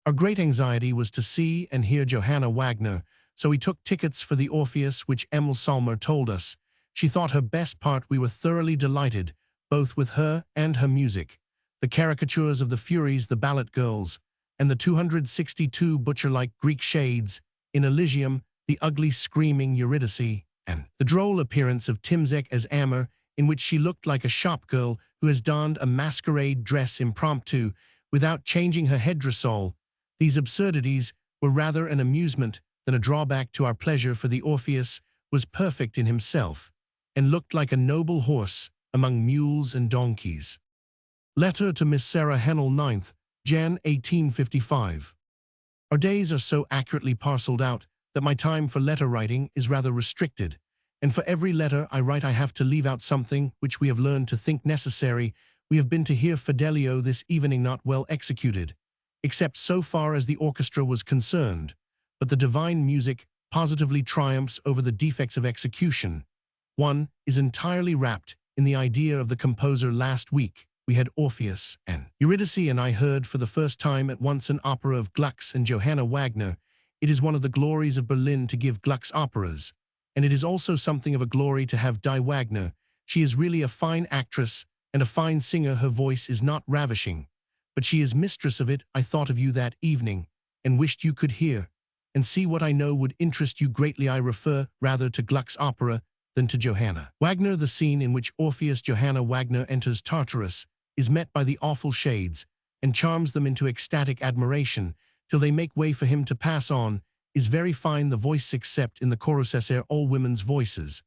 Our great anxiety was to see and hear Johanna Wagner, so we took tickets for the Orpheus, which Emil Salmer told us she thought her best part. We were thoroughly delighted, both with her and her music, the caricatures of the Furies, the ballet girls, and the 262 butcher-like Greek shades in Elysium, the ugly screaming Eurydice, and the droll appearance of Timzek as Amer, in which she looked like a shop girl who has donned a masquerade dress impromptu without changing her headdressal. These absurdities were rather an amusement than a drawback to our pleasure, for the Orpheus was perfect in himself and looked like a noble horse among mules and donkeys. Letter to Miss Sarah Hennell, 9th Jan 1855. Our days are so accurately parceled out that my time for letter writing is rather restricted, and for every letter I write I have to leave out something which we have learned to think necessary. We have been to hear Fidelio this evening, not well executed, except so far as the orchestra was concerned, but the divine music positively triumphs over the defects of execution. One is entirely wrapped in the idea of the composer. Last week we had Orpheus and Eurydice, and I heard for the first time at once an opera of Gluck's and Johanna Wagner. It is one of the glories of Berlin to give Gluck's operas, and it is also something of a glory to have Die Wagner. She is really a fine actress and a fine singer. Her voice is not ravishing, but she is mistress of it. I thought of you that evening, and wished you could hear, and see what I know would interest you greatly. I refer rather to Gluck's opera than to Johanna. Wagner. The scene in which Orpheus Johanna Wagner enters Tartarus is met by the awful shades, and charms them into ecstatic admiration, till they make way for him to pass on, is very fine. The voice except in the chorus are all women's voices,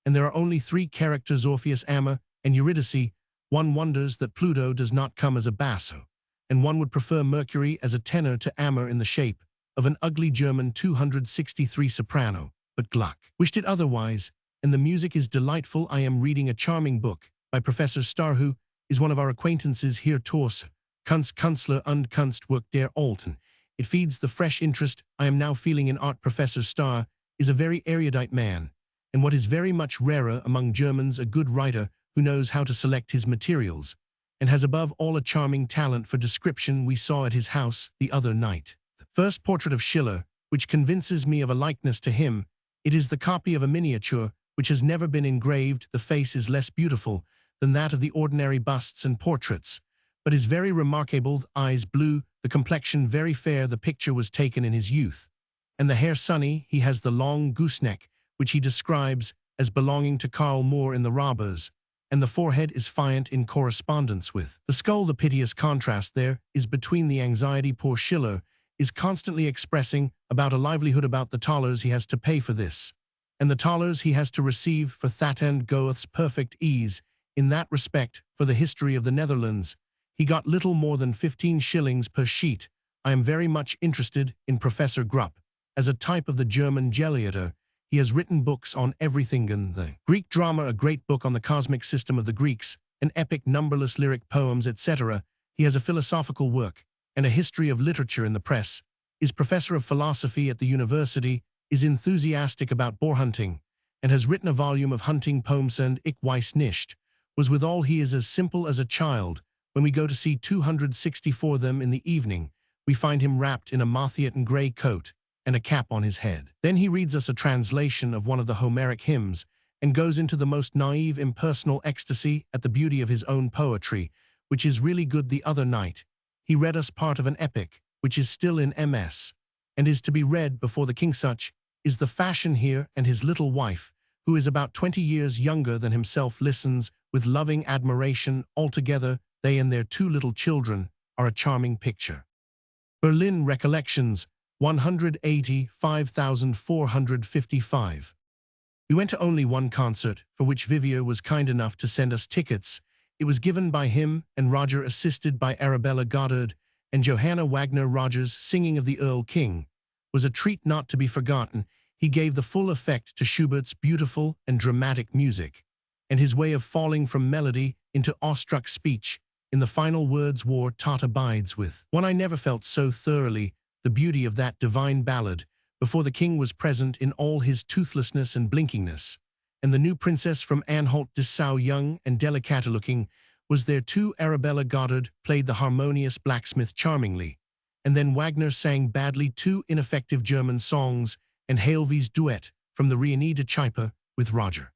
and there are only three characters, Orpheus, Amma, and Eurydice. One wonders that Pluto does not come as a basso, and one would prefer Mercury as a tenor to Amma in the shape of an ugly German 263 soprano, but Gluck wished it otherwise, and the music is delightful. I am reading a charming book by Professor Starr, who is one of our acquaintances here. Tors, Kunstler und Kunstwerk der Alten. It feeds the fresh interest I am now feeling in art. Professor Starr is a very erudite man, and what is very much rarer among Germans, a good writer who knows how to select his materials, and has above all a charming talent for description. We saw at his house the other night the first portrait of Schiller, which convinces me of a likeness to him. It is the copy of a miniature which has never been engraved. The face is less beautiful than that of the ordinary busts and portraits, but is very remarkable. The eyes blue, the complexion very fair. The picture was taken in his youth, and the hair sunny. He has the long gooseneck, which he describes as belonging to Karl Moore in The Robbers, and the forehead is fiant in correspondence with the skull. The piteous contrast there is between the anxiety poor Schiller is constantly expressing about a livelihood, about the thalers he has to pay for this, and the thalers he has to receive for that, and Goethe's perfect ease in that respect. For the history of the Netherlands, he got little more than 15 shillings per sheet. I am very much interested in Professor Grupp as a type of the German Gelehrter. He has written books on everything in the Greek drama, a great book on the cosmic system of the Greeks, an epic, numberless lyric poems, etc. He has a philosophical work and a history of literature in the press, is professor of philosophy at the university, is enthusiastic about boar hunting, and has written a volume of hunting poems. And Ich weiß nicht, was withal he is as simple as a child. When we go to see 264 them in the evening, we find him wrapped in a moth-eaten grey coat and a cap on his head. Then he reads us a translation of one of the Homeric hymns and goes into the most naive, impersonal ecstasy at the beauty of his own poetry, which is really good. The other night, he read us part of an epic, which is still in MS, and is to be read before the king. Such is the fashion here, and his little wife, who is about 20 years younger than himself, listens with loving admiration. Altogether, they and their two little children are a charming picture. Berlin Recollections, 185,455. We went to only one concert, for which Vivier was kind enough to send us tickets. It was given by him and Roger, assisted by Arabella Goddard and Johanna Wagner. Roger's singing of the Earl King was a treat not to be forgotten. He gave the full effect to Schubert's beautiful and dramatic music, and his way of falling from melody into awestruck speech in the final words, "War tot abides with one." I never felt so thoroughly the beauty of that divine ballad before the king was present in all his toothlessness and blinkingness, and the new princess from Anhalt-Dessau, young and delicate-looking, was there too. Arabella Goddard played the harmonious blacksmith charmingly, and then Wagner sang badly 2 ineffective German songs and Halevey's duet from the Rieni de Chippa with Roger.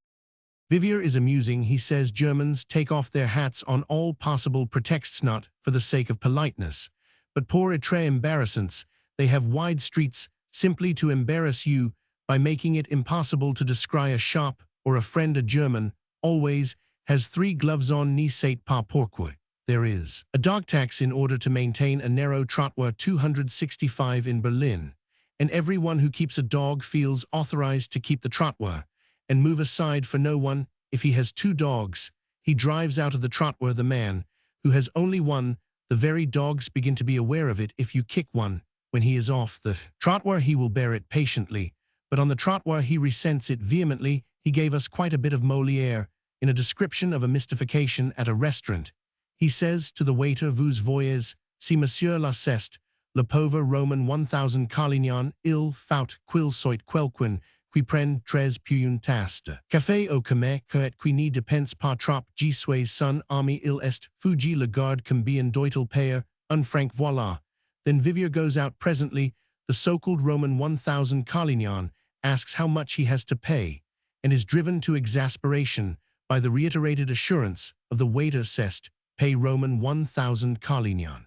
Vivier is amusing. He says Germans take off their hats on all possible pretexts, not for the sake of politeness, but pour etre embarrassance. They have wide streets simply to embarrass you by making it impossible to descry a shop or a friend. A German always has 3 gloves on, ne sait pas pourquoi. There is a dog tax in order to maintain a narrow trottoir. 265 in Berlin, and everyone who keeps a dog feels authorized to keep the trottoir and move aside for no one. If he has 2 dogs, he drives out of the trottoir. The man who has only one, the very dogs begin to be aware of it. If you kick one when he is off the trottoir, he will bear it patiently, but on the trottoir he resents it vehemently. He gave us quite a bit of Molière in a description of a mystification at a restaurant. He says to the waiter, "Vous voyez, si monsieur la ceste, le pauvre Roman 1000 Calignan, il faut qu'il soit quelqu'un qui prenne très peu taste. Café au commet, que qui ne dépense pas trop, je suis son ami, il est fugi le garde combien doit-il payer, un franc voilà." Then Vivier goes out presently. The so-called Roman 1000 Calignan asks how much he has to pay, and is driven to exasperation by the reiterated assurance of the waiter, "Cest, pay Roman 1000 Calignan."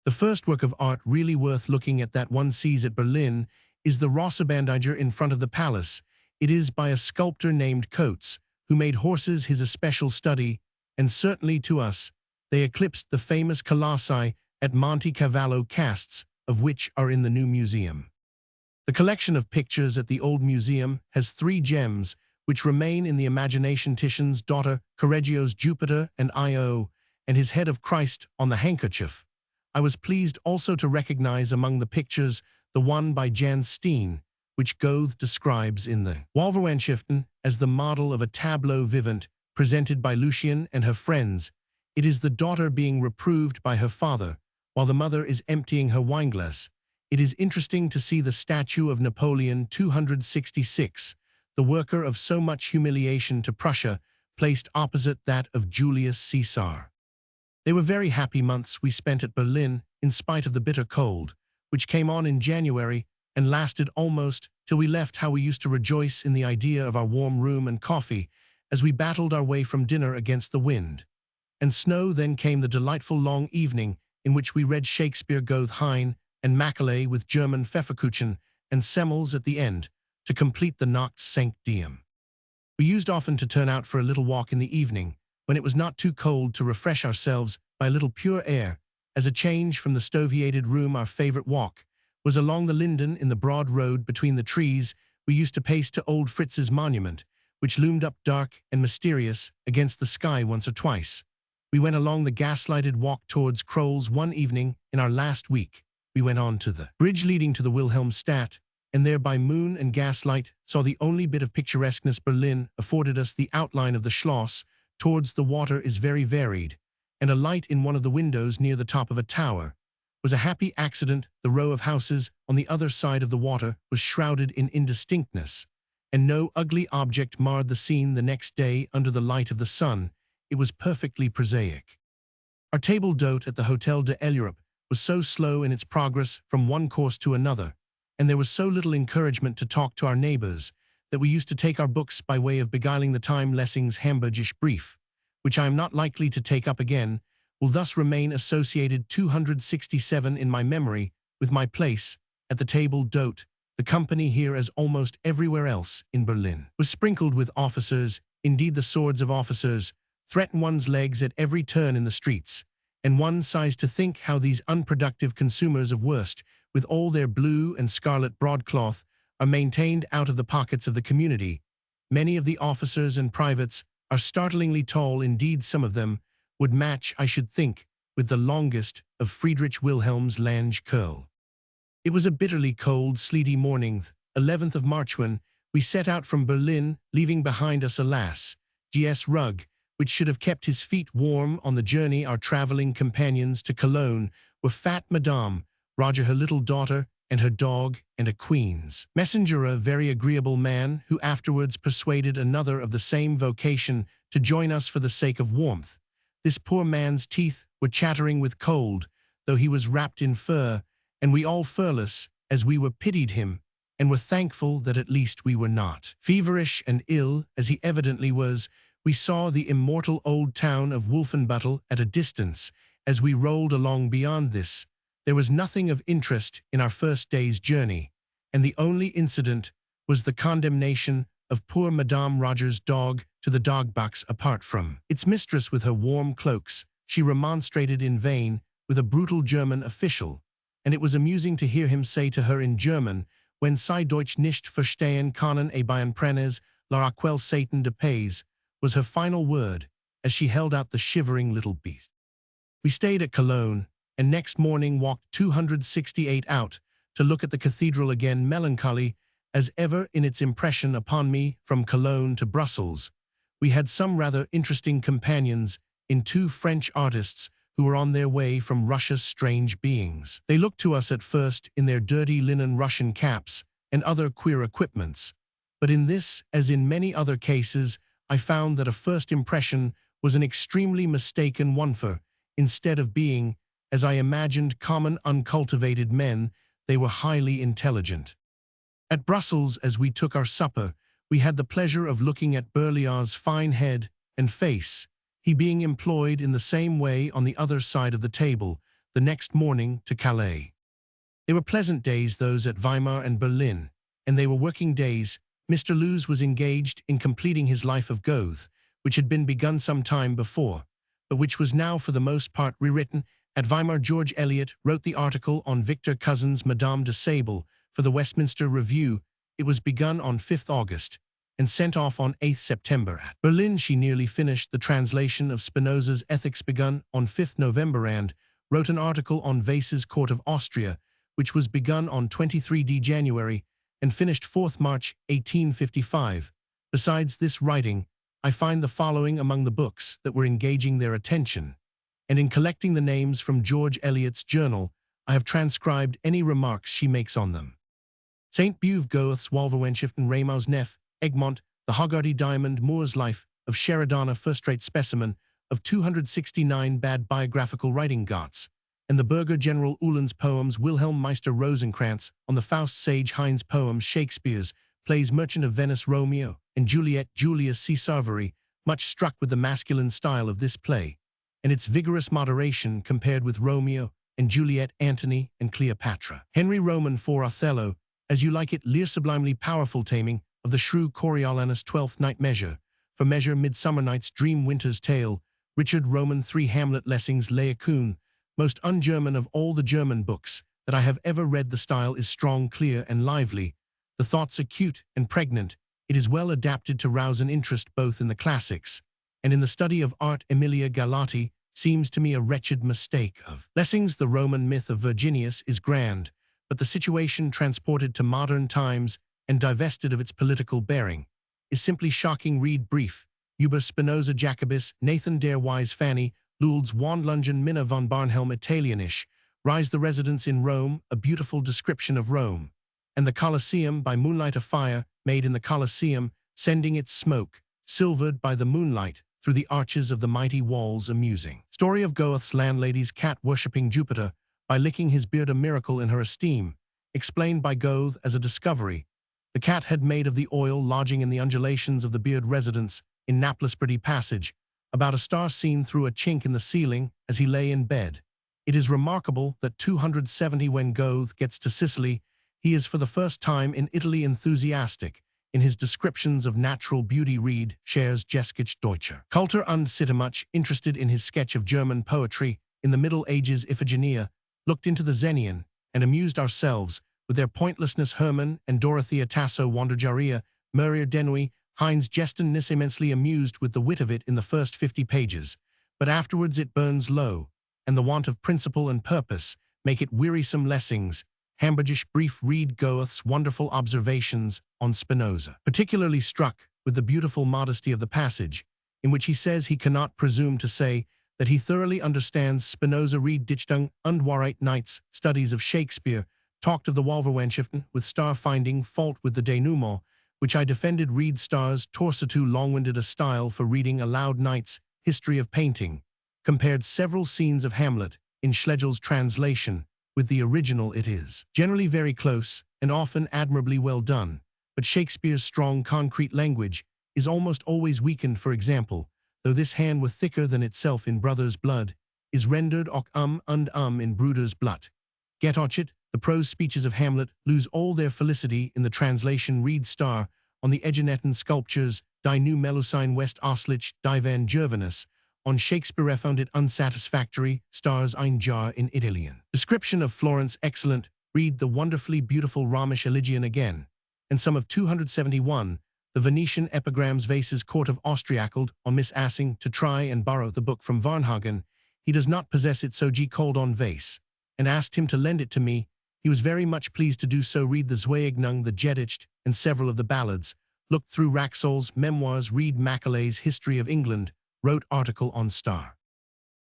The first work of art really worth looking at that one sees at Berlin is the Rossebandiger in front of the palace. It is by a sculptor named Coates, who made horses his especial study, and certainly to us, they eclipsed the famous colossi at Monte Cavallo casts, of which are in the new museum. The collection of pictures at the old museum has 3 gems, which remain in the imagination: Titian's daughter, Correggio's Jupiter and Io, and his head of Christ on the handkerchief. I was pleased also to recognize among the pictures the one by Jan Steen, which Goethe describes in the Wolverwandschriften as the model of a tableau vivant presented by Lucien and her friends. It is the daughter being reproved by her father, while the mother is emptying her wineglass. It is interesting to see the statue of Napoleon 266, the worker of so much humiliation to Prussia, placed opposite that of Julius Caesar. They were very happy months we spent at Berlin, in spite of the bitter cold, which came on in January and lasted almost till we left. How we used to rejoice in the idea of our warm room and coffee as we battled our way from dinner against the wind and snow. Then came the delightful long evening in which we read Shakespeare, Goethe, Heine, and Macaulay, with German Pfefferkuchen and Semmels at the end, to complete the Nacht Sankt Diem. We used often to turn out for a little walk in the evening, when it was not too cold, to refresh ourselves by a little pure air, as a change from the stoveheated room. Our favorite walk was along the Linden in the broad road between the trees. We used to pace to old Fritz's monument, which loomed up dark and mysterious against the sky once or twice. We went along the gaslighted walk towards Kroll's one evening in our last week. We went on to the bridge leading to the Wilhelmstadt, and there by moon and gaslight saw the only bit of picturesqueness Berlin afforded us. The outline of the Schloss towards the water is very varied, and a light in one of the windows near the top of a tower was a happy accident. The row of houses on the other side of the water was shrouded in indistinctness, and no ugly object marred the scene. The next day, under the light of the sun, it was perfectly prosaic. Our table d'hôte at the Hotel de l'Europe was so slow in its progress from one course to another, and there was so little encouragement to talk to our neighbors, that we used to take our books by way of beguiling the time. Lessing's Hamburgisch Brief, which I am not likely to take up again, will thus remain associated 267 in my memory with my place at the table d'hôte. The company here, as almost everywhere else in Berlin, was sprinkled with officers. Indeed, the swords of officers threaten one's legs at every turn in the streets, and one sighs to think how these unproductive consumers of worst, with all their blue and scarlet broadcloth, are maintained out of the pockets of the community. Many of the officers and privates are startlingly tall. Indeed, some of them would match, I should think, with the longest of Friedrich Wilhelm's Lange curl. It was a bitterly cold, sleety morning, 11th of March, when we set out from Berlin, leaving behind us, alas, G.S. Rugg, which should have kept his feet warm on the journey. Our traveling companions to Cologne were fat Madame Roger, her little daughter, and her dog, and a Queen's messenger, a very agreeable man, who afterwards persuaded another of the same vocation to join us for the sake of warmth. This poor man's teeth were chattering with cold, though he was wrapped in fur, and we all furless, as we were, pitied him, and were thankful that at least we were not feverish and ill, as he evidently was. We saw the immortal old town of Wolfenbüttel at a distance. As we rolled along beyond this, there was nothing of interest in our first day's journey, and the only incident was the condemnation of poor Madame Roger's dog to the dog box. Apart from its mistress with her warm cloaks, she remonstrated in vain with a brutal German official, and it was amusing to hear him say to her in German, "Wenn Sie Deutsch nicht verstehen können, ein Prenes, la aquel Satan de pays," was her final word, as she held out the shivering little beast. We stayed at Cologne, and next morning walked 268 out to look at the cathedral again. Melancholy as ever in its impression upon me from Cologne to Brussels, we had some rather interesting companions in 2 French artists who were on their way from Russia. Strange beings. They looked to us at first in their dirty linen Russian caps and other queer equipments, but in this, as in many other cases, I found that a first impression was an extremely mistaken one, for instead of being, as I imagined, common uncultivated men, they were highly intelligent. At Brussels, as we took our supper, we had the pleasure of looking at Berlioz's fine head and face, he being employed in the same way on the other side of the table. the next morning to Calais. They were pleasant days, those at Weimar and Berlin, and they were working days. Mr. Lewes was engaged in completing his life of Goethe, which had been begun some time before, but which was now for the most part rewritten. At Weimar, George Eliot wrote the article on Victor Cousin's Madame de Sable for the Westminster Review. It was begun on 5th August and sent off on 8th September. At Berlin, she nearly finished the translation of Spinoza's Ethics, begun on 5th November, and wrote an article on Wace's Court of Austria, which was begun on 23d January and finished 4th March 1855. Besides this writing, I find the following among the books that were engaging their attention, and in collecting the names from George Eliot's journal, I have transcribed any remarks she makes on them. St. Beuve Goethe's Wolverwenschaft Rameau's Neff, Egmont, the Hogarty Diamond Moore's Life of Sheridan, a first-rate specimen of 269 bad biographical writing Goetz, and the Burger General Uhland's poems, Wilhelm Meister Rosenkranz on the Faust, Sage Heinz poems, Shakespeare's plays, Merchant of Venice, Romeo and Juliet, Julius C. Savary, much struck with the masculine style of this play, and its vigorous moderation compared with Romeo and Juliet, Antony and Cleopatra. Henry Roman for Othello, As You Like It, Lear, sublimely powerful taming of the shrew Coriolanus, Twelfth Night Measure, for measure, Midsummer Night's Dream, Winter's Tale, Richard Roman 3, Hamlet, Lessing's Laocoon, most un-German of all the German books that I have ever read. The style is strong, clear and lively, the thoughts acute and pregnant. It is well adapted to rouse an interest both in the classics and in the study of art. Emilia Galati seems to me a wretched mistake of Lessing's The Roman Myth of Virginius is grand, but the situation transported to modern times and divested of its political bearing is simply shocking. Read brief. Uber Spinoza Jacobus, Nathan der Wise Fanny, Luld's Wandlungen Minna von Barnhelm, Italianisch, Rise the Residence in Rome, a beautiful description of Rome, and the Colosseum by moonlight, a fire made in the Colosseum, sending its smoke, silvered by the moonlight, through the arches of the mighty walls, amusing. Story of Goethe's landlady's cat worshipping Jupiter by licking his beard, a miracle in her esteem, explained by Goethe as a discovery. The cat had made of the oil lodging in the undulations of the beard residence in Naples. Pretty passage about a star seen through a chink in the ceiling as he lay in bed. It is remarkable that 270 when Goethe gets to Sicily, he is for the first time in Italy enthusiastic in his descriptions of natural beauty. Read Scher's Geschichte Deutscher Kultur und Sitte. Much interested in his sketch of German poetry in the Middle Ages, Iphigenia, looked into the Xenian and amused ourselves with their pointlessness. Hermann and Dorothea Tasso Wanderjaria, Murier Denui, Heinz Gesten Nis, immensely amused with the wit of it in the first 50 pages, but afterwards it burns low, and the want of principle and purpose make it wearisome. Lessing's Hamburgisch brief. Read Goethe's wonderful observations on Spinoza, particularly struck with the beautiful modesty of the passage, in which he says he cannot presume to say that he thoroughly understands Spinoza. Read Dichtung und Wahrheit. Knight's studies of Shakespeare talked of the Wolverwenschaft with star-finding fault with the denouement, which I defended. Read Starr's Torsitu, long-winded a style for reading aloud. Knight's History of Painting compared several scenes of Hamlet in Schlegel's translation with the original. It is generally very close and often admirably well done, but Shakespeare's strong concrete language is almost always weakened. For example, though this hand were thicker than itself in brother's blood, is rendered och und in bruder's blut. Getochet, the prose speeches of Hamlet lose all their felicity in the translation. Read Starr on the Eginetan sculptures, Die Nu Melusine West Oslich, Die Van Gervinus, on Shakespeare found it unsatisfactory. Starr's Ein Jahr in Italian. Description of Florence excellent. Read the wonderfully beautiful Romish Elegion again, and some of 271, the Venetian epigrams. Wace's Court of Austriackled on Miss Assing to try and borrow the book from Varnhagen. He does not possess it, so G called on Wace and asked him to lend it to me. He was very much pleased to do so. Read the Zweighnung, the Gedicht, and several of the ballads. Looked through Wraxall's memoirs. Read Macaulay's History of England, wrote article on Starr.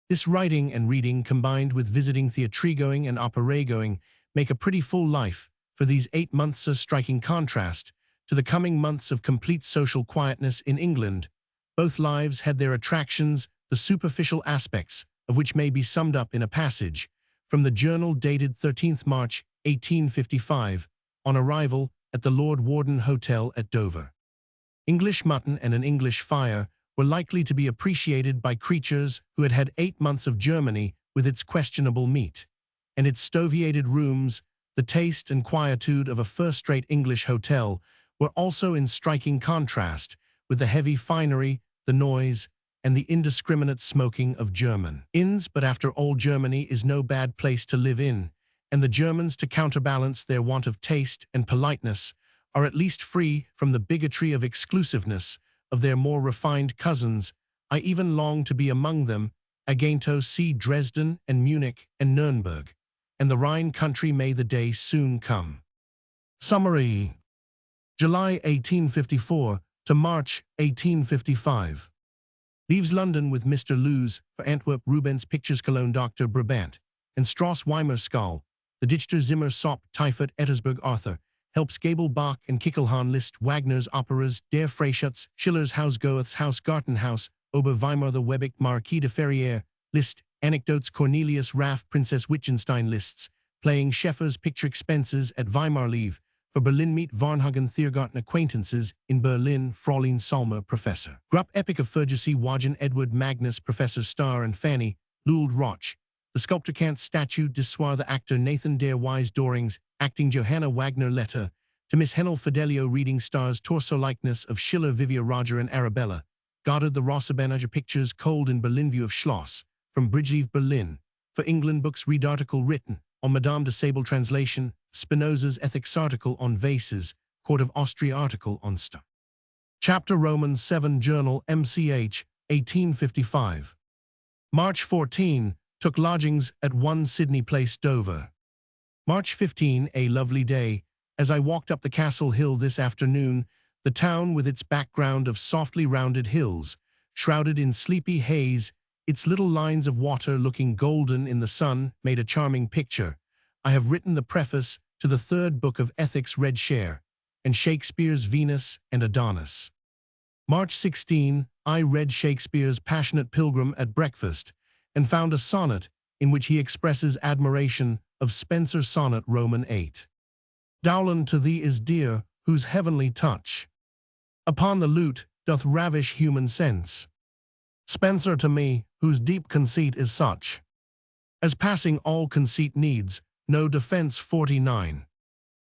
This writing and reading, combined with visiting theatre-going and opera-going, make a pretty full life for these 8 months, a striking contrast to the coming months of complete social quietness in England. Both lives had their attractions, the superficial aspects of which may be summed up in a passage from the journal dated 13th March 1855, on arrival at the Lord Warden Hotel at Dover. English mutton and an English fire were likely to be appreciated by creatures who had had 8 months of Germany with its questionable meat, and its stoviated rooms, the taste and quietude of a first-rate English hotel, were also in striking contrast with the heavy finery, the noise, and the indiscriminate smoking of German inns. But after all, Germany is no bad place to live in, and the Germans, to counterbalance their want of taste and politeness, are at least free from the bigotry of exclusiveness of their more refined cousins. I even long to be among them, again to see Dresden and Munich and Nuremberg, and the Rhine country. May the day soon come. Summary: July 1854 to March 1855. Leaves London with Mr. Lewes for Antwerp. Rubens pictures Cologne. Dr. Brabant and Strauss. Weimar Skal. The Dichter. Zimmer. Sopp. Teifert. Ettersburg. Arthur. Helps Gabel. Bach and Kickelhahn. Liszt. Wagner's operas. Der Freischutz. Schiller's Haus. Goethe's Haus. Gartenhaus. Ober Weimar. The Webeck. Marquis de Ferrières. Liszt. Anecdotes. Cornelius Raff. Princess Wittgenstein. Liszt's playing Scheffer's picture. Expenses at Weimar. Leave for Berlin. Meet Varnhagen. Thiergarten. Acquaintances in Berlin. Fräulein Salma. Professor Grupp. Epic of Ferguson. Wagen. Edward Magnus. Professor Starr and Fanny. Luld Roch. The sculptor. Kant statue. Dessoir. The actor Nathan Der Wise. Dorings. Acting Johanna Wagner. Letter to Miss Hennel. Fidelio. Reading stars. Torso likeness of Schiller. Vivia. Roger and Arabella. Goddard. The Rossebenage pictures. Cold in Berlin. View of Schloss from Bridgelieve. Berlin. For England books. Read article written on Madame de Sable. Translation Spinoza's Ethics article on vases. Court of Austria article on St. Chapter Romans 7 Journal MCH 1855. March 14. Took lodgings at 1 Sydney Place, Dover. March 15. A lovely day. As I walked up the Castle Hill this afternoon, the town with its background of softly rounded hills, shrouded in sleepy haze, its little lines of water looking golden in the sun, made a charming picture. I have written the preface to the third book of Ethics. Red Share and Shakespeare's Venus and Adonis. March 16. I read Shakespeare's Passionate Pilgrim at breakfast and found a sonnet in which he expresses admiration of Spenser's sonnet Roman 8. Dowland to thee is dear, whose heavenly touch upon the lute doth ravish human sense. Spenser to me, whose deep conceit is such as passing all conceit needs, no defense. 49.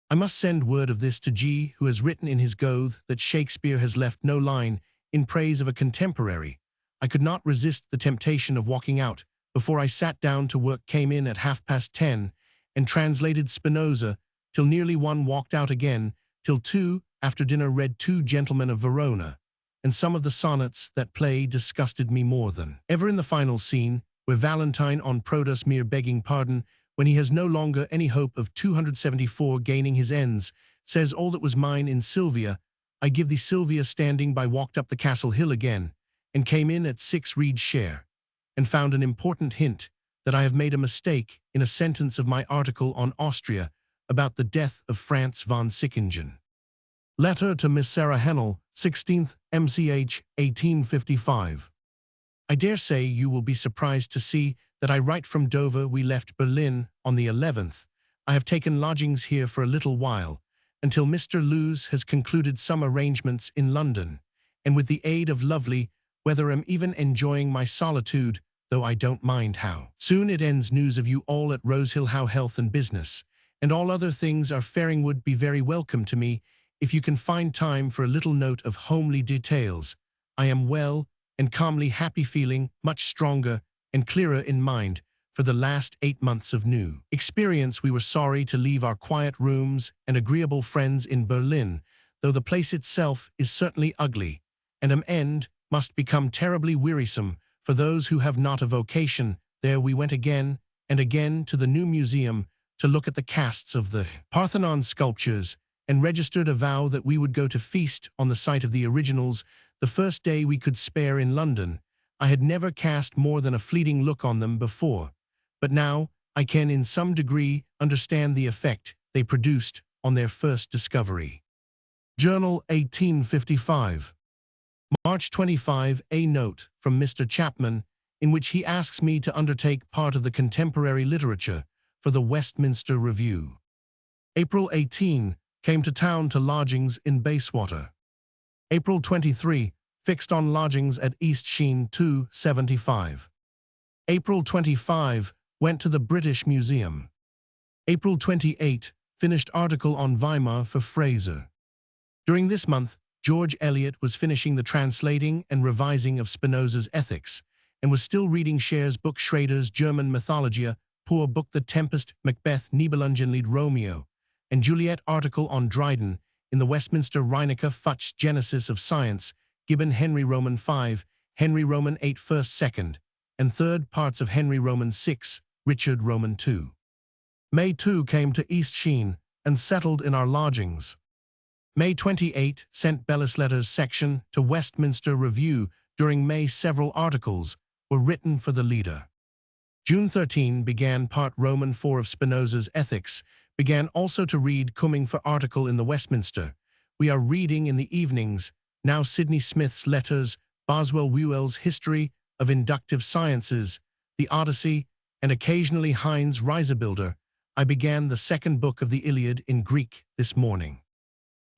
I must send word of this to G, who has written in his Goethe that Shakespeare has left no line in praise of a contemporary. I could not resist the temptation of walking out before I sat down to work. Came in at 10:30 and translated Spinoza till nearly 1. Walked out again till 2. After dinner read Two Gentlemen of Verona, and some of the sonnets. That play disgusted me more than ever. In the final scene, where Valentine on Protas mere begging pardon, when he has no longer any hope of 274 gaining his ends, says all that was mine in Sylvia, I give thee Sylvia. Standing by, walked up the Castle Hill again, and came in at 6. Read Share, and found an important hint that I have made a mistake in a sentence of my article on Austria about the death of Franz von Sickingen. Letter to Miss Sarah Hennel, 16th MCH 1855. I dare say you will be surprised to see that I write from Dover. We left Berlin on the 11th. I have taken lodgings here for a little while, until Mr. Lewes has concluded some arrangements in London, and with the aid of lovely weather am even enjoying my solitude, though I don't mind how soon it ends. News of you all at Rosehill, how health and business, and all other things are faring, would be very welcome to me if you can find time for a little note of homely details. I am well and calmly happy, feeling much stronger and clearer in mind for the last 8 months of new experience. We were sorry to leave our quiet rooms and agreeable friends in Berlin, though the place itself is certainly ugly, and am end must become terribly wearisome for those who have not a vocation. There we went again and again to the new museum to look at the casts of the Parthenon sculptures, and registered a vow that we would go to feast on the sight of the originals the first day we could spare in London. I had never cast more than a fleeting look on them before, but now I can in some degree understand the effect they produced on their first discovery. Journal 1855. March 25. A note from Mr. Chapman, in which he asks me to undertake part of the contemporary literature for the Westminster Review. April 18. Came to town to lodgings in Bayswater. April 23. Fixed on lodgings at East Sheen 275. April 25, went to the British Museum. April 28, finished article on Weimar for Fraser. During this month, George Eliot was finishing the translating and revising of Spinoza's Ethics, and was still reading Scher's book Schrader's German Mythologia, poor book The Tempest, Macbeth, Nibelungenlied, Romeo, and Juliet article on Dryden, in the Westminster Rheinecker Futz Genesis of Science, Gibbon Henry Roman 5, Henry Roman 8 first, 2nd, and 3rd parts of Henry Roman 6, Richard Roman 2. May 2 came to East Sheen, and settled in our lodgings. May 28 sent Bellis Letters section to Westminster Review. During May several articles were written for the leader. June 13 began part Roman 4 of Spinoza's Ethics, began also to read Cumming for article in the Westminster. We are reading in the evenings, now Sidney Smith's Letters, Boswell Whewell's History of Inductive Sciences, The Odyssey, and occasionally Heinz Reisebilder. I began the 2nd book of the Iliad in Greek this morning.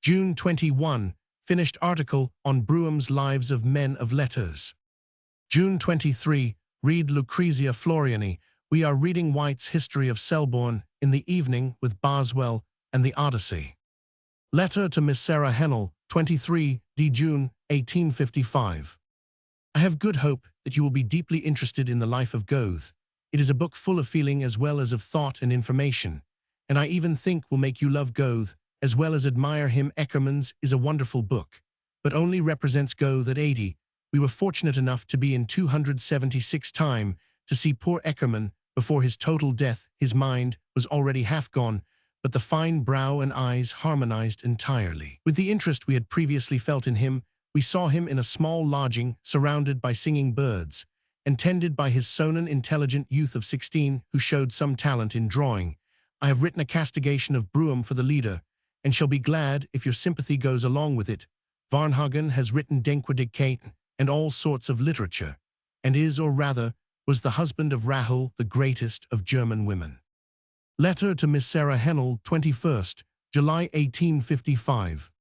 June 21, finished article on Brougham's Lives of Men of Letters. June 23, read Lucrezia Floriani. We are reading White's History of Selborne in the evening with Boswell and the Odyssey. Letter to Miss Sarah Hennell, 23 June 1855. I have good hope that you will be deeply interested in the life of Goethe. It is a book full of feeling as well as of thought and information, and I even think will make you love Goethe as well as admire him. Eckermann's is a wonderful book, but only represents Goethe at 80. We were fortunate enough to be in 276 time to see poor Eckermann before his total death. His mind was already half gone, but the fine brow and eyes harmonized entirely with the interest we had previously felt in him. We saw him in a small lodging, surrounded by singing birds, and tended by his sonen intelligent youth of 16, who showed some talent in drawing. I have written a castigation of Brougham for the leader, and shall be glad if your sympathy goes along with it. Varnhagen has written Denkwerkdigkeit and all sorts of literature, and is, or rather, was the husband of Rahel, the greatest of German women. Letter to Miss Sarah Hennell, 21st July 1855.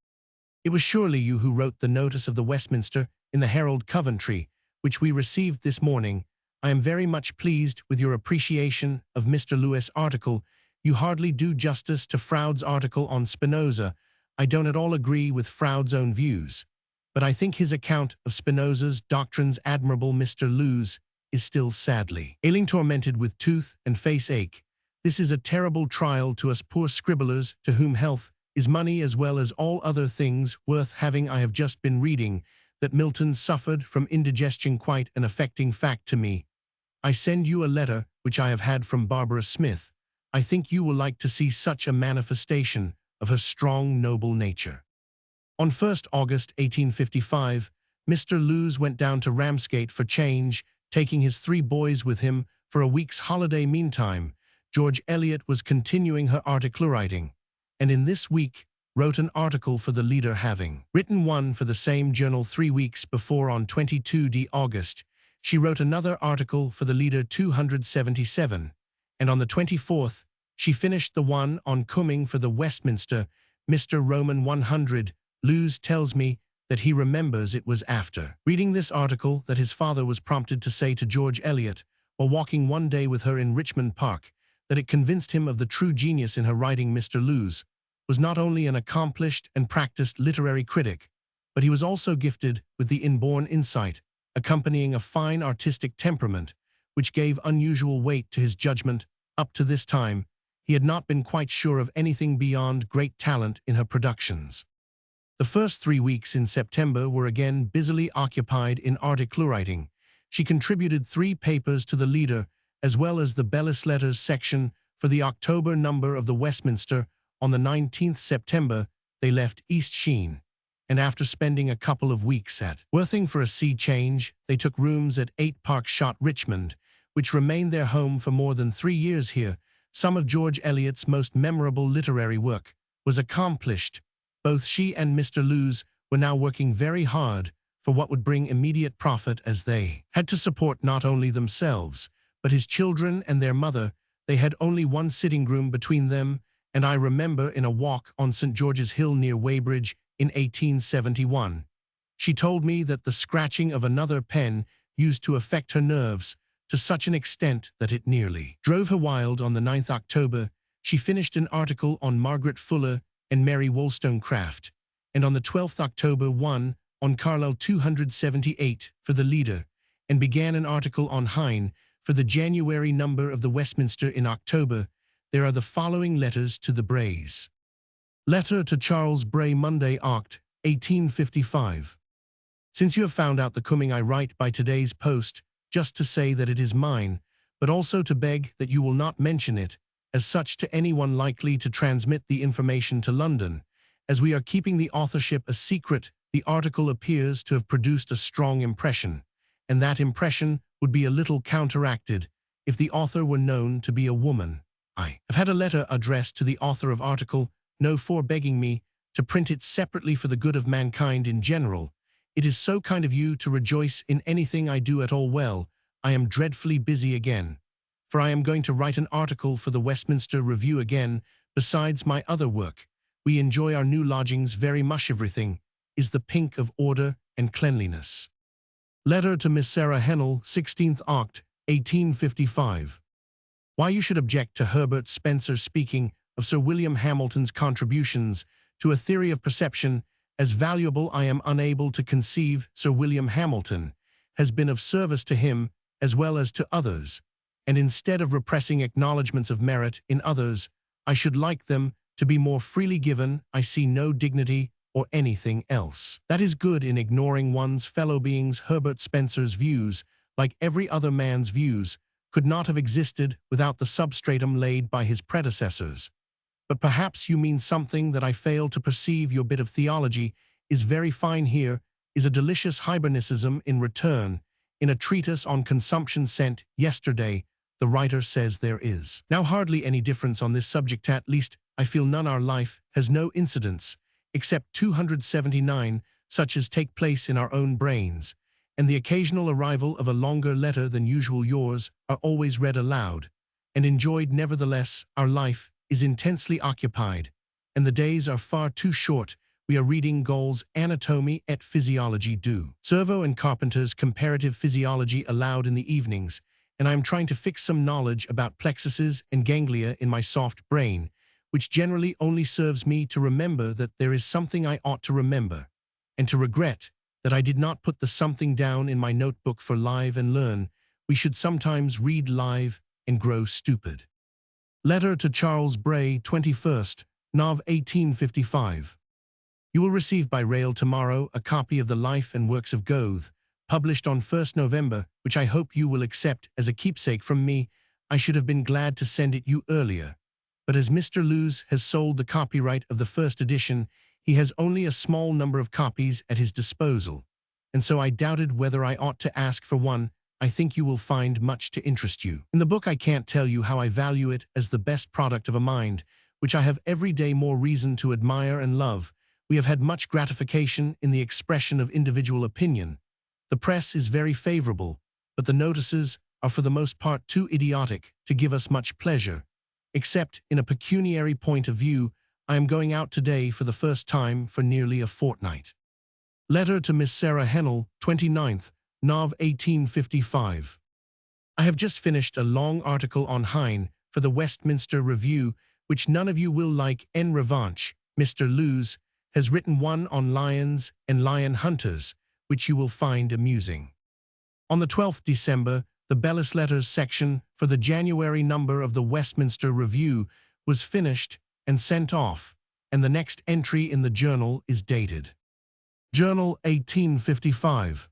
It was surely you who wrote the notice of the Westminster in the Herald Coventry, which we received this morning. I am very much pleased with your appreciation of Mr. Lewis' article. You hardly do justice to Froude's article on Spinoza. I don't at all agree with Froude's own views, but I think his account of Spinoza's doctrines admirable. Mr. Lewes is still sadly ailing, tormented with tooth and face ache. This is a terrible trial to us poor scribblers, to whom health is money as well as all other things worth having. I have just been reading that Milton suffered from indigestion, quite an affecting fact to me. I send you a letter which I have had from Barbara Smith. I think you will like to see such a manifestation of her strong, noble nature. On 1st August 1855, Mr. Lewes went down to Ramsgate for change, taking his 3 boys with him for a week's holiday. Meantime, George Eliot was continuing her article writing, and in this week wrote an article for the leader, having written one for the same journal 3 weeks before. On 22 August, she wrote another article for the leader 277, and on the 24th, she finished the one on Cumming for the Westminster, Mr. Roman 100. Lewes tells me that he remembers it was after reading this article that his father was prompted to say to George Eliot, while walking one day with her in Richmond Park, that it convinced him of the true genius in her writing. Mr. Lewes was not only an accomplished and practiced literary critic, but he was also gifted with the inborn insight, accompanying a fine artistic temperament, which gave unusual weight to his judgment. Up to this time, he had not been quite sure of anything beyond great talent in her productions. The first 3 weeks in September were again busily occupied in article writing. She contributed 3 papers to the leader, as well as the Bellis Letters section for the October number of the Westminster. On the 19th September, they left East Sheen, and after spending a couple of weeks at Worthing for a sea change, they took rooms at 8 Park Shot, Richmond, which remained their home for more than 3 years here. Some of George Eliot's most memorable literary work was accomplished. Both she and Mr. Lewes were now working very hard for what would bring immediate profit, as they had to support not only themselves, but his children and their mother. They had only one sitting room between them, and I remember in a walk on St. George's Hill near Weybridge in 1871, she told me that the scratching of another pen used to affect her nerves, to such an extent that it nearly drove her wild. On the 9th October, she finished an article on Margaret Fuller and Mary Wollstonecraft, and on the 12th October one on Carlyle 278 for the Leader, and began an article on Heine for the January number of the Westminster. In October, there are the following letters to the Brays. Letter to Charles Bray, Monday, Oct. 1855. Since you have found out the coming, I write by today's post, just to say that it is mine, but also to beg that you will not mention it, as such, to anyone likely to transmit the information to London. As we are keeping the authorship a secret, the article appears to have produced a strong impression, and that impression would be a little counteracted if the author were known to be a woman. I have had a letter addressed to the author of article No. 4 begging me to print it separately for the good of mankind in general. It is so kind of you to rejoice in anything I do at all. Well, I am dreadfully busy again, for I am going to write an article for the Westminster Review again, besides my other work. We enjoy our new lodgings very much. Everything is the pink of order and cleanliness. Letter to Miss Sarah Hennell, 16th Oct. 1855. Why you should object to Herbert Spencer speaking of Sir William Hamilton's contributions to a theory of perception as valuable, I am unable to conceive. Sir William Hamilton has been of service to him as well as to others, and instead of repressing acknowledgments of merit in others, I should like them to be more freely given. I see no dignity or anything else that is good in ignoring one's fellow beings. Herbert Spencer's views, like every other man's views, could not have existed without the substratum laid by his predecessors. But perhaps you mean something that I fail to perceive. Your bit of theology is very fine. Here is a delicious hibernicism in return, in a treatise on consumption sent yesterday. The writer says there is now hardly any difference on this subject, at least I feel none. Our life has no incidents, except 279, such as take place in our own brains, and the occasional arrival of a longer letter than usual. Yours are always read aloud, and enjoyed. Nevertheless, our life is intensely occupied, and the days are far too short. We are reading Gall's Anatomy et Physiology du Cerveau and Carpenter's Comparative Physiology aloud in the evenings, and I am trying to fix some knowledge about plexuses and ganglia in my soft brain, which generally only serves me to remember that there is something I ought to remember, and to regret that I did not put the something down in my notebook. For live and learn, we should sometimes read live and grow stupid. Letter to Charles Bray, 21st Nov. 1855. You will receive by rail tomorrow a copy of the Life and Works of Goethe, published on 1st November, which I hope you will accept as a keepsake from me. I should have been glad to send it you earlier, but as Mr. Lewes has sold the copyright of the first edition, he has only a small number of copies at his disposal, and so I doubted whether I ought to ask for one. I think you will find much to interest you. In the book I can't tell you how I value it as the best product of a mind, which I have every day more reason to admire and love. We have had much gratification in the expression of individual opinion. The press is very favorable, but the notices are for the most part too idiotic to give us much pleasure. Except in a pecuniary point of view, I am going out today for the first time for nearly a fortnight. Letter to Miss Sarah Hennell, 29th Nov. 1855. I have just finished a long article on Heine for the Westminster Review, which none of you will like. En revanche, Mr. Lewes has written one on lions and lion hunters, which you will find amusing. On the 12th December, the Bellis Letters section for the January number of the Westminster Review was finished and sent off, and the next entry in the journal is dated Journal 1855.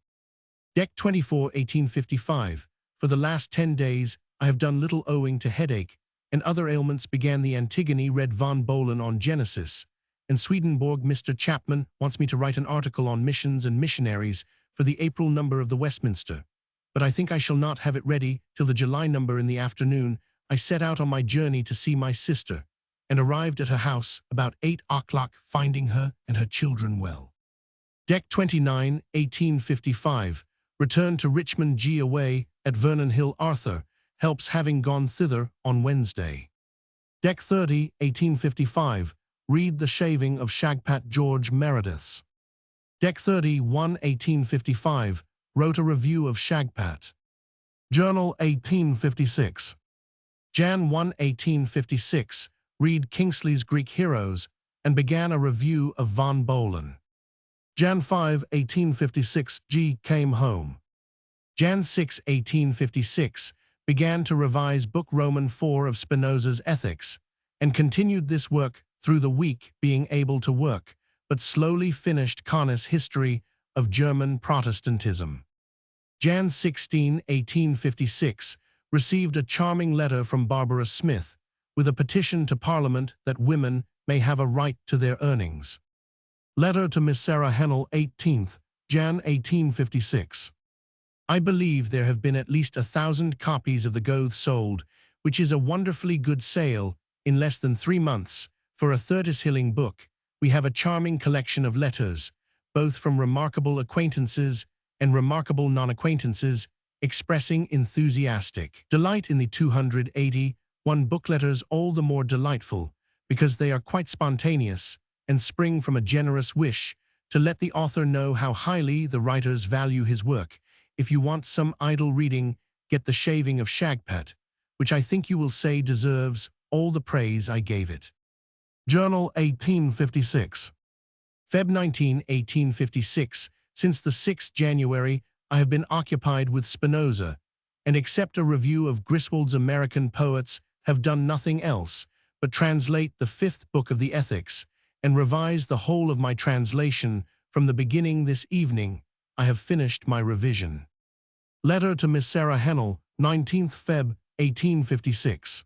Dec 24, 1855. For the last 10 days, I have done little owing to headache and other ailments. Began the Antigone, read von Bohlen on Genesis, and Swedenborg. Mr. Chapman wants me to write an article on missions and missionaries for the April number of the Westminster, but I think I shall not have it ready till the July number. In the afternoon, I set out on my journey to see my sister, and arrived at her house about 8 o'clock, finding her and her children well. Dec 29, 1855. Returned to Richmond. G. away at Vernon Hill. Arthur helps, having gone thither on Wednesday. Dec 30, 1855. Read The Shaving of Shagpat. George Meredith's. Dec 31, 1855. Wrote a review of Shagpat. Journal 1856. Jan 1, 1856, read Kingsley's Greek Heroes, and began a review of von Bohlen. Jan 5, 1856, G. came home. Jan 6, 1856, began to revise Book Roman 4 of Spinoza's Ethics, and continued this work through the week, being able to work, but slowly finished Kahne's History of German Protestantism. Jan 16, 1856, received a charming letter from Barbara Smith with a petition to Parliament that women may have a right to their earnings. Letter to Miss Sarah Hennell, 18th, Jan 1856. I believe there have been at least 1,000 copies of The Goethe sold, which is a wonderfully good sale in less than 3 months. For a 30-shilling book, we have a charming collection of letters, both from remarkable acquaintances and remarkable non-acquaintances, expressing enthusiastic delight in the 281 book letters, all the more delightful because they are quite spontaneous and spring from a generous wish to let the author know how highly the writers value his work. If you want some idle reading, get The Shaving of Shagpat, which I think you will say deserves all the praise I gave it. Journal 1856. Feb 19, 1856. Since the 6th January, I have been occupied with Spinoza, and except a review of Griswold's American Poets, have done nothing else but translate the 5th book of the Ethics, and revise the whole of my translation from the beginning this evening. I have finished my revision. Letter to Miss Sarah Hennell, 19th Feb. 1856.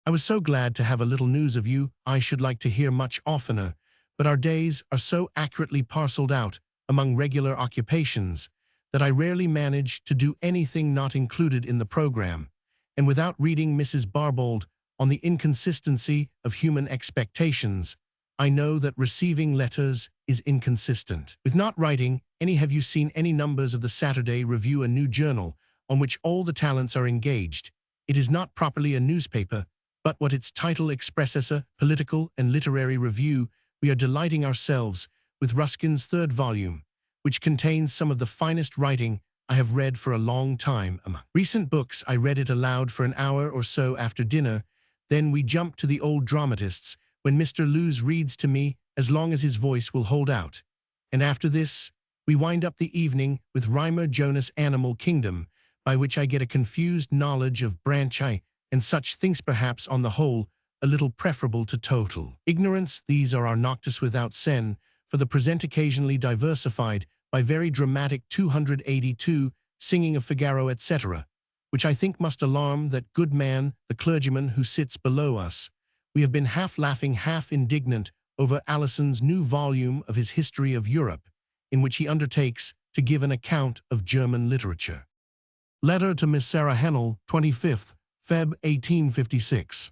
I was so glad to have a little news of you. I should like to hear much oftener, but our days are so accurately parceled out among regular occupations that I rarely manage to do anything not included in the program, and without reading Mrs. Barbauld on the inconsistency of human expectations, I know that receiving letters is inconsistent with not writing any. Have you seen any numbers of the Saturday Review, a new journal on which all the talents are engaged? It is not properly a newspaper, but what its title expresses, a political and literary review. We are delighting ourselves with Ruskin's 3rd volume, which contains some of the finest writing I have read for a long time. Among recent books, I read it aloud for an hour or so after dinner. Then we jump to the old dramatists, when Mr. Lewes reads to me as long as his voice will hold out. And after this, we wind up the evening with Reimer Jonas' Animal Kingdom, by which I get a confused knowledge of branch I and such things, perhaps on the whole a little preferable to total ignorance. These are our noctus without sen, for the present occasionally diversified by very dramatic 282, singing of Figaro, etc., which I think must alarm that good man, the clergyman who sits below us. We have been half laughing, half indignant over Alison's new volume of his History of Europe, in which he undertakes to give an account of German literature. Letter to Miss Sarah Hennell, 25th Feb. 1856.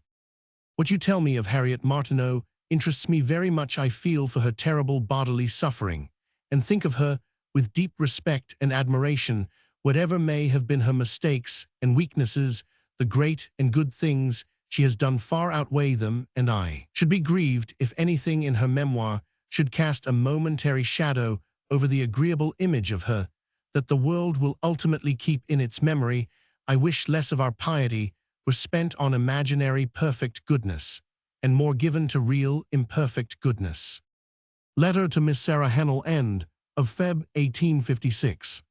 What you tell me of Harriet Martineau interests me very much. I feel for her terrible bodily suffering, and think of her with deep respect and admiration. Whatever may have been her mistakes and weaknesses, the great and good things she has done far outweigh them, and I should be grieved if anything in her memoir should cast a momentary shadow over the agreeable image of her that the world will ultimately keep in its memory. I wish less of our piety were spent on imaginary perfect goodness, and more given to real imperfect goodness. Letter to Miss Sarah Hennell, end of Feb. 1856.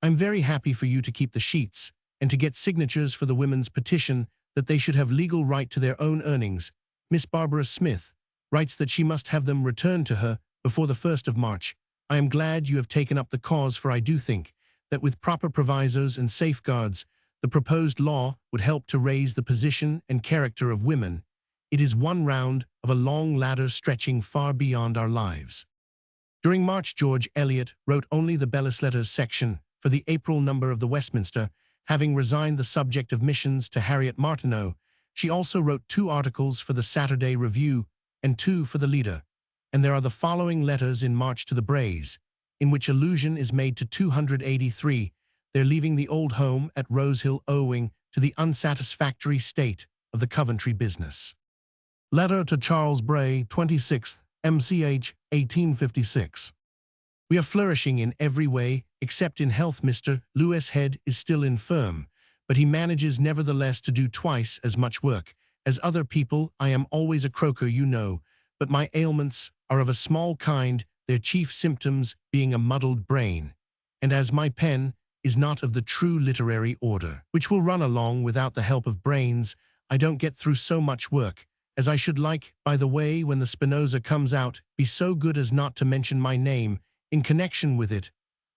I'm very happy for you to keep the sheets, and to get signatures for the women's petition that they should have legal right to their own earnings. Miss Barbara Smith writes that she must have them returned to her before the 1st of March. I am glad you have taken up the cause, for I do think that with proper provisos and safeguards, the proposed law would help to raise the position and character of women. It is one round of a long ladder stretching far beyond our lives. During March, George Eliot wrote only the Bellis Letters section for the April number of the Westminster, having resigned the subject of missions to Harriet Martineau. She also wrote 2 articles for the Saturday Review and 2 for the Leader, and there are the following letters in March to the Brays, in which allusion is made to 283, their leaving the old home at Rosehill owing to the unsatisfactory state of the Coventry business. Letter to Charles Bray, 26th MCH, 1856. We are flourishing in every way, except in health. Mr. Lewes' head is still infirm, but he manages nevertheless to do twice as much work. As other people, I am always a croaker, you know, but my ailments are of a small kind, their chief symptoms being a muddled brain. And as my pen is not of the true literary order, which will run along without the help of brains, I don't get through so much work as I should like. By the way, when the Spinoza comes out, be so good as not to mention my name in connection with it.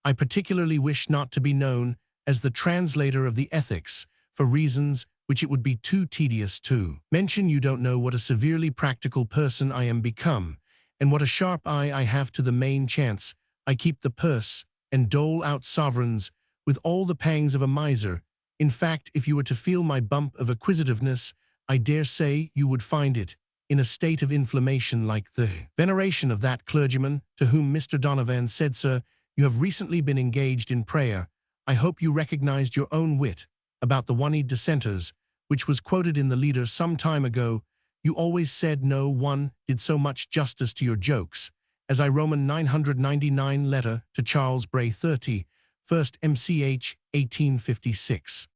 I particularly wish not to be known as the translator of the Ethics, for reasons which it would be too tedious to mention. You don't know what a severely practical person I am become, and what a sharp eye I have to the main chance. I keep the purse and dole out sovereigns with all the pangs of a miser. In fact, if you were to feel my bump of acquisitiveness, I dare say you would find it in a state of inflammation like the veneration of that clergyman to whom Mr. Donovan said, "Sir, you have recently been engaged in prayer. I hope you recognized your own wit about the one-eyed dissenters, which was quoted in the leader some time ago. You always said no one did so much justice to your jokes as I Roman 999 letter to Charles Bray 30, 1st MCH 1856.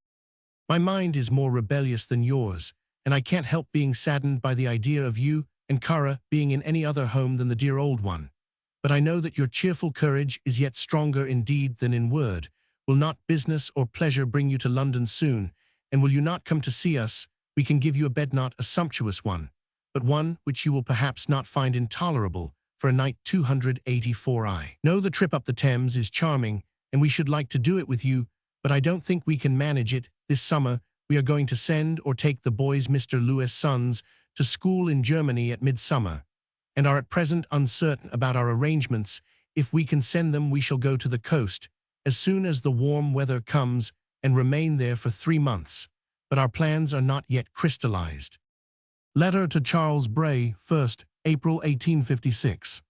My mind is more rebellious than yours, and I can't help being saddened by the idea of you and Cara being in any other home than the dear old one. But I know that your cheerful courage is yet stronger in deed than in word. Will not business or pleasure bring you to London soon, and will you not come to see us? We can give you a bed, not a sumptuous one, but one which you will perhaps not find intolerable, for a night 284. I know the trip up the Thames is charming, and we should like to do it with you, but I don't think we can manage it. This summer we are going to send or take the boys, Mr. Lewis' sons, to school in Germany at midsummer, and are at present uncertain about our arrangements. If we can send them, we shall go to the coast as soon as the warm weather comes and remain there for 3 months, but our plans are not yet crystallized. Letter to Charles Bray, 1st April 1856.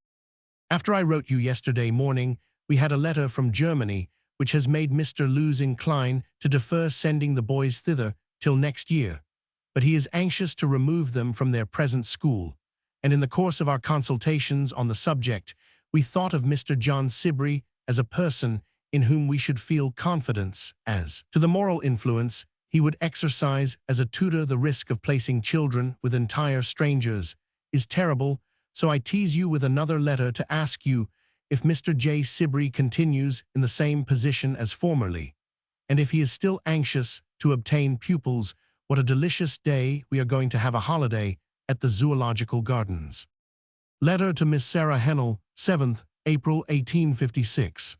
After I wrote you yesterday morning, we had a letter from Germany which has made Mr. Lewes incline to defer sending the boys thither till next year, but he is anxious to remove them from their present school, and in the course of our consultations on the subject, we thought of Mr. John Sibrey as a person in whom we should feel confidence as to the moral influence he would exercise as a tutor. The risk of placing children with entire strangers is terrible, so I tease you with another letter to ask you if Mr. J. Sibrey continues in the same position as formerly, and if he is still anxious to obtain pupils. What a delicious day we are going to have, a holiday at the Zoological Gardens. Letter to Miss Sarah Hennell, 7th April 1856.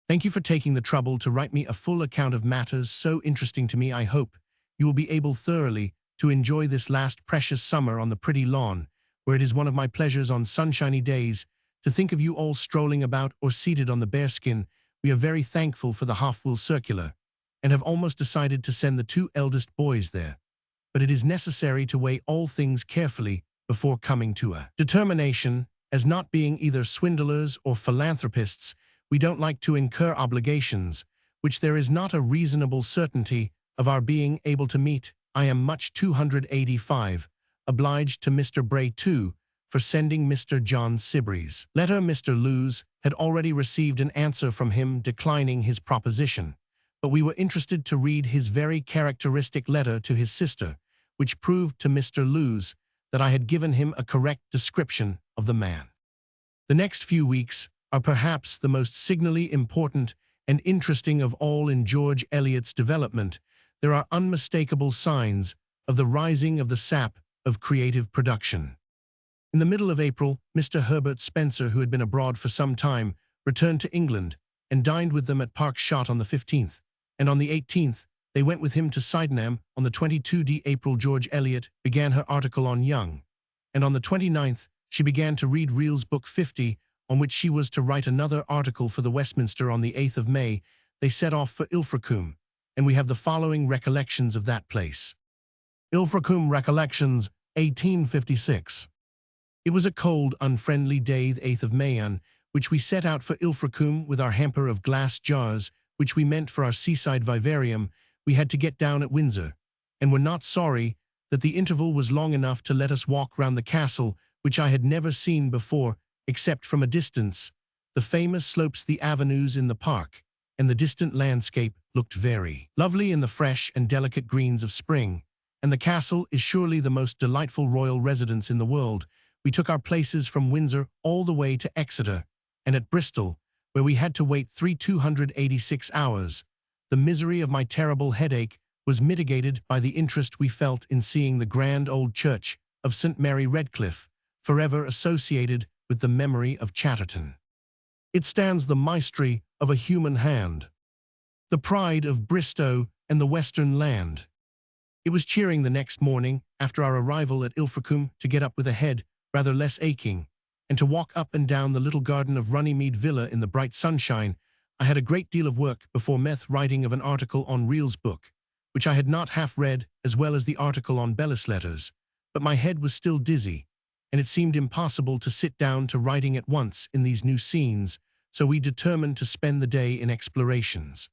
Thank you for taking the trouble to write me a full account of matters so interesting to me. I hope you will be able thoroughly to enjoy this last precious summer on the pretty lawn, where it is one of my pleasures on sunshiny days to think of you all strolling about or seated on the bearskin. We are very thankful for the half-wheel circular, and have almost decided to send the 2 eldest boys there. But it is necessary to weigh all things carefully before coming to a determination. As not being either swindlers or philanthropists, we don't like to incur obligations which there is not a reasonable certainty of our being able to meet. I am much 285 obliged to Mr. Bray too for sending Mr. John Sibrey's letter. Mr. Lewes had already received an answer from him declining his proposition, but we were interested to read his very characteristic letter to his sister, which proved to Mr. Lewes that I had given him a correct description of the man. The next few weeks are perhaps the most signally important and interesting of all in George Eliot's development. There are unmistakable signs of the rising of the sap of creative production. In the middle of April, Mr. Herbert Spencer, who had been abroad for some time, returned to England and dined with them at Park Shot on the 15th, and on the 18th they went with him to Sydenham. On the 22nd April George Eliot began her article on Young, and on the 29th she began to read Reel's Book 50, on which she was to write another article for the Westminster. On the 8th of May they set off for Ilfracombe, and we have the following recollections of that place. Ilfracombe Recollections, 1856. It was a cold, unfriendly day, the 8th of May, on which we set out for Ilfracombe with our hamper of glass jars, which we meant for our seaside vivarium. We had to get down at Windsor, and were not sorry that the interval was long enough to let us walk round the castle, which I had never seen before, except from a distance, the famous slopes, the avenues in the park, and the distant landscape looked very lovely in the fresh and delicate greens of spring. And the castle is surely the most delightful royal residence in the world. We took our places from Windsor all the way to Exeter, and at Bristol, where we had to wait 286 hours. The misery of my terrible headache was mitigated by the interest we felt in seeing the grand old church of St. Mary Redcliffe, forever associated with the memory of Chatterton. It stands the maestry of a human hand, the pride of Bristow and the western land. It was cheering the next morning, after our arrival at Ilfracombe, to get up with a head rather less aching, and to walk up and down the little garden of Runnymede Villa in the bright sunshine. I had a great deal of work before writing of an article on Reel's book, which I had not half read, as well as the article on Bellis letters, but my head was still dizzy, and it seemed impossible to sit down to writing at once in these new scenes, so we determined to spend the day in explorations.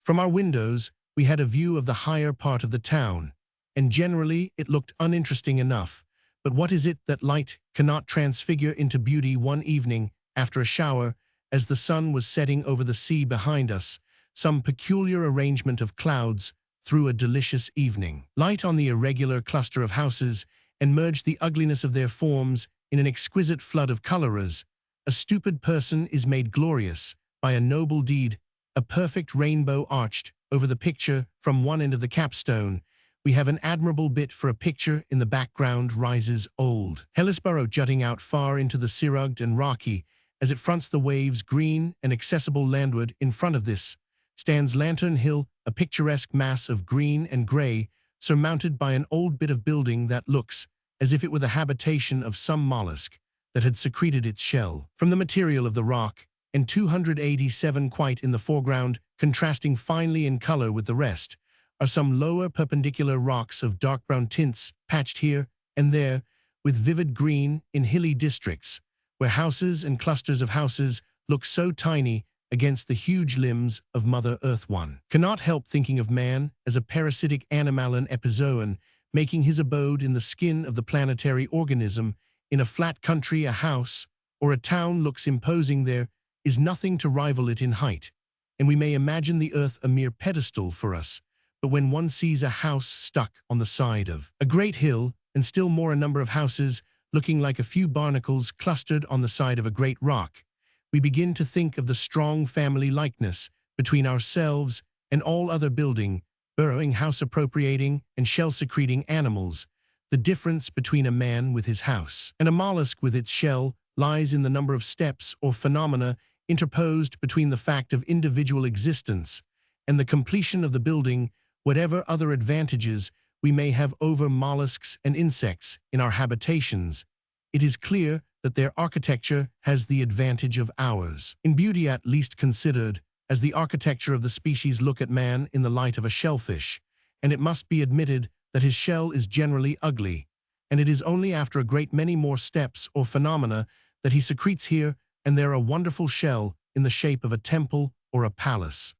From our windows, we had a view of the higher part of the town, and generally it looked uninteresting enough. But what is it that light cannot transfigure into beauty one evening after a shower, as the sun was setting over the sea behind us, some peculiar arrangement of clouds through a delicious evening light on the irregular cluster of houses, and merged the ugliness of their forms in an exquisite flood of colors. A stupid person is made glorious by a noble deed, a perfect rainbow arched over the picture from one end of the capstone. We have an admirable bit for a picture. In the background rises old Hellisborough jutting out far into the sea, rugged and rocky, as it fronts the waves, green and accessible landward. In front of this stands Lantern Hill, a picturesque mass of green and grey, surmounted by an old bit of building that looks as if it were the habitation of some mollusk that had secreted its shell from the material of the rock, and 287 quite in the foreground, contrasting finely in color with the rest, are some lower perpendicular rocks of dark brown tints, patched here and there with vivid green in hilly districts, where houses and clusters of houses look so tiny against the huge limbs of Mother Earth. One cannot help thinking of man as a parasitic animal epizoan, making his abode in the skin of the planetary organism. In a flat country, a house or a town looks imposing. There is nothing to rival it in height, and we may imagine the earth a mere pedestal for us. But when one sees a house stuck on the side of a great hill, and still more a number of houses looking like a few barnacles clustered on the side of a great rock, we begin to think of the strong family likeness between ourselves and all other building, burrowing, house-appropriating, and shell-secreting animals. The difference between a man with his house and a mollusk with its shell lies in the number of steps or phenomena interposed between the fact of individual existence and the completion of the building. Whatever other advantages we may have over mollusks and insects in our habitations, it is clear that their architecture has the advantage of ours in beauty, at least considered as the architecture of the species. Look at man in the light of a shellfish, and it must be admitted that his shell is generally ugly, and it is only after a great many more steps or phenomena that he secretes here and there a wonderful shell in the shape of a temple or a palace.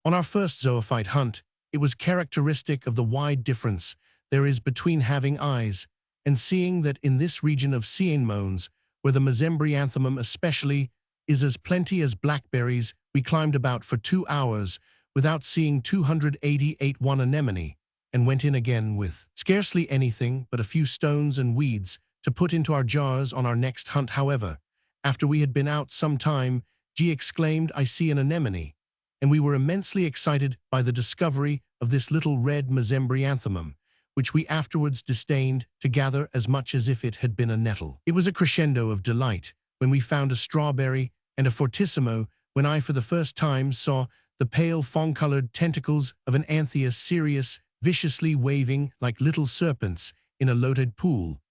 On our first zoophyte hunt, it was characteristic of the wide difference there is between having eyes and seeing that in this region of sea anemones, where the mesembryanthemum especially is as plenty as blackberries, we climbed about for 2 hours without seeing 288 one anemone, and went in again with scarcely anything but a few stones and weeds to put into our jars on our next hunt. However, after we had been out some time, G exclaimed, "I see an anemone," and we were immensely excited by the discovery of this little red mesembryanthemum, which we afterwards disdained to gather as much as if it had been a nettle. It was a crescendo of delight when we found a strawberry, and a fortissimo when I for the first time saw the pale fawn-colored tentacles of an Antheus cereus viciously waving like little serpents in a loaded pool.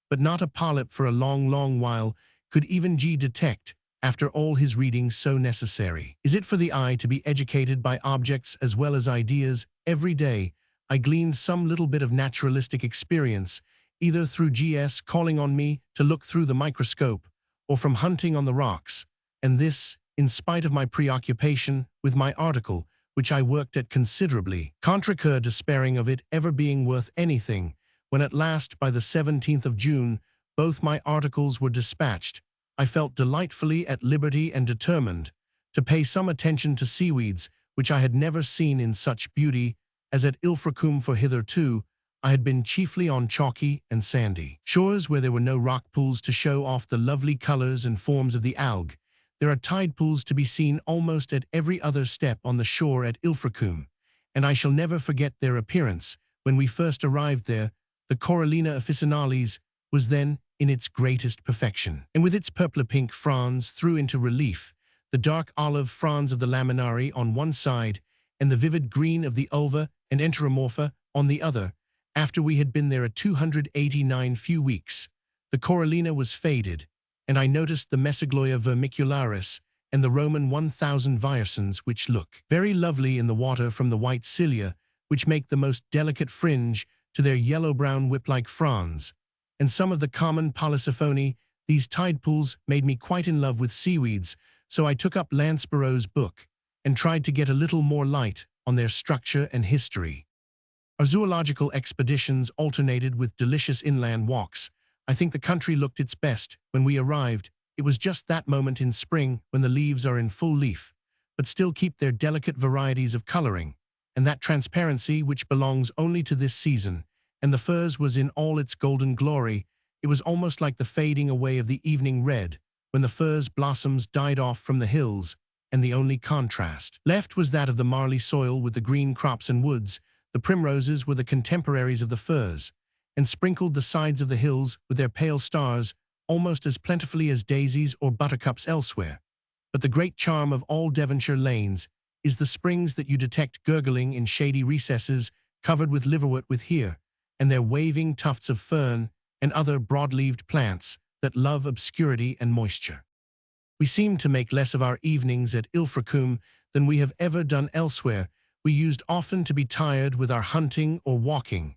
But not a polyp for a long, long while could even G detect, after all his reading so necessary. Is it for the eye to be educated by objects as well as ideas? Every day I gleaned some little bit of naturalistic experience, either through G.S. calling on me to look through the microscope, or from hunting on the rocks, and this, in spite of my preoccupation with my article, which I worked at considerably. Contre despairing of it ever being worth anything, when at last, by the 17th of June, both my articles were dispatched, I felt delightfully at liberty and determined to pay some attention to seaweeds, which I had never seen in such beauty as at Ilfracombe, for hitherto I had been chiefly on chalky and sandy shores where there were no rock pools to show off the lovely colors and forms of the algae. There are tide pools to be seen almost at every other step on the shore at Ilfracombe, and I shall never forget their appearance. When we first arrived there, the Corallina officinalis was then in its greatest perfection, and with its purple-pink fronds threw into relief, the dark olive fronds of the laminari on one side, and the vivid green of the ulva and enteromorpha on the other. After we had been there 289 few weeks, the Corallina was faded, and I noticed the Mesogloia vermicularis and the Roman 1000 virescens, which look very lovely in the water from the white cilia, which make the most delicate fringe, to their yellow-brown whip-like fronds, and some of the common Polysiphone. These tide pools made me quite in love with seaweeds, so I took up Landsborough's book and tried to get a little more light on their structure and history. Our zoological expeditions alternated with delicious inland walks. I think the country looked its best when we arrived. It was just that moment in spring when the leaves are in full leaf, but still keep their delicate varieties of coloring, and that transparency which belongs only to this season, and the furze was in all its golden glory. It was almost like the fading away of the evening red, when the furze blossoms died off from the hills, and the only contrast left was that of the marly soil with the green crops and woods. The primroses were the contemporaries of the furze, and sprinkled the sides of the hills with their pale stars almost as plentifully as daisies or buttercups elsewhere. But the great charm of all Devonshire lanes is the springs that you detect gurgling in shady recesses covered with liverwort with here, and their waving tufts of fern and other broad-leaved plants that love obscurity and moisture. We seemed to make less of our evenings at Ilfracombe than we have ever done elsewhere. We used often to be tired with our hunting or walking,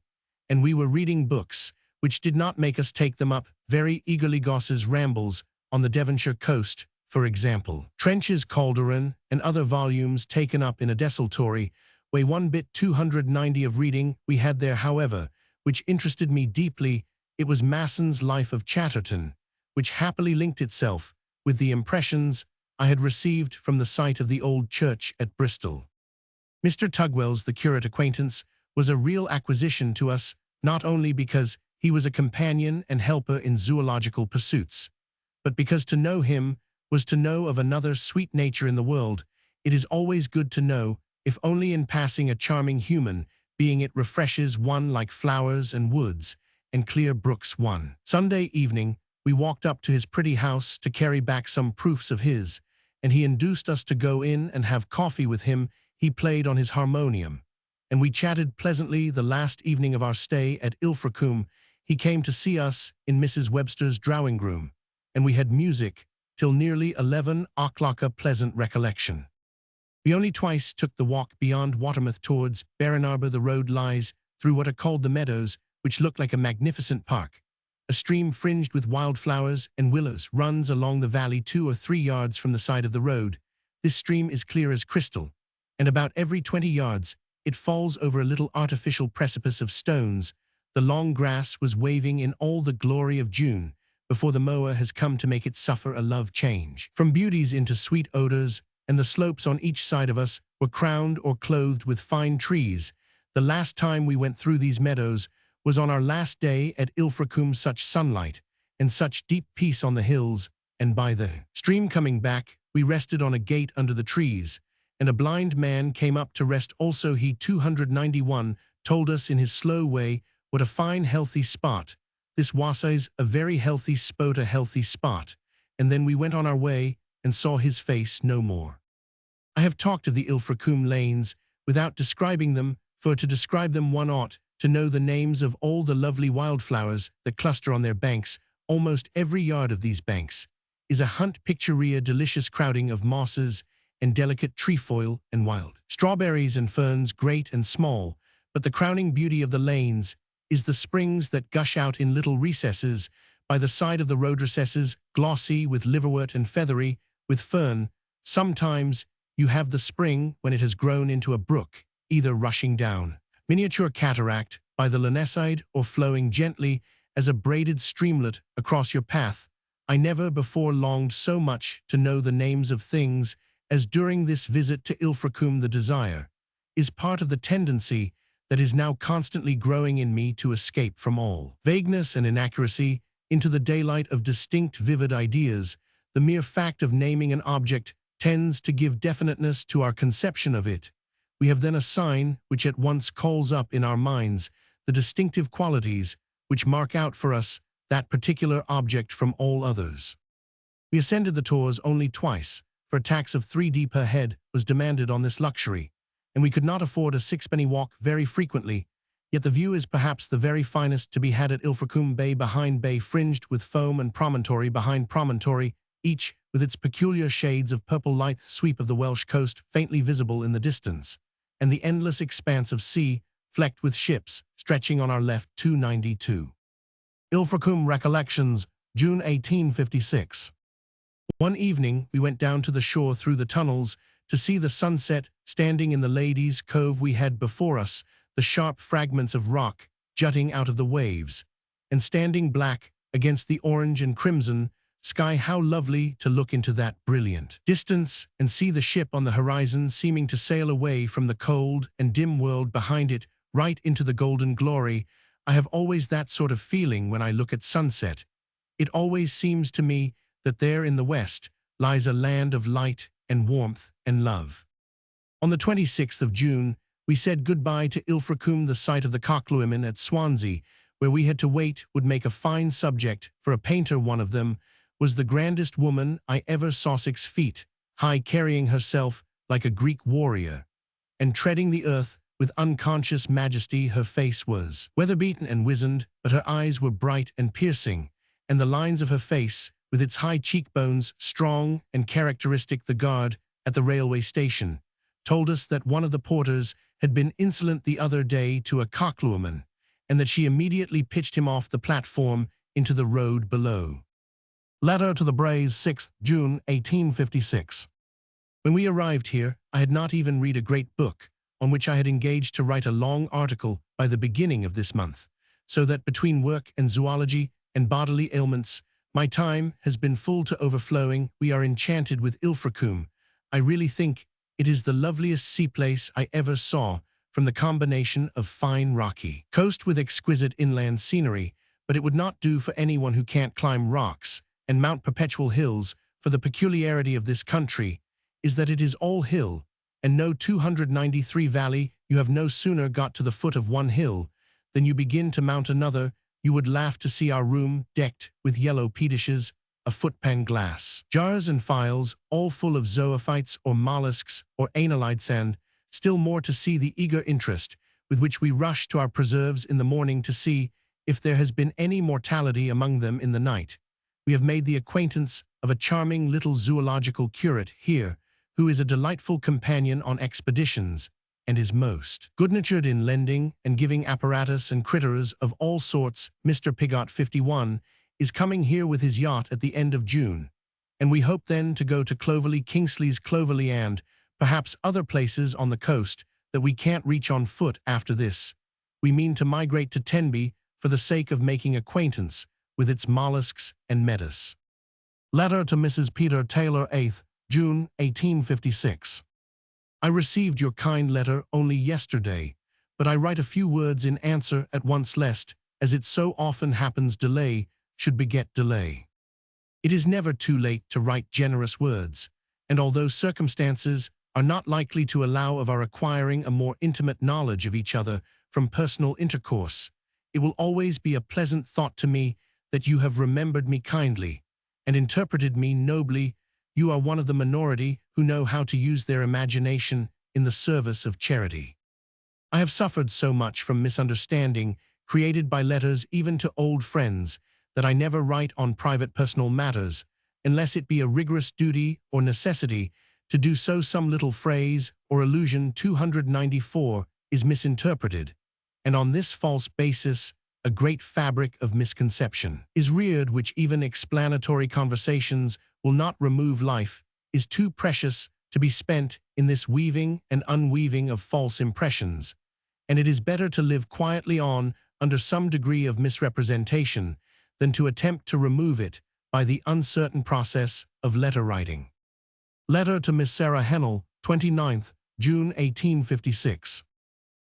and we were reading books, which did not make us take them up very eagerly. Goss's Rambles on the Devonshire coast, for example. Trench's Calderon and other volumes taken up in a desultory way 1 bit 290 of reading we had there, however, which interested me deeply. It was Masson's Life of Chatterton, which happily linked itself with the impressions I had received from the site of the old church at Bristol. Mr. Tugwell's The Curate acquaintance was a real acquisition to us, not only because he was a companion and helper in zoological pursuits, but because to know him was to know of another sweet nature in the world. It is always good to know, if only in passing, a charming human being. It refreshes one like flowers and woods and clear brooks. One Sunday evening, we walked up to his pretty house to carry back some proofs of his, and he induced us to go in and have coffee with him. He played on his harmonium, and we chatted pleasantly the last evening of our stay at Ilfracombe. He came to see us in Mrs. Webster's drawing-room, and we had music till nearly 11 o'clock, a pleasant recollection. We only twice took the walk beyond Watermouth towards Barronarbour. The road lies through what are called the meadows, which look like a magnificent park. A stream fringed with wildflowers and willows runs along the valley 2 or 3 yards from the side of the road. This stream is clear as crystal, and about every 20 yards it falls over a little artificial precipice of stones. The long grass was waving in all the glory of June, before the mower has come to make it suffer a love change from beauties into sweet odors, and the slopes on each side of us were crowned or clothed with fine trees. The last time we went through these meadows was on our last day at Ilfracombe. Such sunlight and such deep peace on the hills, and by the stream. Coming back, we rested on a gate under the trees, and a blind man came up to rest also. He 291 told us in his slow way what a fine healthy spot this was. A very healthy spot, a healthy spot. And then we went on our way and saw his face no more. I have talked of the Ilfracombe lanes without describing them, for to describe them one ought to know the names of all the lovely wildflowers that cluster on their banks. Almost every yard of these banks is a hunt picturea, delicious crowding of mosses and delicate trefoil and wild strawberries and ferns, great and small. But the crowning beauty of the lanes is the springs that gush out in little recesses by the side of the road, recesses glossy with liverwort and feathery with fern. Sometimes you have the spring when it has grown into a brook, either rushing down miniature cataract by the Llanyside or flowing gently as a braided streamlet across your path. I never before longed so much to know the names of things as during this visit to Ilfracombe the desire is part of the tendency that is now constantly growing in me to escape from all vagueness and inaccuracy into the daylight of distinct vivid ideas. The mere fact of naming an object tends to give definiteness to our conception of it. We have then a sign which at once calls up in our minds the distinctive qualities which mark out for us that particular object from all others. We ascended the tors only twice, for a tax of 3d per head was demanded on this luxury, and we could not afford a sixpenny walk very frequently, yet the view is perhaps the very finest to be had at Ilfracombe Bay behind bay, fringed with foam, and promontory behind promontory, each with its peculiar shades of purple light, sweep of the Welsh coast faintly visible in the distance, and the endless expanse of sea, flecked with ships, stretching on our left. 292. Ilfracombe Recollections, June 1856. One evening we went down to the shore through the tunnels to see the sunset. Standing in the Ladies' Cove we had before us the sharp fragments of rock jutting out of the waves, and standing black against the orange and crimson sky, how lovely to look into that brilliant distance and see the ship on the horizon seeming to sail away from the cold and dim world behind it right into the golden glory. I have always that sort of feeling when I look at sunset. It always seems to me that there in the west lies a land of light and warmth and love. On the 26th of June, we said goodbye to Ilfracombe. The sight of the Cockluimen at Swansea, where we had to wait, would make a fine subject for a painter. One of them was the grandest woman I ever saw, 6 feet high, carrying herself like a Greek warrior, and treading the earth with unconscious majesty. Her face was weather-beaten and wizened, but her eyes were bright and piercing, and the lines of her face, with its high cheekbones, strong and characteristic. The guard at the railway station told us that one of the porters had been insolent the other day to a Cockluiman, and that she immediately pitched him off the platform into the road below. Letter to the Braes, 6th June 1856. When we arrived here, I had not even read a great book, on which I had engaged to write a long article by the beginning of this month, so that between work and zoology and bodily ailments, my time has been full to overflowing. We are enchanted with Ilfracombe. I really think it is the loveliest seaplace I ever saw, from the combination of fine rocky coast with exquisite inland scenery, but it would not do for anyone who can't climb rocks and mount perpetual hills, for the peculiarity of this country is that it is all hill, and no 293 valley. You have no sooner got to the foot of one hill than you begin to mount another. You would laugh to see our room decked with yellow pedishes, a footpan glass, jars and phials, all full of zoophytes or mollusks or annelids, and still more to see the eager interest with which we rush to our preserves in the morning to see if there has been any mortality among them in the night. We have made the acquaintance of a charming little zoological curate here, who is a delightful companion on expeditions, and is most good-natured in lending and giving apparatus and critters of all sorts. Mr. Pigot, 51, is coming here with his yacht at the end of June, and we hope then to go to Clovelly, Kingsley's Clovelly, and perhaps other places on the coast that we can't reach on foot. After this, we mean to migrate to Tenby for the sake of making acquaintance with its mollusks and metis. Letter to Mrs. Peter Taylor, 8th June 1856. I received your kind letter only yesterday, but I write a few words in answer at once, lest, as it so often happens, delay should beget delay. It is never too late to write generous words, and although circumstances are not likely to allow of our acquiring a more intimate knowledge of each other from personal intercourse, it will always be a pleasant thought to me that you have remembered me kindly and interpreted me nobly. You are one of the minority who know how to use their imagination in the service of charity. I have suffered so much from misunderstanding created by letters, even to old friends, that I never write on private personal matters, unless it be a rigorous duty or necessity to do so. Some little phrase or allusion 294 is misinterpreted, and on this false basis a great fabric of misconception is reared, which even explanatory conversations will not remove. Life is too precious to be spent in this weaving and unweaving of false impressions, and it is better to live quietly on under some degree of misrepresentation than to attempt to remove it by the uncertain process of letter writing. Letter to Miss Sarah Hennell, 29th, June 1856.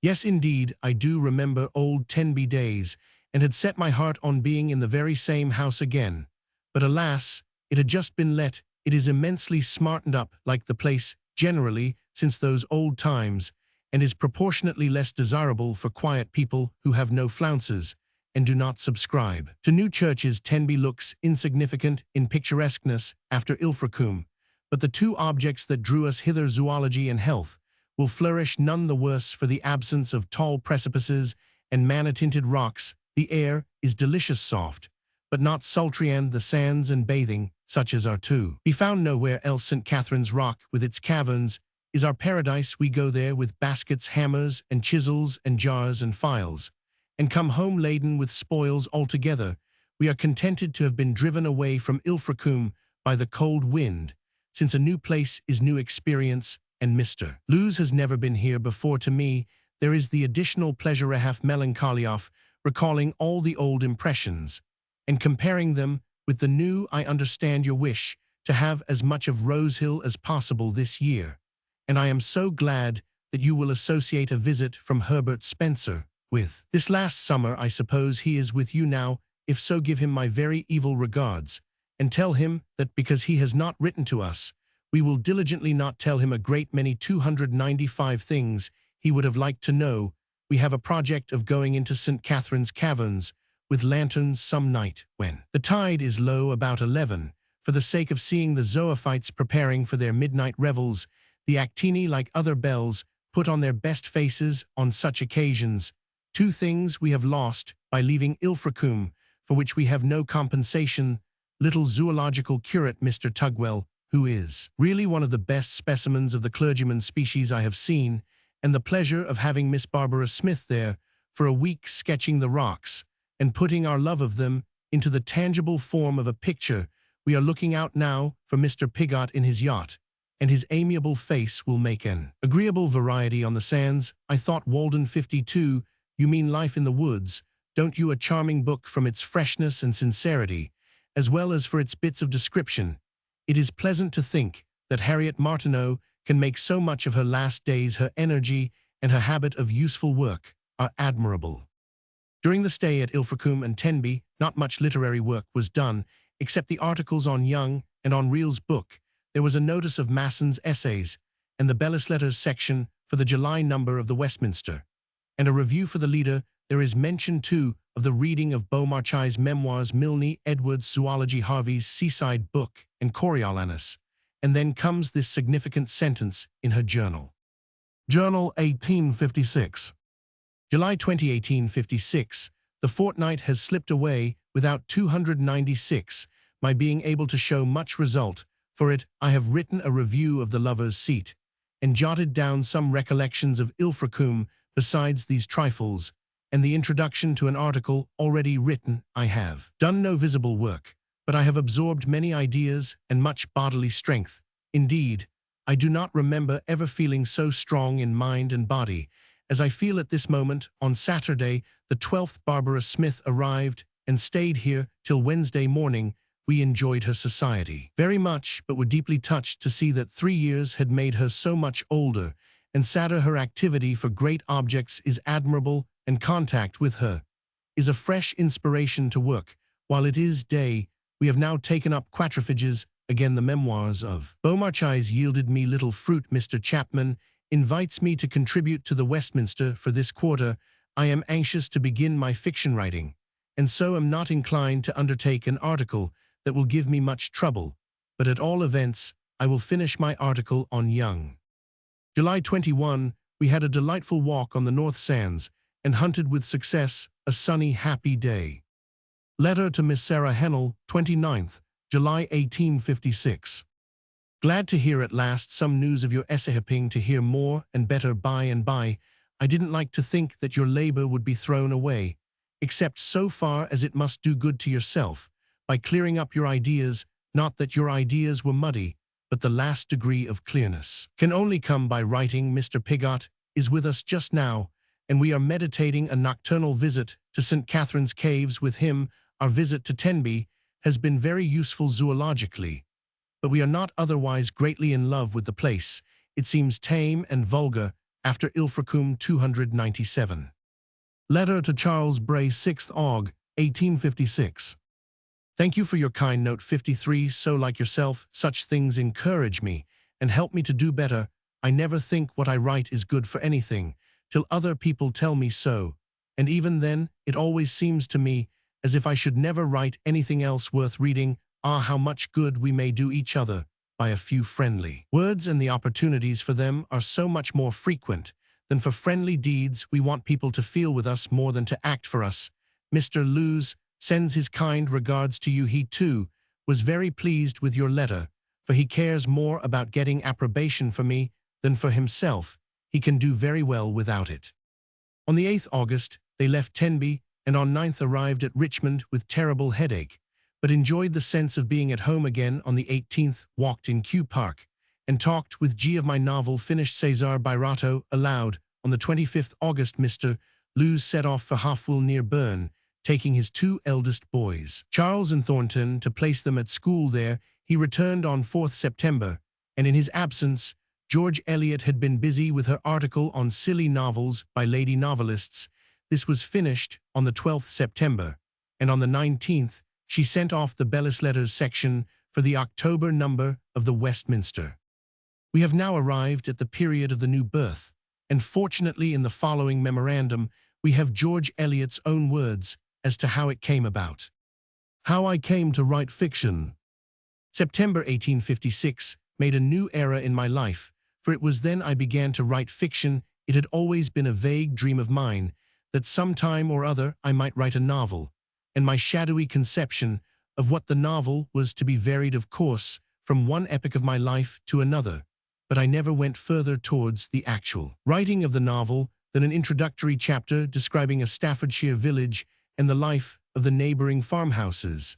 Yes, indeed, I do remember old Tenby days, and had set my heart on being in the very same house again. But alas, it had just been let. It is immensely smartened up, like the place, generally, since those old times, and is proportionately less desirable for quiet people who have no flounces, and do not subscribe to new churches. Tenby looks insignificant in picturesqueness after Ilfracombe, but the two objects that drew us hither, zoology and health, will flourish none the worse for the absence of tall precipices and manna-tinted rocks. The air is delicious soft, but not sultry, and the sands and bathing, such as are to be found nowhere else. St. Catherine's Rock, with its caverns, is our paradise. We go there with baskets, hammers, and chisels, and jars and files, and come home laden with spoils altogether. We are contented to have been driven away from Ilfracombe by the cold wind, since a new place is new experience, and Mr. Lewes has never been here before. To me, there is the additional pleasure, a half melancholy, of recalling all the old impressions, and comparing them with the new. I understand your wish to have as much of Rosehill as possible this year, and I am so glad that you will associate a visit from Herbert Spencer with this last summer. I suppose he is with you now. If so, give him my very evil regards, and tell him that because he has not written to us, we will diligently not tell him a great many 295 things he would have liked to know. We have a project of going into St. Catherine's Caverns with lanterns some night, when the tide is low, about 11, for the sake of seeing the zoophytes preparing for their midnight revels. The actini, like other belles, put on their best faces on such occasions. Two things we have lost by leaving Ilfracombe, for which we have no compensation: little zoological curate Mr. Tugwell, who is really one of the best specimens of the clergyman species I have seen, and the pleasure of having Miss Barbara Smith there for a week, sketching the rocks, and putting our love of them into the tangible form of a picture. We are looking out now for Mr. Piggott in his yacht, and his amiable face will make an agreeable variety on the sands. I thought Walden 52, you mean Life in the Woods, don't you? A charming book from its freshness and sincerity, as well as for its bits of description. It is pleasant to think that Harriet Martineau can make so much of her last days. Her energy and her habit of useful work are admirable. During the stay at Ilfracombe and Tenby, not much literary work was done, except the articles on Young and on Reel's book. There was a notice of Masson's essays, and the Bellis Letters section for the July number of the Westminster, and a review for the Leader. There is mention, too, of the reading of Beaumarchais' memoirs, Milne Edwards' zoology, Harvey's seaside book, and Coriolanus. And then comes this significant sentence in her journal. Journal 1856. July 20, 1856. The fortnight has slipped away without 296, my being able to show much result. For it, I have written a review of the Lover's Seat, and jotted down some recollections of Ilfracombe besides these trifles, and the introduction to an article already written. I have done no visible work, but I have absorbed many ideas and much bodily strength. Indeed, I do not remember ever feeling so strong in mind and body as I feel at this moment. On Saturday, the 12th, Barbara Smith arrived and stayed here till Wednesday morning. We enjoyed her society very much, but were deeply touched to see that 3 years had made her so much older and sadder. Her activity for great objects is admirable, and contact with her is a fresh inspiration to work. While it is day, we have now taken up quatrophages again. The memoirs of Beaumarchais yielded me little fruit. Mr. Chapman invites me to contribute to the Westminster for this quarter. I am anxious to begin my fiction writing, and so am not inclined to undertake an article that will give me much trouble, but at all events, I will finish my article on Young. July 21, we had a delightful walk on the North Sands, and hunted with success. A sunny, happy day. Letter to Miss Sarah Hennell, 29th, July 1856. Glad to hear at last some news of your essay. Hoping to hear more and better by and by. I didn't like to think that your labor would be thrown away, except so far as it must do good to yourself, by clearing up your ideas. Not that your ideas were muddy, but the last degree of clearness can only come by writing. Mr. Piggott is with us just now, and we are meditating a nocturnal visit to St. Catherine's Caves with him. Our visit to Tenby has been very useful zoologically, but we are not otherwise greatly in love with the place. It seems tame and vulgar after Ilfracombe 297. Letter to Charles Bray, 6th Aug. 1856. Thank you for your kind note 53. So like yourself, such things encourage me and help me to do better. I never think what I write is good for anything, till other people tell me so, and even then, it always seems to me as if I should never write anything else worth reading. Ah, how much good we may do each other by a few friendly words, and the opportunities for them are so much more frequent than for friendly deeds. We want people to feel with us more than to act for us. Mr. Lewes sends his kind regards to you. He, too, was very pleased with your letter, for he cares more about getting approbation for me than for himself. He can do very well without it. On the 8th August, they left Tenby, and on 9th arrived at Richmond with terrible headache, but enjoyed the sense of being at home again. On the 18th, walked in Kew Park, and talked with G of my novel finished Cesar Birato aloud. On the 25th August, Mr. Lewes set off for Halfwell near Burn, taking his 2 eldest boys, Charles and Thornton, to place them at school there. He returned on 4th September, and in his absence, George Eliot had been busy with her article on silly novels by lady novelists. This was finished on the 12th September, and on the 19th, she sent off the Bellis Letters section for the October number of the Westminster. We have now arrived at the period of the new birth, and fortunately in the following memorandum we have George Eliot's own words as to how it came about. How I came to write fiction. September 1856 made a new era in my life, for it was then I began to write fiction. It had always been a vague dream of mine that some time or other I might write a novel, and my shadowy conception of what the novel was to be varied, of course, from one epoch of my life to another, but I never went further towards the actual writing of the novel than an introductory chapter describing a Staffordshire village and the life of the neighboring farmhouses.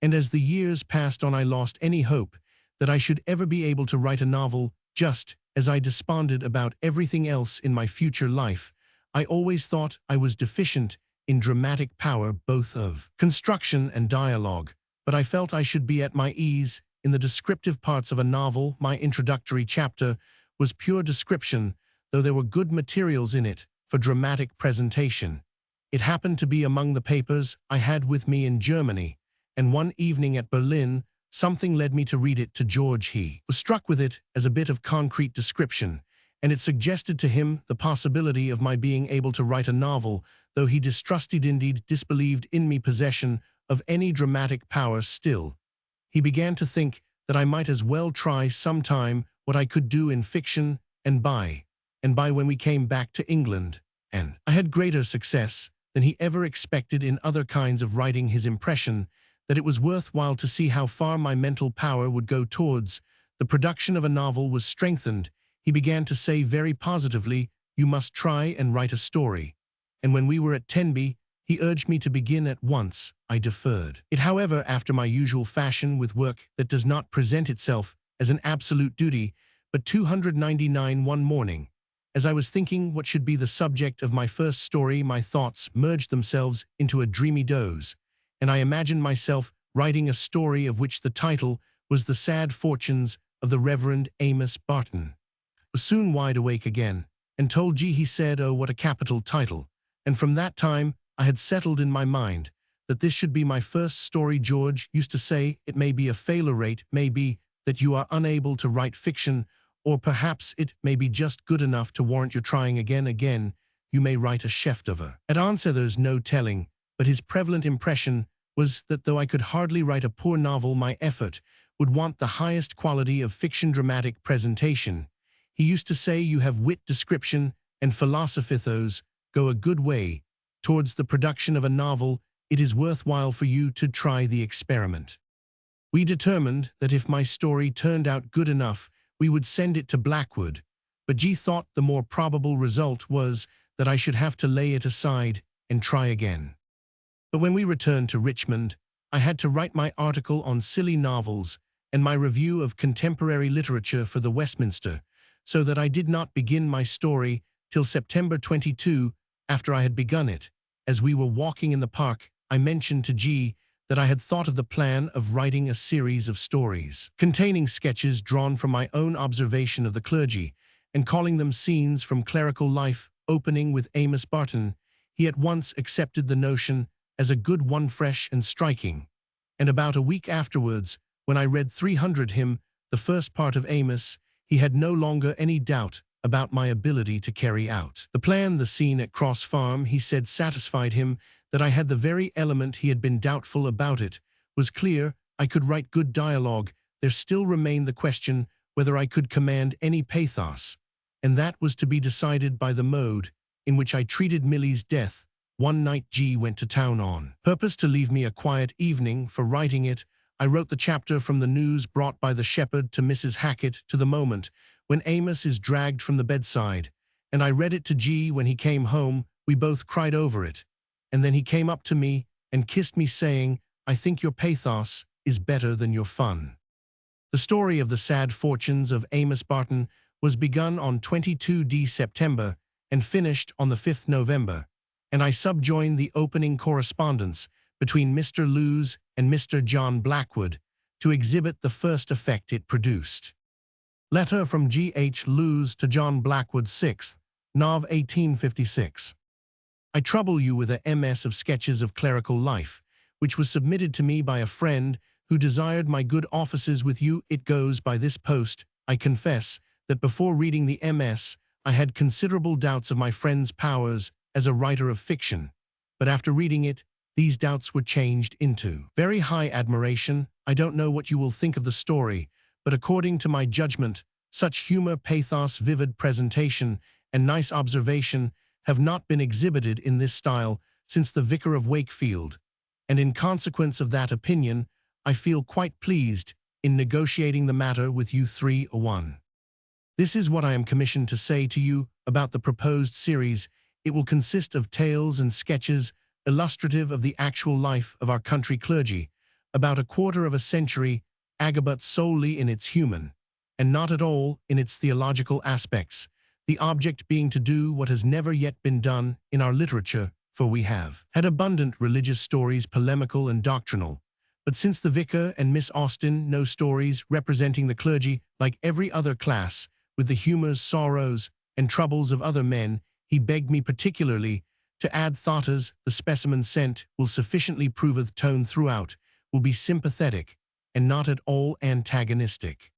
And as the years passed on, I lost any hope that I should ever be able to write a novel. Just as I desponded about everything else in my future life, I always thought I was deficient in dramatic power, both of construction and dialogue, but I felt I should be at my ease in the descriptive parts of a novel. My introductory chapter was pure description, though there were good materials in it for dramatic presentation. It happened to be among the papers I had with me in Germany, and one evening at Berlin, something led me to read it to George. He was struck with it as a bit of concrete description, and it suggested to him the possibility of my being able to write a novel, though he distrusted, indeed disbelieved, in me possession of any dramatic power. Still, he began to think that I might as well try some time what I could do in fiction, and by when we came back to England, and I had greater success than he ever expected in other kinds of writing, his impression that it was worthwhile to see how far my mental power would go towards the production of a novel was strengthened. He began to say very positively, "You must try and write a story." And when we were at Tenby, he urged me to begin at once. I deferred it, however, after my usual fashion, with work that does not present itself as an absolute duty. But 299 one morning, as I was thinking what should be the subject of my first story, my thoughts merged themselves into a dreamy doze, and I imagined myself writing a story of which the title was The Sad Fortunes of the Reverend Amos Barton. I was soon wide awake again, and told G. He said, "Oh, what a capital title!" And from that time I had settled in my mind that this should be my first story. George used to say, "It may be a failure rate, may be that you are unable to write fiction, or perhaps it may be just good enough to warrant your trying again. You may write a chef-d'oeuvre." At answer, there's no telling, but his prevalent impression was that though I could hardly write a poor novel, my effort would want the highest quality of fiction dramatic presentation. He used to say, "You have wit, description, and philosophy. Those go a good way towards the production of a novel. It is worthwhile for you to try the experiment." We determined that if my story turned out good enough, we would send it to Blackwood, but G thought the more probable result was that I should have to lay it aside and try again. But when we returned to Richmond, I had to write my article on silly novels and my review of contemporary literature for the Westminster, so that I did not begin my story till September 22. After I had begun it, as we were walking in the park, I mentioned to G that I had thought of the plan of writing a series of stories, containing sketches drawn from my own observation of the clergy, and calling them scenes from clerical life, opening with Amos Barton. He at once accepted the notion as a good one, fresh and striking. And about a week afterwards, when I read 300 him, the first part of Amos, he had no longer any doubt about my ability to carry out the plan. The scene at Cross Farm, he said, satisfied him that I had the very element he had been doubtful about. It was clear I could write good dialogue. There still remained the question whether I could command any pathos, and that was to be decided by the mode in which I treated Millie's death. One night G went to town on purpose to leave me a quiet evening for writing it. I wrote the chapter from the news brought by the shepherd to Mrs. Hackett to the moment when Amos is dragged from the bedside, and I read it to G when he came home. We both cried over it, and then he came up to me and kissed me, saying, "I think your pathos is better than your fun." The story of the sad fortunes of Amos Barton was begun on 22 September and finished on the 5th November, and I subjoined the opening correspondence between Mr. Lewes and Mr. John Blackwood to exhibit the first effect it produced. Letter from G.H. Lewes to John Blackwood, 6th Nov. 1856. I trouble you with a MS of sketches of clerical life, which was submitted to me by a friend who desired my good offices with you. It goes by this post. I confess that before reading the MS, I had considerable doubts of my friend's powers as a writer of fiction, but after reading it, these doubts were changed into very high admiration. I don't know what you will think of the story, but according to my judgment, such humor, pathos, vivid presentation, and nice observation have not been exhibited in this style since The Vicar of Wakefield, and in consequence of that opinion, I feel quite pleased in negotiating the matter with you 3-1. This is what I am commissioned to say to you about the proposed series. It will consist of tales and sketches illustrative of the actual life of our country clergy, about a quarter of a century, but solely in its human, and not at all in its theological aspects, the object being to do what has never yet been done in our literature, for we have had abundant religious stories, polemical and doctrinal, but since the Vicar and Miss Austen, no stories representing the clergy like every other class, with the humors, sorrows, and troubles of other men. He begged me particularly to add thoughts. The specimen sent will sufficiently proveth tone throughout, will be sympathetic, and not at all antagonistic.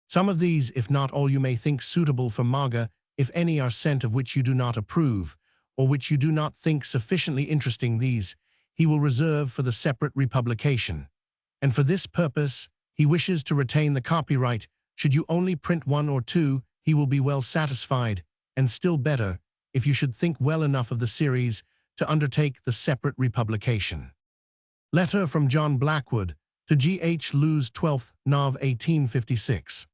Some of these, if not all, you may think suitable for Maga. If any are sent of which you do not approve, or which you do not think sufficiently interesting, these he will reserve for the separate republication. And for this purpose, he wishes to retain the copyright. Should you only print 1 or 2, he will be well satisfied, and still better, if you should think well enough of the series to undertake the separate republication. Letter from John Blackwood to G.H. Lewes, 12th Nov. 1856.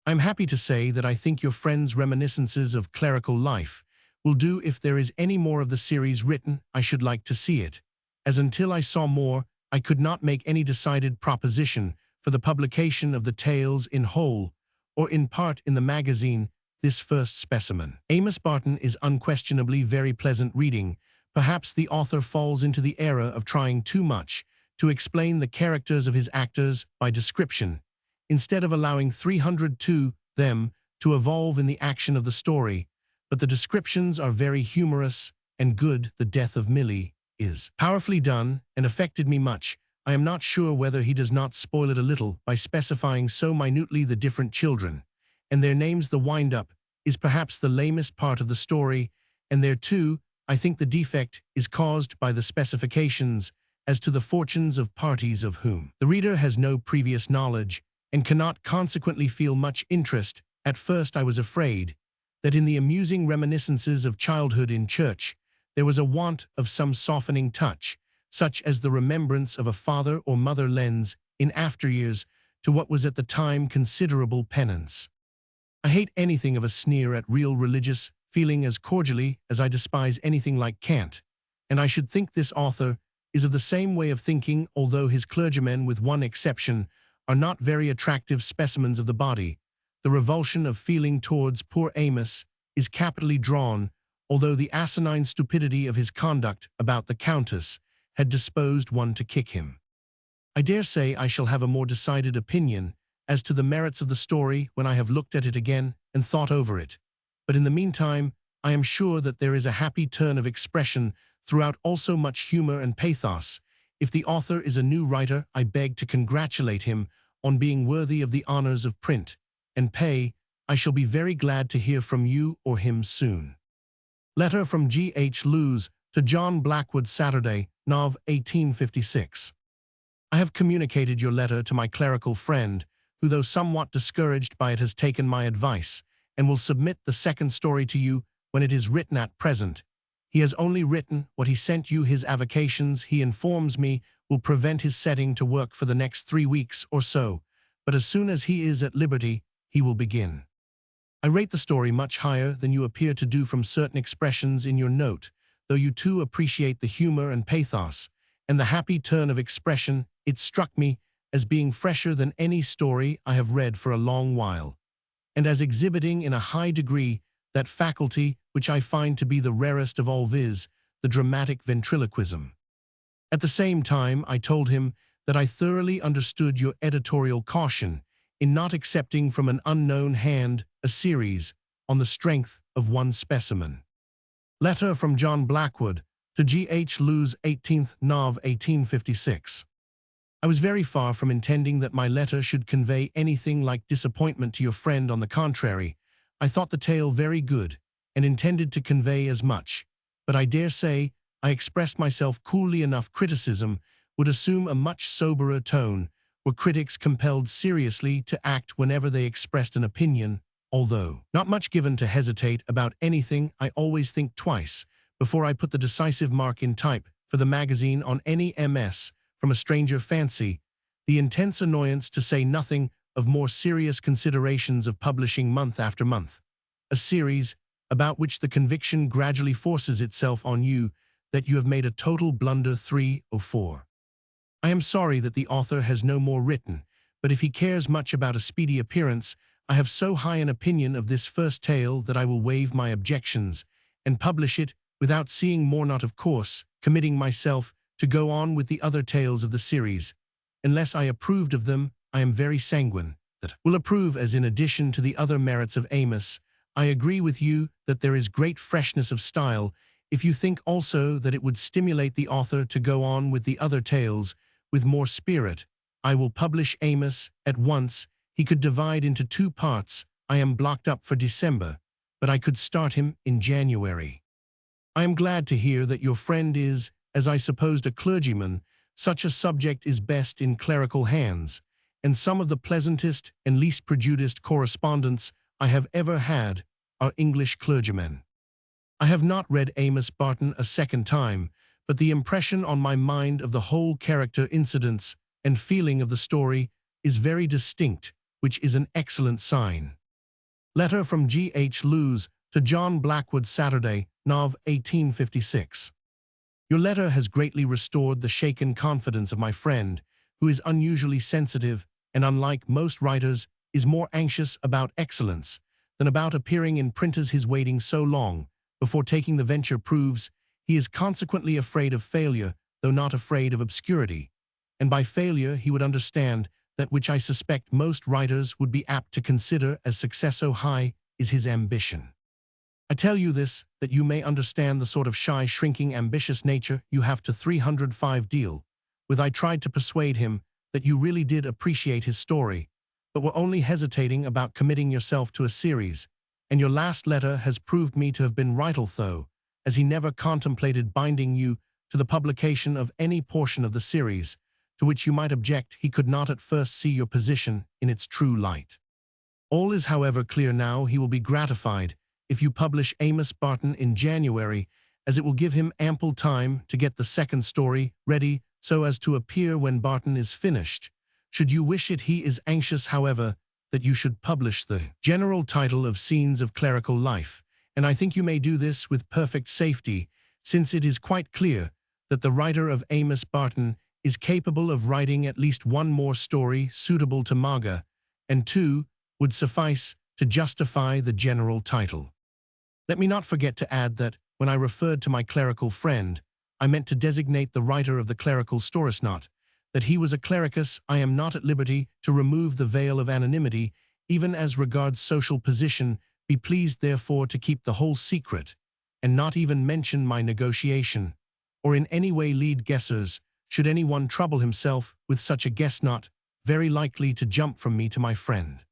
I am happy to say that I think your friend's reminiscences of clerical life will do. If there is any more of the series written, I should like to see it, as until I saw more, I could not make any decided proposition for the publication of the tales in whole, or in part in the magazine. This first specimen, Amos Barton, is unquestionably very pleasant reading. Perhaps the author falls into the error of trying too much to explain the characters of his actors by description, instead of allowing 300 to them to evolve in the action of the story, but the descriptions are very humorous and good. The death of Millie is powerfully done and affected me much. I am not sure whether he does not spoil it a little by specifying so minutely the different children and their names. The wind-up is perhaps the lamest part of the story, and there too, I think the defect is caused by the specifications as to the fortunes of parties of whom the reader has no previous knowledge and cannot consequently feel much interest. At first I was afraid that in the amusing reminiscences of childhood in church, there was a want of some softening touch, such as the remembrance of a father or mother lends, in after years, to what was at the time considerable penance. I hate anything of a sneer at real religious feeling as cordially as I despise anything like cant, and I should think this author is of the same way of thinking, although his clergymen, with one exception, are not very attractive specimens of the body. The revulsion of feeling towards poor Amos is capitally drawn, although the asinine stupidity of his conduct about the Countess had disposed one to kick him. I dare say I shall have a more decided opinion as to the merits of the story when I have looked at it again and thought over it. But in the meantime, I am sure that there is a happy turn of expression throughout, also much humor and pathos. If the author is a new writer, I beg to congratulate him on being worthy of the honors of print and pay. I shall be very glad to hear from you or him soon. Letter from G.H. Lewes to John Blackwood, Saturday, Nov. 1856. I have communicated your letter to my clerical friend, who, though somewhat discouraged by it, has taken my advice, and will submit the second story to you when it is written. At present, he has only written what he sent you. His avocations, he informs me, will prevent his setting to work for the next 3 weeks or so, but as soon as he is at liberty, he will begin. I rate the story much higher than you appear to do from certain expressions in your note, though you too appreciate the humor and pathos, and the happy turn of expression. It struck me as being fresher than any story I have read for a long while, and as exhibiting in a high degree that faculty which I find to be the rarest of all, viz., the dramatic ventriloquism. At the same time, I told him that I thoroughly understood your editorial caution in not accepting from an unknown hand a series on the strength of one specimen. Letter from John Blackwood to G.H. Lewes, 18th Nov. 1856. I was very far from intending that my letter should convey anything like disappointment to your friend. On the contrary, I thought the tale very good, and intended to convey as much, but I dare say I expressed myself coolly enough. Criticism would assume a much soberer tone were critics compelled seriously to act whenever they expressed an opinion. Although not much given to hesitate about anything, I always think twice before I put the decisive mark in type for the magazine on any MS from a stranger fancy. The intense annoyance, to say nothing of more serious considerations, of publishing month after month a series about which the conviction gradually forces itself on you that you have made a total blunder. 304. I am sorry that the author has no more written, but if he cares much about a speedy appearance, I have so high an opinion of this first tale that I will waive my objections and publish it without seeing more, not of course committing myself to go on with the other tales of the series. Unless I approved of them, I am very sanguine that will approve, as in addition to the other merits of Amos, I agree with you that there is great freshness of style. If you think also that it would stimulate the author to go on with the other tales with more spirit, I will publish Amos at once. He could divide into 2 parts. I am blocked up for December, but I could start him in January. I am glad to hear that your friend is, as I supposed, a clergyman. Such a subject is best in clerical hands, and some of the pleasantest and least prejudiced correspondents I have ever had are English clergymen. I have not read Amos Barton a second time, but the impression on my mind of the whole character, incidents, and feeling of the story is very distinct, which is an excellent sign. Letter from G.H. Lewes to John Blackwood, Saturday, Nov. 1856. Your letter has greatly restored the shaken confidence of my friend, who is unusually sensitive and, unlike most writers, is more anxious about excellence than about appearing in print. As his waiting so long before taking the venture proves, he is consequently afraid of failure, though not afraid of obscurity. And by failure he would understand that which I suspect most writers would be apt to consider as success. So high is his ambition. I tell you this, that you may understand the sort of shy, shrinking, ambitious nature you have to 305 deal with. I tried to persuade him that you really did appreciate his story, but were only hesitating about committing yourself to a series, and your last letter has proved me to have been right, although, as he never contemplated binding you to the publication of any portion of the series, to which you might object, he could not at first see your position in its true light. All is, however, clear now. He will be gratified if you publish Amos Barton in January, as it will give him ample time to get the second story ready so as to appear when Barton is finished. Should you wish it, he is anxious, however, that you should publish the general title of Scenes of Clerical Life, and I think you may do this with perfect safety, since it is quite clear that the writer of Amos Barton is capable of writing at least one more story suitable to Maga, and 2 would suffice to justify the general title. Let me not forget to add that, when I referred to my clerical friend, I meant to designate the writer of the clerical stories, not that he was a clericus, I am not at liberty to remove the veil of anonymity, even as regards social position. Be pleased, therefore, to keep the whole secret, and not even mention my negotiation, or in any way lead guessers, should any one trouble himself with such a guess, not very likely to jump from me to my friend.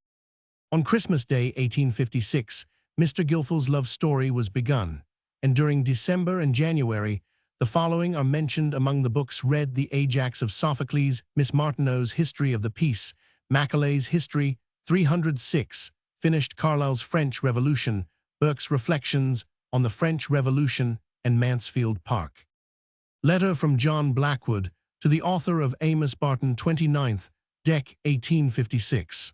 On Christmas Day 1856, Mr. Gilfil's love story was begun, and during December and January, the following are mentioned among the books read: The Ajax of Sophocles, Miss Martineau's History of the Peace, Macaulay's History, 306, finished Carlyle's French Revolution, Burke's Reflections on the French Revolution, and Mansfield Park. Letter from John Blackwood to the author of Amos Barton, 29th, Dec. 1856.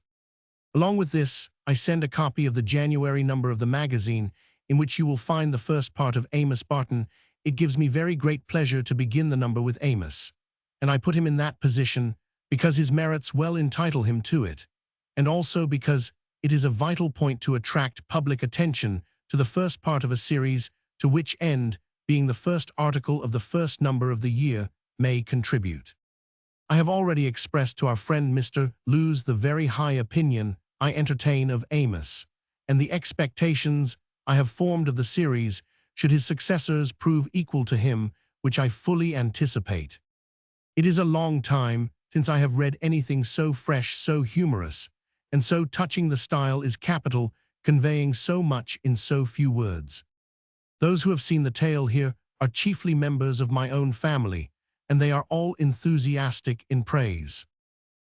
Along with this, I send a copy of the January number of the magazine, in which you will find the first part of Amos Barton. It gives me very great pleasure to begin the number with Amos, and I put him in that position because his merits well entitle him to it, and also because it is a vital point to attract public attention to the first part of a series, to which end, being the first article of the first number of the year, may contribute. I have already expressed to our friend Mr. Lewes the very high opinion I entertain of Amos, and the expectations I have formed of the series, should his successors prove equal to him, which I fully anticipate. It is a long time since I have read anything so fresh, so humorous, and so touching. The style is capital, conveying so much in so few words. Those who have seen the tale here are chiefly members of my own family, and they are all enthusiastic in praise.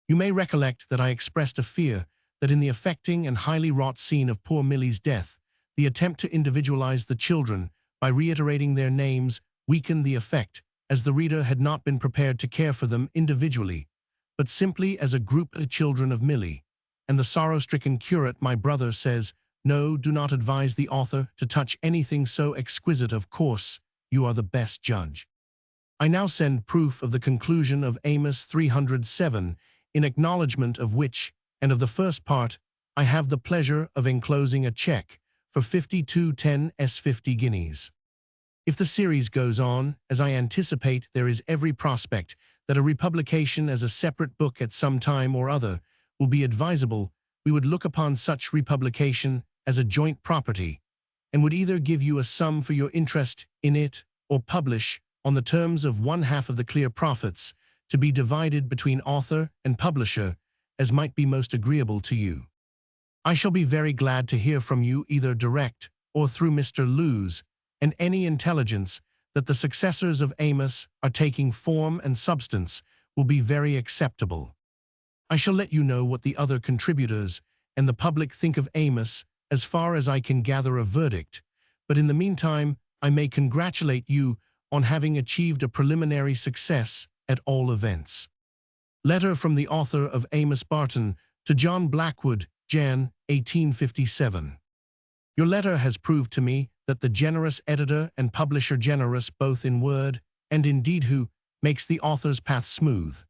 You may recollect that I expressed a fear that in the affecting and highly wrought scene of poor Milly's death, the attempt to individualize the children by reiterating their names weakened the effect, as the reader had not been prepared to care for them individually, but simply as a group of children of Milly. And the sorrow-stricken curate, my brother, says, "No, do not advise the author to touch anything so exquisite. Of course, you are the best judge." I now send proof of the conclusion of Amos 307, in acknowledgement of which, and of the first part, I have the pleasure of enclosing a check for 5210s 50 guineas. If the series goes on, as I anticipate, there is every prospect that a republication as a separate book at some time or other will be advisable. We would look upon such republication as a joint property, and would either give you a sum for your interest in it, or publish, on the terms of one half of the clear profits, to be divided between author and publisher, as might be most agreeable to you. I shall be very glad to hear from you, either direct or through Mr. Lewes, and any intelligence that the successors of Amos are taking form and substance will be very acceptable. I shall let you know what the other contributors and the public think of Amos as far as I can gather a verdict, but in the meantime I may congratulate you on having achieved a preliminary success at all events. Letter from the author of Amos Barton to John Blackwood, Jan. 1857. Your letter has proved to me that the generous editor and publisher, generous both in word and in deed, who makes the author's path smooth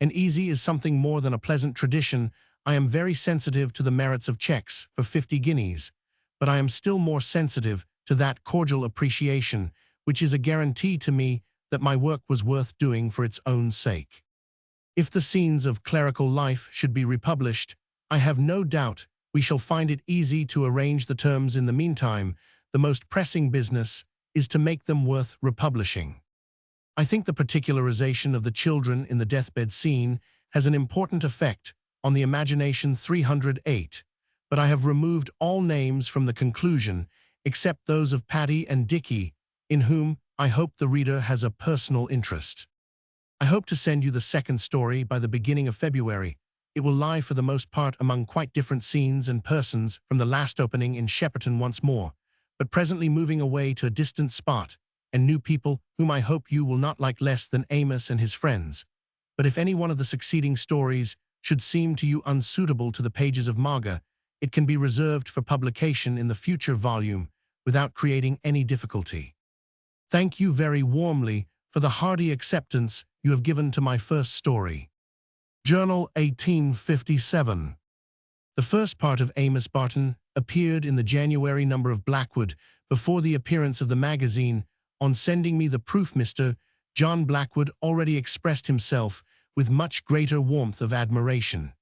and easy, is something more than a pleasant tradition. I am very sensitive to the merits of checks for 50 guineas, but I am still more sensitive to that cordial appreciation which is a guarantee to me that my work was worth doing for its own sake. If the scenes of clerical life should be republished, I have no doubt we shall find it easy to arrange the terms. In the meantime, the most pressing business is to make them worth republishing. I think the particularization of the children in the deathbed scene has an important effect on the imagination. 308, but I have removed all names from the conclusion except those of Patty and Dicky, in whom I hope the reader has a personal interest. I hope to send you the second story by the beginning of February. It will lie for the most part among quite different scenes and persons from the last opening in Shepperton once more, but presently moving away to a distant spot, and new people whom I hope you will not like less than Amos and his friends. But if any one of the succeeding stories should seem to you unsuitable to the pages of Maga, it can be reserved for publication in the future volume without creating any difficulty. Thank you very warmly for the hearty acceptance you have given to my first story. Journal 1857. The first part of Amos Barton appeared in the January number of Blackwood before the appearance of the magazine. On sending me the proof, Mr. John Blackwood already expressed himself with much greater warmth of admiration.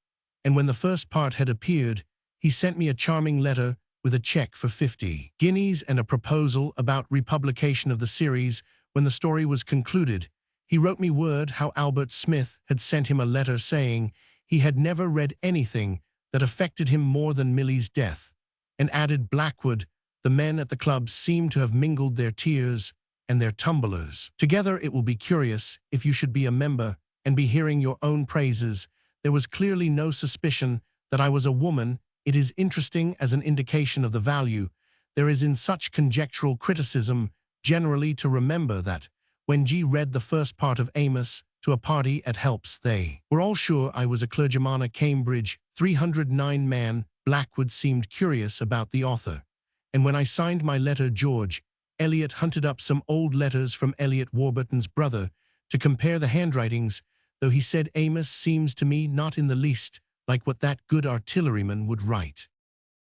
And when the first part had appeared, he sent me a charming letter with a check for 50 guineas and a proposal about republication of the series. When the story was concluded, he wrote me word how Albert Smith had sent him a letter saying he had never read anything that affected him more than Millie's death, and added, Blackwood, the men at the club seem to have mingled their tears and their tumblers together. It will be curious if you should be a member and be hearing your own praises. There was clearly no suspicion that I was a woman. It is interesting as an indication of the value there is in such conjectural criticism generally to remember that when G read the first part of Amos to a party at Helps, they were all sure I was a clergyman at Cambridge, 309 man. Blackwood seemed curious about the author, and when I signed my letter, George Eliot hunted up some old letters from Eliot Warburton's brother to compare the handwritings, though he said Amos seems to me not in the least like what that good artilleryman would write.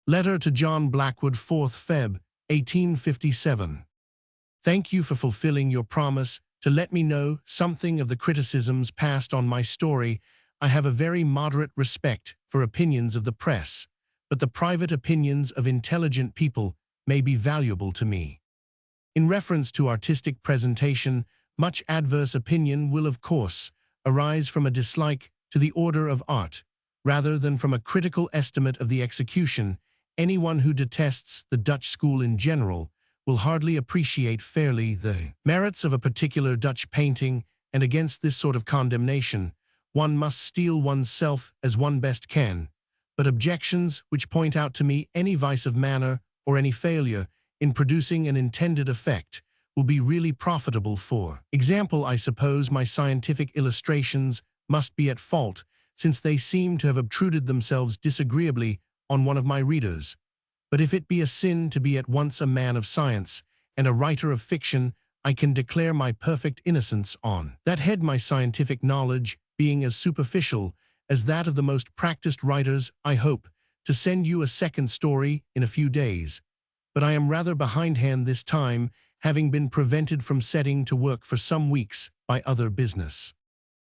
Letter to John Blackwood, 4th Feb. 1857. Thank you for fulfilling your promise to let me know something of the criticisms passed on my story. I have a very moderate respect for opinions of the press, but the private opinions of intelligent people may be valuable to me. In reference to artistic presentation, much adverse opinion will, of course, arise from a dislike to the order of art, rather than from a critical estimate of the execution. Anyone who detests the Dutch school in general will hardly appreciate fairly the merits of a particular Dutch painting, and against this sort of condemnation, one must steel oneself as one best can. But objections which point out to me any vice of manner or any failure in producing an intended effect will be really profitable. For example, I suppose my scientific illustrations must be at fault, since they seem to have obtruded themselves disagreeably on one of my readers. But if it be a sin to be at once a man of science and a writer of fiction, I can declare my perfect innocence on that head, my scientific knowledge being as superficial as that of the most practiced writers. I hope to send you a second story in a few days, but I am rather behindhand this time, having been prevented from setting to work for some weeks by other business.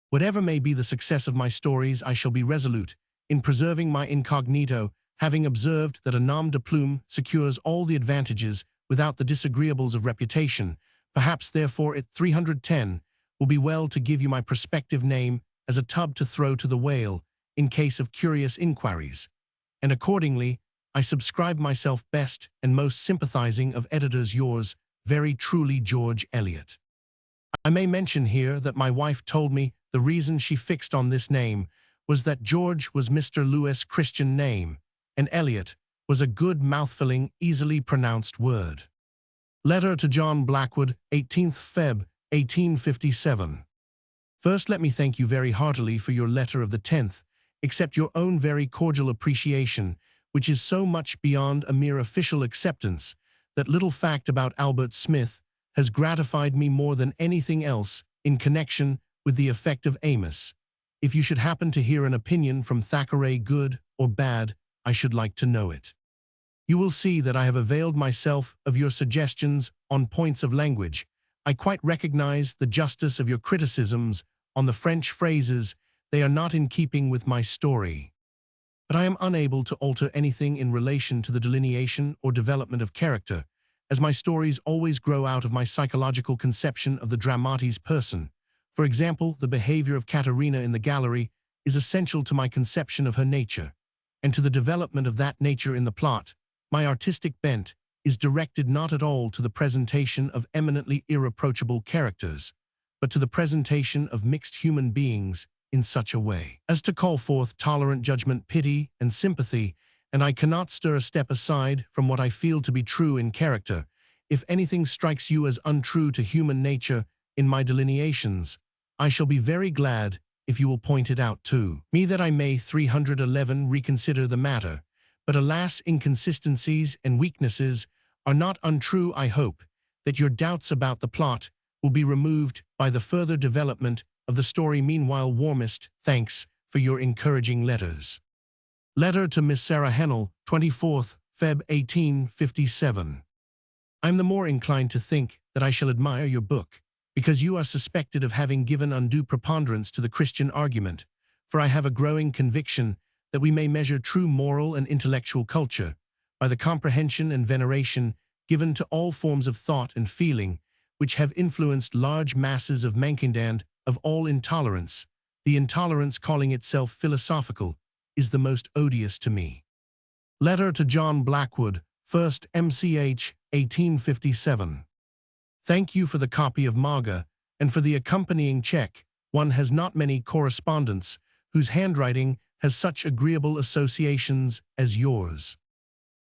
Whatever may be the success of my stories, I shall be resolute in preserving my incognito, having observed that a nom de plume secures all the advantages without the disagreeables of reputation. Perhaps, therefore, it 310 will be well to give you my prospective name as a tub to throw to the whale in case of curious inquiries, and accordingly I subscribe myself best and most sympathizing of editors, yours very truly, George Eliot. I may mention here that my wife told me the reason she fixed on this name was that George was Mr. Lewis' Christian name, and Eliot was a good mouth-filling, easily pronounced word. Letter to John Blackwood, 18th Feb. 1857. First, let me thank you very heartily for your letter of the 10th, accept your own very cordial appreciation, which is so much beyond a mere official acceptance. That little fact about Albert Smith has gratified me more than anything else in connection with the effect of Amos. If you should happen to hear an opinion from Thackeray, good or bad, I should like to know it. You will see that I have availed myself of your suggestions on points of language. I quite recognize the justice of your criticisms on the French phrases. They are not in keeping with my story. But I am unable to alter anything in relation to the delineation or development of character, as my stories always grow out of my psychological conception of the dramatis person. For example, the behavior of Katerina in the gallery is essential to my conception of her nature, and to the development of that nature in the plot. My artistic bent is directed not at all to the presentation of eminently irreproachable characters, but to the presentation of mixed human beings in such a way as to call forth tolerant judgment, pity, and sympathy, and I cannot stir a step aside from what I feel to be true in character. If anything strikes you as untrue to human nature in my delineations, I shall be very glad if you will point it out to me, that I may 311 reconsider the matter. But alas, inconsistencies and weaknesses are not untrue. I hope that your doubts about the plot will be removed by the further development of the story. Meanwhile, warmest thanks for your encouraging letters. Letter to Miss Sarah Hennell, 24th Feb. 1857. I am the more inclined to think that I shall admire your book, because you are suspected of having given undue preponderance to the Christian argument, for I have a growing conviction that we may measure true moral and intellectual culture by the comprehension and veneration given to all forms of thought and feeling which have influenced large masses of mankind, and of all intolerance. The intolerance calling itself philosophical is the most odious to me. Letter to John Blackwood, 1st MCH, 1857. Thank you for the copy of Maga, and for the accompanying check. One has not many correspondents whose handwriting has such agreeable associations as yours.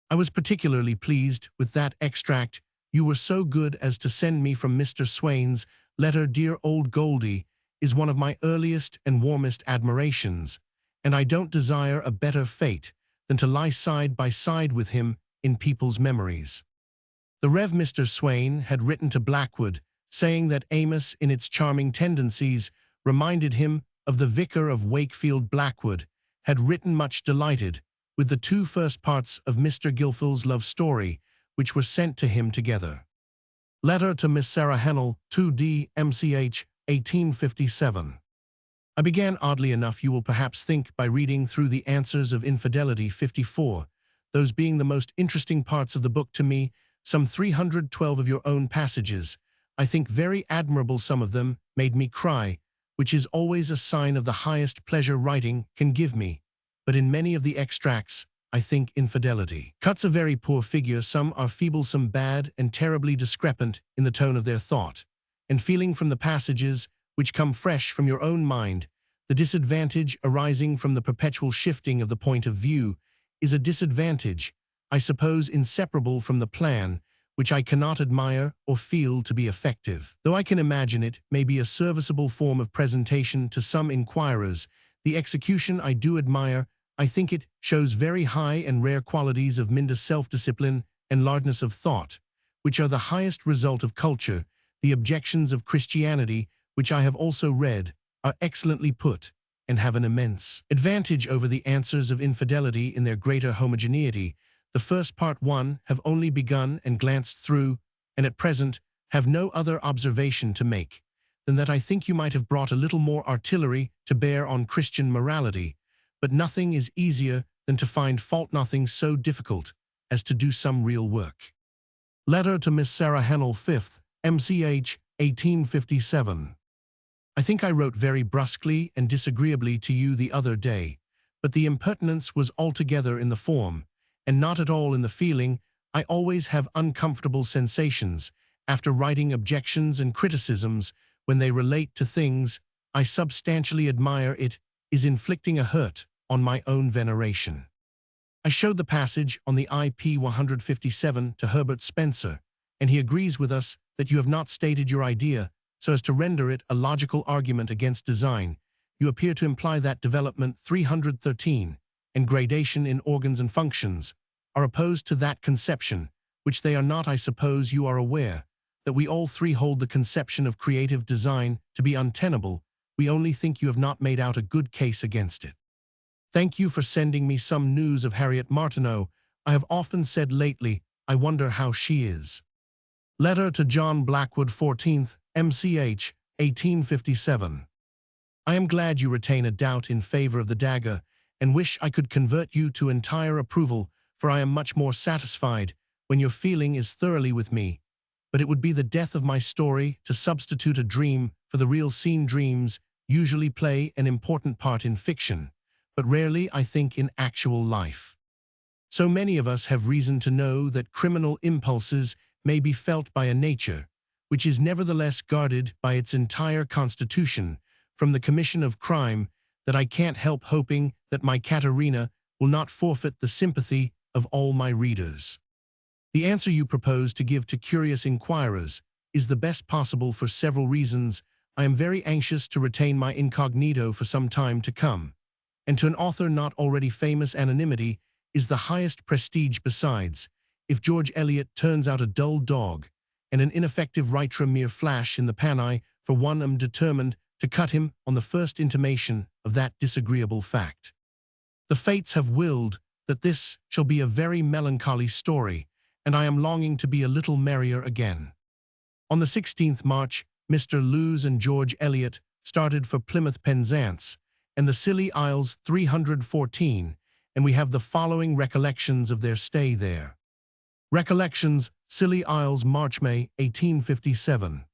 I was particularly pleased with that extract you were so good as to send me from Mr. Swain's letter. Dear old Goldie is one of my earliest and warmest admirations, and I don't desire a better fate than to lie side by side with him in people's memories. The Rev. Mr. Swain had written to Blackwood, saying that Amos, in its charming tendencies, reminded him of the Vicar of Wakefield. Blackwood had written much delighted with the 2 first parts of Mr. Gilfil's love story, which were sent to him together. Letter to Miss Sarah Hennell, 2D, MCH, 1857. I began oddly enough, you will perhaps think, by reading through the Answers of Infidelity 54, those being the most interesting parts of the book to me, some 312 of your own passages. I think very admirable. Some of them made me cry, which is always a sign of the highest pleasure writing can give me. But in many of the extracts, I think infidelity cuts a very poor figure. Some are feeble, some bad, and terribly discrepant in the tone of their thought and feeling from the passages which come fresh from your own mind. The disadvantage arising from the perpetual shifting of the point of view is a disadvantage, I suppose, inseparable from the plan, which I cannot admire or feel to be effective. Though I can imagine it may be a serviceable form of presentation to some inquirers, the execution I do admire. I think it shows very high and rare qualities of Minda's self-discipline and largeness of thought, which are the highest result of culture. The objections of Christianity, which I have also read, are excellently put, and have an immense advantage over the Answers of Infidelity in their greater homogeneity. The first part 1 have only begun and glanced through, and at present have no other observation to make than that I think you might have brought a little more artillery to bear on Christian morality, but nothing is easier than to find fault, nothing so difficult as to do some real work. Letter to Miss Sarah Hennell, 5th, MCH, 1857. I think I wrote very brusquely and disagreeably to you the other day, but the impertinence was altogether in the form, and not at all in the feeling. I always have uncomfortable sensations after writing objections and criticisms when they relate to things I substantially admire. It is inflicting a hurt on my own veneration. I showed the passage on the IP 157 to Herbert Spencer, and he agrees with us that you have not stated your idea so as to render it a logical argument against design. You appear to imply that development 313 and gradation in organs and functions are opposed to that conception, which they are not. I suppose you are aware that we all three hold the conception of creative design to be untenable. We only think you have not made out a good case against it. Thank you for sending me some news of Harriet Martineau. I have often said lately, I wonder how she is. Letter to John Blackwood, 14th, MCH, 1857. I am glad you retain a doubt in favor of the dagger, and wish I could convert you to entire approval, for I am much more satisfied when your feeling is thoroughly with me. But it would be the death of my story to substitute a dream for the real scene. Dreams usually play an important part in fiction, but rarely, I think, in actual life. So many of us have reason to know that criminal impulses may be felt by a nature, which is nevertheless guarded by its entire constitution from the commission of crime, that I can't help hoping that my Katerina will not forfeit the sympathy of all my readers. The answer you propose to give to curious inquirers is the best possible for several reasons. I am very anxious to retain my incognito for some time to come, and to an author not already famous, anonymity is the highest prestige. Besides, if George Eliot turns out a dull dog and an ineffective writer, a mere flash in the pan, I, for one, am determined to cut him on the first intimation of that disagreeable fact. The fates have willed that this shall be a very melancholy story, and I am longing to be a little merrier again. On the 16th March, Mr. Lewes and George Eliot started for Plymouth Penzance, and the Scilly Isles 314, and we have the following recollections of their stay there. Recollections, Scilly Isles, March-May 1857.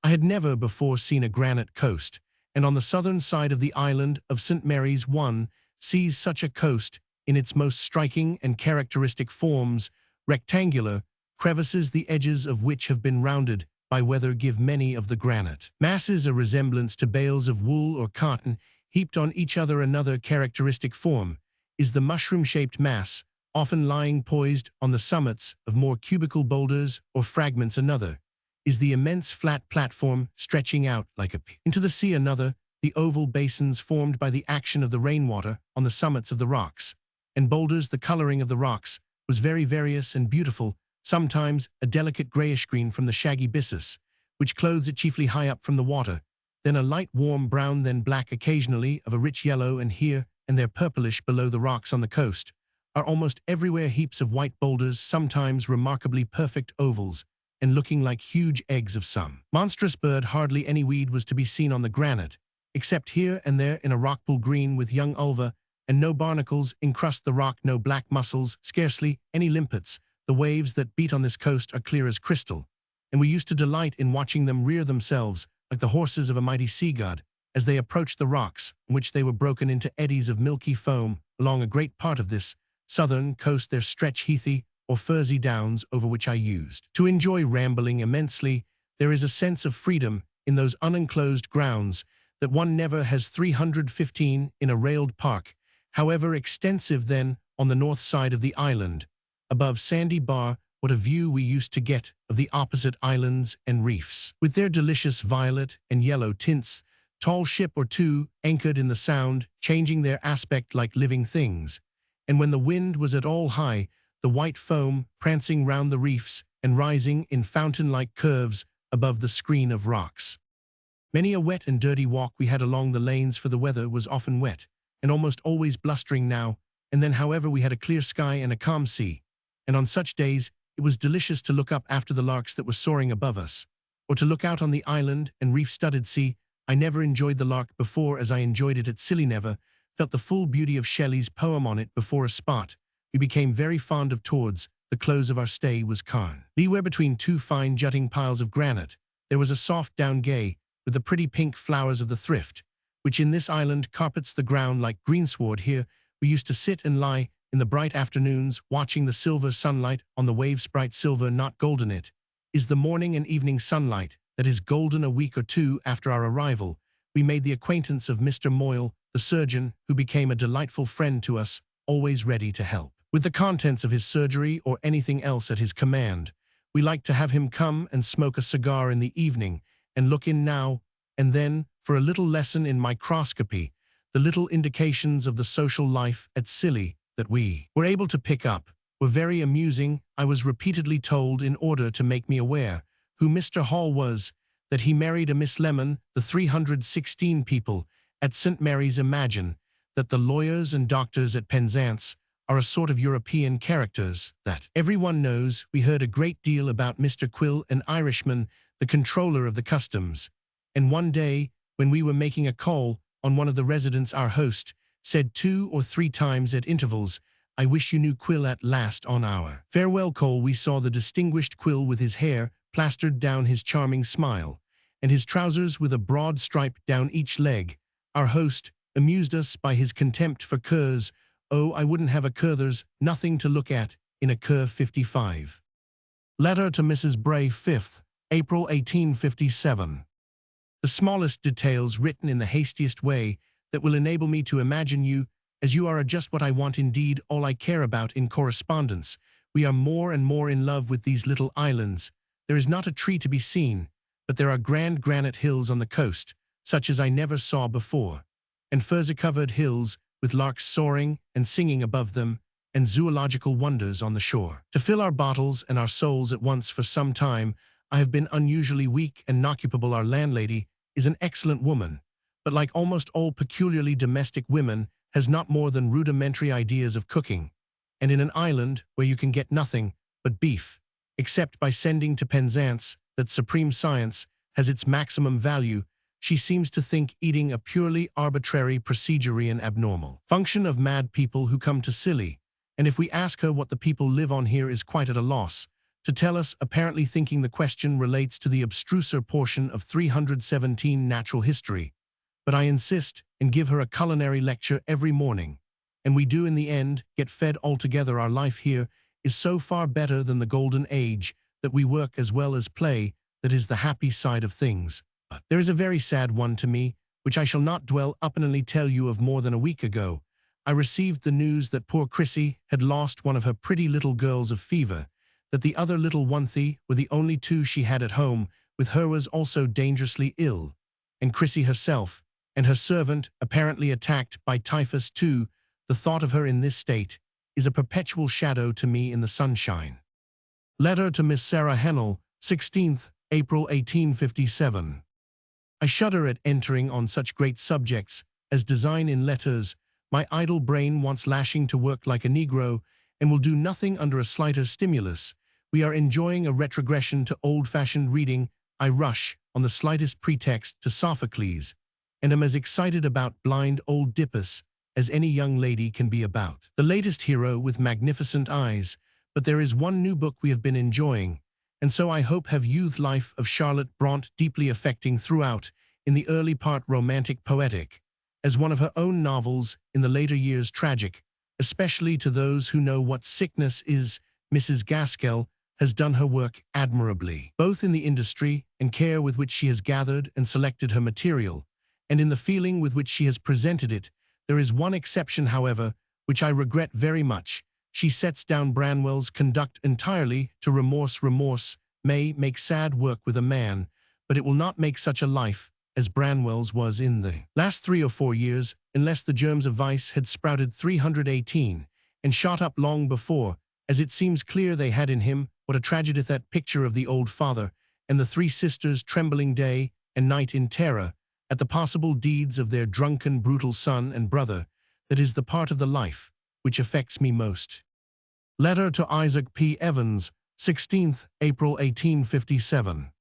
I had never before seen a granite coast, and on the southern side of the island of St. Mary's one sees such a coast in its most striking and characteristic forms, rectangular, crevices the edges of which have been rounded by weather give many of the granite masses a resemblance to bales of wool or cotton heaped on each other. Another characteristic form is the mushroom-shaped mass, often lying poised on the summits of more cubical boulders or fragments. Another is the immense flat platform stretching out like a peak into the sea. Another, the oval basins formed by the action of the rainwater on the summits of the rocks and boulders. The coloring of the rocks was very various and beautiful, sometimes a delicate grayish green from the shaggy byssus, which clothes it chiefly high up from the water, then a light warm brown, then black, occasionally of a rich yellow, and here and there purplish. Below the rocks on the coast are almost everywhere heaps of white boulders, sometimes remarkably perfect ovals, and looking like huge eggs of some monstrous bird. Hardly any weed was to be seen on the granite, except here and there in a rockpool green with young ulva, and no barnacles encrust the rock, no black mussels, scarcely any limpets. The waves that beat on this coast are clear as crystal, and we used to delight in watching them rear themselves like the horses of a mighty sea god as they approached the rocks, in which they were broken into eddies of milky foam. Along a great part of this southern coast there stretch heathy or furzy downs over which I used to enjoy rambling immensely. There is a sense of freedom in those unenclosed grounds that one never has. 315 in a railed park, however extensive. Then, on the north side of the island, above Sandy Bar, what a view we used to get of the opposite islands and reefs, with their delicious violet and yellow tints, tall ship or two anchored in the sound, changing their aspect like living things, and when the wind was at all high, the white foam prancing round the reefs and rising in fountain-like curves above the screen of rocks. Many a wet and dirty walk we had along the lanes, for the weather was often wet, and almost always blustering now and then. However, we had a clear sky and a calm sea, and on such days it was delicious to look up after the larks that were soaring above us, or to look out on the island and reef-studded sea. I never enjoyed the lark before as I enjoyed it at Scilly, never felt the full beauty of Shelley's poem on it before. A spot we became very fond of towards the close of our stay was Carn. Where between two fine jutting piles of granite there was a soft down gay with the pretty pink flowers of the thrift, which in this island carpets the ground like greensward. Here we used to sit and lie in the bright afternoons, watching the silver sunlight on the waves. Bright silver, not golden. It is the morning and evening sunlight that is golden. A week or two after our arrival, we made the acquaintance of Mr. Moyle, the surgeon, who became a delightful friend to us, always ready to help with the contents of his surgery or anything else at his command. We liked to have him come and smoke a cigar in the evening and look in now and then for a little lesson in microscopy, the little indications of the social life at Scilly that we were able to pick up were very amusing. I was repeatedly told, in order to make me aware who Mr. Hall was, that he married a Miss Lemon. The 316 people at St. Mary's imagine that the lawyers and doctors at Penzance are a sort of European characters that everyone knows. We heard a great deal about Mr. Quill, an Irishman, the controller of the customs, and one day, when we were making a call on one of the residents, our host said 2 or 3 times at intervals, "I wish you knew Quill." At last, on our farewell call, we saw the distinguished Quill with his hair plastered down his charming smile, and his trousers with a broad stripe down each leg. Our host amused us by his contempt for curs. "Oh, I wouldn't have a cur, there's nothing to look at in a cur." 55. Letter to Mrs. Bray, 5th April 1857. The smallest details written in the hastiest way that will enable me to imagine you, as you are just what I want, indeed all I care about in correspondence. We are more and more in love with these little islands. There is not a tree to be seen, but there are grand granite hills on the coast, such as I never saw before, and furze-covered hills with larks soaring and singing above them, and zoological wonders on the shore. To fill our bottles and our souls at once. For some time I have been unusually weak and noccupable. Our landlady is an excellent woman, but like almost all peculiarly domestic women, has not more than rudimentary ideas of cooking, and in an island where you can get nothing but beef, except by sending to Penzance, that supreme science, has its maximum value, she seems to think eating a purely arbitrary procedure and abnormal function of mad people who come to silly, and if we ask her what the people live on here is quite at a loss to tell us, apparently thinking the question relates to the abstruser portion of 317 natural history. But I insist and give her a culinary lecture every morning, and we do in the end get fed altogether. Our life here is so far better than the golden age that we work as well as play. That is the happy side of things. But there is a very sad one to me, which I shall not dwell upon, only tell you of. More than a week ago, I received the news that poor Chrissy had lost one of her pretty little girls of fever, that the other little one-thee were the only two she had at home, with her was also dangerously ill, and Chrissy herself, and her servant, apparently attacked by typhus too. The thought of her in this state is a perpetual shadow to me in the sunshine. Letter to Miss Sarah Hennell, 16th April 1857. I shudder at entering on such great subjects as design in letters. My idle brain wants lashing to work like a Negro, and will do nothing under a slighter stimulus. We are enjoying a retrogression to old-fashioned reading. I rush, on the slightest pretext, to Sophocles, and am as excited about blind old Dippus as any young lady can be about the latest hero with magnificent eyes. But there is one new book we have been enjoying, and so I hope have youth life of Charlotte Brontë, deeply affecting throughout, in the early part romantic poetic, as one of her own novels, in the later years tragic, especially to those who know what sickness is. Mrs. Gaskell has done her work admirably, both in the industry and care with which she has gathered and selected her material, and in the feeling with which she has presented it. There is one exception, however, which I regret very much. She sets down Branwell's conduct entirely to remorse. Remorse may make sad work with a man, but it will not make such a life as Branwell's was in the last 3 or 4 years, unless the germs of vice had sprouted 318 and shot up long before, as it seems clear they had in him. What a tragedy that picture of the old father and the 3 sisters trembling day and night in terror at the possible deeds of their drunken, brutal son and brother. That is the part of the life which affects me most. Letter to Isaac P. Evans, 16th April 1857.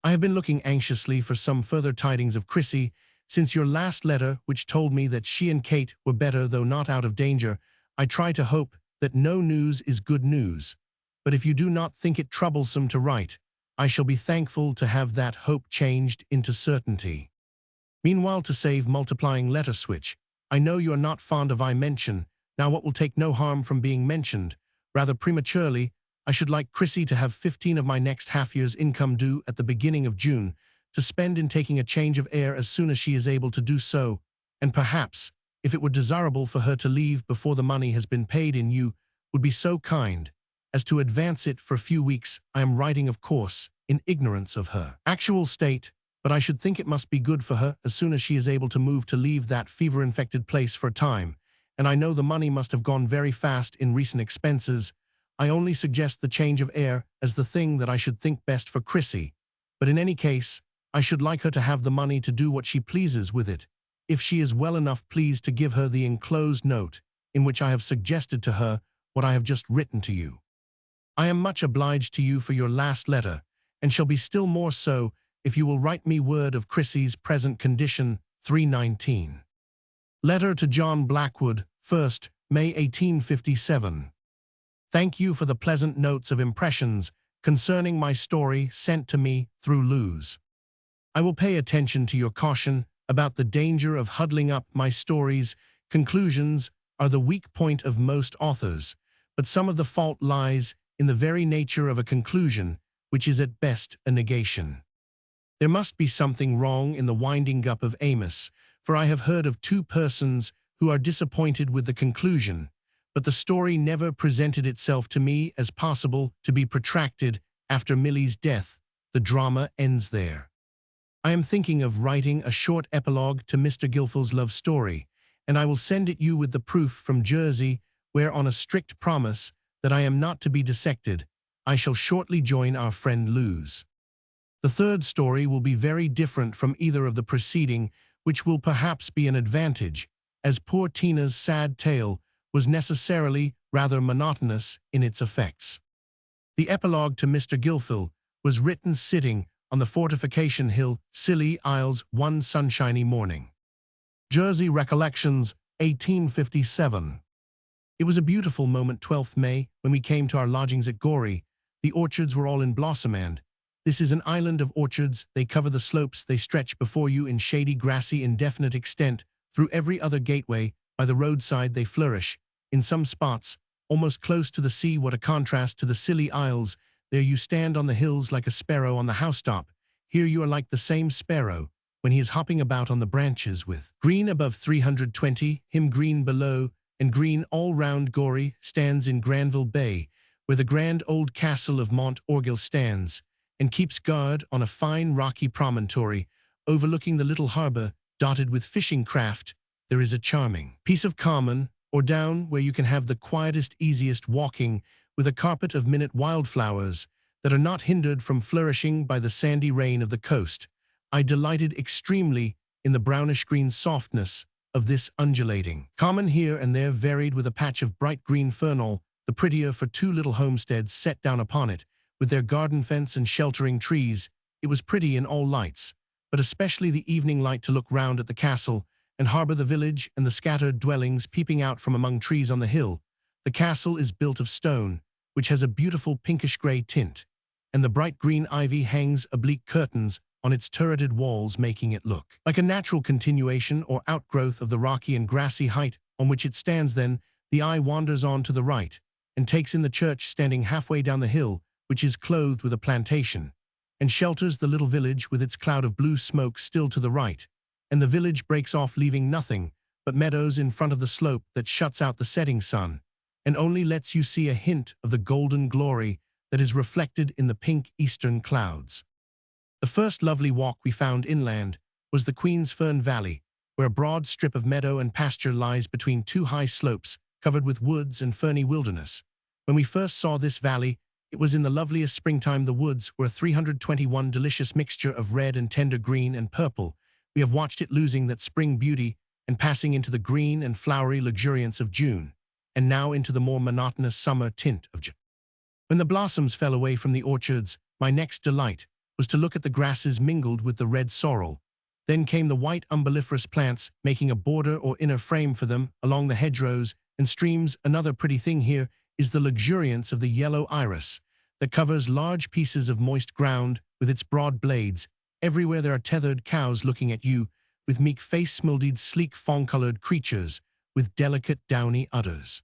I have been looking anxiously for some further tidings of Chrissy since your last letter, which told me that she and Kate were better though not out of danger. I try to hope that no news is good news, but if you do not think it troublesome to write, I shall be thankful to have that hope changed into certainty. Meanwhile, to save multiplying letter switch, I know you are not fond of I mention, now what will take no harm from being mentioned, rather prematurely. I should like Chrissy to have 15 of my next half-year's income due at the beginning of June, to spend in taking a change of air as soon as she is able to do so, and perhaps, if it were desirable for her to leave before the money has been paid in, you would be so kind as to advance it for a few weeks. I am writing, of course, in ignorance of her actual state, but I should think it must be good for her as soon as she is able to move, to leave that fever-infected place for a time, and I know the money must have gone very fast in recent expenses. I only suggest the change of air as the thing that I should think best for Chrissy, but in any case, I should like her to have the money to do what she pleases with it. If she is well enough pleased to give her the enclosed note, in which I have suggested to her what I have just written to you. I am much obliged to you for your last letter, and shall be still more so if you will write me word of Chrissy's present condition. 319. Letter to John Blackwood, 1st May 1857. Thank you for the pleasant notes of impressions concerning my story sent to me through Luz. I will pay attention to your caution about the danger of huddling up my stories. Conclusions are the weak point of most authors, but some of the fault lies in the very nature of a conclusion, which is at best a negation. There must be something wrong in the winding up of Amos, for I have heard of 2 persons who are disappointed with the conclusion, but the story never presented itself to me as possible to be protracted. After Millie's death, the drama ends there. I am thinking of writing a short epilogue to Mr. Gilfil's love story, and I will send it you with the proof from Jersey, where, on a strict promise that I am not to be dissected, I shall shortly join our friend Luz. The 3rd story will be very different from either of the preceding, which will perhaps be an advantage, as poor Tina's sad tale was necessarily rather monotonous in its effects. The epilogue to Mr. Gilfil was written sitting on the fortification hill, Scilly Isles, one sunshiny morning. Jersey Recollections, 1857. It was a beautiful moment, 12th May, when we came to our lodgings at Gorey. The orchards were all in blossom and this is an island of orchards. They cover the slopes, they stretch before you in shady, grassy, indefinite extent. Through every other gateway, by the roadside they flourish. In some spots, almost close to the sea, what a contrast to the Scilly Isles. There you stand on the hills like a sparrow on the housetop. Here you are like the same sparrow, when he is hopping about on the branches with green above 320, him green below, and green all round. Gorey stands in Granville Bay, where the grand old castle of Mont Orgueil stands, and keeps guard on a fine rocky promontory, overlooking the little harbour, dotted with fishing craft. There is a charming piece of common, or down, where you can have the quietest, easiest walking, with a carpet of minute wildflowers that are not hindered from flourishing by the sandy rain of the coast. I delighted extremely in the brownish-green softness of this undulating common, here and there varied with a patch of bright green fernal, the prettier for two little homesteads set down upon it, with their garden fence and sheltering trees. It was pretty in all lights, but especially the evening light, to look round at the castle and harbour the village and the scattered dwellings peeping out from among trees on the hill. The castle is built of stone, which has a beautiful pinkish-grey tint, and the bright green ivy hangs oblique curtains on its turreted walls, making it look like a natural continuation or outgrowth of the rocky and grassy height on which it stands. Then the eye wanders on to the right, and takes in the church standing halfway down the hill, which is clothed with a plantation, and shelters the little village with its cloud of blue smoke still to the right, and the village breaks off, leaving nothing but meadows in front of the slope that shuts out the setting sun, and only lets you see a hint of the golden glory that is reflected in the pink eastern clouds. The first lovely walk we found inland was the Queen's Fern Valley, where a broad strip of meadow and pasture lies between two high slopes covered with woods and ferny wilderness. When we first saw this valley, it was in the loveliest springtime. The woods were a 321 delicious mixture of red and tender green and purple. We have watched it losing that spring beauty and passing into the green and flowery luxuriance of June, and now into the more monotonous summer tint of July. When the blossoms fell away from the orchards, my next delight was to look at the grasses mingled with the red sorrel. Then came the white umbelliferous plants, making a border or inner frame for them along the hedgerows and streams. Another pretty thing here is the luxuriance of the yellow iris that covers large pieces of moist ground with its broad blades. Everywhere there are tethered cows looking at you, with meek face smildeed, sleek fawn-colored creatures with delicate downy udders.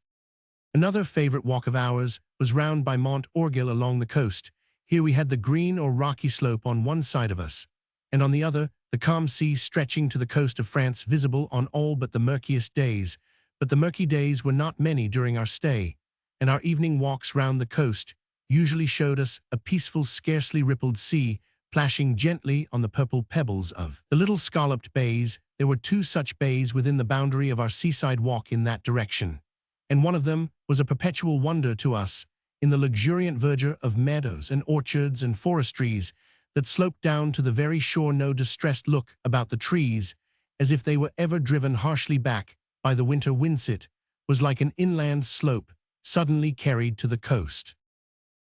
Another favorite walk of ours was round by Mont Orgueil along the coast. Here we had the green or rocky slope on one side of us, and on the other, the calm sea stretching to the coast of France, visible on all but the murkiest days. But the murky days were not many during our stay, and our evening walks round the coast usually showed us a peaceful, scarcely rippled sea, plashing gently on the purple pebbles of the little scalloped bays. There were two such bays within the boundary of our seaside walk in that direction, and one of them was a perpetual wonder to us, in the luxuriant verdure of meadows and orchards and forestries that sloped down to the very shore. No distressed look about the trees, as if they were ever driven harshly back by the winter windset, was like an inland slope suddenly carried to the coast.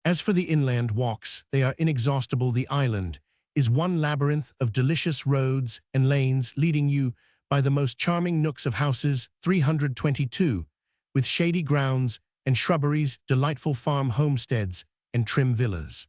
As for the inland walks, they are inexhaustible. The island is one labyrinth of delicious roads and lanes, leading you by the most charming nooks of houses, 322, with shady grounds and shrubberies, delightful farm homesteads, and trim villas.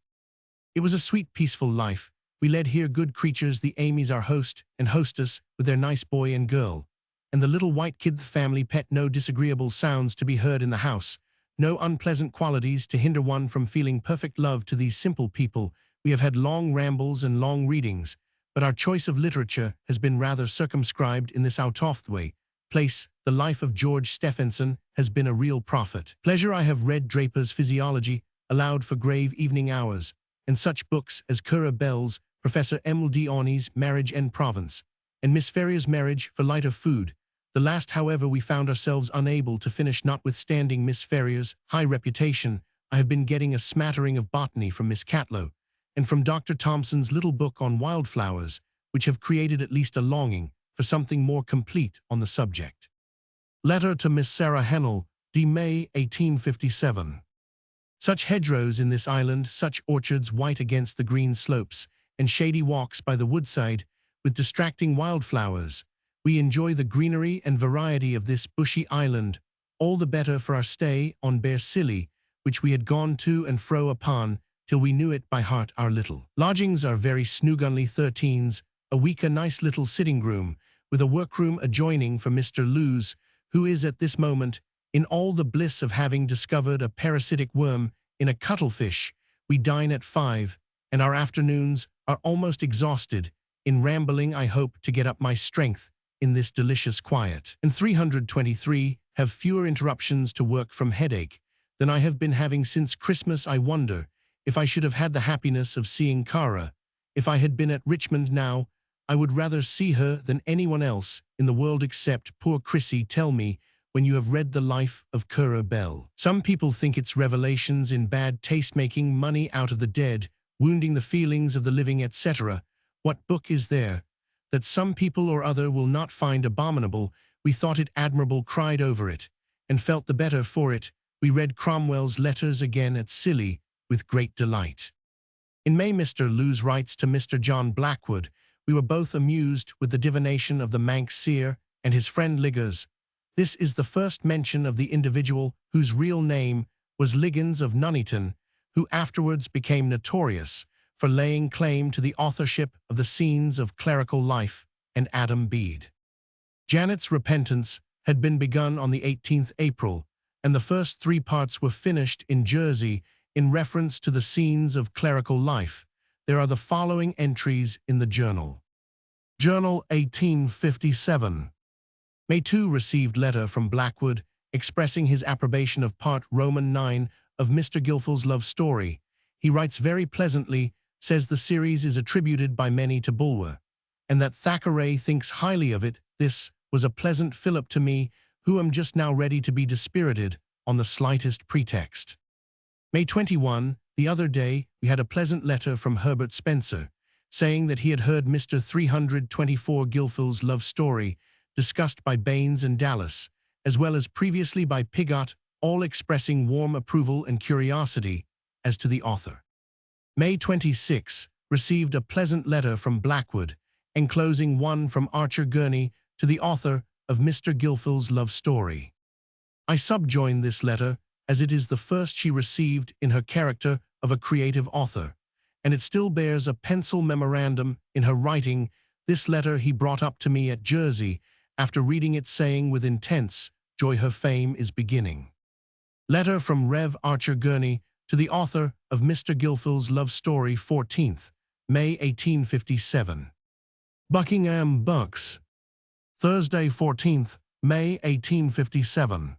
It was a sweet, peaceful life we led here. Good creatures, the Amys, our host and hostess, with their nice boy and girl, and the little white kid, the family pet. No disagreeable sounds to be heard in the house, no unpleasant qualities to hinder one from feeling perfect love to these simple people. We have had long rambles and long readings, but our choice of literature has been rather circumscribed in this out-of-the-way place. The life of George Stephenson has been a real profit. Pleasure. I have read Draper's Physiology aloud for grave evening hours, and such books as Currer Bell's Professor Emile D'Aunay's Marriage en Provence, and Miss Ferrier's Marriage for lighter food. The last, however, we found ourselves unable to finish, notwithstanding Miss Ferrier's high reputation. I have been getting a smattering of botany from Miss Catlow, and from Dr. Thompson's little book on wildflowers, which have created at least a longing for something more complete on the subject. Letter to Miss Sarah Hennell, D. May, 1857. Such hedgerows in this island, such orchards white against the green slopes, and shady walks by the woodside with distracting wildflowers. We enjoy the greenery and variety of this bushy island, all the better for our stay on Bear Silly, which we had gone to and fro upon, till we knew it by heart our little. Lodgings are very snoogunly 13s, a week a nice little sitting-room, with a workroom adjoining for Mr. Lewes, who is at this moment in all the bliss of having discovered a parasitic worm in a cuttlefish. We dine at 5, and our afternoons are almost exhausted. In rambling, I hope to get up my strength in this delicious quiet. And 323 have fewer interruptions to work from headache than I have been having since Christmas. I wonder if I should have had the happiness of seeing Cara. If I had been at Richmond now, I would rather see her than anyone else in the world except poor Chrissy. Tell me when you have read the life of Currer Bell. Some people think its revelations in bad taste, making money out of the dead, wounding the feelings of the living, etc. What book is there that some people or other will not find abominable? We thought it admirable, cried over it, and felt the better for it. We read Cromwell's Letters again at Scilly with great delight. In May, Mr. Lewes writes to Mr. John Blackwood, we were both amused with the divination of the Manx seer and his friend Liggers. This is the first mention of the individual whose real name was Liggins of Nuneaton, who afterwards became notorious for laying claim to the authorship of the Scenes of Clerical Life and Adam Bede. Janet's Repentance had been begun on the 18th April, and the first 3 parts were finished in Jersey in reference to the Scenes of Clerical Life. There are the following entries in the journal. Journal 1857. May 2 received letter from Blackwood expressing his approbation of part Roman 9 of Mr. Gilfil's love story. He writes very pleasantly, says the series is attributed by many to Bulwer, and that Thackeray thinks highly of it. This was a pleasant fillip to me, who am just now ready to be dispirited on the slightest pretext. May 21, the other day, we had a pleasant letter from Herbert Spencer, saying that he had heard Mr. 324 Gilfil's love story discussed by Baines and Dallas, as well as previously by Pigott, all expressing warm approval and curiosity as to the author. May 26, received a pleasant letter from Blackwood, enclosing one from Archer Gurney to the author of Mr. Gilfil's love story. I subjoin this letter, as it is the first she received in her character of a creative author, and it still bears a pencil memorandum in her writing. This letter he brought up to me at Jersey, after reading it, saying with intense joy her fame is beginning. Letter from Rev. Archer Gurney to the author of Mr. Gilfil's love story, 14th May 1857. Buckingham Bucks, Thursday, 14th May 1857.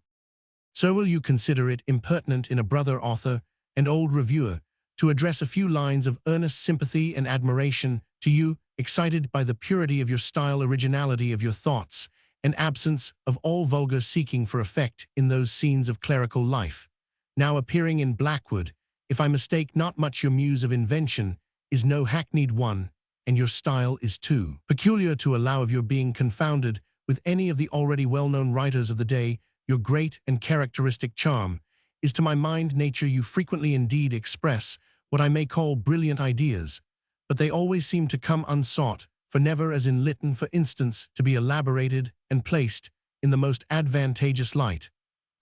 So will you consider it impertinent in a brother author and old reviewer to address a few lines of earnest sympathy and admiration to you, excited by the purity of your style, originality of your thoughts, and absence of all vulgar seeking for effect in those scenes of clerical life, now appearing in Blackwood? If I mistake not much, your muse of invention is no hackneyed one, and your style is too peculiar to allow of your being confounded with any of the already well-known writers of the day. Your great and characteristic charm is to my mind nature. You frequently indeed express what I may call brilliant ideas, but they always seem to come unsought, for never, as in Lytton for instance, to be elaborated and placed in the most advantageous light.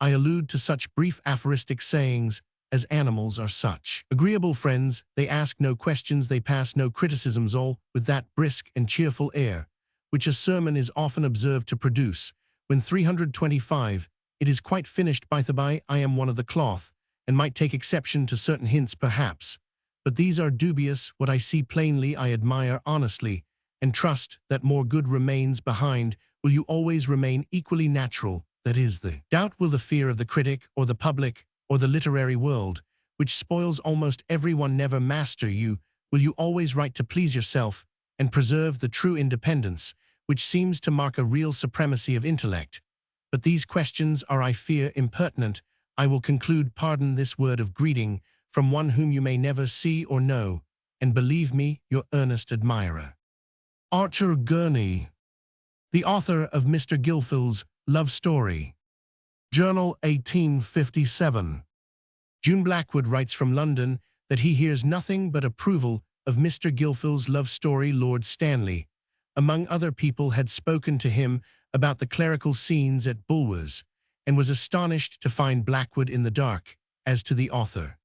I allude to such brief aphoristic sayings as animals are such agreeable friends, they ask no questions, they pass no criticisms, all with that brisk and cheerful air which a sermon is often observed to produce. When 325, it is quite finished. By the by, I am one of the cloth, and might take exception to certain hints perhaps, but these are dubious. What I see plainly I admire honestly, and trust that more good remains behind. Will you always remain equally natural? That is the doubt. Will the fear of the critic, or the public, or the literary world, which spoils almost everyone, never master you? Will you always write to please yourself, and preserve the true independence, which seems to mark a real supremacy of intellect? But these questions are, I fear, impertinent. I will conclude, pardon this word of greeting, from one whom you may never see or know, and believe me, your earnest admirer, Archer Gurney, the author of Mr. Gilfil's love story. Journal 1857. June. Blackwood writes from London that he hears nothing but approval of Mr. Gilfil's love story. Lord Stanley, among other people, had spoken to him about the clerical scenes at Bulwer's, and was astonished to find Blackwood in the dark as to the author.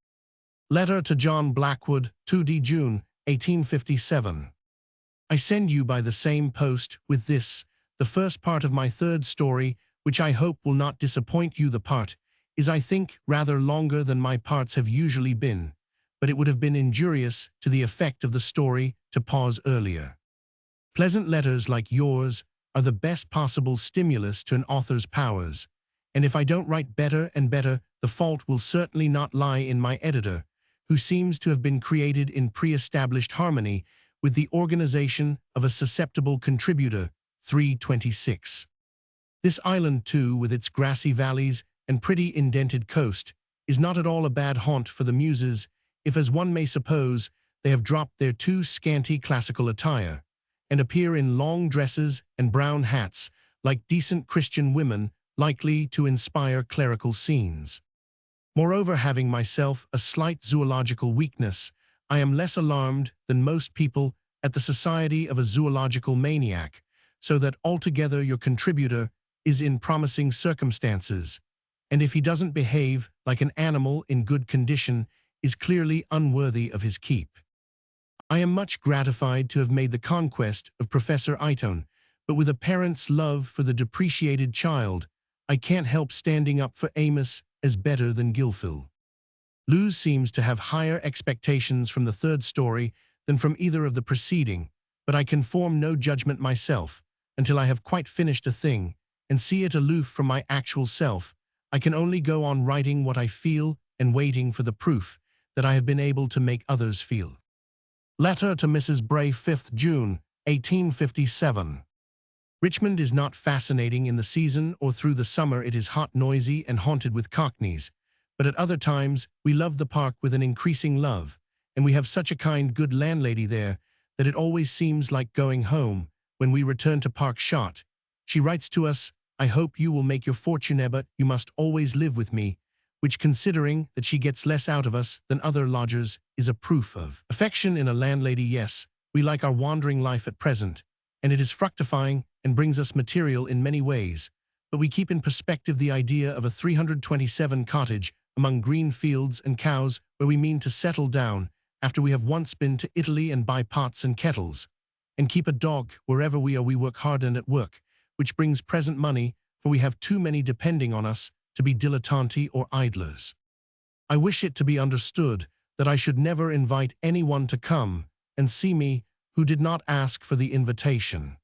Letter to John Blackwood, 2d June, 1857. I send you by the same post, with this, the first part of my third story, which I hope will not disappoint you. The part is, I think, rather longer than my parts have usually been, but it would have been injurious to the effect of the story to pause earlier. Pleasant letters like yours are the best possible stimulus to an author's powers, and if I don't write better and better, the fault will certainly not lie in my editor, who seems to have been created in pre-established harmony with the organization of a susceptible contributor. 326. This island, too, with its grassy valleys and pretty indented coast, is not at all a bad haunt for the muses, if, as one may suppose, they have dropped their too scanty classical attire, and appear in long dresses and brown hats, like decent Christian women, likely to inspire clerical scenes. Moreover, having myself a slight zoological weakness, I am less alarmed than most people at the society of a zoological maniac, so that altogether your contributor is in promising circumstances, and if he doesn't behave like an animal in good condition, is clearly unworthy of his keep. I am much gratified to have made the conquest of Professor Iton, but with a parent's love for the depreciated child, I can't help standing up for Amos as better than Gilfil. Lewes seems to have higher expectations from the third story than from either of the preceding, but I can form no judgment myself until I have quite finished a thing and see it aloof from my actual self. I can only go on writing what I feel and waiting for the proof that I have been able to make others feel. Letter to Mrs. Bray, 5th June, 1857. Richmond is not fascinating in the season or through the summer. It is hot, noisy, and haunted with cockneys, but at other times we love the park with an increasing love, and we have such a kind, good landlady there that it always seems like going home when we return to Park Shot. She writes to us, "I hope you will make your fortune, but you must always live with me," which, considering that she gets less out of us than other lodgers, is a proof of affection in a landlady. Yes, we like our wandering life at present, and it is fructifying and brings us material in many ways, but we keep in perspective the idea of a 327 cottage among green fields and cows where we mean to settle down after we have once been to Italy and buy pots and kettles, and keep a dog wherever we are. We work hard and at work, which brings present money, for we have too many depending on us to be dilettanti or idlers. I wish it to be understood that I should never invite anyone to come and see me who did not ask for the invitation.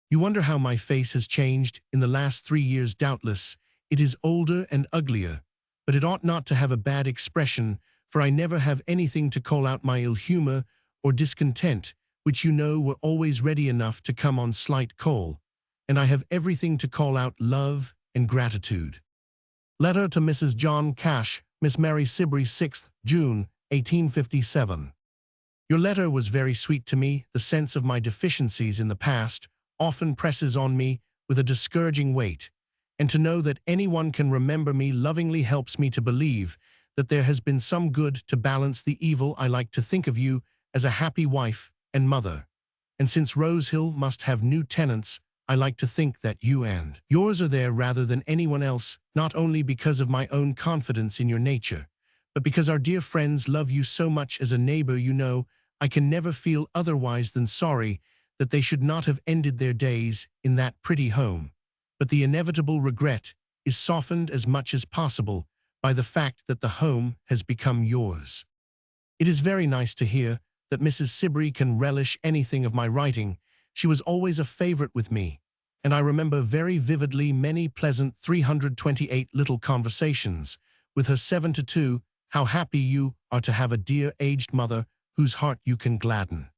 You wonder how my face has changed in the last 3 years. Doubtless, it is older and uglier, but it ought not to have a bad expression, for I never have anything to call out my ill humor or discontent, which you know were always ready enough to come on slight call, and I have everything to call out love and gratitude. Letter to Mrs. John Cash, Miss Mary Sibrey, 6th June, 1857. Your letter was very sweet to me. The sense of my deficiencies in the past often presses on me with a discouraging weight, and to know that anyone can remember me lovingly helps me to believe that there has been some good to balance the evil. I like to think of you as a happy wife and mother, and since Rosehill must have new tenants, I like to think that you and yours are there rather than anyone else, not only because of my own confidence in your nature, but because our dear friends love you so much as a neighbor. You know, I can never feel otherwise than sorry that they should not have ended their days in that pretty home, but the inevitable regret is softened as much as possible by the fact that the home has become yours. It is very nice to hear that Mrs. Sibrey can relish anything of my writing. She was always a favorite with me, and I remember very vividly many pleasant 328 little conversations with her 7 to 2. How happy you are to have a dear aged mother whose heart you can gladden.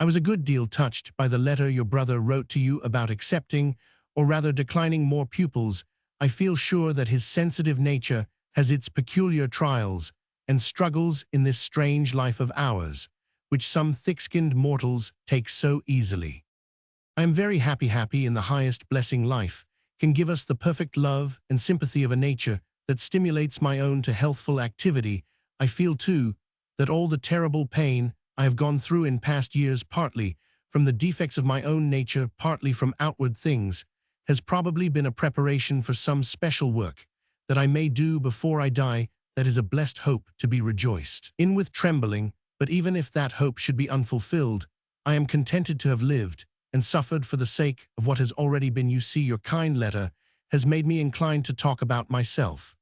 I was a good deal touched by the letter your brother wrote to you about accepting, or rather declining, more pupils. I feel sure that his sensitive nature has its peculiar trials and struggles in this strange life of ours, which some thick-skinned mortals take so easily. I am very happy in the highest blessing life can give us the perfect love and sympathy of a nature that stimulates my own to healthful activity. I feel, too, that all the terrible pain I have gone through in past years, partly from the defects of my own nature, partly from outward things, has probably been a preparation for some special work that I may do before I die, that is a blessed hope to be rejoiced in with trembling. But even if that hope should be unfulfilled, I am contented to have lived and suffered for the sake of what has already been. You see, your kind letter has made me inclined to talk about myself.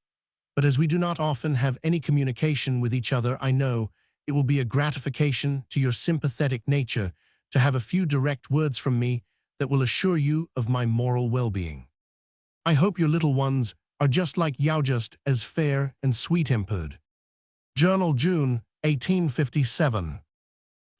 But as we do not often have any communication with each other, I know it will be a gratification to your sympathetic nature to have a few direct words from me that will assure you of my moral well-being. I hope your little ones are just like you, just as fair and sweet-tempered. Journal, June 1857.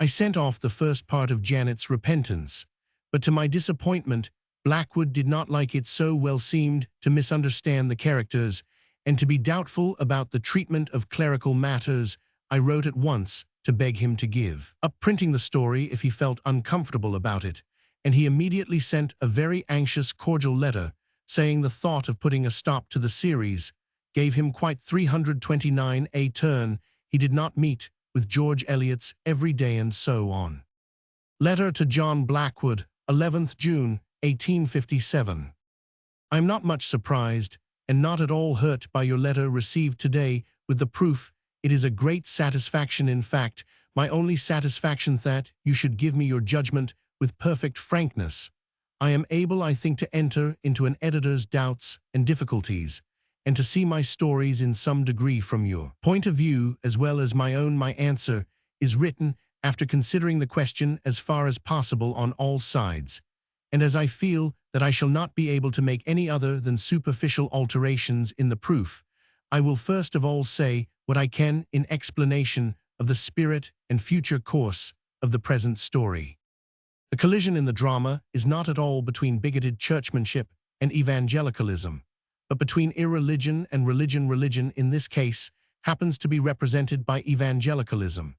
I sent off the first part of Janet's Repentance, but to my disappointment, Blackwood did not like it so well, seemed to misunderstand the characters, and to be doubtful about the treatment of clerical matters. I wrote at once to beg him to give up printing the story if he felt uncomfortable about it, and he immediately sent a very anxious, cordial letter, saying the thought of putting a stop to the series gave him quite 329 a turn. He did not meet with George Eliot's every day, and so on. Letter to John Blackwood, 11th June, 1857. I am not much surprised, and not at all hurt by your letter received today with the proof. It is a great satisfaction, in fact, my only satisfaction, that you should give me your judgment with perfect frankness. I am able, I think, to enter into an editor's doubts and difficulties, and to see my stories in some degree from your point of view as well as my own. My answer is written after considering the question as far as possible on all sides, and as I feel that I shall not be able to make any other than superficial alterations in the proof, I will first of all say what I can in explanation of the spirit and future course of the present story. The collision in the drama is not at all between bigoted churchmanship and evangelicalism, but between irreligion and religion. Religion, in this case, happens to be represented by evangelicalism,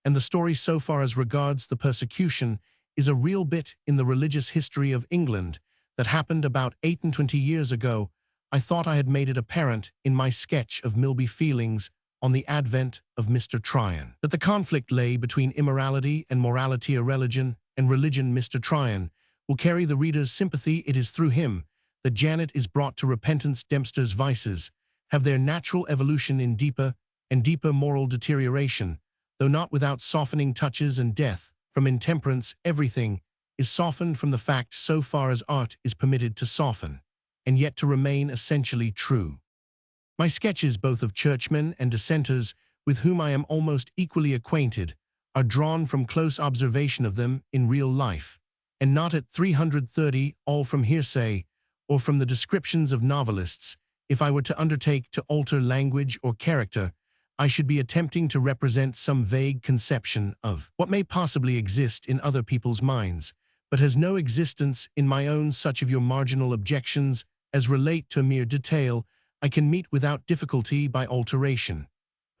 and the story, so far as regards the persecution, is a real bit in the religious history of England that happened about 28 years ago. I thought I had made it apparent in my sketch of Milby feelings on the advent of Mr. Tryon that the conflict lay between immorality and morality, a religion and religion. Mr. Tryon will carry the reader's sympathy. It is through him that Janet is brought to repentance. Dempster's vices have their natural evolution in deeper and deeper moral deterioration, though not without softening touches, and death from intemperance. Everything is softened from the fact, so far as art is permitted to soften, and yet to remain essentially true. My sketches, both of churchmen and dissenters with whom I am almost equally acquainted, are drawn from close observation of them in real life, and not at 330, all from hearsay or from the descriptions of novelists. If I were to undertake to alter language or character, I should be attempting to represent some vague conception of what may possibly exist in other people's minds, but has no existence in my own. Such of your marginal objections as relate to mere detail I can meet without difficulty by alteration.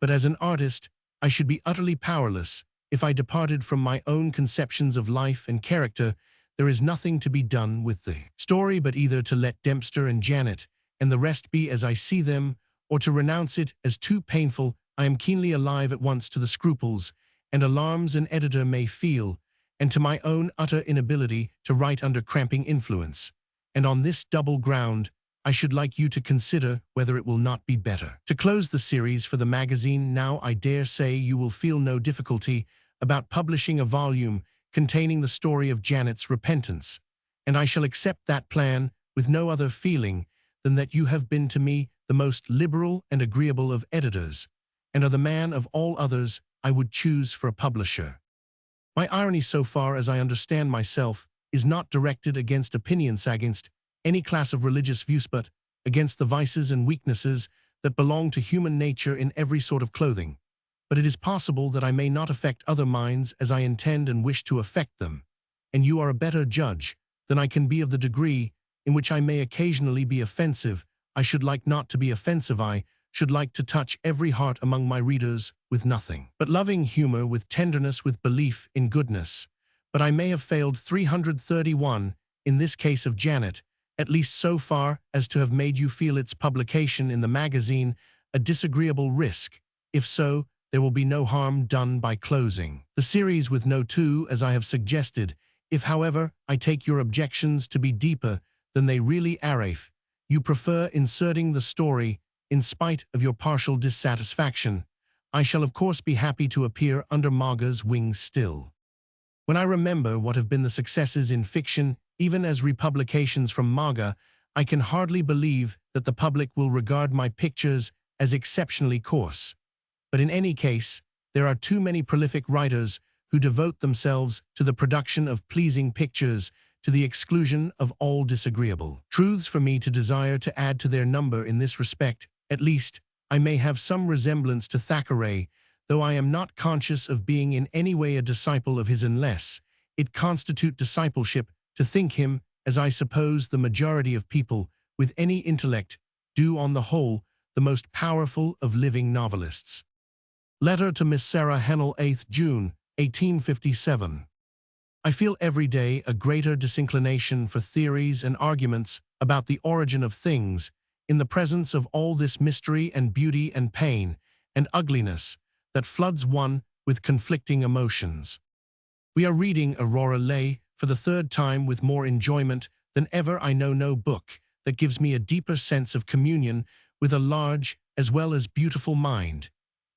But as an artist, I should be utterly powerless if I departed from my own conceptions of life and character. There is nothing to be done with the story but either to let Dempster and Janet and the rest be as I see them, or to renounce it as too painful. I am keenly alive at once to the scruples and alarms an editor may feel, and to my own utter inability to write under cramping influence. And on this double ground, I should like you to consider whether it will not be better to close the series for the magazine. Now, I dare say you will feel no difficulty about publishing a volume containing the story of Janet's repentance, and I shall accept that plan with no other feeling than that you have been to me the most liberal and agreeable of editors, and are the man of all others I would choose for a publisher. My irony, so far as I understand myself, is not directed against opinions, against any class of religious views, but against the vices and weaknesses that belong to human nature in every sort of clothing. But it is possible that I may not affect other minds as I intend and wish to affect them, and you are a better judge than I can be of the degree in which I may occasionally be offensive. I should like not to be offensive. I should like to touch every heart among my readers with nothing but loving humor, with tenderness, with belief in goodness. But I may have failed 331 in this case of Janet, at least so far as to have made you feel its publication in the magazine a disagreeable risk. If so, there will be no harm done by closing the series with no 2, as I have suggested. If, however, I take your objections to be deeper than they really are, if you prefer inserting the story in spite of your partial dissatisfaction, I shall of course be happy to appear under Marga's wings still. When I remember what have been the successes in fiction, even as republications from Marga, I can hardly believe that the public will regard my pictures as exceptionally coarse. But in any case, there are too many prolific writers who devote themselves to the production of pleasing pictures to the exclusion of all disagreeable truths for me to desire to add to their number in this respect. At least, I may have some resemblance to Thackeray, though I am not conscious of being in any way a disciple of his unless it constitute discipleship to think him, as I suppose the majority of people with any intellect do on the whole, the most powerful of living novelists. Letter to Miss Sarah Hennell, 8th June, 1857. I feel every day a greater disinclination for theories and arguments about the origin of things in the presence of all this mystery and beauty and pain and ugliness that floods one with conflicting emotions. We are reading Aurora Leigh for the 3rd time with more enjoyment than ever. I know no book that gives me a deeper sense of communion with a large as well as beautiful mind.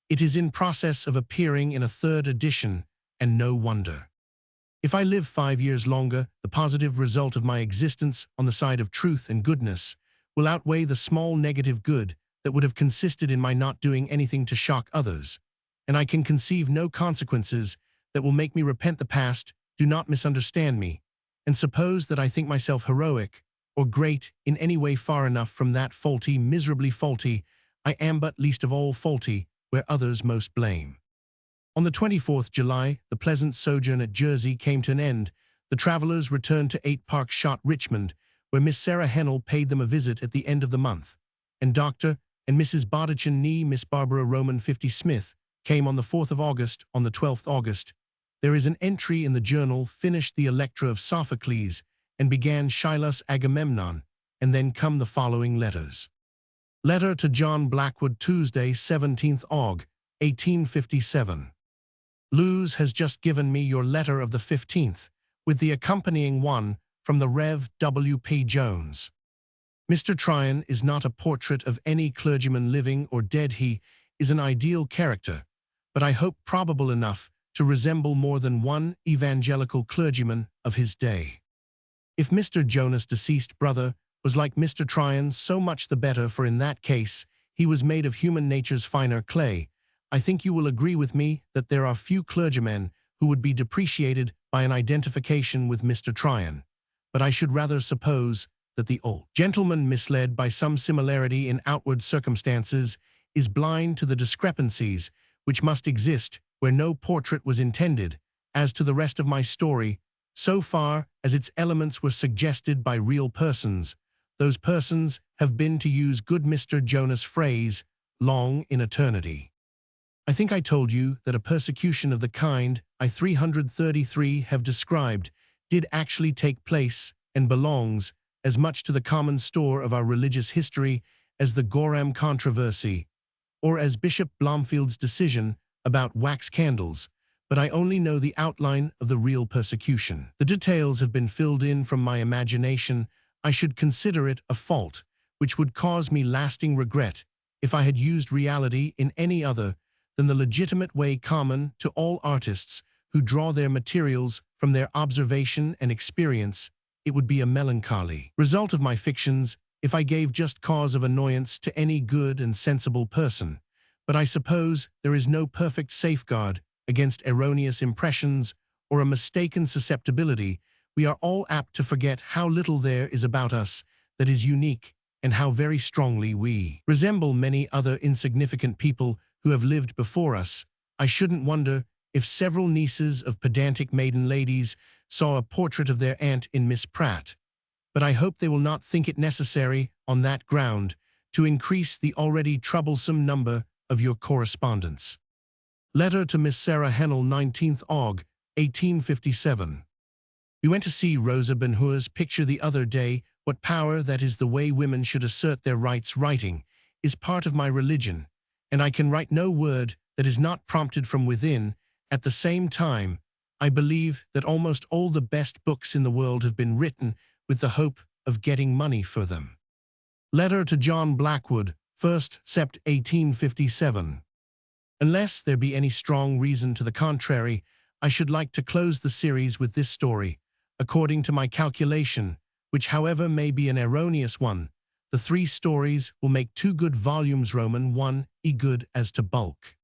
It is in process of appearing in a 3rd edition, and no wonder. If I live 5 years longer, the positive result of my existence on the side of truth and goodness will outweigh the small negative good that would have consisted in my not doing anything to shock others, and I can conceive no consequences that will make me repent the past. Do not misunderstand me, and suppose that I think myself heroic or great in any way far enough from that faulty, miserably faulty. I am but least of all faulty where others most blame. On the 24th July, the pleasant sojourn at Jersey came to an end. The travelers returned to 8 Park Shot, Richmond, where Miss Sarah Hennell paid them a visit at the end of the month, and Dr. and Mrs. Bardachin nee Miss Barbara Roman 50 Smith came on the 4th of August. On the 12th August, there is an entry in the journal, finished the Electra of Sophocles, and began Hylas Agamemnon, and then come the following letters. Letter to John Blackwood, Tuesday, 17th Aug. 1857. Lewes has just given me your letter of the 15th, with the accompanying one from the Rev. W. P. Jones. Mr. Tryon is not a portrait of any clergyman living or dead. He is an ideal character, but I hope probable enough to resemble more than one evangelical clergyman of his day. If Mr. Jonas' deceased brother was like Mr. Tryon, so much the better, for in that case he was made of human nature's finer clay. I think you will agree with me that there are few clergymen who would be depreciated by an identification with Mr. Tryon, but I should rather suppose that the old gentleman, misled by some similarity in outward circumstances, is blind to the discrepancies which must exist where no portrait was intended. As to the rest of my story, so far as its elements were suggested by real persons, those persons have been, to use good Mr. Jonas' phrase, long in eternity. I think I told you that a persecution of the kind I 333 have described did actually take place and belongs as much to the common store of our religious history as the Gorham controversy, or as Bishop Blomfield's decision about wax candles, but I only know the outline of the real persecution. The details have been filled in from my imagination. I should consider it a fault which would cause me lasting regret if I had used reality in any other than the legitimate way common to all artists who draw their materials from their observation and experience. It would be a melancholy result of my fictions if I gave just cause of annoyance to any good and sensible person, but I suppose there is no perfect safeguard against erroneous impressions or a mistaken susceptibility. We are all apt to forget how little there is about us that is unique, and how very strongly we resemble many other insignificant people who have lived before us. I shouldn't wonder if several nieces of pedantic maiden ladies saw a portrait of their aunt in Miss Pratt, but I hope they will not think it necessary, on that ground, to increase the already troublesome number of your correspondence. Letter to Miss Sarah Hennell, 19th Aug. 1857. We went to see Rosa Ben-Hur's picture the other day. What power that is the way women should assert their rights. Writing is part of my religion, and I can write no word that is not prompted from within. At the same time, I believe that almost all the best books in the world have been written with the hope of getting money for them. Letter to John Blackwood, 1st Sept. 1857. Unless there be any strong reason to the contrary, I should like to close the series with this story. According to my calculation, which however may be an erroneous one, the 3 stories will make 2 good volumes Roman 1 good as to bulk.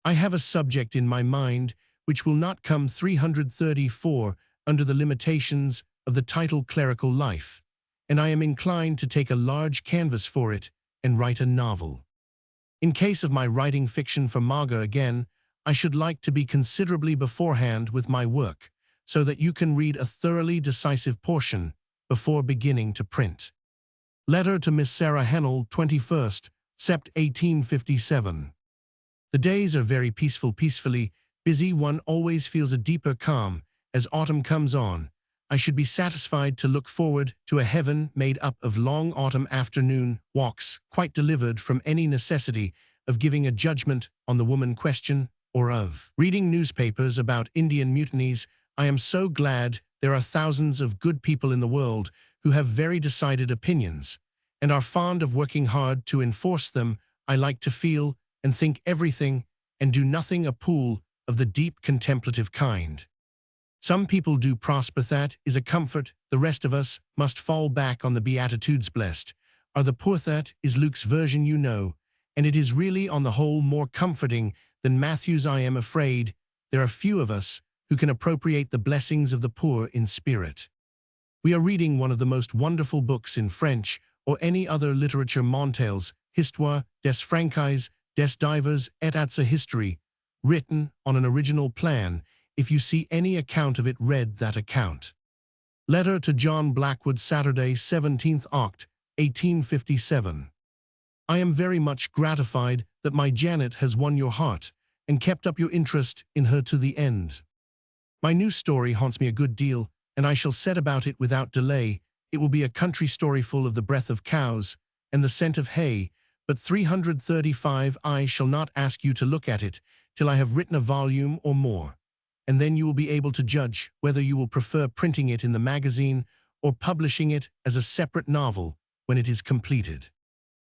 I have a subject in my mind which will not come 334 under the limitations of the title Clerical Life, and I am inclined to take a large canvas for it and write a novel. In case of my writing fiction for Maga again, I should like to be considerably beforehand with my work, so that you can read a thoroughly decisive portion before beginning to print. Letter to Miss Sarah Hennell, 21st Sept. 1857. The days are very peacefully busy. One always feels a deeper calm as autumn comes on. I should be satisfied to look forward to a heaven made up of long autumn afternoon walks, quite delivered from any necessity of giving a judgment on the woman question or of reading newspapers about Indian mutinies. I am so glad there are thousands of good people in the world who have very decided opinions and are fond of working hard to enforce them. I like to feel and think everything and do nothing a pool of the deep contemplative kind. Some people do prosper, that is a comfort. The rest of us must fall back on the Beatitudes. Blessed are the poor, that is Luke's version, you know, and it is really on the whole more comforting than Matthew's. I am afraid there are few of us who can appropriate the blessings of the poor in spirit. We are reading one of the most wonderful books in French or any other literature, Montel's Histoire des Franchise des Divers et Arts, a history, written on an original plan. If you see any account of it, read that account. Letter to John Blackwood, Saturday, 17th Oct. 1857. I am very much gratified that my Janet has won your heart and kept up your interest in her to the end. My new story haunts me a good deal, and I shall set about it without delay. It will be a country story full of the breath of cows and the scent of hay, but 335. I shall not ask you to look at it till I have written a volume or more, and then you will be able to judge whether you will prefer printing it in the magazine or publishing it as a separate novel when it is completed.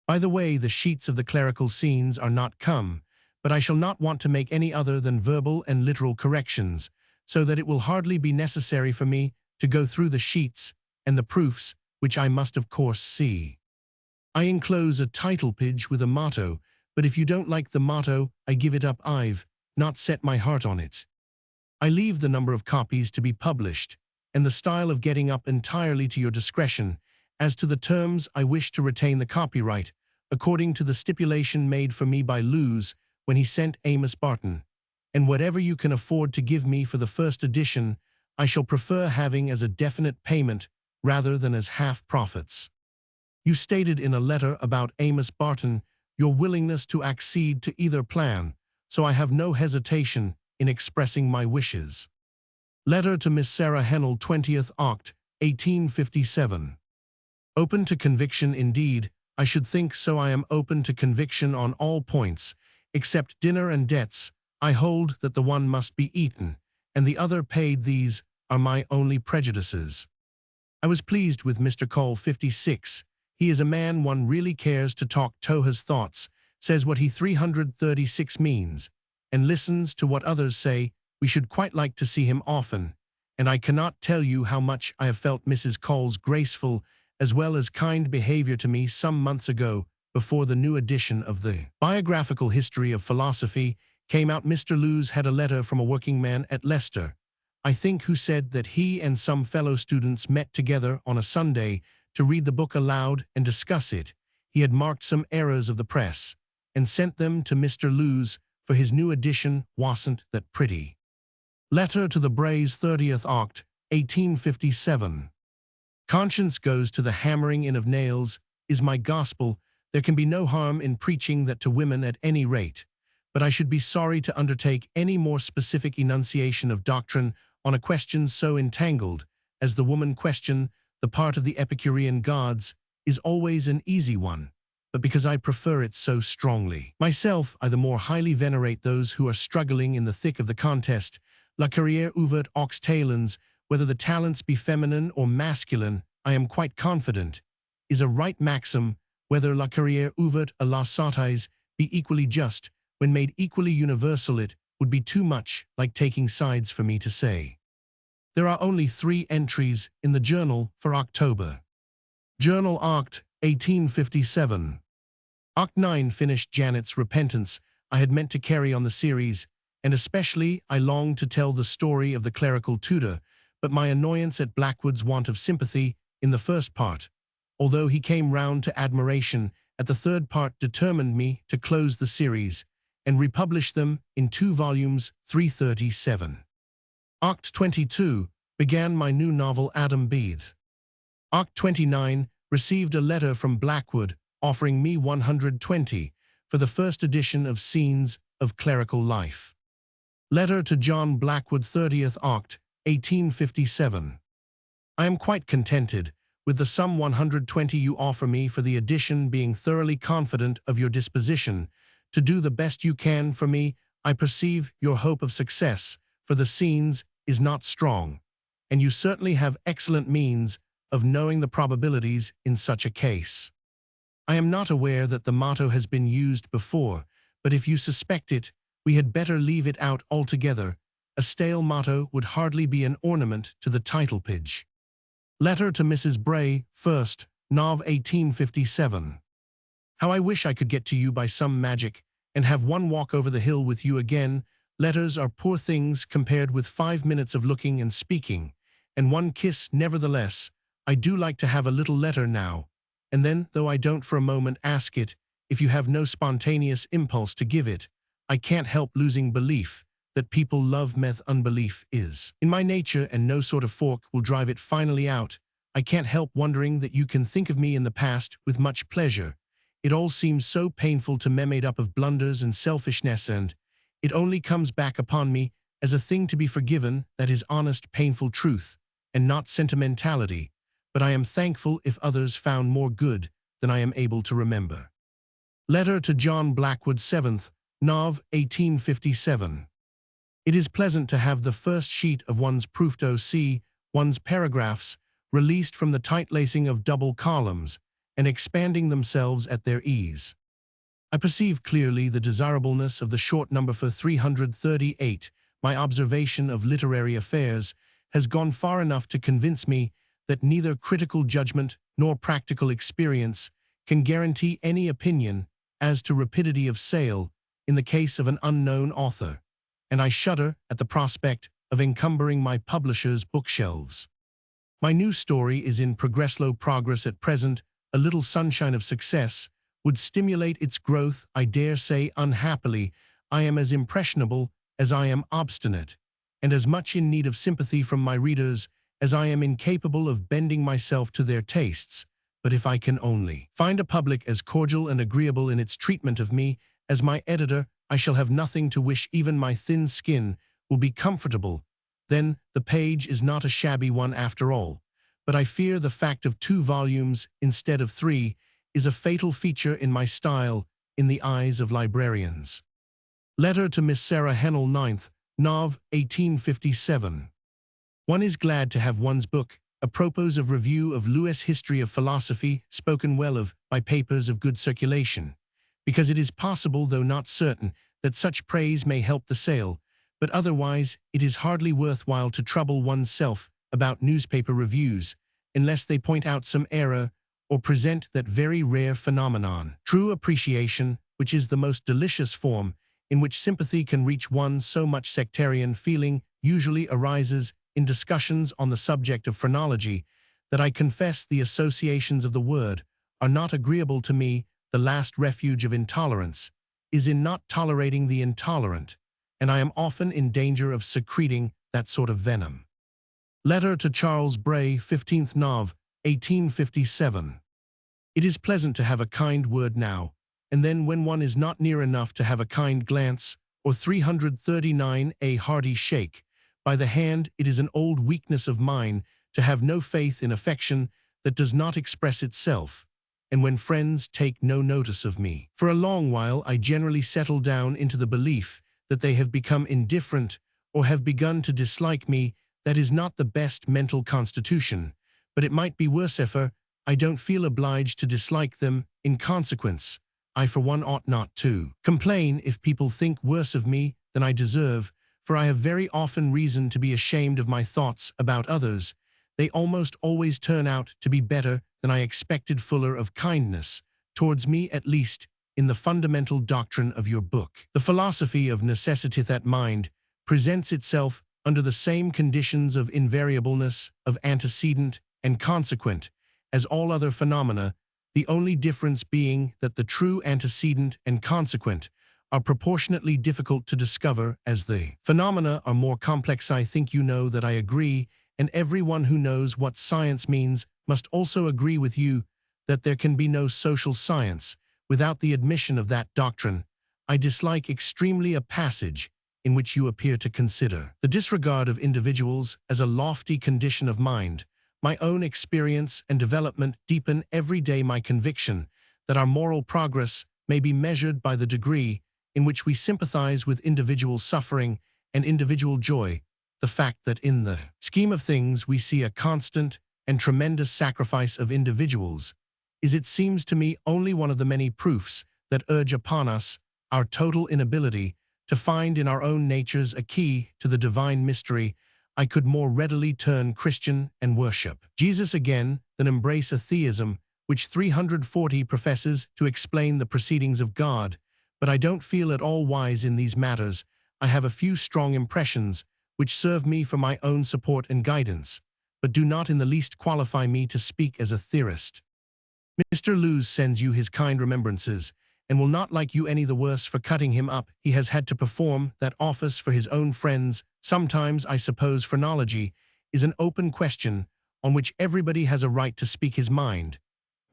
By the way, the sheets of the clerical scenes are not come, but I shall not want to make any other than verbal and literal corrections, so that it will hardly be necessary for me to go through the sheets and the proofs, which I must of course see. I enclose a title page with a motto, but if you don't like the motto, I give it up. I've not set my heart on it. I leave the number of copies to be published, and the style of getting up entirely to your discretion. As to the terms, I wish to retain the copyright, according to the stipulation made for me by Lewes when he sent Amos Barton, and whatever you can afford to give me for the first edition, I shall prefer having as a definite payment rather than as half profits. You stated in a letter about Amos Barton your willingness to accede to either plan, so I have no hesitation in expressing my wishes. Letter to Miss Sarah Hennell, 20th Oct. 1857. Open to conviction indeed, I should think so. I am open to conviction on all points, except dinner and debts. I hold that the one must be eaten, and the other paid. These are my only prejudices. I was pleased with Mr. Cole, 56. He is a man one really cares to talk to. His thoughts, says what he 336 means, and listens to what others say. We should quite like to see him often, and I cannot tell you how much I have felt Mrs. Cole's graceful as well as kind behavior to me some months ago, before the new edition of the Biographical History of Philosophy came out. Mr. Lewes had a letter from a working man at Leicester, I think, who said that he and some fellow students met together on a Sunday to read the book aloud and discuss it. He had marked some errors of the press and sent them to Mr. Lewes, for his new edition wasn't that pretty. Letter to the Brays, 30th Oct. 1857. Conscience goes to the hammering in of nails, is my gospel. There can be no harm in preaching that to women at any rate, but I should be sorry to undertake any more specific enunciation of doctrine on a question so entangled as the woman question. The part of the Epicurean gods is always an easy one, but because I prefer it so strongly. Myself, I the more highly venerate those who are struggling in the thick of the contest. La carrière ouverte aux talents, whether the talents be feminine or masculine, I am quite confident, is a right maxim, whether la carrière ouverte à la sottise be equally just, when made equally universal it would be too much like taking sides for me to say. There are only 3 entries in the journal for October. Journal Oct. 1857. Oct. 9 finished Janet's Repentance. I had meant to carry on the series, and especially I longed to tell the story of the clerical tutor, but my annoyance at Blackwood's want of sympathy in the first part, although he came round to admiration at the third part, determined me to close the series and republish them in 2 volumes, 337. Oct. 22 began my new novel Adam Bede. Oct. 29 received a letter from Blackwood offering me 120 for the first edition of Scenes of Clerical Life. Letter to John Blackwood, 30th Oct. 1857. I am quite contented with the sum 120 you offer me for the edition, being thoroughly confident of your disposition to do the best you can for me. I perceive your hope of success for the Scenes is not strong, and you certainly have excellent means of knowing the probabilities in such a case. I am not aware that the motto has been used before, but if you suspect it, we had better leave it out altogether. A stale motto would hardly be an ornament to the title page. Letter to Mrs. Bray, 1st Nov. 1857. How I wish I could get to you by some magic and have one walk over the hill with you again. Letters are poor things compared with 5 minutes of looking and speaking, and one kiss. Nevertheless, I do like to have a little letter now and then, though I don't for a moment ask it. If you have no spontaneous impulse to give it, I can't help losing belief that people love unbelief is in my nature, and no sort of fork will drive it finally out. I can't help wondering that you can think of me in the past with much pleasure. It all seems so painful to me, made up of blunders and selfishness, and it only comes back upon me as a thing to be forgiven that is honest, painful truth, and not sentimentality. But I am thankful if others found more good than I am able to remember. Letter to John Blackwood, 7th Nov. 1857. It is pleasant to have the first sheet of one's proof see one's paragraphs released from the tight lacing of double columns and expanding themselves at their ease. I perceive clearly the desirableness of the short number for 338. My observation of literary affairs has gone far enough to convince me that neither critical judgment nor practical experience can guarantee any opinion as to rapidity of sale in the case of an unknown author, and I shudder at the prospect of encumbering my publisher's bookshelves. My new story is in slow progress at present. A little sunshine of success would stimulate its growth. I dare say, unhappily, I am as impressionable as I am obstinate, and as much in need of sympathy from my readers as I am incapable of bending myself to their tastes. But if I can only find a public as cordial and agreeable in its treatment of me as my editor, I shall have nothing to wish. Even my thin skin will be comfortable. Then the page is not a shabby one after all. But I fear the fact of 2 volumes instead of 3 is a fatal feature in my style in the eyes of librarians. Letter to Miss Sarah Hennell, 9th Nov. 1857. One is glad to have one's book, apropos of review of Lewis' History of Philosophy, spoken well of by papers of good circulation, because it is possible, though not certain, that such praise may help the sale, but otherwise it is hardly worthwhile to trouble one's self about newspaper reviews, unless they point out some error or present that very rare phenomenon, true appreciation, which is the most delicious form in which sympathy can reach one. So much sectarian feeling usually arises in discussions on the subject of phrenology that I confess the associations of the word are not agreeable to me. The last refuge of intolerance is in not tolerating the intolerant, and I am often in danger of secreting that sort of venom. Letter to Charles Bray, 15th Nov. 1857. It is pleasant to have a kind word now, and then when one is not near enough to have a kind glance, or 339 a hearty shake by the hand. It is an old weakness of mine to have no faith in affection that does not express itself, and when friends take no notice of me. For a long while, I generally settle down into the belief that they have become indifferent or have begun to dislike me. That is not the best mental constitution, but it might be worse if I don't feel obliged to dislike them. In consequence, I for one ought not to complain if people think worse of me than I deserve, for I have very often reason to be ashamed of my thoughts about others. They almost always turn out to be better than I expected, fuller of kindness, towards me at least, in the fundamental doctrine of your book. The philosophy of necessity, that mind presents itself under the same conditions of invariableness, of antecedent and consequent, as all other phenomena, the only difference being that the true antecedent and consequent are proportionately difficult to discover as the phenomena are more complex. I think you know that I agree, and everyone who knows what science means must also agree with you that there can be no social science without the admission of that doctrine. I dislike extremely a passage in which you appear to consider the disregard of individuals as a lofty condition of mind. My own experience and development deepen every day my conviction that our moral progress may be measured by the degree in which we sympathize with individual suffering and individual joy. The fact that in the scheme of things we see a constant and tremendous sacrifice of individuals is, it seems to me, only one of the many proofs that urge upon us our total inability to find in our own natures a key to the divine mystery. I could more readily turn Christian and worship Jesus again than embrace a theism which 340 professes to explain the proceedings of God. But I don't feel at all wise in these matters. I have a few strong impressions which serve me for my own support and guidance, but do not in the least qualify me to speak as a theorist. Mr. Lewes sends you his kind remembrances, and will not like you any the worse for cutting him up. He has had to perform that office for his own friends. Sometimes, I suppose, phrenology is an open question on which everybody has a right to speak his mind.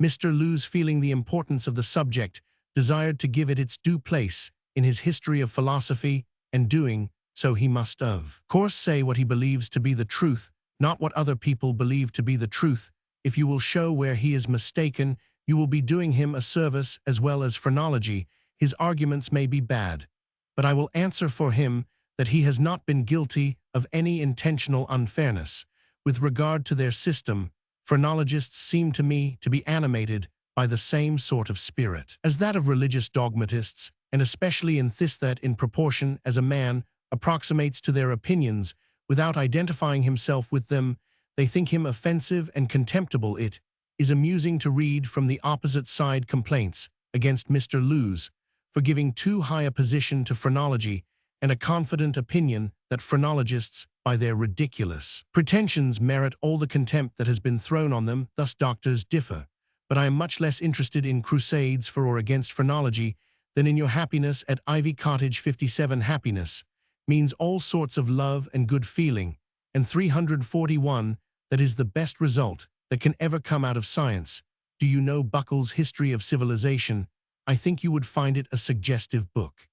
Mr. Lewes, feeling the importance of the subject, desired to give it its due place in his history of philosophy, and doing so he must of course say what he believes to be the truth, not what other people believe to be the truth. If you will show where he is mistaken, you will be doing him a service as well as phrenology. His arguments may be bad, but I will answer for him that he has not been guilty of any intentional unfairness. With regard to their system, phrenologists seem to me to be animated by the same sort of spirit as that of religious dogmatists, and especially in this, that in proportion as a man approximates to their opinions without identifying himself with them, they think him offensive and contemptible. It is amusing to read from the opposite side complaints against Mr. Lewes for giving too high a position to phrenology, and a confident opinion that phrenologists, by their ridiculous pretensions, merit all the contempt that has been thrown on them. Thus doctors differ, but I am much less interested in crusades for or against phrenology than in your happiness at Ivy Cottage 57. Happiness means all sorts of love and good feeling, and 341, that is the best result that can ever come out of science. Do you know Buckle's History of Civilization? I think you would find it a suggestive book.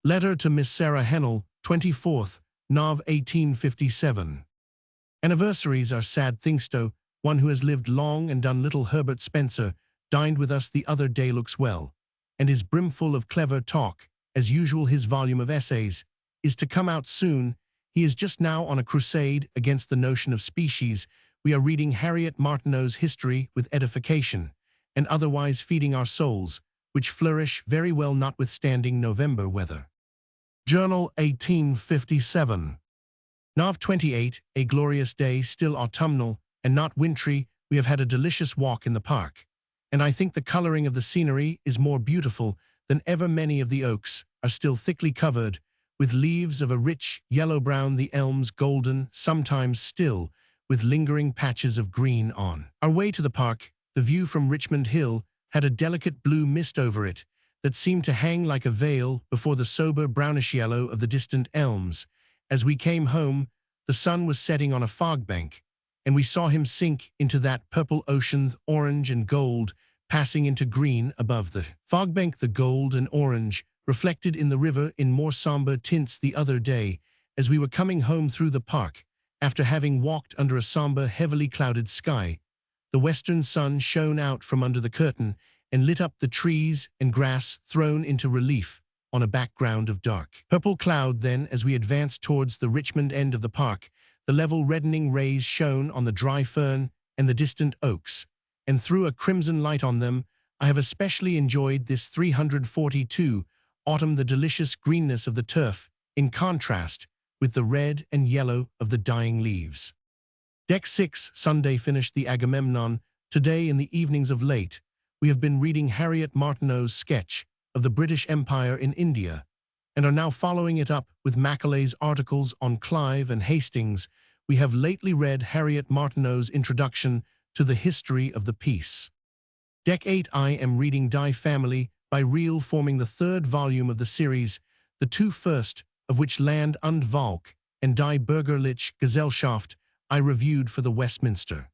Letter to Miss Sarah Hennell, 24th, Nov. 1857. Anniversaries are sad things. One who has lived long and done little. Herbert Spencer dined with us the other day. Looks well, and is brimful of clever talk. As usual, his volume of essays is to come out soon. He is just now on a crusade against the notion of species. We are reading Harriet Martineau's History with edification, and otherwise feeding our souls, which flourish very well notwithstanding November weather. Journal 1857. Nov. 28, a glorious day, still autumnal and not wintry. We have had a delicious walk in the park, and I think the coloring of the scenery is more beautiful than ever. Many of the oaks are still thickly covered with leaves of a rich yellow-brown, the elms golden, sometimes still, with lingering patches of green on our way to the park. The view from Richmond Hill had a delicate blue mist over it that seemed to hang like a veil before the sober brownish yellow of the distant elms. As we came home, the sun was setting on a fog bank, and we saw him sink into that purple ocean, orange and gold, passing into green above the fog bank. The gold and orange reflected in the river in more somber tints the other day, as we were coming home through the park, after having walked under a somber, heavily clouded sky. the western sun shone out from under the curtain and lit up the trees and grass thrown into relief on a background of dark purple cloud. Then, as we advanced towards the Richmond end of the park, the level reddening rays shone on the dry fern and the distant oaks, and threw a crimson light on them. I have especially enjoyed this 342 autumn, the delicious greenness of the turf, in contrast with the red and yellow of the dying leaves. Deck 6, Sunday. Finished the Agamemnon. Today, in the evenings of late, we have been reading Harriet Martineau's sketch of the British Empire in India, and are now following it up with Macaulay's articles on Clive and Hastings. We have lately read Harriet Martineau's introduction to the history of the peace. Deck 8, I am reading Die Family by Reel, forming the third volume of the series, the two first of which, Land und Volk and Die Bürgerliche Gesellschaft, I reviewed for the Westminster.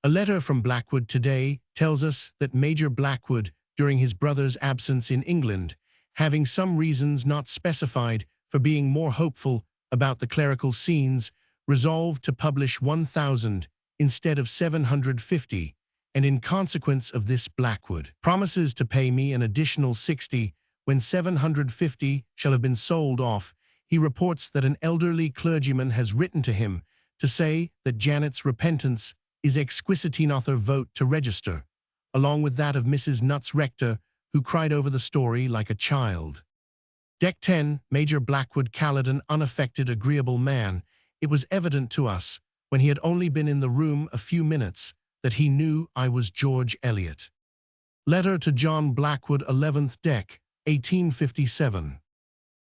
A letter from Blackwood today tells us that Major Blackwood, during his brother's absence in England, having some reasons not specified for being more hopeful about the clerical scenes, resolved to publish 1,000 instead of 750, and in consequence of this Blackwood promises to pay me an additional 60 when 750 shall have been sold off. He reports that an elderly clergyman has written to him to say that Janet's repentance is exquisite author vote to register, along with that of Mrs. Nutt's rector, who cried over the story like a child. Deck 10, Major Blackwood called an unaffected, agreeable man. It was evident to us, when he had only been in the room a few minutes, that he knew I was George Eliot. Letter to John Blackwood, 11th Deck, 1857.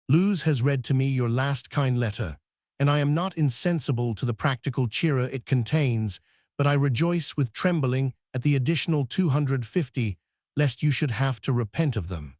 Luz has read to me your last kind letter, and I am not insensible to the practical cheer it contains, but I rejoice with trembling at the additional 250, lest you should have to repent of them.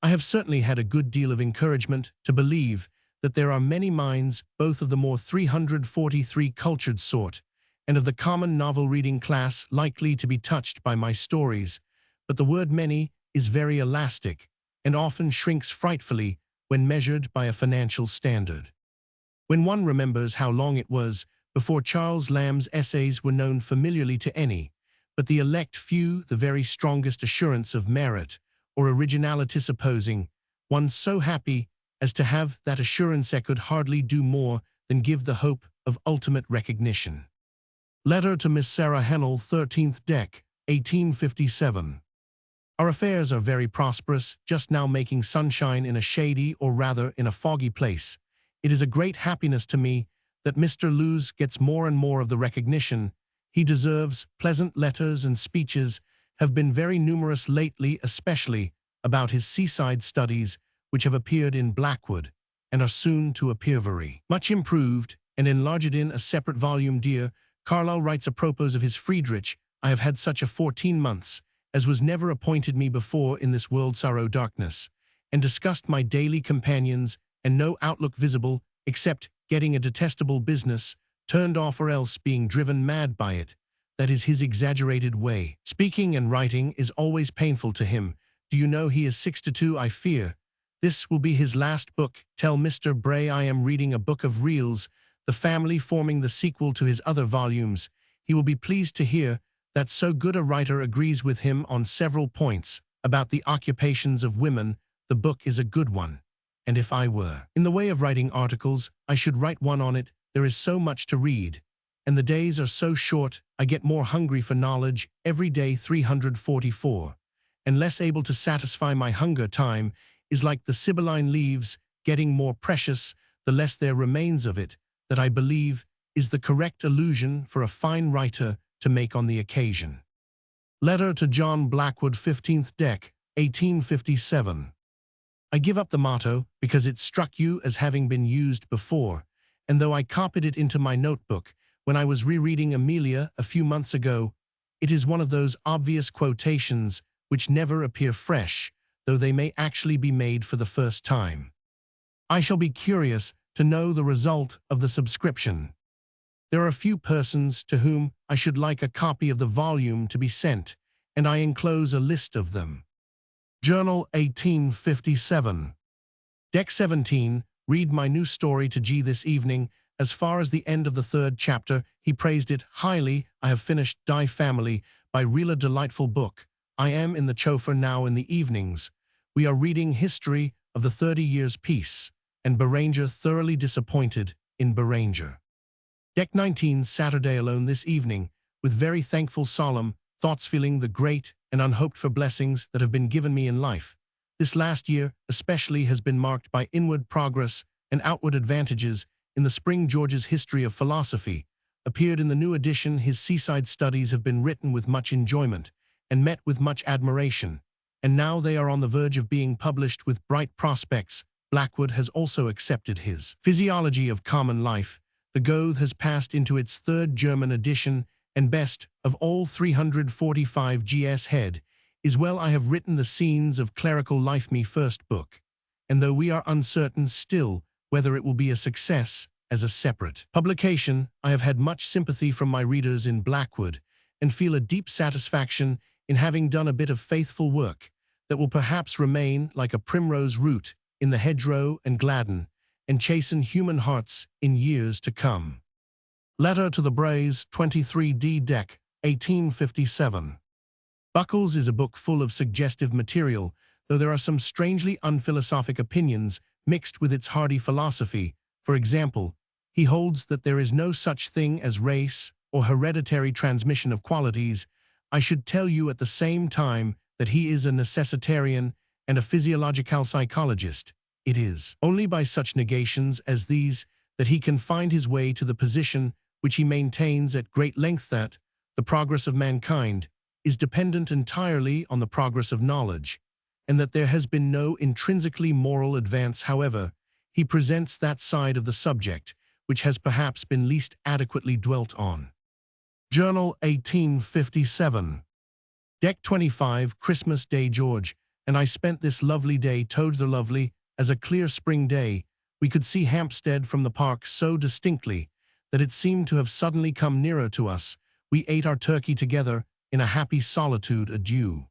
I have certainly had a good deal of encouragement to believe that there are many minds, both of the more 343 cultured sort and of the common novel-reading class, likely to be touched by my stories, but the word many is very elastic and often shrinks frightfully when measured by a financial standard. When one remembers how long it was before Charles Lamb's essays were known familiarly to any but the elect few, the very strongest assurance of merit or originality supposing, one so happy as to have that assurance could hardly do more than give the hope of ultimate recognition. Letter to Miss Sarah Hennell, 13th Deck, 1857. Our affairs are very prosperous, just now making sunshine in a shady, or rather in a foggy place. It is a great happiness to me that Mr. Luz gets more and more of the recognition he deserves. Pleasant letters and speeches have been very numerous lately, especially about his seaside studies, which have appeared in Blackwood, and are soon to appear very much improved and enlarged in a separate volume. Dear Carlyle writes apropos of his Friedrich, I have had such a 14 months, as was never appointed me before in this world sorrow darkness, and discussed my daily companions, and no outlook visible, except getting a detestable business, turned off or else being driven mad by it. That is his exaggerated way. Speaking and writing is always painful to him. Do you know he is 62, I fear? This will be his last book. Tell Mr. Bray I am reading a book of reels, The Family, forming the sequel to his other volumes. He will be pleased to hear that so good a writer agrees with him on several points. About the occupations of women, the book is a good one. And if I were in the way of writing articles, I should write one on it. There is so much to read, and the days are so short. I get more hungry for knowledge every day. 344, and less able to satisfy my hunger. Time is like the Sibylline leaves, getting more precious the less there remains of it. That, I believe, is the correct allusion for a fine writer to make on the occasion. Letter to John Blackwood, 15th Deck, 1857. I give up the motto because it struck you as having been used before, and though I copied it into my notebook when I was rereading Amelia a few months ago, it is one of those obvious quotations which never appear fresh, though they may actually be made for the first time. I shall be curious to know the result of the subscription. There are a few persons to whom I should like a copy of the volume to be sent, and I enclose a list of them. Journal 1857. Deck 17, read my new story to G this evening. As far as the end of the third chapter, he praised it highly. I have finished Die Family by Rila, delightful book. I am in the chauffeur now in the evenings. We are reading History of the 30 Years' Peace, and Beranger thoroughly disappointed in Beranger. Deck 19, Saturday alone this evening, with very thankful solemn thoughts, feeling the great and unhoped for blessings that have been given me in life. This last year especially has been marked by inward progress and outward advantages. In the spring, George's History of Philosophy appeared in the new edition. His seaside studies have been written with much enjoyment and met with much admiration, and now they are on the verge of being published with bright prospects. Blackwood has also accepted his Physiology of Common Life. The Goethe has passed into its third German edition, and best of all 345 Gs head is well. I have written the Scenes of Clerical Life, me first book, and though we are uncertain still whether it will be a success as a separate publication, I have had much sympathy from my readers in Blackwood, and feel a deep satisfaction in having done a bit of faithful work that will perhaps remain like a primrose root in the hedgerow and gladden and chasten human hearts in years to come. Letter to the Braes, 23D Deck, 1857. Buckles is a book full of suggestive material, though there are some strangely unphilosophic opinions mixed with its hardy philosophy. For example, he holds that there is no such thing as race or hereditary transmission of qualities. I should tell you at the same time that he is a necessitarian and a physiological psychologist. It is only by such negations as these that he can find his way to the position which he maintains at great length, that the progress of mankind is dependent entirely on the progress of knowledge, and that there has been no intrinsically moral advance. However, he presents that side of the subject which has perhaps been least adequately dwelt on. Journal, 1857. Deck 25, Christmas Day. George and I spent this lovely day, told the lovely as a clear spring day. We could see Hampstead from the park so distinctly that it seemed to have suddenly come nearer to us. We ate our turkey together in a happy solitude. Adieu.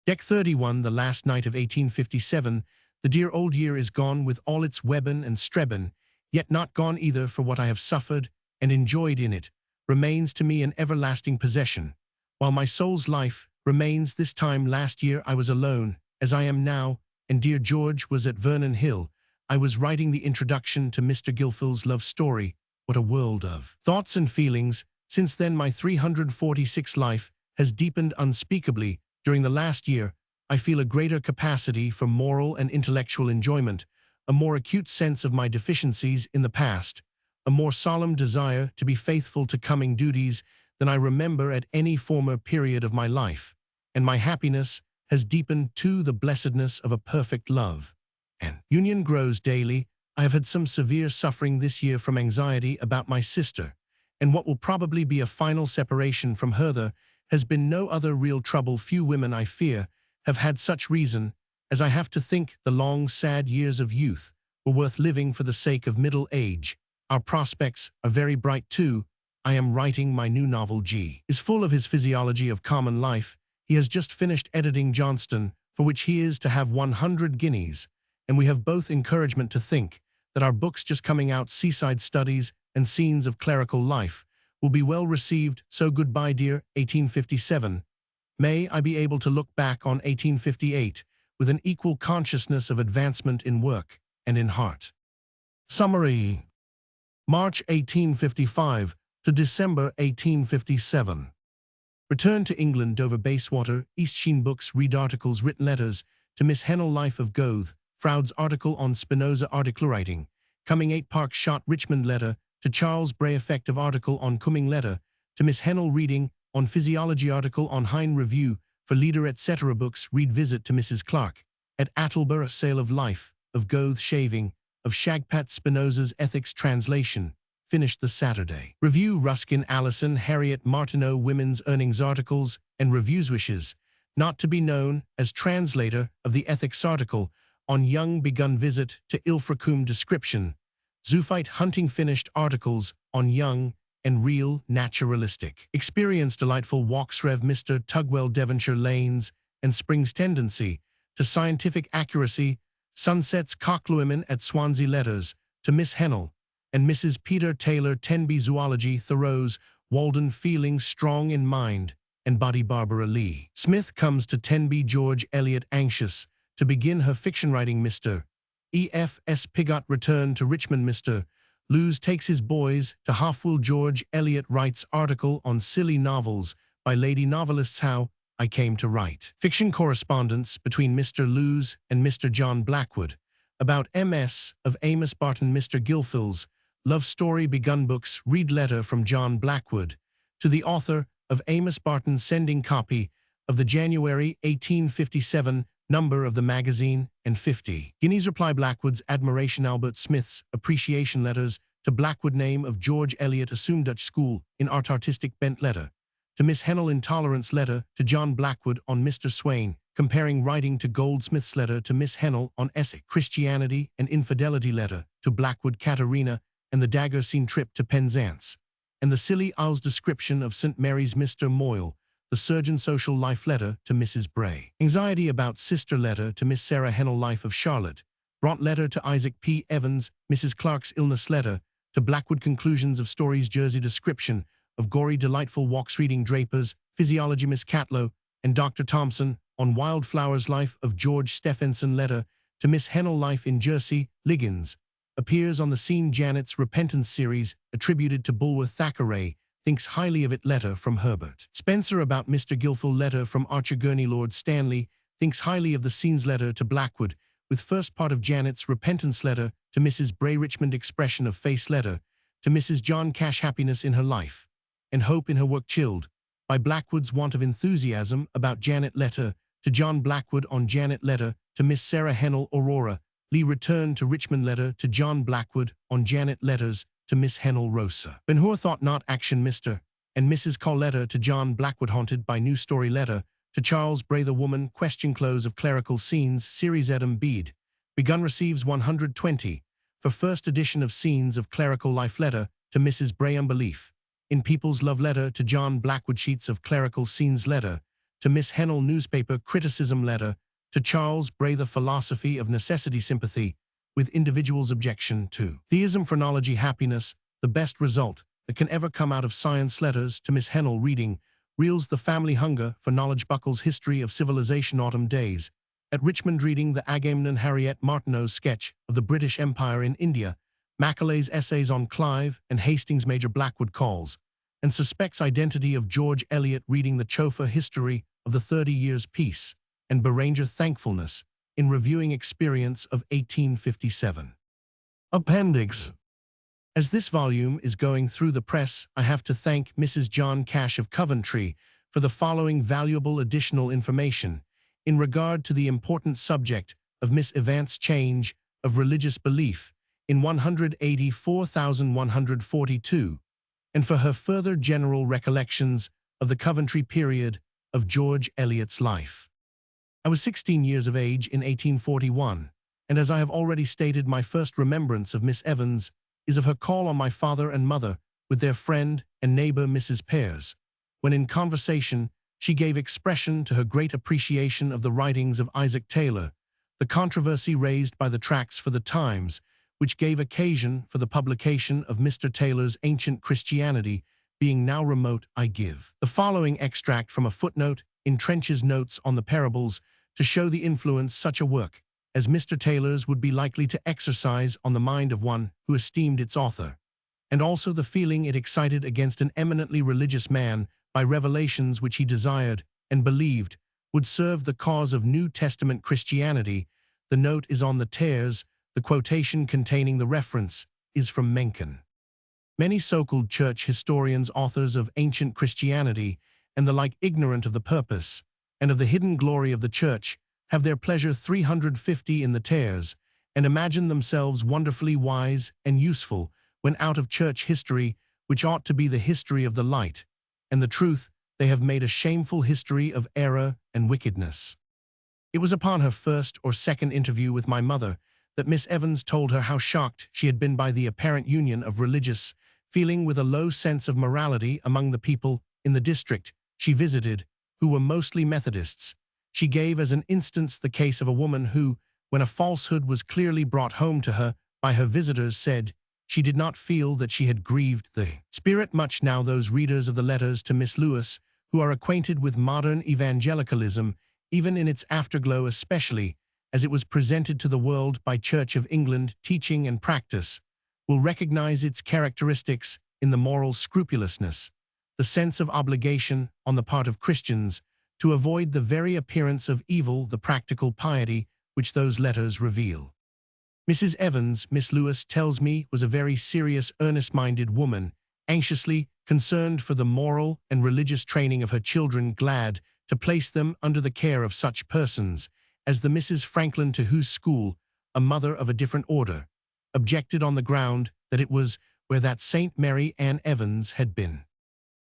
Deck 31, the last night of 1857. The dear old year is gone with all its Webben and Strebben, yet not gone either, for what I have suffered and enjoyed in it remains to me an everlasting possession, while my soul's life remains. This time last year I was alone, as I am now, and dear George was at Vernon Hill. I was writing the introduction to Mr. Gilfil's love story. What a world of thoughts and feelings! Since then my 346 life has deepened unspeakably. During the last year, I feel a greater capacity for moral and intellectual enjoyment, a more acute sense of my deficiencies in the past, a more solemn desire to be faithful to coming duties than I remember at any former period of my life, and my happiness has deepened to the blessedness of a perfect love and union grows daily. I have had some severe suffering this year from anxiety about my sister, and what will probably be a final separation from her. There has been no other real trouble. Few women, I fear, have had such reason, as I have to think the long, sad years of youth were worth living for the sake of middle age. Our prospects are very bright too. I am writing my new novel. G is full of his Physiology of Common Life. He has just finished editing Johnston, for which he is to have 100 guineas, and we have both encouragement to think that our books just coming out, Seaside Studies and Scenes of Clerical Life, will be well received. So goodbye, dear 1857. May I be able to look back on 1858 with an equal consciousness of advancement in work and in heart. Summary. March 1855 to December 1857. Return to England, Dover, Bayswater, Eastsheen Books. Read articles, written letters to Miss Hennell, Life of Goethe, Froude's article on Spinoza, article writing, Coming 8 Park Shot, Richmond, letter to Charles Bray, effective article on Cumming, letter to Miss Hennell, reading on Physiology, article on Hine, review for Leader, etc. Books. Read visit to Mrs. Clark at Attleborough, sale of Life of Goethe, shaving of Shagpat, Spinoza's Ethics translation, finished the Saturday. Review Ruskin, Allison, Harriet Martineau, Women's Earnings articles and reviews. Wishes not to be known as translator of the Ethics article on Young, begun visit to Ilfracombe, description Zoophyte hunting, finished articles on Young and real naturalistic experience. Delightful walks. Rev. Mr. Tugwell, Devonshire lanes and Spring's tendency to scientific accuracy. Sunsets, Cockloeman at Swansea, letters to Miss Hennell and Mrs. Peter Taylor Tenby Zoology Thoreau's Walden Feeling Strong in Mind and Body Barbara Lee. Smith comes to Tenby George Eliot anxious to begin her fiction writing. Mr. E.F.S. Piggott returned to Richmond. Mr. Lewes takes his boys to Halfwell. George Eliot writes article on silly novels by lady novelists. How I came to write. Fiction correspondence between Mr. Lewes and Mr. John Blackwood about MS of Amos Barton. Mr. Gilfil's love story begun. Books read letter from John Blackwood to the author of Amos Barton, sending copy of the January 1857 number of the magazine and 50 guineas reply. Blackwood's admiration. Albert Smith's appreciation letters to Blackwood. Name of George Eliot assumed. Dutch school in art. Artistic bent letter to Miss Hennell. Intolerance letter to John Blackwood on Mr. Swain, comparing writing to Goldsmith's letter to Miss Hennell on essay. Christianity and infidelity letter to Blackwood. Katerina and the dagger scene trip to Penzance, and the Scilly Isles description of St. Mary's. Mr. Moyle, the surgeon. Social life letter to Mrs. Bray. Anxiety about sister letter to Miss Sarah Hennell. Life of Charlotte Bront letter to Isaac P. Evans. Mrs. Clark's illness letter to Blackwood. Conclusions of stories. Jersey description of gory delightful walks. Reading Draper's Physiology. Miss Catlow and Dr. Thompson on wildflowers. Life of George Stephenson letter to Miss Hennell. Life in Jersey. Liggins appears on the scene. Janet's Repentance series attributed to Bulwer. Thackeray thinks highly of it. Letter from Herbert Spencer about Mr. Gilfil. Letter from Archer Gurney. Lord Stanley thinks highly of the scenes. Letter to Blackwood with first part of Janet's Repentance. Letter to Mrs. Bray. Richmond expression of face. Letter to Mrs. John Cash. Happiness in her life and hope in her work chilled by Blackwood's want of enthusiasm about Janet. Letter to John Blackwood on Janet. Letter to Miss Sarah Hennell. Aurora Lee returned to Richmond. Letter to John Blackwood on Janet. Letters to Miss Hennell. Rosa Ben-Hur thought not action. Mr. and Mrs. Cole. Letter to John Blackwood. Haunted by new story. Letter to Charles Bray. The woman question. Close of clerical scenes series. Edom Bede begun receives 120 for first edition of Scenes of Clerical Life. Letter to Mrs. Bray. Unbelief in People's Love. Letter to John Blackwood. Sheets of Clerical Scenes. Letter to Miss Hennell. Newspaper criticism. Letter to Charles Bray. The Philosophy of Necessity. Sympathy with individuals. Objection to theism. Phrenology. Happiness, the best result that can ever come out of science. Letters to Miss Hennell. Reading Reels. The Family Hunger for Knowledge. Buckle's History of Civilization. Autumn Days at Richmond. Reading the Agamemnon. Harriet Martineau's sketch of the British Empire in India. Macaulay's essays on Clive and Hastings. Major Blackwood calls and suspects identity of George Eliot. Reading the Chauffeur History of the 30 Years' Peace and Beranger. Thankfulness in reviewing experience of 1857. Appendix. As this volume is going through the press, I have to thank Mrs. John Cash of Coventry for the following valuable additional information in regard to the important subject of Miss Evant's change of religious belief in 184,142, and for her further general recollections of the Coventry period of George Eliot's life. I was 16 years of age in 1841, and as I have already stated, my first remembrance of Miss Evans is of her call on my father and mother with their friend and neighbor Mrs. Pears, when in conversation she gave expression to her great appreciation of the writings of Isaac Taylor, the controversy raised by the Tracts for the Times, which gave occasion for the publication of Mr. Taylor's Ancient Christianity, being now remote. I give the following extract from a footnote in Trench's Notes on the Parables to show the influence such a work as Mr. Taylor's would be likely to exercise on the mind of one who esteemed its author, and also the feeling it excited against an eminently religious man by revelations which he desired and believed would serve the cause of New Testament Christianity. The note is on the tears. The quotation containing the reference is from Mencken. Many so-called church historians, authors of Ancient Christianity, and the like, ignorant of the purpose and of the hidden glory of the church, have their pleasure 350 in the tares, and imagine themselves wonderfully wise and useful when out of church history, which ought to be the history of the light and the truth, they have made a shameful history of error and wickedness. It was upon her first or second interview with my mother that Miss Evans told her how shocked she had been by the apparent union of religious feeling with a low sense of morality among the people in the district she visited, who were mostly Methodists. She gave as an instance the case of a woman who, when a falsehood was clearly brought home to her by her visitors, said, she did not feel that she had grieved the spirit much. Now those readers of the letters to Miss Lewis, who are acquainted with modern evangelicalism, even in its afterglow, especially as it was presented to the world by Church of England teaching and practice, will recognize its characteristics in the moral scrupulousness, the sense of obligation on the part of Christians to avoid the very appearance of evil, the practical piety which those letters reveal. Mrs. Evans, Miss Lewis tells me, was a very serious, earnest-minded woman, anxiously concerned for the moral and religious training of her children, glad to place them under the care of such persons as the Mrs. Franklin, to whose school, a mother of a different order, objected on the ground that it was where that Saint Mary Ann Evans had been.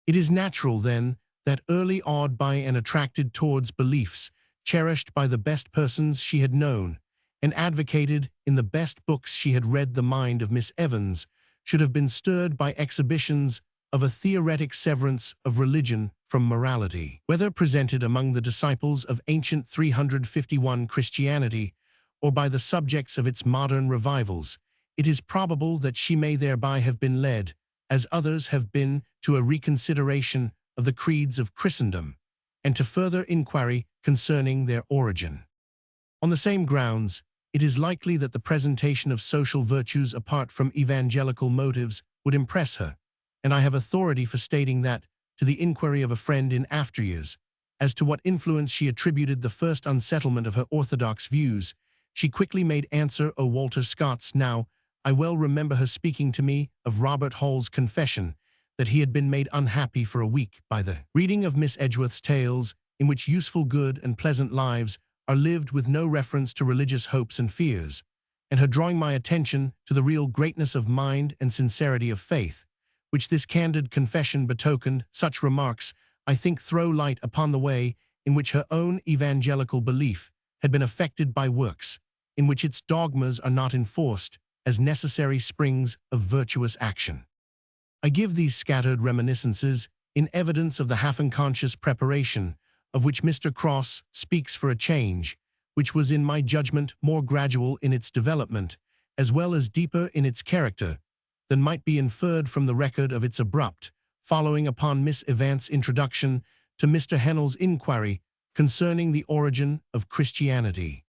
It is natural, then, that early awed by and attracted towards beliefs cherished by the best persons she had known, and advocated in the best books she had read, the mind of Miss Evans should have been stirred by exhibitions of a theoretic severance of religion from morality. Whether presented among the disciples of ancient 351 Christianity or by the subjects of its modern revivals, it is probable that she may thereby have been led, as others have been, to a reconsideration of the creeds of Christendom, and to further inquiry concerning their origin. On the same grounds, it is likely that the presentation of social virtues apart from evangelical motives would impress her, and I have authority for stating that, to the inquiry of a friend in after years, as to what influence she attributed the first unsettlement of her orthodox views, she quickly made answer, "O Walter Scott's." Now, I well remember her speaking to me of Robert Hall's confession that he had been made unhappy for a week by the reading of Miss Edgeworth's tales, in which useful, good, and pleasant lives are lived with no reference to religious hopes and fears, and her drawing my attention to the real greatness of mind and sincerity of faith, which this candid confession betokened. Such remarks, I think, throw light upon the way in which her own evangelical belief had been affected by works in which its dogmas are not enforced as necessary springs of virtuous action. I give these scattered reminiscences in evidence of the half-unconscious preparation of which Mr. Cross speaks for a change, which was in my judgment more gradual in its development, as well as deeper in its character, than might be inferred from the record of its abrupt, following upon Miss Evans' introduction to Mr. Hennell's inquiry concerning the origin of Christianity.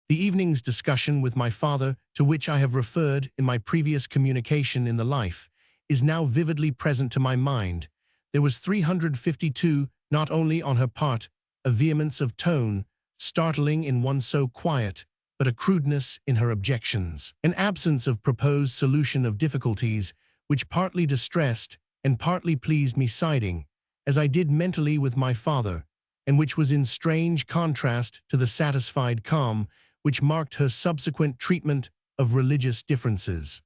The evening's discussion with my father, to which I have referred in my previous communication in the Life, is now vividly present to my mind. There was 352, not only on her part, a vehemence of tone, startling in one so quiet, but a crudeness in her objections, an absence of proposed solution of difficulties, which partly distressed and partly pleased me, siding, as I did mentally with my father, and which was in strange contrast to the satisfied calm which marked her subsequent treatment of religious differences.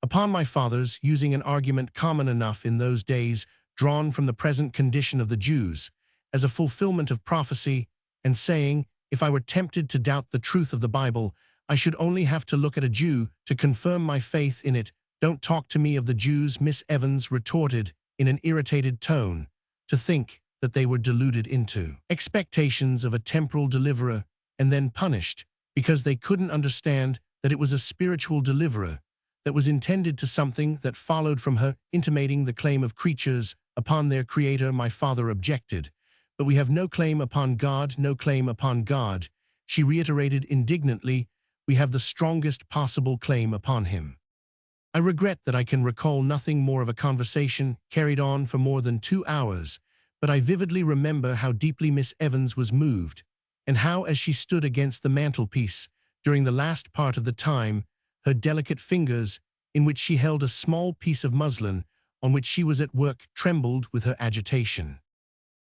Upon my father's using an argument common enough in those days, drawn from the present condition of the Jews, as a fulfillment of prophecy, and saying, if I were tempted to doubt the truth of the Bible, I should only have to look at a Jew to confirm my faith in it. "Don't talk to me of the Jews," Miss Evans retorted in an irritated tone, "to think that they were deluded into expectations of a temporal deliverer, and then punished, because they couldn't understand that it was a spiritual deliverer, that was intended to something that followed from her intimating the claim of creatures upon their Creator." My father objected. "But we have no claim upon God, no claim upon God," she reiterated indignantly. "We have the strongest possible claim upon Him." I regret that I can recall nothing more of a conversation carried on for more than 2 hours, but I vividly remember how deeply Miss Evans was moved, and how, as she stood against the mantelpiece during the last part of the time, her delicate fingers, in which she held a small piece of muslin on which she was at work, trembled with her agitation.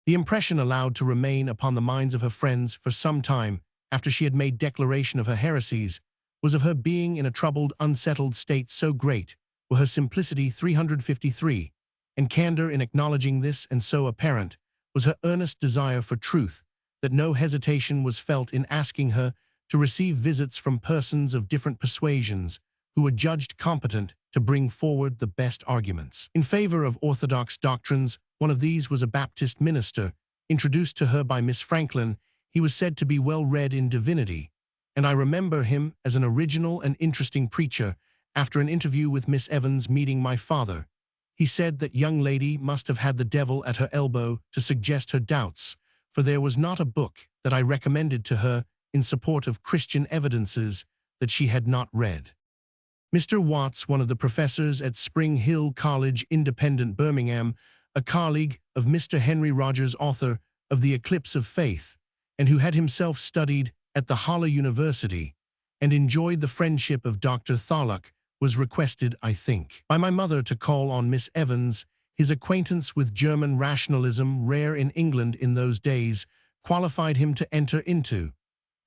The impression allowed to remain upon the minds of her friends for some time after she had made declaration of her heresies was of her being in a troubled, unsettled state. So great were her simplicity 353, and candor in acknowledging this, and so apparent was her earnest desire for truth, that no hesitation was felt in asking her to receive visits from persons of different persuasions who were judged competent to bring forward the best arguments in favor of orthodox doctrines. One of these was a Baptist minister, introduced to her by Miss Franklin. He was said to be well read in divinity, and I remember him as an original and interesting preacher, after an interview with Miss Evans meeting my father. He said that young lady must have had the devil at her elbow to suggest her doubts, for there was not a book that I recommended to her in support of Christian evidences that she had not read. Mr. Watts, one of the professors at Spring Hill College, Independent, Birmingham, a colleague of Mr. Henry Rogers, author of The Eclipse of Faith, and who had himself studied at the Halle University and enjoyed the friendship of Dr. Tholuck, was requested, I think, by my mother to call on Miss Evans. His acquaintance with German rationalism, rare in England in those days, qualified him to enter into,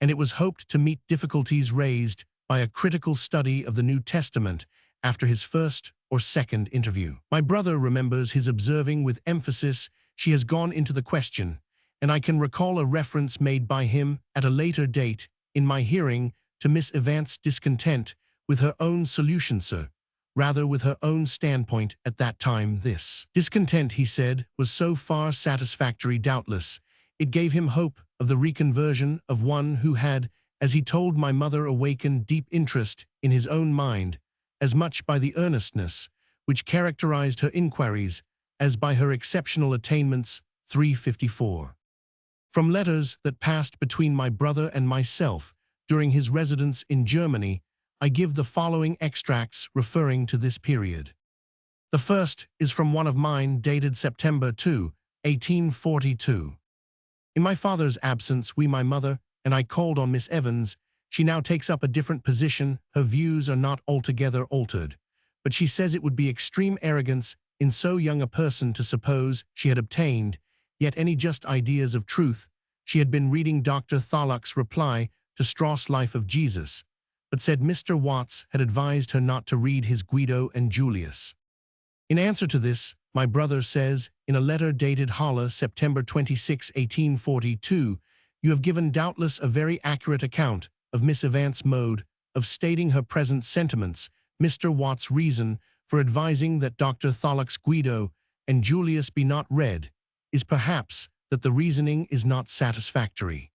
and it was hoped to meet difficulties raised by a critical study of the New Testament after his first or second interview. My brother remembers his observing with emphasis, "She has gone into the question," and I can recall a reference made by him at a later date in my hearing to Miss Evans' discontent with her own solution, sir, rather with her own standpoint at that time. This discontent, he said, was so far satisfactory, doubtless. It gave him hope of the reconversion of one who had, as he told my mother, awakened deep interest in his own mind, as much by the earnestness which characterized her inquiries as by her exceptional attainments. 354. From letters that passed between my brother and myself during his residence in Germany, I give the following extracts referring to this period. The first is from one of mine dated September 2, 1842. In my father's absence, my mother and I called on Miss Evans. She now takes up a different position. Her views are not altogether altered, but she says it would be extreme arrogance in so young a person to suppose she had obtained yet any just ideas of truth. She had been reading Dr. Tholuck's reply to Strauss' Life of Jesus, but said Mr. Watts had advised her not to read his Guido and Julius. In answer to this, my brother says, in a letter dated Halle, September 26, 1842, "You have given doubtless a very accurate account of Miss Evans' mode of stating her present sentiments. Mr. Watts' reason for advising that Dr. Tholuck's Guido and Julius be not read is perhaps that the reasoning is not satisfactory."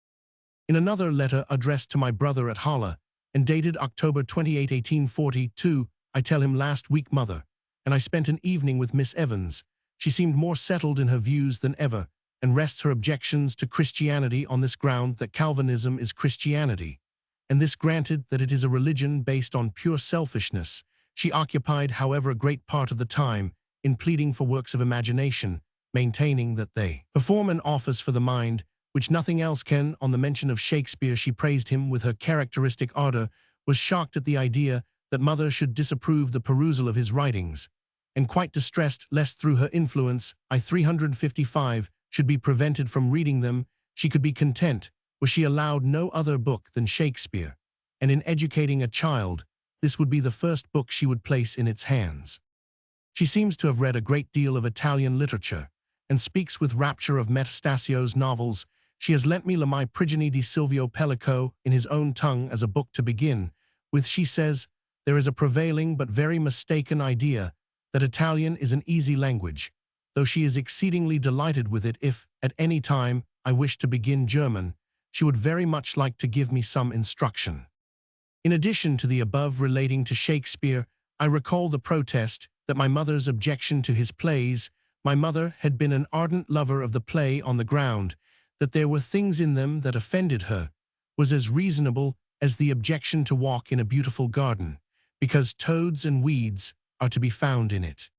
In another letter addressed to my brother at Halle, and dated October 28, 1842, I tell him, "Last week, mother and I spent an evening with Miss Evans. She seemed more settled in her views than ever, and rests her objections to Christianity on this ground, that Calvinism is Christianity, and this granted that it is a religion based on pure selfishness. She occupied, however, a great part of the time in pleading for works of imagination, maintaining that they perform an office for the mind which nothing else can. On the mention of Shakespeare, she praised him with her characteristic ardor, was shocked at the idea that mother should disapprove the perusal of his writings, and quite distressed lest through her influence I 355 should be prevented from reading them. She could be content were she allowed no other book than Shakespeare, and in educating a child, this would be the first book she would place in its hands. She seems to have read a great deal of Italian literature, and speaks with rapture of Metastasio's novels. She has lent me Le My Prigioni di Silvio Pellico in his own tongue as a book to begin with. She says, "There is a prevailing but very mistaken idea that Italian is an easy language, though she is exceedingly delighted with it. If, at any time, I wish to begin German, she would very much like to give me some instruction." In addition to the above relating to Shakespeare, I recall the protest that my mother's objection to his plays. My mother had been an ardent lover of the play on the ground that there were things in them that offended her, was as reasonable as the objection to walk in a beautiful garden, because toads and weeds are to be found in it.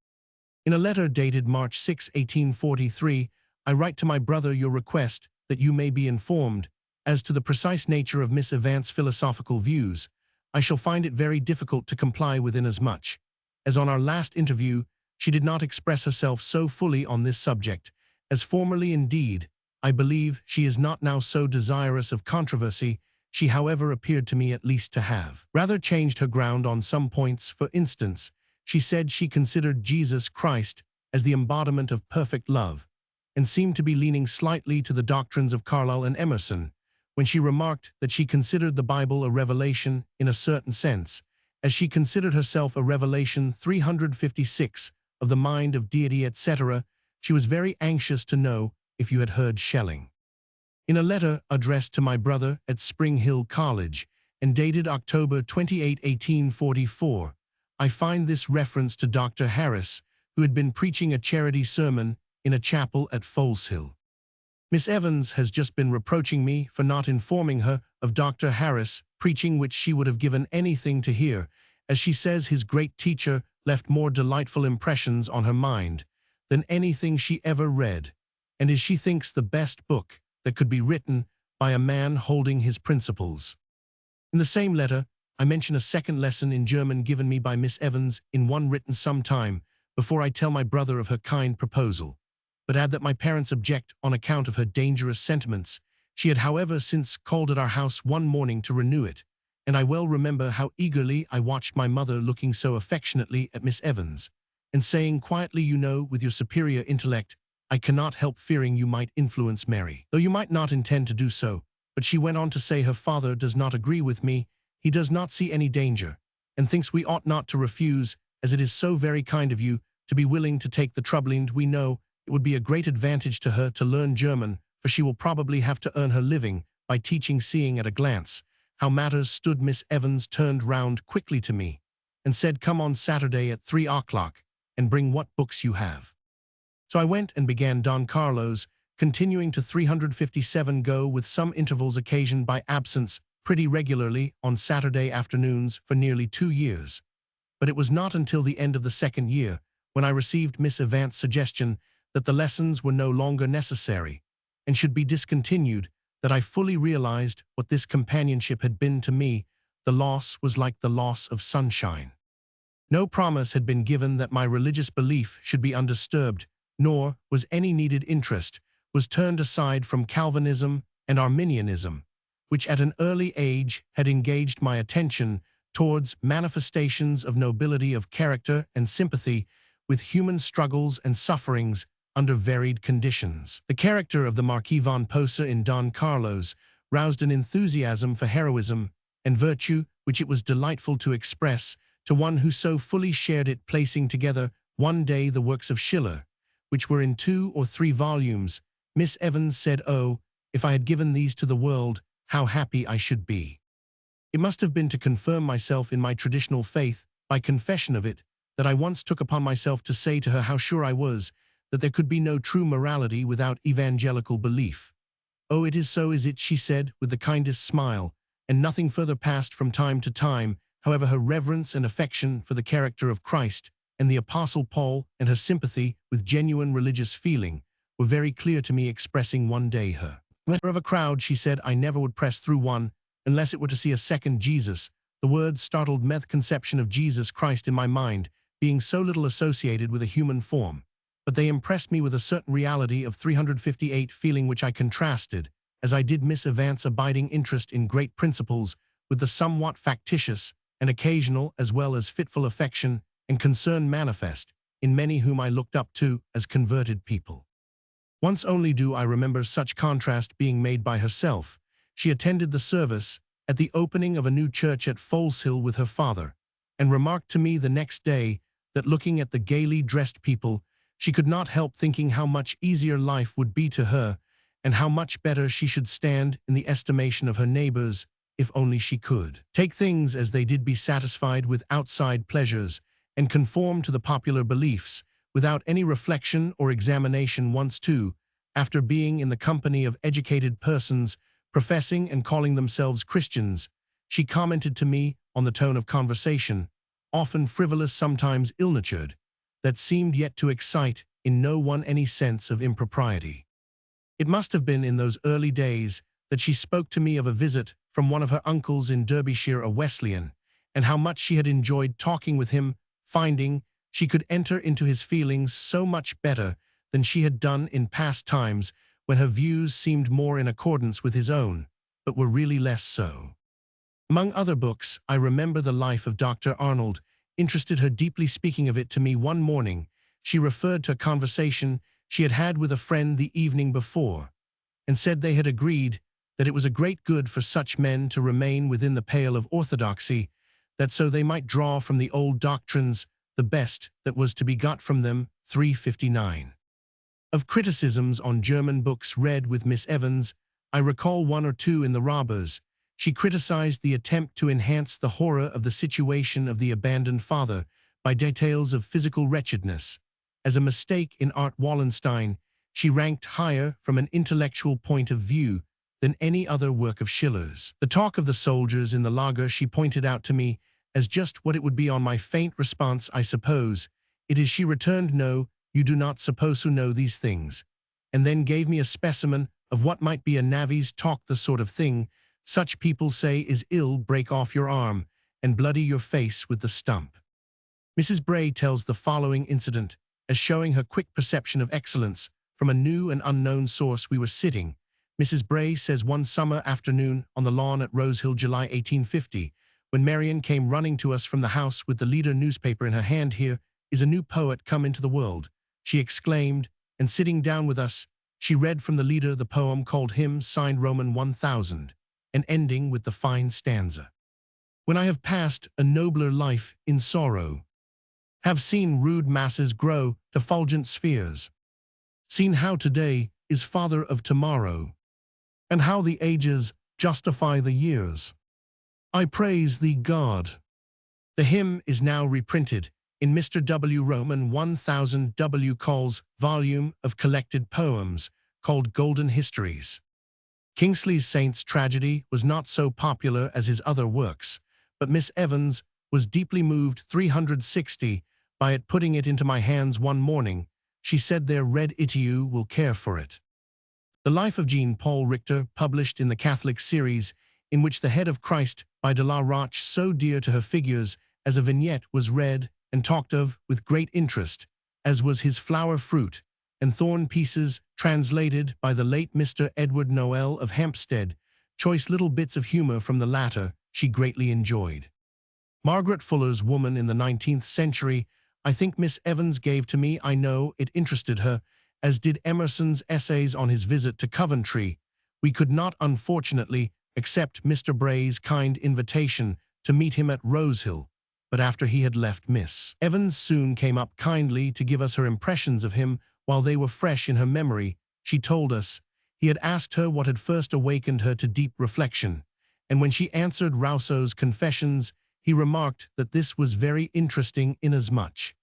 In a letter dated March 6, 1843, I write to my brother your request that you may be informed as to the precise nature of Miss Evans' philosophical views. I shall find it very difficult to comply with, inasmuch as on our last interview she did not express herself so fully on this subject as formerly. Indeed, I believe she is not now so desirous of controversy. She, however, appeared to me at least to have rather changed her ground on some points. For instance, she said she considered Jesus Christ as the embodiment of perfect love, and seemed to be leaning slightly to the doctrines of Carlyle and Emerson, when she remarked that she considered the Bible a revelation in a certain sense, as she considered herself a revelation 356 of the mind of deity, etc. She was very anxious to know if you had heard Schelling. In a letter addressed to my brother at Spring Hill College, and dated October 28, 1844, I find this reference to Dr. Harris, who had been preaching a charity sermon in a chapel at Floss Hill. Miss Evans has just been reproaching me for not informing her of Dr. Harris preaching, which she would have given anything to hear, as she says his great teacher left more delightful impressions on her mind than anything she ever read, and as she thinks the best book that could be written by a man holding his principles. In the same letter, I mention a second lesson in German given me by Miss Evans in one written some time before I tell my brother of her kind proposal, but add that my parents object on account of her dangerous sentiments. She had, however, since called at our house one morning to renew it, and I well remember how eagerly I watched my mother looking so affectionately at Miss Evans, and saying quietly, "You know, with your superior intellect, I cannot help fearing you might influence Mary, though you might not intend to do so." But she went on to say her father does not agree with me, he does not see any danger, and thinks we ought not to refuse, as it is so very kind of you to be willing to take the trouble, and we know it would be a great advantage to her to learn German, for she will probably have to earn her living by teaching. Seeing at a glance how matters stood, Miss Evans turned round quickly to me and said, "Come on Saturday at 3 o'clock and bring what books you have." So I went and began Don Carlos, continuing to 357 go with some intervals occasioned by absence pretty regularly on Saturday afternoons for nearly 2 years. But it was not until the end of the second year, when I received Miss Evans' suggestion that the lessons were no longer necessary and should be discontinued, that I fully realized what this companionship had been to me. The loss was like the loss of sunshine. No promise had been given that my religious belief should be undisturbed, nor was any needed interest was turned aside from Calvinism and Arminianism, which at an early age had engaged my attention towards manifestations of nobility of character and sympathy with human struggles and sufferings under varied conditions. The character of the Marquis von Posa in Don Carlos roused an enthusiasm for heroism and virtue which it was delightful to express to one who so fully shared it, placing together one day the works of Schiller, which were in 2 or 3 volumes. Miss Evans said, "Oh, if I had given these to the world, how happy I should be." It must have been to confirm myself in my traditional faith by confession of it that I once took upon myself to say to her how sure I was that there could be no true morality without evangelical belief. "Oh, it is so, is it?" she said with the kindest smile, and nothing further passed from time to time. However, her reverence and affection for the character of Christ and the Apostle Paul and her sympathy with genuine religious feeling were very clear to me. Expressing one day her of a crowd, she said I never would press through one unless it were to see a second Jesus. The words startled meth conception of Jesus Christ in my mind, being so little associated with a human form, but they impressed me with a certain reality of 358 feeling which I contrasted, as I did Miss Evans' abiding interest in great principles, with the somewhat factitious and occasional as well as fitful affection and concern manifest in many whom I looked up to as converted people. Once only do I remember such contrast being made by herself. She attended the service at the opening of a new church at Floss Hill with her father, and remarked to me the next day that looking at the gaily dressed people, she could not help thinking how much easier life would be to her, and how much better she should stand in the estimation of her neighbors if only she could take things as they did, be satisfied with outside pleasures, and conform to the popular beliefs, without any reflection or examination. Once too, after being in the company of educated persons professing and calling themselves Christians, she commented to me on the tone of conversation, often frivolous, sometimes ill-natured, that seemed yet to excite in no one any sense of impropriety. It must have been in those early days that she spoke to me of a visit from one of her uncles in Derbyshire, a Wesleyan, and how much she had enjoyed talking with him, finding she could enter into his feelings so much better than she had done in past times when her views seemed more in accordance with his own, but were really less so. Among other books, I remember The Life of Dr. Arnold interested her deeply. Speaking of it to me one morning, she referred to a conversation she had had with a friend the evening before, and said they had agreed that it was a great good for such men to remain within the pale of orthodoxy, that so they might draw from the old doctrines the best that was to be got from them. 359. Of criticisms on German books read with Miss Evans, I recall one or two in The Robbers. She criticized the attempt to enhance the horror of the situation of the abandoned father by details of physical wretchedness. As a mistake in Art Wallenstein, she ranked higher from an intellectual point of view than any other work of Schiller's. The talk of the soldiers in the lager she pointed out to me as just what it would be on my faint response, I suppose. It is, she returned, no, you do not suppose to know these things, and then gave me a specimen of what might be a navvy's talk, the sort of thing such people say is ill, break off your arm and bloody your face with the stump. Mrs. Bray tells the following incident as showing her quick perception of excellence from a new and unknown source. We were sitting, Mrs. Bray says, one summer afternoon on the lawn at Rose Hill, July 1850, when Marion came running to us from the house with the Leader newspaper in her hand. Here is a new poet come into the world, she exclaimed, and sitting down with us, she read from the Leader the poem called Hymn, signed Roman 1000, and ending with the fine stanza. When I have passed a nobler life in sorrow, have seen rude masses grow to fulgent spheres, seen how today is father of tomorrow, and how the ages justify the years, I praise thee, God. The hymn is now reprinted in Mr. W. Roman 1000 W. Cole's volume of collected poems called Golden Histories. Kingsley's Saints tragedy was not so popular as his other works, but Miss Evans was deeply moved 360 by it, putting it into my hands one morning. She said there, read it, you will care for it. The Life of Jean Paul Richter, published in the Catholic series, in which the Head of Christ by de la Roche, so dear to her figures as a vignette, was read and talked of with great interest, as was his Flower, Fruit, and Thorn Pieces, translated by the late Mr. Edward Noel of Hampstead. Choice little bits of humor from the latter she greatly enjoyed. Margaret Fuller's Woman in the 19th Century, I think Miss Evans gave to me. I know it interested her, as did Emerson's essays on his visit to Coventry. We could not, unfortunately, accept Mr. Bray's kind invitation to meet him at Rosehill, but after he had left, Miss Evans soon came up kindly to give us her impressions of him while they were fresh in her memory. She told us he had asked her what had first awakened her to deep reflection, and when she answered Rousseau's Confessions, he remarked that this was very interesting, inasmuch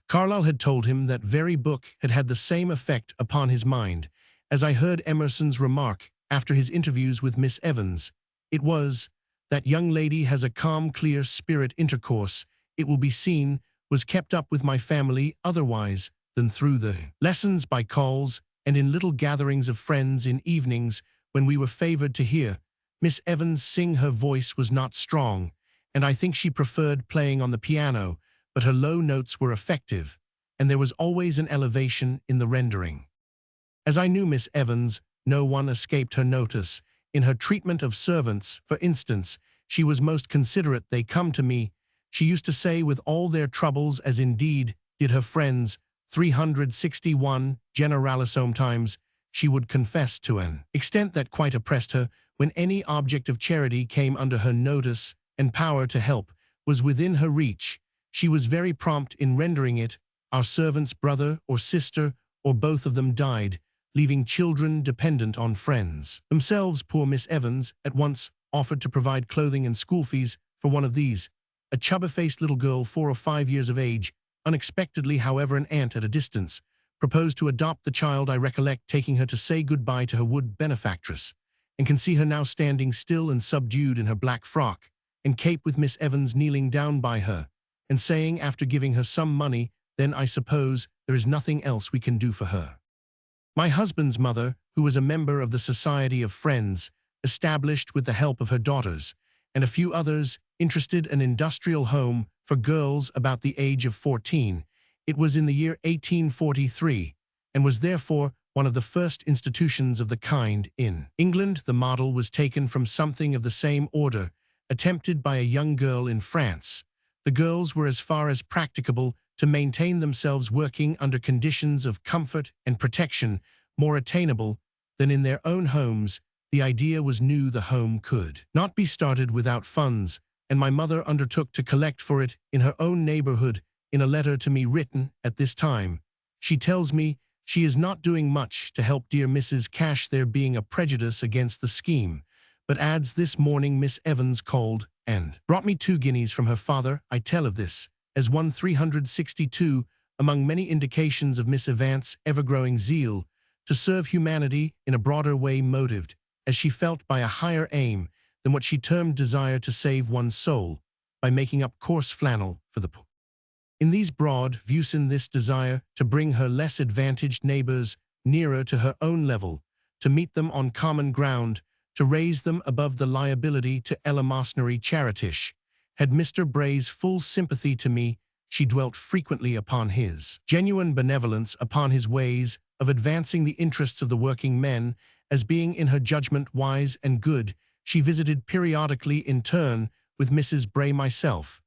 Carlyle had told him that very book had had the same effect upon his mind, as I heard Emerson's remark after his interviews with Miss Evans. It was, that young lady has a calm, clear spirit. Intercourse, it will be seen, was kept up with my family otherwise than through the lessons by calls and in little gatherings of friends in evenings when we were favored to hear Miss Evans sing. Her voice was not strong, and I think she preferred playing on the piano, but her low notes were effective, and there was always an elevation in the rendering. As I knew Miss Evans, no one escaped her notice. In her treatment of servants, for instance, she was most considerate. They come to me, she used to say, with all their troubles, as indeed did her friends. 361 Generalissime times she would confess, to an extent that quite oppressed her, when any object of charity came under her notice and power to help was within her reach, she was very prompt in rendering it. Our servant's brother or sister, or both of them, died, leaving children dependent on friends themselves. Poor Miss Evans at once offered to provide clothing and school fees for one of these, a chubby-faced little girl 4 or 5 years of age. Unexpectedly, however, an aunt at a distance proposed to adopt the child. I recollect taking her to say good-bye to her wood benefactress, and can see her now standing still and subdued in her black frock and cape, with Miss Evans kneeling down by her and saying, after giving her some money, "Then I suppose there is nothing else we can do for her." My husband's mother, who was a member of the Society of Friends, established with the help of her daughters and a few others, interested an industrial home for girls about the age of 14. It was in the year 1843, and was therefore one of the first institutions of the kind in England. The model was taken from something of the same order, attempted by a young girl in France. The girls were as far as practicable to maintain themselves, working under conditions of comfort and protection more attainable than in their own homes. The idea was new. The home could not be started without funds, and my mother undertook to collect for it in her own neighborhood. In a letter to me written at this time, she tells me she is not doing much to help dear Mrs. Cash, there being a prejudice against the scheme, but adds, "This morning Miss Evans called and brought me 2 guineas from her father. I tell of this as 362 among many indications of Miss Evans' ever-growing zeal to serve humanity in a broader way, motived, as she felt, by a higher aim than what she termed desire to save one's soul by making up coarse flannel for the poor. In these broad views, in this desire to bring her less advantaged neighbors nearer to her own level, to meet them on common ground, to raise them above the liability to eleemosynary charitish, had Mr. Bray's full sympathy to me. She dwelt frequently upon his genuine benevolence, upon his ways of advancing the interests of the working men, as being in her judgment wise and good. She visited periodically in turn with Mrs. Bray, myself,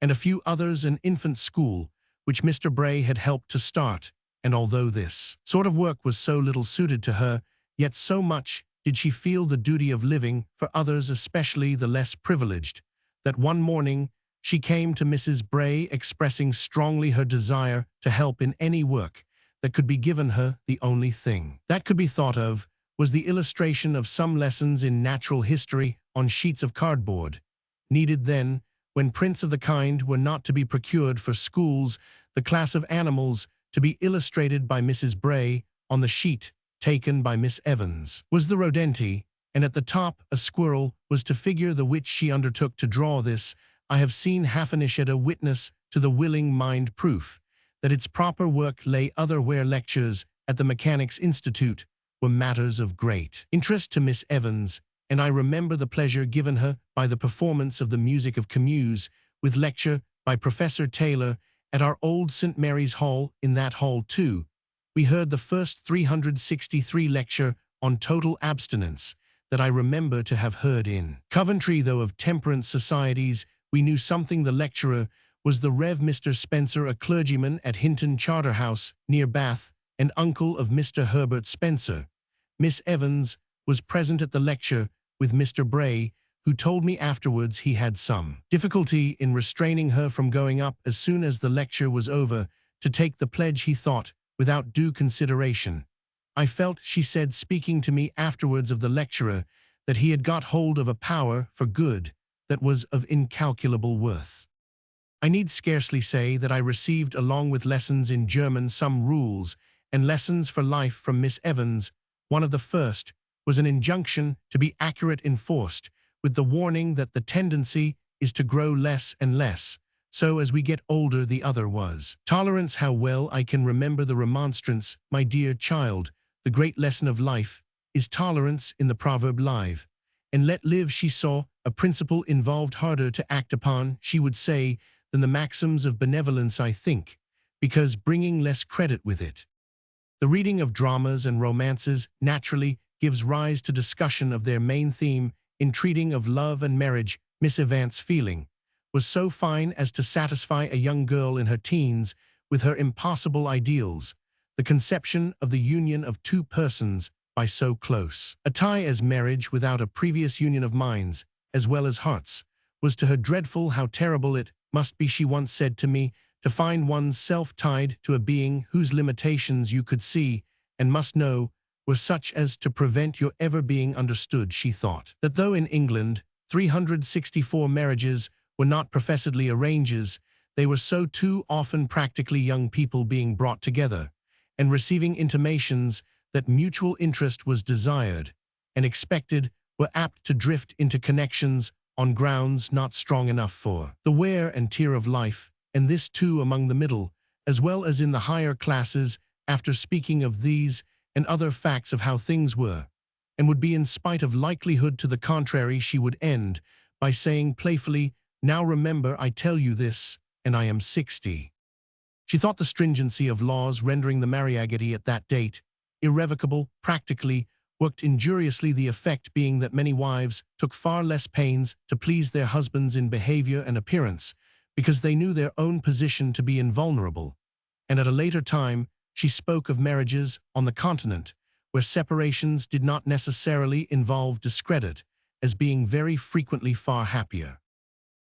and a few others, an infant school, which Mr. Bray had helped to start, and although this sort of work was so little suited to her, yet so much did she feel the duty of living for others, especially the less privileged, that one morning she came to Mrs. Bray expressing strongly her desire to help in any work that could be given her. The only thing that could be thought of was the illustration of some lessons in natural history on sheets of cardboard, needed then, when prints of the kind were not to be procured for schools, the class of animals to be illustrated by Mrs. Bray on the sheet taken by Miss Evans was the rodenti, and at the top a squirrel was to figure, the which she undertook to draw. This I have seen Haffenish a witness to the willing mind, proof that its proper work lay other, where lectures at the Mechanics' Institute were matters of great interest to Miss Evans, and I remember the pleasure given her by the performance of the music of Camus, with lecture by Professor Taylor, at our old St. Mary's Hall. In that hall, too, we heard the first 363 lecture on total abstinence that I remember to have heard in Coventry, though of temperance societies we knew something. The lecturer was the Rev. Mr. Spencer, a clergyman at Hinton Charterhouse, near Bath, and uncle of Mr. Herbert Spencer. Miss Evans was present at the lecture with Mr. Bray, who told me afterwards he had some difficulty in restraining her from going up as soon as the lecture was over to take the pledge, he thought, without due consideration. I felt, she said, speaking to me afterwards of the lecturer, that he had got hold of a power for good that was of incalculable worth. I need scarcely say that I received, along with lessons in German, some rules and lessons for life from Miss Evans. One of the first was an injunction to be accurate enforced, with the warning that the tendency is to grow less and less, so as we get older. The other was tolerance. How well I can remember the remonstrance, "My dear child, the great lesson of life is tolerance." In the proverb "Live and let live," she saw a principle involved, harder to act upon, she would say, than the maxims of benevolence, I think, because bringing less credit with it. The reading of dramas and romances naturally gives rise to discussion of their main theme. In treating of love and marriage, Miss Evans' feeling was so fine as to satisfy a young girl in her teens with her impossible ideals, the conception of the union of two persons by so close a tie as marriage, without a previous union of minds as well as hearts, was to her dreadful. How terrible it must be, she once said to me, to find one's self tied to a being whose limitations you could see and must know were such as to prevent your ever being understood. She thought that though in England 364 marriages were not professedly arranges, they were so too often practically young people being brought together and receiving intimations that mutual interest was desired and expected, were apt to drift into connections on grounds not strong enough for the wear and tear of life, and this too among the middle, as well as in the higher classes. After speaking of these and other facts of how things were, and would be in spite of likelihood to the contrary, she would end by saying playfully, "Now remember, I tell you this, and I am 60. She thought the stringency of laws rendering the mariagity at that date irrevocable practically worked injuriously, the effect being that many wives took far less pains to please their husbands in behavior and appearance, because they knew their own position to be invulnerable. And at a later time, she spoke of marriages on the continent, where separations did not necessarily involve discredit, as being very frequently far happier.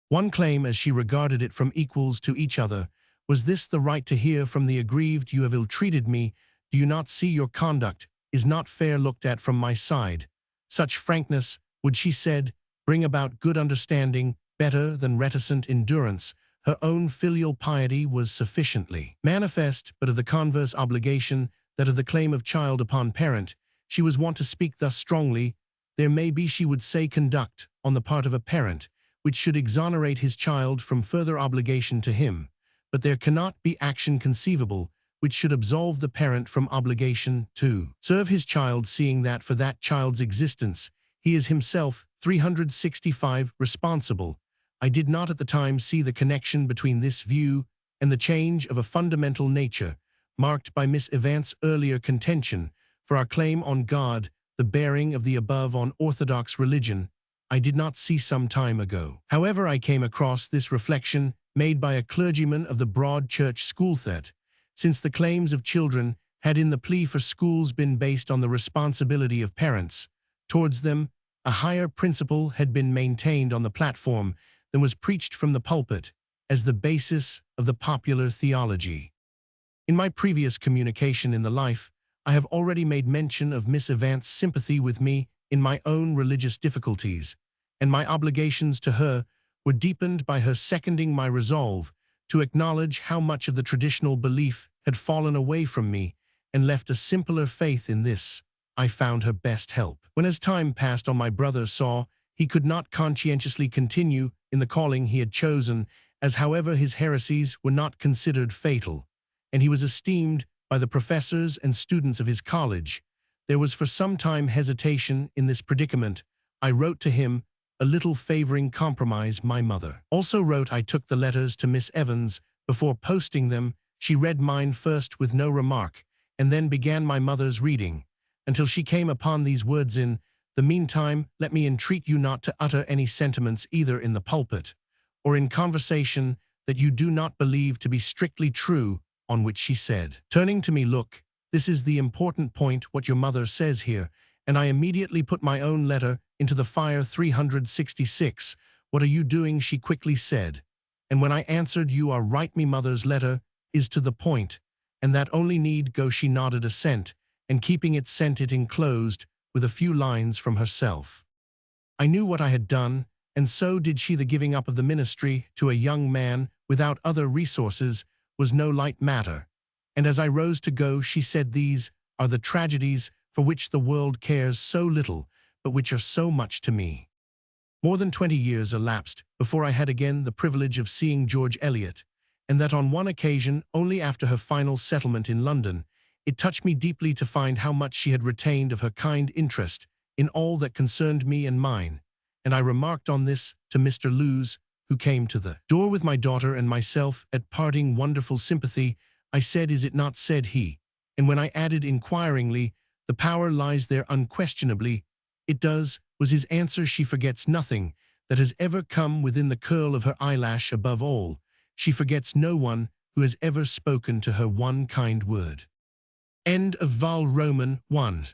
One claim, as she regarded it, from equals to each other, was this: the right to hear from the aggrieved, "You have ill-treated me. Do you not see your conduct is not fair looked at from my side?" Such frankness would, she said, bring about good understanding better than reticent endurance. Her own filial piety was sufficiently manifest, but of the converse obligation, that of the claim of child upon parent, she was wont to speak thus strongly. There may be, she would say, conduct, on the part of a parent, which should exonerate his child from further obligation to him, but there cannot be action conceivable which should absolve the parent from obligation to serve his child, seeing that for that child's existence he is himself 365 responsible. I did not at the time see the connection between this view and the change of a fundamental nature, marked by Miss Evant's earlier contention for our claim on God, the bearing of the above on orthodox religion. I did not see some time ago. However, I came across this reflection made by a clergyman of the Broad Church school that, since the claims of children had in the plea for schools been based on the responsibility of parents towards them, a higher principle had been maintained on the platform than was preached from the pulpit as the basis of the popular theology. In my previous communication in the Life, I have already made mention of Miss Evant's sympathy with me in my own religious difficulties, and my obligations to her were deepened by her seconding my resolve to acknowledge how much of the traditional belief had fallen away from me and left a simpler faith in this. I found her best help. When as time passed on, my brother saw he could not conscientiously continue in the calling he had chosen, as however his heresies were not considered fatal, and he was esteemed by the professors and students of his college. There was for some time hesitation in this predicament. I wrote to him, a little favoring compromise. My mother also wrote. I took the letters to Miss Evans. Before posting them, she read mine first with no remark, and then began my mother's reading, until she came upon these words: in the meantime, let me entreat you not to utter any sentiments either in the pulpit or in conversation that you do not believe to be strictly true. On which she said, turning to me, look, this is the important point, what your mother says here. And I immediately put my own letter into the fire. 366. What are you doing? She quickly said. And when I answered, you are right, me mother's letter is to the point, and that only need go. She nodded assent, and keeping it, sent it enclosed with a few lines from herself. I knew what I had done, and so did she. The giving up of the ministry to a young man without other resources was no light matter, and as I rose to go, she said, these are the tragedies for which the world cares so little, but which are so much to me. More than 20 years elapsed before I had again the privilege of seeing George Eliot, and that on one occasion only after her final settlement in London. It touched me deeply to find how much she had retained of her kind interest in all that concerned me and mine, and I remarked on this to Mr. Lewes, who came to the door with my daughter and myself at parting. Wonderful sympathy, I said, is it not? Said he, and when I added inquiringly, the power lies there unquestionably. It does, was his answer. She forgets nothing that has ever come within the curl of her eyelash. Above all, she forgets no one who has ever spoken to her one kind word. End of Vol. Roman 1.